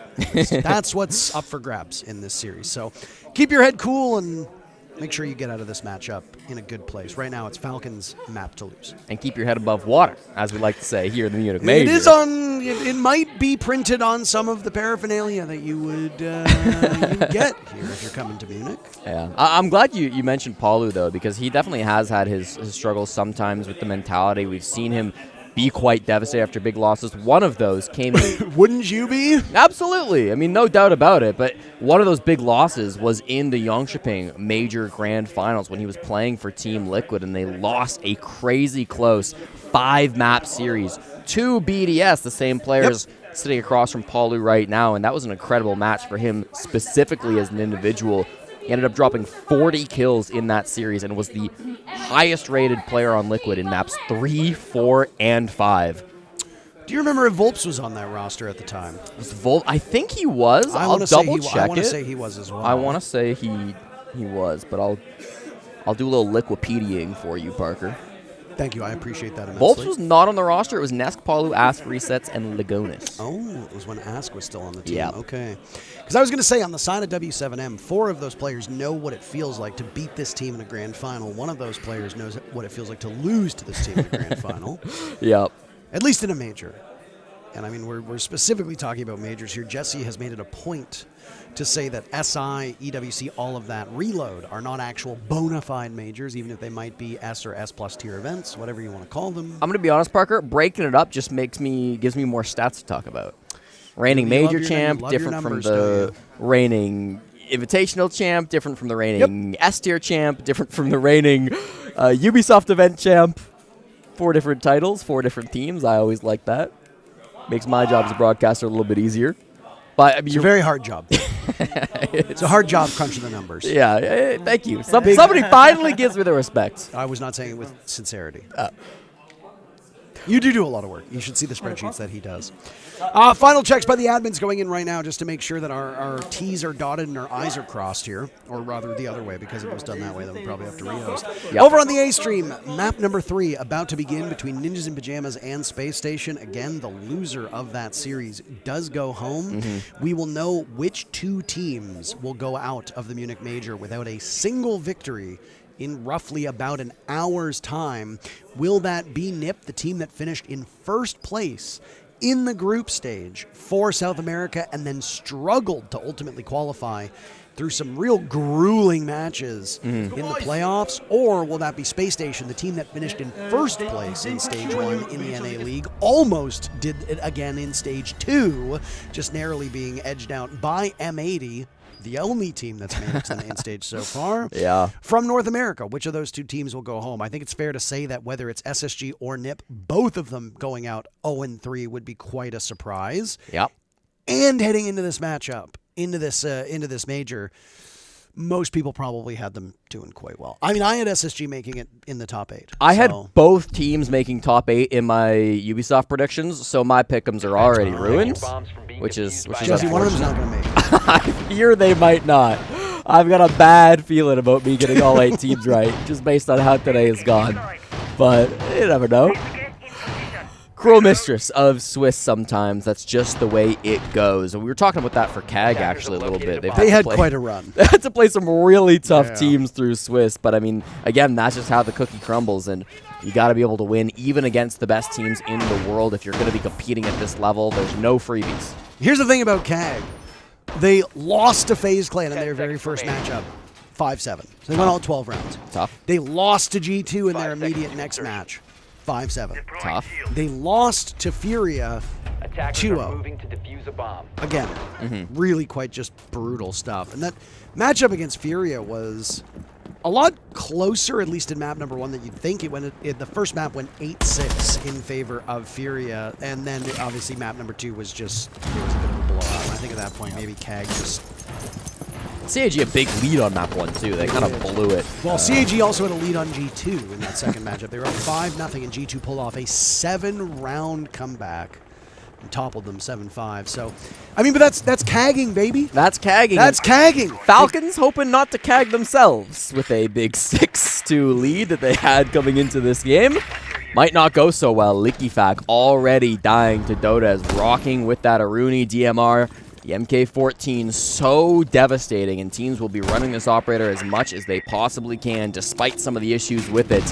That's what's up for grabs in this series. So keep your head cool and make sure you get out of this matchup in a good place. Right now, it's Falcons' map to lose. And keep your head above water, as we like to say here in the Munich Major. It is on. It might be printed on some of the paraphernalia that you would get here if you're coming to Munich. Yeah, I'm glad you mentioned Paulu though, because he definitely has had his struggles sometimes with the mentality. We've seen him be quite devastated after big losses. One of those came in. Wouldn't you be? Absolutely. I mean, no doubt about it. But one of those big losses was in the Jönköping Major Grand Finals when he was playing for Team Liquid, and they lost a crazy close 5-map series to BDS, the same players sitting across from Paulu right now. And that was an incredible match for him specifically as an individual. He ended up dropping 40 kills in that series and was the highest-rated player on Liquid in maps 3, 4, and 5. Do you remember if Volps was on that roster at the time? Was Volp? I think he was. I'll double-check it. I want to say he was as well. I want to say he was, but I'll do a little Liquipediaing for you, Parker. Thank you. I appreciate that immensely. Volps was not on the roster. It was Nesk, Paulu, Ask, Resets, and Lagonis. Oh, it was when Ask was still on the team. Yeah. Okay. Because I was going to say, on the side of W7M, 4 of those players know what it feels like to beat this team in a grand final. One of those players knows what it feels like to lose to this team in a grand final. Yep. At least in a major. and I mean, we're specifically talking about majors here. Jesse has made it a point to say that SI, EWC, all of that, Reload are not actual bona fide majors, even if they might be S or S plus tier events, whatever you want to call them. I'm going to be honest, Parker, breaking it up just gives me more stats to talk about. Reigning major champ, different from the reigning invitational champ, different from the reigning S tier champ, different from the reigning Ubisoft event champ. 4 different titles, 4 different teams. I always like that. Makes my job as a broadcaster a little bit easier. But I mean, it's a very hard job. It's a hard job crunching the numbers. Yeah, thank you. Somebody finally gives me the respect. I was not saying it with sincerity. You do a lot of work. You should see the spreadsheets that he does. Final checks by the admins going in right now just to make sure that our T's are dotted and our I's are crossed here. Or rather the other way, because if it was done that way, then we probably have to rehost. Yep. Over on the A stream, map number 3 about to begin between Ninjas in Pajamas and Space Station. Again, the loser of that series does go home. We will know which 2 teams will go out of the Munich Major without a single victory in roughly about an hour's time. Will that be NIP, the team that finished in first place in the group stage for South America and then struggled to ultimately qualify through some real grueling matches in the playoffs? Or will that be Space Station, the team that finished in first place in Stage 1 in the NA League, almost did it again in Stage 2, just narrowly being edged out by M80, the only team that's made it to the main stage so far. Yeah. From North America, which of those 2 teams will go home? I think it's fair to say that whether it's SSG or NIP, both of them going out 0-3 would be quite a surprise. Yep. And heading into this matchup, into this major, most people probably had them doing quite well. I mean, I had SSG making it in the top 8. I had both teams making top 8 in my Ubisoft predictions, so my pick'ems are already ruined, which is Jesse, one of them's not going to make it. I fear they might not. I've got a bad feeling about me getting all 8 teams right, just based on how today has gone. But you never know. Cruel mistress of Swiss sometimes. That's just the way it goes. And we were talking about that for CAG actually a little bit. They had quite a run. They had to play some really tough teams through Swiss. But I mean, again, that's just how the cookie crumbles. And you got to be able to win even against the best teams in the world. If you're going to be competing at this level, there's no freebies. Here's the thing about CAG. They lost to FaZe Clan in their very first matchup, 5-7. So they went all 12 rounds. Tough. They lost to G2 in their immediate next match, 5-7. Tough. They lost to Furia 2-0. Again, really quite just brutal stuff. And that matchup against Furia was a lot closer, at least in map number 1, than you'd think. The first map went 8-6 in favor of Furia, and then obviously map number 2 was just, it was a bit of a blowout. And I think at that point maybe CAG just... CAG a big lead on map 1 too. They kind of blew it. Well, CAG also had a lead on G2 in that second matchup. They were up 5-0, and G2 pulled off a 7-round comeback and toppled them 7-5. So, I mean, but that's cagging, baby. That's cagging. That's cagging. Falcons hoping not to cag themselves with a big 6-2 lead that they had coming into this game. Might not go so well. Lickifak already dying to Dota, rocking with that Aruni DMR. The MK14 so devastating, and teams will be running this operator as much as they possibly can, despite some of the issues with it.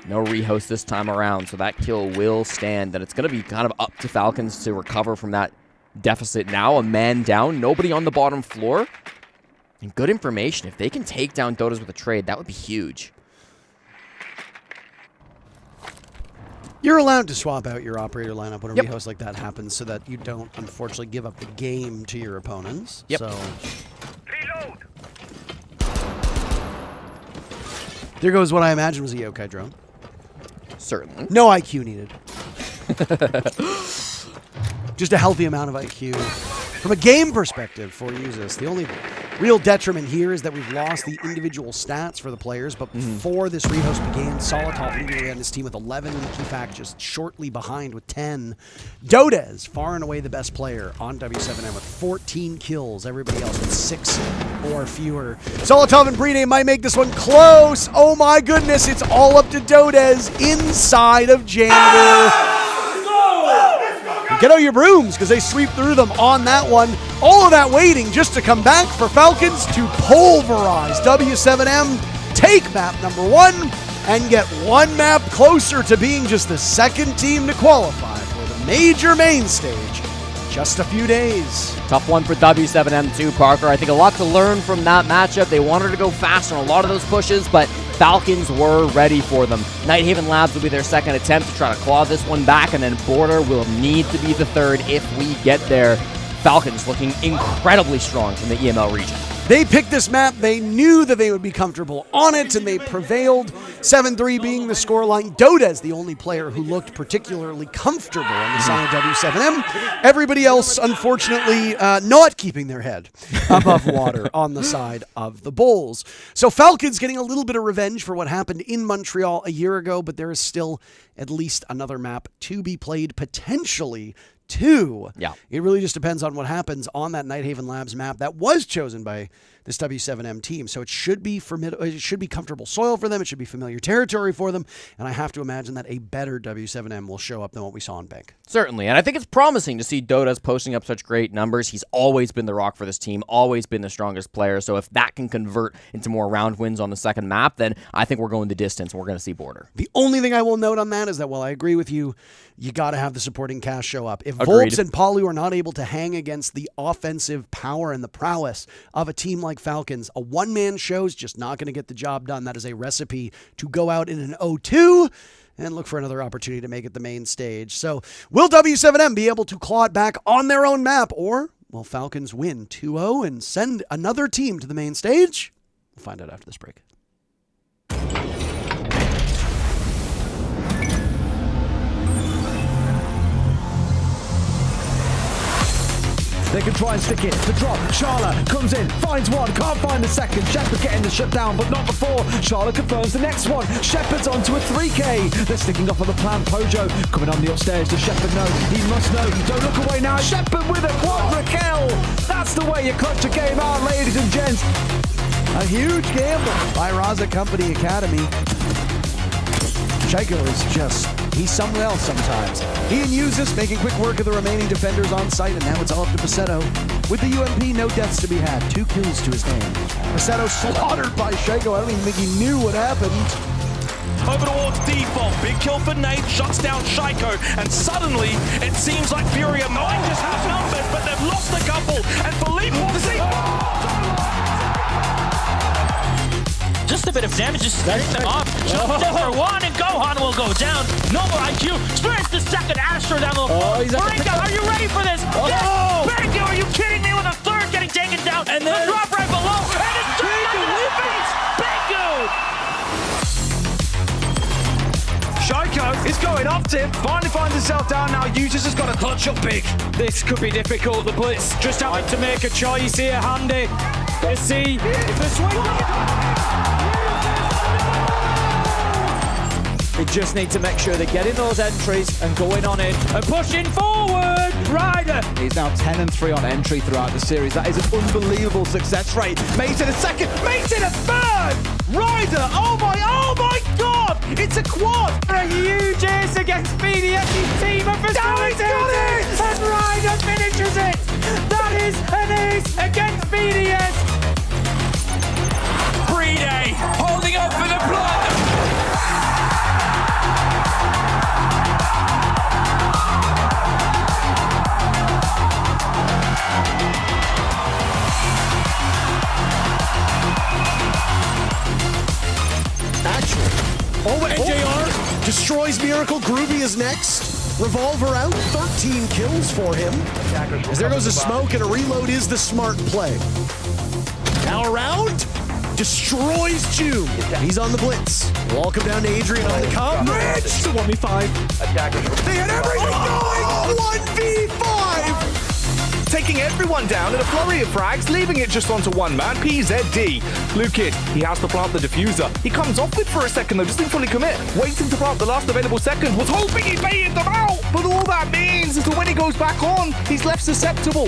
No rehost this time around, so that kill will stand, and it's going to be kind of up to Falcons to recover from that deficit now. A man down, nobody on the bottom floor. And good information. If they can take down Dotas with a trade, that would be huge. You're allowed to swap out your operator lineup when a rehost like that happens so that you don't, unfortunately, give up the game to your opponents. Yep. So. There goes what I imagine was a yokai drone. Certainly. No IQ needed. Just a healthy amount of IQ. From a game perspective for Usus, the only real detriment here is that we've lost the individual stats for the players, but before this rehost began, Solotov leading on his team with 11, and Kifak just shortly behind with 10. Dodez, far and away the best player on W7M with 14 kills, everybody else with 6 or fewer. Solotov and Brine might make this one close. Oh my goodness, it's all up to Dodez inside of Janitor. Get out your brooms, because they sweep through them on that one. All of that waiting just to come back for Falcons to pulverize W7M, take map number 1, and get one map closer to being just the second team to qualify for the Major main stage. Just a few days. Tough one for W7M too, Parker. I think a lot to learn from that matchup. They wanted to go fast on a lot of those pushes, but Falcons were ready for them. Nighthaven Labs will be their second attempt to try to claw this one back, and then Border will need to be the third if we get there. Falcons looking incredibly strong in the EML region. They picked this map. They knew that they would be comfortable on it, and they prevailed. 7-3 being the scoreline. Dota the only player who looked particularly comfortable on the side of W7M. Everybody else, unfortunately, not keeping their head above water on the side of the Bulls. So Falcons getting a little bit of revenge for what happened in Montreal a year ago, but there is still at least another map to be played, potentially two. Yeah. It really just depends on what happens on that Nighthaven Labs map that was chosen by this W7M team. So it should be comfortable soil for them. It should be familiar territory for them. And I have to imagine that a better W7M will show up than what we saw in Bank. Certainly. And I think it's promising to see Dota's posting up such great numbers. He's always been the rock for this team, always been the strongest player. So if that can convert into more round wins on the second map, then I think we're going the distance and we're going to see Border. The only thing I will note on that is that while I agree with you, you got to have the supporting cast show up. If Agreed. Volps and Palu are not able to hang against the offensive power and the prowess of a team like Falcons, a one-man show is just not going to get the job done. That is a recipe to go out in an 0-2 and look for another opportunity to make it the main stage. So will W7M be able to claw it back on their own map, or will Falcons win 2-0 and send another team to the main stage? We'll find out after this break. They can try and stick it. The drop. Charla comes in, finds one, can't find the second. Shepard getting the shutdown, but not before. Charla confirms the next one. Shepard's onto a 3K. They're sticking off on the plan. Pojo coming on the upstairs. Does Shepard know? He must know. Don't look away now. Shepard with a quadra kill. That's the way you clutch a game out, ladies and gents. A huge gamble by Raza Company Academy. Shaiko is just, he's somewhere else sometimes. He and Usus making quick work of the remaining defenders on site, and now it's all up to Passetto. With the UMP, no deaths to be had. 2 kills to his name. Passetto slaughtered by Shaiko. I don't even think he knew what happened. Over towards default, big kill for Nate, shuts down Shaiko, and suddenly it seems like Furia might just have numbers, but they've lost a couple, and Philippe will see. Just a bit of damage, just setting them off. Shot for one, and Gohan will go down. No more IQ. Experience the second Astro down the Marinka, are you ready for this? Yes! Banku, are you kidding me? With a third getting taken down. And then the drop right below. And it's Banku! Shaiko is going off Tim. Finally finds himself down now. Users has got to clutch up big. This could be difficult. The Blitz just having to make a choice here. Handy. Let's see if the swing. They just need to make sure they're getting those entries and going on in and pushing forward. Ryder. He's now 10-3 on entry throughout the series. That is an unbelievable success rate. Makes it a second, makes it a third. Ryder, oh my God! It's a quad. A huge ace against BDS's team of facilities. And Ryder finishes it. That is an ace against BDS. Breeday holding up for the blood. NJR destroys Miracle. Groovy is next. Revolver out. 13 kills for him. As there goes a smoke, and a reload is the smart play. Now around. Destroys June. He's on the blitz. We'll all come down to Adrian on the coverage. It's a 1v5. They had everything going. 1v5. Taking everyone down in a flurry of frags, leaving it just onto one man, PZD. Lukid, he has to plant the diffuser. He comes off it for a second though, doesn't fully commit. Waiting to plant the last available second, was hoping he baited them out. But all that means is that when he goes back on, he's left susceptible.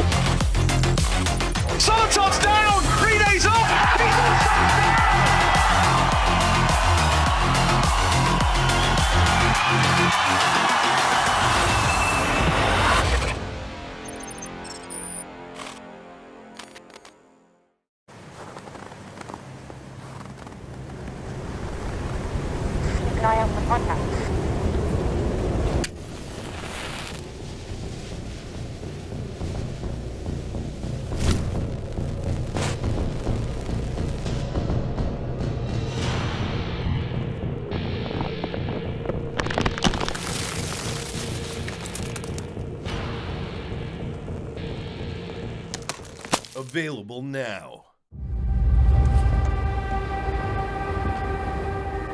Solotov's down, 3 days off. Available now.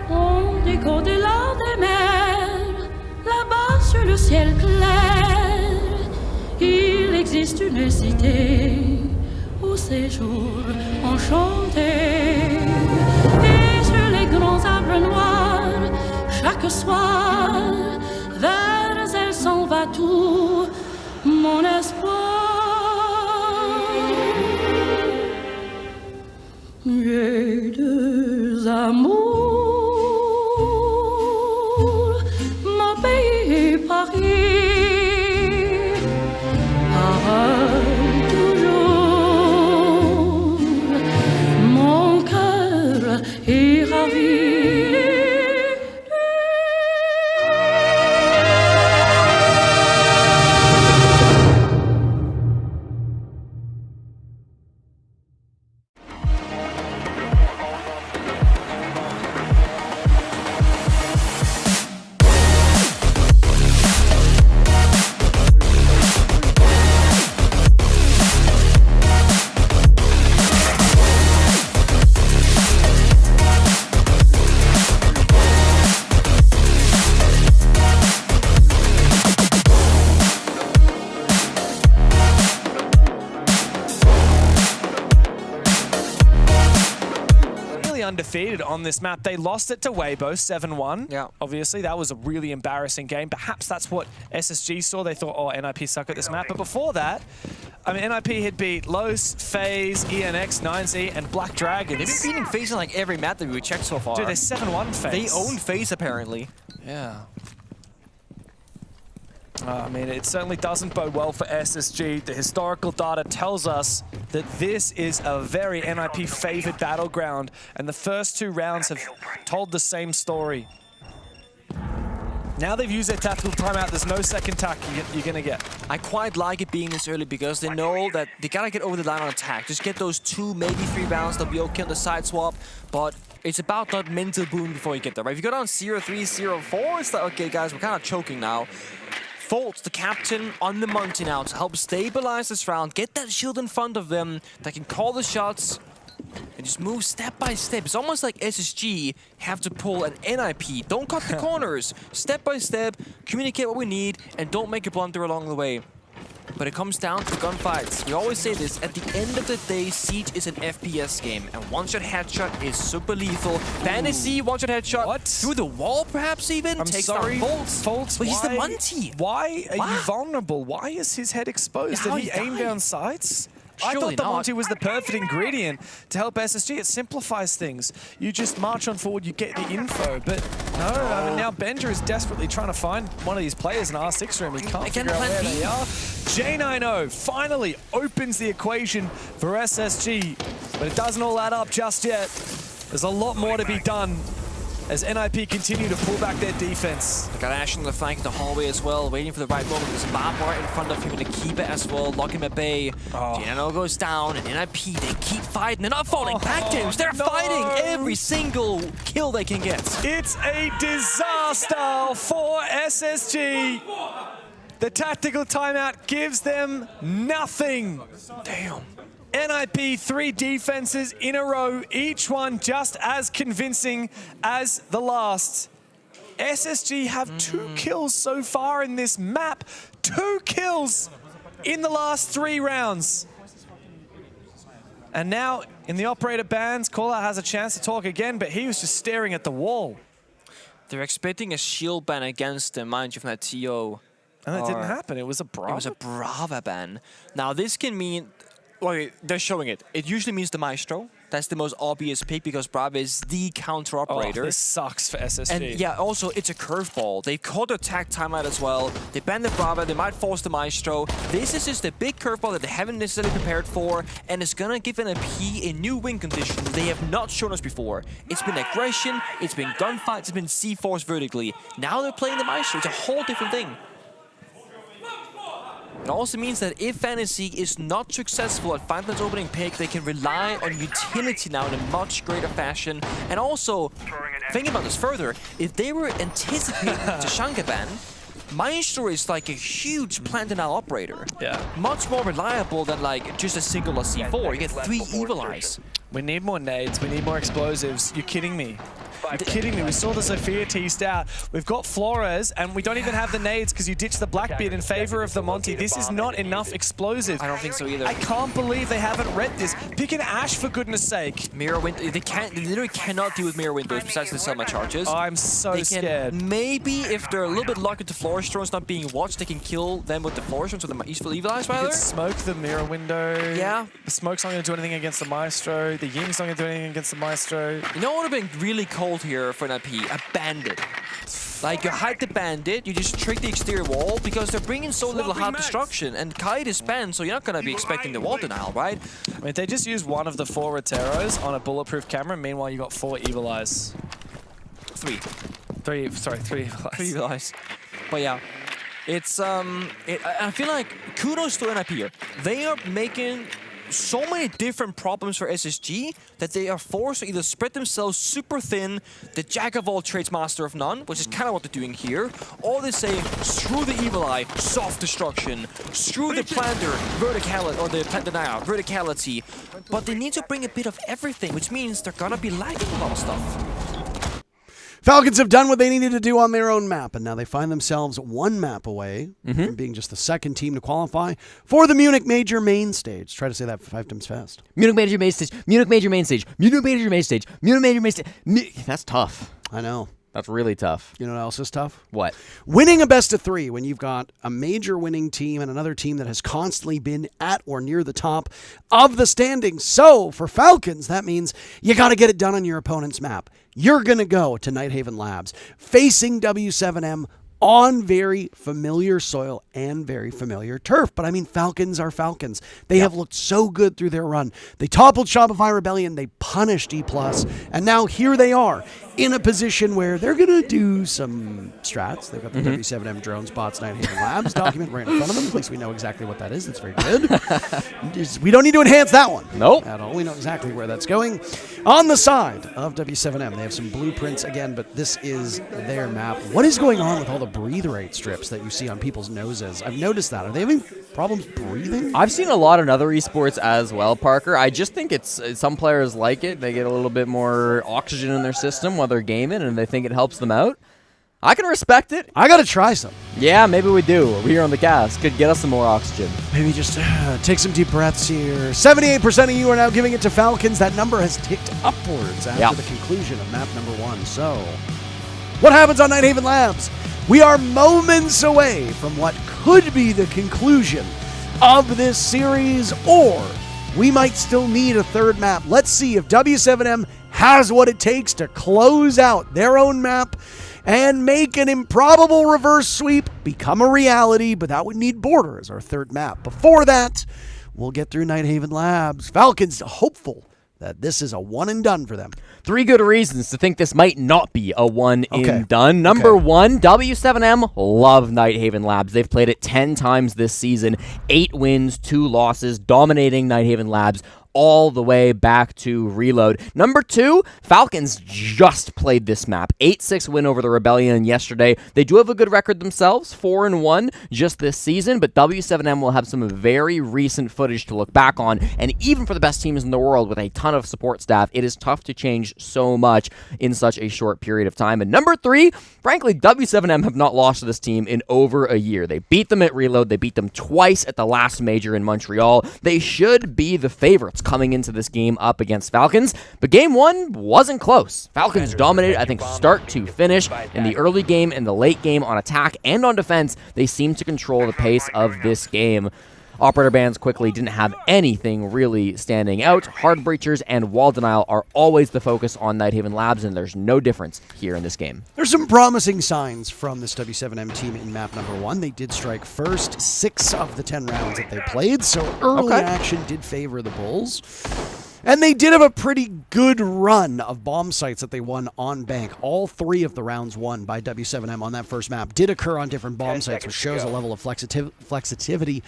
On dit qu'au-delà des mers, là-bas sur le ciel clair, il existe une cité au séjour enchanté. Et sur les grands arbres noirs, chaque soir, vers elle s'en va tout mon espoir. J'ai deux amours, mon pays et Paris. Pareil toujours, mon cœur est ravi. Undefeated on this map. They lost it to Weibo 7-1. Yeah. Obviously, that was a really embarrassing game. Perhaps that's what SSG saw. They thought, oh, NIP suck at this map. But before that, I mean, NIP had beat Los, FaZe, ENX, 9Z, and Black Dragons. They've been beating FaZe on like every map that we checked so far. Dude, they're 7-1 FaZe. They own FaZe apparently. Yeah. I mean, it certainly doesn't bode well for SSG. The historical data tells us that this is a very NIP-favored battleground, and the first two rounds have told the same story. Now they've used their tactical timeout. There's no second tack you're going to get. I quite like it being this early because they know that they got to get over the line on attack. Just get those 2, maybe 3 rounds. They'll be okay on the side swap, but it's about that mental boon before you get there, right? If you go down 0-3, 0-4, it's like, okay, guys, we're kind of choking now. Fault, the captain, on the Monty now to help stabilize this round, get that shield in front of them that can call the shots and just move step by step. It's almost like SSG have to pull an NIP. Don't cut the corners. Step by step, communicate what we need, and don't make a blunder along the way. But it comes down to gunfights. We always say this, at the end of the day, Siege is an FPS game, and one-shot headshot is super lethal. Fantasy, one-shot headshot, what? Through the wall perhaps even, takes down Volts. But he's the Monty. Why are you vulnerable? Why is his head exposed? Did he aim down sights? I Surely thought the not. Monty was the perfect ingredient to help SSG. It simplifies things. You just march on forward, you get the info. But no, I mean, now Benja is desperately trying to find one of these players in R6 room. He can't figure out where they are. J90 finally opens the equation for SSG, but it doesn't all add up just yet. There's a lot more to be done as NIP continue to pull back their defense. They got Ash on the flank in the hallway as well, waiting for the right moment. There's a bomb right in front of him and a keeper as well, lock him at bay. Giano goes down, and NIP, they keep fighting. They're not falling back, James. They're fighting every single kill they can get. It's a disaster for SSG. The tactical timeout gives them nothing. Damn. NIP 3 defenses in a row, each one just as convincing as the last. SSG have 2 kills so far in this map. 2 kills in the last 3 rounds. And now in the operator bans, Callout has a chance to talk again, but he was just staring at the wall. They're expecting a shield ban against them, mind you, from that TO. And it didn't happen. It was a Brava. It was a Brava ban. Now this can mean, well, they're showing it. It usually means the Maestro. That's the most obvious pick because Brava is the counter operator. Oh, this sucks for SSG. And yeah, also it's a curveball. They caught the attack timeout as well. They banned the Brava. They might force the Maestro. This is just a big curveball that they haven't necessarily prepared for, and it's gonna give NIP a new win condition they have not shown us before. It's been aggression, it's been gunfights, it's been C-Force vertically. Now they're playing the Maestro. It's a whole different thing. It also means that if Fantasy is not successful at finding its opening pick, they can rely on utility now in a much greater fashion. And also, thinking about this further, if they were anticipating the Shanka ban, Maestro is like a huge plant denial operator. Yeah. Much more reliable than like just a single C4. You get 3 Evil Eyes. We need more nades. We need more explosives. You're kidding me. You're kidding me. We saw the Zofia teased out. We've got Flores, and we don't even have the nades because you ditched the Blackbeard in favor of the Monty. This is not enough explosives. I don't think so either. I can't believe they haven't read this. Pick an Ash, for goodness sake. Mirror window. They literally cannot deal with mirror windows besides the Selma charges. I'm so scared. Maybe if they're a little bit lucky to Flourish Drones not being watched, they can kill them with the Flourish Drones or the Useful Evil Eyes, rather. You could smoke the mirror window. Yeah. The smoke's not going to do anything against the Maestro. The Ying's not going to do anything against the Maestro. You know what would have been really cold here for an IP? A bandit. Like, you hide the bandit, you just trick the exterior wall because they're bringing so little hard destruction, and Kite is banned, so you're not going to be expecting the wall denial, right? I mean, they just use one of the 4 Roteros on a bulletproof camera, meanwhile you got 4 Evil Eyes. 3 Evil Eyes. 3 Evil Eyes. But yeah, it's, I feel like kudos to NIP here. They are making so many different problems for SSG that they are forced to either spread themselves super thin, the jack of all trades, master of none, which is kind of what they're doing here, or they say, screw the Evil Eye, soft destruction, screw the planter, verticality, or the plant denial, verticality, but they need to bring a bit of everything, which means they're gonna be lacking a lot of stuff. Falcons have done what they needed to do on their own map, and now they find themselves 1 map away from being just the 2nd team to qualify for the Munich Major main stage. Try to say that 5 times fast. Munich Major main stage, Munich Major main stage, Munich Major main stage, Munich Major main stage. That's tough. I know. That's really tough. You know what else is tough? What? Winning a best of 3 when you've got a major winning team and another team that has constantly been at or near the top of the standings. So for Falcons, that means you got to get it done on your opponent's map. You're going to go to Nighthaven Labs, facing W7M on very familiar soil and very familiar turf. But I mean, Falcons are Falcons. They have looked so good through their run. They toppled Shopify Rebellion, they punished Dplus, and now here they are in a position where they're going to do some strats. They've got the W7M drones, bots, Nighthaven Labs document right in front of them. At least we know exactly what that is. That's very good. We don't need to enhance that one. Nope. At all. We know exactly where that's going. On the side of W7M, they have some blueprints again, but this is their map. What is going on with all the breathe rate strips that you see on people's noses? I've noticed that. Are they having problems breathing? I've seen a lot in other esports as well, Parker. I just think it's some players like it. They get a little bit more oxygen in their system while they're gaming, and they think it helps them out. I can respect it. I got to try some. Yeah, maybe we do. We here on the cast could get us some more oxygen. Maybe just take some deep breaths here. 78% of you are now giving it to Falcons. That number has ticked upwards after the conclusion of map number 1. So, what happens on Nighthaven Labs? We are moments away from what could be the conclusion of this series, or we might still need a 3rd map. Let's see if W7M has what it takes to close out their own map and make an improbable reverse sweep become a reality, but that would need Border as our 3rd map. Before that, we'll get through Nighthaven Labs. Falcons hopeful that this is a one and done for them. 3 good reasons to think this might not be a one and done. Number 1, W7M love Nighthaven Labs. They've played it 10 times this season. 8 wins, 2 losses, dominating Nighthaven Labs all the way back to Reload. Number 2, Falcons just played this map. 8-6 win over the Rebellion yesterday. They do have a good record themselves, 4-1 just this season, but W7M will have some very recent footage to look back on, and even for the best teams in the world with a ton of support staff, it is tough to change so much in such a short period of time. And number 3, frankly, W7M have not lost to this team in over a year. They beat them at Reload. They beat them twice at the last major in Montreal. They should be the favorites coming into this game up against Falcons, but game 1 wasn't close. Falcons dominated, I think, start to finish. In the early game and the late game on attack and on defense, they seemed to control the pace of this game. Operator bans quickly didn't have anything really standing out. Hard breachers and wall denial are always the focus on Nighthaven Labs, and there's no difference here in this game. There's some promising signs from this W7M team in map number 1. They did strike first 6 of the 10 rounds that they played, so early action did favor the Bulls. And they did have a pretty good run of bomb sites that they won on bank. All 3 of the rounds won by W7M on that first map did occur on different bomb sites, which shows a level of flexibility,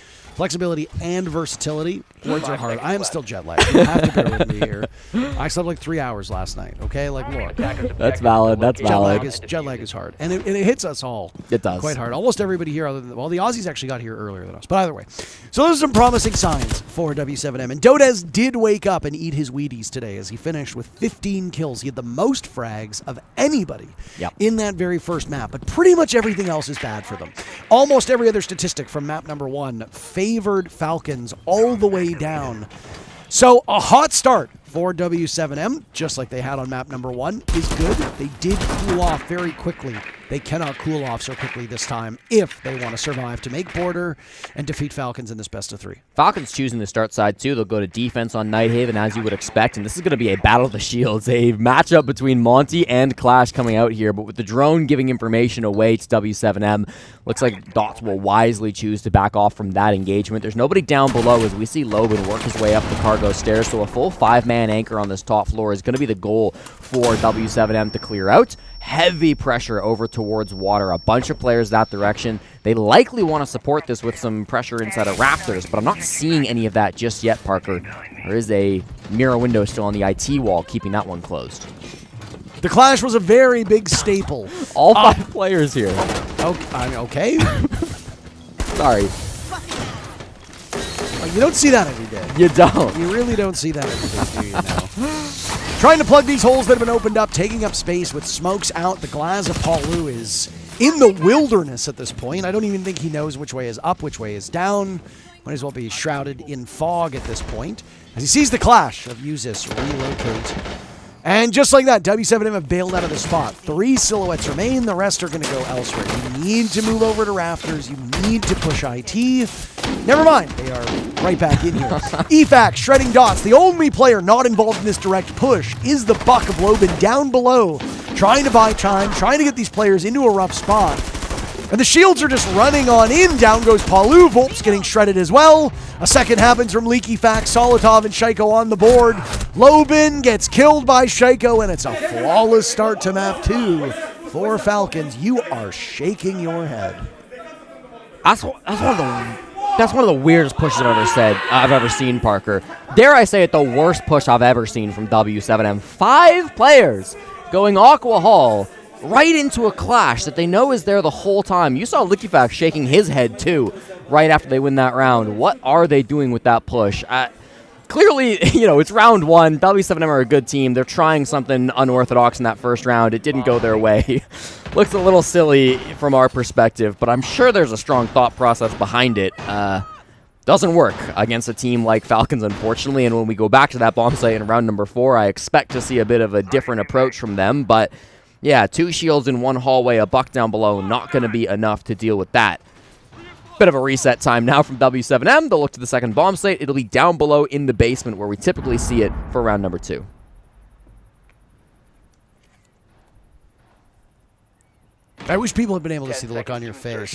and versatility. Words are hard. I am still jet lagged. You have to bear with me here. I slept like 3 hours last night, okay? Like, look. That's valid. That's valid. Jet lag is hard. And it hits us all. It does. Quite hard. Almost everybody here other than, well, the Aussies actually got here earlier than us. But either way. So those are some promising signs for W7M. And Dodez did wake up and eat his Wheaties today as he finished with 15 kills. He had the most frags of anybody in that very first map. But pretty much everything else is bad for them. Almost every other statistic from map number 1 favored Falcons all the way down. So a hot start for W7M, just like they had on map number 1, is good. They did cool off very quickly. They cannot cool off so quickly this time if they want to survive to make border and defeat Falcons in this best of 3. Falcons choosing the start side too. They'll go to defense on Nighthaven as you would expect, and this is going to be a battle of the shields, a matchup between Monty and Clash coming out here, but with the drone giving information away to W7M, looks like Dots will wisely choose to back off from that engagement. There's nobody down below as we see Loban work his way up the cargo stairs, so a full 5-man anchor on this top floor is going to be the goal for W7M to clear out. Heavy pressure over towards water. A bunch of players that direction. They likely want to support this with some pressure inside of Raptors, but I'm not seeing any of that just yet, Parker. There is a mirror window still on the IT wall, keeping that one closed. The Clash was a very big staple. All 5 players here. Okay. Sorry. You don't see that every day. You don't. You really don't see that every day, do you now? Trying to plug these holes that have been opened up, taking up space with smokes out. The Glaz of Palu is in the wilderness at this point. I don't even think he knows which way is up, which way is down. Might as well be shrouded in fog at this point. As he sees the Clash of Uzis relocate. And just like that, W7M have bailed out of the spot. 3 silhouettes remain. The rest are going to go elsewhere. You need to move over to Rafters. You need to push IT. Never mind. They are right back in here. EFAC shredding Dots. The only player not involved in this direct push is the Buck of Loban down below, trying to buy time, trying to get these players into a rough spot. And the shields are just running on in. Down goes Palu. Volp's getting shredded as well. A second happens from Leaky Fax. Solotov and Shaiko on the board. Loban gets killed by Shaiko, and it's a flawless start to map 2 for Falcons. You are shaking your head. That's one of the weirdest pushes I've ever seen, Parker. Dare I say it, the worst push I've ever seen from W7M. 5 players going Aqua Hall right into a Clash that they know is there the whole time. You saw Liquifax shaking his head too right after they win that round. What are they doing with that push? Clearly, it's round 1. W7M are a good team. They're trying something unorthodox in that first round. It didn't go their way. Looks a little silly from our perspective, but I'm sure there's a strong thought process behind it. Doesn't work against a team like Falcons, unfortunately, and when we go back to that bomb site in round number 4, I expect to see a bit of a different approach from them, but yeah, 2 shields in 1 hallway, a Buck down below, not going to be enough to deal with that. Bit of a reset time now from W7M. They'll look to the second bomb site. It'll be down below in the basement where we typically see it for round number 2. I wish people had been able to see the look on your face.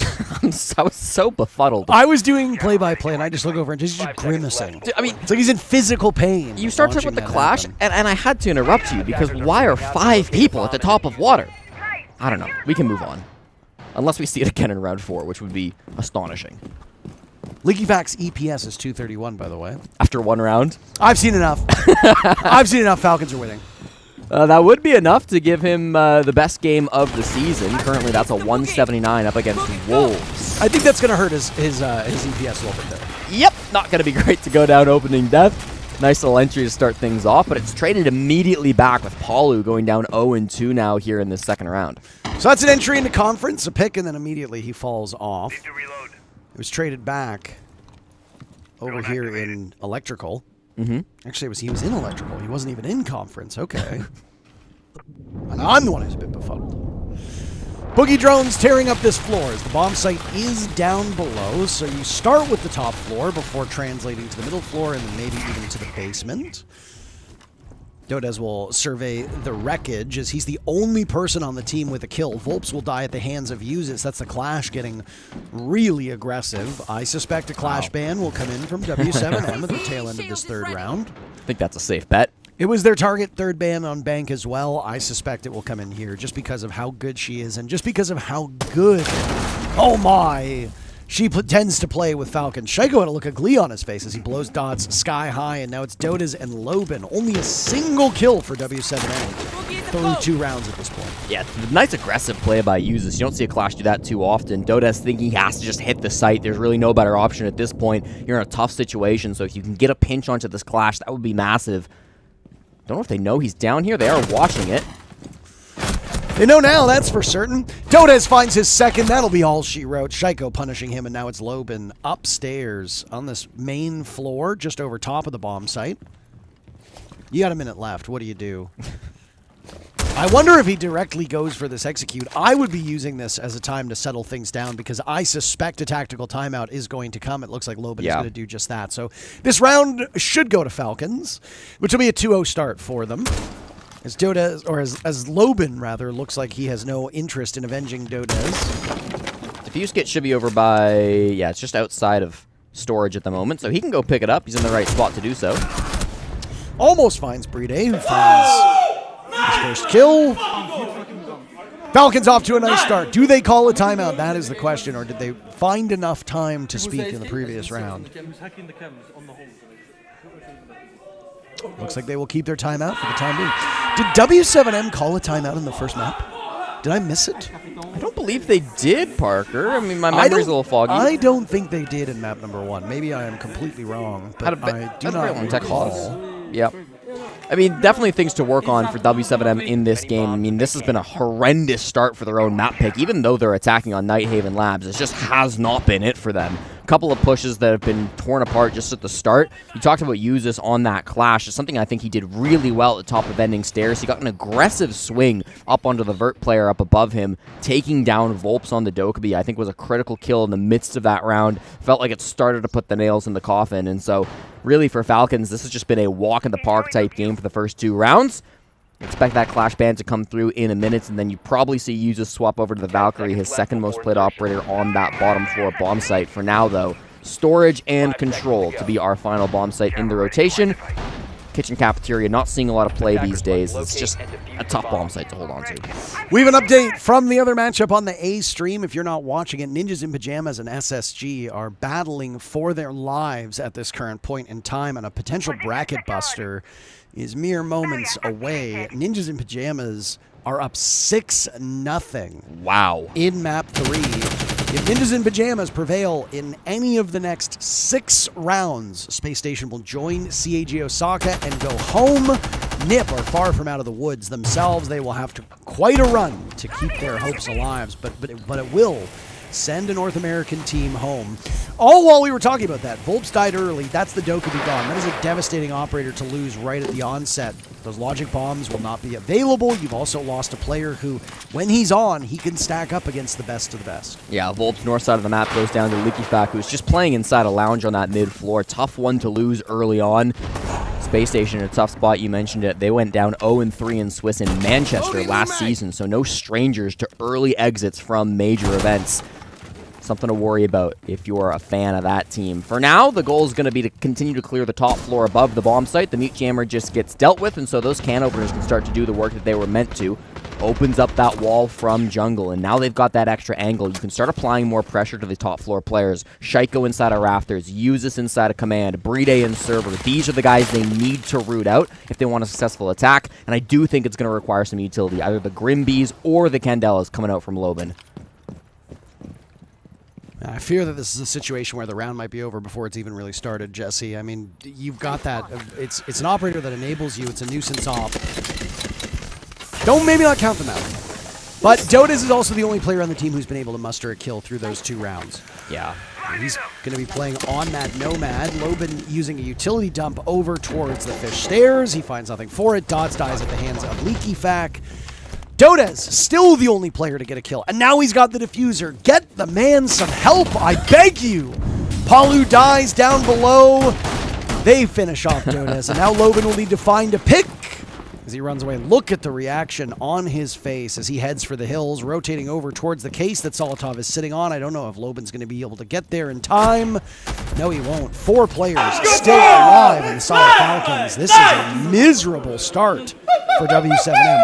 I was so befuddled. I was doing play-by-play, and I just look over and just grimacing. I mean, it's like he's in physical pain. You start with the Clash, and I had to interrupt you because why are 5 people at the top of water? I don't know. We can move on. Unless we see it again in round 4, which would be astonishing. Leakyfax EPS is 231, by the way. After 1 round? I've seen enough. I've seen enough. Falcons are winning. That would be enough to give him the best game of the season. Currently, that's a 179 up against Wolves. I think that's going to hurt his EPS a little bit there. Yep, not going to be great to go down opening death. Nice little entry to start things off, but it's traded immediately back with Palu going down 0-2 now here in the second round. So that's an entry into conference, a pick, and then immediately he falls off. It was traded back over here in electrical. Actually, he was in electrical. He wasn't even in conference. Okay. And I'm the one who's a bit befuddled. Boogie drones tearing up this floor as the bomb site is down below. So you start with the top floor before translating to the middle floor and then maybe even to the basement. Dodes will survey the wreckage as he's the only person on the team with a kill. Volps will die at the hands of Uses. That's the Clash getting really aggressive. I suspect a Clash ban will come in from W7M at the tail end of this third round. I think that's a safe bet. It was their target third ban on Bank as well. I suspect it will come in here just because of how good she is and just because of how good, oh my, she tends to play with Falcons. Shaiko had a look of glee on his face as he blows dots sky high, and now it's Dodes and Loben. Only a single kill for W7M through 2 rounds at this point. Yeah, nice aggressive play by Uses. You don't see a Clash do that too often. Dodes thinking he has to just hit the site. There's really no better option at this point. You're in a tough situation, so if you can get a pinch onto this Clash, that would be massive. Don't know if they know he's down here. They are watching it. They know now, that's for certain. Dodes finds his second. That'll be all she wrote. Shaiko punishing him, and now it's Loben upstairs on this main floor, just over top of the bomb site. You got a minute left. What do you do? I wonder if he directly goes for this execute. I would be using this as a time to settle things down because I suspect a tactical timeout is going to come. It looks like Loben is going to do just that. So this round should go to Falcons, which will be a 2-0 start for them. As Dodes, or as Loben, rather, looks like he has no interest in avenging Dodes. Diffuse kit should be over by, yeah, it's just outside of storage at the moment, so he can go pick it up. He's in the right spot to do so. Almost finds Bride, who finds his first kill. Falcons off to a nice start. Do they call a timeout? That is the question, or did they find enough time to speak in the previous round? Looks like they will keep their timeout for the time being. Did W7M call a timeout in the first map? Did I miss it? I don't believe they did, Parker. I mean, my memory's a little foggy. I don't think they did in map number 1. Maybe I am completely wrong, but I do not recall. Yep. I mean, definitely things to work on for W7M in this game. I mean, this has been a horrendous start for their own map pick, even though they're attacking on Nighthaven Labs. It just has not been it for them. A couple of pushes that have been torn apart just at the start. You talked about Uses on that Clash. It's something I think he did really well at the top of ending stairs. He got an aggressive swing up onto the Vert player up above him, taking down Volps on the Dokkaebi. I think was a critical kill in the midst of that round. Felt like it started to put the nails in the coffin, and so really for Falcons, this has just been a walk in the park type game for the first 2 rounds. Expect that Clash ban to come through in a minute, and then you probably see Uses swap over to the Valkyrie, his second most played operator on that bottom floor bomb site. For now, though, storage and control to be our final bomb site in the rotation. Kitchen Cafeteria not seeing a lot of play these days. It's just a tough bomb site to hold on to. We have an update from the other matchup on the A stream. If you're not watching it, Ninjas in Pajamas and SSG are battling for their lives at this current point in time, and a potential bracket buster is mere moments away. Ninjas in Pajamas are up 6-0. Wow. In map 3. If Ninjas in Pajamas prevail in any of the next 6 rounds, Space Station will join CAG Osaka and go home. NIP are far from out of the woods themselves. They will have to quite a run to keep their hopes alive, but it will send a North American team home. All while we were talking about that, Volps died early. That's the Dokkaebi gone. That is a devastating operator to lose right at the onset. Those logic bombs will not be available. You've also lost a player who, when he's on, he can stack up against the best of the best. Yeah, Volps north side of the map goes down to Likifak, who's just playing inside a lounge on that mid floor. Tough one to lose early on. Space Station in a tough spot, you mentioned it. They went down 0-3 in Swiss in Manchester last season, so no strangers to early exits from major events. Something to worry about if you're a fan of that team. For now, the goal is going to be to continue to clear the top floor above the bomb site. The mute jammer just gets dealt with, and so those can openers can start to do the work that they were meant to. Opens up that wall from jungle, and now they've got that extra angle. You can start applying more pressure to the top floor players. Shaiko inside of Rafters, Uses inside of Command, Bride and Server. These are the guys they need to root out if they want a successful attack, and I do think it's going to require some utility, either the Grimbees or the Candelas coming out from Loben. I fear that this is a situation where the round might be over before it's even really started, Jesse. I mean, you've got that. It's an operator that enables you. It's a nuisance op. Don't maybe not count them out. But Dodes is also the only player on the team who's been able to muster a kill through those 2 rounds. Yeah. He's going to be playing on that Nomad. Loben using a utility dump over towards the fish stairs. He finds nothing for it. Dots dies at the hands of Likifak. Dodes, still the only player to get a kill. And now he's got the diffuser. Get the man some help, I beg you. Palu dies down below. They finish off Dodes. And now Loben will need to find a pick. as he runs away. Look at the reaction on his face as he heads for the hills, rotating over towards the case that Solotov is sitting on. I don't know if Loban's going to be able to get there in time. No, he won't. 4 players still alive in the Solid Falcons. This is a miserable start for W7M.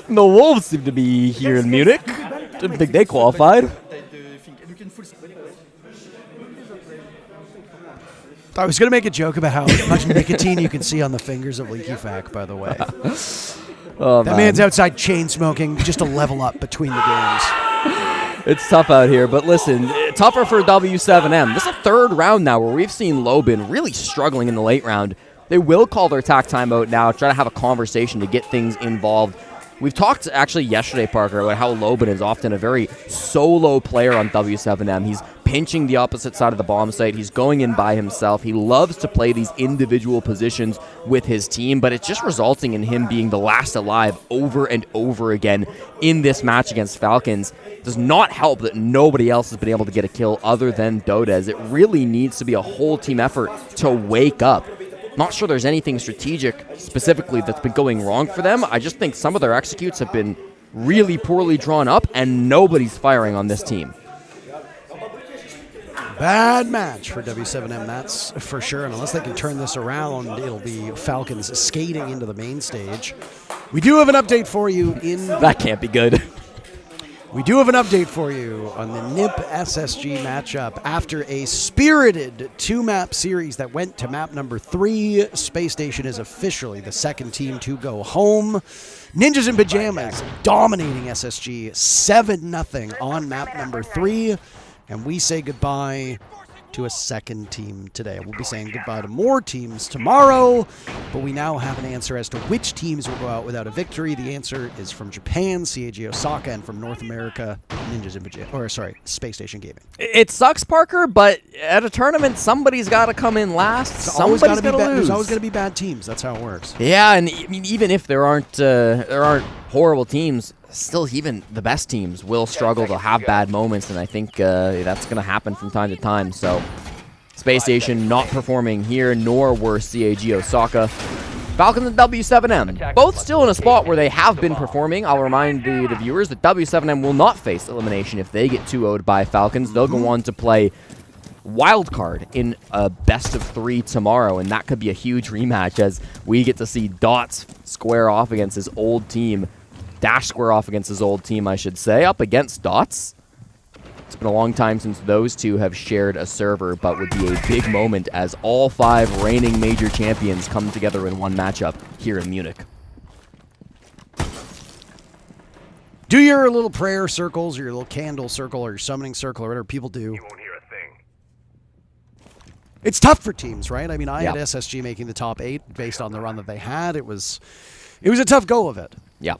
The Wolves seem to be here in Munich. Didn't think they qualified. I was going to make a joke about how much nicotine you can see on the fingers of Leaky Fack, by the way. That man's outside chain smoking just to level up between the games. It's tough out here, but listen, tougher for W7M. This is a 3rd round now where we've seen Loban really struggling in the late round. They will call their attack timeout now, try to have a conversation to get things involved. We've talked actually yesterday, Parker, about how Loban is often a very solo player on W7M. He's pinching the opposite side of the bomb site. He's going in by himself. He loves to play these individual positions with his team, but it's just resulting in him being the last alive over and over again in this match against Falcons. It does not help that nobody else has been able to get a kill other than Dodez. It really needs to be a whole team effort to wake up. Not sure there's anything strategic specifically that's been going wrong for them. I just think some of their executes have been really poorly drawn up, and nobody's firing on this team. Bad match for W7M, that's for sure. And unless they can turn this around, it'll be Falcons skating into the main stage. We do have an update for you in... That can't be good. We do have an update for you on the NIP SSG matchup. After a spirited 2-map series that went to map number 3, Space Station is officially the 2nd team to go home. Ninjas in Pajamas dominating SSG 7-0 on map number 3. And we say goodbye to a 2nd team today. We'll be saying goodbye to more teams tomorrow, but we now have an answer as to which teams will go out without a victory. The answer is from Japan, CAG Osaka, and from North America, Ninjas in Pajamas, Space Station Gaming. It sucks, Parker, but at a tournament, somebody's got to come in last. Somebody's got to lose. There's always going to be bad teams. That's how it works. Yeah, and I mean, even if there aren't horrible teams, still even the best teams will struggle to have bad moments, and I think that's going to happen from time to time. So Space Station not performing here, nor were CAG Osaka. Falcons and W7M, both still in a spot where they have been performing. I'll remind the viewers that W7M will not face elimination if they get 2-0'd by Falcons. They'll go on to play wildcard in a best-of-3 tomorrow, and that could be a huge rematch as we get to see Dots square off against his old team. Dash square off against his old team, I should say, up against Dots. It's been a long time since those two have shared a server, but would be a big moment as all 5 reigning major champions come together in one matchup here in Munich. Do your little prayer circles, or your little candle circle, or your summoning circle, or whatever people do. You won't hear a thing. It's tough for teams, right? I mean, I had SSG making the top 8 based on the run that they had. It was a tough go of it. Yeah.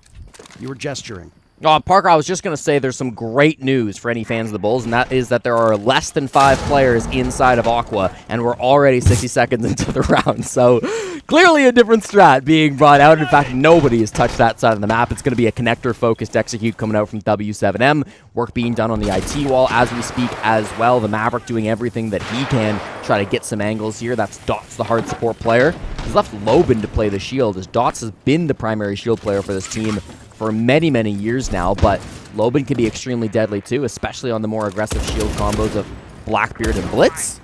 You were gesturing. Parker, I was just going to say there's some great news for any fans of the Bulls, and that is that there are less than 5 players inside of Aqua, and we're already 60 seconds into the round. So clearly a different strat being brought out. In fact, nobody has touched that side of the map. It's going to be a connector-focused execute coming out from W7M. Work being done on the IT wall as we speak as well. The Maverick doing everything that he can, try to get some angles here. That's Dots, the hard support player. He's left Loban to play the shield, as Dots has been the primary shield player for this team for many, many years now, but Loban can be extremely deadly too, especially on the more aggressive shield combos of Blackbeard and Blitz.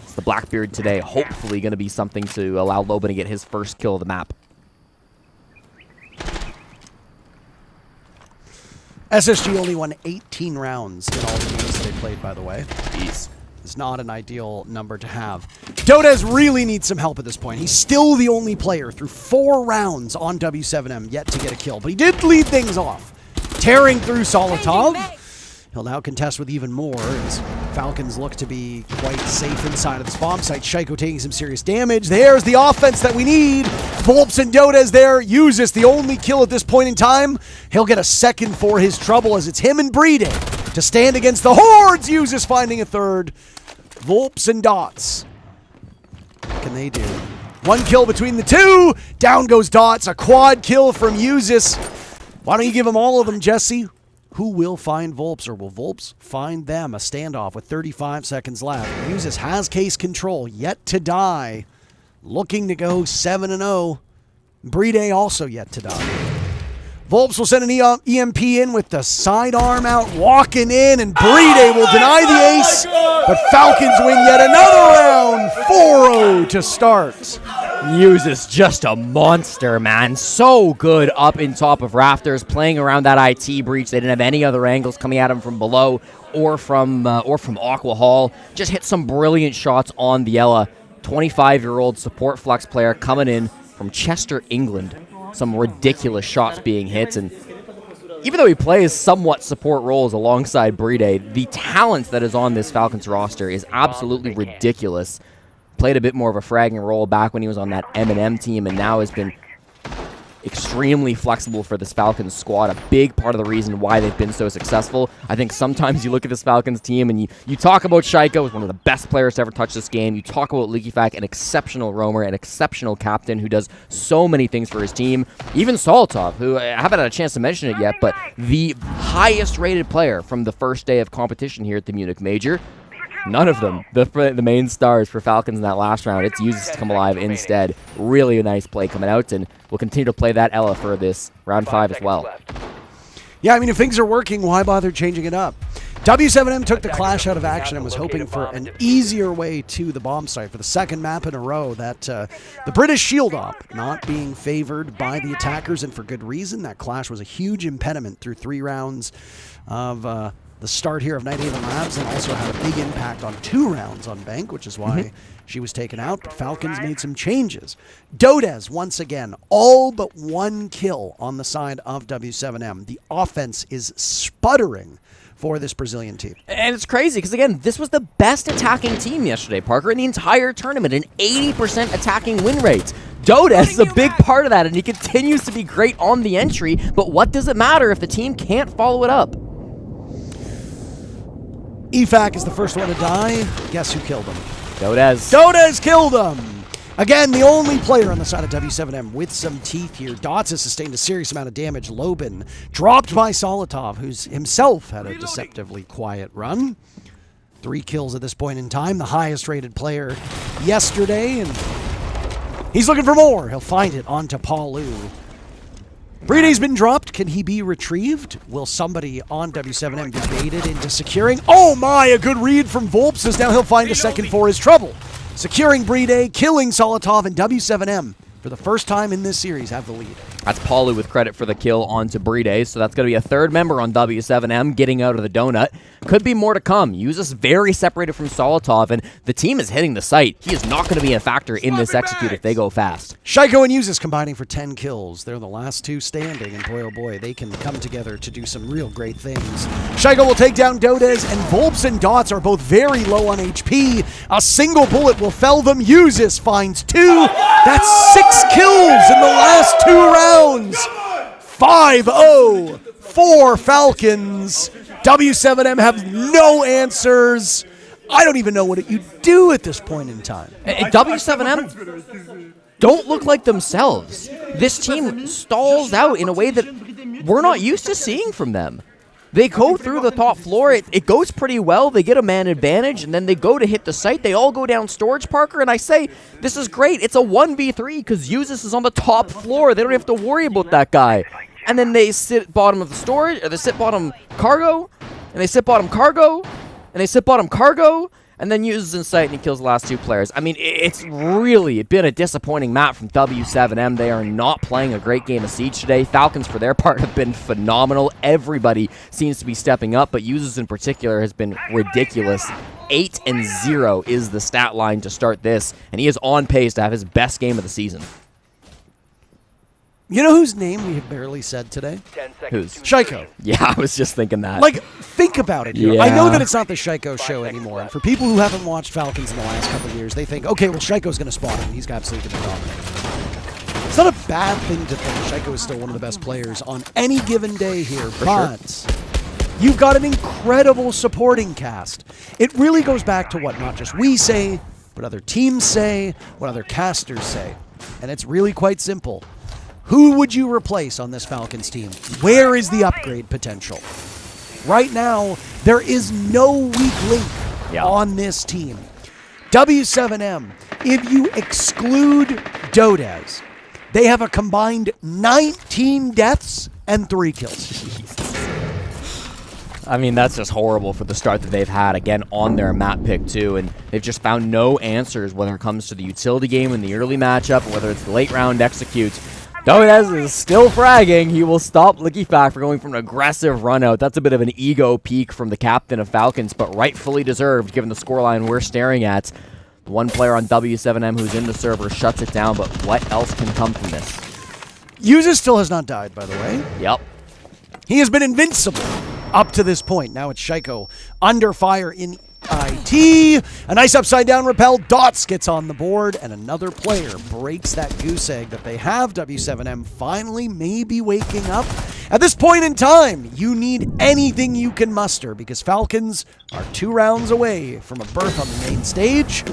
It's the Blackbeard today, hopefully going to be something to allow Loban to get his first kill of the map. SSG only won 18 rounds in all the games that they played, by the way. Jeez. It's not an ideal number to have. Dodez really needs some help at this point. He's still the only player through 4 rounds on W7M yet to get a kill, but he did lead things off, tearing through Solotov. He'll now contest with even more as Falcons look to be quite safe inside of this bomb site. Shaiko taking some serious damage. There's the offense that we need. Volps and Dodez there. Uses the only kill at this point in time. He'll get a second for his trouble as it's him and Breeding to stand against the hordes. Uses finding a third. Volps and Dots. What can they do? 1 kill between the 2. Down goes Dots. A quad kill from Usis. Why don't you give them all of them, Jesse? Who will find Volps, or will Volps find them? A standoff with 35 seconds left. Usis has case control, yet to die. looking to go 7-0. Brede also yet to die. Volps will send an EMP in with the sidearm out, walking in, and Brede will deny the ace, but Falcons win yet another round, 4-0 to start. Muse is just a monster, man. So good up in top of rafters, playing around that IT breach. They didn't have any other angles coming at him from below or from Aqua Hall. Just hit some brilliant shots on the Ella. 25-year-old support flex player coming in from Chester, England. Some ridiculous shots being hit, and even though he plays somewhat support roles alongside Brede, the talent that is on this Falcons roster is absolutely ridiculous. Played a bit more of a fragging role back when he was on that M&M team, and now has been extremely flexible for this Falcons squad. A big part of the reason why they've been so successful. I think sometimes you look at this Falcons team and you talk about Shaiko as one of the best players to ever touch this game. You talk about Leakyfac, an exceptional roamer, an exceptional captain who does so many things for his team. Even Solotov, who I haven't had a chance to mention it yet, but the highest rated player from the first day of competition here at the Munich Major. None of them, the main stars for Falcons in that last round. It's uses to come alive instead. Really a nice play coming out, and we'll continue to play that Ella for this round 5 as well. Yeah, I mean, if things are working, why bother changing it up? W7M took the Clash out of action and was hoping for an easier way to the bomb site for the second map in a row. That the British shield op not being favored by the attackers, and for good reason. That Clash was a huge impediment through 3 rounds of the start here of Night Haven Labs, and also had a big impact on 2 rounds on Bank, which is why she was taken out. But Falcons made some changes. Dodez, once again, all but 1 kill on the side of W7M. The offense is sputtering for this Brazilian team. And it's crazy, because again, this was the best attacking team yesterday, Parker, in the entire tournament, an 80% attacking win rate. Dodez is a big part of that, and he continues to be great on the entry, but what does it matter if the team can't follow it up? EFAC is the first one to die. Guess who killed him? Dodez. Dodez killed him! Again, the only player on the side of W7M with some teeth here. Dots has sustained a serious amount of damage. Lobin dropped by Solotov, who's himself had a deceptively quiet run. 3 kills at this point in time. The highest rated player yesterday, and he's looking for more. He'll find it onto Paulu. Brede's been dropped. Can he be retrieved? Will somebody on W7M be baited into securing? Oh my, a good read from Volps, as now he'll find a second for his trouble. Securing Brede, killing Solotov, and W7M, for the first time in this series, have the lead. That's Paulu with credit for the kill onto Brede, so that's going to be a 3rd member on W7M getting out of the donut. Could be more to come. Uses very separated from Solotov, and the team is hitting the site. He is not going to be a factor in this execute if they go fast. Shaiko and Usis combining for 10 kills. They're the last 2 standing, and boy, oh boy, they can come together to do some real great things. Shaiko will take down Dodez, and Volps and Dots are both very low on HP. A single bullet will fell them. Usis finds 2. That's 6 kills in the last 2 rounds. 5-0 for Falcons. W7M have no answers. I don't even know what you do at this point in time. W7M don't look like themselves. This team stalls out in a way that we're not used to seeing from them. They go through the top floor. It goes pretty well. They get a man advantage, and then they go to hit the site. They all go down storage, Parker, and I say, this is great. It's a 1v3 because Usis is on the top floor. They don't have to worry about that guy. And then they sit bottom of the storage, or they sit bottom cargo, and they sit bottom cargo, and they sit bottom cargo, and then Uses in sight, and he kills the last 2 players. I mean, it's really been a disappointing map from W7M. They are not playing a great game of Siege today. Falcons, for their part, have been phenomenal. Everybody seems to be stepping up, but Uses in particular has been ridiculous. 8-0 is the stat line to start this, and he is on pace to have his best game of the season. You know whose name we have barely said today? Whose? Shaiko. Yeah, I was just thinking that. Like, think about it here. Yeah. I know that it's not the Shaiko show anymore. And for people who haven't watched Falcons in the last couple of years, they think, okay, well, Shaiko's going to spawn him. He's absolutely going to dominate. It's not a bad thing to think. Shaiko is still one of the best players on any given day here. But you've got an incredible supporting cast. It really goes back to what not just we say, but other teams say, what other casters say. And it's really quite simple. Who would you replace on this Falcons team? Where is the upgrade potential? Right now, there is no weak link on this team. W7M, if you exclude Dodez, they have a combined 19 deaths and 3 kills. I mean, that's just horrible for the start that they've had, again, on their map pick, too. And they've just found no answers, whether it comes to the utility game in the early matchup, or whether it's the late round executes. Dodez is still fragging. He will stop LickyFact for going for an aggressive run out. That's a bit of an ego peak from the captain of Falcons, but rightfully deserved, given the scoreline we're staring at. The one player on W7M who's in the server shuts it down, but what else can come from this? User still has not died, by the way. Yep. He has been invincible up to this point. Now it's Shaiko under fire in IT. A nice upside down repel. Dots gets on the board, and another player breaks that goose egg that they have. W7M finally maybe waking up. At this point in time, you need anything you can muster because Falcons are 2 rounds away from a berth on the main stage.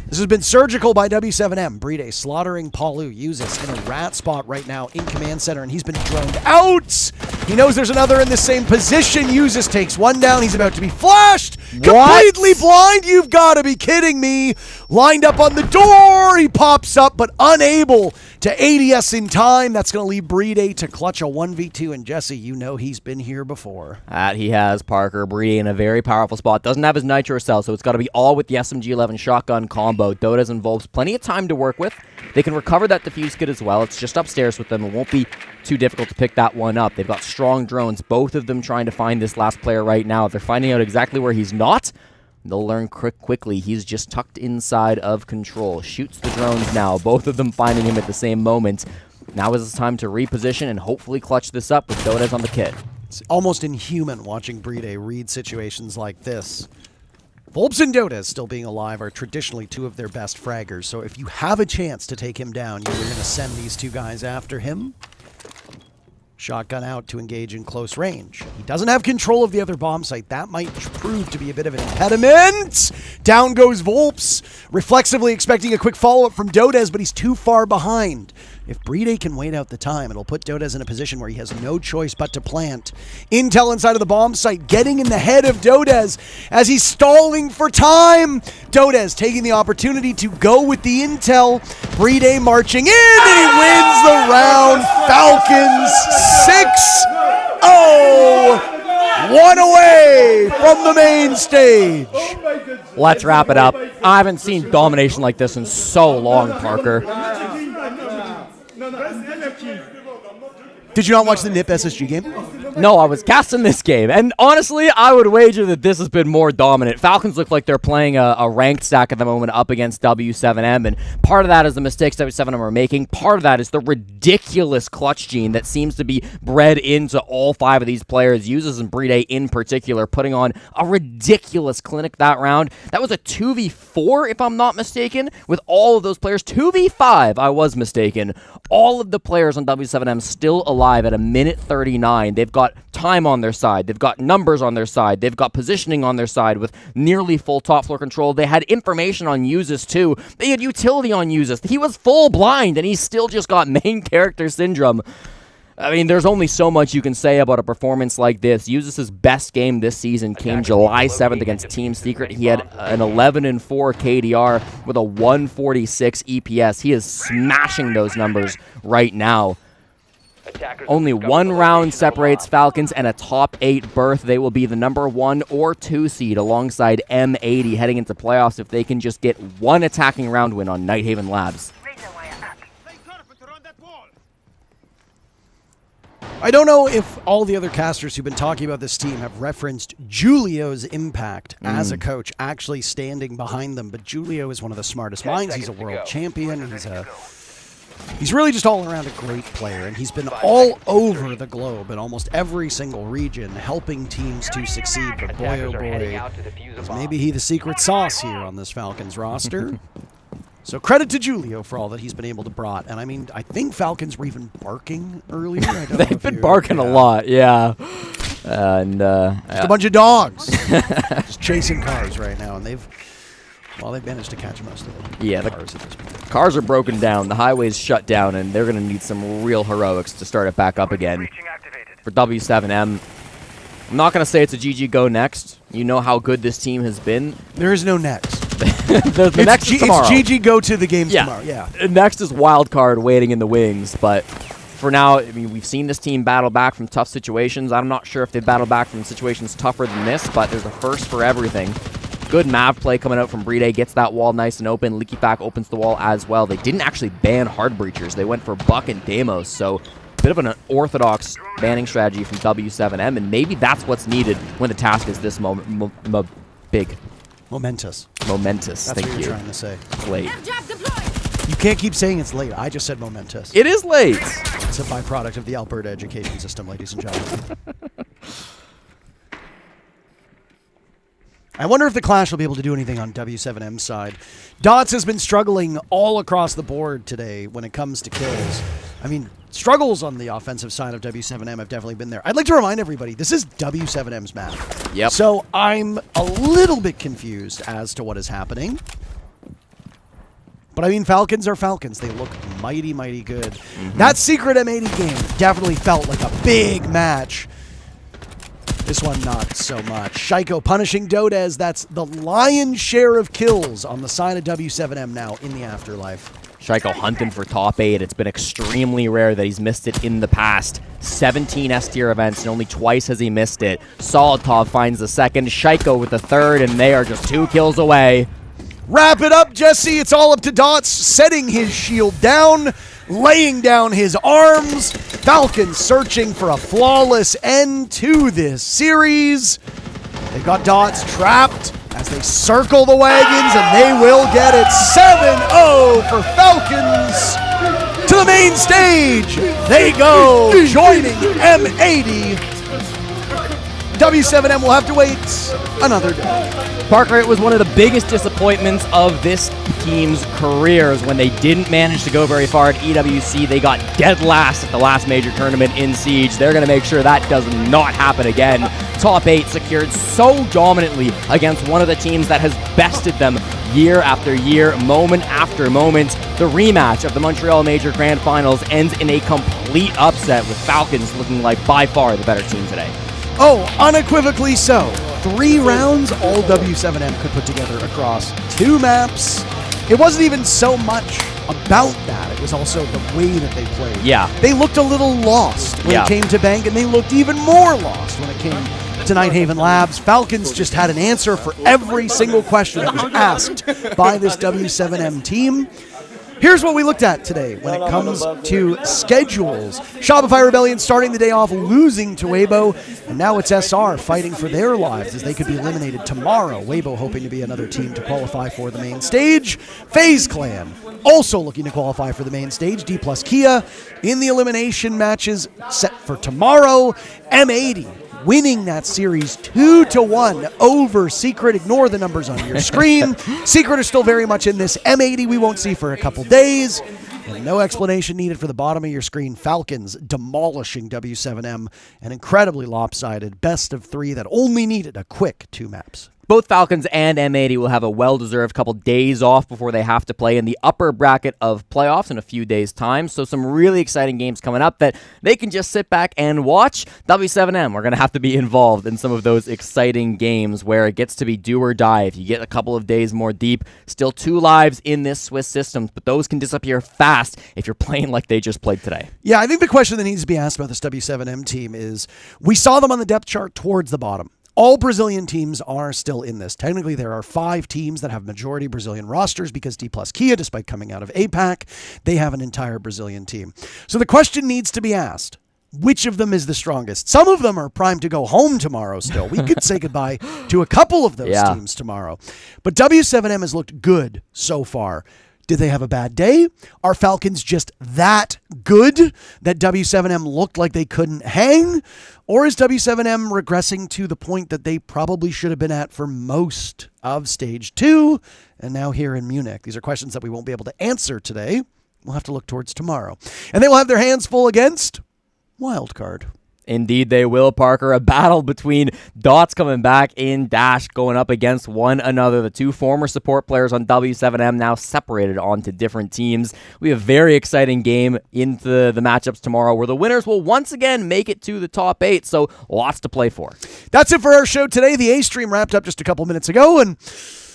This has been surgical by W7M. Brede slaughtering Palu. Uses in a rat spot right now in command center, and he's been droned out. He knows there's another in the same position. Uses takes one down. He's about to be flashed. Completely blind. You've got to be kidding me. Lined up on the door. He pops up, but unable to ADS in time. That's going to leave Brede to clutch a 1v2. And Jesse, you know he's been here before. That he has, Parker. Brede in a very powerful spot. Doesn't have his Nitro cell, so it's got to be all with the SMG-11 shotgun combo. Dodez involves plenty of time to work with. They can recover that defuse kit as well. It's just upstairs with them. It won't be too difficult to pick that one up. They've got strong drones, both of them trying to find this last player right now. If they're finding out exactly where he's not, they'll learn quickly. He's just tucked inside of control. Shoots the drones now, both of them finding him at the same moment. Now is the time to reposition and hopefully clutch this up with Dodez on the kit. It's almost inhuman watching Brede read situations like this. Volps and Dodez, still being alive, are traditionally 2 of their best fraggers, so if you have a chance to take him down, you're going to send these 2 guys after him. Shotgun out to engage in close range. He doesn't have control of the other bomb site. That might prove to be a bit of an impediment. Down goes Volps, reflexively expecting a quick follow-up from Dodez, but he's too far behind. If Brede can wait out the time, it'll put Dodez in a position where he has no choice but to plant. Intel inside of the bomb site, getting in the head of Dodez as he's stalling for time. Dodez taking the opportunity to go with the intel. Brede marching in, and he wins the round. Falcons 6-0. 1 away from the main stage. Let's wrap it up. I haven't seen domination like this in so long, Parker. Did you not watch the NIP SSG game? No, I was casting this game, and honestly, I would wager that this has been more dominant. Falcons look like they're playing a ranked stack at the moment up against W7M, and part of that is the mistakes W7M are making. Part of that is the ridiculous clutch gene that seems to be bred into all 5 of these players, Uses and Brede in particular, putting on a ridiculous clinic that round. That was a 2v4, if I'm not mistaken, with all of those players. 2v5, I was mistaken. All of the players on W7M still alive at a minute 39. They've got time on their side. They've got numbers on their side. They've got positioning on their side with nearly full top floor control. They had information on Uses too. They had utility on Uses. He was full blind, and he still just got main character syndrome. I mean, there's only so much you can say about a performance like this. Uses' best game this season came July 7th against Team Secret. He had an 11-4 KDR with a 146 EPS. He is smashing those numbers right now. Only 1 round separates Falcons and a top 8 berth. They will be the number 1 or 2 seed alongside M80 heading into playoffs if they can just get 1 attacking round win on Nighthaven Labs. I don't know if all the other casters who've been talking about this team have referenced Julio's impact as a coach, actually standing behind them, but Julio is one of the smartest minds. He's a world champion. He's really just all around a great player, and he's been all over the globe in almost every single region, helping teams to succeed. But boy, oh boy, is maybe he the secret sauce here on this Falcons roster. So credit to Julio for all that he's been able to brought. And I mean, I think Falcons were even barking earlier. They've been barking a lot, yeah. And just a bunch of dogs just chasing cars right now, and they've managed to catch most of them. Yeah, the cars at this point. Cars are broken down, the highway's shut down, and they're going to need some real heroics to start it back up again. For W7M, I'm not going to say it's a GG go next. You know how good this team has been. There is no next. the next is tomorrow. It's GG go to the games tomorrow. Yeah. Next is wild card waiting in the wings, but for now, I mean, we've seen this team battle back from tough situations. I'm not sure if they battle back from situations tougher than this, but there's a first for everything. Good Mav play coming out from Brede, gets that wall nice and open. Leaky Pack opens the wall as well. They didn't actually ban hard breachers. They went for Buck and Deimos, so a bit of an unorthodox banning strategy from W7M, and maybe that's what's needed when the task is this big. Momentous. Momentous, That's thank what you. you're trying to say. Late. You can't keep saying it's late. I just said momentous. It is late. It's a byproduct of the Alberta education system, ladies and gentlemen. I wonder if the Clash will be able to do anything on W7M's side. Dots has been struggling all across the board today when it comes to kills. I mean, struggles on the offensive side of W7M have definitely been there. I'd like to remind everybody, this is W7M's map. Yep. So I'm a little bit confused as to what is happening. But I mean, Falcons are Falcons. They look mighty, mighty good. That Secret M80 game definitely felt like a big match. This one, not so much. Shaiko punishing Dodez. That's the lion's share of kills on the side of W7M now in the afterlife. Shaiko hunting for top 8. It's been extremely rare that he's missed it in the past. 17 S-tier events, and only twice has he missed it. Solitov finds the second, Shaiko with the third, and they are just 2 kills away. Wrap it up, Jesse. It's all up to Dots, setting his shield down, laying down his arms. Falcons searching for a flawless end to this series. They've got Dots trapped as they circle the wagons, and they will get it. 7-0 for Falcons. To the main stage they go, joining M80. W7M will have to wait another day. Parker, it was one of the biggest disappointments of this team's careers when they didn't manage to go very far at EWC. They got dead last at the last major tournament in Siege. They're going to make sure that does not happen again. Top 8 secured so dominantly against one of the teams that has bested them year after year, moment after moment. The rematch of the Montreal Major Grand Finals ends in a complete upset, with Falcons looking like by far the better team today. Oh, unequivocally so. 3 rounds all W7M could put together across 2 maps. It wasn't even so much about that. It was also the way that they played. Yeah. They looked a little lost when it came to Bank, and they looked even more lost when it came to Nighthaven Labs. Falcons just had an answer for every single question that was asked by this W7M team. Here's what we looked at today when it comes to schedules. Shopify Rebellion starting the day off losing to Weibo, and now it's SR fighting for their lives as they could be eliminated tomorrow. Weibo hoping to be another team to qualify for the main stage. FaZe Clan also looking to qualify for the main stage. Dplus Kia in the elimination matches set for tomorrow. M80 winning that series 2-1 over Secret. Ignore the numbers on your screen. Secret are still very much in this. M80 we won't see for a couple days. And no explanation needed for the bottom of your screen. Falcons demolishing W7M. An incredibly lopsided best of 3 that only needed a quick 2 maps. Both Falcons and M80 will have a well-deserved couple days off before they have to play in the upper bracket of playoffs in a few days' time. So some really exciting games coming up that they can just sit back and watch. W7M, we're going to have to be involved in some of those exciting games where it gets to be do or die. If you get a couple of days more deep, still 2 lives in this Swiss system, but those can disappear fast if you're playing like they just played today. Yeah, I think the question that needs to be asked about this W7M team is, we saw them on the depth chart towards the bottom. All Brazilian teams are still in this. Technically, there are 5 teams that have majority Brazilian rosters because Dplus Kia, despite coming out of APAC, they have an entire Brazilian team. So the question needs to be asked, which of them is the strongest? Some of them are primed to go home tomorrow still. We could say goodbye to a couple of those teams tomorrow. But W7M has looked good so far. Did they have a bad day? Are Falcons just that good that W7M looked like they couldn't hang? Or is W7M regressing to the point that they probably should have been at for most of Stage 2 and now here in Munich? These are questions that we won't be able to answer today. We'll have to look towards tomorrow. And they will have their hands full against Wildcard. Indeed, they will, Parker. A battle between Dots coming back in Dash going up against one another. The 2 former support players on W7M now separated onto different teams. We have a very exciting game into the matchups tomorrow where the winners will once again make it to the top 8. So lots to play for. That's it for our show today. The A stream wrapped up just a couple minutes ago, and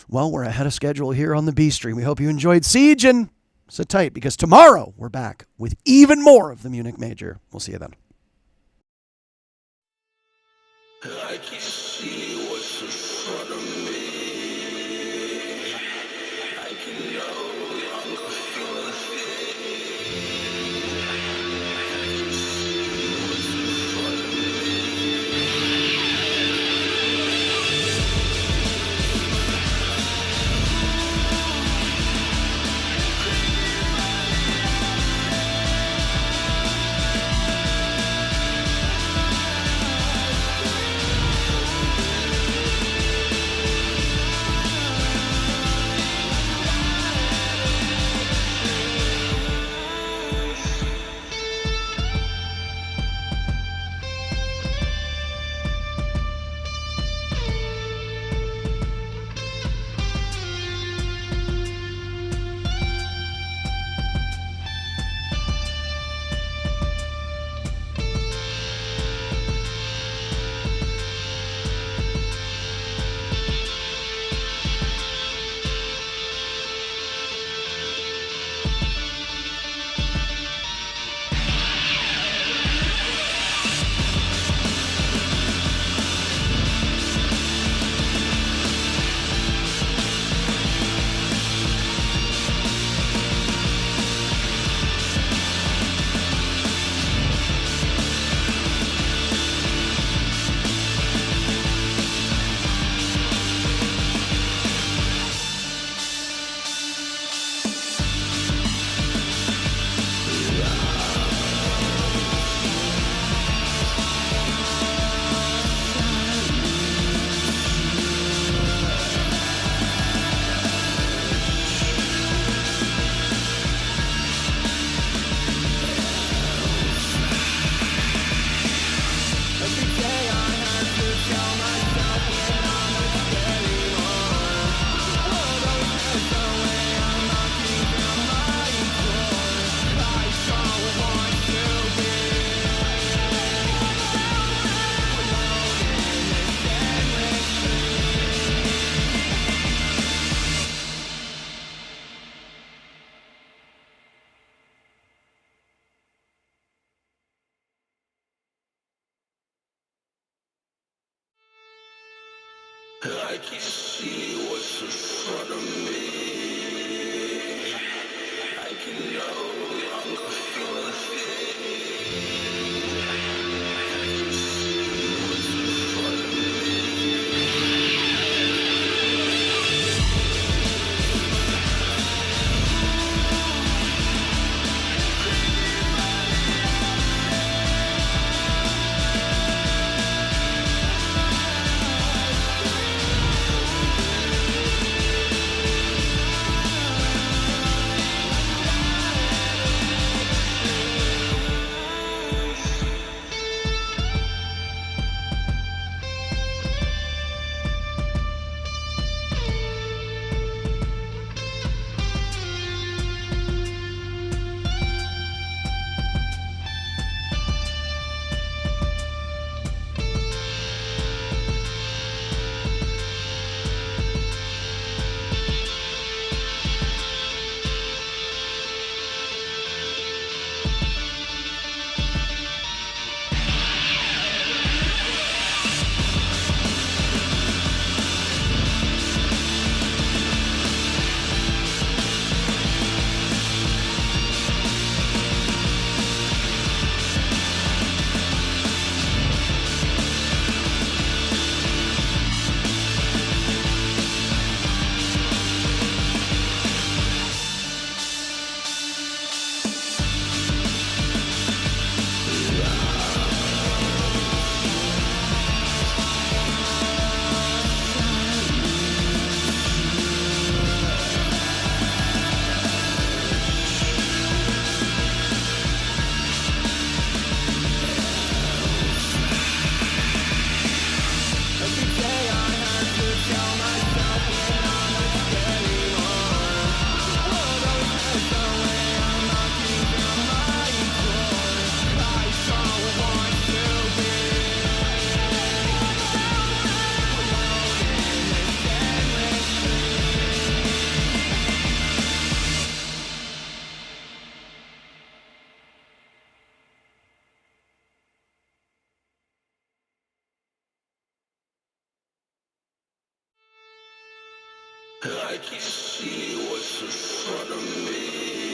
well, we're ahead of schedule here on the B stream. We hope you enjoyed Siege, and sit tight because tomorrow we're back with even more of the Munich Major. We'll see you then. I can't see what's in front of me. I can no longer feel a I can't see what's in front of me. I can no longer feel a I can't see what's in front of me.